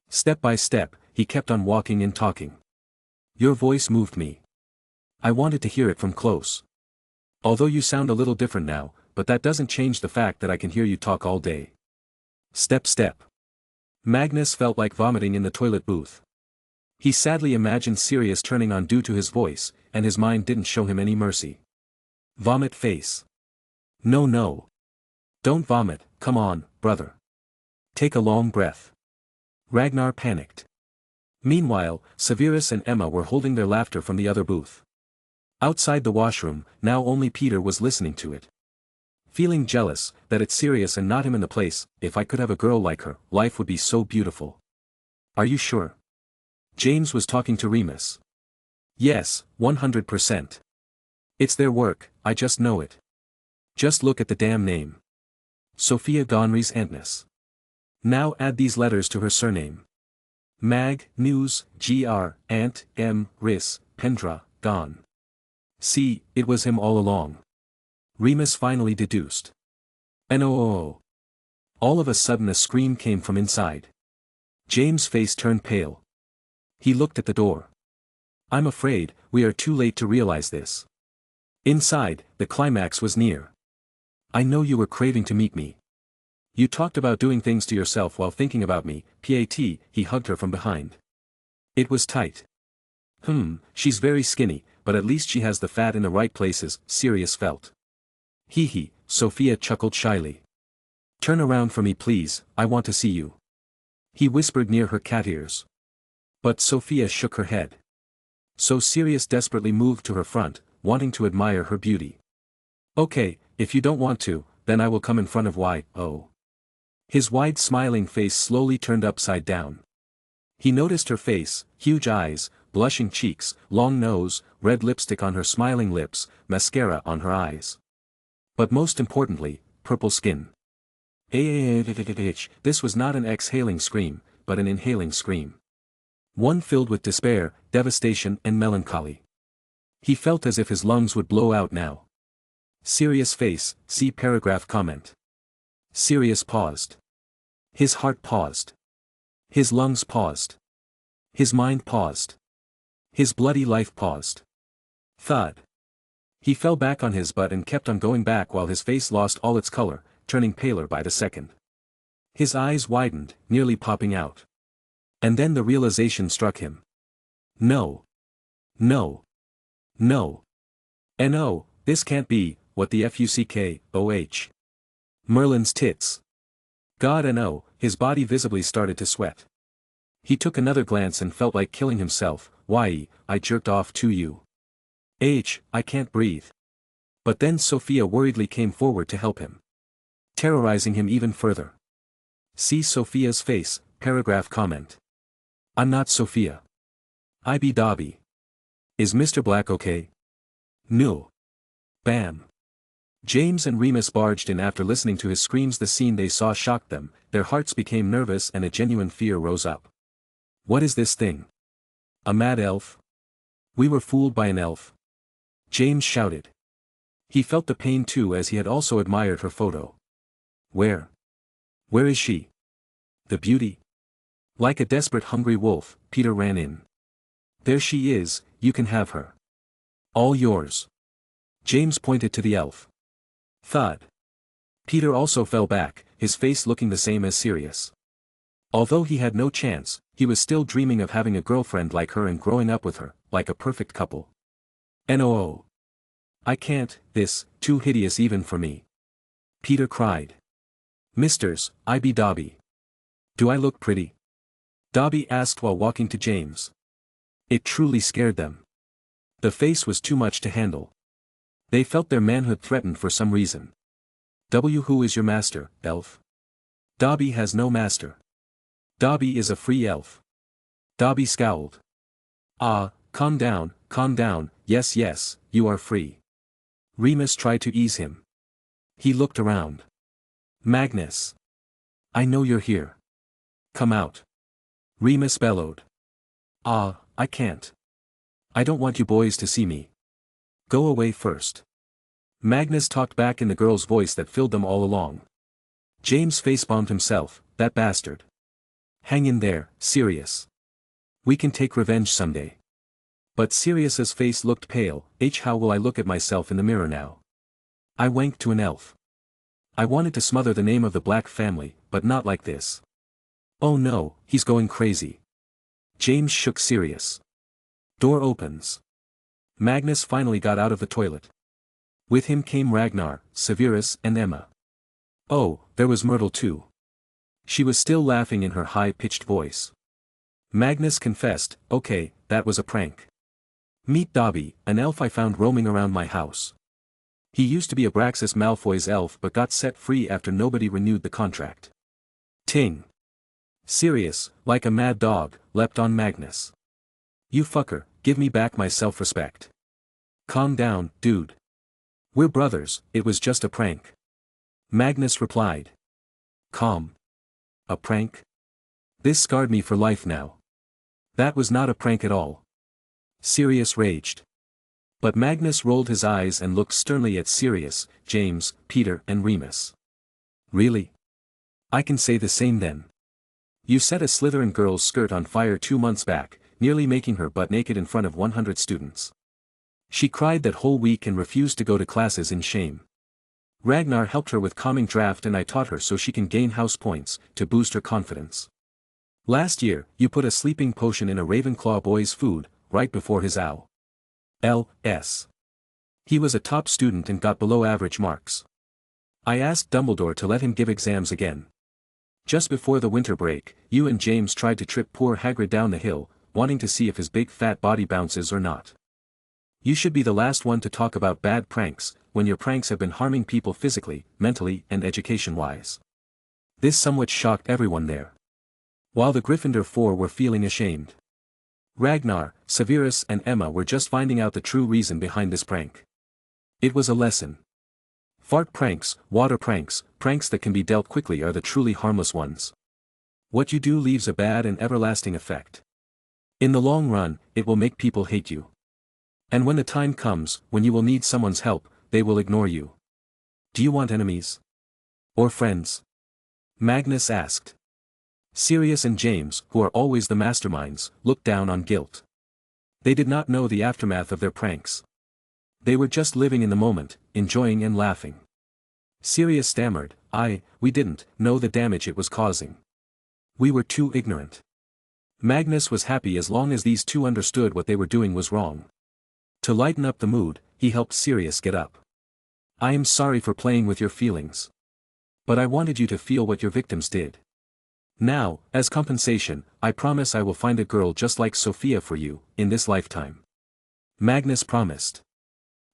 Step by step, he kept on walking and talking. Your voice moved me. I wanted to hear it from close. Although you sound a little different now, but that doesn't change the fact that I can hear you talk all day. Step. Magnus felt like vomiting in the toilet booth. He sadly imagined Sirius turning on due to his voice, and his mind didn't show him any mercy. Vomit face. No. Don't vomit, come on, brother. Take a long breath. Ragnar panicked. Meanwhile, Severus and Emma were holding their laughter from the other booth. Outside the washroom, now only Peter was listening to it. Feeling jealous, that it's Sirius and not him in the place. If I could have a girl like her, life would be so beautiful. Are you sure? James was talking to Remus. Yes, 100%. It's their work, I just know it. Just look at the damn name. Sophia Gonries Antness. Now add these letters to her surname. Mag, News, Gr, Ant, M, Ris, Pendra, Gon. See, it was him all along. Remus finally deduced. No. All of a sudden a scream came from inside. James' face turned pale. He looked at the door. I'm afraid, we are too late to realize this. Inside, the climax was near. I know you were craving to meet me. You talked about doing things to yourself while thinking about me, Pat, he hugged her from behind. It was tight. She's very skinny, but at least she has the fat in the right places, Sirius felt. Hee, Sophia chuckled shyly. Turn around for me please, I want to see you. He whispered near her cat ears. But Sophia shook her head. So Sirius desperately moved to her front, wanting to admire her beauty. Okay, if you don't want to, then I will come in front of Y.O. His wide smiling face slowly turned upside down. He noticed her face, huge eyes, blushing cheeks, long nose, red lipstick on her smiling lips, mascara on her eyes. But most importantly, purple skin. This was not an exhaling scream, but an inhaling scream. One filled with despair, devastation and melancholy. He felt as if his lungs would blow out now. Sirius face, see paragraph comment. Sirius paused. His heart paused. His lungs paused. His mind paused. His bloody life paused. Thud. He fell back on his butt and kept on going back while his face lost all its color, turning paler by the second. His eyes widened, nearly popping out. And then the realization struck him. No. No. No. No, this can't be, what the fuck, Merlin's tits. God no, his body visibly started to sweat. He took another glance and felt like killing himself. Why, I jerked off to you. I can't breathe. But then Sophia worriedly came forward to help him. Terrorizing him even further. See Sophia's face, paragraph comment. I'm not Sophia. I be Dobby. Is Mr. Black okay? No. Bam. James and Remus barged in after listening to his screams. The scene they saw shocked them, their hearts became nervous and a genuine fear rose up. What is this thing? A mad elf? We were fooled by an elf. James shouted. He felt the pain too as he had also admired her photo. Where? Where is she? The beauty? Like a desperate hungry wolf, Peter ran in. There she is, you can have her. All yours. James pointed to the elf. Thud. Peter also fell back, his face looking the same as Sirius. Although he had no chance, he was still dreaming of having a girlfriend like her and growing up with her, like a perfect couple. No. I can't, this, too hideous even for me. Peter cried. Misters, I be Dobby. Do I look pretty? Dobby asked while walking to James. It truly scared them. The face was too much to handle. They felt their manhood threatened for some reason. Who is your master, elf? Dobby has no master. Dobby is a free elf. Dobby scowled. Calm down, yes, you are free. Remus tried to ease him. He looked around. Magnus. I know you're here. Come out. Remus bellowed. I can't. I don't want you boys to see me. Go away first. Magnus talked back in the girl's voice that filled them all along. James facepalmed himself, that bastard. Hang in there, Sirius. We can take revenge someday. But Sirius's face looked pale. How will I look at myself in the mirror now? I wanked to an elf. I wanted to smother the name of the Black family, but not like this. Oh no, he's going crazy. James shook Sirius. Door opens. Magnus finally got out of the toilet. With him came Ragnar, Severus and Emma. Oh, there was Myrtle too. She was still laughing in her high-pitched voice. Magnus confessed, okay, that was a prank. Meet Dobby, an elf I found roaming around my house. He used to be Abraxas Malfoy's elf but got set free after nobody renewed the contract. Ting. Sirius, like a mad dog, leapt on Magnus. You fucker, give me back my self-respect. Calm down, dude. We're brothers, it was just a prank. Magnus replied. Calm. A prank? This scarred me for life now. That was not a prank at all. Sirius raged. But Magnus rolled his eyes and looked sternly at Sirius, James, Peter and Remus. Really? I can say the same then. You set a Slytherin girl's skirt on fire 2 months back, nearly making her butt naked in front of 100 students. She cried that whole week and refused to go to classes in shame. Ragnar helped her with calming draft and I taught her so she can gain house points, to boost her confidence. Last year, you put a sleeping potion in a Ravenclaw boy's food, right before his OWLS. He was a top student and got below average marks. I asked Dumbledore to let him give exams again. Just before the winter break, you and James tried to trip poor Hagrid down the hill, wanting to see if his big fat body bounces or not. You should be the last one to talk about bad pranks, when your pranks have been harming people physically, mentally and education-wise. This somewhat shocked everyone there. While the Gryffindor 4 were feeling ashamed. Ragnar, Severus and Emma were just finding out the true reason behind this prank. It was a lesson. Fart pranks, water pranks, pranks that can be dealt quickly are the truly harmless ones. What you do leaves a bad and everlasting effect. In the long run, it will make people hate you. And when the time comes, when you will need someone's help, they will ignore you. Do you want enemies? Or friends? Magnus asked. Sirius and James, who are always the masterminds, looked down on guilt. They did not know the aftermath of their pranks. They were just living in the moment, enjoying and laughing. Sirius stammered, we didn't know the damage it was causing. We were too ignorant. Magnus was happy as long as these two understood what they were doing was wrong. To lighten up the mood, he helped Sirius get up. I am sorry for playing with your feelings. But I wanted you to feel what your victims did. Now, as compensation, I promise I will find a girl just like Sophia for you, in this lifetime. Magnus promised.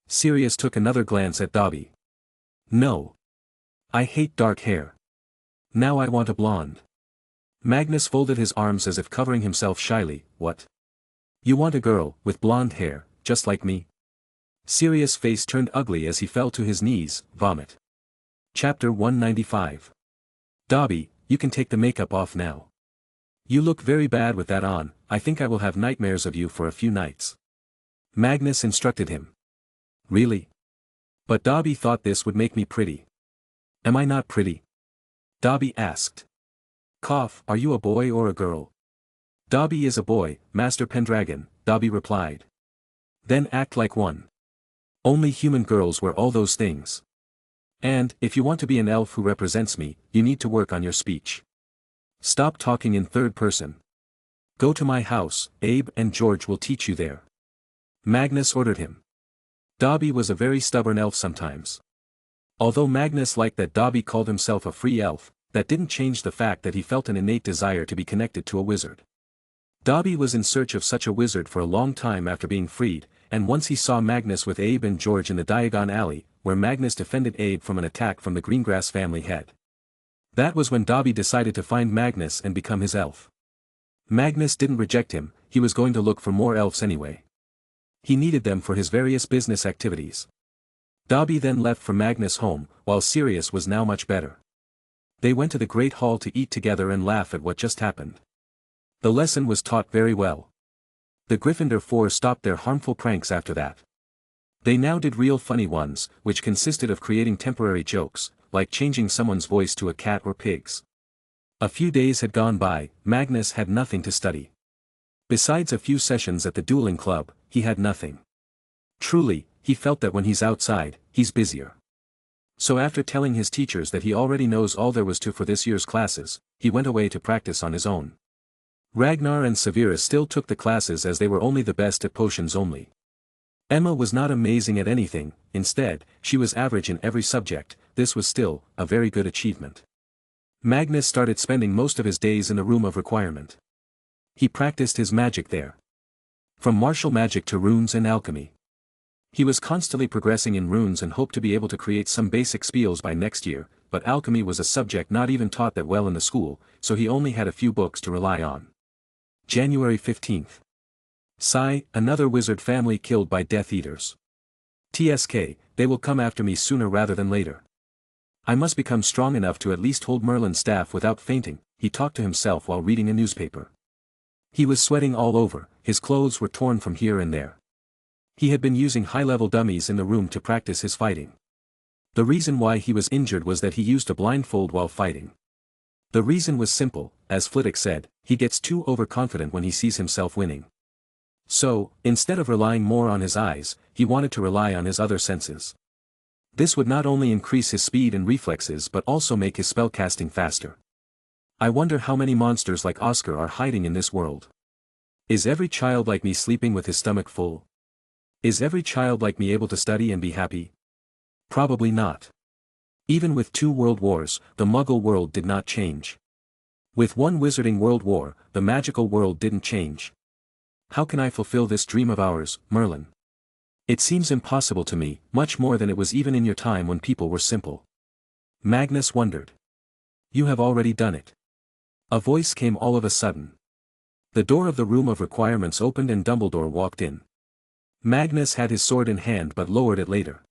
Sirius took another glance at Dobby. No. I hate dark hair. Now I want a blonde. Magnus folded his arms as if covering himself shyly. What? You want a girl, with blonde hair, just like me? Sirius' face turned ugly as he fell to his knees, vomit. Chapter 195. Dobby, you can take the makeup off now. You look very bad with that on, I think I will have nightmares of you for a few nights. Magnus instructed him. Really? But Dobby thought this would make me pretty. Am I not pretty? Dobby asked. Cough, are you a boy or a girl? Dobby is a boy, Master Pendragon, Dobby replied. Then act like one. Only human girls wear all those things. And, if you want to be an elf who represents me, you need to work on your speech. Stop talking in third person. Go to my house, Abe and George will teach you there. Magnus ordered him. Dobby was a very stubborn elf sometimes. Although Magnus liked that Dobby called himself a free elf, that didn't change the fact that he felt an innate desire to be connected to a wizard. Dobby was in search of such a wizard for a long time after being freed, and once he saw Magnus with Abe and George in the Diagon Alley, where Magnus defended Abe from an attack from the Greengrass family head. That was when Dobby decided to find Magnus and become his elf. Magnus didn't reject him, he was going to look for more elves anyway. He needed them for his various business activities. Dobby then left for Magnus' home, while Sirius was now much better. They went to the Great Hall to eat together and laugh at what just happened. The lesson was taught very well. The Gryffindor 4 stopped their harmful pranks after that. They now did real funny ones, which consisted of creating temporary jokes, like changing someone's voice to a cat or pig's. A few days had gone by, Magnus had nothing to study. Besides a few sessions at the dueling club, he had nothing. Truly, he felt that when he's outside, he's busier. So after telling his teachers that he already knows all there was to for this year's classes, he went away to practice on his own. Ragnar and Severus still took the classes as they were only the best at potions only. Emma was not amazing at anything, instead, she was average in every subject, this was still, a very good achievement. Magnus started spending most of his days in the room of requirement. He practiced his magic there. From martial magic to runes and alchemy. He was constantly progressing in runes and hoped to be able to create some basic spells by next year, but alchemy was a subject not even taught that well in the school, so he only had a few books to rely on. January 15th. Sigh, another wizard family killed by Death Eaters. TSK, they will come after me sooner rather than later. I must become strong enough to at least hold Merlin's staff without fainting, he talked to himself while reading a newspaper. He was sweating all over, his clothes were torn from here and there. He had been using high-level dummies in the room to practice his fighting. The reason why he was injured was that he used a blindfold while fighting. The reason was simple, as Flitwick said, he gets too overconfident when he sees himself winning. So, instead of relying more on his eyes, he wanted to rely on his other senses. This would not only increase his speed and reflexes but also make his spellcasting faster. I wonder how many monsters like Oscar are hiding in this world. Is every child like me sleeping with his stomach full? Is every child like me able to study and be happy? Probably not. Even with 2 world wars, the Muggle world did not change. With 1 wizarding world war, the magical world didn't change. How can I fulfill this dream of ours, Merlin? It seems impossible to me, much more than it was even in your time when people were simple. Magnus wondered. You have already done it. A voice came all of a sudden. The door of the room of requirements opened and Dumbledore walked in. Magnus had his sword in hand but lowered it later.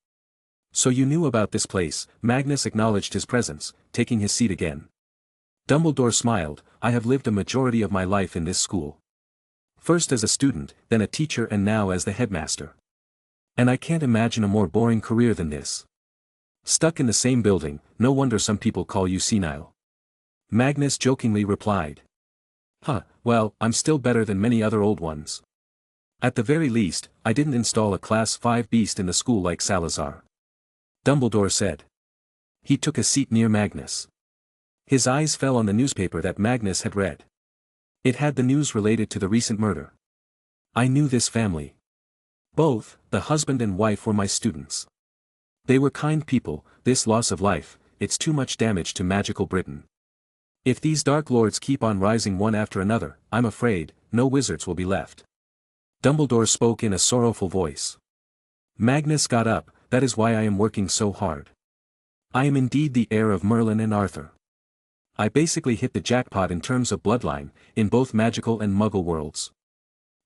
So you knew about this place, Magnus acknowledged his presence, taking his seat again. Dumbledore smiled, I have lived a majority of my life in this school. First as a student, then a teacher and now as the headmaster. And I can't imagine a more boring career than this. Stuck in the same building, no wonder some people call you senile. Magnus jokingly replied. Well, I'm still better than many other old ones. At the very least, I didn't install a Class 5 beast in the school like Salazar. Dumbledore said. He took a seat near Magnus. His eyes fell on the newspaper that Magnus had read. It had the news related to the recent murder. I knew this family. Both, the husband and wife were my students. They were kind people, this loss of life, it's too much damage to magical Britain. If these Dark Lords keep on rising one after another, I'm afraid, no wizards will be left. Dumbledore spoke in a sorrowful voice. Magnus got up, that is why I am working so hard. I am indeed the heir of Merlin and Arthur. I basically hit the jackpot in terms of bloodline, in both magical and Muggle worlds.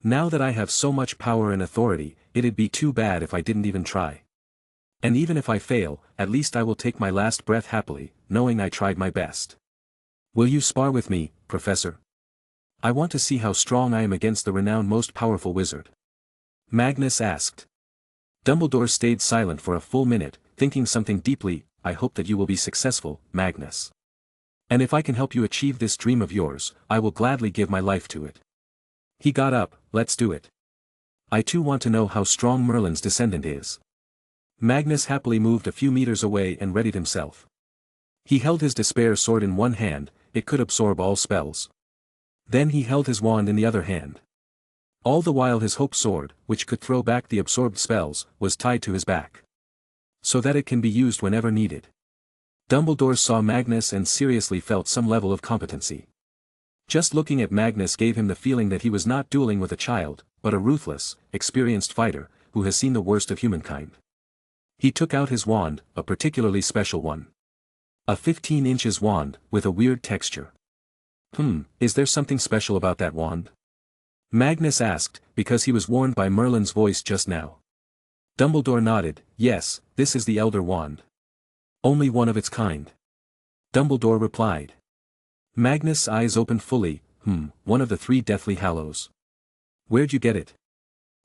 Now that I have so much power and authority, it'd be too bad if I didn't even try. And even if I fail, at least I will take my last breath happily, knowing I tried my best. Will you spar with me, Professor? I want to see how strong I am against the renowned most powerful wizard. Magnus asked. Dumbledore stayed silent for a full minute, thinking something deeply. I hope that you will be successful, Magnus. And if I can help you achieve this dream of yours, I will gladly give my life to it. He got up, let's do it. I too want to know how strong Merlin's descendant is. Magnus happily moved a few meters away and readied himself. He held his despair sword in one hand, it could absorb all spells. Then he held his wand in the other hand. All the while his hope sword, which could throw back the absorbed spells, was tied to his back. So that it can be used whenever needed. Dumbledore saw Magnus and seriously felt some level of competency. Just looking at Magnus gave him the feeling that he was not dueling with a child, but a ruthless, experienced fighter, who has seen the worst of humankind. He took out his wand, a particularly special one. A 15 inches wand, with a weird texture. Is there something special about that wand? Magnus asked, because he was warned by Merlin's voice just now. Dumbledore nodded, yes, this is the Elder Wand. Only one of its kind. Dumbledore replied. Magnus' eyes opened fully, one of the 3 Deathly Hallows. Where'd you get it?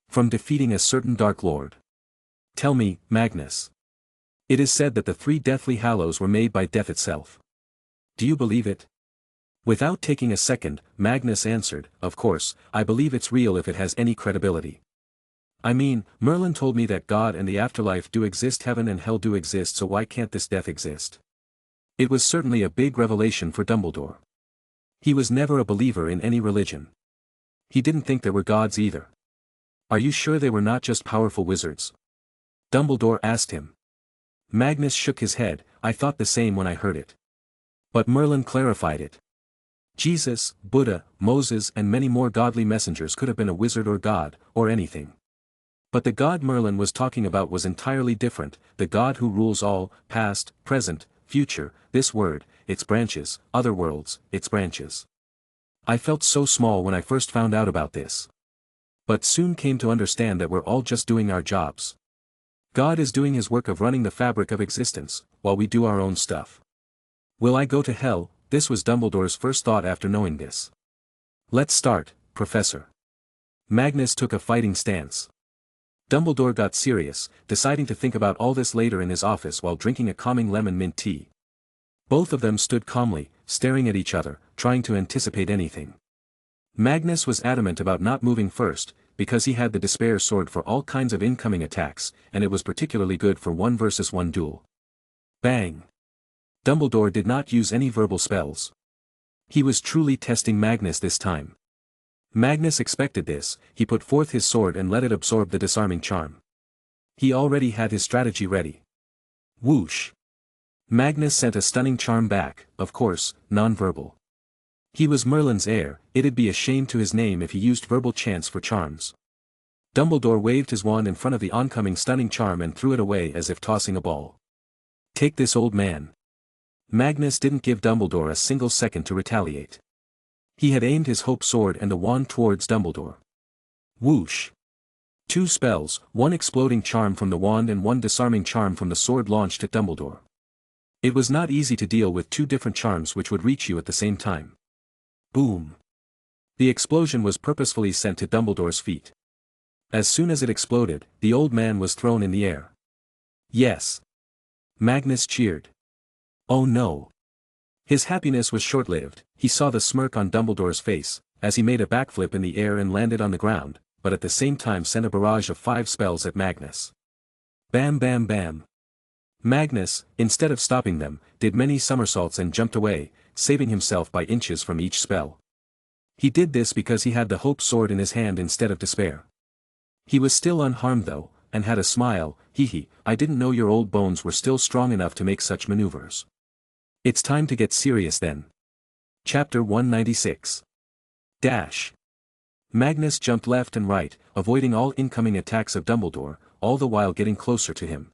From defeating a certain Dark Lord. Tell me, Magnus. It is said that the 3 Deathly Hallows were made by death itself. Do you believe it? Without taking a second, Magnus answered, of course, I believe it's real if it has any credibility. I mean, Merlin told me that God and the afterlife do exist, heaven and hell do exist, so why can't this death exist? It was certainly a big revelation for Dumbledore. He was never a believer in any religion. He didn't think there were gods either. Are you sure they were not just powerful wizards? Dumbledore asked him. Magnus shook his head, I thought the same when I heard it. But Merlin clarified it. Jesus, Buddha, Moses and many more godly messengers could have been a wizard or god, or anything. But the god Merlin was talking about was entirely different, the god who rules all, past, present, future, this word, its branches, other worlds, its branches. I felt so small when I first found out about this. But soon came to understand that we're all just doing our jobs. God is doing his work of running the fabric of existence, while we do our own stuff. Will I go to hell? This was Dumbledore's first thought after knowing this. Let's start, Professor. Magnus took a fighting stance. Dumbledore got serious, deciding to think about all this later in his office while drinking a calming lemon mint tea. Both of them stood calmly, staring at each other, trying to anticipate anything. Magnus was adamant about not moving first, because he had the Despair Sword for all kinds of incoming attacks, and it was particularly good for 1-versus-1 duel. Bang! Dumbledore did not use any verbal spells. He was truly testing Magnus this time. Magnus expected this, he put forth his sword and let it absorb the disarming charm. He already had his strategy ready. Whoosh! Magnus sent a stunning charm back, of course, non-verbal. He was Merlin's heir, it'd be a shame to his name if he used verbal chants for charms. Dumbledore waved his wand in front of the oncoming stunning charm and threw it away as if tossing a ball. Take this, old man. Magnus didn't give Dumbledore a single second to retaliate. He had aimed his hope sword and the wand towards Dumbledore. Whoosh! 2 spells, 1 exploding charm from the wand and 1 disarming charm from the sword launched at Dumbledore. It was not easy to deal with 2 different charms which would reach you at the same time. Boom! The explosion was purposefully sent to Dumbledore's feet. As soon as it exploded, the old man was thrown in the air. Yes! Magnus cheered. Oh no! His happiness was short-lived, he saw the smirk on Dumbledore's face, as he made a backflip in the air and landed on the ground, but at the same time sent a barrage of 5 spells at Magnus. Bam bam bam! Magnus, instead of stopping them, did many somersaults and jumped away, saving himself by inches from each spell. He did this because he had the hope sword in his hand instead of despair. He was still unharmed though, and had a smile, hee, I didn't know your old bones were still strong enough to make such maneuvers. It's time to get serious then. Chapter 196. Dash. Magnus jumped left and right, avoiding all incoming attacks of Dumbledore, all the while getting closer to him.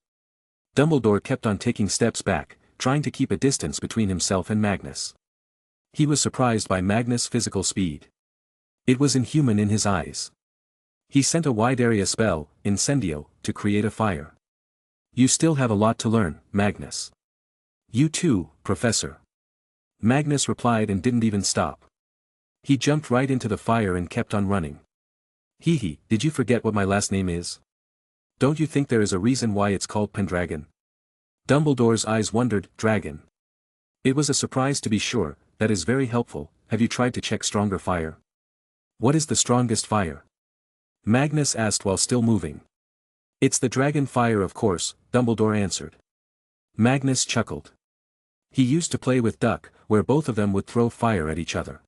Dumbledore kept on taking steps back, trying to keep a distance between himself and Magnus. He was surprised by Magnus' physical speed. It was inhuman in his eyes. He sent a wide area spell, Incendio, to create a fire. You still have a lot to learn, Magnus. You too, Professor. Magnus replied and didn't even stop. He jumped right into the fire and kept on running. Hee, did you forget what my last name is? Don't you think there is a reason why it's called Pendragon? Dumbledore's eyes wondered, dragon. It was a surprise to be sure, that is very helpful, have you tried to check stronger fire? What is the strongest fire? Magnus asked while still moving. It's the dragon fire of course, Dumbledore answered. Magnus chuckled. He used to play with Duck, where both of them would throw fire at each other.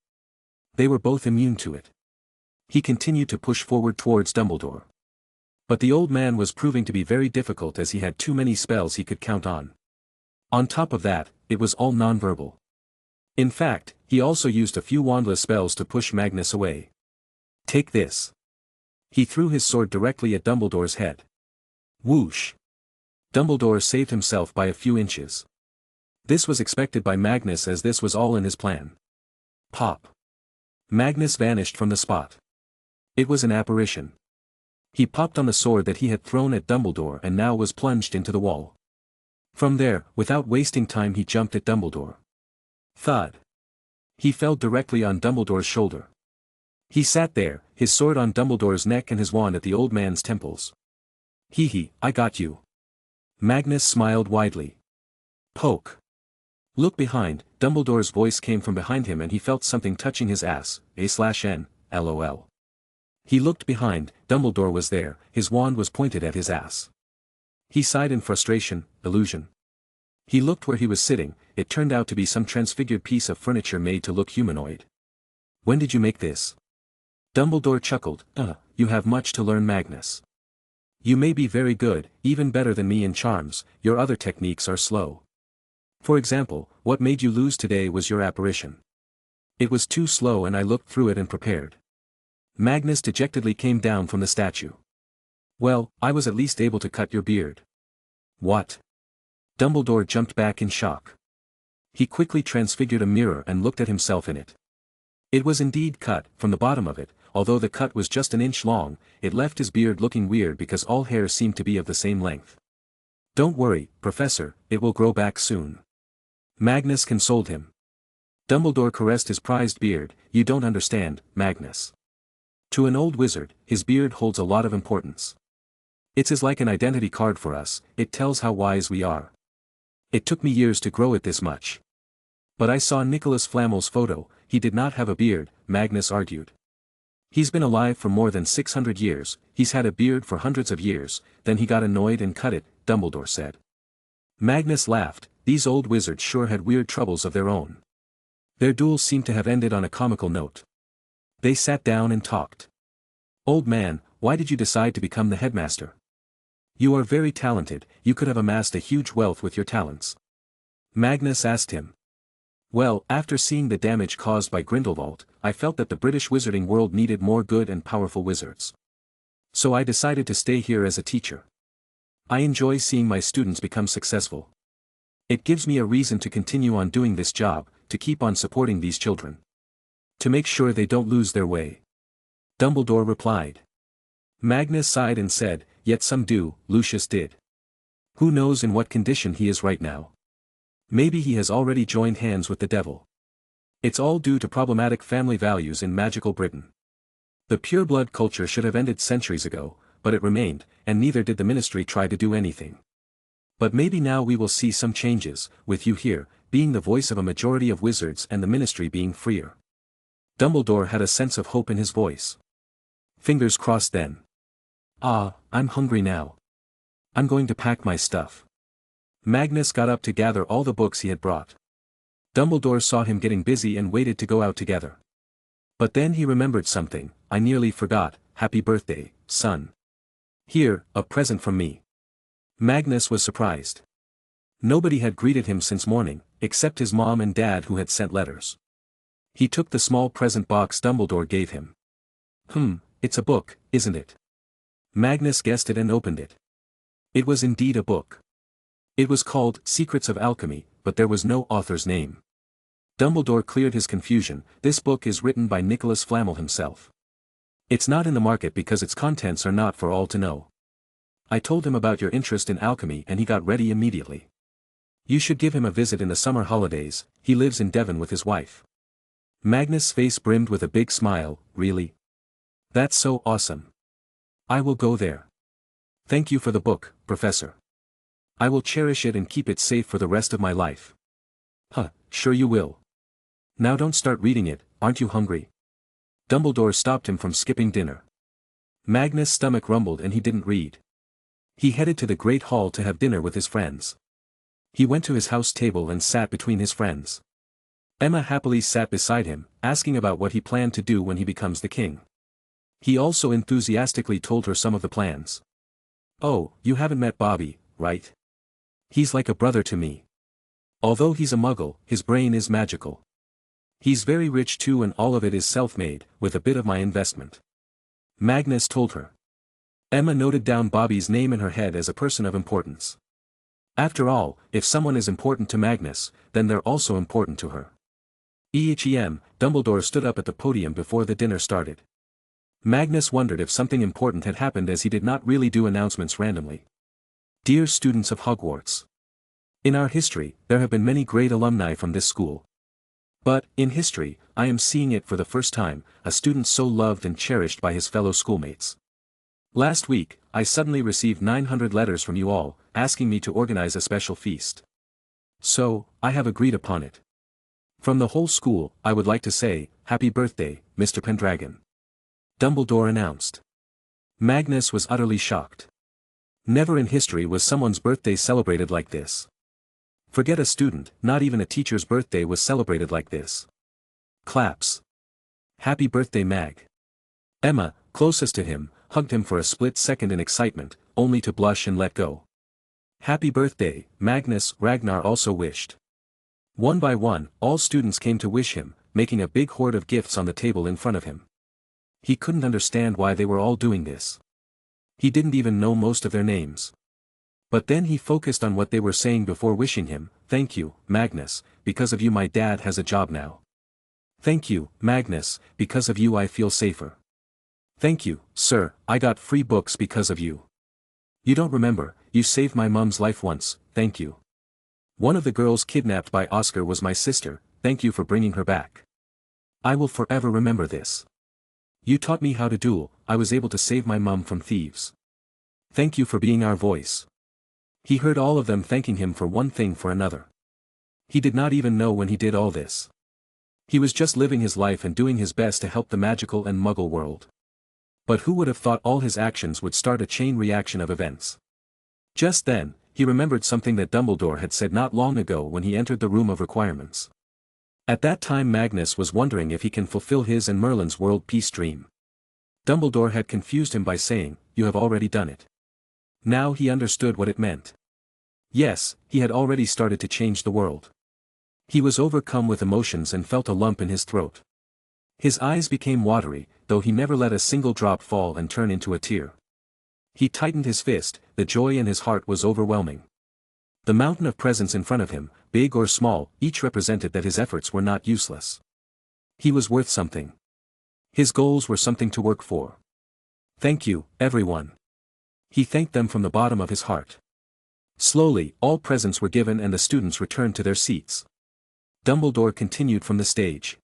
They were both immune to it. He continued to push forward towards Dumbledore. But the old man was proving to be very difficult as he had too many spells he could count on. On top of that, it was all nonverbal. In fact, he also used a few wandless spells to push Magnus away. Take this. He threw his sword directly at Dumbledore's head. Whoosh! Dumbledore saved himself by a few inches. This was expected by Magnus as this was all in his plan. Pop! Magnus vanished from the spot. It was an apparition. He popped on the sword that he had thrown at Dumbledore and now was plunged into the wall. From there, without wasting time, he jumped at Dumbledore. Thud! He fell directly on Dumbledore's shoulder. He sat there, his sword on Dumbledore's neck and his wand at the old man's temples. Hee, I got you. Magnus smiled widely. Poke! Look behind, Dumbledore's voice came from behind him and he felt something touching his ass, A/N, LOL. He looked behind, Dumbledore was there, his wand was pointed at his ass. He sighed in frustration, illusion. He looked where he was sitting, it turned out to be some transfigured piece of furniture made to look humanoid. When did you make this? Dumbledore chuckled, you have much to learn, Magnus. You may be very good, even better than me in charms, your other techniques are slow. For example, what made you lose today was your apparition. It was too slow and I looked through it and prepared. Magnus dejectedly came down from the statue. Well, I was at least able to cut your beard. What? Dumbledore jumped back in shock. He quickly transfigured a mirror and looked at himself in it. It was indeed cut, from the bottom of it, although the cut was just an inch long, it left his beard looking weird because all hair seemed to be of the same length. Don't worry, Professor, it will grow back soon. Magnus consoled him. Dumbledore caressed his prized beard. You don't understand, Magnus. To an old wizard, his beard holds a lot of importance. It's like an identity card for us, it tells how wise we are. It took me years to grow it this much. But I saw Nicholas Flamel's photo, he did not have a beard, Magnus argued. He's been alive for more than 600 years, he's had a beard for hundreds of years, then he got annoyed and cut it, Dumbledore said. Magnus laughed, these old wizards sure had weird troubles of their own. Their duel seemed to have ended on a comical note. They sat down and talked. Old man, why did you decide to become the headmaster? You are very talented, you could have amassed a huge wealth with your talents. Magnus asked him. Well, after seeing the damage caused by Grindelwald, I felt that the British wizarding world needed more good and powerful wizards. So I decided to stay here as a teacher. I enjoy seeing my students become successful. It gives me a reason to continue on doing this job, to keep on supporting these children. To make sure they don't lose their way. Dumbledore replied. Magnus sighed and said, yet some do, Lucius did. Who knows in what condition he is right now? Maybe he has already joined hands with the devil. It's all due to problematic family values in magical Britain. The pureblood culture should have ended centuries ago, but it remained, and neither did the ministry try to do anything. But maybe now we will see some changes, with you here, being the voice of a majority of wizards and the ministry being freer. Dumbledore had a sense of hope in his voice. Fingers crossed then. Ah, I'm hungry now. I'm going to pack my stuff. Magnus got up to gather all the books he had brought. Dumbledore saw him getting busy and waited to go out together. But then he remembered something, I nearly forgot, happy birthday, son. Here, a present from me. Magnus was surprised. Nobody had greeted him since morning, except his mom and dad who had sent letters. He took the small present box Dumbledore gave him. It's a book, isn't it? Magnus guessed it and opened it. It was indeed a book. It was called Secrets of Alchemy, but there was no author's name. Dumbledore cleared his confusion, this book is written by Nicholas Flamel himself. It's not in the market because its contents are not for all to know. I told him about your interest in alchemy and he got ready immediately. You should give him a visit in the summer holidays, he lives in Devon with his wife. Magnus' face brimmed with a big smile, really? That's so awesome. I will go there. Thank you for the book, Professor. I will cherish it and keep it safe for the rest of my life. Sure you will. Now don't start reading it, aren't you hungry? Dumbledore stopped him from skipping dinner. Magnus' stomach rumbled and he didn't read. He headed to the great hall to have dinner with his friends. He went to his house table and sat between his friends. Emma happily sat beside him, asking about what he planned to do when he becomes the king. He also enthusiastically told her some of the plans. Oh, you haven't met Bobby, right? He's like a brother to me. Although he's a muggle, his brain is magical. He's very rich too and all of it is self-made, with a bit of my investment. Magnus told her. Emma noted down Bobby's name in her head as a person of importance. After all, if someone is important to Magnus, then they're also important to her. Dumbledore stood up at the podium before the dinner started. Magnus wondered if something important had happened as he did not really do announcements randomly. Dear students of Hogwarts. In our history, there have been many great alumni from this school. But, in history, I am seeing it for the first time, a student so loved and cherished by his fellow schoolmates. Last week, I suddenly received 900 letters from you all, asking me to organize a special feast. So, I have agreed upon it. From the whole school, I would like to say, happy birthday, Mr. Pendragon. Dumbledore announced. Magnus was utterly shocked. Never in history was someone's birthday celebrated like this. Forget a student, not even a teacher's birthday was celebrated like this. Claps. Happy birthday Mag. Emma, closest to him, hugged him for a split second in excitement, only to blush and let go. Happy birthday, Magnus, Ragnar also wished. One by one, all students came to wish him, making a big hoard of gifts on the table in front of him. He couldn't understand why they were all doing this. He didn't even know most of their names. But then he focused on what they were saying before wishing him. "Thank you, Magnus, because of you my dad has a job now. Thank you, Magnus, because of you I feel safer. Thank you, sir, I got free books because of you. You don't remember, you saved my mum's life once, thank you. One of the girls kidnapped by Oscar was my sister, thank you for bringing her back. I will forever remember this. You taught me how to duel, I was able to save my mum from thieves. Thank you for being our voice." He heard all of them thanking him for one thing for another. He did not even know when he did all this. He was just living his life and doing his best to help the magical and muggle world. But who would have thought all his actions would start a chain reaction of events? Just then, he remembered something that Dumbledore had said not long ago when he entered the room of requirements. At that time Magnus was wondering if he can fulfill his and Merlin's world peace dream. Dumbledore had confused him by saying, "You have already done it." Now he understood what it meant. Yes, he had already started to change the world. He was overcome with emotions and felt a lump in his throat. His eyes became watery, though he never let a single drop fall and turn into a tear. He tightened his fist, the joy in his heart was overwhelming. The mountain of presents in front of him, big or small, each represented that his efforts were not useless. He was worth something. His goals were something to work for. "Thank you, everyone." He thanked them from the bottom of his heart. Slowly, all presents were given and the students returned to their seats. Dumbledore continued from the stage.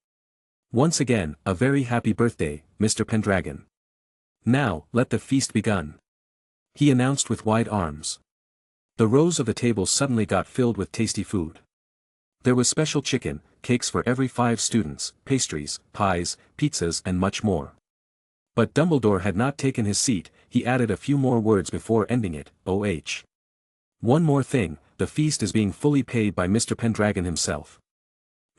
"Once again, a very happy birthday, Mr. Pendragon. Now, let the feast begin," he announced with wide arms. The rows of the table suddenly got filled with tasty food. There was special chicken, cakes for every 5 students, pastries, pies, pizzas and much more. But Dumbledore had not taken his seat, he added a few more words before ending it, "Oh. One more thing, the feast is being fully paid by Mr. Pendragon himself."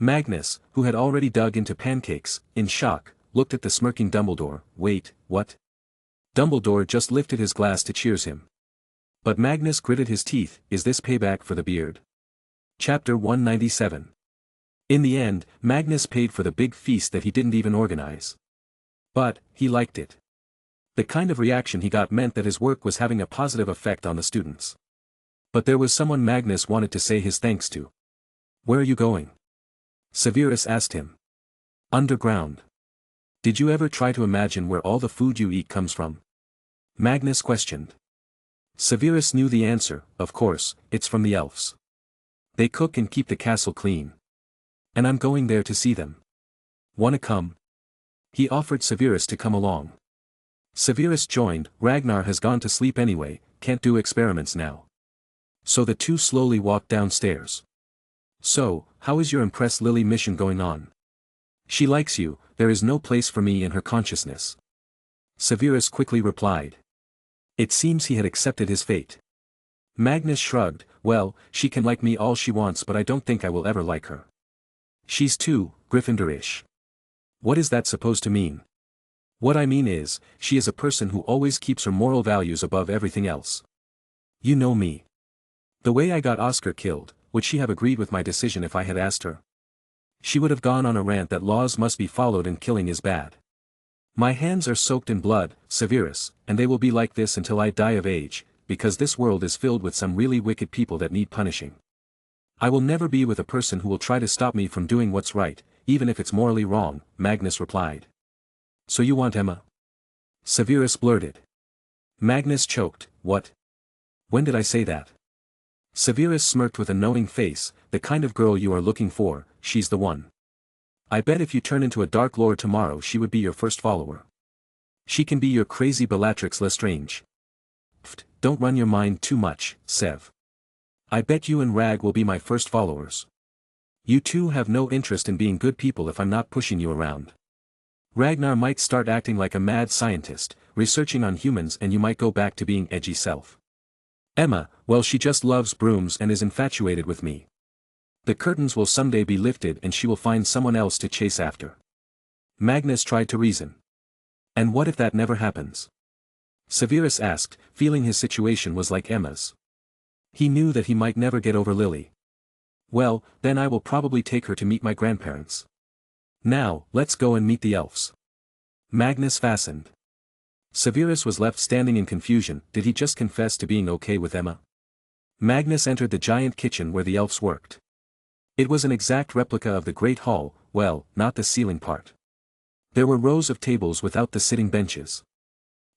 Magnus, who had already dug into pancakes, in shock, looked at the smirking Dumbledore. "Wait, what?" Dumbledore just lifted his glass to cheers him. But Magnus gritted his teeth. Is this payback for the beard? Chapter 197. In the end, Magnus paid for the big feast that he didn't even organize. But, he liked it. The kind of reaction he got meant that his work was having a positive effect on the students. But there was someone Magnus wanted to say his thanks to. "Where are you going?" Severus asked him. "Underground. Did you ever try to imagine where all the food you eat comes from?" Magnus questioned. Severus knew the answer, of course, it's from the elves. They cook and keep the castle clean. And I'm going there to see them. Wanna come? He offered Severus to come along. Severus joined. Ragnar has gone to sleep anyway, can't do experiments now. So the two slowly walked downstairs. "So, how is your Impress Lily mission going on?" "She likes you, there is no place for me in her consciousness." Severus quickly replied. It seems he had accepted his fate. Magnus shrugged. "Well, she can like me all she wants but I don't think I will ever like her. She's too Gryffindor-ish." "What is that supposed to mean?" "What I mean is, she is a person who always keeps her moral values above everything else. You know me. The way I got Oscar killed, would she have agreed with my decision if I had asked her? She would have gone on a rant that laws must be followed and killing is bad. My hands are soaked in blood, Severus, and they will be like this until I die of age, because this world is filled with some really wicked people that need punishing. I will never be with a person who will try to stop me from doing what's right, even if it's morally wrong," Magnus replied. "So you want Emma?" Severus blurted. Magnus choked. "What? When did I say that?" Severus smirked with a knowing face. "The kind of girl you are looking for, she's the one. I bet if you turn into a Dark Lord tomorrow she would be your first follower. She can be your crazy Bellatrix Lestrange." "Pfft, don't run your mind too much, Sev. I bet you and Rag will be my first followers. You two have no interest in being good people if I'm not pushing you around. Ragnar might start acting like a mad scientist, researching on humans and you might go back to being edgy self. Emma, well she just loves brooms and is infatuated with me. The curtains will someday be lifted and she will find someone else to chase after." Magnus tried to reason. "And what if that never happens?" Severus asked, feeling his situation was like Emma's. He knew that he might never get over Lily. "Well, then I will probably take her to meet my grandparents." Now, let's go and meet the elves. Magnus fastened. Severus was left standing in confusion. Did he just confess to being okay with Emma? Magnus entered the giant kitchen where the elves worked. It was an exact replica of the great hall, well, not the ceiling part. There were rows of tables without the sitting benches.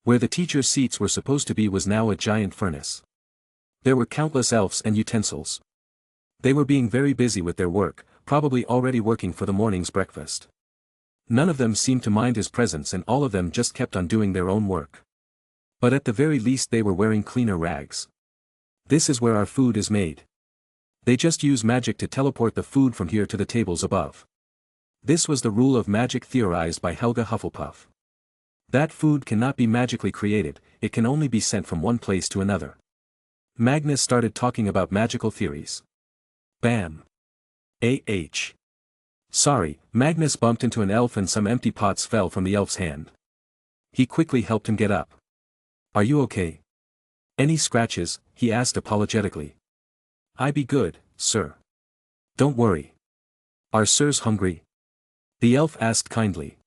Where the teachers' seats were supposed to be was now a giant furnace. There were countless elves and utensils. They were being very busy with their work, probably already working for the morning's breakfast. None of them seemed to mind his presence and all of them just kept on doing their own work. But at the very least they were wearing cleaner rags. This is where our food is made. They just use magic to teleport the food from here to the tables above. This was the rule of magic theorized by Helga Hufflepuff. That food cannot be magically created, it can only be sent from one place to another. Magnus started talking about magical theories. Bam. Sorry, Magnus bumped into an elf and some empty pots fell from the elf's hand. He quickly helped him get up. Are you okay? Any scratches? He asked apologetically. I be good, sir. Don't worry. Are sirs hungry? The elf asked kindly.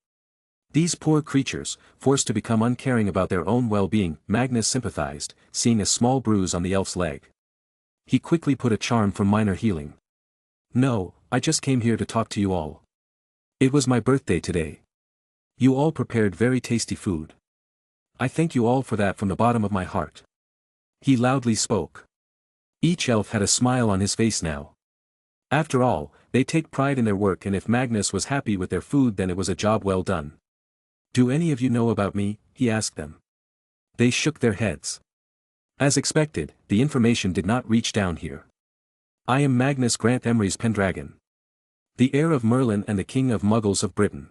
These poor creatures, forced to become uncaring about their own well-being, Magnus sympathized, seeing a small bruise on the elf's leg. He quickly put a charm for minor healing. No, I just came here to talk to you all. It was my birthday today. You all prepared very tasty food. I thank you all for that from the bottom of my heart. He loudly spoke. Each elf had a smile on his face now. After all, they take pride in their work and if Magnus was happy with their food then it was a job well done. Do any of you know about me? He asked them. They shook their heads. As expected, the information did not reach down here. I am Magnus Grant Emery's Pendragon. The heir of Merlin and the king of Muggles of Britain.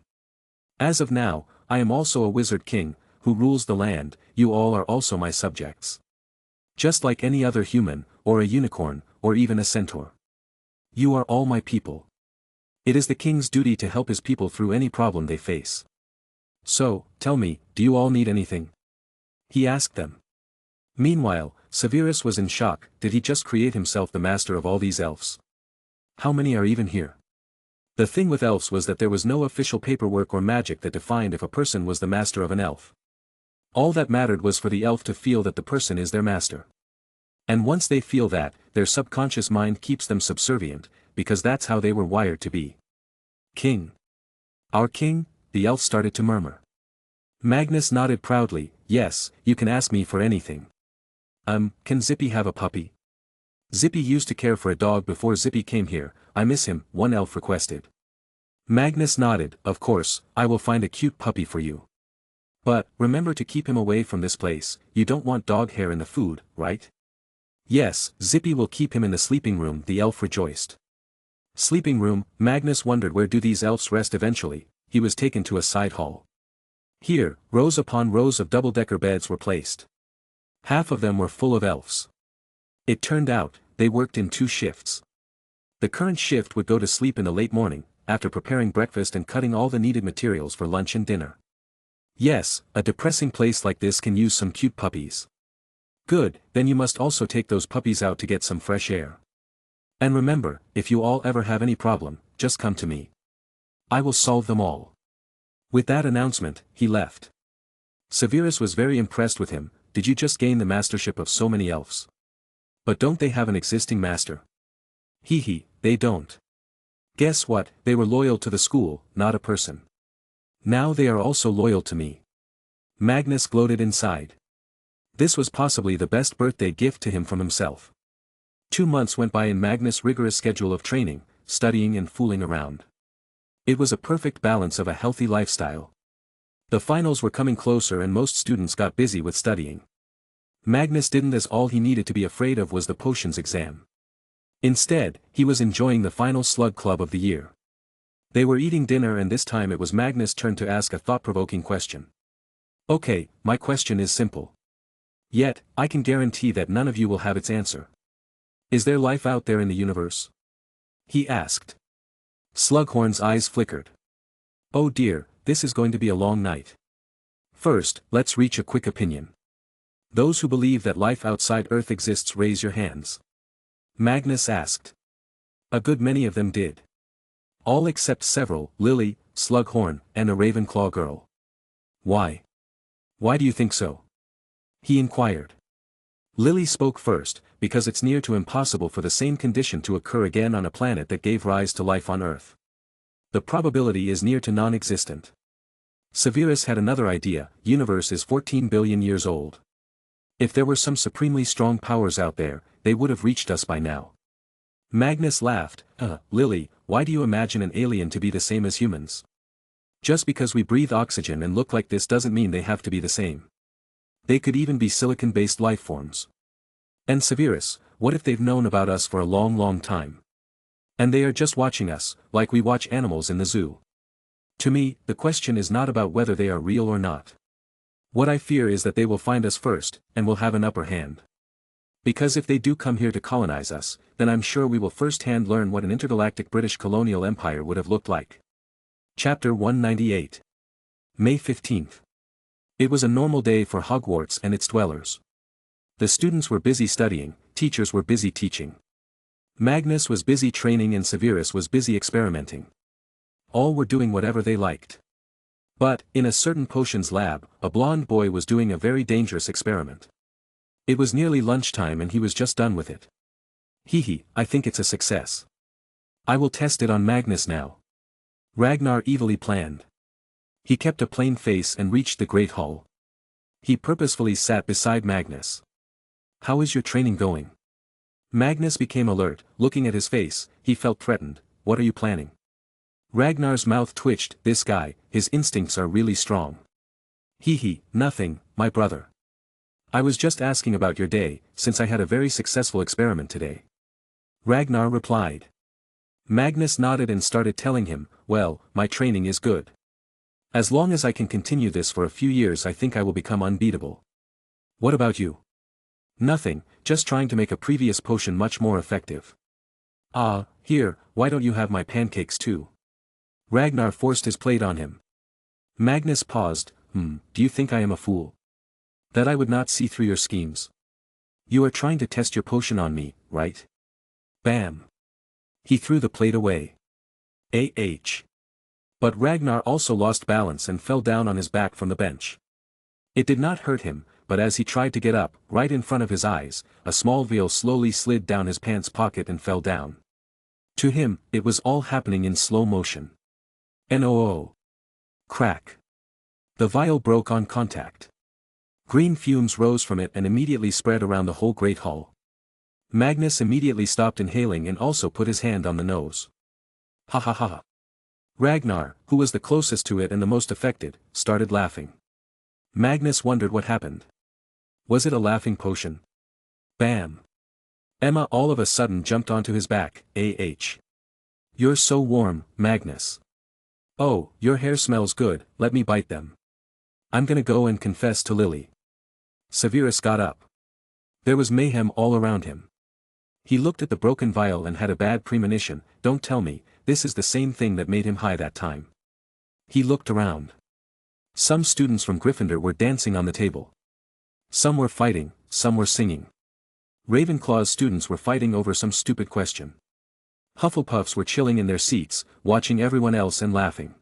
As of now, I am also a wizard king, who rules the land, you all are also my subjects. Just like any other human, or a unicorn, or even a centaur. You are all my people. It is the king's duty to help his people through any problem they face. So, tell me, do you all need anything? He asked them. Meanwhile, Severus was in shock. Did he just create himself the master of all these elves? How many are even here? The thing with elves was that there was no official paperwork or magic that defined if a person was the master of an elf. All that mattered was for the elf to feel that the person is their master. And once they feel that, their subconscious mind keeps them subservient, because that's how they were wired to be. King. Our king? The elf started to murmur. Magnus nodded proudly. Yes, you can ask me for anything. Can Zippy have a puppy? Zippy used to care for a dog before Zippy came here, I miss him, one elf requested. Magnus nodded. Of course, I will find a cute puppy for you. But, remember to keep him away from this place, you don't want dog hair in the food, right? Yes, Zippy will keep him in the sleeping room, the elf rejoiced. Sleeping room, Magnus wondered where do these elves rest eventually. He was taken to a side hall. Here, rows upon rows of double-decker beds were placed. Half of them were full of elves. It turned out, they worked in 2 shifts. The current shift would go to sleep in the late morning, after preparing breakfast and cutting all the needed materials for lunch and dinner. Yes, a depressing place like this can use some cute puppies. Good, then you must also take those puppies out to get some fresh air. And remember, if you all ever have any problem, just come to me. I will solve them all. With that announcement, he left. Severus was very impressed with him. Did you just gain the mastership of so many elves? But don't they have an existing master? They don't. Guess what, they were loyal to the school, not a person. Now they are also loyal to me. Magnus gloated inside. This was possibly the best birthday gift to him from himself. 2 months went by in Magnus' rigorous schedule of training, studying and fooling around. It was a perfect balance of a healthy lifestyle. The finals were coming closer and most students got busy with studying. Magnus didn't, as all he needed to be afraid of was the potions exam. Instead, he was enjoying the final slug club of the year. They were eating dinner and this time it was Magnus' turn to ask a thought-provoking question. Okay, my question is simple. Yet, I can guarantee that none of you will have its answer. Is there life out there in the universe? He asked. Slughorn's eyes flickered. Oh dear, this is going to be a long night. First, let's reach a quick opinion. Those who believe that life outside Earth exists, raise your hands. Magnus asked. A good many of them did. All except several, Lily, Slughorn, and a Ravenclaw girl. Why? Why do you think so? He inquired. Lily spoke first, because it's near to impossible for the same condition to occur again on a planet that gave rise to life on Earth. The probability is near to non-existent. Severus had another idea. Universe is 14 billion years old. If there were some supremely strong powers out there, they would have reached us by now. Magnus laughed. Lily, why do you imagine an alien to be the same as humans? Just because we breathe oxygen and look like this doesn't mean they have to be the same. They could even be silicon-based life forms. And Severus, what if they've known about us for a long, long time? And they are just watching us, like we watch animals in the zoo. To me, the question is not about whether they are real or not. What I fear is that they will find us first, and will have an upper hand. Because if they do come here to colonize us, then I'm sure we will first-hand learn what an intergalactic British colonial empire would have looked like. Chapter 198. May 15th. It was a normal day for Hogwarts and its dwellers. The students were busy studying, teachers were busy teaching. Magnus was busy training and Severus was busy experimenting. All were doing whatever they liked. But, in a certain potions lab, a blonde boy was doing a very dangerous experiment. It was nearly lunchtime and he was just done with it. I think it's a success. I will test it on Magnus now. Ragnar evilly planned. He kept a plain face and reached the great hall. He purposefully sat beside Magnus. How is your training going? Magnus became alert. Looking at his face, he felt threatened. What are you planning? Ragnar's mouth twitched. This guy, his instincts are really strong. Nothing, my brother. I was just asking about your day, since I had a very successful experiment today. Ragnar replied. Magnus nodded and started telling him, well, my training is good. As long as I can continue this for a few years I think I will become unbeatable. What about you? Nothing, just trying to make a previous potion much more effective. Here, why don't you have my pancakes too? Ragnar forced his plate on him. Magnus paused. Do you think I am a fool? That I would not see through your schemes? You are trying to test your potion on me, right? Bam. He threw the plate away. But Ragnar also lost balance and fell down on his back from the bench. It did not hurt him, but as he tried to get up, right in front of his eyes, a small vial slowly slid down his pants pocket and fell down. To him, it was all happening in slow motion. NOO. Crack. The vial broke on contact. Green fumes rose from it and immediately spread around the whole great hall. Magnus immediately stopped inhaling and also put his hand on the nose. Ha ha ha. Ragnar, who was the closest to it and the most affected, started laughing. Magnus wondered what happened. Was it a laughing potion? Bam. Emma all of a sudden jumped onto his back. You're so warm, Magnus. Oh, your hair smells good, let me bite them. I'm gonna go and confess to Lily. Severus got up. There was mayhem all around him. He looked at the broken vial and had a bad premonition. Don't tell me, this is the same thing that made him high that time. He looked around. Some students from Gryffindor were dancing on the table. Some were fighting, some were singing. Ravenclaw's students were fighting over some stupid question. Hufflepuffs were chilling in their seats, watching everyone else and laughing.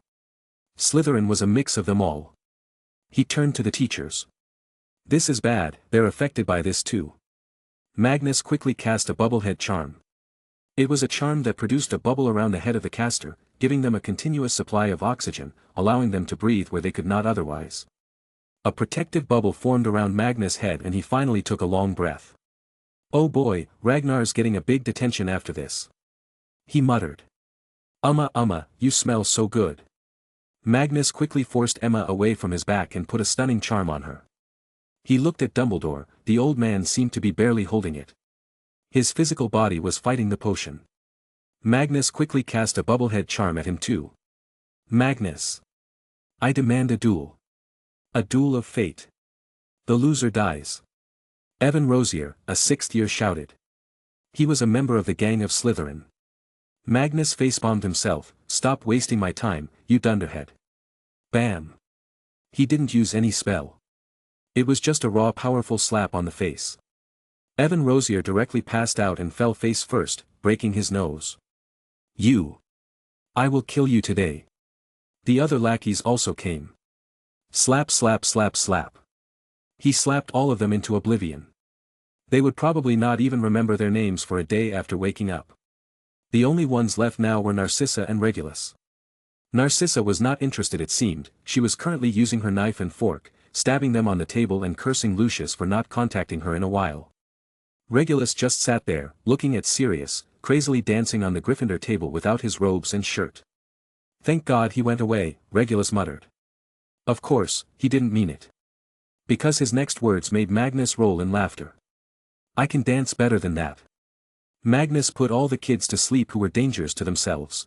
Slytherin was a mix of them all. He turned to the teachers. This is bad, they're affected by this too. Magnus quickly cast a bubblehead charm. It was a charm that produced a bubble around the head of the caster, giving them a continuous supply of oxygen, allowing them to breathe where they could not otherwise. A protective bubble formed around Magnus' head and he finally took a long breath. Oh boy, Ragnar's getting a big detention after this. He muttered. You smell so good. Magnus quickly forced Emma away from his back and put a stunning charm on her. He looked at Dumbledore. The old man seemed to be barely holding it. His physical body was fighting the potion. Magnus quickly cast a bubblehead charm at him too. Magnus. I demand a duel. A duel of fate. The loser dies. Evan Rosier, a sixth year shouted. He was a member of the gang of Slytherin. Magnus facepalmed himself. Stop wasting my time, you dunderhead. Bam. He didn't use any spell. It was just a raw powerful slap on the face. Evan Rosier directly passed out and fell face first, breaking his nose. You. I will kill you today. The other lackeys also came. Slap slap slap slap. He slapped all of them into oblivion. They would probably not even remember their names for a day after waking up. The only ones left now were Narcissa and Regulus. Narcissa was not interested, it seemed. She was currently using her knife and fork, stabbing them on the table and cursing Lucius for not contacting her in a while. Regulus just sat there, looking at Sirius, crazily dancing on the Gryffindor table without his robes and shirt. Thank God he went away, Regulus muttered. Of course, he didn't mean it. Because his next words made Magnus roll in laughter. I can dance better than that. Magnus put all the kids to sleep who were dangers to themselves.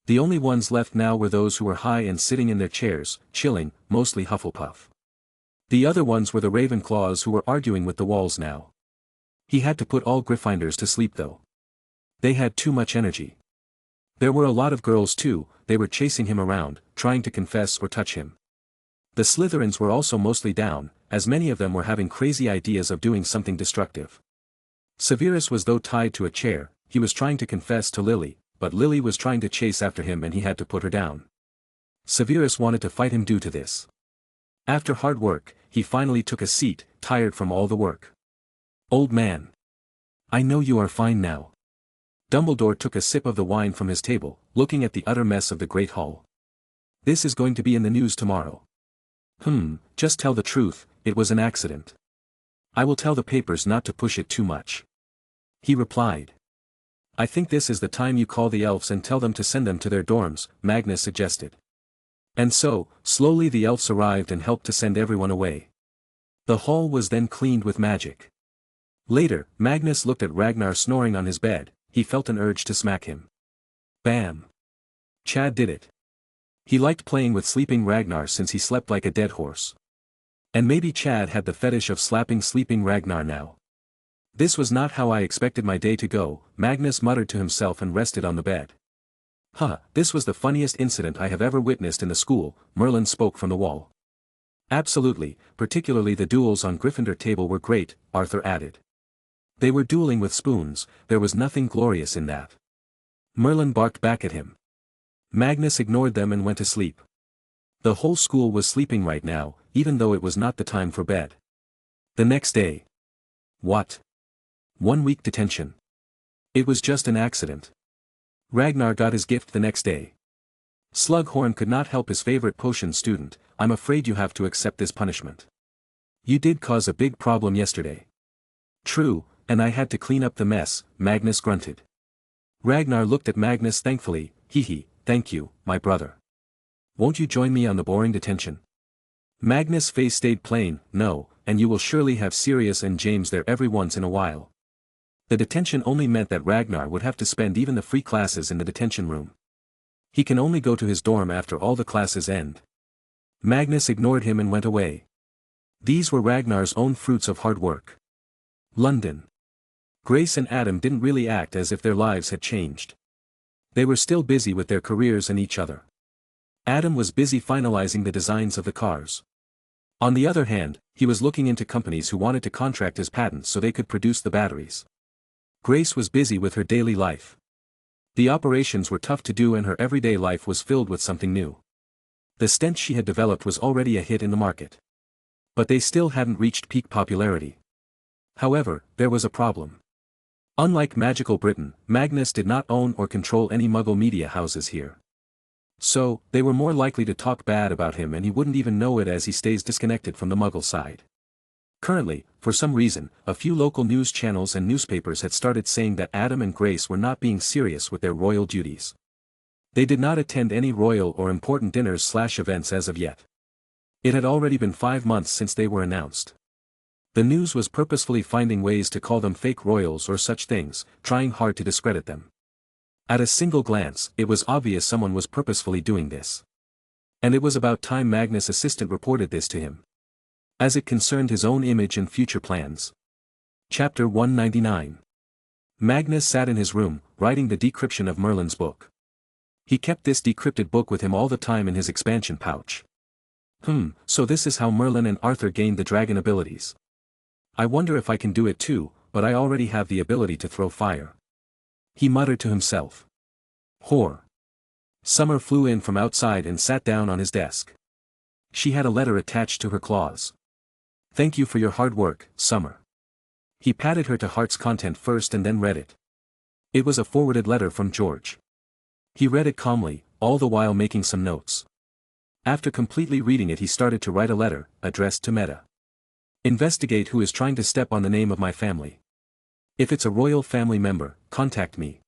The only ones left now were those who were high and sitting in their chairs, chilling, mostly Hufflepuff. The other ones were the Ravenclaws who were arguing with the walls now. He had to put all Gryffindors to sleep though. They had too much energy. There were a lot of girls too, they were chasing him around, trying to confess or touch him. The Slytherins were also mostly down, as many of them were having crazy ideas of doing something destructive. Severus was though tied to a chair, he was trying to confess to Lily, but Lily was trying to chase after him and he had to put her down. Severus wanted to fight him due to this. After hard work, he finally took a seat, tired from all the work. Old man. I know you are fine now. Dumbledore took a sip of the wine from his table, looking at the utter mess of the Great Hall. This is going to be in the news tomorrow. Just tell the truth, it was an accident. I will tell the papers not to push it too much. He replied. I think this is the time you call the elves and tell them to send them to their dorms, Magnus suggested. And so, slowly the elves arrived and helped to send everyone away. The hall was then cleaned with magic. Later, Magnus looked at Ragnar snoring on his bed, he felt an urge to smack him. Bam! Chad did it. He liked playing with sleeping Ragnar since he slept like a dead horse. And maybe Chad had the fetish of slapping sleeping Ragnar now. This was not how I expected my day to go, Magnus muttered to himself and rested on the bed. This was the funniest incident I have ever witnessed in the school, Merlin spoke from the wall. Absolutely, particularly the duels on Gryffindor table were great, Arthur added. They were dueling with spoons, there was nothing glorious in that. Merlin barked back at him. Magnus ignored them and went to sleep. The whole school was sleeping right now, even though it was not the time for bed. The next day. What? 1 week detention. It was just an accident. Ragnar got his gift the next day. Slughorn could not help his favorite potion student, I'm afraid you have to accept this punishment. You did cause a big problem yesterday. True, and I had to clean up the mess, Magnus grunted. Ragnar looked at Magnus thankfully, thank you, my brother. Won't you join me on the boring detention? Magnus' face stayed plain, no, and you will surely have Sirius and James there every once in a while. The detention only meant that Ragnar would have to spend even the free classes in the detention room. He can only go to his dorm after all the classes end. Magnus ignored him and went away. These were Ragnar's own fruits of hard work. London. Grace and Adam didn't really act as if their lives had changed. They were still busy with their careers and each other. Adam was busy finalizing the designs of the cars. On the other hand, he was looking into companies who wanted to contract his patents so they could produce the batteries. Grace was busy with her daily life. The operations were tough to do and her everyday life was filled with something new. The stench she had developed was already a hit in the market. But they still hadn't reached peak popularity. However, there was a problem. Unlike Magical Britain, Magnus did not own or control any Muggle media houses here. So, they were more likely to talk bad about him and he wouldn't even know it as he stays disconnected from the Muggle side. Currently, for some reason, a few local news channels and newspapers had started saying that Adam and Grace were not being serious with their royal duties. They did not attend any royal or important dinners/events as of yet. It had already been 5 months since they were announced. The news was purposefully finding ways to call them fake royals or such things, trying hard to discredit them. At a single glance, it was obvious someone was purposefully doing this. And it was about time Magnus' assistant reported this to him. As it concerned his own image and future plans. Chapter 199. Magnus sat in his room, writing the decryption of Merlin's book. He kept this decrypted book with him all the time in his expansion pouch. So this is how Merlin and Arthur gained the dragon abilities. I wonder if I can do it too, but I already have the ability to throw fire. He muttered to himself. Whore. Summer flew in from outside and sat down on his desk. She had a letter attached to her claws. "Thank you for your hard work, Summer." He patted her to heart's content first and then read it. It was a forwarded letter from George. He read it calmly, all the while making some notes. After completely reading it, he started to write a letter, addressed to Meta. "Investigate who is trying to step on the name of my family. If it's a royal family member, contact me.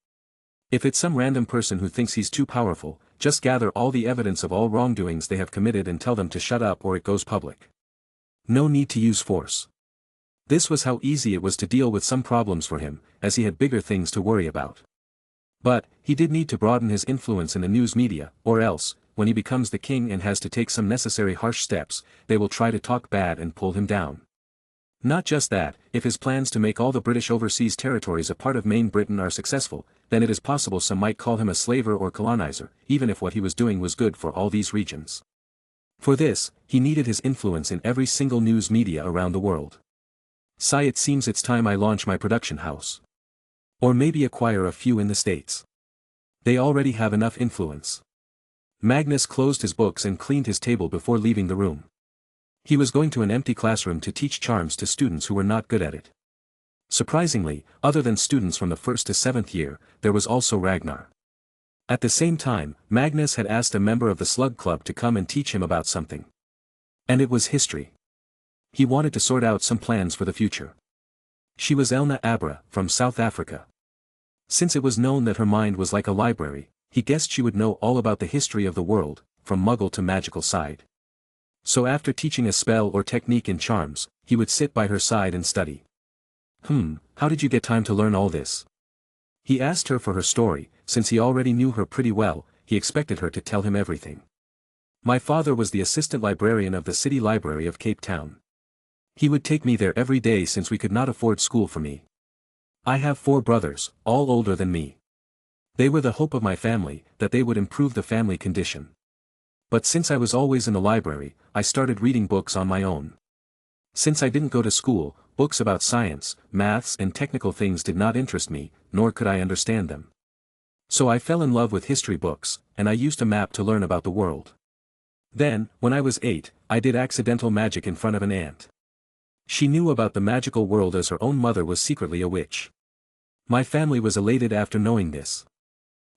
If it's some random person who thinks he's too powerful, just gather all the evidence of all wrongdoings they have committed and tell them to shut up or it goes public. No need to use force." This was how easy it was to deal with some problems for him, as he had bigger things to worry about. But, he did need to broaden his influence in the news media, or else, when he becomes the king and has to take some necessary harsh steps, they will try to talk bad and pull him down. Not just that, if his plans to make all the British overseas territories a part of Main Britain are successful, then it is possible some might call him a slaver or colonizer, even if what he was doing was good for all these regions. For this, he needed his influence in every single news media around the world. "Sigh, it seems it's time I launch my production house. Or maybe acquire a few in the States. They already have enough influence." Magnus closed his books and cleaned his table before leaving the room. He was going to an empty classroom to teach charms to students who were not good at it. Surprisingly, other than students from the 1st to 7th year, there was also Ragnar. At the same time, Magnus had asked a member of the Slug Club to come and teach him about something. And it was history. He wanted to sort out some plans for the future. She was Elna Abra, from South Africa. Since it was known that her mind was like a library, he guessed she would know all about the history of the world, from Muggle to magical side. So after teaching a spell or technique in charms, he would sit by her side and study. How did you get time to learn all this?" He asked her for her story. Since he already knew her pretty well, he expected her to tell him everything. "My father was the assistant librarian of the City Library of Cape Town. He would take me there every day since we could not afford school for me. I have 4 brothers, all older than me. They were the hope of my family, that they would improve the family condition. But since I was always in the library, I started reading books on my own. Since I didn't go to school, books about science, maths and technical things did not interest me, nor could I understand them. So I fell in love with history books, and I used a map to learn about the world. Then, when I was 8, I did accidental magic in front of an aunt. She knew about the magical world as her own mother was secretly a witch. My family was elated after knowing this.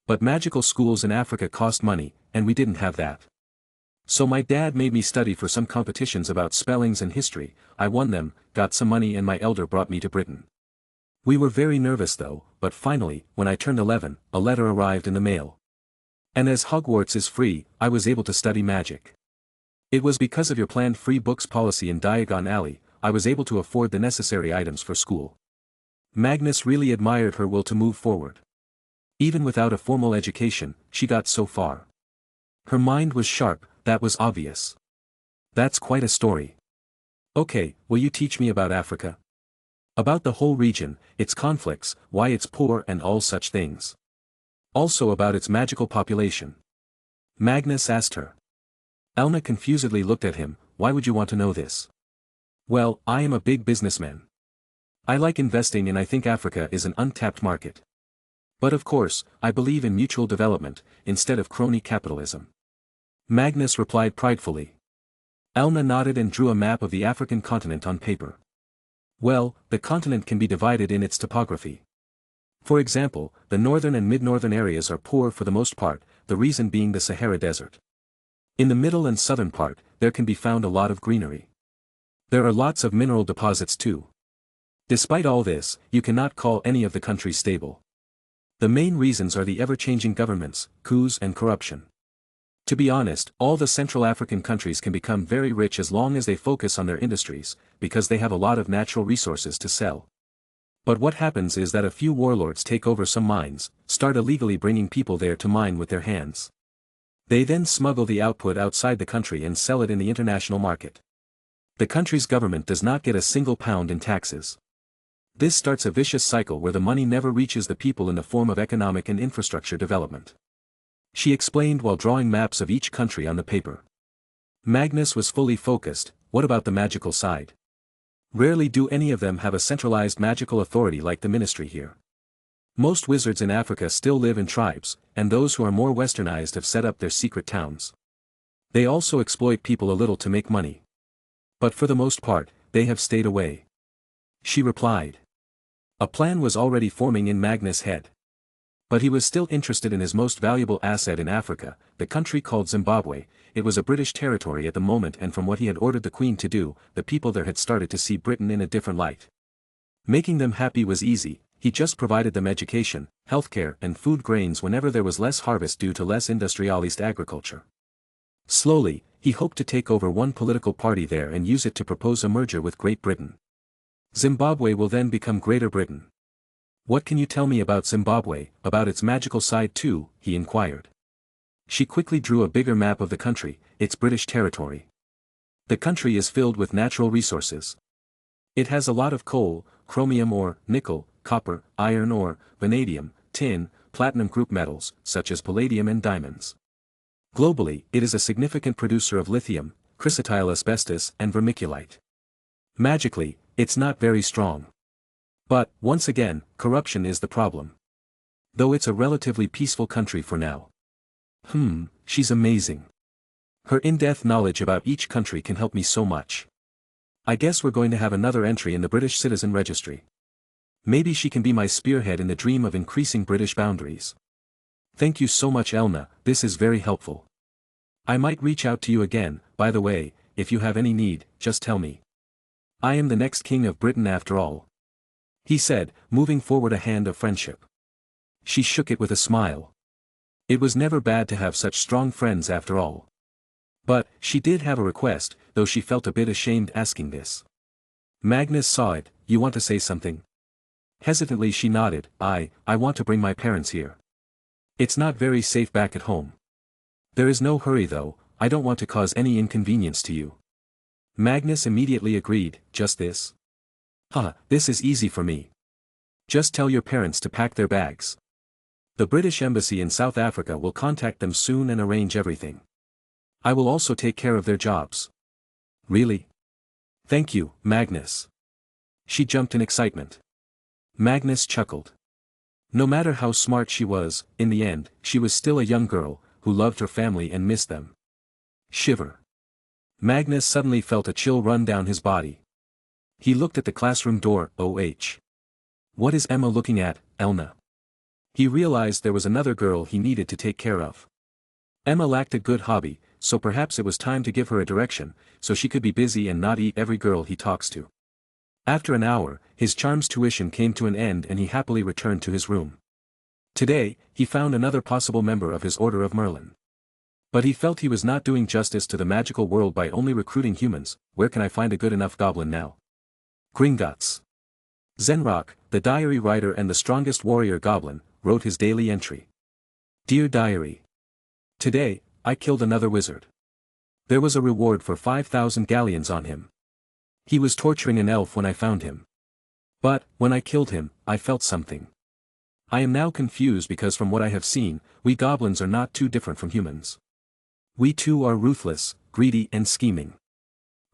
But magical schools in Africa cost money, and we didn't have that. So my dad made me study for some competitions about spellings and history. I won them, got some money, and my elder brought me to Britain. We were very nervous though, but finally, when I turned 11, a letter arrived in the mail. And as Hogwarts is free, I was able to study magic. It was because of your planned free books policy in Diagon Alley, I was able to afford the necessary items for school." Magnus really admired her will to move forward. Even without a formal education, she got so far. Her mind was sharp, that was obvious. "That's quite a story. Okay, will you teach me about Africa? About the whole region, its conflicts, why it's poor and all such things. Also about its magical population." Magnus asked her. Elna confusedly looked at him. "Why would you want to know this?" "Well, I am a big businessman. I like investing and I think Africa is an untapped market. But of course, I believe in mutual development, instead of crony capitalism." Magnus replied pridefully. Elna nodded and drew a map of the African continent on paper. "Well, the continent can be divided in its topography. For example, the northern and mid-northern areas are poor for the most part, the reason being the Sahara Desert. In the middle and southern part, there can be found a lot of greenery. There are lots of mineral deposits too. Despite all this, you cannot call any of the countries stable. The main reasons are the ever-changing governments, coups and corruption. To be honest, all the Central African countries can become very rich as long as they focus on their industries, because they have a lot of natural resources to sell. But what happens is that a few warlords take over some mines, start illegally bringing people there to mine with their hands. They then smuggle the output outside the country and sell it in the international market. The country's government does not get a single pound in taxes. This starts a vicious cycle where the money never reaches the people in the form of economic and infrastructure development. She explained while drawing maps of each country on the paper. Magnus was fully focused. What about the magical side? Rarely do any of them have a centralized magical authority like the ministry here. Most wizards in Africa still live in tribes, and those who are more westernized have set up their secret towns. They also exploit people a little to make money. But for the most part, they have stayed away. She replied. A plan was already forming in Magnus' head. But he was still interested in his most valuable asset in Africa, the country called Zimbabwe. It was a British territory at the moment, and from what he had ordered the Queen to do, the people there had started to see Britain in a different light. Making them happy was easy. He just provided them education, healthcare and food grains whenever there was less harvest due to less industrialized agriculture. Slowly, he hoped to take over one political party there and use it to propose a merger with Great Britain. Zimbabwe will then become Greater Britain. What can you tell me about Zimbabwe, about its magical side too? He inquired. She quickly drew a bigger map of the country, its British territory. The country is filled with natural resources. It has a lot of coal, chromium ore, nickel, copper, iron ore, vanadium, tin, platinum group metals, such as palladium and diamonds. Globally, it is a significant producer of lithium, chrysotile asbestos and vermiculite. Magically, it's not very strong. But, once again, corruption is the problem. Though it's a relatively peaceful country for now. She's amazing. Her in-depth knowledge about each country can help me so much. I guess we're going to have another entry in the British Citizen Registry. Maybe she can be my spearhead in the dream of increasing British boundaries. Thank you so much, Elna, this is very helpful. I might reach out to you again, by the way, if you have any need, just tell me. I am the next king of Britain after all. He said, moving forward a hand of friendship. She shook it with a smile. It was never bad to have such strong friends after all. But, she did have a request, though she felt a bit ashamed asking this. Magnus saw it. You want to say something? Hesitantly she nodded. I want to bring my parents here. It's not very safe back at home. There is no hurry though, I don't want to cause any inconvenience to you. Magnus immediately agreed, just this? This is easy for me. Just tell your parents to pack their bags. The British Embassy in South Africa will contact them soon and arrange everything. I will also take care of their jobs. Really? Thank you, Magnus. She jumped in excitement. Magnus chuckled. No matter how smart she was, in the end, she was still a young girl, who loved her family and missed them. Shiver. Magnus suddenly felt a chill run down his body. He looked at the classroom door. What is Emma looking at, Elna? He realized there was another girl he needed to take care of. Emma lacked a good hobby, so perhaps it was time to give her a direction, so she could be busy and not eat every girl he talks to. After an hour, his charms tuition came to an end and he happily returned to his room. Today, he found another possible member of his Order of Merlin. But he felt he was not doing justice to the magical world by only recruiting humans. Where can I find a good enough goblin now? Gringotts. Zenrock, the diary writer and the strongest warrior goblin, wrote his daily entry. Dear Diary. Today, I killed another wizard. There was a reward for 5,000 galleons on him. He was torturing an elf when I found him. But, when I killed him, I felt something. I am now confused because from what I have seen, we goblins are not too different from humans. We too are ruthless, greedy and scheming.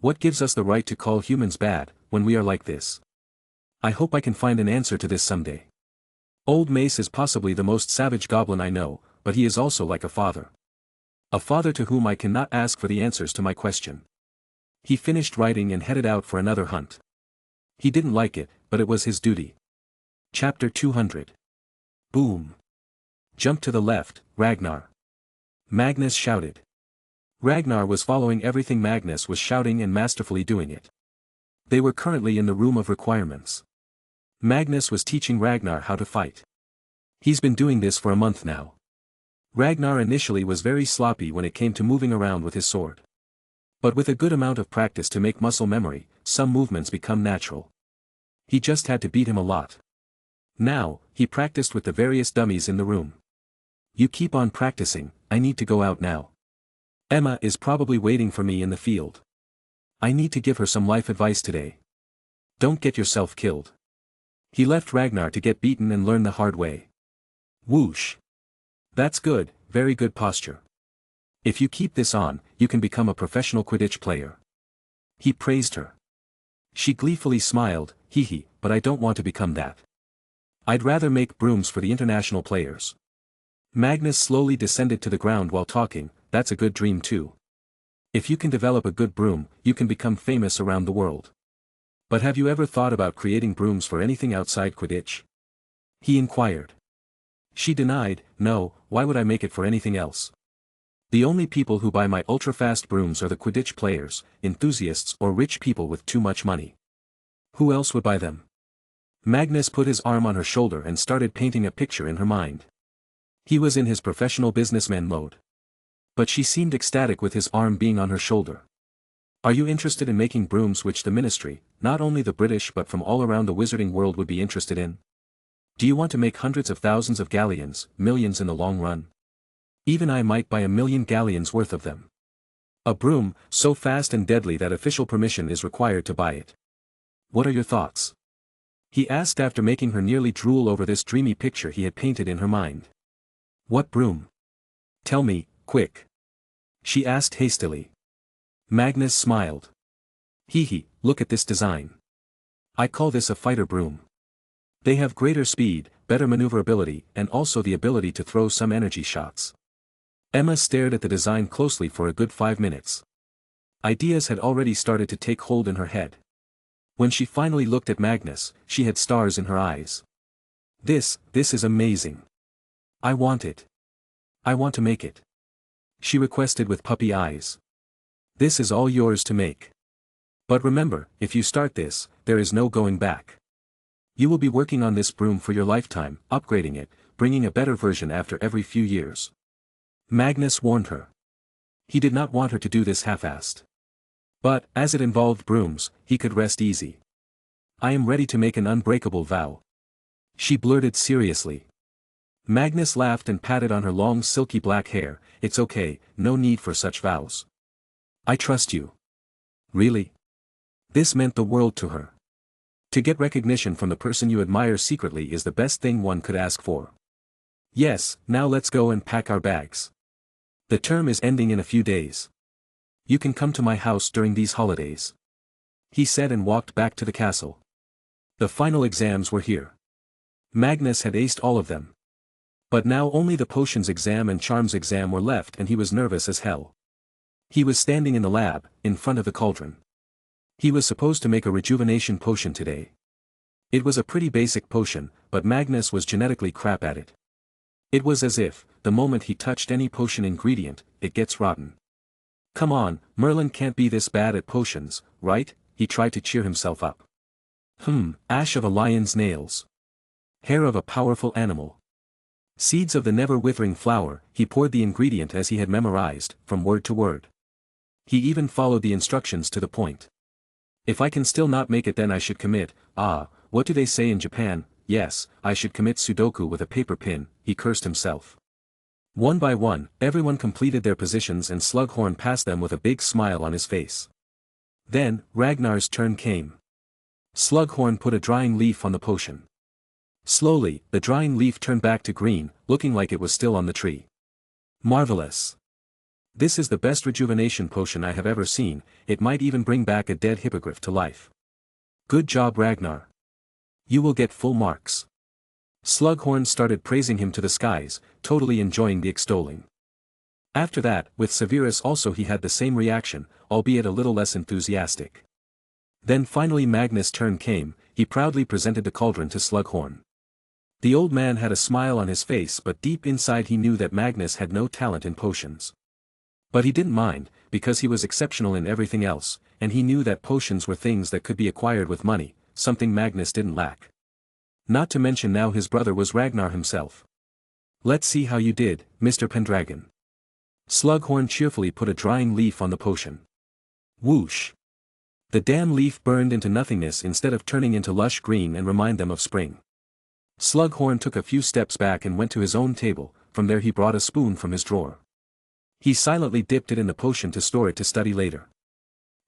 What gives us the right to call humans bad, when we are like this? I hope I can find an answer to this someday. Old Mace is possibly the most savage goblin I know, but he is also like a father. A father to whom I cannot ask for the answers to my question. He finished writing and headed out for another hunt. He didn't like it, but it was his duty. Chapter 200. Boom. Jump to the left, Ragnar. Magnus shouted. Ragnar was following everything Magnus was shouting and masterfully doing it. They were currently in the room of requirements. Magnus was teaching Ragnar how to fight. He's been doing this for a month now. Ragnar initially was very sloppy when it came to moving around with his sword. But with a good amount of practice to make muscle memory, some movements become natural. He just had to beat him a lot. Now, he practiced with the various dummies in the room. You keep on practicing, I need to go out now. Emma is probably waiting for me in the field. I need to give her some life advice today. Don't get yourself killed. He left Ragnar to get beaten and learn the hard way. Whoosh. That's good, very good posture. If you keep this on, you can become a professional Quidditch player. He praised her. She gleefully smiled, hee, but I don't want to become that. I'd rather make brooms for the international players. Magnus slowly descended to the ground while talking. That's a good dream too. If you can develop a good broom, you can become famous around the world. But have you ever thought about creating brooms for anything outside Quidditch? He inquired. She denied, no, why would I make it for anything else? The only people who buy my ultra-fast brooms are the Quidditch players, enthusiasts or rich people with too much money. Who else would buy them? Magnus put his arm on her shoulder and started painting a picture in her mind. He was in his professional businessman mode. But she seemed ecstatic with his arm being on her shoulder. Are you interested in making brooms which the ministry, not only the British but from all around the wizarding world would be interested in? Do you want to make hundreds of thousands of galleons, millions in the long run? Even I might buy 1,000,000 galleons worth of them. A broom, so fast and deadly that official permission is required to buy it. What are your thoughts? He asked after making her nearly drool over this dreamy picture he had painted in her mind. What broom? Tell me, quick. She asked hastily. Magnus smiled. Look at this design. I call this a fighter broom. They have greater speed, better maneuverability, and also the ability to throw some energy shots. Emma stared at the design closely for a good 5 minutes. Ideas had already started to take hold in her head. When she finally looked at Magnus, she had stars in her eyes. This is amazing. I want it. I want to make it. She requested with puppy eyes. This is all yours to make. But remember, if you start this, there is no going back. You will be working on this broom for your lifetime, upgrading it, bringing a better version after every few years. Magnus warned her. He did not want her to do this half-assed. But, as it involved brooms, he could rest easy. I am ready to make an unbreakable vow. She blurted seriously. Magnus laughed and patted on her long silky black hair. It's okay, no need for such vows. I trust you. Really? This meant the world to her. To get recognition from the person you admire secretly is the best thing one could ask for. Yes, now let's go and pack our bags. The term is ending in a few days. You can come to my house during these holidays. He said and walked back to the castle. The final exams were here. Magnus had aced all of them. But now only the potions exam and charms exam were left and he was nervous as hell. He was standing in the lab, in front of the cauldron. He was supposed to make a rejuvenation potion today. It was a pretty basic potion, but Magnus was genetically crap at it. It was as if, the moment he touched any potion ingredient, it gets rotten. Come on, Merlin can't be this bad at potions, right? He tried to cheer himself up. Ash of a lion's nails. Hair of a powerful animal. Seeds of the never-withering flower. He poured the ingredient as he had memorized, from word to word. He even followed the instructions to the point. If I can still not make it, then I should commit, what do they say in Japan? Yes, I should commit Sudoku with a paper pin, he cursed himself. One by one, everyone completed their positions and Slughorn passed them with a big smile on his face. Then, Ragnar's turn came. Slughorn put a drying leaf on the potion. Slowly, the drying leaf turned back to green, looking like it was still on the tree. Marvelous. This is the best rejuvenation potion I have ever seen. It might even bring back a dead hippogriff to life. Good job, Ragnar. You will get full marks. Slughorn started praising him to the skies, totally enjoying the extolling. After that, with Severus also he had the same reaction, albeit a little less enthusiastic. Then finally Magnus' turn came. He proudly presented the cauldron to Slughorn. The old man had a smile on his face, but deep inside he knew that Magnus had no talent in potions. But he didn't mind, because he was exceptional in everything else, and he knew that potions were things that could be acquired with money, something Magnus didn't lack. Not to mention now his brother was Ragnar himself. Let's see how you did, Mr. Pendragon. Slughorn cheerfully put a drying leaf on the potion. Whoosh! The damn leaf burned into nothingness instead of turning into lush green and remind them of spring. Slughorn took a few steps back and went to his own table. From there he brought a spoon from his drawer. He silently dipped it in the potion to store it to study later.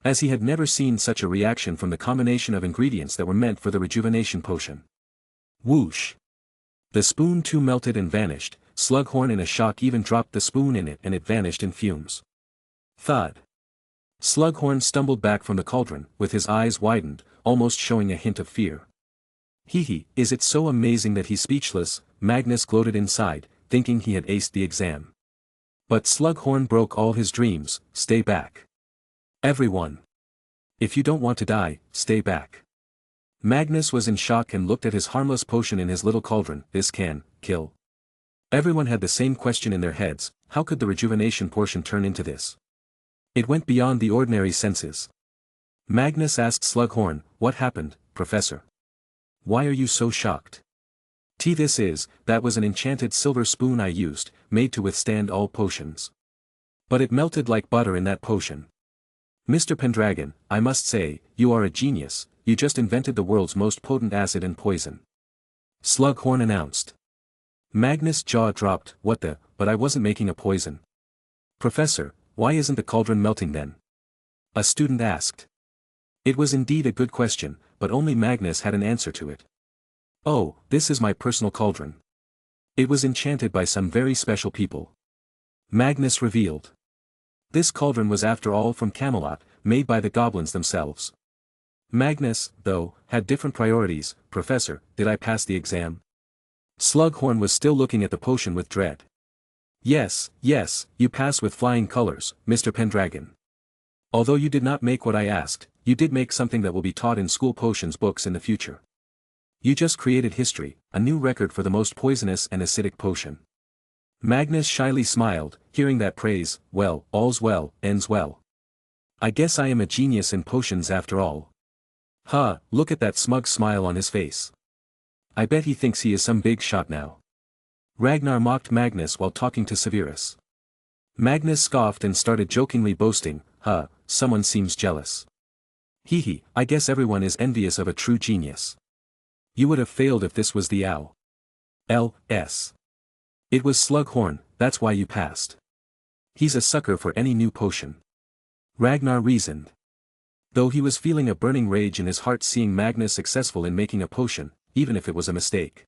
As he had never seen such a reaction from the combination of ingredients that were meant for the rejuvenation potion. Whoosh! The spoon too melted and vanished. Slughorn in a shock even dropped the spoon in it and it vanished in fumes. Thud! Slughorn stumbled back from the cauldron, with his eyes widened, almost showing a hint of fear. Is it so amazing that he's speechless? Magnus gloated inside, thinking he had aced the exam. But Slughorn broke all his dreams. Stay back. Everyone. If you don't want to die, stay back. Magnus was in shock and looked at his harmless potion in his little cauldron. This can kill. Everyone had the same question in their heads: how could the rejuvenation portion turn into this? It went beyond the ordinary senses. Magnus asked Slughorn, "What happened, Professor? Why are you so shocked?" That was an enchanted silver spoon I used, made to withstand all potions. But it melted like butter in that potion. Mr. Pendragon, I must say, you are a genius, you just invented the world's most potent acid and poison. Slughorn announced. Magnus' jaw dropped. But I wasn't making a poison. Professor, why isn't the cauldron melting then? A student asked. It was indeed a good question, but only Magnus had an answer to it. Oh, this is my personal cauldron. It was enchanted by some very special people. Magnus revealed. This cauldron was after all from Camelot, made by the goblins themselves. Magnus, though, had different priorities. Professor, did I pass the exam? Slughorn was still looking at the potion with dread. Yes, you passed with flying colors, Mr. Pendragon. Although you did not make what I asked, you did make something that will be taught in school potions books in the future. You just created history, a new record for the most poisonous and acidic potion. Magnus shyly smiled, hearing that praise. Well, all's well, ends well. I guess I am a genius in potions after all. Look at that smug smile on his face. I bet he thinks he is some big shot now. Ragnar mocked Magnus while talking to Severus. Magnus scoffed and started jokingly boasting. Someone seems jealous. I guess everyone is envious of a true genius. You would have failed if this was the OVERPOWERED. It was Slughorn, that's why you passed. He's a sucker for any new potion. Ragnar reasoned. Though he was feeling a burning rage in his heart seeing Magnus successful in making a potion, even if it was a mistake.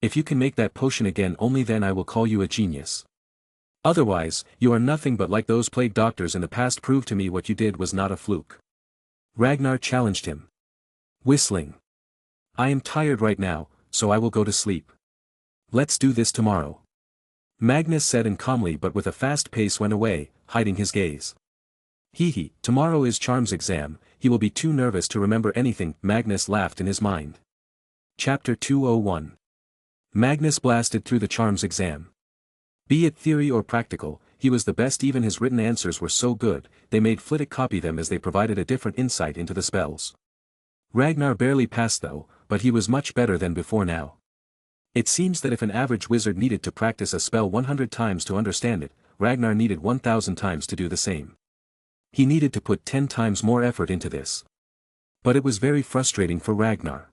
If you can make that potion again, only then I will call you a genius. Otherwise, you are nothing but like those plague doctors in the past. Prove to me what you did was not a fluke. Ragnar challenged him. Whistling. I am tired right now, so I will go to sleep. Let's do this tomorrow. Magnus said and calmly but with a fast pace went away, hiding his gaze. Tomorrow is Charm's exam, he will be too nervous to remember anything. Magnus laughed in his mind. Chapter 201. Magnus blasted through the Charms exam. Be it theory or practical, he was the best. Even his written answers were so good, they made Flitwick copy them as they provided a different insight into the spells. Ragnar barely passed though, but he was much better than before now. It seems that if an average wizard needed to practice a spell 100 times to understand it, Ragnar needed 1,000 times to do the same. He needed to put 10 times more effort into this. But it was very frustrating for Ragnar.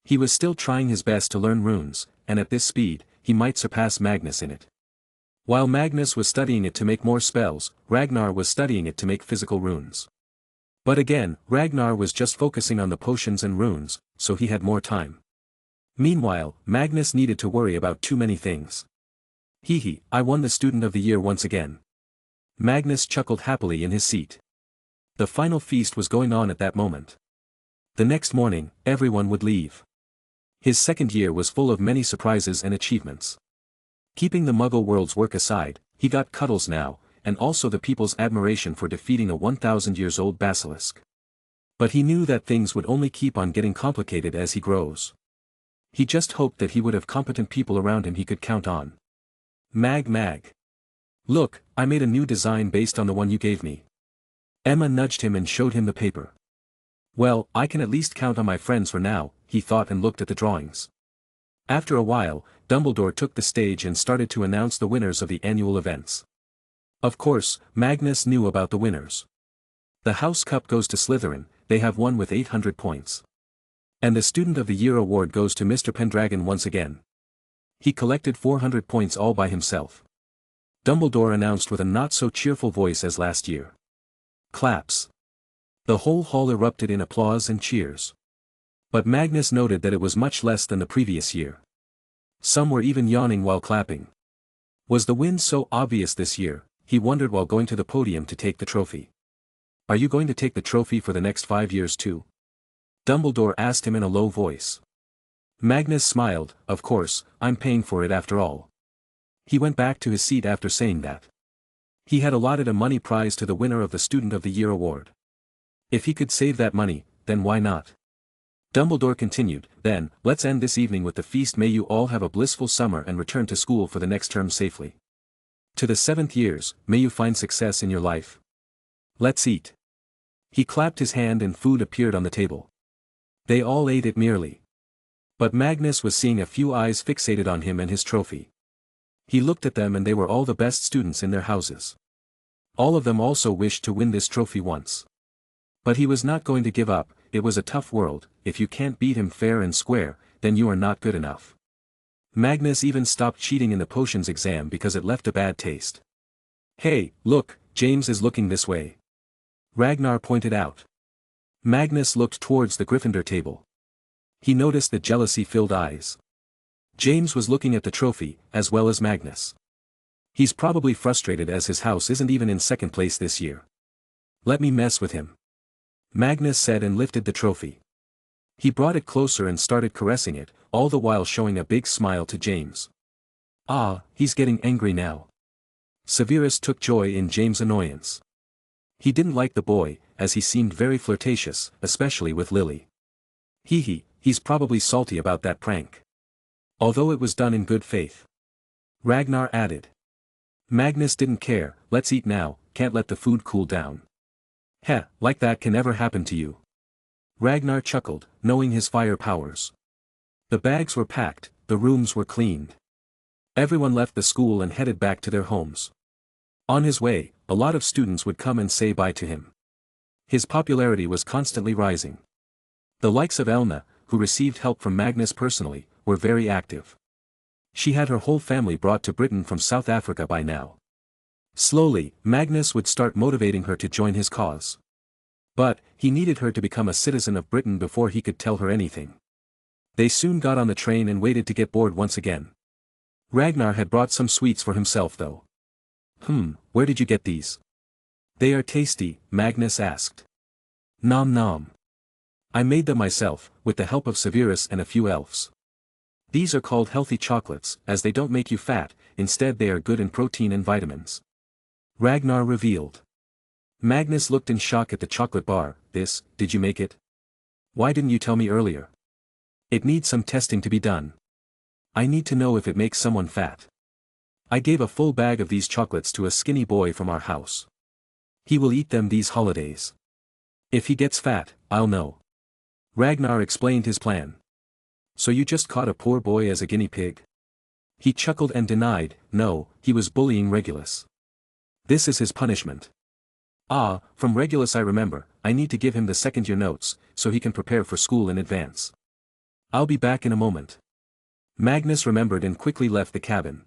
He was still trying his best to learn runes, and at this speed, he might surpass Magnus in it. While Magnus was studying it to make more spells, Ragnar was studying it to make physical runes. But again, Ragnar was just focusing on the potions and runes, so he had more time. Meanwhile, Magnus needed to worry about too many things. I won the Student of the Year once again. Magnus chuckled happily in his seat. The final feast was going on at that moment. The next morning, everyone would leave. His second year was full of many surprises and achievements. Keeping the Muggle world's work aside, he got cuddles now, and also the people's admiration for defeating a 1,000-years-old basilisk. But he knew that things would only keep on getting complicated as he grows. He just hoped that he would have competent people around him he could count on. Mag. Look, I made a new design based on the one you gave me. Emma nudged him and showed him the paper. Well, I can at least count on my friends for now, he thought and looked at the drawings. After a while, Dumbledore took the stage and started to announce the winners of the annual events. Of course, Magnus knew about the winners. The House Cup goes to Slytherin, they have won with 800 points. And the Student of the Year award goes to Mr. Pendragon once again. He collected 400 points all by himself. Dumbledore announced with a not-so-cheerful voice as last year. Claps. The whole hall erupted in applause and cheers. But Magnus noted that it was much less than the previous year. Some were even yawning while clapping. Was the win so obvious this year, he wondered while going to the podium to take the trophy. Are you going to take the trophy for the next 5 years too? Dumbledore asked him in a low voice. Magnus smiled, of course, I'm paying for it after all. He went back to his seat after saying that. He had allotted a money prize to the winner of the Student of the Year award. If he could save that money, then why not? Dumbledore continued, then, let's end this evening with the feast. May you all have a blissful summer and return to school for the next term safely. To the 7th years, may you find success in your life. Let's eat. He clapped his hand and food appeared on the table. They all ate it merely. But Magnus was seeing a few eyes fixated on him and his trophy. He looked at them and they were all the best students in their houses. All of them also wished to win this trophy once. But he was not going to give up. It was a tough world. If you can't beat him fair and square, then you are not good enough. Magnus even stopped cheating in the potions exam because it left a bad taste. Hey, look, James is looking this way. Ragnar pointed out. Magnus looked towards the Gryffindor table. He noticed the jealousy-filled eyes. James was looking at the trophy, as well as Magnus. He's probably frustrated as his house isn't even in second place this year. Let me mess with him. Magnus said and lifted the trophy. He brought it closer and started caressing it, all the while showing a big smile to James. Ah, he's getting angry now. Severus took joy in James' annoyance. He didn't like the boy, as he seemed very flirtatious, especially with Lily. He's probably salty about that prank. Although it was done in good faith. Ragnar added. Magnus didn't care, let's eat now, can't let the food cool down. Heh, like that can never happen to you. Ragnar chuckled, knowing his fire powers. The bags were packed, the rooms were cleaned. Everyone left the school and headed back to their homes. On his way, a lot of students would come and say bye to him. His popularity was constantly rising. The likes of Elna, who received help from Magnus personally, were very active. She had her whole family brought to Britain from South Africa by now. Slowly, Magnus would start motivating her to join his cause. But, he needed her to become a citizen of Britain before he could tell her anything. They soon got on the train and waited to get bored once again. Ragnar had brought some sweets for himself though. Where did you get these? They are tasty, Magnus asked. Nom nom. I made them myself, with the help of Severus and a few elves. These are called healthy chocolates, as they don't make you fat, instead they are good in protein and vitamins. Ragnar revealed. Magnus looked in shock at the chocolate bar. Did you make it? Why didn't you tell me earlier? It needs some testing to be done. I need to know if it makes someone fat. I gave a full bag of these chocolates to a skinny boy from our house. He will eat them these holidays. If he gets fat, I'll know. Ragnar explained his plan. So you just caught a poor boy as a guinea pig? He chuckled and denied, no, he was bullying Regulus. This is his punishment. Ah, from Regulus I remember, I need to give him the second-year notes, so he can prepare for school in advance. I'll be back in a moment. Magnus remembered and quickly left the cabin.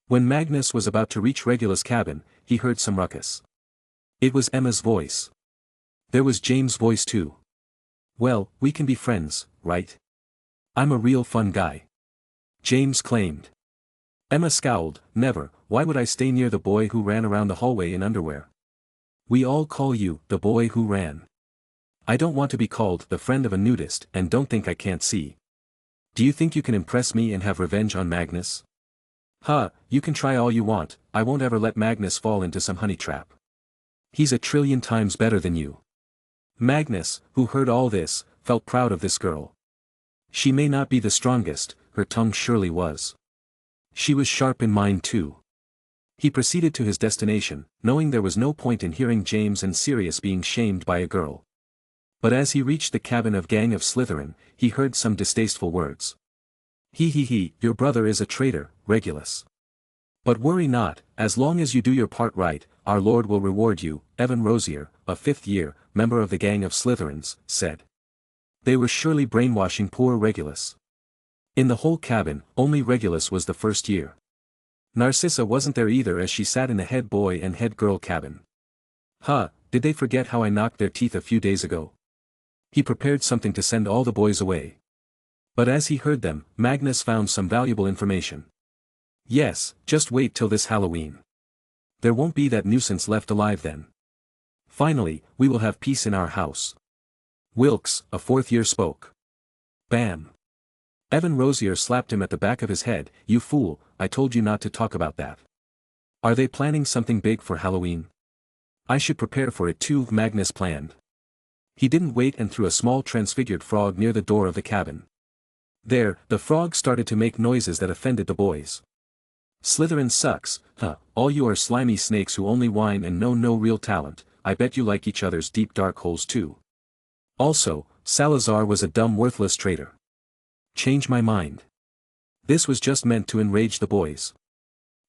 When Magnus was about to reach Regulus' cabin, he heard some ruckus. It was Emma's voice. There was James' voice too. Well, we can be friends, right? I'm a real fun guy. James claimed. Emma scowled, never, why would I stay near the boy who ran around the hallway in underwear? We all call you, the boy who ran. I don't want to be called the friend of a nudist and don't think I can't see. Do you think you can impress me and have revenge on Magnus? You can try all you want, I won't ever let Magnus fall into some honey trap. He's a trillion times better than you. Magnus, who heard all this, felt proud of this girl. She may not be the strongest, her tongue surely was. She was sharp in mind too. He proceeded to his destination, knowing there was no point in hearing James and Sirius being shamed by a girl. But as he reached the cabin of Gang of Slytherin, he heard some distasteful words. Your brother is a traitor, Regulus. But worry not, as long as you do your part right, our Lord will reward you, Evan Rosier, a 5th-year, member of the Gang of Slytherins, said. They were surely brainwashing poor Regulus. In the whole cabin, only Regulus was the 1st year. Narcissa wasn't there either as she sat in the head boy and head girl cabin. Did they forget how I knocked their teeth a few days ago? He prepared something to send all the boys away. But as he heard them, Magnus found some valuable information. Yes, just wait till this Halloween. There won't be that nuisance left alive then. Finally, we will have peace in our house. Wilkes, a 4th year spoke. Bam. Evan Rosier slapped him at the back of his head. You fool, I told you not to talk about that. Are they planning something big for Halloween? I should prepare for it too, Magnus planned. He didn't wait and threw a small transfigured frog near the door of the cabin. There, the frog started to make noises that offended the boys. Slytherin sucks, huh, all you are slimy snakes who only whine and know no real talent. I bet you like each other's deep dark holes too. Also, Salazar was a dumb worthless traitor. Change my mind. This was just meant to enrage the boys.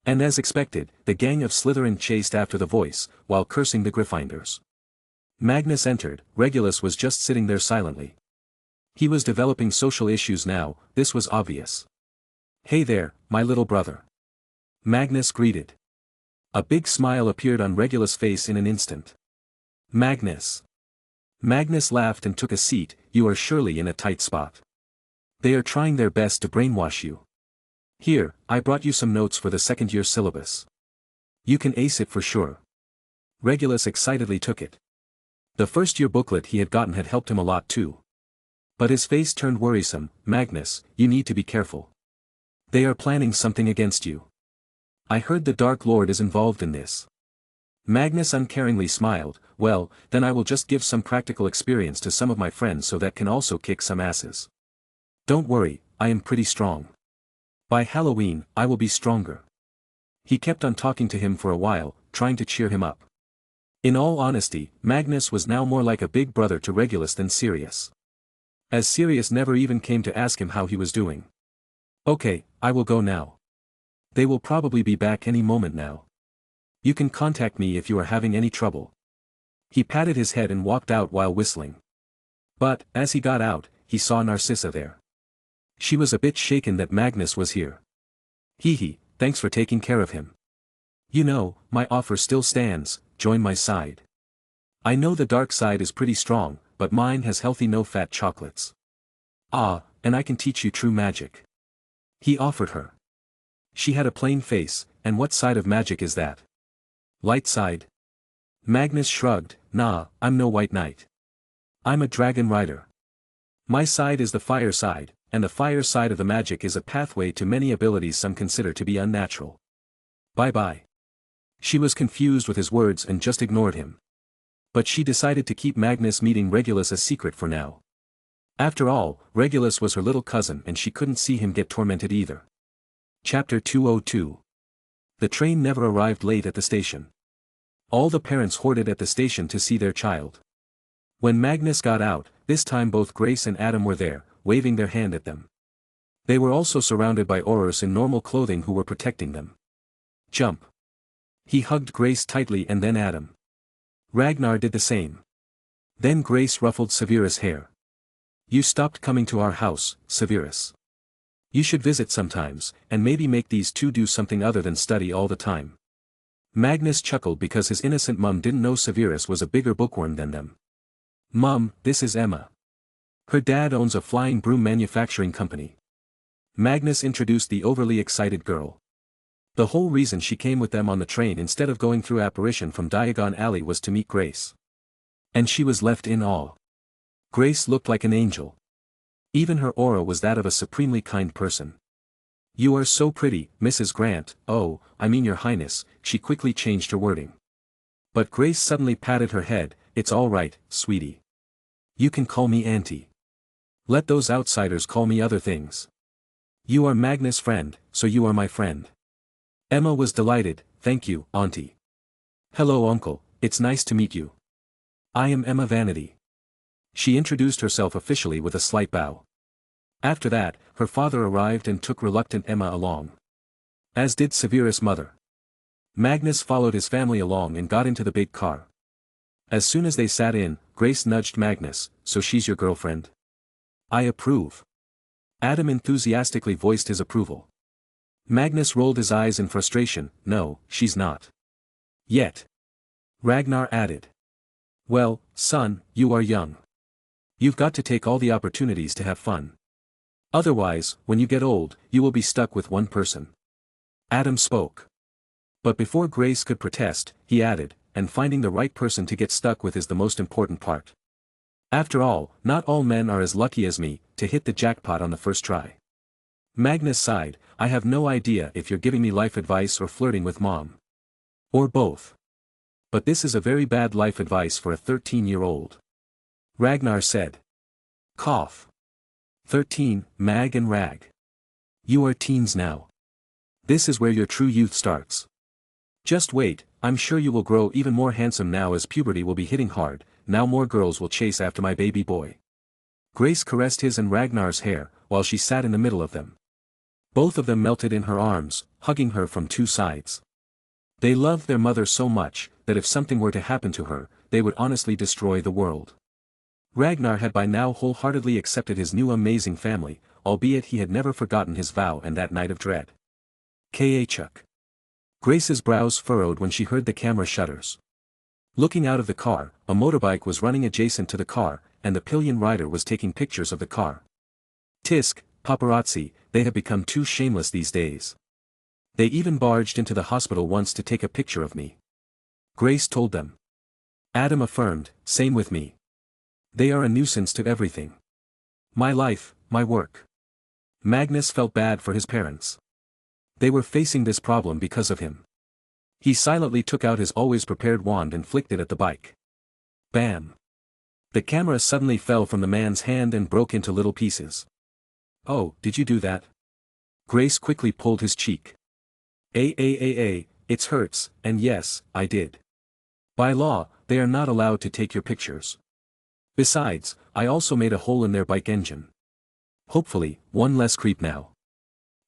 And as expected, the gang of Slytherin chased after the voice, while cursing the Gryffindors. Magnus entered. Regulus was just sitting there silently. He was developing social issues now, this was obvious. Hey there, my little brother. Magnus greeted. A big smile appeared on Regulus' face in an instant. Magnus. Magnus laughed and took a seat. You are surely in a tight spot. They are trying their best to brainwash you. Here, I brought you some notes for the second-year syllabus. You can ace it for sure. Regulus excitedly took it. The first-year booklet he had gotten had helped him a lot too. But his face turned worrisome. Magnus, you need to be careful. They are planning something against you. I heard the Dark Lord is involved in this. Magnus uncaringly smiled. Well, then I will just give some practical experience to some of my friends so that can also kick some asses. Don't worry, I am pretty strong. By Halloween, I will be stronger. He kept on talking to him for a while, trying to cheer him up. In all honesty, Magnus was now more like a big brother to Regulus than Sirius. As Sirius never even came to ask him how he was doing. Okay, I will go now. They will probably be back any moment now. You can contact me if you are having any trouble. He patted his head and walked out while whistling. But, as he got out, he saw Narcissa there. She was a bit shaken that Magnus was here. Hee, thanks for taking care of him. You know, my offer still stands, join my side. I know the dark side is pretty strong, but mine has healthy no-fat chocolates. Ah, and I can teach you true magic. He offered her. She had a plain face, and what side of magic is that? Light side? Magnus shrugged. Nah, I'm no white knight. I'm a dragon rider. My side is the fire side, and the fire side of the magic is a pathway to many abilities some consider to be unnatural. Bye-bye. She was confused with his words and just ignored him. But she decided to keep Magnus meeting Regulus a secret for now. After all, Regulus was her little cousin and she couldn't see him get tormented either. Chapter 202. The train never arrived late at the station. All the parents hoarded at the station to see their child. When Magnus got out, this time both Grace and Adam were there, waving their hand at them. They were also surrounded by Aurors in normal clothing who were protecting them. Jump. He hugged Grace tightly and then Adam. Ragnar did the same. Then Grace ruffled Severus' hair. You stopped coming to our house, Severus. You should visit sometimes, and maybe make these two do something other than study all the time. Magnus chuckled because his innocent mum didn't know Severus was a bigger bookworm than them. Mum, this is Emma. Her dad owns a flying broom manufacturing company. Magnus introduced the overly excited girl. The whole reason she came with them on the train instead of going through apparition from Diagon Alley was to meet Grace. And she was left in awe. Grace looked like an angel. Even her aura was that of a supremely kind person. You are so pretty, Mrs. Grant. Oh, I mean your highness, she quickly changed her wording. But Grace suddenly patted her head. It's all right, sweetie. You can call me auntie. Let those outsiders call me other things. You are Magnus' friend, so you are my friend. Emma was delighted. Thank you, auntie. Hello uncle, it's nice to meet you. I am Emma Vanity. She introduced herself officially with a slight bow. After that, her father arrived and took reluctant Emma along. As did Severus' mother. Magnus followed his family along and got into the big car. As soon as they sat in, Grace nudged Magnus. So she's your girlfriend? I approve. Adam enthusiastically voiced his approval. Magnus rolled his eyes in frustration. No, she's not. Yet. Ragnar added. Well, son, you are young. You've got to take all the opportunities to have fun. Otherwise, when you get old, you will be stuck with one person. Adam spoke. But before Grace could protest, he added, and finding the right person to get stuck with is the most important part. After all, not all men are as lucky as me, to hit the jackpot on the first try. Magnus sighed, I have no idea if you're giving me life advice or flirting with mom. Or both. But this is a very bad life advice for a 13-year-old. Ragnar said. Cough. 13, Mag and Rag. You are teens now. This is where your true youth starts. Just wait, I'm sure you will grow even more handsome now as puberty will be hitting hard, now more girls will chase after my baby boy. Grace caressed his and Ragnar's hair, while she sat in the middle of them. Both of them melted in her arms, hugging her from two sides. They loved their mother so much, that if something were to happen to her, they would honestly destroy the world. Ragnar had by now wholeheartedly accepted his new amazing family, albeit he had never forgotten his vow and that night of dread. Chuck. Grace's brows furrowed when she heard the camera shutters. Looking out of the car, a motorbike was running adjacent to the car, and the pillion rider was taking pictures of the car. Tisk, paparazzi, they have become too shameless these days. They even barged into the hospital once to take a picture of me. Grace told them. Adam affirmed, same with me. They are a nuisance to everything. My life, my work. Magnus felt bad for his parents. They were facing this problem because of him. He silently took out his always prepared wand and flicked it at the bike. Bam! The camera suddenly fell from the man's hand and broke into little pieces. Oh, did you do that? Grace quickly pulled his cheek. It hurts, and yes, I did. By law, they are not allowed to take your pictures. Besides, I also made a hole in their bike engine. Hopefully, one less creep now.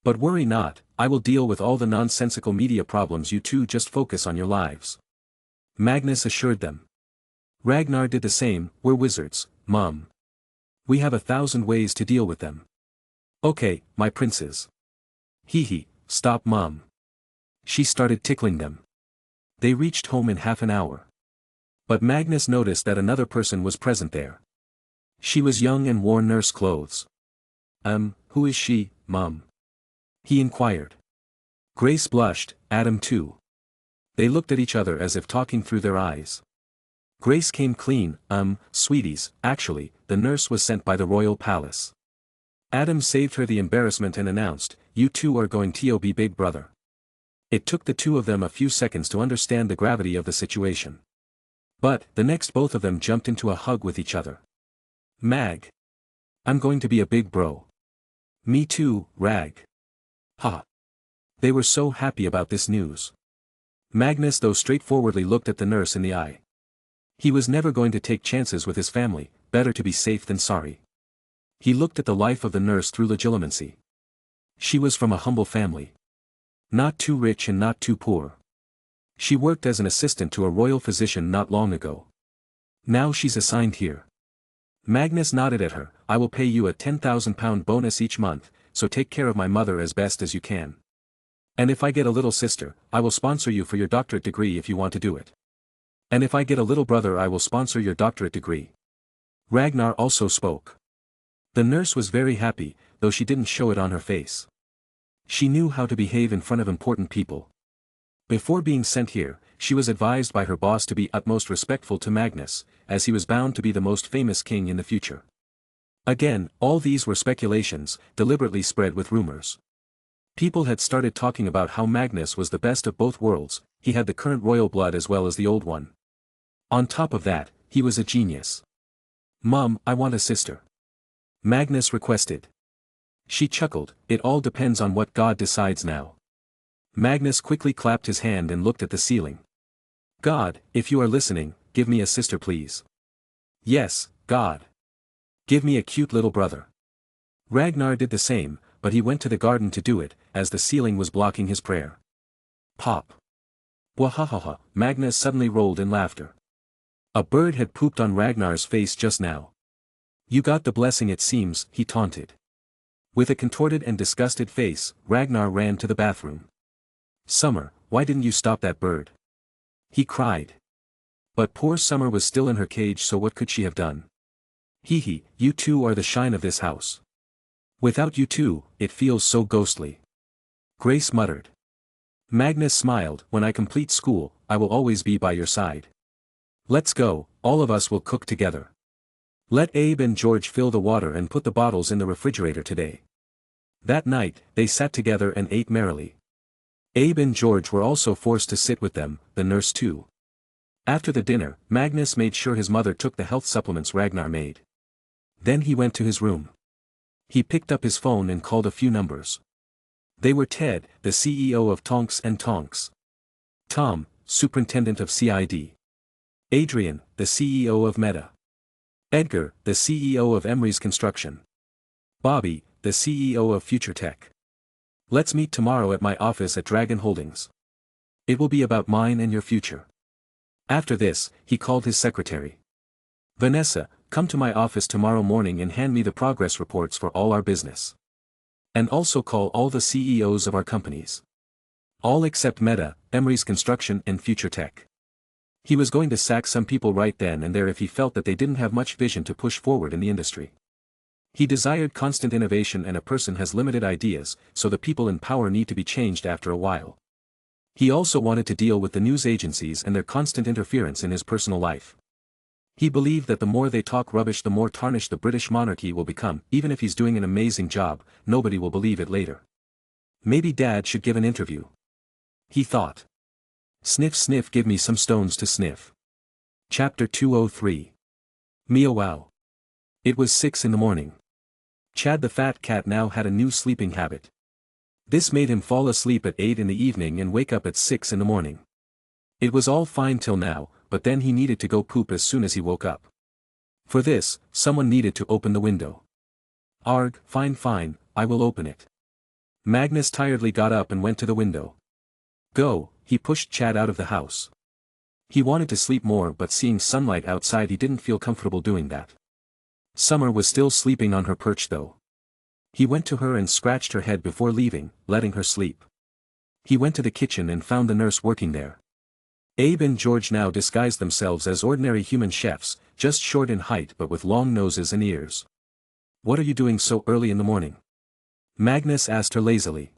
But worry not, I will deal with all the nonsensical media problems, you two just focus on your lives. Magnus assured them. Ragnar did the same, we're wizards, Mum. We have 1,000 ways to deal with them. Okay, my princes. Hee, stop Mum. She started tickling them. They reached home in half an hour. But Magnus noticed that another person was present there. She was young and wore nurse clothes. Who is she, Mum? He inquired. Grace blushed, Adam too. They looked at each other as if talking through their eyes. Grace came clean, sweeties, actually, the nurse was sent by the royal palace. Adam saved her the embarrassment and announced, you two are going to be big brother. It took the two of them a few seconds to understand the gravity of the situation. But, the next both of them jumped into a hug with each other. Mag. I'm going to be a big bro. Me too, Rag. Ha. They were so happy about this news. Magnus though straightforwardly looked at the nurse in the eye. He was never going to take chances with his family, better to be safe than sorry. He looked at the life of the nurse through legitimacy. She was from a humble family. Not too rich and not too poor. She worked as an assistant to a royal physician not long ago. Now she's assigned here. Magnus nodded at her, I will pay you a £10,000 bonus each month, so take care of my mother as best as you can. And if I get a little sister, I will sponsor you for your doctorate degree if you want to do it. And if I get a little brother I will sponsor your doctorate degree. Ragnar also spoke. The nurse was very happy, though she didn't show it on her face. She knew how to behave in front of important people. Before being sent here, she was advised by her boss to be utmost respectful to Magnus, as he was bound to be the most famous king in the future. Again, all these were speculations, deliberately spread with rumors. People had started talking about how Magnus was the best of both worlds, he had the current royal blood as well as the old one. On top of that, he was a genius. Mum, I want a sister. Magnus requested. She chuckled, it all depends on what God decides now. Magnus quickly clapped his hand and looked at the ceiling. God, if you are listening, give me a sister please. Yes, God. Give me a cute little brother. Ragnar did the same, but he went to the garden to do it, as the ceiling was blocking his prayer. Pop. Wahahaha, Magnus suddenly rolled in laughter. A bird had pooped on Ragnar's face just now. You got the blessing it seems, he taunted. With a contorted and disgusted face, Ragnar ran to the bathroom. Summer, why didn't you stop that bird? He cried. But poor Summer was still in her cage, so what could she have done? Hee, you two are the shine of this house. Without you two, it feels so ghostly. Grace muttered. Magnus smiled, when I complete school, I will always be by your side. Let's go, all of us will cook together. Let Abe and George fill the water and put the bottles in the refrigerator today. That night, they sat together and ate merrily. Abe and George were also forced to sit with them, the nurse too. After the dinner, Magnus made sure his mother took the health supplements Ragnar made. Then he went to his room. He picked up his phone and called a few numbers. They were Ted, the CEO of Tonks and Tonks. Tom, superintendent of CID. Adrian, the CEO of Meta. Edgar, the CEO of Emery's Construction. Bobby, the CEO of Future Tech. Let's meet tomorrow at my office at Dragon Holdings. It will be about mine and your future. After this, he called his secretary. Vanessa, come to my office tomorrow morning and hand me the progress reports for all our business. And also call all the CEOs of our companies. All except Meta, Emery's Construction and Future Tech. He was going to sack some people right then and there if he felt that they didn't have much vision to push forward in the industry. He desired constant innovation, and a person has limited ideas, so the people in power need to be changed after a while. He also wanted to deal with the news agencies and their constant interference in his personal life. He believed that the more they talk rubbish, the more tarnished the British monarchy will become. Even if he's doing an amazing job, nobody will believe it later. Maybe Dad should give an interview. He thought. Sniff sniff, give me some stones to sniff. Chapter 203. Meow wow. It was 6 a.m. Chad the fat cat now had a new sleeping habit. This made him fall asleep at 8 p.m. and wake up at 6 a.m. It was all fine till now, but then he needed to go poop as soon as he woke up. For this, someone needed to open the window. Arg, fine, I will open it. Magnus tiredly got up and went to the window. Go, he pushed Chad out of the house. He wanted to sleep more, but seeing sunlight outside he didn't feel comfortable doing that. Summer was still sleeping on her perch though. He went to her and scratched her head before leaving, letting her sleep. He went to the kitchen and found the nurse working there. Abe and George now disguised themselves as ordinary human chefs, just short in height but with long noses and ears. What are you doing so early in the morning? Magnus asked her lazily.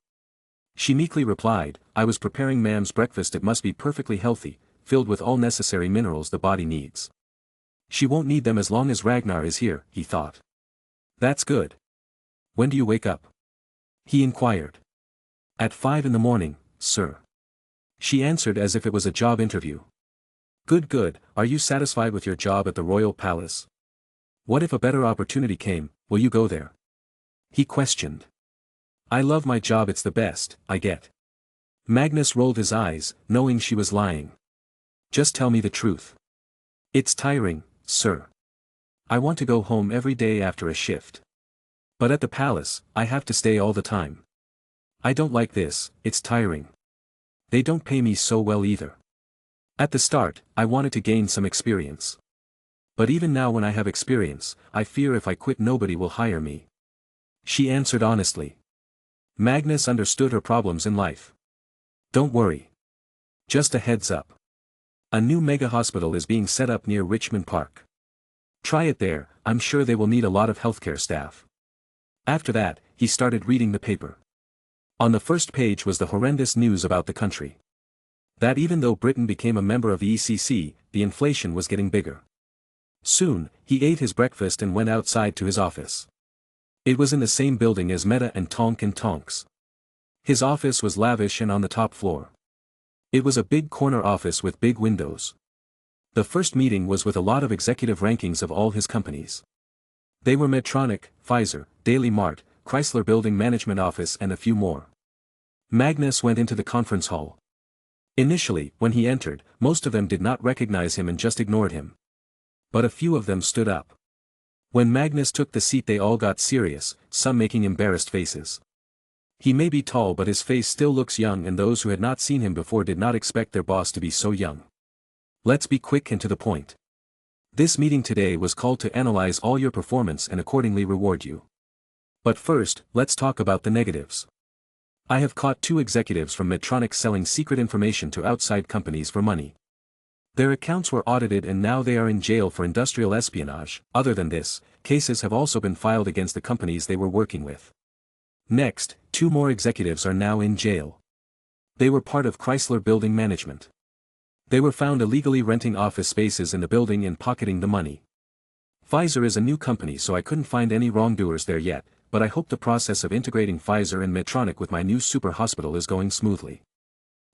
She meekly replied, I was preparing Ma'am's breakfast. It must be perfectly healthy, filled with all necessary minerals the body needs. She won't need them as long as Ragnar is here, he thought. That's good. When do you wake up? He inquired. At 5 a.m, sir. She answered as if it was a job interview. Good, are you satisfied with your job at the Royal Palace? What if a better opportunity came, will you go there? He questioned. I love my job, it's the best I get. Magnus rolled his eyes, knowing she was lying. Just tell me the truth. It's tiring, sir. I want to go home every day after a shift. But at the palace, I have to stay all the time. I don't like this, it's tiring. They don't pay me so well either. At the start, I wanted to gain some experience. But even now when I have experience, I fear if I quit nobody will hire me. She answered honestly. Magnus understood her problems in life. Don't worry. Just a heads up. A new mega hospital is being set up near Richmond Park. Try it there, I'm sure they will need a lot of healthcare staff. After that, he started reading the paper. On the first page was the horrendous news about the country. That even though Britain became a member of the ECC, the inflation was getting bigger. Soon, he ate his breakfast and went outside to his office. It was in the same building as Meta and Tonks. His office was lavish and on the top floor. It was a big corner office with big windows. The first meeting was with a lot of executive rankings of all his companies. They were Medtronic, Pfizer, Daily Mart, Chrysler Building Management Office and a few more. Magnus went into the conference hall. Initially, when he entered, most of them did not recognize him and just ignored him. But a few of them stood up. When Magnus took the seat they all got serious, some making embarrassed faces. He may be tall but his face still looks young, and those who had not seen him before did not expect their boss to be so young. Let's be quick and to the point. This meeting today was called to analyze all your performance and accordingly reward you. But first, let's talk about the negatives. I have caught 2 executives from Medtronic selling secret information to outside companies for money. Their accounts were audited and now they are in jail for industrial espionage. Other than this, cases have also been filed against the companies they were working with. Next, 2 more executives are now in jail. They were part of Chrysler Building Management. They were found illegally renting office spaces in the building and pocketing the money. Pfizer is a new company, so I couldn't find any wrongdoers there yet, but I hope the process of integrating Pfizer and Medtronic with my new super hospital is going smoothly.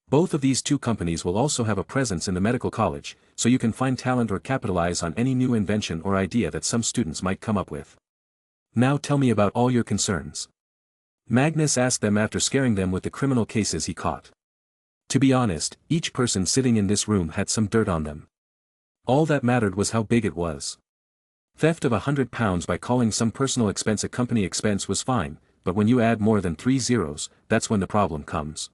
Both of these two companies will also have a presence in the medical college, so you can find talent or capitalize on any new invention or idea that some students might come up with. Now tell me about all your concerns. Magnus asked them after scaring them with the criminal cases he caught. To be honest, each person sitting in this room had some dirt on them. All that mattered was how big it was. Theft of £100 by calling some personal expense a company expense was fine, but when you add more than 3 zeros, that's when the problem comes.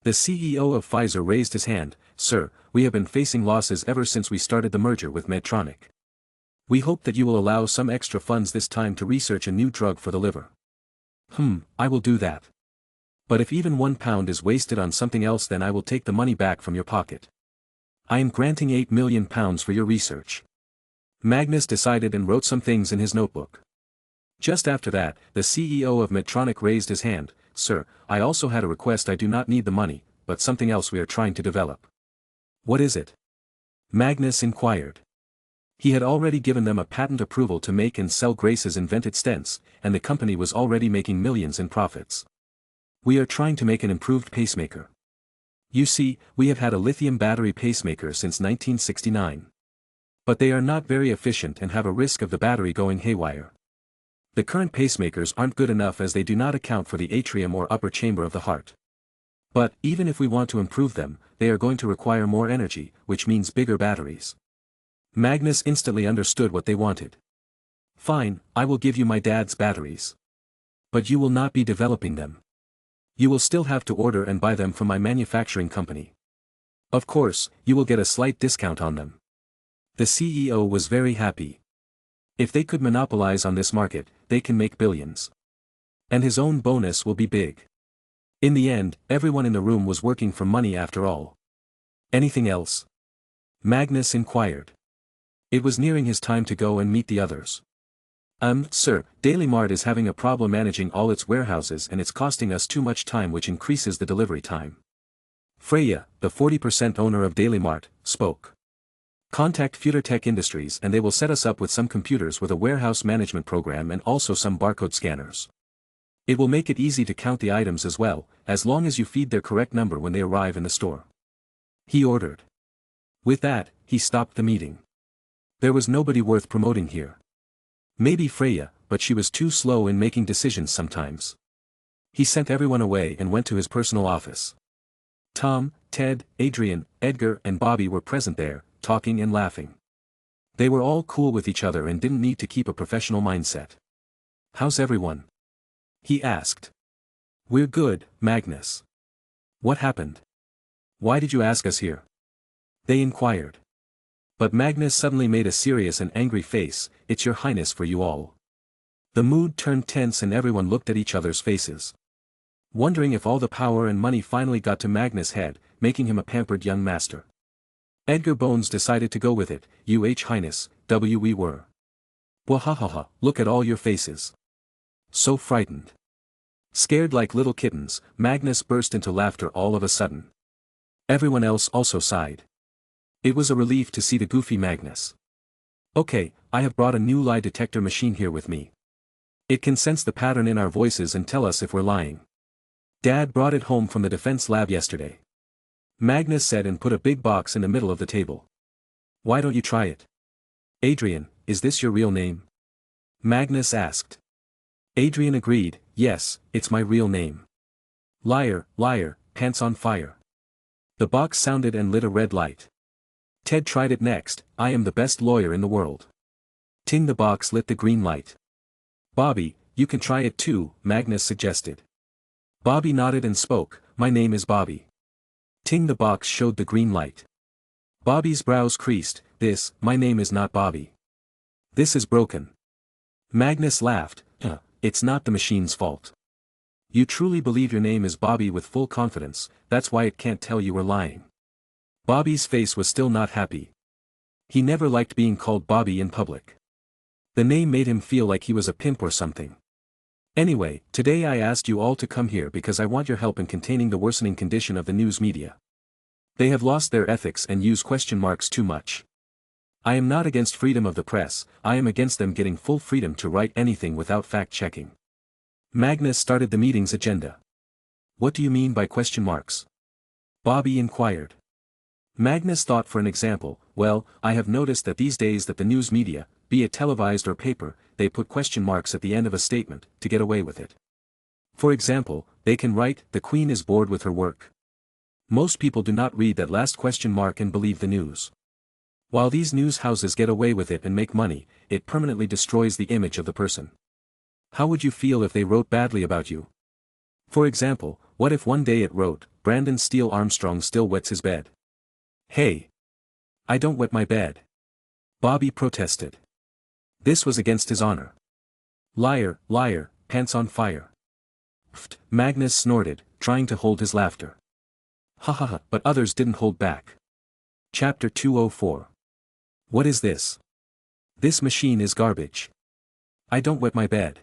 The CEO of Pfizer raised his hand. Sir, we have been facing losses ever since we started the merger with Medtronic. We hope that you will allow some extra funds this time to research a new drug for the liver. I will do that. But if even £1 is wasted on something else, then I will take the money back from your pocket. I am granting £8 million for your research. Magnus decided and wrote some things in his notebook. Just after that, the CEO of Medtronic raised his hand. Sir, I also had a request. I do not need the money, but something else we are trying to develop. What is it? Magnus inquired. He had already given them a patent approval to make and sell Grace's invented stents, and the company was already making millions in profits. We are trying to make an improved pacemaker. You see, we have had a lithium battery pacemaker since 1969. But they are not very efficient and have a risk of the battery going haywire. The current pacemakers aren't good enough as they do not account for the atrium or upper chamber of the heart. But, even if we want to improve them, they are going to require more energy, which means bigger batteries. Magnus instantly understood what they wanted. Fine, I will give you my dad's batteries. But you will not be developing them. You will still have to order and buy them from my manufacturing company. Of course, you will get a slight discount on them. The CEO was very happy. If they could monopolize on this market, they can make billions. And his own bonus will be big. In the end, everyone in the room was working for money after all. Anything else? Magnus inquired. It was nearing his time to go and meet the others. Sir, Daily Mart is having a problem managing all its warehouses and it's costing us too much time, which increases the delivery time. Freya, the 40% owner of Daily Mart, spoke. Contact FutureTech Industries and they will set us up with some computers with a warehouse management program and also some barcode scanners. It will make it easy to count the items as well, as long as you feed their correct number when they arrive in the store. He ordered. With that, he stopped the meeting. There was nobody worth promoting here. Maybe Freya, but she was too slow in making decisions sometimes. He sent everyone away and went to his personal office. Tom, Ted, Adrian, Edgar and Bobby were present there, talking and laughing. They were all cool with each other and didn't need to keep a professional mindset. How's everyone? He asked. We're good, Magnus. What happened? Why did you ask us here? They inquired. But Magnus suddenly made a serious and angry face. It's your highness for you all. The mood turned tense and everyone looked at each other's faces. Wondering if all the power and money finally got to Magnus' head, making him a pampered young master. Edgar Bones decided to go with it. Highness, we were. Wahahaha, look at all your faces. So frightened. Scared like little kittens, Magnus burst into laughter all of a sudden. Everyone else also sighed. It was a relief to see the goofy Magnus. Okay, I have brought a new lie detector machine here with me. It can sense the pattern in our voices and tell us if we're lying. Dad brought it home from the defense lab yesterday. Magnus said and put a big box in the middle of the table. Why don't you try it? Adrian, is this your real name? Magnus asked. Adrian agreed, yes, it's my real name. Liar, liar, pants on fire. The box sounded and lit a red light. Ted tried it next. I am the best lawyer in the world. Ting, the box lit the green light. Bobby, you can try it too, Magnus suggested. Bobby nodded and spoke, my name is Bobby. Ting, the box showed the green light. Bobby's brows creased, my name is not Bobby. This is broken. Magnus laughed, it's not the machine's fault. You truly believe your name is Bobby with full confidence, that's why it can't tell you were lying. Bobby's face was still not happy. He never liked being called Bobby in public. The name made him feel like he was a pimp or something. Anyway, today I asked you all to come here because I want your help in containing the worsening condition of the news media. They have lost their ethics and use question marks too much. I am not against freedom of the press, I am against them getting full freedom to write anything without fact-checking. Magnus started the meeting's agenda. What do you mean by question marks? Bobby inquired. Magnus thought for an example. Well, I have noticed that these days that the news media, be it televised or paper, they put question marks at the end of a statement, to get away with it. For example, they can write, "The Queen is bored with her work." Most people do not read that last question mark and believe the news. While these news houses get away with it and make money, it permanently destroys the image of the person. How would you feel if they wrote badly about you? For example, what if one day it wrote, "Brandon Steele Armstrong still wets his bed"? Hey! I don't wet my bed. Bobby protested. This was against his honor. Liar, liar, pants on fire. Pfft, Magnus snorted, trying to hold his laughter. Ha ha ha, but others didn't hold back. Chapter 204. What is this? This machine is garbage. I don't wet my bed.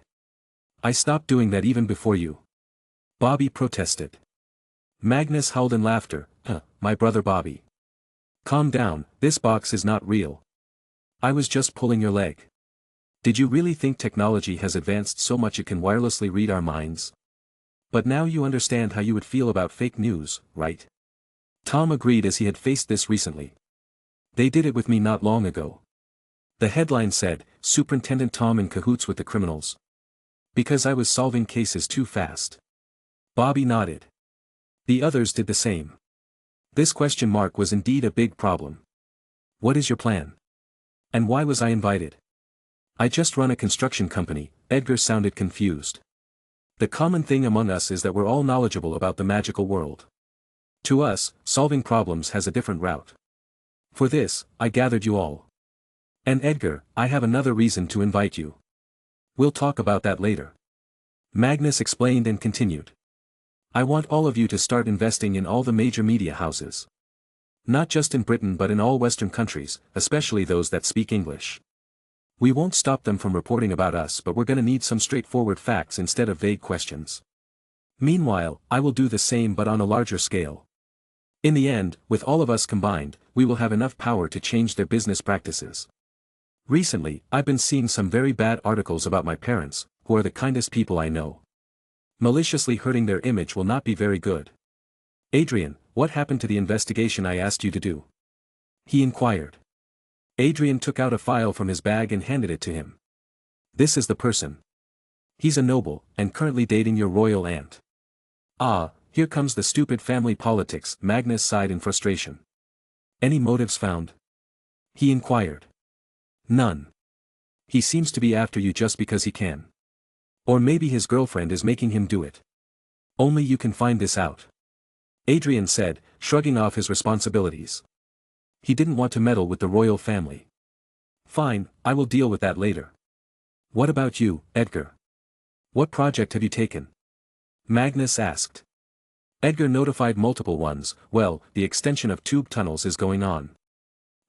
I stopped doing that even before you. Bobby protested. Magnus howled in laughter. My brother Bobby. Calm down, this box is not real. I was just pulling your leg. Did you really think technology has advanced so much it can wirelessly read our minds? But now you understand how you would feel about fake news, right? Tom agreed as he had faced this recently. They did it with me not long ago. The headline said, "Superintendent Tom in cahoots with the criminals." Because I was solving cases too fast. Bobby nodded. The others did the same. This question mark was indeed a big problem. What is your plan? And why was I invited? I just run a construction company. Edgar sounded confused. The common thing among us is that we're all knowledgeable about the magical world. To us, solving problems has a different route. For this, I gathered you all. And Edgar, I have another reason to invite you. We'll talk about that later. Magnus explained and continued. I want all of you to start investing in all the major media houses. Not just in Britain but in all Western countries, especially those that speak English. We won't stop them from reporting about us, but we're gonna need some straightforward facts instead of vague questions. Meanwhile, I will do the same but on a larger scale. In the end, with all of us combined, we will have enough power to change their business practices. Recently, I've been seeing some very bad articles about my parents, who are the kindest people I know. Maliciously hurting their image will not be very good. Adrian, what happened to the investigation I asked you to do? He inquired. Adrian took out a file from his bag and handed it to him. This is the person. He's a noble, and currently dating your royal aunt. Ah, here comes the stupid family politics, Magnus sighed in frustration. Any motives found? He inquired. None. He seems to be after you just because he can. Or maybe his girlfriend is making him do it. Only you can find this out. Adrian said, shrugging off his responsibilities. He didn't want to meddle with the royal family. Fine, I will deal with that later. What about you, Edgar? What project have you taken? Magnus asked. Edgar notified multiple ones. Well, the extension of tube tunnels is going on.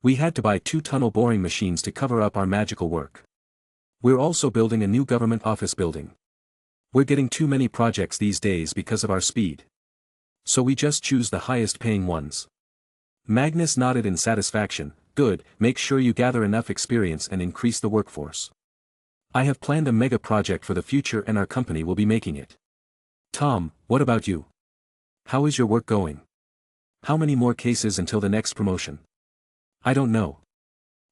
We had to buy 2 tunnel boring machines to cover up our magical work. We're also building a new government office building. We're getting too many projects these days because of our speed. So we just choose the highest paying ones. Magnus nodded in satisfaction. Good, make sure you gather enough experience and increase the workforce. I have planned a mega project for the future and our company will be making it. Tom, what about you? How is your work going? How many more cases until the next promotion? I don't know.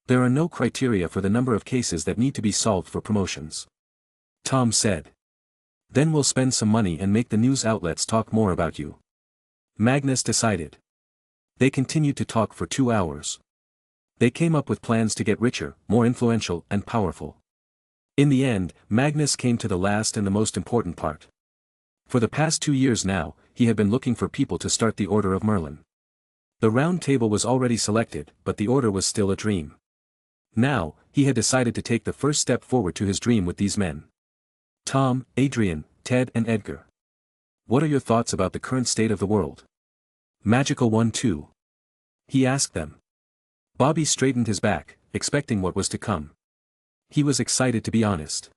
There are no criteria for the number of cases that need to be solved for promotions. Tom said. Then we'll spend some money and make the news outlets talk more about you. Magnus decided. They continued to talk for 2 hours. They came up with plans to get richer, more influential, and powerful. In the end, Magnus came to the last and the most important part. For the past 2 years now, he had been looking for people to start the Order of Merlin. The round table was already selected, but the order was still a dream. Now, he had decided to take the first step forward to his dream with these men. Tom, Adrian, Ted and Edgar. What are your thoughts about the current state of the world? Magical one too. He asked them. Bobby straightened his back, expecting what was to come. He was excited to be honest.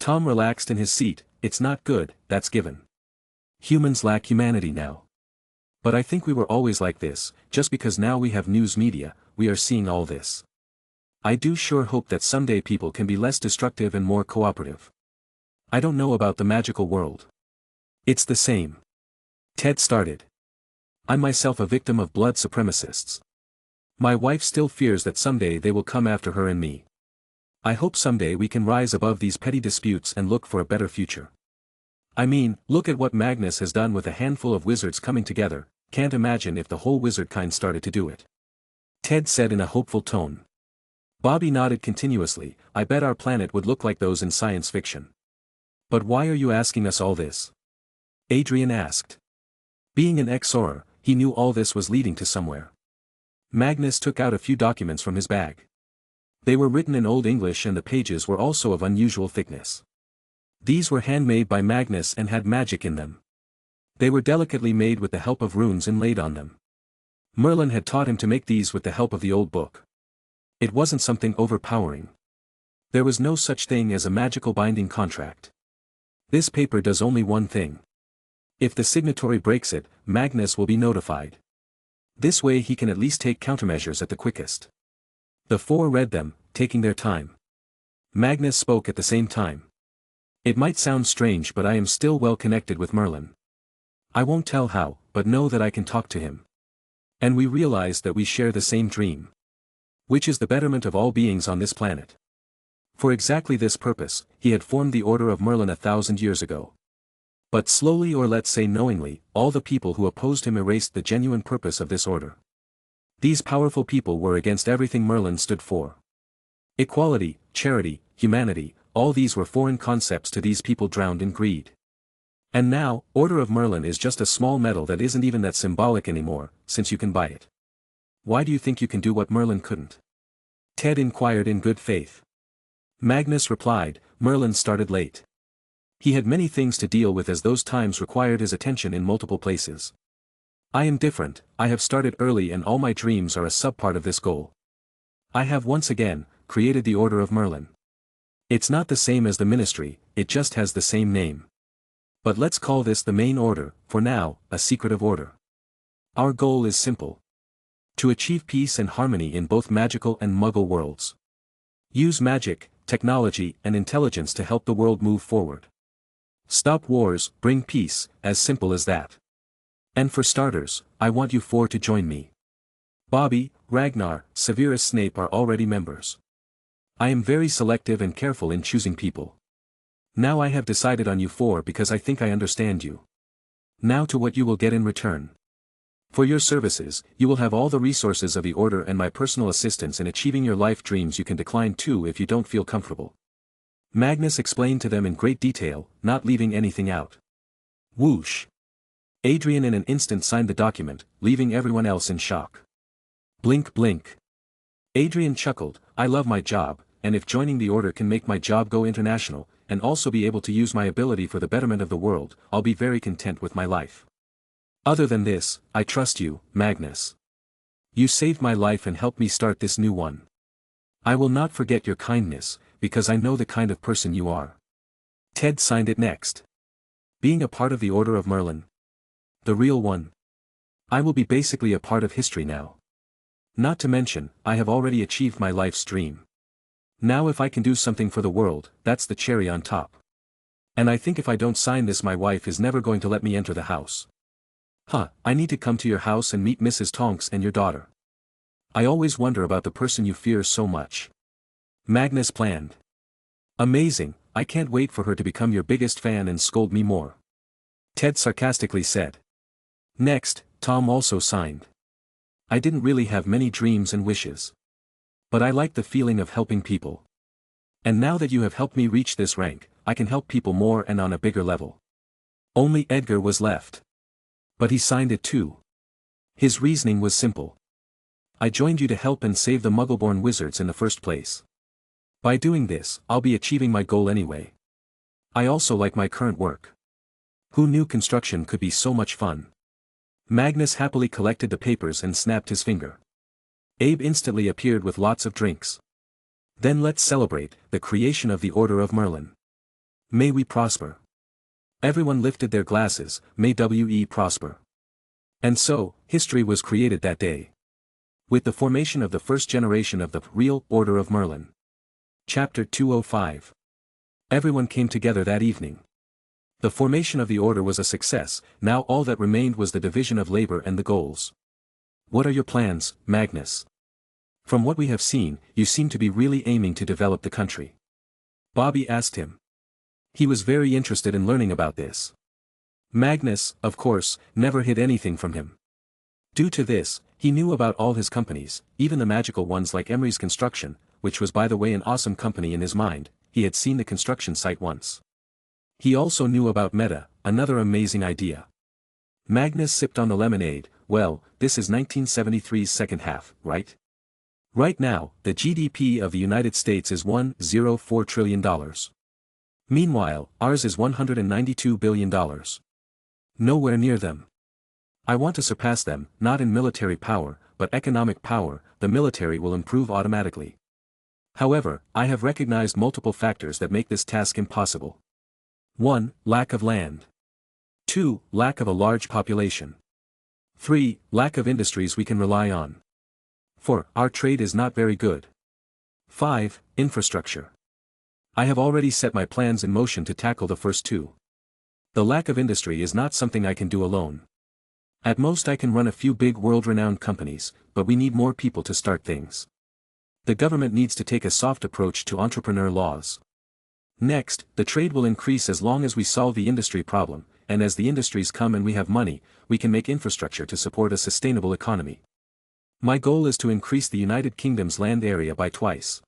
Tom relaxed in his seat. It's not good, that's given. Humans lack humanity now. But I think we were always like this, just because now we have news media, we are seeing all this. I do sure hope that someday people can be less destructive and more cooperative. I don't know about the magical world. It's the same. Ted started. I'm myself a victim of blood supremacists. My wife still fears that someday they will come after her and me. I hope someday we can rise above these petty disputes and look for a better future. I mean, look at what Magnus has done with a handful of wizards coming together. Can't imagine if the whole wizard kind started to do it. Ted said in a hopeful tone. Bobby nodded continuously. I bet our planet would look like those in science fiction. But why are you asking us all this? Adrian asked. Being an ex-Auror, he knew all this was leading to somewhere. Magnus took out a few documents from his bag. They were written in Old English and the pages were also of unusual thickness. These were handmade by Magnus and had magic in them. They were delicately made with the help of runes inlaid on them. Merlin had taught him to make these with the help of the old book. It wasn't something overpowering. There was no such thing as a magical binding contract. This paper does only one thing. If the signatory breaks it, Magnus will be notified. This way he can at least take countermeasures at the quickest. The four read them, taking their time. Magnus spoke at the same time. It might sound strange, but I am still well connected with Merlin. I won't tell how, but know that I can talk to him. And we realize that we share the same dream. Which is the betterment of all beings on this planet. For exactly this purpose, he had formed the Order of Merlin 1,000 years ago. But slowly, or let's say knowingly, all the people who opposed him erased the genuine purpose of this order. These powerful people were against everything Merlin stood for. Equality, charity, humanity, all these were foreign concepts to these people drowned in greed. And now, Order of Merlin is just a small medal that isn't even that symbolic anymore, since you can buy it. Why do you think you can do what Merlin couldn't? Ted inquired in good faith. Magnus replied, Merlin started late. He had many things to deal with as those times required his attention in multiple places. I am different, I have started early and all my dreams are a subpart of this goal. I have once again, created the Order of Merlin. It's not the same as the ministry, it just has the same name. But let's call this the main order, for now, a secretive order. Our goal is simple. To achieve peace and harmony in both magical and muggle worlds. Use magic, technology and intelligence to help the world move forward. Stop wars, bring peace, as simple as that. And for starters, I want you four to join me. Bobby, Ragnar, Severus Snape are already members. I am very selective and careful in choosing people. Now I have decided on you four because I think I understand you. Now to what you will get in return. For your services, you will have all the resources of the Order and my personal assistance in achieving your life dreams. You can decline too if you don't feel comfortable. Magnus explained to them in great detail, not leaving anything out. Whoosh! Adrian in an instant signed the document, leaving everyone else in shock. Blink blink. Adrian chuckled, I love my job, and if joining the Order can make my job go international, and also be able to use my ability for the betterment of the world, I'll be very content with my life. Other than this, I trust you, Magnus. You saved my life and helped me start this new one. I will not forget your kindness, because I know the kind of person you are. Ted signed it next. Being a part of the Order of Merlin. The real one. I will be basically a part of history now. Not to mention, I have already achieved my life's dream. Now if I can do something for the world, that's the cherry on top. And I think if I don't sign this, my wife is never going to let me enter the house. I need to come to your house and meet Mrs. Tonks and your daughter. I always wonder about the person you fear so much. Magnus planned. Amazing, I can't wait for her to become your biggest fan and scold me more. Ted sarcastically said. Next, Tom also signed. I didn't really have many dreams and wishes. But I like the feeling of helping people. And now that you have helped me reach this rank, I can help people more and on a bigger level. Only Edgar was left. But he signed it too. His reasoning was simple. I joined you to help and save the Muggleborn wizards in the first place. By doing this, I'll be achieving my goal anyway. I also like my current work. Who knew construction could be so much fun? Magnus happily collected the papers and snapped his finger. Abe instantly appeared with lots of drinks. Then let's celebrate the creation of the Order of Merlin. May we prosper. Everyone lifted their glasses, may we prosper. And so, history was created that day. With the formation of the first generation of the real Order of Merlin. Chapter 205. Everyone came together that evening. The formation of the order was a success, now all that remained was the division of labor and the goals. What are your plans, Magnus? From what we have seen, you seem to be really aiming to develop the country. Bobby asked him. He was very interested in learning about this. Magnus, of course, never hid anything from him. Due to this, he knew about all his companies, even the magical ones like Emery's Construction, which was by the way an awesome company in his mind. He had seen the construction site once. He also knew about Meta, another amazing idea. Magnus sipped on the lemonade. Well, this is 1973's second half, right? Right now, the GDP of the United States is $104 trillion. Meanwhile, ours is $192 billion. Nowhere near them. I want to surpass them, not in military power, but economic power. The military will improve automatically. However, I have recognized multiple factors that make this task impossible. 1. Lack of land. 2. Lack of a large population. 3. Lack of industries we can rely on. 4. Our trade is not very good. 5. Infrastructure. I have already set my plans in motion to tackle the first two. The lack of industry is not something I can do alone. At most I can run a few big world-renowned companies, but we need more people to start things. The government needs to take a soft approach to entrepreneur laws. Next, the trade will increase as long as we solve the industry problem, and as the industries come and we have money, we can make infrastructure to support a sustainable economy. My goal is to increase the United Kingdom's land area by twice.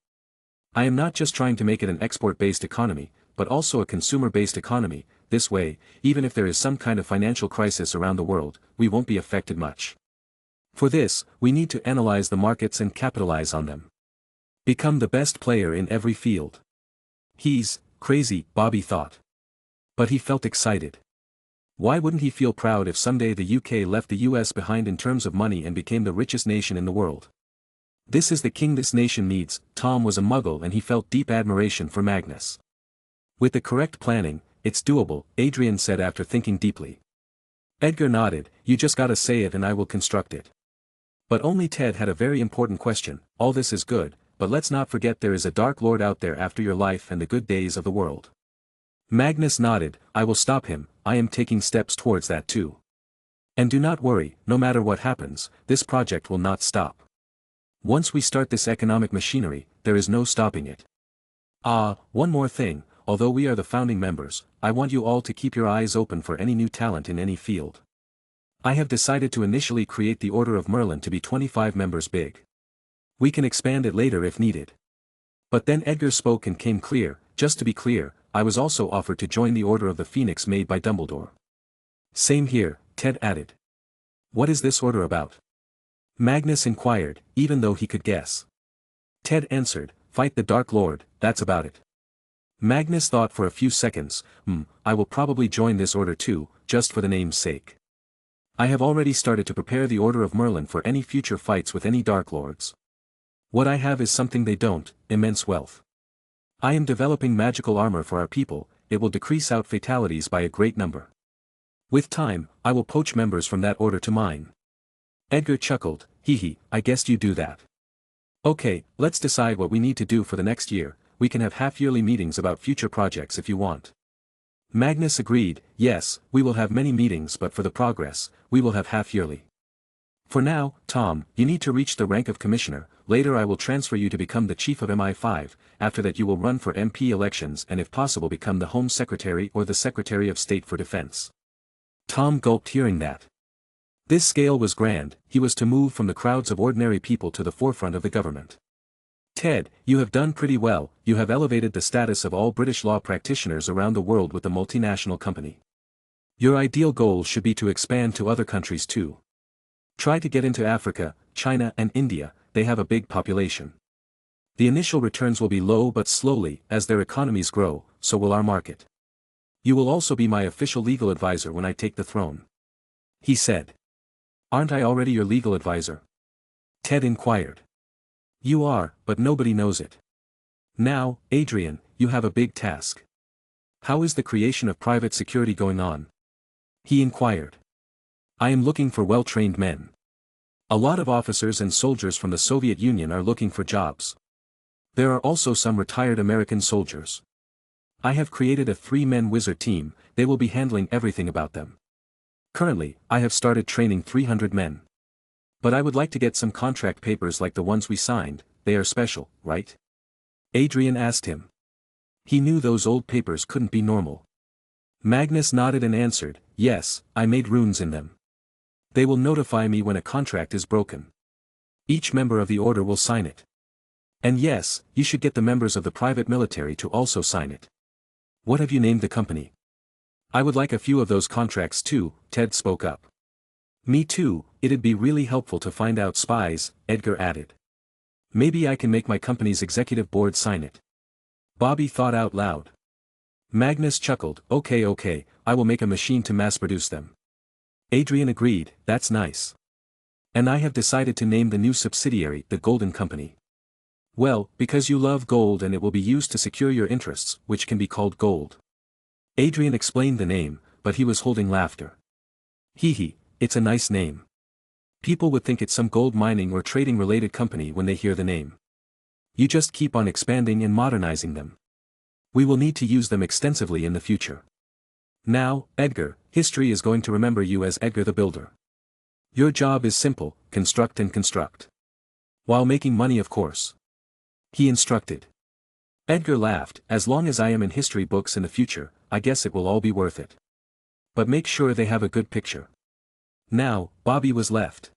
I am not just trying to make it an export-based economy, but also a consumer-based economy. This way, even if there is some kind of financial crisis around the world, we won't be affected much. For this, we need to analyze the markets and capitalize on them. Become the best player in every field. He's crazy, Bobby thought. But he felt excited. Why wouldn't he feel proud if someday the UK left the US behind in terms of money and became the richest nation in the world? This is the king this nation needs. Tom was a muggle and he felt deep admiration for Magnus. With the correct planning, it's doable, Adrian said after thinking deeply. Edgar nodded. You just gotta say it and I will construct it. But only Ted had a very important question. All this is good, but let's not forget there is a Dark Lord out there after your life and the good days of the world. Magnus nodded. I will stop him. I am taking steps towards that too. And do not worry, no matter what happens, this project will not stop. Once we start this economic machinery, there is no stopping it. One more thing, although we are the founding members, I want you all to keep your eyes open for any new talent in any field. I have decided to initially create the Order of Merlin to be 25 members big. We can expand it later if needed. But then Edgar spoke and came clear. Just to be clear, I was also offered to join the Order of the Phoenix made by Dumbledore. Same here, Ted added. What is this order about? Magnus inquired, even though he could guess. Ted answered, fight the Dark Lord, that's about it. Magnus thought for a few seconds. I will probably join this order too, just for the name's sake. I have already started to prepare the Order of Merlin for any future fights with any Dark Lords. What I have is something they don't, immense wealth. I am developing magical armor for our people. It will decrease out fatalities by a great number. With time, I will poach members from that order to mine. Edgar chuckled. I guessed you do that. Okay, let's decide what we need to do for the next year. We can have half-yearly meetings about future projects if you want. Magnus agreed. Yes, we will have many meetings, but for the progress, we will have half-yearly. For now, Tom, you need to reach the rank of commissioner. Later I will transfer you to become the chief of MI5, after that you will run for MP elections and if possible become the Home Secretary or the Secretary of State for Defense. Tom gulped hearing that. This scale was grand. He was to move from the crowds of ordinary people to the forefront of the government. Ted, you have done pretty well. You have elevated the status of all British law practitioners around the world with the multinational company. Your ideal goal should be to expand to other countries too. Try to get into Africa, China and India. They have a big population. The initial returns will be low but slowly, as their economies grow, so will our market. You will also be my official legal advisor when I take the throne. He said. Aren't I already your legal advisor? Ted inquired. You are, but nobody knows it. Now, Adrian, you have a big task. How is the creation of private security going on? He inquired. I am looking for well-trained men. A lot of officers and soldiers from the Soviet Union are looking for jobs. There are also some retired American soldiers. I have created a 3-man wizard team, they will be handling everything about them. Currently, I have started training 300 men. But I would like to get some contract papers like the ones we signed, they are special, right? Adrian asked him. He knew those old papers couldn't be normal. Magnus nodded and answered, yes, I made runes in them. They will notify me when a contract is broken. Each member of the order will sign it. And yes, you should get the members of the private military to also sign it. What have you named the company? I would like a few of those contracts too, Ted spoke up. Me too, it'd be really helpful to find out spies, Edgar added. Maybe I can make my company's executive board sign it. Bobby thought out loud. Magnus chuckled, okay, I will make a machine to mass produce them. Adrian agreed, that's nice. And I have decided to name the new subsidiary the Golden Company. Well, because you love gold and it will be used to secure your interests, which can be called gold. Adrian explained the name, but he was holding laughter. Hee, it's a nice name. People would think it's some gold mining or trading related company when they hear the name. You just keep on expanding and modernizing them. We will need to use them extensively in the future. Now, Edgar, history is going to remember you as Edgar the Builder. Your job is simple, construct and construct. While making money, of course. He instructed. Edgar laughed, as long as I am in history books in the future, I guess it will all be worth it. But make sure they have a good picture. Now, Bobby was left.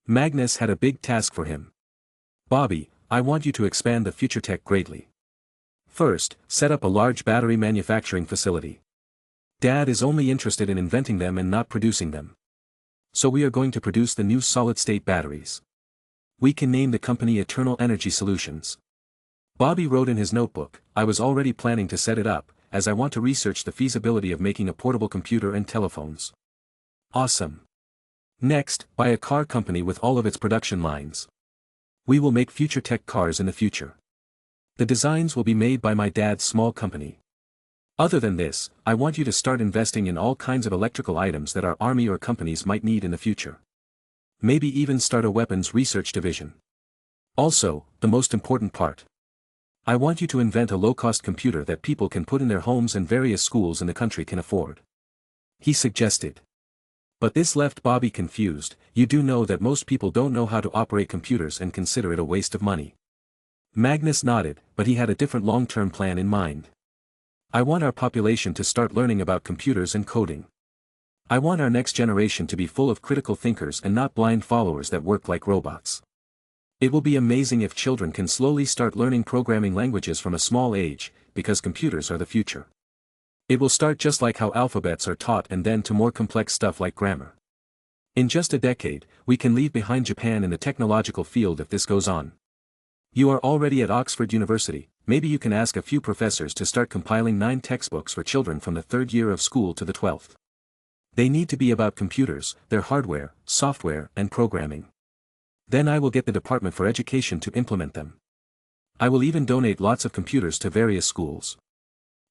Magnus had a big task for him. Bobby, I want you to expand the future tech greatly. First, set up a large battery manufacturing facility. Dad is only interested in inventing them and not producing them. So we are going to produce the new solid-state batteries. We can name the company Eternal Energy Solutions. Bobby wrote in his notebook, I was already planning to set it up, as I want to research the feasibility of making a portable computer and telephones. Awesome. Next, buy a car company with all of its production lines. We will make future tech cars in the future. The designs will be made by my dad's small company. Other than this, I want you to start investing in all kinds of electrical items that our army or companies might need in the future. Maybe even start a weapons research division. Also, the most important part. I want you to invent a low-cost computer that people can put in their homes and various schools in the country can afford. He suggested. But this left Bobby confused. You do know that most people don't know how to operate computers and consider it a waste of money. Magnus nodded, but he had a different long-term plan in mind. I want our population to start learning about computers and coding. I want our next generation to be full of critical thinkers and not blind followers that work like robots. It will be amazing if children can slowly start learning programming languages from a small age, because computers are the future. It will start just like how alphabets are taught and then to more complex stuff like grammar. In just a decade, we can leave behind Japan in the technological field if this goes on. You are already at Oxford University, maybe you can ask a few professors to start compiling 9 textbooks for children from the 3rd year of school to the 12th. They need to be about computers, their hardware, software, and programming. Then I will get the Department for Education to implement them. I will even donate lots of computers to various schools.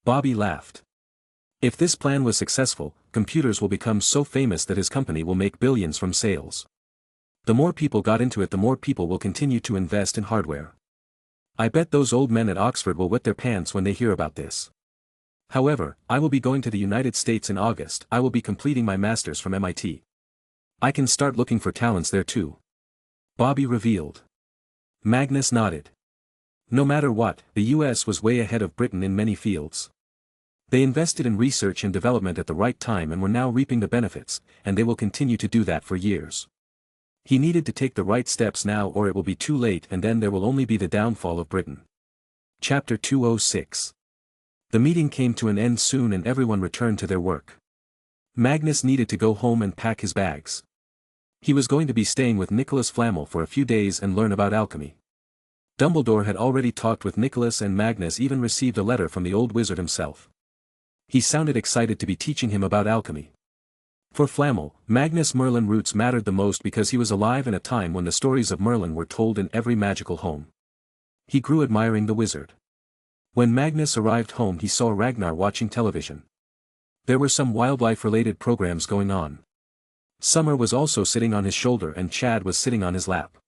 Bobby laughed. If this plan was successful, computers will become so famous that his company will make billions from sales. The more people got into it, the more people will continue to invest in hardware. I bet those old men at Oxford will wet their pants when they hear about this. However, I will be going to the United States in August. I will be completing my master's from MIT. I can start looking for talents there too. Bobby revealed. Magnus nodded. No matter what, the US was way ahead of Britain in many fields. They invested in research and development at the right time and were now reaping the benefits, and they will continue to do that for years. He needed to take the right steps now or it will be too late and then there will only be the downfall of Britain. Chapter 206. The meeting came to an end soon and everyone returned to their work. Magnus needed to go home and pack his bags. He was going to be staying with Nicholas Flamel for a few days and learn about alchemy. Dumbledore had already talked with Nicholas and Magnus even received a letter from the old wizard himself. He sounded excited to be teaching him about alchemy. For Flamel, Magnus Merlin roots mattered the most because he was alive in a time when the stories of Merlin were told in every magical home. He grew admiring the wizard. When Magnus arrived home he saw Ragnar watching television. There were some wildlife-related programs going on. Summer was also sitting on his shoulder and Chad was sitting on his lap.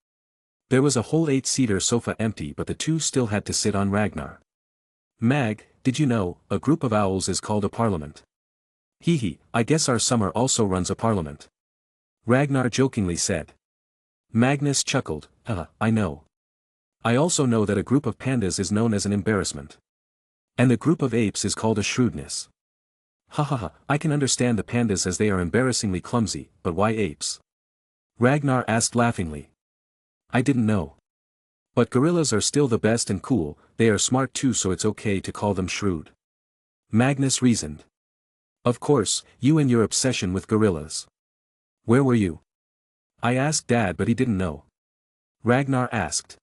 There was a whole 8-seater sofa empty but the two still had to sit on Ragnar. Mag, did you know, a group of owls is called a parliament? Hee hee, I guess our summer also runs a parliament. Ragnar jokingly said. Magnus chuckled, I know. I also know that a group of pandas is known as an embarrassment. And a group of apes is called a shrewdness. Ha ha ha, I can understand the pandas as they are embarrassingly clumsy, but why apes? Ragnar asked laughingly. I didn't know. But gorillas are still the best and cool, they are smart too, so it's okay to call them shrewd. Magnus reasoned. Of course, you and your obsession with gorillas. Where were you? I asked Dad, but he didn't know. Ragnar asked.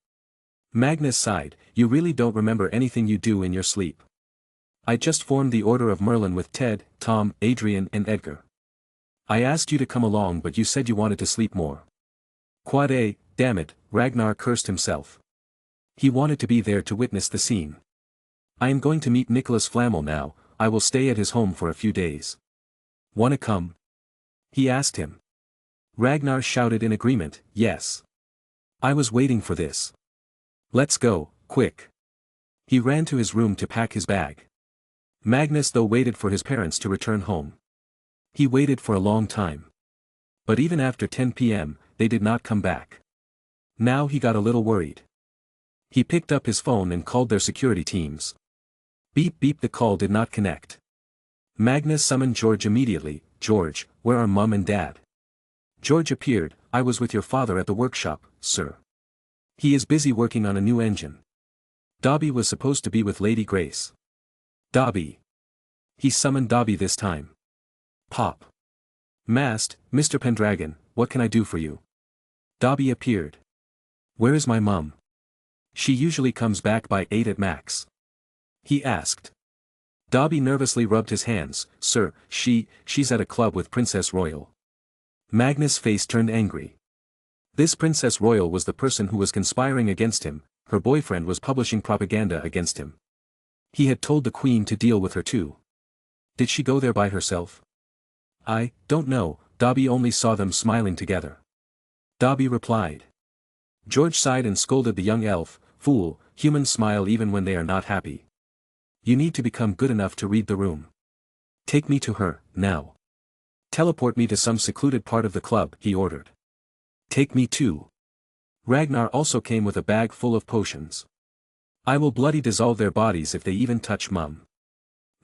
Magnus sighed, you really don't remember anything you do in your sleep. I just formed the Order of Merlin with Ted, Tom, Adrian and Edgar. I asked you to come along, but you said you wanted to sleep more. Quad A, damn it, Ragnar cursed himself. He wanted to be there to witness the scene. I am going to meet Nicholas Flamel now, I will stay at his home for a few days. Wanna come? He asked him. Ragnar shouted in agreement, yes. I was waiting for this. Let's go, quick. He ran to his room to pack his bag. Magnus though waited for his parents to return home. He waited for a long time. But even after 10 p.m., they did not come back. Now he got a little worried. He picked up his phone and called their security teams. Beep beep, the call did not connect. Magnus summoned George immediately. George, where are Mum and Dad? George appeared, I was with your father at the workshop, sir. He is busy working on a new engine. Dobby was supposed to be with Lady Grace. Dobby. He summoned Dobby this time. Pop. Mast, Mr. Pendragon, what can I do for you? Dobby appeared. Where is my mum? She usually comes back by 8 at max. He asked. Dobby nervously rubbed his hands, sir, she's at a club with Princess Royal. Magnus' face turned angry. This Princess Royal was the person who was conspiring against him, her boyfriend was publishing propaganda against him. He had told the Queen to deal with her too. Did she go there by herself? I don't know, Dobby only saw them smiling together. Dobby replied. George sighed and scolded the young elf, fool, humans smile even when they are not happy. You need to become good enough to read the room. Take me to her, now. Teleport me to some secluded part of the club, he ordered. Take me too. Ragnar also came with a bag full of potions. I will bloody dissolve their bodies if they even touch Mum.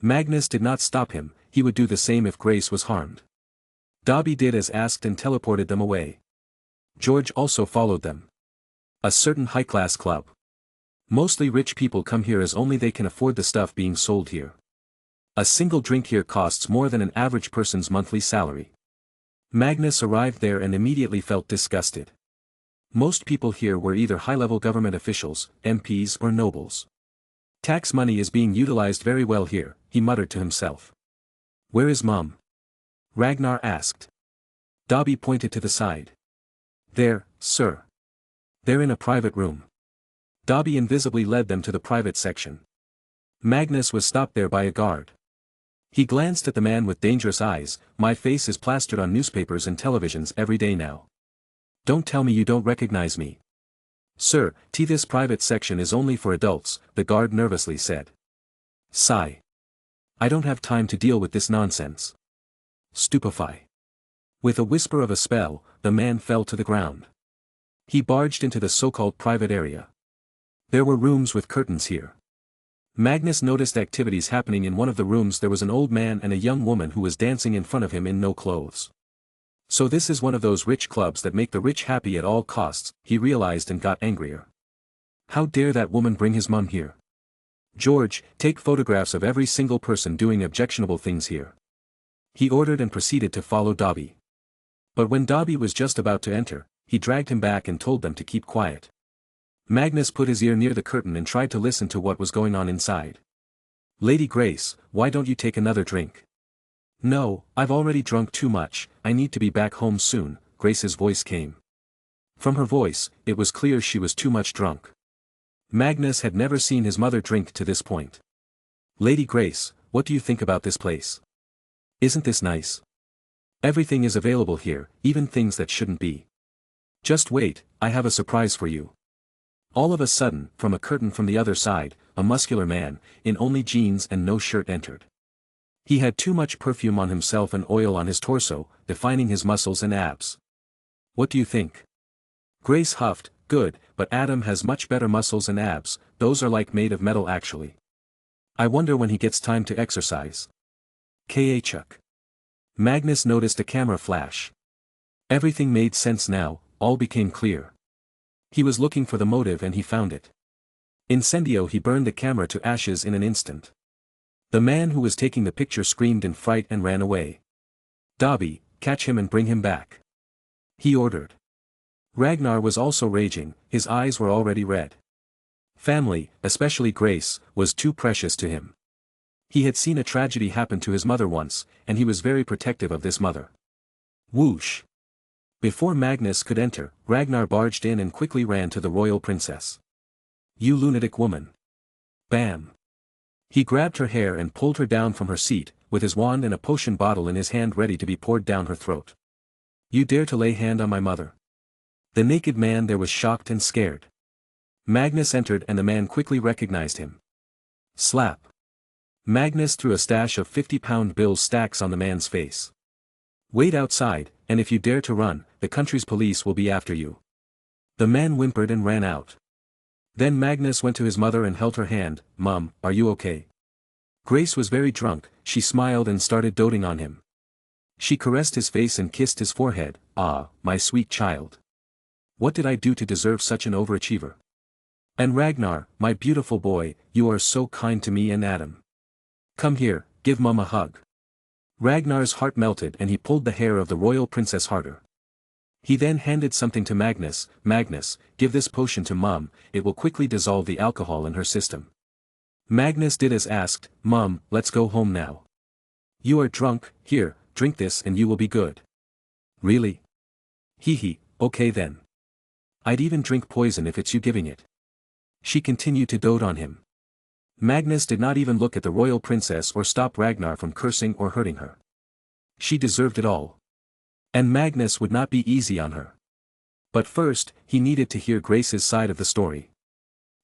Magnus did not stop him, he would do the same if Grace was harmed. Dobby did as asked and teleported them away. George also followed them. A certain high-class club. Mostly rich people come here as only they can afford the stuff being sold here. A single drink here costs more than an average person's monthly salary. Magnus arrived there and immediately felt disgusted. Most people here were either high-level government officials, MPs or nobles. Tax money is being utilized very well here, he muttered to himself. Where is Mum? Ragnar asked. Dobby pointed to the side. There, sir. They're in a private room. Dobby invisibly led them to the private section. Magnus was stopped there by a guard. He glanced at the man with dangerous eyes, my face is plastered on newspapers and televisions every day now. Don't tell me you don't recognize me. Sir, this private section is only for adults, the guard nervously said. Sigh. I don't have time to deal with this nonsense. Stupefy. With a whisper of a spell, the man fell to the ground. He barged into the so-called private area. There were rooms with curtains here. Magnus noticed activities happening in one of the rooms. There was an old man and a young woman who was dancing in front of him in no clothes. So this is one of those rich clubs that make the rich happy at all costs, he realized and got angrier. How dare that woman bring his mum here? George, take photographs of every single person doing objectionable things here. He ordered and proceeded to follow Dobby. But when Dobby was just about to enter, he dragged him back and told them to keep quiet. Magnus put his ear near the curtain and tried to listen to what was going on inside. Lady Grace, why don't you take another drink? No, I've already drunk too much, I need to be back home soon, Grace's voice came. From her voice, it was clear she was too much drunk. Magnus had never seen his mother drink to this point. Lady Grace, what do you think about this place? Isn't this nice? Everything is available here, even things that shouldn't be. Just wait, I have a surprise for you. All of a sudden, from a curtain from the other side, a muscular man, in only jeans and no shirt entered. He had too much perfume on himself and oil on his torso, defining his muscles and abs. What do you think? Grace huffed, good, but Adam has much better muscles and abs, those are like made of metal actually. I wonder when he gets time to exercise. K.A. Chuck. Magnus noticed a camera flash. Everything made sense now, all became clear. He was looking for the motive and he found it. Incendio, he burned the camera to ashes in an instant. The man who was taking the picture screamed in fright and ran away. Dobby, catch him and bring him back. He ordered. Ragnar was also raging, his eyes were already red. Family, especially Grace, was too precious to him. He had seen a tragedy happen to his mother once, and he was very protective of this mother. Whoosh! Before Magnus could enter, Ragnar barged in and quickly ran to the royal princess. You lunatic woman! Bam! He grabbed her hair and pulled her down from her seat, with his wand and a potion bottle in his hand ready to be poured down her throat. You dare to lay hand on my mother? The naked man there was shocked and scared. Magnus entered and the man quickly recognized him. Slap! Magnus threw a stash of 50-pound bills stacks on the man's face. Wait outside, and if you dare to run, the country's police will be after you. The man whimpered and ran out. Then Magnus went to his mother and held her hand. Mum, are you okay? Grace was very drunk, she smiled and started doting on him. She caressed his face and kissed his forehead. Ah, my sweet child. What did I do to deserve such an overachiever? And Ragnar, my beautiful boy, you are so kind to me and Adam. Come here, give Mum a hug. Ragnar's heart melted and he pulled the hair of the royal princess harder. He then handed something to Magnus. Magnus, give this potion to Mum, it will quickly dissolve the alcohol in her system. Magnus did as asked. Mum, let's go home now. You are drunk, here, drink this and you will be good. Really? Hee, okay then. I'd even drink poison if it's you giving it. She continued to dote on him. Magnus did not even look at the royal princess or stop Ragnar from cursing or hurting her. She deserved it all. And Magnus would not be easy on her. But first, he needed to hear Grace's side of the story.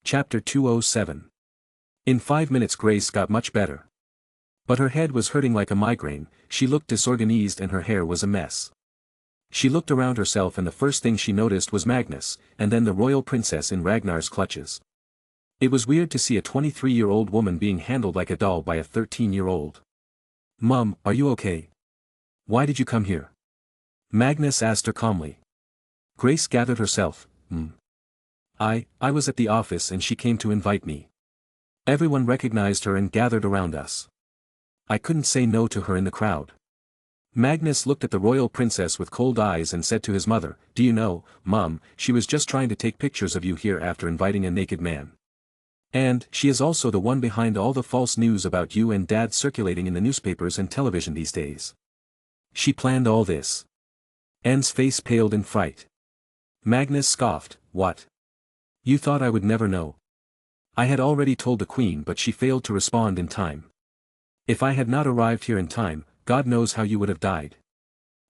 Chapter 207. In 5 minutes Grace got much better. But her head was hurting like a migraine, she looked disorganized and her hair was a mess. She looked around herself and the first thing she noticed was Magnus, and then the royal princess in Ragnar's clutches. It was weird to see a 23-year-old woman being handled like a doll by a 13-year-old. Mum, are you okay? Why did you come here? Magnus asked her calmly. Grace gathered herself. I was at the office and she came to invite me. Everyone recognized her and gathered around us. I couldn't say no to her in the crowd. Magnus looked at the royal princess with cold eyes and said to his mother, do you know, Mum, she was just trying to take pictures of you here after inviting a naked man. And she is also the one behind all the false news about you and Dad circulating in the newspapers and television these days. She planned all this. Anne's face paled in fright. Magnus scoffed, what? You thought I would never know? I had already told the queen but she failed to respond in time. If I had not arrived here in time, God knows how you would have died.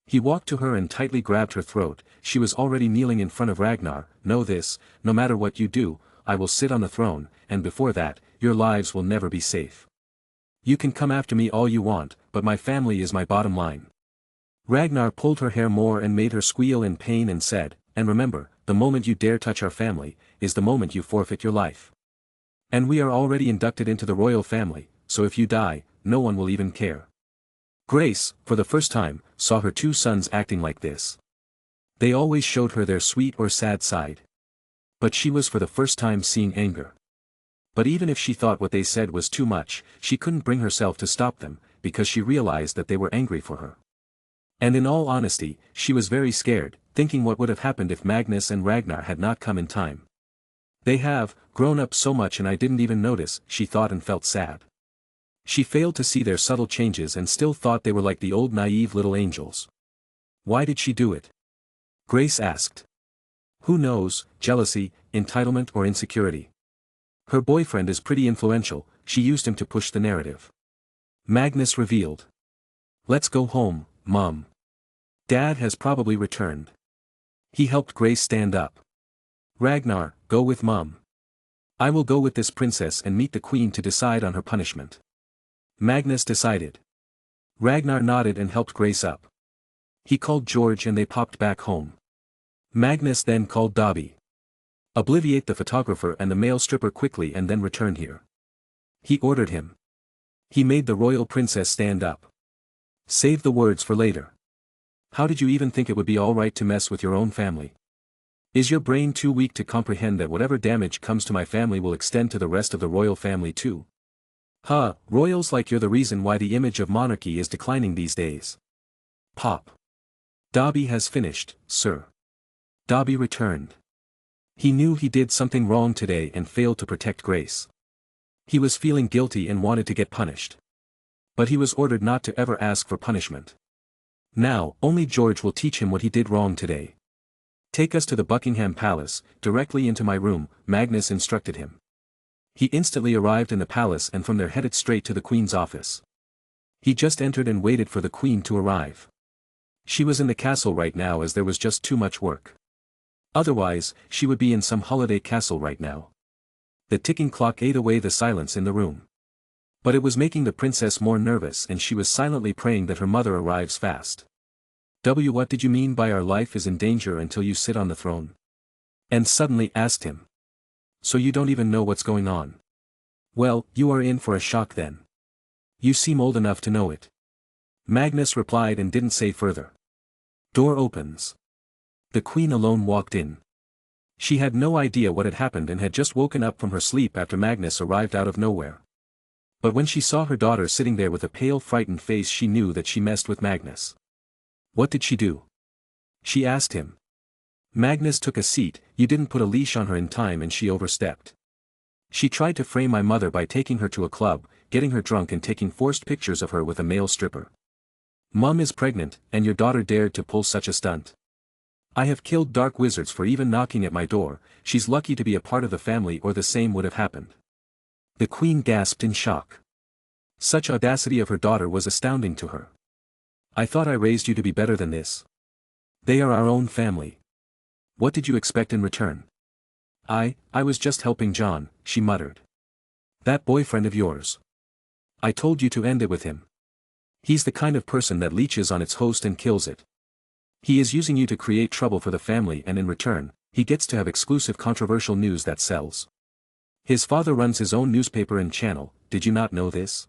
He walked to her and tightly grabbed her throat. She was already kneeling in front of Ragnar. Know this, no matter what you do, I will sit on the throne, and before that, your lives will never be safe. You can come after me all you want, but my family is my bottom line. Ragnar pulled her hair more and made her squeal in pain and said, and remember, the moment you dare touch our family, is the moment you forfeit your life. And we are already inducted into the royal family, so if you die, no one will even care. Grace, for the first time, saw her 2 sons acting like this. They always showed her their sweet or sad side. But she was for the first time seeing anger. But even if she thought what they said was too much, she couldn't bring herself to stop them, because she realized that they were angry for her. And in all honesty, she was very scared, thinking what would have happened if Magnus and Ragnar had not come in time. They have grown up so much and I didn't even notice, she thought and felt sad. She failed to see their subtle changes and still thought they were like the old naive little angels. Why did she do it? Grace asked. Who knows, jealousy, entitlement or insecurity. Her boyfriend is pretty influential, she used him to push the narrative. Magnus revealed. Let's go home, Mum. Dad has probably returned. He helped Grace stand up. Ragnar, go with Mum. I will go with this princess and meet the queen to decide on her punishment. Magnus decided. Ragnar nodded and helped Grace up. He called George and they popped back home. Magnus then called Dobby. Obliviate the photographer and the male stripper quickly and then return here. He ordered him. He made the royal princess stand up. Save the words for later. How did you even think it would be alright to mess with your own family? Is your brain too weak to comprehend that whatever damage comes to my family will extend to the rest of the royal family too? Huh, royals like you're the reason why the image of monarchy is declining these days. Pop. Dobby has finished, sir. Dobby returned. He knew he did something wrong today and failed to protect Grace. He was feeling guilty and wanted to get punished. But he was ordered not to ever ask for punishment. Now, only George will teach him what he did wrong today. Take us to the Buckingham Palace, directly into my room, Magnus instructed him. He instantly arrived in the palace and from there headed straight to the Queen's office. He just entered and waited for the Queen to arrive. She was in the castle right now as there was just too much work. Otherwise, she would be in some holiday castle right now. The ticking clock ate away the silence in the room. But it was making the princess more nervous and she was silently praying that her mother arrives fast. What did you mean by our life is in danger until you sit on the throne? And suddenly asked him. So you don't even know what's going on? Well, you are in for a shock then. You seem old enough to know it. Magnus replied and didn't say further. Door opens. The Queen alone walked in. She had no idea what had happened and had just woken up from her sleep after Magnus arrived out of nowhere. But when she saw her daughter sitting there with a pale frightened face she knew that she messed with Magnus. What did she do? She asked him. Magnus took a seat. You didn't put a leash on her in time and she overstepped. She tried to frame my mother by taking her to a club, getting her drunk and taking forced pictures of her with a male stripper. Mum is pregnant, and your daughter dared to pull such a stunt. I have killed dark wizards for even knocking at my door. She's lucky to be a part of the family or the same would have happened. The Queen gasped in shock. Such audacity of her daughter was astounding to her. I thought I raised you to be better than this. They are our own family. What did you expect in return? I was just helping John, she muttered. That boyfriend of yours. I told you to end it with him. He's the kind of person that leeches on its host and kills it. He is using you to create trouble for the family and in return, he gets to have exclusive controversial news that sells. His father runs his own newspaper and channel, did you not know this?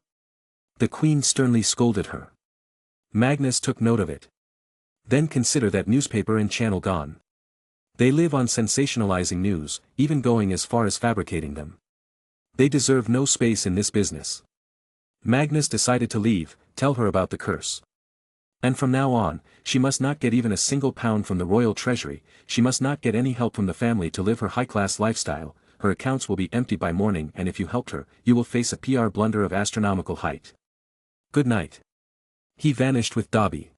The Queen sternly scolded her. Magnus took note of it. Then consider that newspaper and channel gone. They live on sensationalizing news, even going as far as fabricating them. They deserve no space in this business. Magnus decided to leave, tell her about the curse. And from now on, she must not get even a single pound from the royal treasury, she must not get any help from the family to live her high-class lifestyle, her accounts will be empty by morning and if you helped her, you will face a PR blunder of astronomical height. Good night. He vanished with Dobby.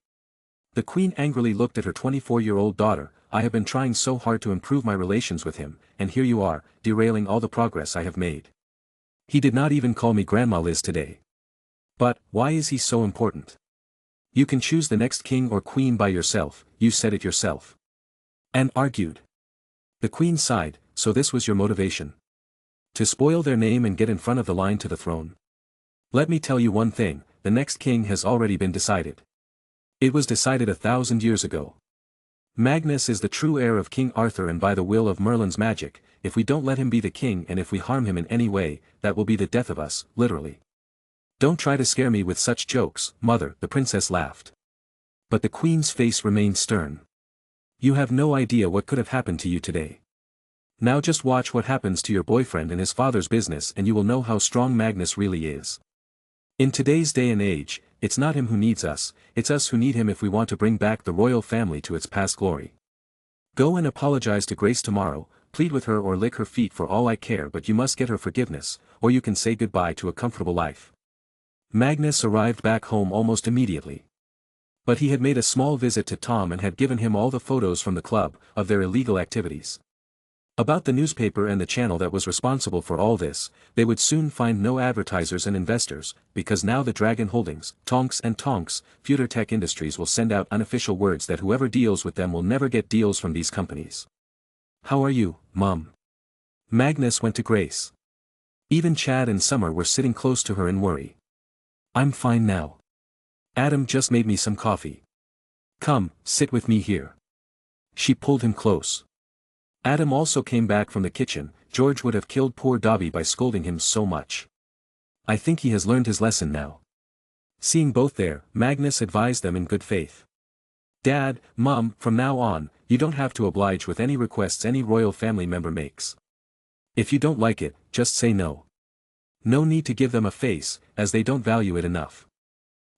The Queen angrily looked at her 24-year-old daughter. I have been trying so hard to improve my relations with him, and here you are, derailing all the progress I have made. He did not even call me Grandma Liz today. But, why is he so important? You can choose the next king or queen by yourself, you said it yourself. And argued. The Queen sighed, so this was your motivation. To spoil their name and get in front of the line to the throne. Let me tell you one thing, the next king has already been decided. It was decided 1,000 years ago. Magnus is the true heir of King Arthur and by the will of Merlin's magic, if we don't let him be the king and if we harm him in any way, that will be the death of us, literally. Don't try to scare me with such jokes, mother, the princess laughed. But the Queen's face remained stern. You have no idea what could have happened to you today. Now just watch what happens to your boyfriend and his father's business and you will know how strong Magnus really is. In today's day and age, it's not him who needs us, it's us who need him if we want to bring back the royal family to its past glory. Go and apologize to Grace tomorrow, plead with her or lick her feet for all I care but you must get her forgiveness, or you can say goodbye to a comfortable life. Magnus arrived back home almost immediately. But he had made a small visit to Tom and had given him all the photos from the club, of their illegal activities. About the newspaper and the channel that was responsible for all this, they would soon find no advertisers and investors, because now the Dragon Holdings, Tonks and Tonks, Future Tech Industries will send out unofficial words that whoever deals with them will never get deals from these companies. How are you, Mum? Magnus went to Grace. Even Chad and Summer were sitting close to her in worry. I'm fine now. Adam just made me some coffee. Come, sit with me here. She pulled him close. Adam also came back from the kitchen. George would have killed poor Dobby by scolding him so much. I think he has learned his lesson now. Seeing both there, Magnus advised them in good faith. Dad, Mum, from now on, you don't have to oblige with any requests any royal family member makes. If you don't like it, just say no. No need to give them a face, as they don't value it enough.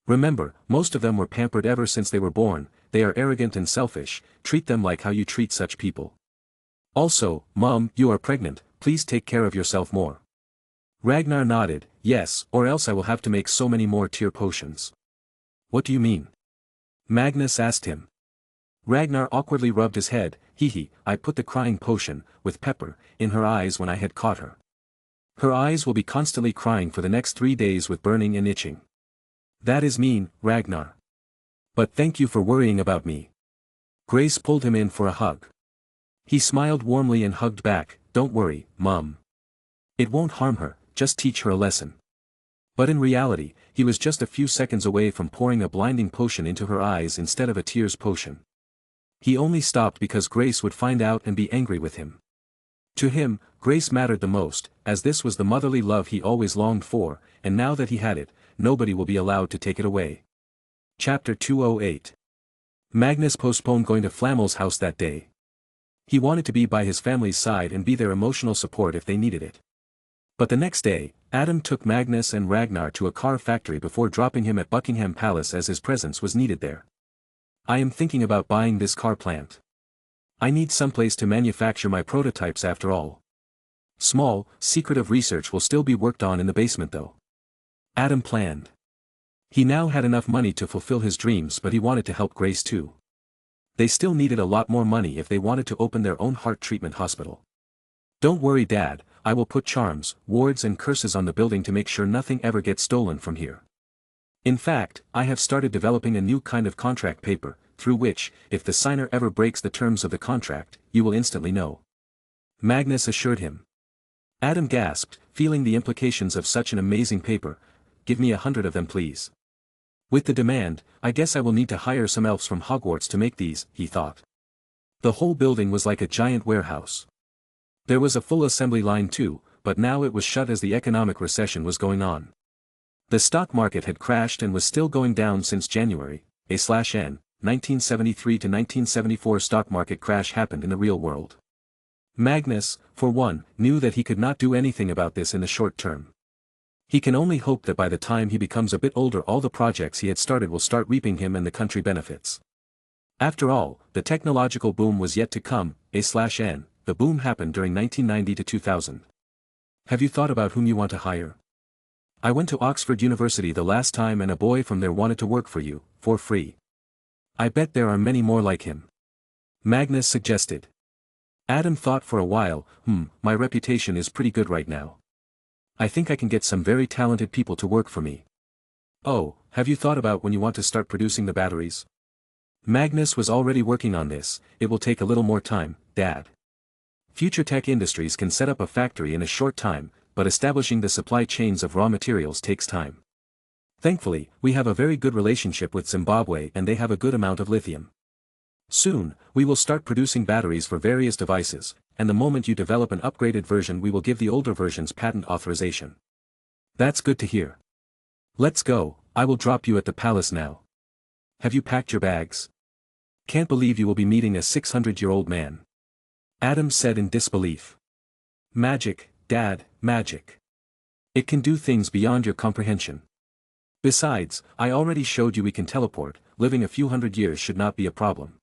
Remember, most of them were pampered ever since they were born. They are arrogant and selfish. Treat them like how you treat such people. Also, Mum, you are pregnant, please take care of yourself more. Ragnar nodded, yes, or else I will have to make so many more tear potions. What do you mean? Magnus asked him. Ragnar awkwardly rubbed his head. I put the crying potion, with pepper, in her eyes when I had caught her. Her eyes will be constantly crying for the next 3 days with burning and itching. That is mean, Ragnar. But thank you for worrying about me. Grace pulled him in for a hug. He smiled warmly and hugged back. Don't worry, Mum. It won't harm her, just teach her a lesson. But in reality, he was just a few seconds away from pouring a blinding potion into her eyes instead of a tears potion. He only stopped because Grace would find out and be angry with him. To him, Grace mattered the most, as this was the motherly love he always longed for, and now that he had it, nobody will be allowed to take it away. Chapter 208. Magnus postponed going to Flammel's house that day. He wanted to be by his family's side and be their emotional support if they needed it. But the next day, Adam took Magnus and Ragnar to a car factory before dropping him at Buckingham Palace as his presence was needed there. I am thinking about buying this car plant. I need someplace to manufacture my prototypes after all. Small, secretive research will still be worked on in the basement though. Adam planned. He now had enough money to fulfill his dreams, but he wanted to help Grace too. They still needed a lot more money if they wanted to open their own heart treatment hospital. Don't worry, Dad, I will put charms, wards and curses on the building to make sure nothing ever gets stolen from here. In fact, I have started developing a new kind of contract paper, through which, if the signer ever breaks the terms of the contract, you will instantly know. Magnus assured him. Adam gasped, feeling the implications of such an amazing paper. Give me 100 of them please. With the demand, I guess I will need to hire some elves from Hogwarts to make these, he thought. The whole building was like a giant warehouse. There was a full assembly line too, but now it was shut as the economic recession was going on. The stock market had crashed and was still going down since January, /N, 1973 to 1974 stock market crash happened in the real world. Magnus, for one, knew that he could not do anything about this in the short term. He can only hope that by the time he becomes a bit older all the projects he had started will start reaping him and the country benefits. After all, the technological boom was yet to come, /N, the boom happened during 1990 to 2000. Have you thought about whom you want to hire? I went to Oxford University the last time and a boy from there wanted to work for you, for free. I bet there are many more like him. Magnus suggested. Adam thought for a while, my reputation is pretty good right now. I think I can get some very talented people to work for me. Oh, have you thought about when you want to start producing the batteries? Magnus was already working on this. It will take a little more time, Dad. Future tech industries can set up a factory in a short time, but establishing the supply chains of raw materials takes time. Thankfully, we have a very good relationship with Zimbabwe and they have a good amount of lithium. Soon, we will start producing batteries for various devices, and the moment you develop an upgraded version we will give the older versions patent authorization. That's good to hear. Let's go, I will drop you at the palace now. Have you packed your bags? Can't believe you will be meeting a 600-year-old man. Adam said in disbelief. Magic, Dad, magic. It can do things beyond your comprehension. Besides, I already showed you we can teleport, living a few hundred years should not be a problem.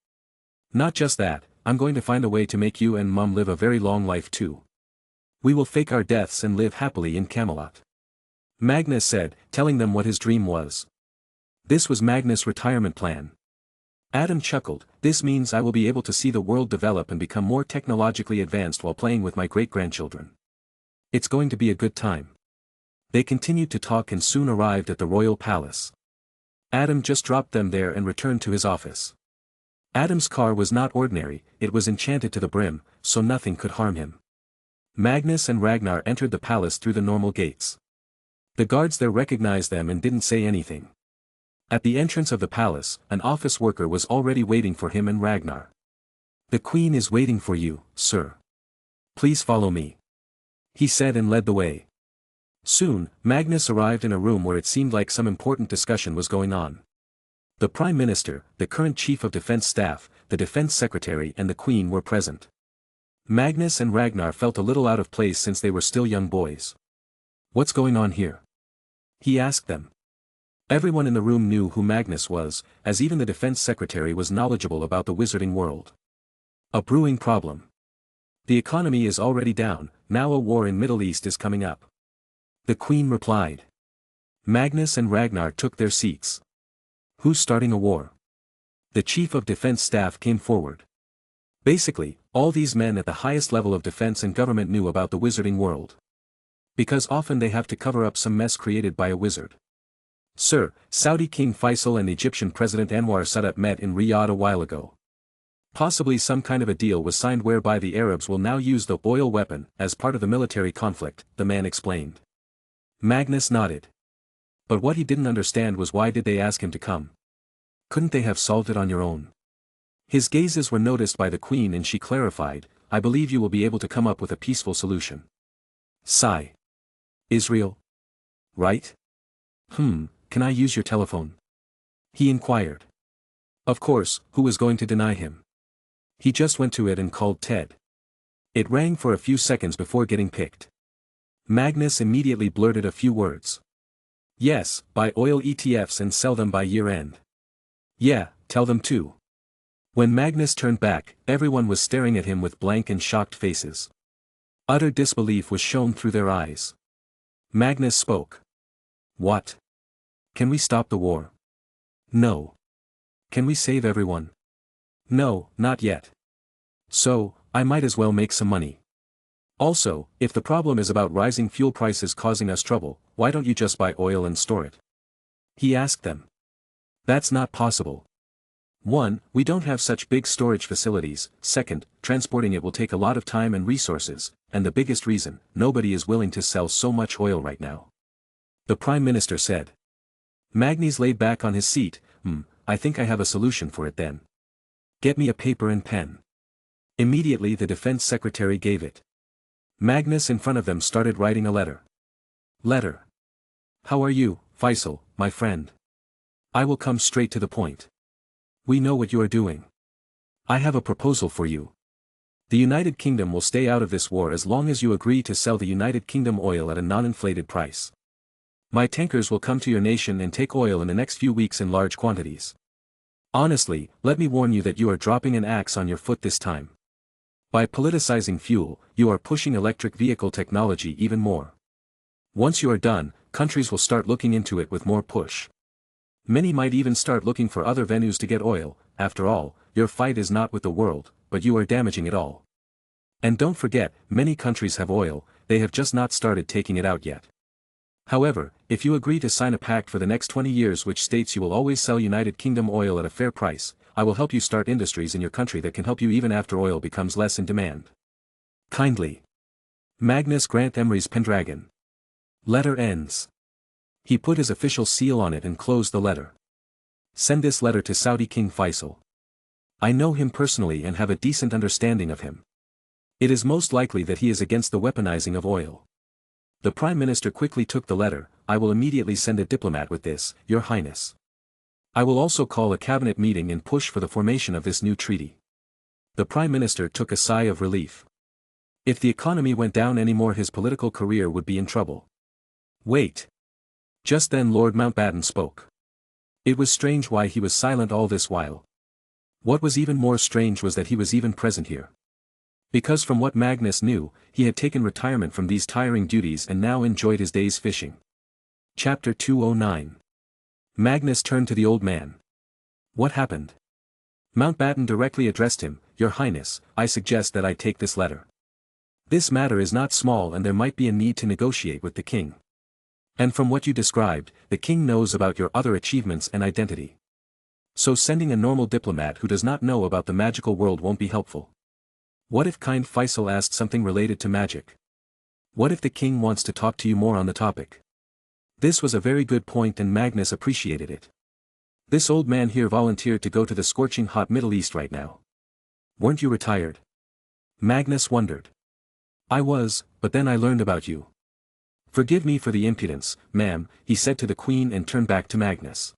Not just that, I'm going to find a way to make you and Mum live a very long life too. We will fake our deaths and live happily in Camelot. Magnus said, telling them what his dream was. This was Magnus' retirement plan. Adam chuckled, this means I will be able to see the world develop and become more technologically advanced while playing with my great-grandchildren. It's going to be a good time. They continued to talk and soon arrived at the royal palace. Adam just dropped them there and returned to his office. Adam's car was not ordinary, it was enchanted to the brim, so nothing could harm him. Magnus and Ragnar entered the palace through the normal gates. The guards there recognized them and didn't say anything. At the entrance of the palace, an office worker was already waiting for him and Ragnar. "The queen is waiting for you, sir. Please follow me," he said and led the way. Soon, Magnus arrived in a room where it seemed like some important discussion was going on. The Prime Minister, the current Chief of Defense Staff, the Defense Secretary and the Queen were present. Magnus and Ragnar felt a little out of place since they were still young boys. "What's going on here?" he asked them. Everyone in the room knew who Magnus was, as even the Defense Secretary was knowledgeable about the wizarding world. "A brewing problem. The economy is already down, now a war in Middle East is coming up," the Queen replied. Magnus and Ragnar took their seats. "Who's starting a war?" The Chief of Defense Staff came forward. Basically, all these men at the highest level of defense and government knew about the wizarding world. Because often they have to cover up some mess created by a wizard. "Sir, Saudi King Faisal and Egyptian President Anwar Sadat met in Riyadh a while ago. Possibly some kind of a deal was signed whereby the Arabs will now use the oil weapon as part of the military conflict," the man explained. Magnus nodded. But what he didn't understand was why did they ask him to come? Couldn't they have solved it on your own? His gazes were noticed by the Queen and she clarified, "I believe you will be able to come up with a peaceful solution." Sigh. "Israel? Right? Can I use your telephone?" he inquired. Of course, who was going to deny him? He just went to it and called Ted. It rang for a few seconds before getting picked. Magnus immediately blurted a few words. "Yes, buy oil ETFs and sell them by year-end." "Yeah, tell them too." When Magnus turned back, everyone was staring at him with blank and shocked faces. Utter disbelief was shown through their eyes. Magnus spoke. "What? Can we stop the war?" "No." "Can we save everyone?" "No, not yet." "So, I might as well make some money. Also, if the problem is about rising fuel prices causing us trouble, why don't you just buy oil and store it?" he asked them. "That's not possible. 1. We don't have such big storage facilities, 2nd, transporting it will take a lot of time and resources, and the biggest reason, nobody is willing to sell so much oil right now," the Prime Minister said. Magnus laid back on his seat. I think I have a solution for it then. Get me a paper and pen." Immediately the Defense Secretary gave it. Magnus in front of them started writing a letter. Letter. "How are you, Faisal, my friend? I will come straight to the point. We know what you are doing. I have a proposal for you. The United Kingdom will stay out of this war as long as you agree to sell the United Kingdom oil at a non-inflated price. My tankers will come to your nation and take oil in the next few weeks in large quantities. Honestly, let me warn you that you are dropping an axe on your foot this time. By politicizing fuel, you are pushing electric vehicle technology even more. Once you are done, countries will start looking into it with more push. Many might even start looking for other venues to get oil. After all, your fight is not with the world, but you are damaging it all. And don't forget, many countries have oil, they have just not started taking it out yet. However, if you agree to sign a pact for the next 20 years which states you will always sell United Kingdom oil at a fair price, I will help you start industries in your country that can help you even after oil becomes less in demand. Kindly. Magnus Grant Emery's Pendragon." Letter ends. He put his official seal on it and closed the letter. "Send this letter to Saudi King Faisal. I know him personally and have a decent understanding of him. It is most likely that he is against the weaponizing of oil." The Prime Minister quickly took the letter. "I will immediately send a diplomat with this, Your Highness. I will also call a cabinet meeting and push for the formation of this new treaty." The Prime Minister took a sigh of relief. If the economy went down anymore his political career would be in trouble. Wait. Just then Lord Mountbatten spoke. It was strange why he was silent all this while. What was even more strange was that he was even present here. Because from what Magnus knew, he had taken retirement from these tiring duties and now enjoyed his days fishing. Chapter 209. Magnus turned to the old man. "What happened?" Mountbatten directly addressed him. "Your Highness, I suggest that I take this letter. This matter is not small and there might be a need to negotiate with the king. And from what you described, the king knows about your other achievements and identity. So sending a normal diplomat who does not know about the magical world won't be helpful. What if kind Faisal asked something related to magic? What if the king wants to talk to you more on the topic? This was a very good point and Magnus appreciated it. This old man here volunteered to go to the scorching hot Middle East right now. Weren't you retired? Magnus wondered. I was, but then I learned about you. Forgive me for the impudence, ma'am, he said to the queen and turned back to Magnus.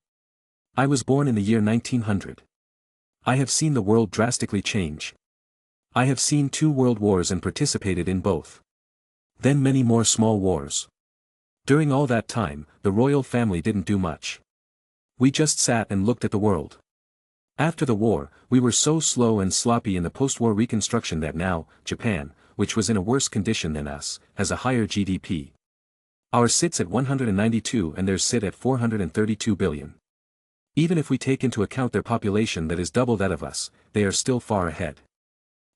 I was born in the year 1900. I have seen the world drastically change. I have seen 2 world wars and participated in both. Then many more small wars. During all that time, the royal family didn't do much. We just sat and looked at the world. After the war, we were so slow and sloppy in the post-war reconstruction that now, Japan, which was in a worse condition than us, has a higher GDP. Ours sits at 192 and theirs sit at 432 billion. Even if we take into account their population that is double that of us, they are still far ahead.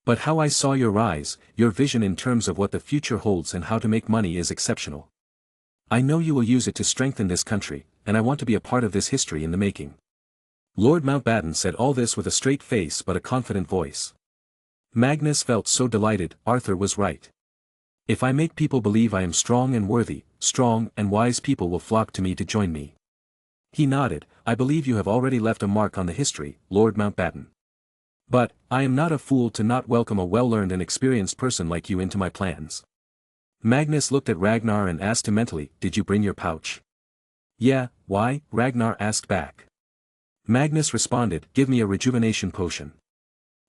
But how I saw your rise, your vision in terms of what the future holds and how to make money is exceptional. I know you will use it to strengthen this country, and I want to be a part of this history in the making. Lord Mountbatten said all this with a straight face but a confident voice. Magnus felt so delighted. Arthur was right. If I make people believe I am strong and worthy, strong and wise people will flock to me to join me. He nodded. I believe you have already left a mark on the history, Lord Mountbatten. But, I am not a fool to not welcome a well-learned and experienced person like you into my plans. Magnus looked at Ragnar and asked him mentally, did you bring your pouch? Yeah, why? Ragnar asked back. Magnus responded, give me a rejuvenation potion.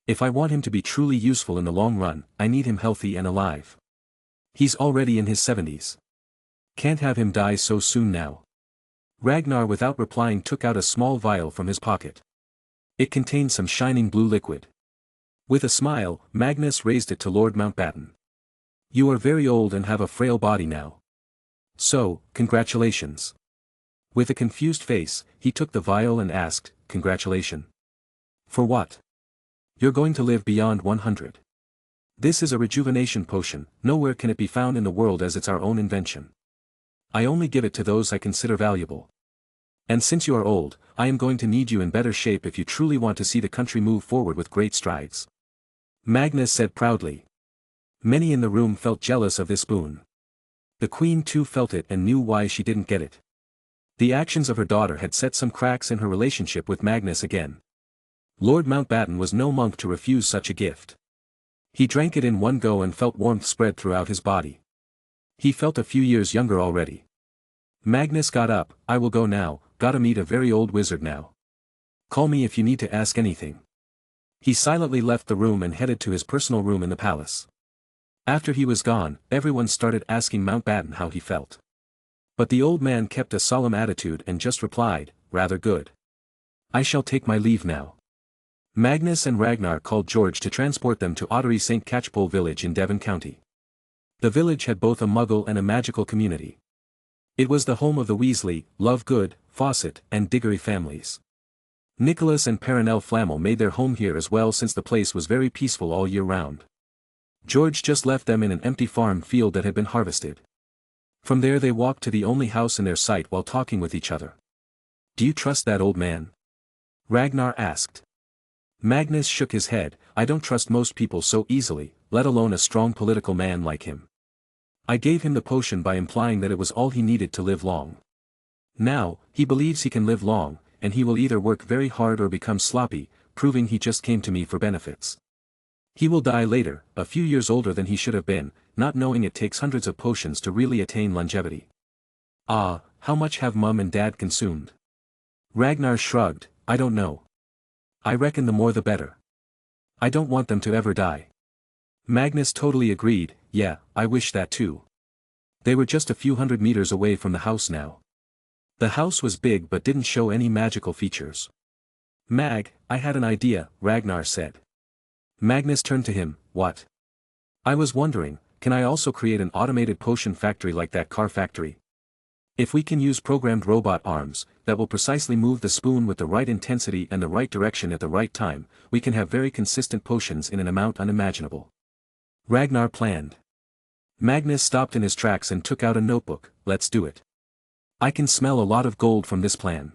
If I want him to be truly useful in the long run, I need him healthy and alive. He's already in his 70s. Can't have him die so soon now. Ragnar without replying took out a small vial from his pocket. It contained some shining blue liquid. With a smile, Magnus raised it to Lord Mountbatten. You are very old and have a frail body now. So, congratulations. With a confused face, he took the vial and asked, congratulation. For what? You're going to live beyond 100. This is a rejuvenation potion, nowhere can it be found in the world as it's our own invention. I only give it to those I consider valuable. And since you are old, I am going to need you in better shape if you truly want to see the country move forward with great strides. Magnus said proudly. Many in the room felt jealous of this boon. The queen too felt it and knew why she didn't get it. The actions of her daughter had set some cracks in her relationship with Magnus again. Lord Mountbatten was no monk to refuse such a gift. He drank it in one go and felt warmth spread throughout his body. He felt a few years younger already. Magnus got up, I will go now, gotta meet a very old wizard now. Call me if you need to ask anything. He silently left the room and headed to his personal room in the palace. After he was gone, everyone started asking Mountbatten how he felt. But the old man kept a solemn attitude and just replied, rather good. I shall take my leave now. Magnus and Ragnar called George to transport them to Ottery St. Catchpole village in Devon County. The village had both a muggle and a magical community. It was the home of the Weasley, Lovegood, Fawcett, and Diggory families. Nicholas and Perenelle Flamel made their home here as well since the place was very peaceful all year round. George just left them in an empty farm field that had been harvested. From there they walked to the only house in their sight while talking with each other. Do you trust that old man? Ragnar asked. Magnus shook his head, I don't trust most people so easily, let alone a strong political man like him. I gave him the potion by implying that it was all he needed to live long. Now, he believes he can live long, and he will either work very hard or become sloppy, proving he just came to me for benefits. He will die later, a few years older than he should have been, not knowing it takes hundreds of potions to really attain longevity. Ah, how much have Mum and Dad consumed? Ragnar shrugged, I don't know. I reckon the more the better. I don't want them to ever die. Magnus totally agreed, yeah, I wish that too. They were just a few hundred meters away from the house now. The house was big but didn't show any magical features. Mag, I had an idea, Ragnar said. Magnus turned to him, what? I was wondering, can I also create an automated potion factory like that car factory? If we can use programmed robot arms, that will precisely move the spoon with the right intensity and the right direction at the right time, we can have very consistent potions in an amount unimaginable. Ragnar planned. Magnus stopped in his tracks and took out a notebook, let's do it. I can smell a lot of gold from this plan.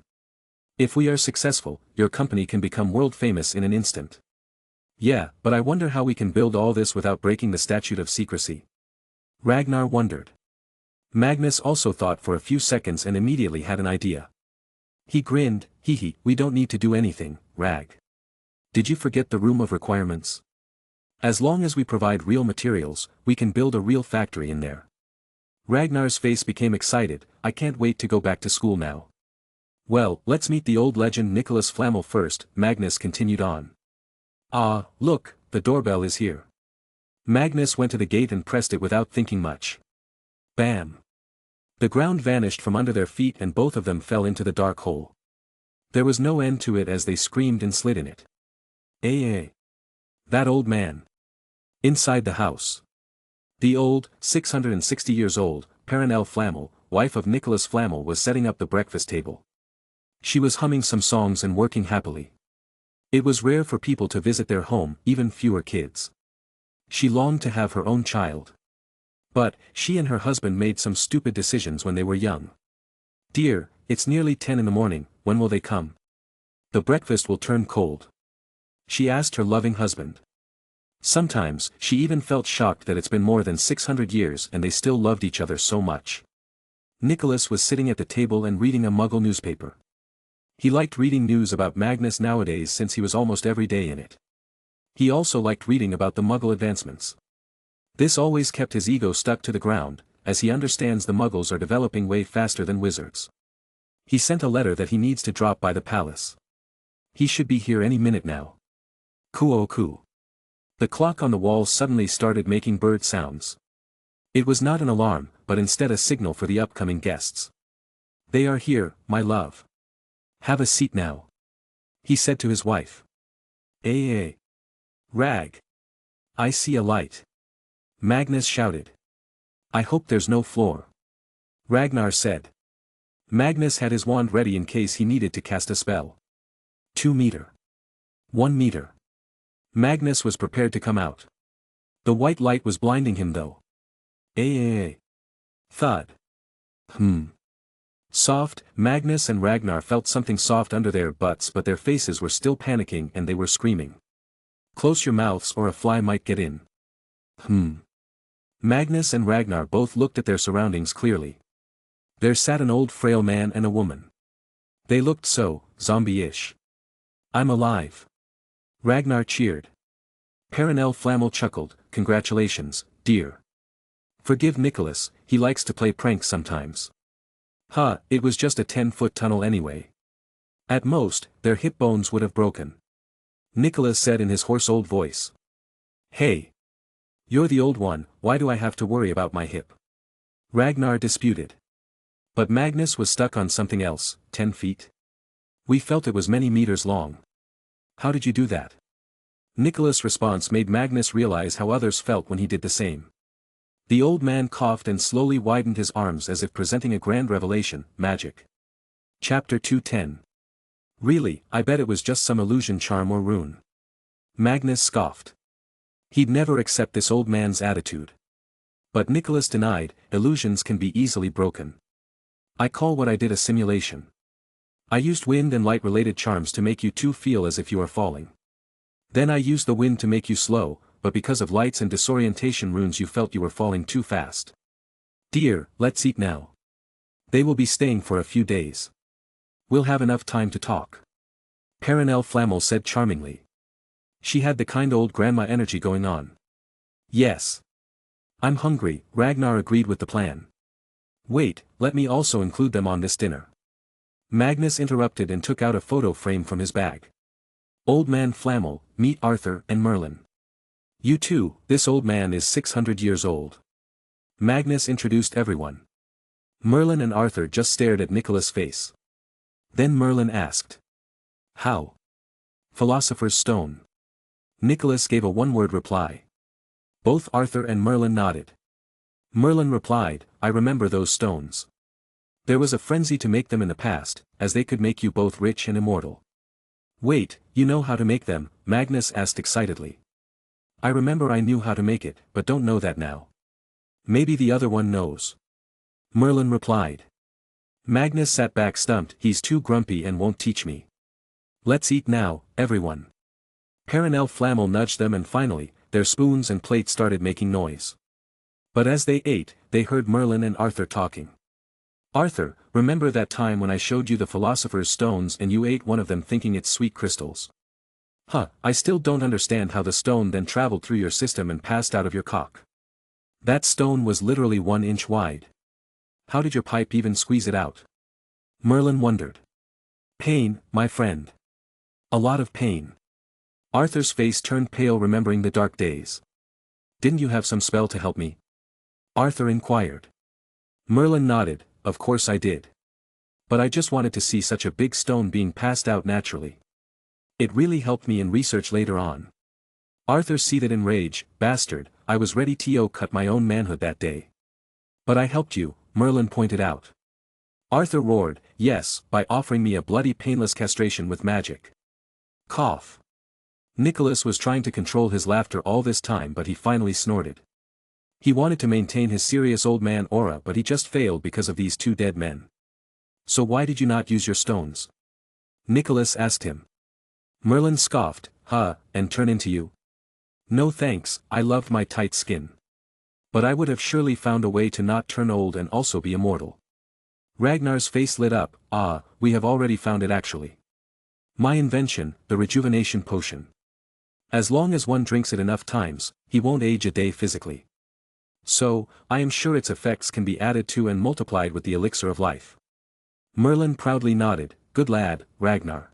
If we are successful, your company can become world famous in an instant. Yeah, but I wonder how we can build all this without breaking the statute of secrecy. Ragnar wondered. Magnus also thought for a few seconds and immediately had an idea. He grinned, hee, we don't need to do anything, Rag. Did you forget the room of requirements? As long as we provide real materials, we can build a real factory in there. Ragnar's face became excited, I can't wait to go back to school now. Well, let's meet the old legend Nicholas Flamel first, Magnus continued on. Ah, look, the doorbell is here. Magnus went to the gate and pressed it without thinking much. Bam! The ground vanished from under their feet and both of them fell into the dark hole. There was no end to it as they screamed and slid in it. That old man. Inside the house. The old, 660 years old, Perenelle Flamel, wife of Nicholas Flamel was setting up the breakfast table. She was humming some songs and working happily. It was rare for people to visit their home, even fewer kids. She longed to have her own child. But, she and her husband made some stupid decisions when they were young. Dear, it's nearly 10 in the morning, when will they come? The breakfast will turn cold. She asked her loving husband. Sometimes, she even felt shocked that it's been more than 600 years and they still loved each other so much. Nicholas was sitting at the table and reading a Muggle newspaper. He liked reading news about Magnus nowadays since he was almost every day in it. He also liked reading about the Muggle advancements. This always kept his ego stuck to the ground, as he understands the Muggles are developing way faster than wizards. He sent a letter that he needs to drop by the palace. He should be here any minute now. Coo-oh-coo. The clock on the wall suddenly started making bird sounds. It was not an alarm, but instead a signal for the upcoming guests. They are here, my love. Have a seat now. He said to his wife. Rag. I see a light. Magnus shouted. I hope there's no floor. Ragnar said. Magnus had his wand ready in case he needed to cast a spell. 2 meter. 1 meter. Magnus was prepared to come out. The white light was blinding him though. Thud. Soft, Magnus and Ragnar felt something soft under their butts but their faces were still panicking and they were screaming. Close your mouths or a fly might get in. Magnus and Ragnar both looked at their surroundings clearly. There sat an old frail man and a woman. They looked so, zombie-ish. I'm alive. Ragnar cheered. Perenelle Flamel chuckled, congratulations, dear. Forgive Nicholas, he likes to play pranks sometimes. It was just a 10-foot tunnel anyway. At most, their hip bones would have broken. Nicholas said in his hoarse old voice. Hey. You're the old one, why do I have to worry about my hip? Ragnar disputed. But Magnus was stuck on something else, 10 feet. We felt it was many meters long. How did you do that? Nicholas' response made Magnus realize how others felt when he did the same. The old man coughed and slowly widened his arms as if presenting a grand revelation, magic. Chapter 210. Really, I bet it was just some illusion charm or rune. Magnus scoffed. He'd never accept this old man's attitude. But Nicholas denied, illusions can be easily broken. I call what I did a simulation. I used wind and light related charms to make you two feel as if you are falling. Then I used the wind to make you slow, but because of lights and disorientation runes you felt you were falling too fast. Dear, let's eat now. They will be staying for a few days. We'll have enough time to talk. Perenelle Flamel said charmingly. She had the kind old grandma energy going on. Yes. I'm hungry, Ragnar agreed with the plan. Wait, let me also include them on this dinner. Magnus interrupted and took out a photo frame from his bag. Old man Flamel, meet Arthur and Merlin. You too, this old man is 600 years old. Magnus introduced everyone. Merlin and Arthur just stared at Nicholas' face. Then Merlin asked. How? Philosopher's Stone. Nicholas gave a one-word reply. Both Arthur and Merlin nodded. Merlin replied, I remember those stones. There was a frenzy to make them in the past, as they could make you both rich and immortal. Wait, you know how to make them? Magnus asked excitedly. I remember I knew how to make it, but don't know that now. Maybe the other one knows. Merlin replied. Magnus sat back stumped. He's too grumpy and won't teach me. Let's eat now, everyone. Perenelle Flammel nudged them and finally, their spoons and plates started making noise. But as they ate, they heard Merlin and Arthur talking. Arthur, remember that time when I showed you the philosopher's stones and you ate one of them thinking it's sweet crystals? Huh, I still don't understand how the stone then traveled through your system and passed out of your cock. That stone was literally 1 inch wide. How did your pipe even squeeze it out? Merlin wondered. Pain, my friend. A lot of pain. Arthur's face turned pale remembering the dark days. Didn't you have some spell to help me? Arthur inquired. Merlin nodded, of course I did. But I just wanted to see such a big stone being passed out naturally. It really helped me in research later on. Arthur seethed in rage, bastard, I was ready to cut my own manhood that day. But I helped you, Merlin pointed out. Arthur roared, yes, by offering me a bloody painless castration with magic. Cough. Nicholas was trying to control his laughter all this time but he finally snorted. He wanted to maintain his serious old man aura but he just failed because of these 2 dead men. So why did you not use your stones? Nicholas asked him. Merlin scoffed, and turn into you? No thanks, I loved my tight skin. But I would have surely found a way to not turn old and also be immortal. Ragnar's face lit up, we have already found it actually. My invention, the rejuvenation potion. As long as one drinks it enough times, he won't age a day physically. So, I am sure its effects can be added to and multiplied with the elixir of life. Merlin proudly nodded, good lad, Ragnar.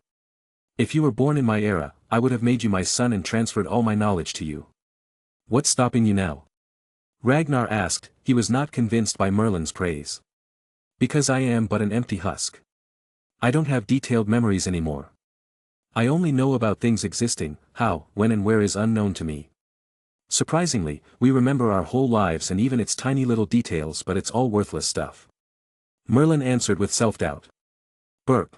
If you were born in my era, I would have made you my son and transferred all my knowledge to you. What's stopping you now? Ragnar asked, he was not convinced by Merlin's praise. Because I am but an empty husk. I don't have detailed memories anymore. I only know about things existing, how, when and where is unknown to me. Surprisingly, we remember our whole lives and even its tiny little details but it's all worthless stuff. Merlin answered with self-doubt. Burp.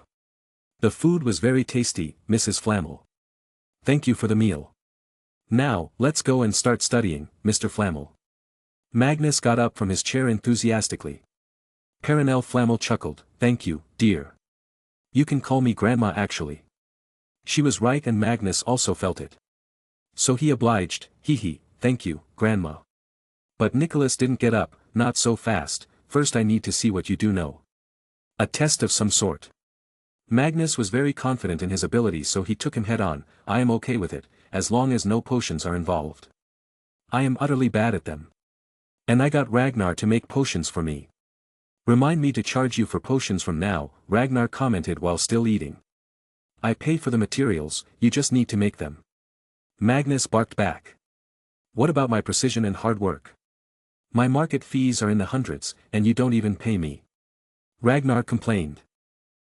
The food was very tasty, Mrs. Flammel. Thank you for the meal. Now, let's go and start studying, Mr. Flammel. Magnus got up from his chair enthusiastically. Perenelle Flammel chuckled, thank you, dear. You can call me Grandma actually. She was right and Magnus also felt it. So he obliged, thank you, Grandma. But Nicholas didn't get up, not so fast, first I need to see what you do know. A test of some sort. Magnus was very confident in his abilities so he took him head on, I am okay with it, as long as no potions are involved. I am utterly bad at them. And I got Ragnar to make potions for me. Remind me to charge you for potions from now, Ragnar commented while still eating. I pay for the materials, you just need to make them. Magnus barked back. What about my precision and hard work? My market fees are in the hundreds, and you don't even pay me. Ragnar complained.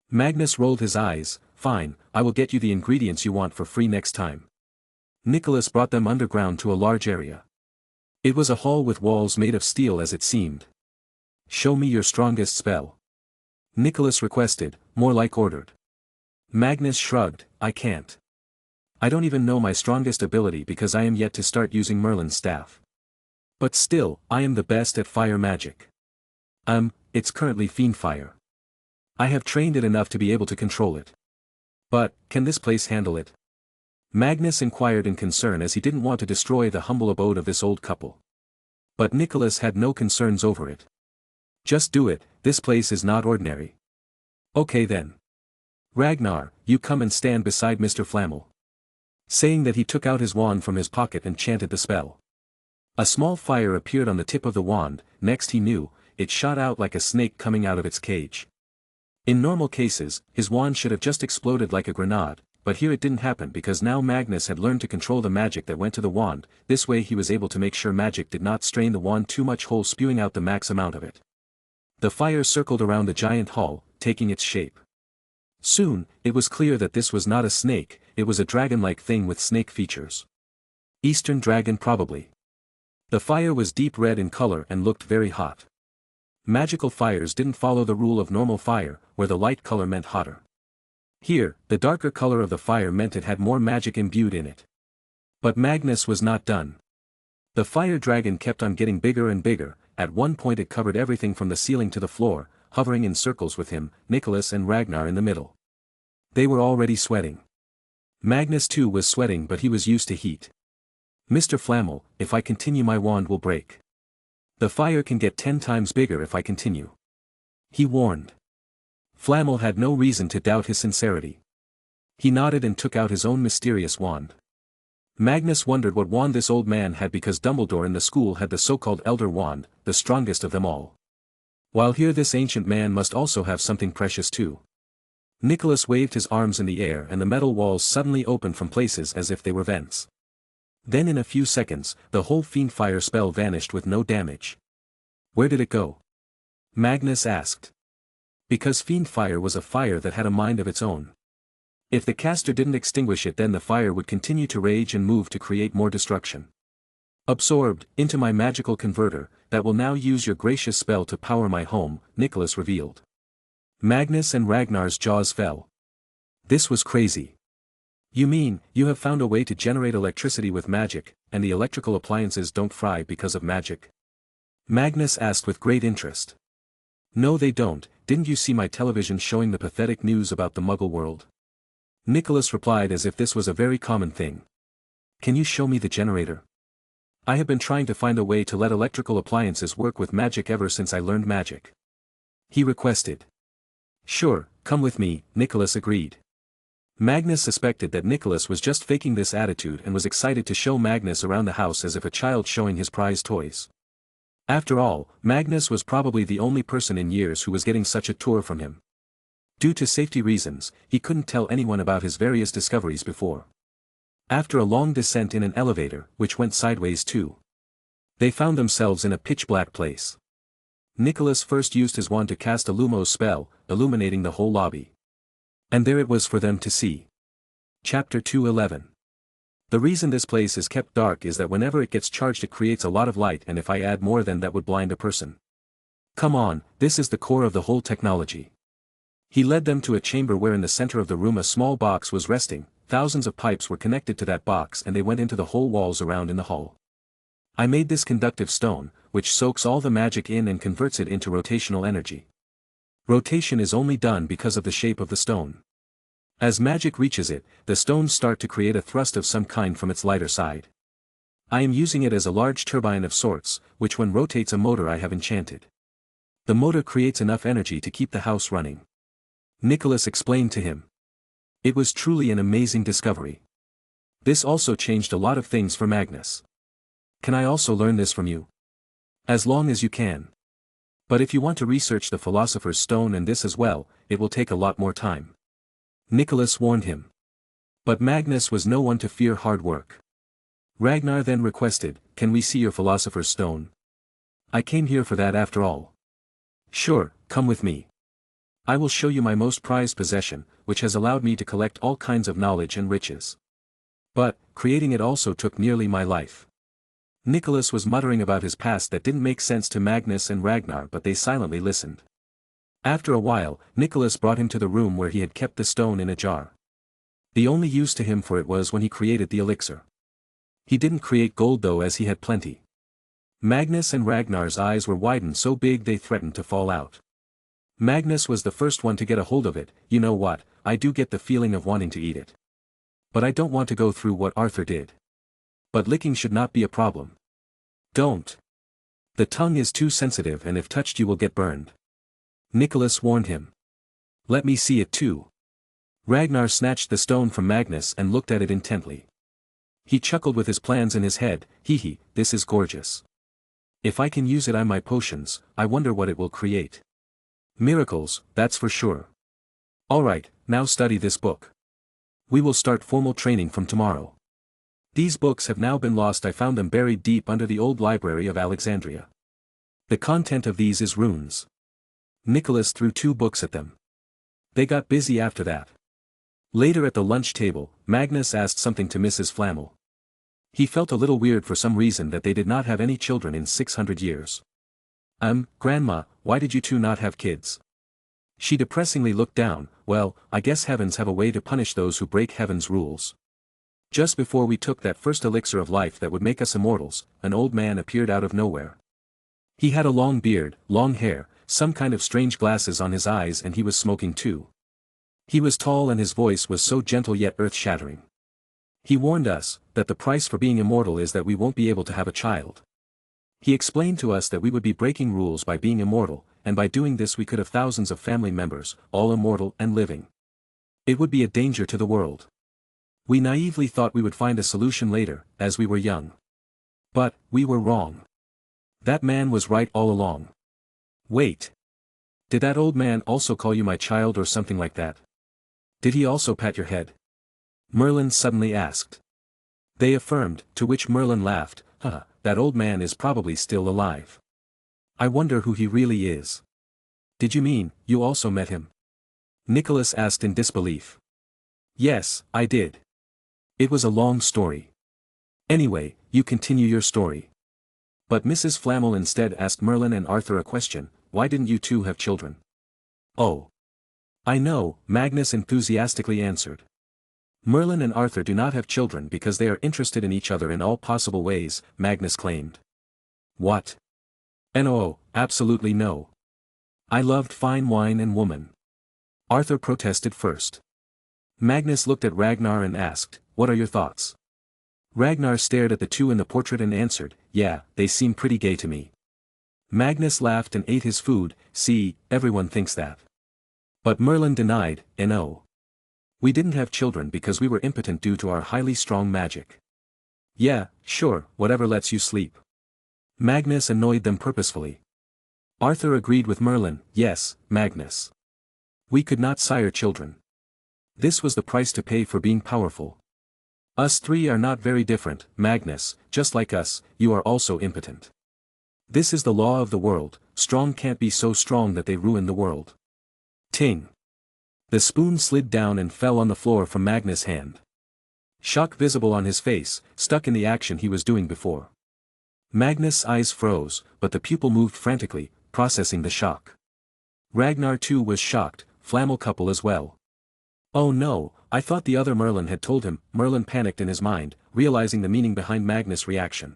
Magnus rolled his eyes, fine, I will get you the ingredients you want for free next time. Nicholas brought them underground to a large area. It was a hall with walls made of steel as it seemed. Show me your strongest spell. Nicholas requested, more like ordered. Magnus shrugged, I can't. I don't even know my strongest ability because I am yet to start using Merlin's staff. But still, I am the best at fire magic. It's currently fiend fire. I have trained it enough to be able to control it. But, can this place handle it? Magnus inquired in concern as he didn't want to destroy the humble abode of this old couple. But Nicholas had no concerns over it. Just do it, this place is not ordinary. Okay then. Ragnar, you come and stand beside Mr. Flammel. Saying that he took out his wand from his pocket and chanted the spell. A small fire appeared on the tip of the wand, next he knew, it shot out like a snake coming out of its cage. In normal cases, his wand should have just exploded like a grenade, but here it didn't happen because now Magnus had learned to control the magic that went to the wand, this way he was able to make sure magic did not strain the wand too much whole spewing out the max amount of it. The fire circled around the giant hall, taking its shape. Soon, it was clear that this was not a snake, it was a dragon-like thing with snake features. Eastern dragon probably. The fire was deep red in color and looked very hot. Magical fires didn't follow the rule of normal fire, where the light color meant hotter. Here, the darker color of the fire meant it had more magic imbued in it. But Magnus was not done. The fire dragon kept on getting bigger and bigger, at one point it covered everything from the ceiling to the floor, hovering in circles with him, Nicholas and Ragnar in the middle. They were already sweating. Magnus too was sweating, but he was used to heat. "Mr. Flammel, if I continue my wand will break. The fire can get 10 times bigger if I continue," he warned. Flammel had no reason to doubt his sincerity. He nodded and took out his own mysterious wand. Magnus wondered what wand this old man had, because Dumbledore in the school had the so-called Elder Wand, the strongest of them all. While here this ancient man must also have something precious too. Nicholas waved his arms in the air and the metal walls suddenly opened from places as if they were vents. Then in a few seconds, the whole fiend fire spell vanished with no damage. "Where did it go?" Magnus asked. Because fiend fire was a fire that had a mind of its own. If the caster didn't extinguish it, then the fire would continue to rage and move to create more destruction. "Absorbed into my magical converter, that will now use your gracious spell to power my home," Nicholas revealed. Magnus and Ragnar's jaws fell. This was crazy. "You mean, you have found a way to generate electricity with magic, and the electrical appliances don't fry because of magic?" Magnus asked with great interest. "No, they don't. Didn't you see my television showing the pathetic news about the Muggle world?" Nicholas replied as if this was a very common thing. "Can you show me the generator? I have been trying to find a way to let electrical appliances work with magic ever since I learned magic," he requested. "Sure, come with me," Nicholas agreed. Magnus suspected that Nicholas was just faking this attitude and was excited to show Magnus around the house as if a child showing his prized toys. After all, Magnus was probably the only person in years who was getting such a tour from him. Due to safety reasons, he couldn't tell anyone about his various discoveries before. After a long descent in an elevator, which went sideways too, they found themselves in a pitch-black place. Nicholas first used his wand to cast a Lumos spell, illuminating the whole lobby. And there it was for them to see. Chapter 2:11. The reason this place is kept dark is that whenever it gets charged it creates a lot of light, and if I add more then that would blind a person. Come on, this is the core of the whole technology. He led them to a chamber where in the center of the room a small box was resting. Thousands of pipes were connected to that box and they went into the whole walls around in the hall. "I made this conductive stone, which soaks all the magic in and converts it into rotational energy. Rotation is only done because of the shape of the stone. As magic reaches it, the stones start to create a thrust of some kind from its lighter side. I am using it as a large turbine of sorts, which when rotates a motor I have enchanted. The motor creates enough energy to keep the house running," Nicholas explained to him. It was truly an amazing discovery. This also changed a lot of things for Magnus. "Can I also learn this from you?" "As long as you can. But if you want to research the Philosopher's Stone and this as well, it will take a lot more time," Nicholas warned him. But Magnus was no one to fear hard work. Ragnar then requested, "Can we see your Philosopher's Stone? I came here for that after all." "Sure, come with me. I will show you my most prized possession, which has allowed me to collect all kinds of knowledge and riches. But, creating it also took nearly my life." Nicholas was muttering about his past that didn't make sense to Magnus and Ragnar, but they silently listened. After a while, Nicholas brought him to the room where he had kept the stone in a jar. The only use to him for it was when he created the elixir. He didn't create gold though, as he had plenty. Magnus and Ragnar's eyes were widened so big they threatened to fall out. Magnus was the first one to get a hold of it. "You know what, I do get the feeling of wanting to eat it. But I don't want to go through what Arthur did. But licking should not be a problem." "Don't. The tongue is too sensitive and if touched you will get burned," Nicholas warned him. "Let me see it too." Ragnar snatched the stone from Magnus and looked at it intently. He chuckled with his plans in his head. Hee, this is gorgeous. If I can use it on my potions, I wonder what it will create. Miracles, that's for sure. Alright, now study this book. We will start formal training from tomorrow. These books have now been lost. I found them buried deep under the old library of Alexandria. The content of these is runes. Nicholas threw 2 books at them. They got busy after that. Later at the lunch table, Magnus asked something to Mrs. Flammel. He felt a little weird for some reason that they did not have any children in 600 years. Grandma, why did you two not have kids?" She depressingly looked down. "Well, I guess heavens have a way to punish those who break heaven's rules. Just before we took that first elixir of life that would make us immortals, an old man appeared out of nowhere. He had a long beard, long hair, some kind of strange glasses on his eyes, and he was smoking too. He was tall and his voice was so gentle yet earth-shattering. He warned us that the price for being immortal is that we won't be able to have a child. He explained to us that we would be breaking rules by being immortal, and by doing this we could have thousands of family members, all immortal and living. It would be a danger to the world. We naively thought we would find a solution later, as we were young. But, we were wrong. That man was right all along. Wait. Did that old man also call you my child or something like that? Did he also pat your head? Merlin suddenly asked. They affirmed, to which Merlin laughed, that old man is probably still alive. I wonder who he really is. Did you mean, you also met him? Nicholas asked in disbelief. Yes, I did. It was a long story. Anyway, you continue your story. But Mrs. Flamel instead asked Merlin and Arthur a question, why didn't you two have children? Oh. I know, Magnus enthusiastically answered. Merlin and Arthur do not have children because they are interested in each other in all possible ways, Magnus claimed. What? No, absolutely no. I loved fine wine and woman. Arthur protested first. Magnus looked at Ragnar and asked, what are your thoughts? Ragnar stared at the two in the portrait and answered, yeah, they seem pretty gay to me. Magnus laughed and ate his food, see, everyone thinks that. But Merlin denied, no. We didn't have children because we were impotent due to our highly strong magic. Yeah, sure, whatever lets you sleep. Magnus annoyed them purposefully. Arthur agreed with Merlin, yes, Magnus. We could not sire children. This was the price to pay for being powerful. Us three are not very different, Magnus, just like us, you are also impotent. This is the law of the world, strong can't be so strong that they ruin the world. Ting. The spoon slid down and fell on the floor from Magnus' hand. Shock visible on his face, stuck in the action he was doing before. Magnus' eyes froze, but the pupil moved frantically, processing the shock. Ragnar too was shocked, Flamel couple as well. Oh no, I thought the other Merlin had told him. Merlin panicked in his mind, realizing the meaning behind Magnus' reaction.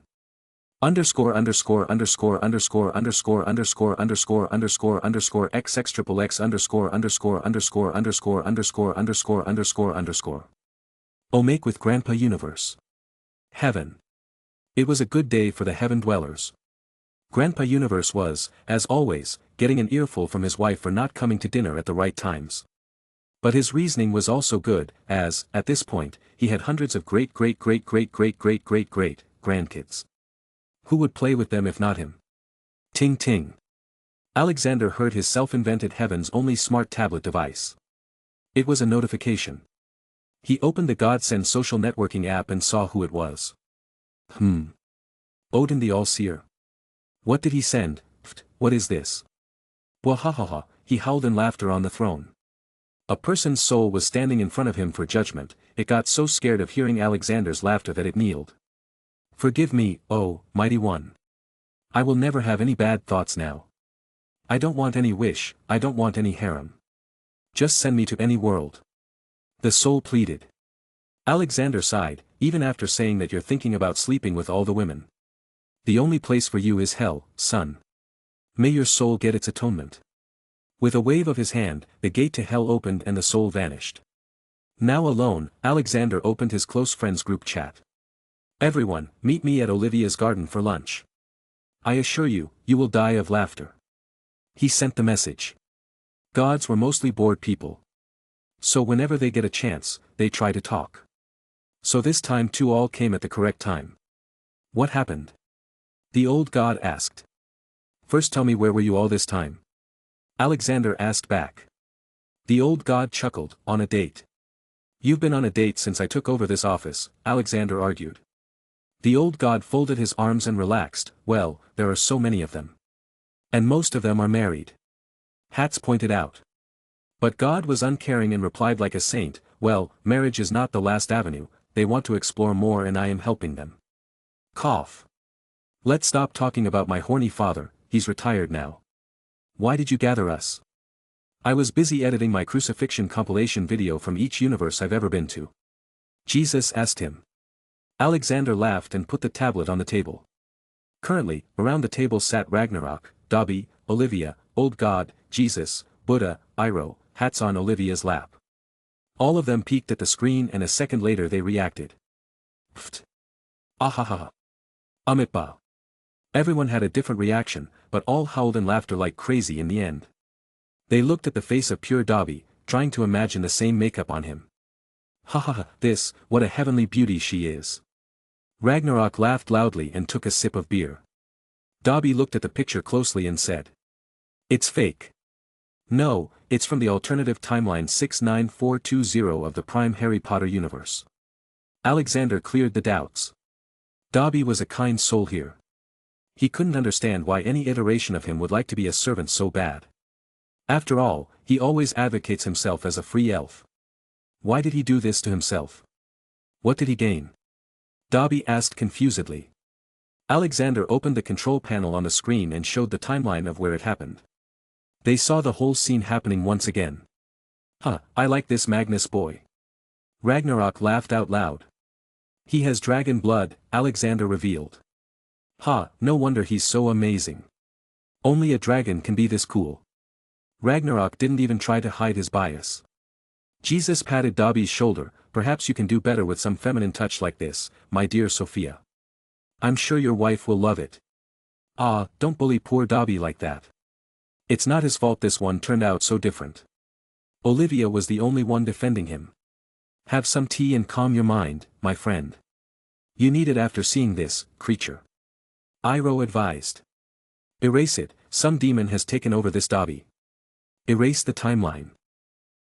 Underscore underscore underscore underscore underscore underscore underscore underscore underscore xx triple x underscore underscore underscore underscore underscore underscore underscore underscore. Oh, make with Grandpa Universe. Heaven. It was a good day for the heaven dwellers. Grandpa Universe was, as always, getting an earful from his wife for not coming to dinner at the right times. But his reasoning was also good, as, at this point, he had hundreds of great-great-great-great-great-great-great grandkids. Who would play with them if not him? Ting ting. Alexander heard his self-invented heaven's only smart tablet device. It was a notification. He opened the Godsend social networking app and saw who it was. Odin the All-Seer. What did he send? What is this? Wahahaha, he howled in laughter on the throne. A person's soul was standing in front of him for judgment. It got so scared of hearing Alexander's laughter that it kneeled. Forgive me, oh, mighty one. I will never have any bad thoughts now. I don't want any wish, I don't want any harem. Just send me to any world. The soul pleaded. Alexander sighed, even after saying that you're thinking about sleeping with all the women. The only place for you is hell, son. May your soul get its atonement. With a wave of his hand, the gate to hell opened and the soul vanished. Now alone, Alexander opened his close friends group chat. Everyone, meet me at Olivia's garden for lunch. I assure you, you will die of laughter. He sent the message. Gods were mostly bored people. So whenever they get a chance, they try to talk. So this time too all came at the correct time. What happened? The old god asked. First tell me, where were you all this time? Alexander asked back. The old god chuckled, on a date. You've been on a date since I took over this office, Alexander argued. The old god folded his arms and relaxed. Well, there are so many of them. And most of them are married. Hats pointed out. But God was uncaring and replied like a saint, well, marriage is not the last avenue, they want to explore more and I am helping them. Cough. Let's stop talking about my horny father, he's retired now. Why did you gather us? I was busy editing my crucifixion compilation video from each universe I've ever been to. Jesus asked him. Alexander laughed and put the tablet on the table. Currently, around the table sat Ragnarok, Dobby, Olivia, old god, Jesus, Buddha, Iro, hats on Olivia's lap. All of them peeked at the screen and a second later they reacted. Pfft. Ahaha. Amitba. Everyone had a different reaction, but all howled and laughed like crazy in the end. They looked at the face of pure Dobby, trying to imagine the same makeup on him. Ha ha ha, what a heavenly beauty she is. Ragnarok laughed loudly and took a sip of beer. Dobby looked at the picture closely and said. It's fake. No, it's from the alternative timeline 69420 of the Prime Harry Potter universe. Alexander cleared the doubts. Dobby was a kind soul here. He couldn't understand why any iteration of him would like to be a servant so bad. After all, he always advocates himself as a free elf. Why did he do this to himself? What did he gain? Dobby asked confusedly. Alexander opened the control panel on the screen and showed the timeline of where it happened. They saw the whole scene happening once again. Huh, I like this Magnus boy. Ragnarok laughed out loud. He has dragon blood, Alexander revealed. Ha, no wonder he's so amazing. Only a dragon can be this cool. Ragnarok didn't even try to hide his bias. Jesus patted Dobby's shoulder. Perhaps you can do better with some feminine touch like this, my dear Sophia. I'm sure your wife will love it. Ah, don't bully poor Dobby like that. It's not his fault this one turned out so different. Olivia was the only one defending him. Have some tea and calm your mind, my friend. You need it after seeing this, creature. Iro advised. Erase it, some demon has taken over this Dobby. Erase the timeline.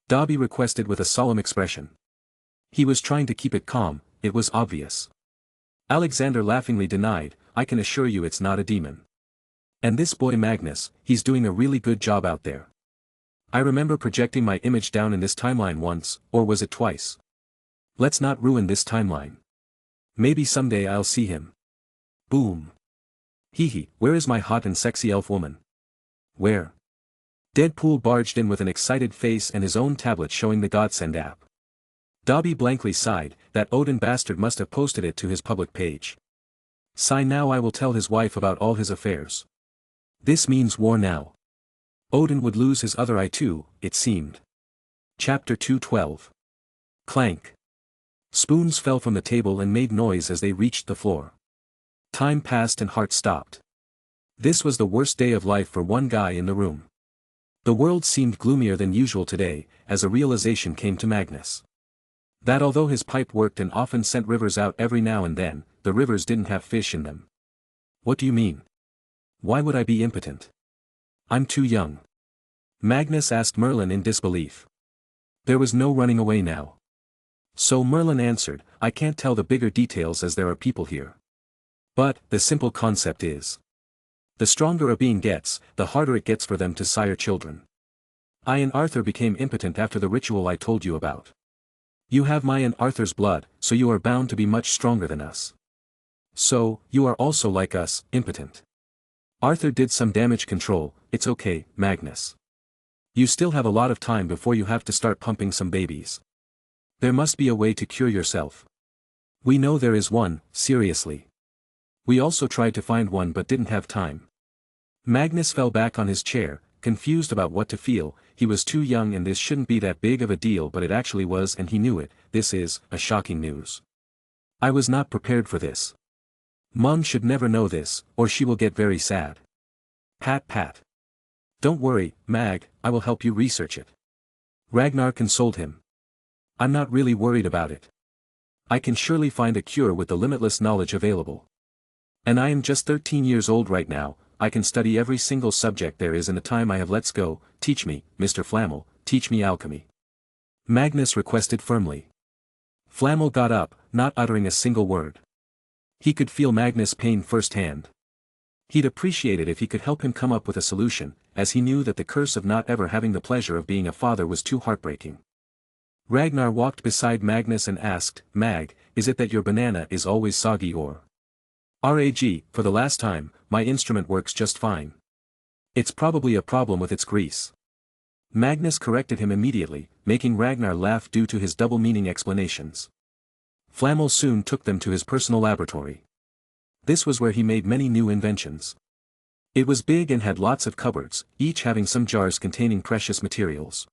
Dobby requested with a solemn expression. He was trying to keep it calm, it was obvious. Alexander laughingly denied, I can assure you it's not a demon. And this boy Magnus, he's doing a really good job out there. I remember projecting my image down in this timeline once, or was it twice? Let's not ruin this timeline. Maybe someday I'll see him. Boom. Hee, where is my hot and sexy elf woman? Where? Deadpool barged in with an excited face and his own tablet showing the Godsend app. Dobby blankly sighed, that Odin bastard must have posted it to his public page. Sigh now I will tell his wife about all his affairs. This means war now. Odin would lose his other eye too, it seemed. Chapter 212. Clank. Spoons fell from the table and made noise as they reached the floor. Time passed and heart stopped. This was the worst day of life for one guy in the room. The world seemed gloomier than usual today, as a realization came to Magnus. That although his pipe worked and often sent rivers out every now and then, the rivers didn't have fish in them. What do you mean? Why would I be impotent? I'm too young. Magnus asked Merlin in disbelief. There was no running away now. So Merlin answered, I can't tell the bigger details as there are people here. But, the simple concept is. The stronger a being gets, the harder it gets for them to sire children. I and Arthur became impotent after the ritual I told you about. You have my and Arthur's blood, so you are bound to be much stronger than us. So, you are also like us, impotent. Arthur did some damage control, it's okay, Magnus. You still have a lot of time before you have to start pumping some babies. There must be a way to cure yourself. We know there is one, seriously. We also tried to find one but didn't have time. Magnus fell back on his chair, confused about what to feel. He was too young and this shouldn't be that big of a deal but it actually was and he knew it. This is, a shocking news. I was not prepared for this. Mom should never know this, or she will get very sad. Pat pat. Don't worry, Mag, I will help you research it. Ragnar consoled him. I'm not really worried about it. I can surely find a cure with the limitless knowledge available. And I am just 13 years old right now, I can study every single subject there is in the time I have. Let's go, teach me, Mr. Flammel, teach me alchemy. Magnus requested firmly. Flammel got up, not uttering a single word. He could feel Magnus' pain firsthand. He'd appreciate it if he could help him come up with a solution, as he knew that the curse of not ever having the pleasure of being a father was too heartbreaking. Ragnar walked beside Magnus and asked, Mag, is it that your banana is always soggy or? Rag, for the last time, my instrument works just fine. It's probably a problem with its grease. Magnus corrected him immediately, making Ragnar laugh due to his double-meaning explanations. Flammel soon took them to his personal laboratory. This was where he made many new inventions. It was big and had lots of cupboards, each having some jars containing precious materials.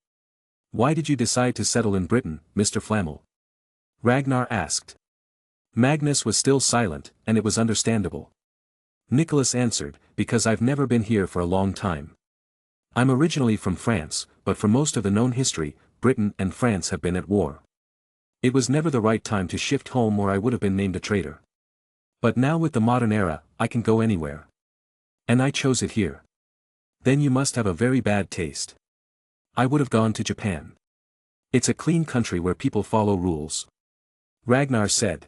"Why did you decide to settle in Britain, Mr. Flamel?" Ragnar asked. Magnus was still silent, and it was understandable. Nicholas answered, "Because I've never been here for a long time. I'm originally from France, but for most of the known history, Britain and France have been at war. It was never the right time to shift home or I would have been named a traitor. But now with the modern era, I can go anywhere. And I chose it here." "Then you must have a very bad taste." "I would have gone to Japan. It's a clean country where people follow rules," Ragnar said.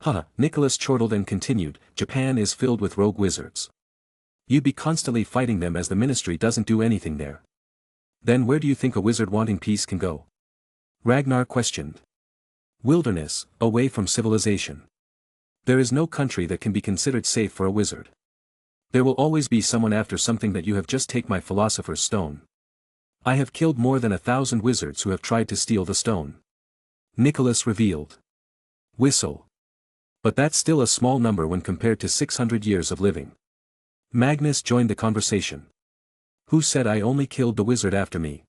"Haha," Nicholas chortled and continued, "Japan is filled with rogue wizards. You'd be constantly fighting them as the ministry doesn't do anything there." "Then where do you think a wizard wanting peace can go?" Ragnar questioned. "Wilderness, away from civilization. There is no country that can be considered safe for a wizard. There will always be someone after something that you have. Just take my philosopher's stone. I have killed more than 1,000 wizards who have tried to steal the stone," Nicholas revealed. "Whistle. But that's still a small number when compared to 600 years of living." Magnus joined the conversation. "Who said I only killed the wizard after me?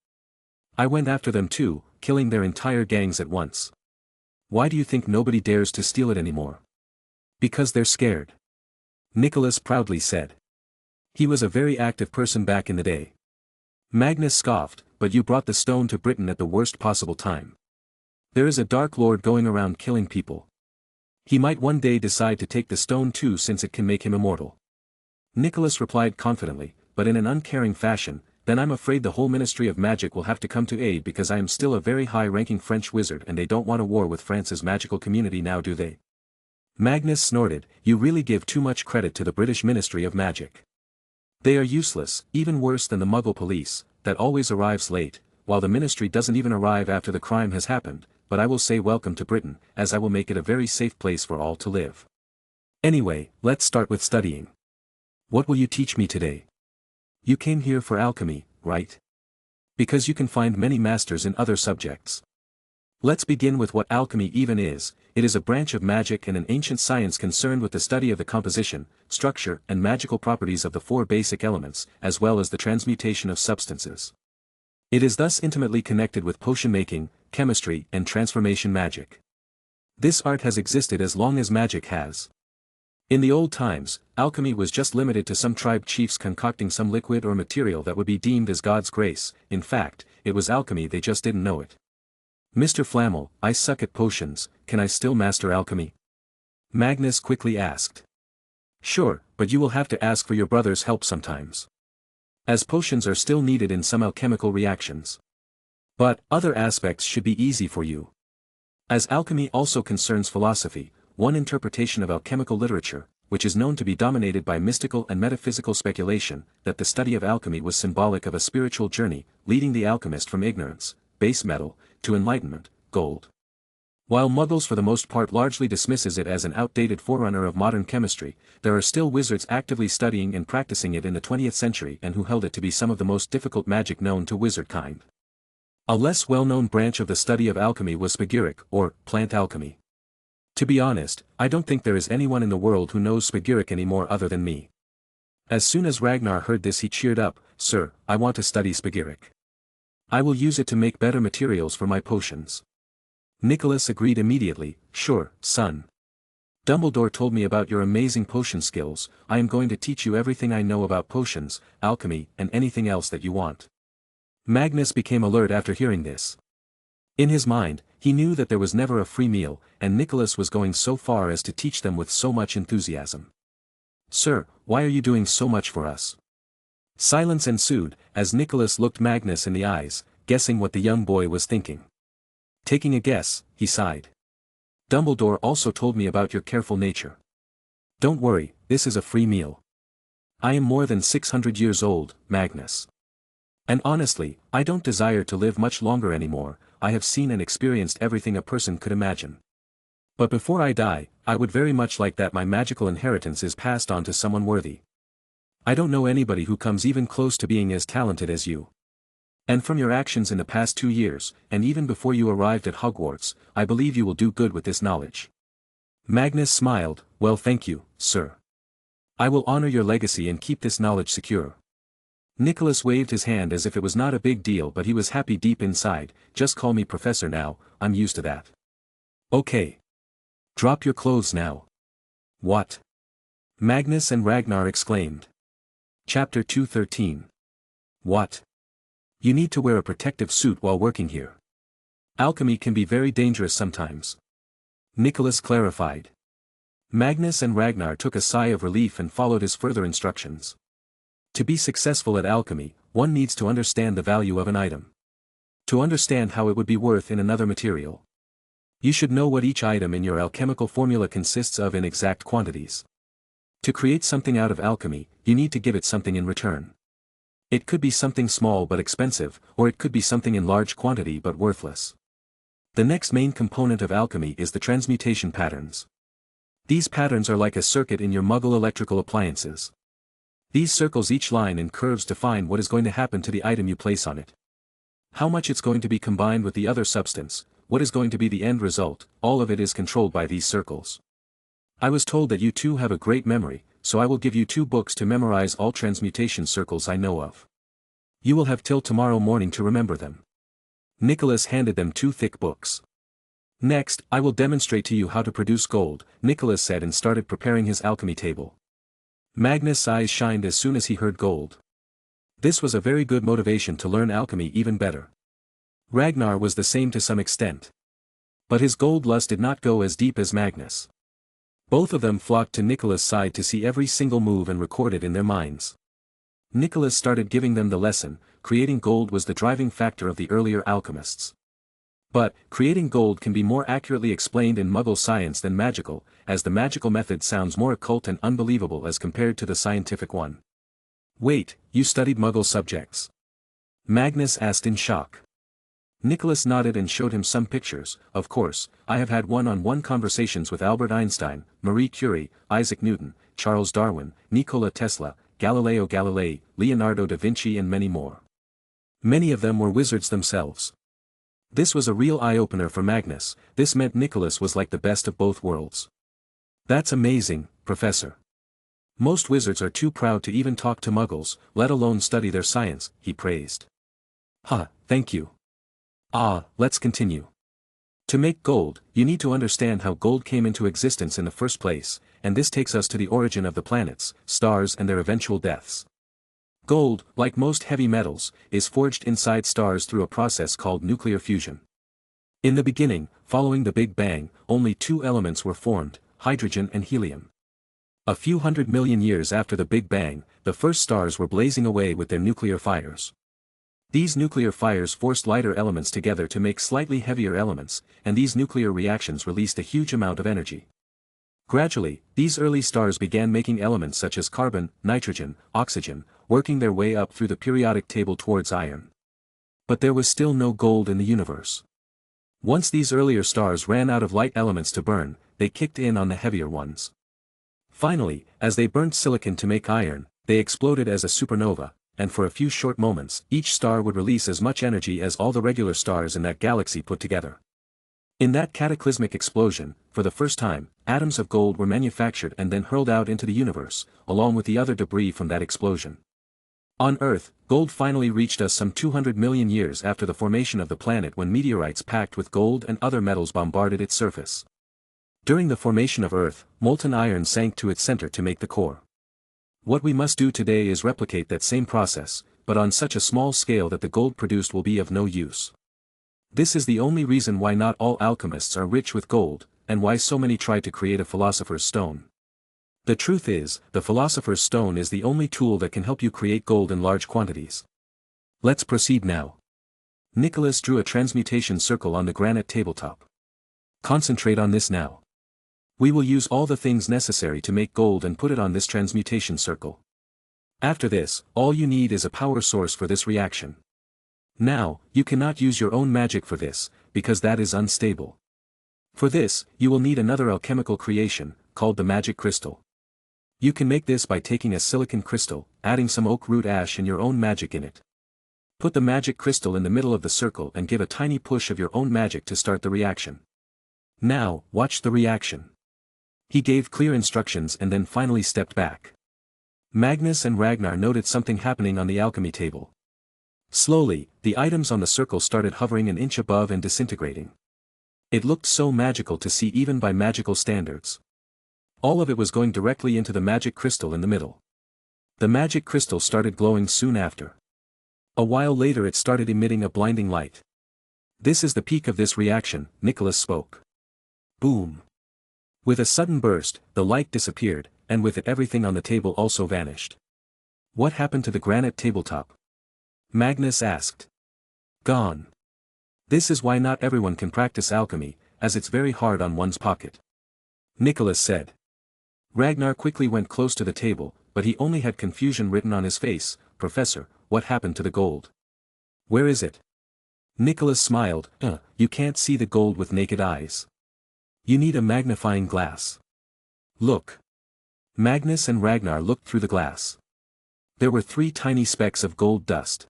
I went after them too, killing their entire gangs at once. Why do you think nobody dares to steal it anymore?" "Because they're scared," Nicholas proudly said. He was a very active person back in the day. Magnus scoffed, "But you brought the stone to Britain at the worst possible time. There is a dark lord going around killing people. He might one day decide to take the stone too since it can make him immortal." Nicholas replied confidently, but in an uncaring fashion, "Then I'm afraid the whole Ministry of Magic will have to come to aid because I am still a very high-ranking French wizard and they don't want a war with France's magical community now, do they?" Magnus snorted, "You really give too much credit to the British Ministry of Magic. They are useless, even worse than the Muggle police, that always arrives late, while the ministry doesn't even arrive after the crime has happened, but I will say welcome to Britain, as I will make it a very safe place for all to live. Anyway, let's start with studying. What will you teach me today? You came here for alchemy, right? Because you can find many masters in other subjects. Let's begin with what alchemy even is. It is a branch of magic and an ancient science concerned with the study of the composition, structure, and magical properties of the 4 basic elements, as well as the transmutation of substances. It is thus intimately connected with potion making, chemistry, and transformation magic. This art has existed as long as magic has. In the old times, alchemy was just limited to some tribe chiefs concocting some liquid or material that would be deemed as God's grace. In fact, it was alchemy, they just didn't know it. "Mr. Flamel, I suck at potions, can I still master alchemy?" Magnus quickly asked. "Sure, but you will have to ask for your brother's help sometimes, as potions are still needed in some alchemical reactions. But other aspects should be easy for you. As alchemy also concerns philosophy, one interpretation of alchemical literature, which is known to be dominated by mystical and metaphysical speculation, that the study of alchemy was symbolic of a spiritual journey, leading the alchemist from ignorance, base metal, to enlightenment, gold. While Muggles for the most part largely dismisses it as an outdated forerunner of modern chemistry, there are still wizards actively studying and practicing it in the 20th century and who held it to be some of the most difficult magic known to wizard kind. A less well-known branch of the study of alchemy was spagyric, or plant alchemy. To be honest, I don't think there is anyone in the world who knows spagyric anymore other than me." As soon as Ragnar heard this he cheered up, "Sir, I want to study spagyric. I will use it to make better materials for my potions." Nicholas agreed immediately, "Sure, son. Dumbledore told me about your amazing potion skills. I am going to teach you everything I know about potions, alchemy, and anything else that you want." Magnus became alert after hearing this. In his mind, he knew that there was never a free meal, and Nicholas was going so far as to teach them with so much enthusiasm. "Sir, why are you doing so much for us?" Silence ensued, as Nicholas looked Magnus in the eyes, guessing what the young boy was thinking. Taking a guess, he sighed. "Dumbledore also told me about your careful nature. Don't worry, this is a free meal. I am more than 600 years old, Magnus. And honestly, I don't desire to live much longer anymore. I have seen and experienced everything a person could imagine. But before I die, I would very much like that my magical inheritance is passed on to someone worthy. I don't know anybody who comes even close to being as talented as you. And from your actions in the past 2 years, and even before you arrived at Hogwarts, I believe you will do good with this knowledge." Magnus smiled, "Well, thank you, sir. I will honor your legacy and keep this knowledge secure. Nicholas waved his hand as if it was not a big deal, but he was happy deep inside. Just call me Professor now, I'm used to that. Okay. Drop your clothes now. What? Magnus and Ragnar exclaimed. Chapter 213. What? You need to wear a protective suit while working here. Alchemy can be very dangerous sometimes. Nicholas clarified. Magnus and Ragnar took a sigh of relief and followed his further instructions. To be successful at alchemy, one needs to understand the value of an item. To understand how it would be worth in another material. You should know what each item in your alchemical formula consists of in exact quantities. To create something out of alchemy, you need to give it something in return. It could be something small but expensive, or it could be something in large quantity but worthless. The next main component of alchemy is the transmutation patterns. These patterns are like a circuit in your Muggle electrical appliances. These circles each line and curves define what is going to happen to the item you place on it. How much it's going to be combined with the other substance, what is going to be the end result, all of it is controlled by these circles. I was told that you two have a great memory, so I will give you 2 books to memorize all transmutation circles I know of. You will have till tomorrow morning to remember them. Nicholas handed them 2 thick books. Next, I will demonstrate to you how to produce gold, Nicholas said and started preparing his alchemy table. Magnus' eyes shined as soon as he heard gold. This was a very good motivation to learn alchemy even better. Ragnar was the same to some extent. But his gold lust did not go as deep as Magnus. Both of them flocked to Nicholas' side to see every single move and record it in their minds. Nicholas started giving them the lesson. Creating gold was the driving factor of the earlier alchemists. But, creating gold can be more accurately explained in Muggle science than magical, as the magical method sounds more occult and unbelievable as compared to the scientific one. Wait, you studied Muggle subjects? Magnus asked in shock. Nicholas nodded and showed him some pictures. Of course, I have had one-on-one conversations with Albert Einstein, Marie Curie, Isaac Newton, Charles Darwin, Nikola Tesla, Galileo Galilei, Leonardo da Vinci and many more. Many of them were wizards themselves. This was a real eye-opener for Magnus. This meant Nicholas was like the best of both worlds. That's amazing, Professor. Most wizards are too proud to even talk to Muggles, let alone study their science, he praised. Thank you. Let's continue. To make gold, you need to understand how gold came into existence in the first place, and this takes us to the origin of the planets, stars and their eventual deaths. Gold, like most heavy metals, is forged inside stars through a process called nuclear fusion. In the beginning, following the Big Bang, only 2 elements were formed, hydrogen and helium. A few 100 million years after the Big Bang, the first stars were blazing away with their nuclear fires. These nuclear fires forced lighter elements together to make slightly heavier elements, and these nuclear reactions released a huge amount of energy. Gradually, these early stars began making elements such as carbon, nitrogen, oxygen, working their way up through the periodic table towards iron. But there was still no gold in the universe. Once these earlier stars ran out of light elements to burn, they kicked in on the heavier ones. Finally, as they burnt silicon to make iron, they exploded as a supernova, and for a few short moments, each star would release as much energy as all the regular stars in that galaxy put together. In that cataclysmic explosion, for the first time, atoms of gold were manufactured and then hurled out into the universe, along with the other debris from that explosion. On Earth, gold finally reached us some 200 million years after the formation of the planet when meteorites packed with gold and other metals bombarded its surface. During the formation of Earth, molten iron sank to its center to make the core. What we must do today is replicate that same process, but on such a small scale that the gold produced will be of no use. This is the only reason why not all alchemists are rich with gold, and why so many try to create a philosopher's stone. The truth is, the philosopher's stone is the only tool that can help you create gold in large quantities. Let's proceed now. Nicholas drew a transmutation circle on the granite tabletop. Concentrate on this now. We will use all the things necessary to make gold and put it on this transmutation circle. After this, all you need is a power source for this reaction. Now, you cannot use your own magic for this, because that is unstable. For this, you will need another alchemical creation, called the magic crystal. You can make this by taking a silicon crystal, adding some oak root ash and your own magic in it. Put the magic crystal in the middle of the circle and give a tiny push of your own magic to start the reaction. Now, watch the reaction. He gave clear instructions and then finally stepped back. Magnus and Ragnar noted something happening on the alchemy table. Slowly, the items on the circle started hovering an inch above and disintegrating. It looked so magical to see even by magical standards. All of it was going directly into the magic crystal in the middle. The magic crystal started glowing soon after. A while later it started emitting a blinding light. This is the peak of this reaction, Nicholas spoke. Boom. With a sudden burst, the light disappeared, and with it everything on the table also vanished. What happened to the granite tabletop? Magnus asked. Gone. This is why not everyone can practice alchemy, as it's very hard on one's pocket. Nicholas said. Ragnar quickly went close to the table, but he only had confusion written on his face. Professor, what happened to the gold? Where is it? Nicholas smiled. You can't see the gold with naked eyes. You need a magnifying glass. Look. Magnus and Ragnar looked through the glass. There were 3 tiny specks of gold dust.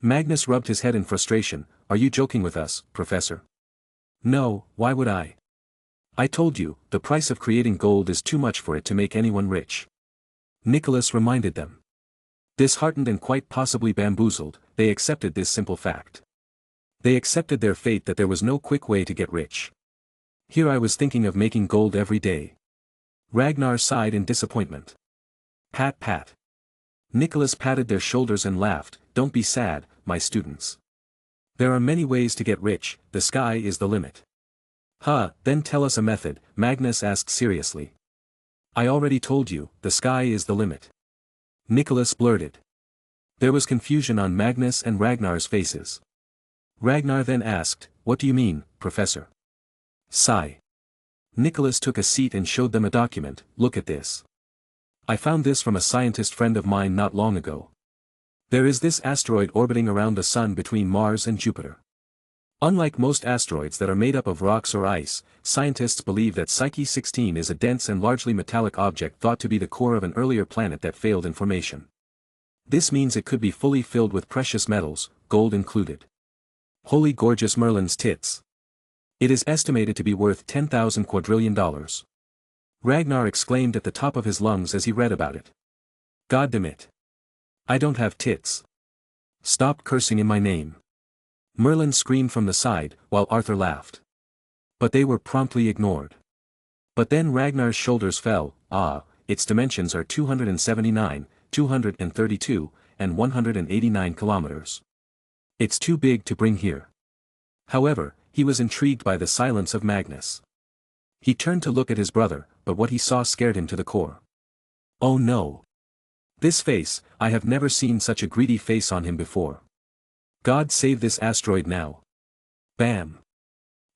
Magnus rubbed his head in frustration. Are you joking with us, Professor? No, why would I? I told you, the price of creating gold is too much for it to make anyone rich. Nicholas reminded them. Disheartened and quite possibly bamboozled, they accepted this simple fact. They accepted their fate that there was no quick way to get rich. Here I was thinking of making gold every day. Ragnar sighed in disappointment. Pat pat. Nicholas patted their shoulders and laughed. Don't be sad, my students. There are many ways to get rich, the sky is the limit. Then tell us a method, Magnus asked seriously. I already told you, the sky is the limit. Nicholas blurted. There was confusion on Magnus and Ragnar's faces. Ragnar then asked, what do you mean, Professor? Sigh. Nicholas took a seat and showed them a document. Look at this. I found this from a scientist friend of mine not long ago. There is this asteroid orbiting around the Sun between Mars and Jupiter. Unlike most asteroids that are made up of rocks or ice, scientists believe that Psyche 16 is a dense and largely metallic object thought to be the core of an earlier planet that failed in formation. This means it could be fully filled with precious metals, gold included. Holy gorgeous Merlin's tits. It is estimated to be worth $10,000 quadrillion. Ragnar exclaimed at the top of his lungs as he read about it. Goddamn. I don't have tits. Stop cursing in my name. Merlin screamed from the side, while Arthur laughed. But they were promptly ignored. But then Ragnar's shoulders fell. Its dimensions are 279, 232, and 189 kilometers. It's too big to bring here. However, he was intrigued by the silence of Magnus. He turned to look at his brother, but what he saw scared him to the core. Oh no! This face, I have never seen such a greedy face on him before. God save this asteroid now. Bam!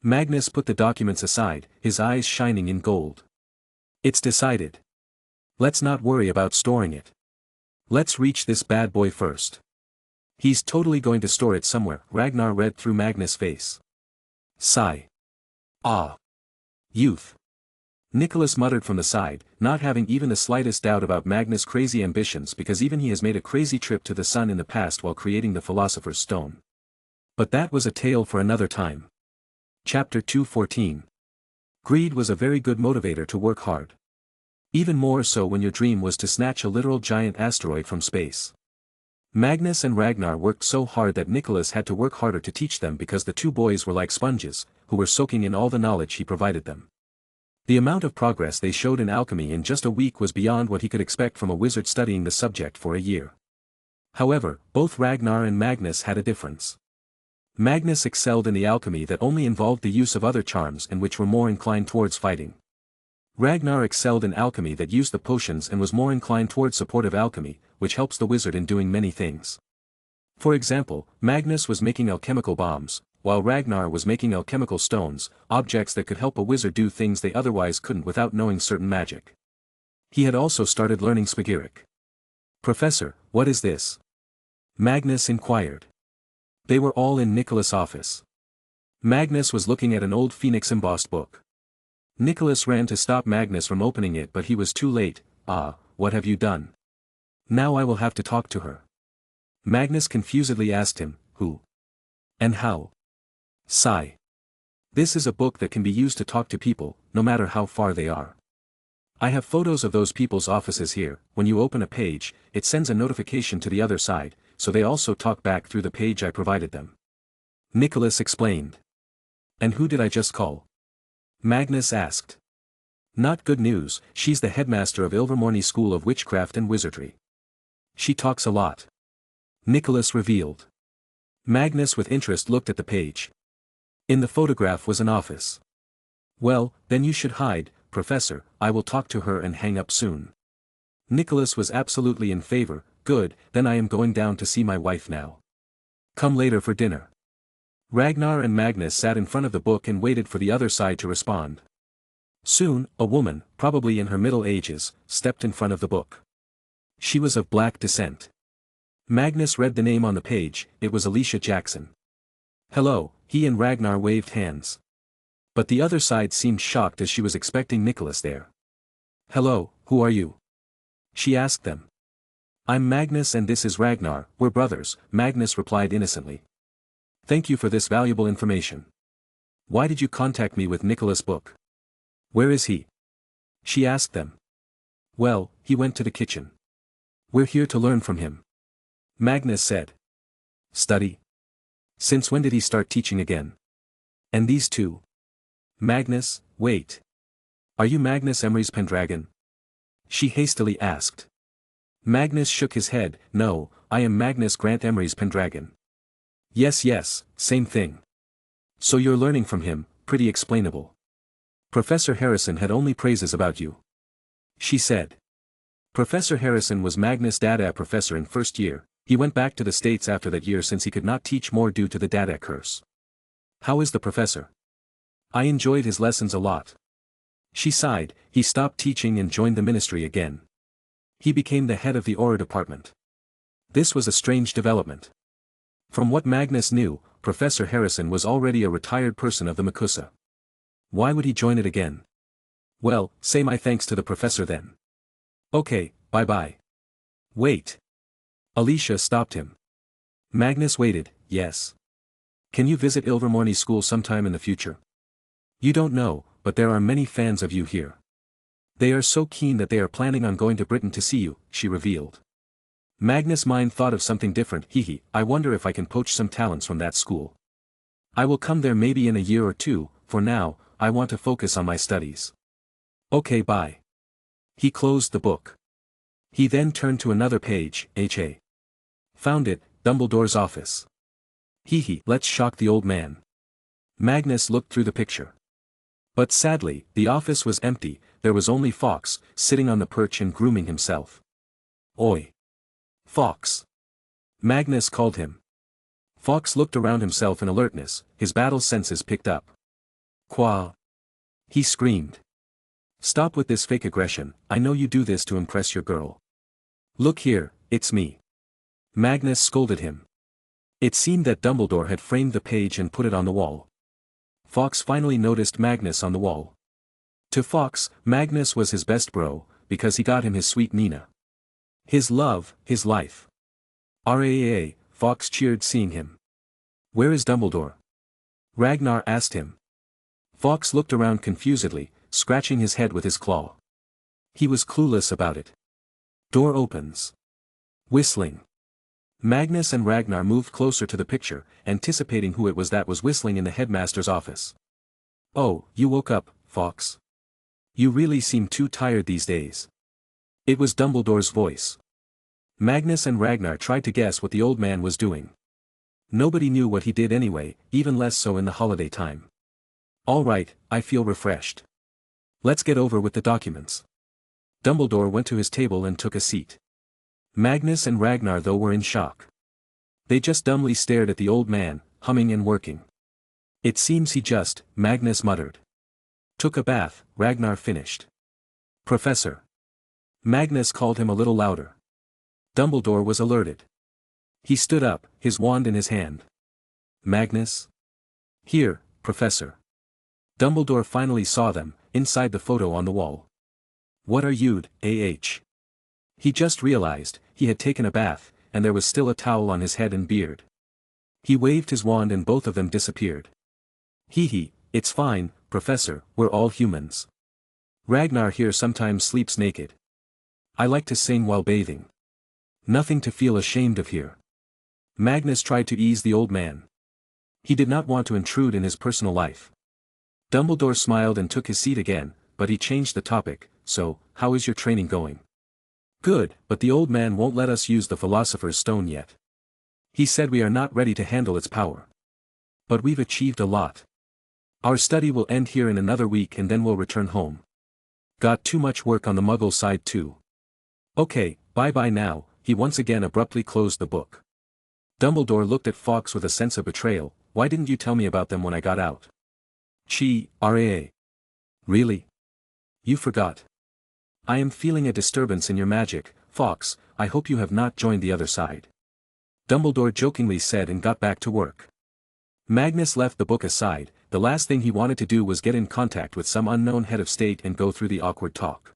Magnus put the documents aside, his eyes shining in gold. It's decided. Let's not worry about storing it. Let's reach this bad boy first. He's totally going to store it somewhere. Ragnar read through Magnus' face. Sigh. Youth. Nicholas muttered from the side, not having even the slightest doubt about Magnus' crazy ambitions because even he has made a crazy trip to the sun in the past while creating the Philosopher's Stone. But that was a tale for another time. Chapter 2:14. Greed was a very good motivator to work hard. Even more so when your dream was to snatch a literal giant asteroid from space. Magnus and Ragnar worked so hard that Nicholas had to work harder to teach them because the two boys were like sponges, who were soaking in all the knowledge he provided them. The amount of progress they showed in alchemy in just a week was beyond what he could expect from a wizard studying the subject for a year. However, both Ragnar and Magnus had a difference. Magnus excelled in the alchemy that only involved the use of other charms and which were more inclined towards fighting. Ragnar excelled in alchemy that used the potions and was more inclined towards supportive alchemy, which helps the wizard in doing many things. For example, Magnus was making alchemical bombs, while Ragnar was making alchemical stones, objects that could help a wizard do things they otherwise couldn't without knowing certain magic. He had also started learning Spagyric. Professor, what is this? Magnus inquired. They were all in Nicholas' office. Magnus was looking at an old phoenix embossed book. Nicholas ran to stop Magnus from opening it but he was too late. What have you done? Now I will have to talk to her. Magnus confusedly asked him, who? And how? Sigh. This is a book that can be used to talk to people, no matter how far they are. I have photos of those people's offices here. When you open a page, it sends a notification to the other side, so they also talk back through the page I provided them. Nicholas explained. And who did I just call? Magnus asked. Not good news, she's the headmaster of Ilvermorny School of Witchcraft and Wizardry. She talks a lot. Nicholas revealed. Magnus with interest looked at the page. In the photograph was an office. Well, then you should hide, Professor, I will talk to her and hang up soon. Nicholas was absolutely in favor. Good, then I am going down to see my wife now. Come later for dinner. Ragnar and Magnus sat in front of the book and waited for the other side to respond. Soon, a woman, probably in her middle ages, stepped in front of the book. She was of black descent. Magnus read the name on the page. It was Alicia Jackson. Hello, he and Ragnar waved hands. But the other side seemed shocked as she was expecting Nicholas there. Hello, who are you? She asked them. I'm Magnus and this is Ragnar, we're brothers, Magnus replied innocently. Thank you for this valuable information. Why did you contact me with Nicholas' book? Where is he? She asked them. Well, he went to the kitchen. We're here to learn from him. Magnus said. Study? Since when did he start teaching again? And these two? Magnus, wait. Are you Magnus Emery's Pendragon? She hastily asked. Magnus shook his head. No, I am Magnus Grant Emery's Pendragon. Yes, same thing. So you're learning from him, pretty explainable. Professor Harrison had only praises about you. She said. Professor Harrison was Magnus' Dada professor in first year. He went back to the States after that year since he could not teach more due to the Dada curse. How is the professor? I enjoyed his lessons a lot. She sighed. He stopped teaching and joined the ministry again. He became the head of the Aura department. This was a strange development. From what Magnus knew, Professor Harrison was already a retired person of the Makusa. Why would he join it again? Well, say my thanks to the professor then. Okay, bye-bye. Wait. Alicia stopped him. Magnus waited. Yes. Can you visit Ilvermorny School sometime in the future? You don't know, but there are many fans of you here. They are so keen that they are planning on going to Britain to see you, she revealed. Magnus' mind thought of something different. I wonder if I can poach some talents from that school. I will come there maybe in a year or two. For now, I want to focus on my studies. Okay, bye. He closed the book. He then turned to another page. Found it, Dumbledore's office. Let's shock the old man. Magnus looked through the picture. But sadly, the office was empty. There was only Fawkes, sitting on the perch and grooming himself. Oi! Fawkes! Magnus called him. Fawkes looked around himself in alertness, his battle senses picked up. Qua! He screamed. Stop with this fake aggression, I know you do this to impress your girl. Look here, it's me. Magnus scolded him. It seemed that Dumbledore had framed the page and put it on the wall. Fawkes finally noticed Magnus on the wall. To Fawkes, Magnus was his best bro, because he got him his sweet Nina. His love, his life. Raa, Fawkes cheered seeing him. Where is Dumbledore? Ragnar asked him. Fawkes looked around confusedly, scratching his head with his claw. He was clueless about it. Door opens. Whistling. Magnus and Ragnar moved closer to the picture, anticipating who it was that was whistling in the headmaster's office. Oh, you woke up, Fawkes. You really seem too tired these days. It was Dumbledore's voice. Magnus and Ragnar tried to guess what the old man was doing. Nobody knew what he did anyway, even less so in the holiday time. All right, I feel refreshed. Let's get over with the documents. Dumbledore went to his table and took a seat. Magnus and Ragnar though were in shock. They just dumbly stared at the old man, humming and working. It seems he just, Magnus muttered. Took a bath, Ragnar finished. Professor. Magnus called him a little louder. Dumbledore was alerted. He stood up, his wand in his hand. Magnus? Here, Professor. Dumbledore finally saw them, inside the photo on the wall. What are you'd, ah? He just realized, he had taken a bath, and there was still a towel on his head and beard. He waved his wand and both of them disappeared. It's fine, Professor, we're all humans. Ragnar here sometimes sleeps naked. I like to sing while bathing. Nothing to feel ashamed of here. Magnus tried to ease the old man. He did not want to intrude in his personal life. Dumbledore smiled and took his seat again, but he changed the topic. So, how is your training going? Good, but the old man won't let us use the Philosopher's Stone yet. He said we are not ready to handle its power. But we've achieved a lot. Our study will end here in another week and then we'll return home. Got too much work on the Muggle side too. Okay, bye-bye now. He once again abruptly closed the book. Dumbledore looked at Fawkes with a sense of betrayal. Why didn't you tell me about them when I got out? Raa. Really? You forgot. I am feeling a disturbance in your magic, Fawkes. I hope you have not joined the other side. Dumbledore jokingly said and got back to work. Magnus left the book aside. The last thing he wanted to do was get in contact with some unknown head of state and go through the awkward talk.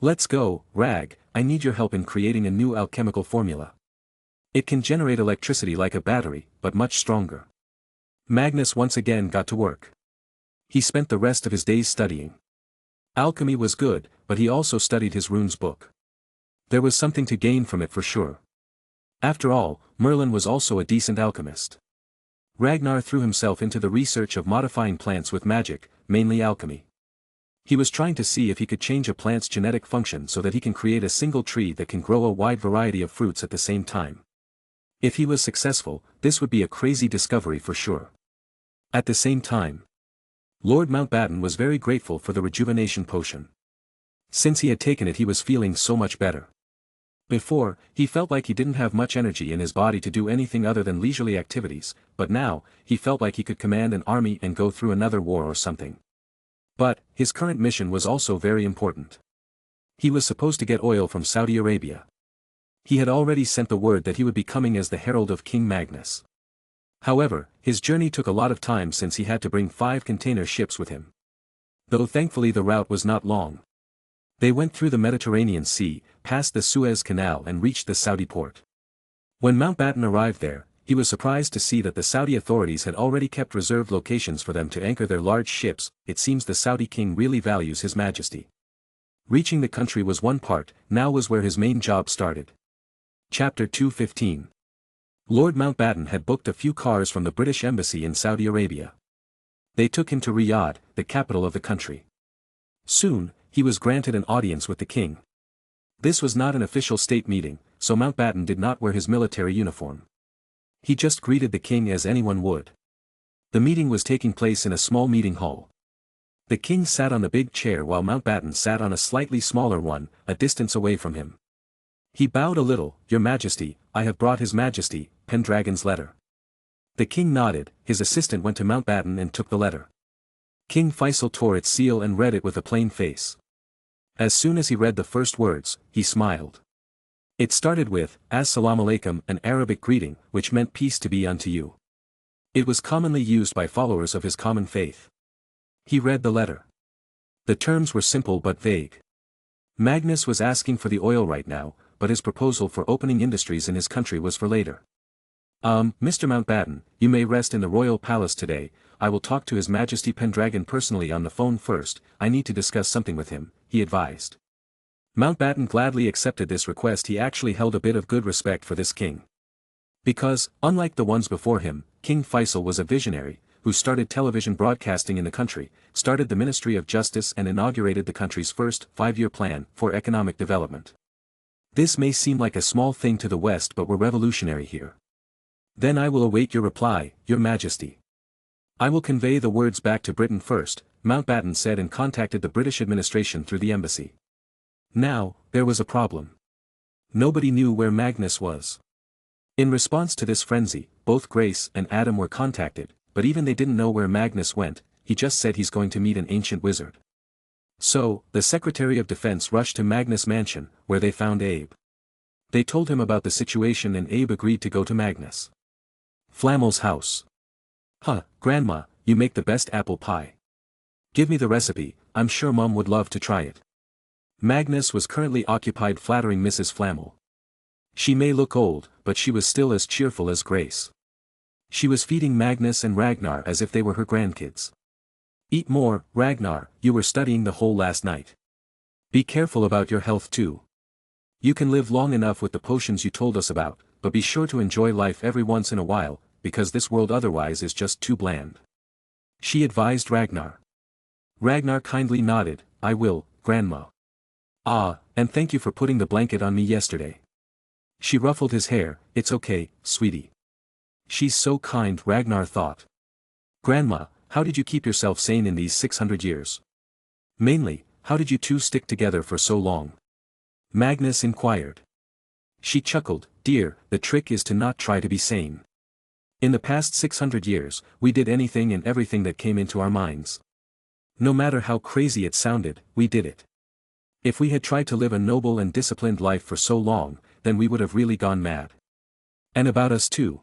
Let's go, Rag, I need your help in creating a new alchemical formula. It can generate electricity like a battery, but much stronger. Magnus once again got to work. He spent the rest of his days studying. Alchemy was good, but he also studied his runes book. There was something to gain from it for sure. After all, Merlin was also a decent alchemist. Ragnar threw himself into the research of modifying plants with magic, mainly alchemy. He was trying to see if he could change a plant's genetic function so that he can create a single tree that can grow a wide variety of fruits at the same time. If he was successful, this would be a crazy discovery for sure. At the same time, Lord Mountbatten was very grateful for the rejuvenation potion. Since he had taken it he was feeling so much better. Before, he felt like he didn't have much energy in his body to do anything other than leisurely activities, but now, he felt like he could command an army and go through another war or something. But, his current mission was also very important. He was supposed to get oil from Saudi Arabia. He had already sent the word that he would be coming as the herald of King Magnus. However, his journey took a lot of time since he had to bring 5 container ships with him. Though thankfully the route was not long. They went through the Mediterranean Sea, passed the Suez Canal and reached the Saudi port. When Mountbatten arrived there, he was surprised to see that the Saudi authorities had already kept reserved locations for them to anchor their large ships. It seems the Saudi king really values his majesty. Reaching the country was one part, now was where his main job started. Chapter 215. Lord Mountbatten had booked a few cars from the British Embassy in Saudi Arabia. They took him to Riyadh, the capital of the country. Soon, he was granted an audience with the king. This was not an official state meeting, so Mountbatten did not wear his military uniform. He just greeted the king as anyone would. The meeting was taking place in a small meeting hall. The king sat on the big chair while Mountbatten sat on a slightly smaller one, a distance away from him. He bowed a little. Your Majesty, I have brought His Majesty, Pendragon's letter. The king nodded. His assistant went to Mountbatten and took the letter. King Faisal tore its seal and read it with a plain face. As soon as he read the first words, he smiled. It started with, As-salamu alaykum, an Arabic greeting, which meant peace to be unto you. It was commonly used by followers of his common faith. He read the letter. The terms were simple but vague. Magnus was asking for the oil right now, but his proposal for opening industries in his country was for later. Mr. Mountbatten, you may rest in the royal palace today. I will talk to His Majesty Pendragon personally on the phone first. I need to discuss something with him, he advised. Mountbatten gladly accepted this request. He actually held a bit of good respect for this king. Because, unlike the ones before him, King Faisal was a visionary, who started television broadcasting in the country, started the Ministry of Justice and inaugurated the country's first 5-year plan for economic development. This may seem like a small thing to the West, but we're revolutionary here. Then I will await your reply, Your Majesty. I will convey the words back to Britain first, Mountbatten said, and contacted the British administration through the embassy. Now, there was a problem. Nobody knew where Magnus was. In response to this frenzy, both Grace and Adam were contacted, but even they didn't know where Magnus went. He just said he's going to meet an ancient wizard. So, the Secretary of Defense rushed to Magnus' mansion, where they found Abe. They told him about the situation and Abe agreed to go to Magnus Flamel's house. Grandma, you make the best apple pie. Give me the recipe, I'm sure Mum would love to try it. Magnus was currently occupied flattering Mrs. Flamel. She may look old, but she was still as cheerful as Grace. She was feeding Magnus and Ragnar as if they were her grandkids. Eat more, Ragnar, you were studying the whole last night. Be careful about your health too. You can live long enough with the potions you told us about, but be sure to enjoy life every once in a while, because this world otherwise is just too bland. She advised Ragnar. Ragnar kindly nodded, I will, Grandma. Ah, and thank you for putting the blanket on me yesterday. She ruffled his hair, it's okay, sweetie. She's so kind, Ragnar thought. Grandma, how did you keep yourself sane in these 600 years? Mainly, how did you two stick together for so long? Magnus inquired. She chuckled, dear, the trick is to not try to be sane. In the past 600 years, we did anything and everything that came into our minds. No matter how crazy it sounded, we did it. If we had tried to live a noble and disciplined life for so long, then we would have really gone mad. And about us too.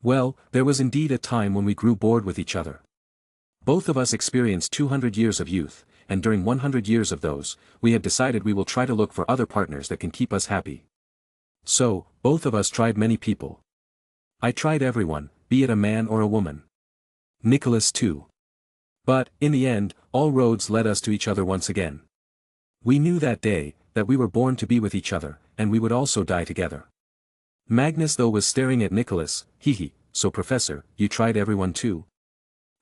Well, there was indeed a time when we grew bored with each other. Both of us experienced 200 years of youth, and during 100 years of those, we had decided we will try to look for other partners that can keep us happy. So, both of us tried many people. I tried everyone, be it a man or a woman. Nicholas too. But, in the end, all roads led us to each other once again. We knew that day, that we were born to be with each other, and we would also die together. Magnus though was staring at Nicholas, so Professor, you tried everyone too?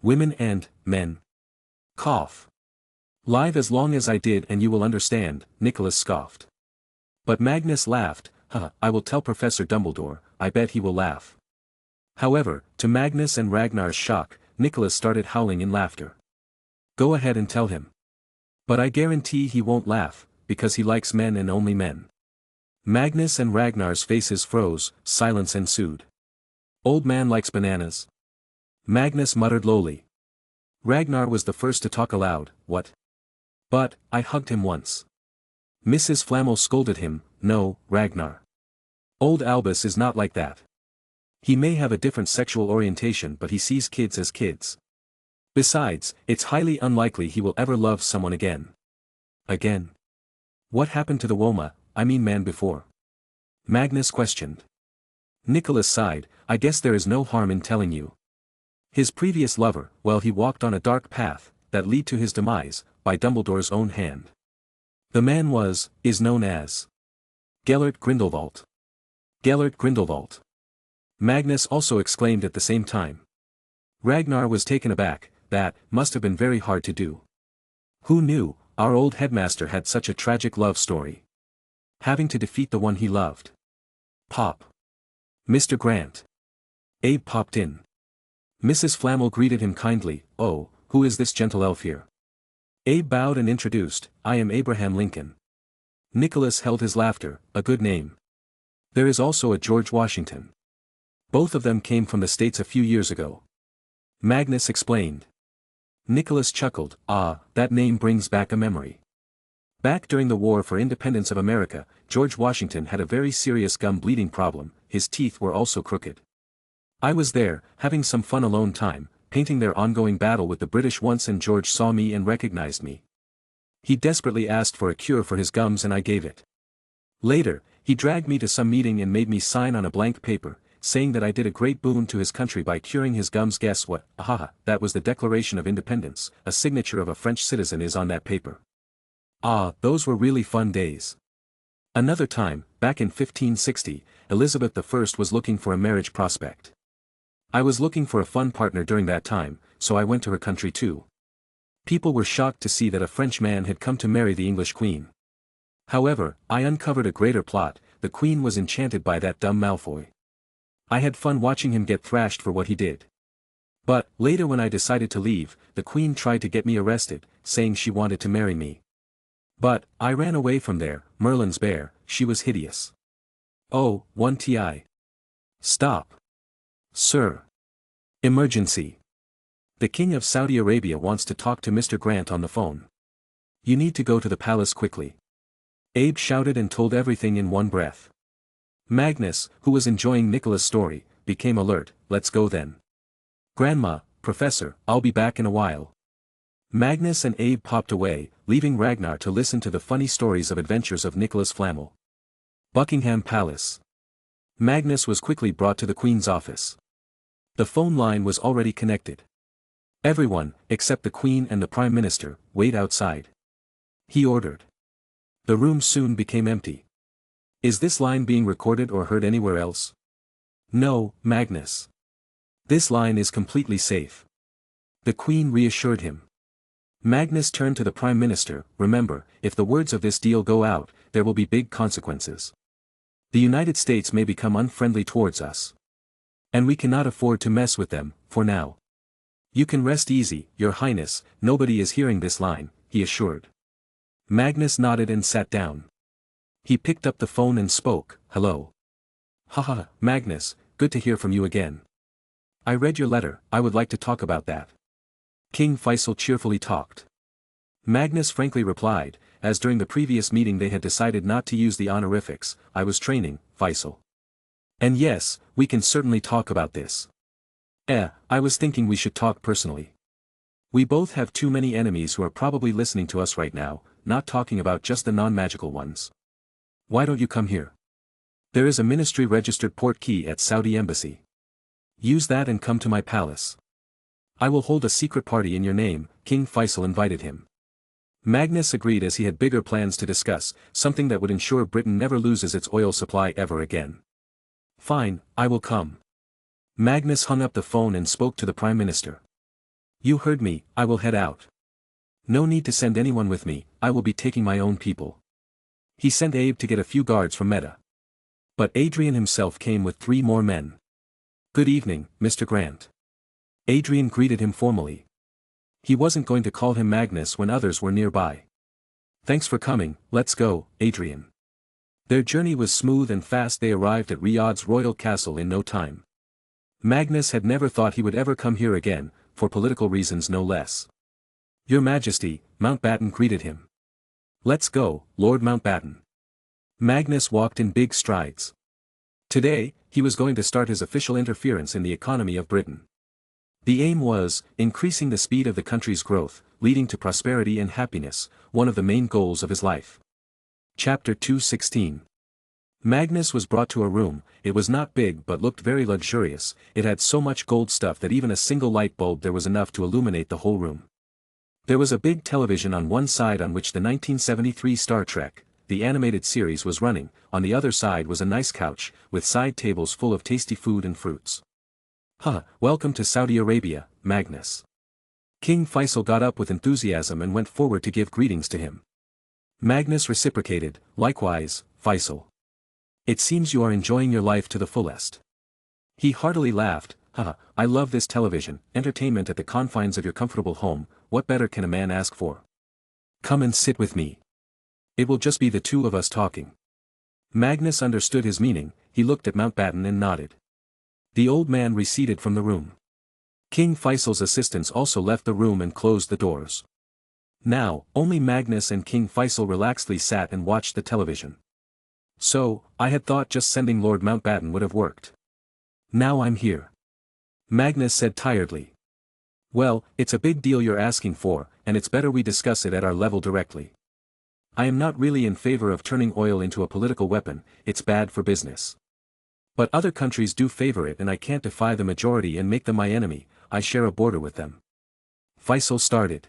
Women and men. Cough. Live as long as I did and you will understand, Nicholas scoffed. But Magnus laughed, I will tell Professor Dumbledore, I bet he will laugh. However, to Magnus and Ragnar's shock, Nicholas started howling in laughter. Go ahead and tell him. But I guarantee he won't laugh, because he likes men and only men. Magnus and Ragnar's faces froze, silence ensued. Old man likes bananas. Magnus muttered lowly. Ragnar was the first to talk aloud, what? But, I hugged him once. Mrs. Flamel scolded him, no, Ragnar. Old Albus is not like that. He may have a different sexual orientation but he sees kids as kids. Besides, it's highly unlikely he will ever love someone again. Again? What happened to the man before? Magnus questioned. Nicholas sighed, I guess there is no harm in telling you. His previous lover, well he walked on a dark path, that lead to his demise, by Dumbledore's own hand. The man is known as Gellert Grindelwald. Gellert Grindelwald. Magnus also exclaimed at the same time. Ragnar was taken aback, that must have been very hard to do. Who knew, our old headmaster had such a tragic love story. Having to defeat the one he loved. Pop. Mr. Grant. Abe popped in. Mrs. Flamel greeted him kindly, oh, who is this gentle elf here? Abe bowed and introduced, I am Abraham Lincoln. Nicholas held his laughter, a good name. There is also a George Washington. Both of them came from the States a few years ago. Magnus explained. Nicholas chuckled, that name brings back a memory. Back during the War for Independence of America, George Washington had a very serious gum bleeding problem, his teeth were also crooked. I was there, having some fun alone time, painting their ongoing battle with the British once and George saw me and recognized me. He desperately asked for a cure for his gums and I gave it. Later, he dragged me to some meeting and made me sign on a blank paper, saying that I did a great boon to his country by curing his gums. Guess what? That was the Declaration of Independence, a signature of a French citizen is on that paper. Those were really fun days. Another time, back in 1560, Elizabeth I was looking for a marriage prospect. I was looking for a fun partner during that time, so I went to her country too. People were shocked to see that a French man had come to marry the English queen. However, I uncovered a greater plot, the queen was enchanted by that dumb Malfoy. I had fun watching him get thrashed for what he did. But, later when I decided to leave, the queen tried to get me arrested, saying she wanted to marry me. But, I ran away from there, Merlin's bear, she was hideous. Oh, 1ti. Stop. Sir. Emergency. The King of Saudi Arabia wants to talk to Mr. Grant on the phone. You need to go to the palace quickly. Abe shouted and told everything in one breath. Magnus, who was enjoying Nicholas' story, became alert, let's go then. Grandma, Professor, I'll be back in a while. Magnus and Abe popped away, leaving Ragnar to listen to the funny stories of adventures of Nicholas Flamel. Buckingham Palace. Magnus was quickly brought to the Queen's office. The phone line was already connected. Everyone, except the Queen and the Prime Minister, wait outside. He ordered. The room soon became empty. Is this line being recorded or heard anywhere else? No, Magnus. This line is completely safe. The Queen reassured him. Magnus turned to the Prime Minister. Remember, if the words of this deal go out, there will be big consequences. The United States may become unfriendly towards us. And we cannot afford to mess with them, for now. You can rest easy, Your Highness, nobody is hearing this line, he assured. Magnus nodded and sat down. He picked up the phone and spoke. Hello. Haha, Magnus, good to hear from you again. I read your letter, I would like to talk about that. King Faisal cheerfully talked. Magnus frankly replied, as during the previous meeting they had decided not to use the honorifics, I was training, Faisal. And yes, we can certainly talk about this. I was thinking we should talk personally. We both have too many enemies who are probably listening to us right now, not talking about just the non-magical ones. Why don't you come here? There is a ministry-registered port key at Saudi Embassy. Use that and come to my palace. I will hold a secret party in your name, King Faisal invited him. Magnus agreed as he had bigger plans to discuss, something that would ensure Britain never loses its oil supply ever again. Fine, I will come. Magnus hung up the phone and spoke to the Prime Minister. You heard me, I will head out. No need to send anyone with me, I will be taking my own people. He sent Abe to get a few guards from Meta. But Adrian himself came with 3 more men. Good evening, Mr. Grant. Adrian greeted him formally. He wasn't going to call him Magnus when others were nearby. Thanks for coming, let's go, Adrian. Their journey was smooth and fast. They arrived at Riyadh's royal castle in no time. Magnus had never thought he would ever come here again, for political reasons no less. Your Majesty, Mountbatten greeted him. Let's go, Lord Mountbatten. Magnus walked in big strides. Today, he was going to start his official interference in the economy of Britain. The aim was, increasing the speed of the country's growth, leading to prosperity and happiness, one of the main goals of his life. Chapter 2:16. Magnus was brought to a room. It was not big but looked very luxurious. It had so much gold stuff that even a single light bulb there was enough to illuminate the whole room. There was a big television on one side on which the 1973 Star Trek, the animated series, was running. On the other side was a nice couch, with side tables full of tasty food and fruits. Welcome to Saudi Arabia, Magnus. King Faisal got up with enthusiasm and went forward to give greetings to him. Magnus reciprocated, likewise, Faisal. It seems you are enjoying your life to the fullest. He heartily laughed. I love this television, entertainment at the confines of your comfortable home, what better can a man ask for? Come and sit with me. It will just be the two of us talking. Magnus understood his meaning. He looked at Mountbatten and nodded. The old man receded from the room. King Faisal's assistants also left the room and closed the doors. Now, only Magnus and King Faisal relaxedly sat and watched the television. So, I had thought just sending Lord Mountbatten would have worked. Now I'm here. Magnus said tiredly. Well, it's a big deal you're asking for, and it's better we discuss it at our level directly. I am not really in favor of turning oil into a political weapon, it's bad for business. But other countries do favor it and I can't defy the majority and make them my enemy, I share a border with them. Faisal started.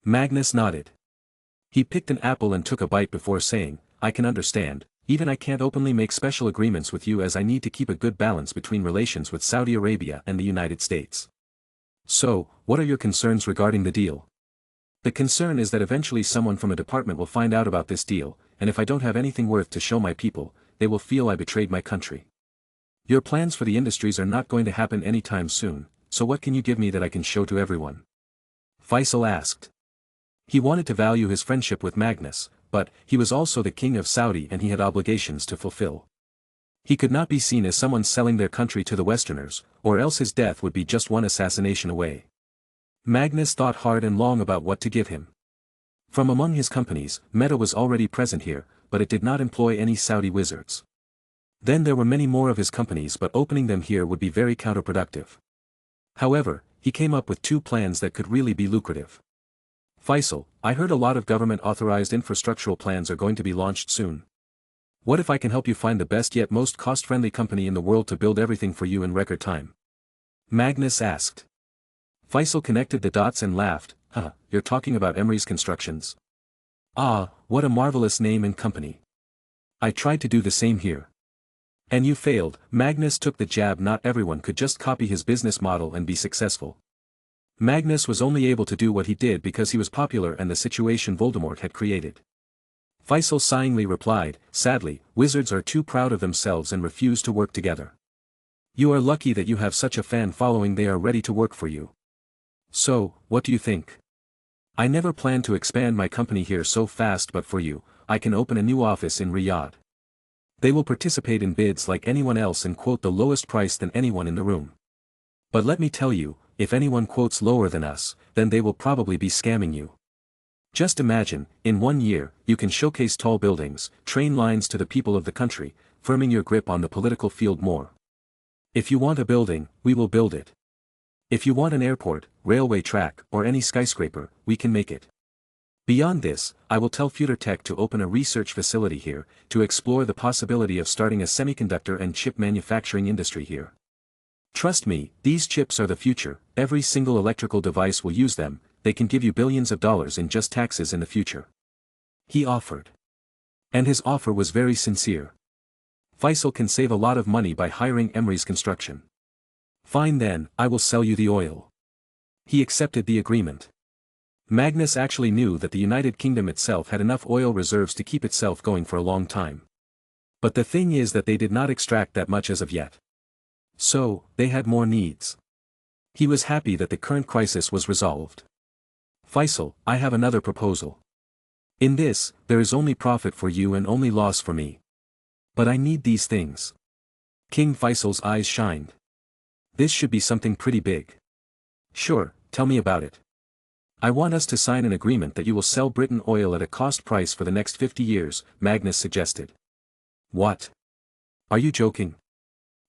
Magnus nodded. He picked an apple and took a bite before saying, I can understand, even I can't openly make special agreements with you as I need to keep a good balance between relations with Saudi Arabia and the United States. So, what are your concerns regarding the deal? The concern is that eventually someone from a department will find out about this deal, and if I don't have anything worth to show my people, they will feel I betrayed my country. Your plans for the industries are not going to happen anytime soon, so what can you give me that I can show to everyone? Faisal asked. He wanted to value his friendship with Magnus, but he was also the king of Saudi and he had obligations to fulfill. He could not be seen as someone selling their country to the Westerners, or else his death would be just one assassination away. Magnus thought hard and long about what to give him. From among his companies, Meta was already present here, but it did not employ any Saudi wizards. Then there were many more of his companies, but opening them here would be very counterproductive. However, he came up with 2 plans that could really be lucrative. Faisal, I heard a lot of government-authorized infrastructural plans are going to be launched soon. What if I can help you find the best yet most cost-friendly company in the world to build everything for you in record time? Magnus asked. Faisal connected the dots and laughed. You're talking about Emery's Constructions. Ah, what a marvelous name and company. I tried to do the same here. And you failed. Magnus took the jab. Not everyone could just copy his business model and be successful. Magnus was only able to do what he did because he was popular and the situation Voldemort had created. Faisal sighingly replied, sadly, wizards are too proud of themselves and refuse to work together. You are lucky that you have such a fan following. They are ready to work for you. So, what do you think? I never planned to expand my company here so fast, but for you, I can open a new office in Riyadh. They will participate in bids like anyone else and quote the lowest price than anyone in the room. But let me tell you, if anyone quotes lower than us, then they will probably be scamming you. Just imagine, in 1 year, you can showcase tall buildings, train lines to the people of the country, firming your grip on the political field more. If you want a building, we will build it. If you want an airport, railway track, or any skyscraper, we can make it. Beyond this, I will tell Future Tech to open a research facility here, to explore the possibility of starting a semiconductor and chip manufacturing industry here. Trust me, these chips are the future. Every single electrical device will use them. They can give you billions of dollars in just taxes in the future. He offered. And his offer was very sincere. Faisal can save a lot of money by hiring Emery's Construction. Fine then, I will sell you the oil. He accepted the agreement. Magnus actually knew that the United Kingdom itself had enough oil reserves to keep itself going for a long time. But the thing is that they did not extract that much as of yet. So, they had more needs. He was happy that the current crisis was resolved. Faisal, I have another proposal. In this, there is only profit for you and only loss for me. But I need these things. King Faisal's eyes shined. This should be something pretty big. Sure, tell me about it. I want us to sign an agreement that you will sell Britain oil at a cost price for the next 50 years, Magnus suggested. What? Are you joking?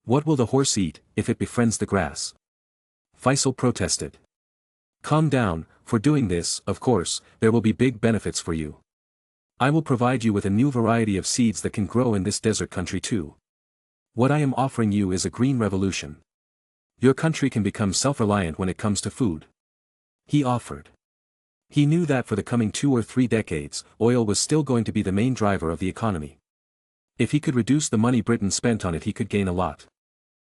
What will the horse eat, if it befriends the grass? Faisal protested. Calm down, for doing this, of course, there will be big benefits for you. I will provide you with a new variety of seeds that can grow in this desert country too. What I am offering you is a green revolution. Your country can become self-reliant when it comes to food. He offered. He knew that for the coming 2 or 3 decades, oil was still going to be the main driver of the economy. If he could reduce the money Britain spent on it, he could gain a lot.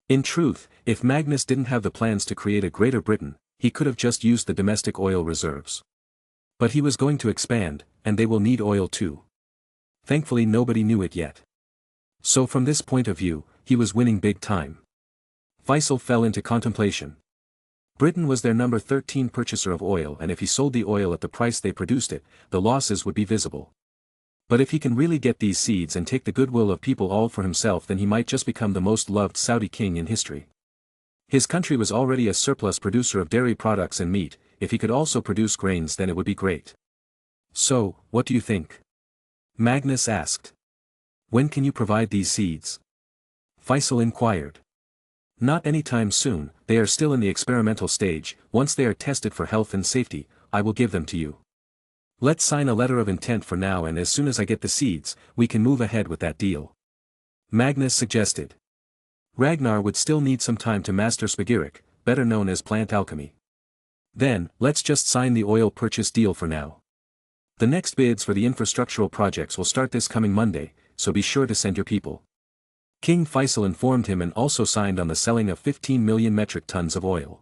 In truth, if Magnus didn't have the plans to create a Greater Britain, he could have just used the domestic oil reserves. But he was going to expand, and they will need oil too. Thankfully nobody knew it yet. So from this point of view, he was winning big time. Faisal fell into contemplation. Britain was their number 13 purchaser of oil, and if he sold the oil at the price they produced it, the losses would be visible. But if he can really get these seeds and take the goodwill of people all for himself, then he might just become the most loved Saudi king in history. His country was already a surplus producer of dairy products and meat. If he could also produce grains, then it would be great. So, what do you think? Magnus asked. When can you provide these seeds? Faisal inquired. Not anytime soon, they are still in the experimental stage. Once they are tested for health and safety, I will give them to you. Let's sign a letter of intent for now, and as soon as I get the seeds, we can move ahead with that deal. Magnus suggested. Ragnar would still need some time to master spagyric, better known as plant alchemy. Then, let's just sign the oil purchase deal for now. The next bids for the infrastructural projects will start this coming Monday, so be sure to send your people. King Faisal informed him and also signed on the selling of 15 million metric tons of oil.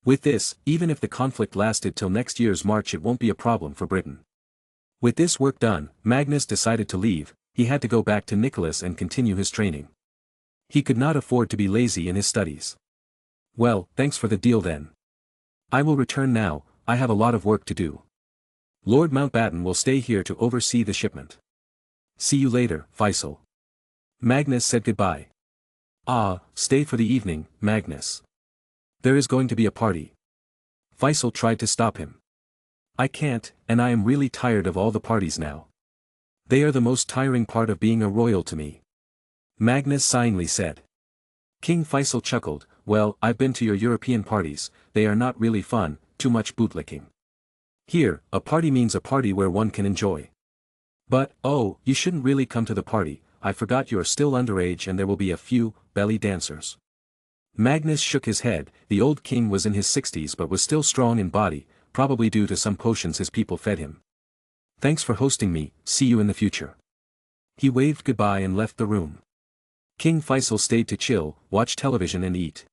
With this, even if the conflict lasted till next year's March, it won't be a problem for Britain. With this work done, Magnus decided to leave. He had to go back to Nicholas and continue his training. He could not afford to be lazy in his studies. Well, thanks for the deal then. I will return now. I have a lot of work to do. Lord Mountbatten will stay here to oversee the shipment. See you later, Faisal. Magnus said goodbye. Ah, stay for the evening, Magnus. There is going to be a party. Faisal tried to stop him. I can't, and I am really tired of all the parties now. They are the most tiring part of being a royal to me. Magnus sighingly said. King Faisal chuckled. Well, I've been to your European parties. They are not really fun, too much bootlicking. Here, a party means a party where one can enjoy. But, oh, you shouldn't really come to the party. I forgot you are still underage and there will be a few belly dancers. Magnus shook his head. The old king was in his 60s but was still strong in body, probably due to some potions his people fed him. Thanks for hosting me, see you in the future. He waved goodbye and left the room. King Faisal stayed to chill, watch television and eat.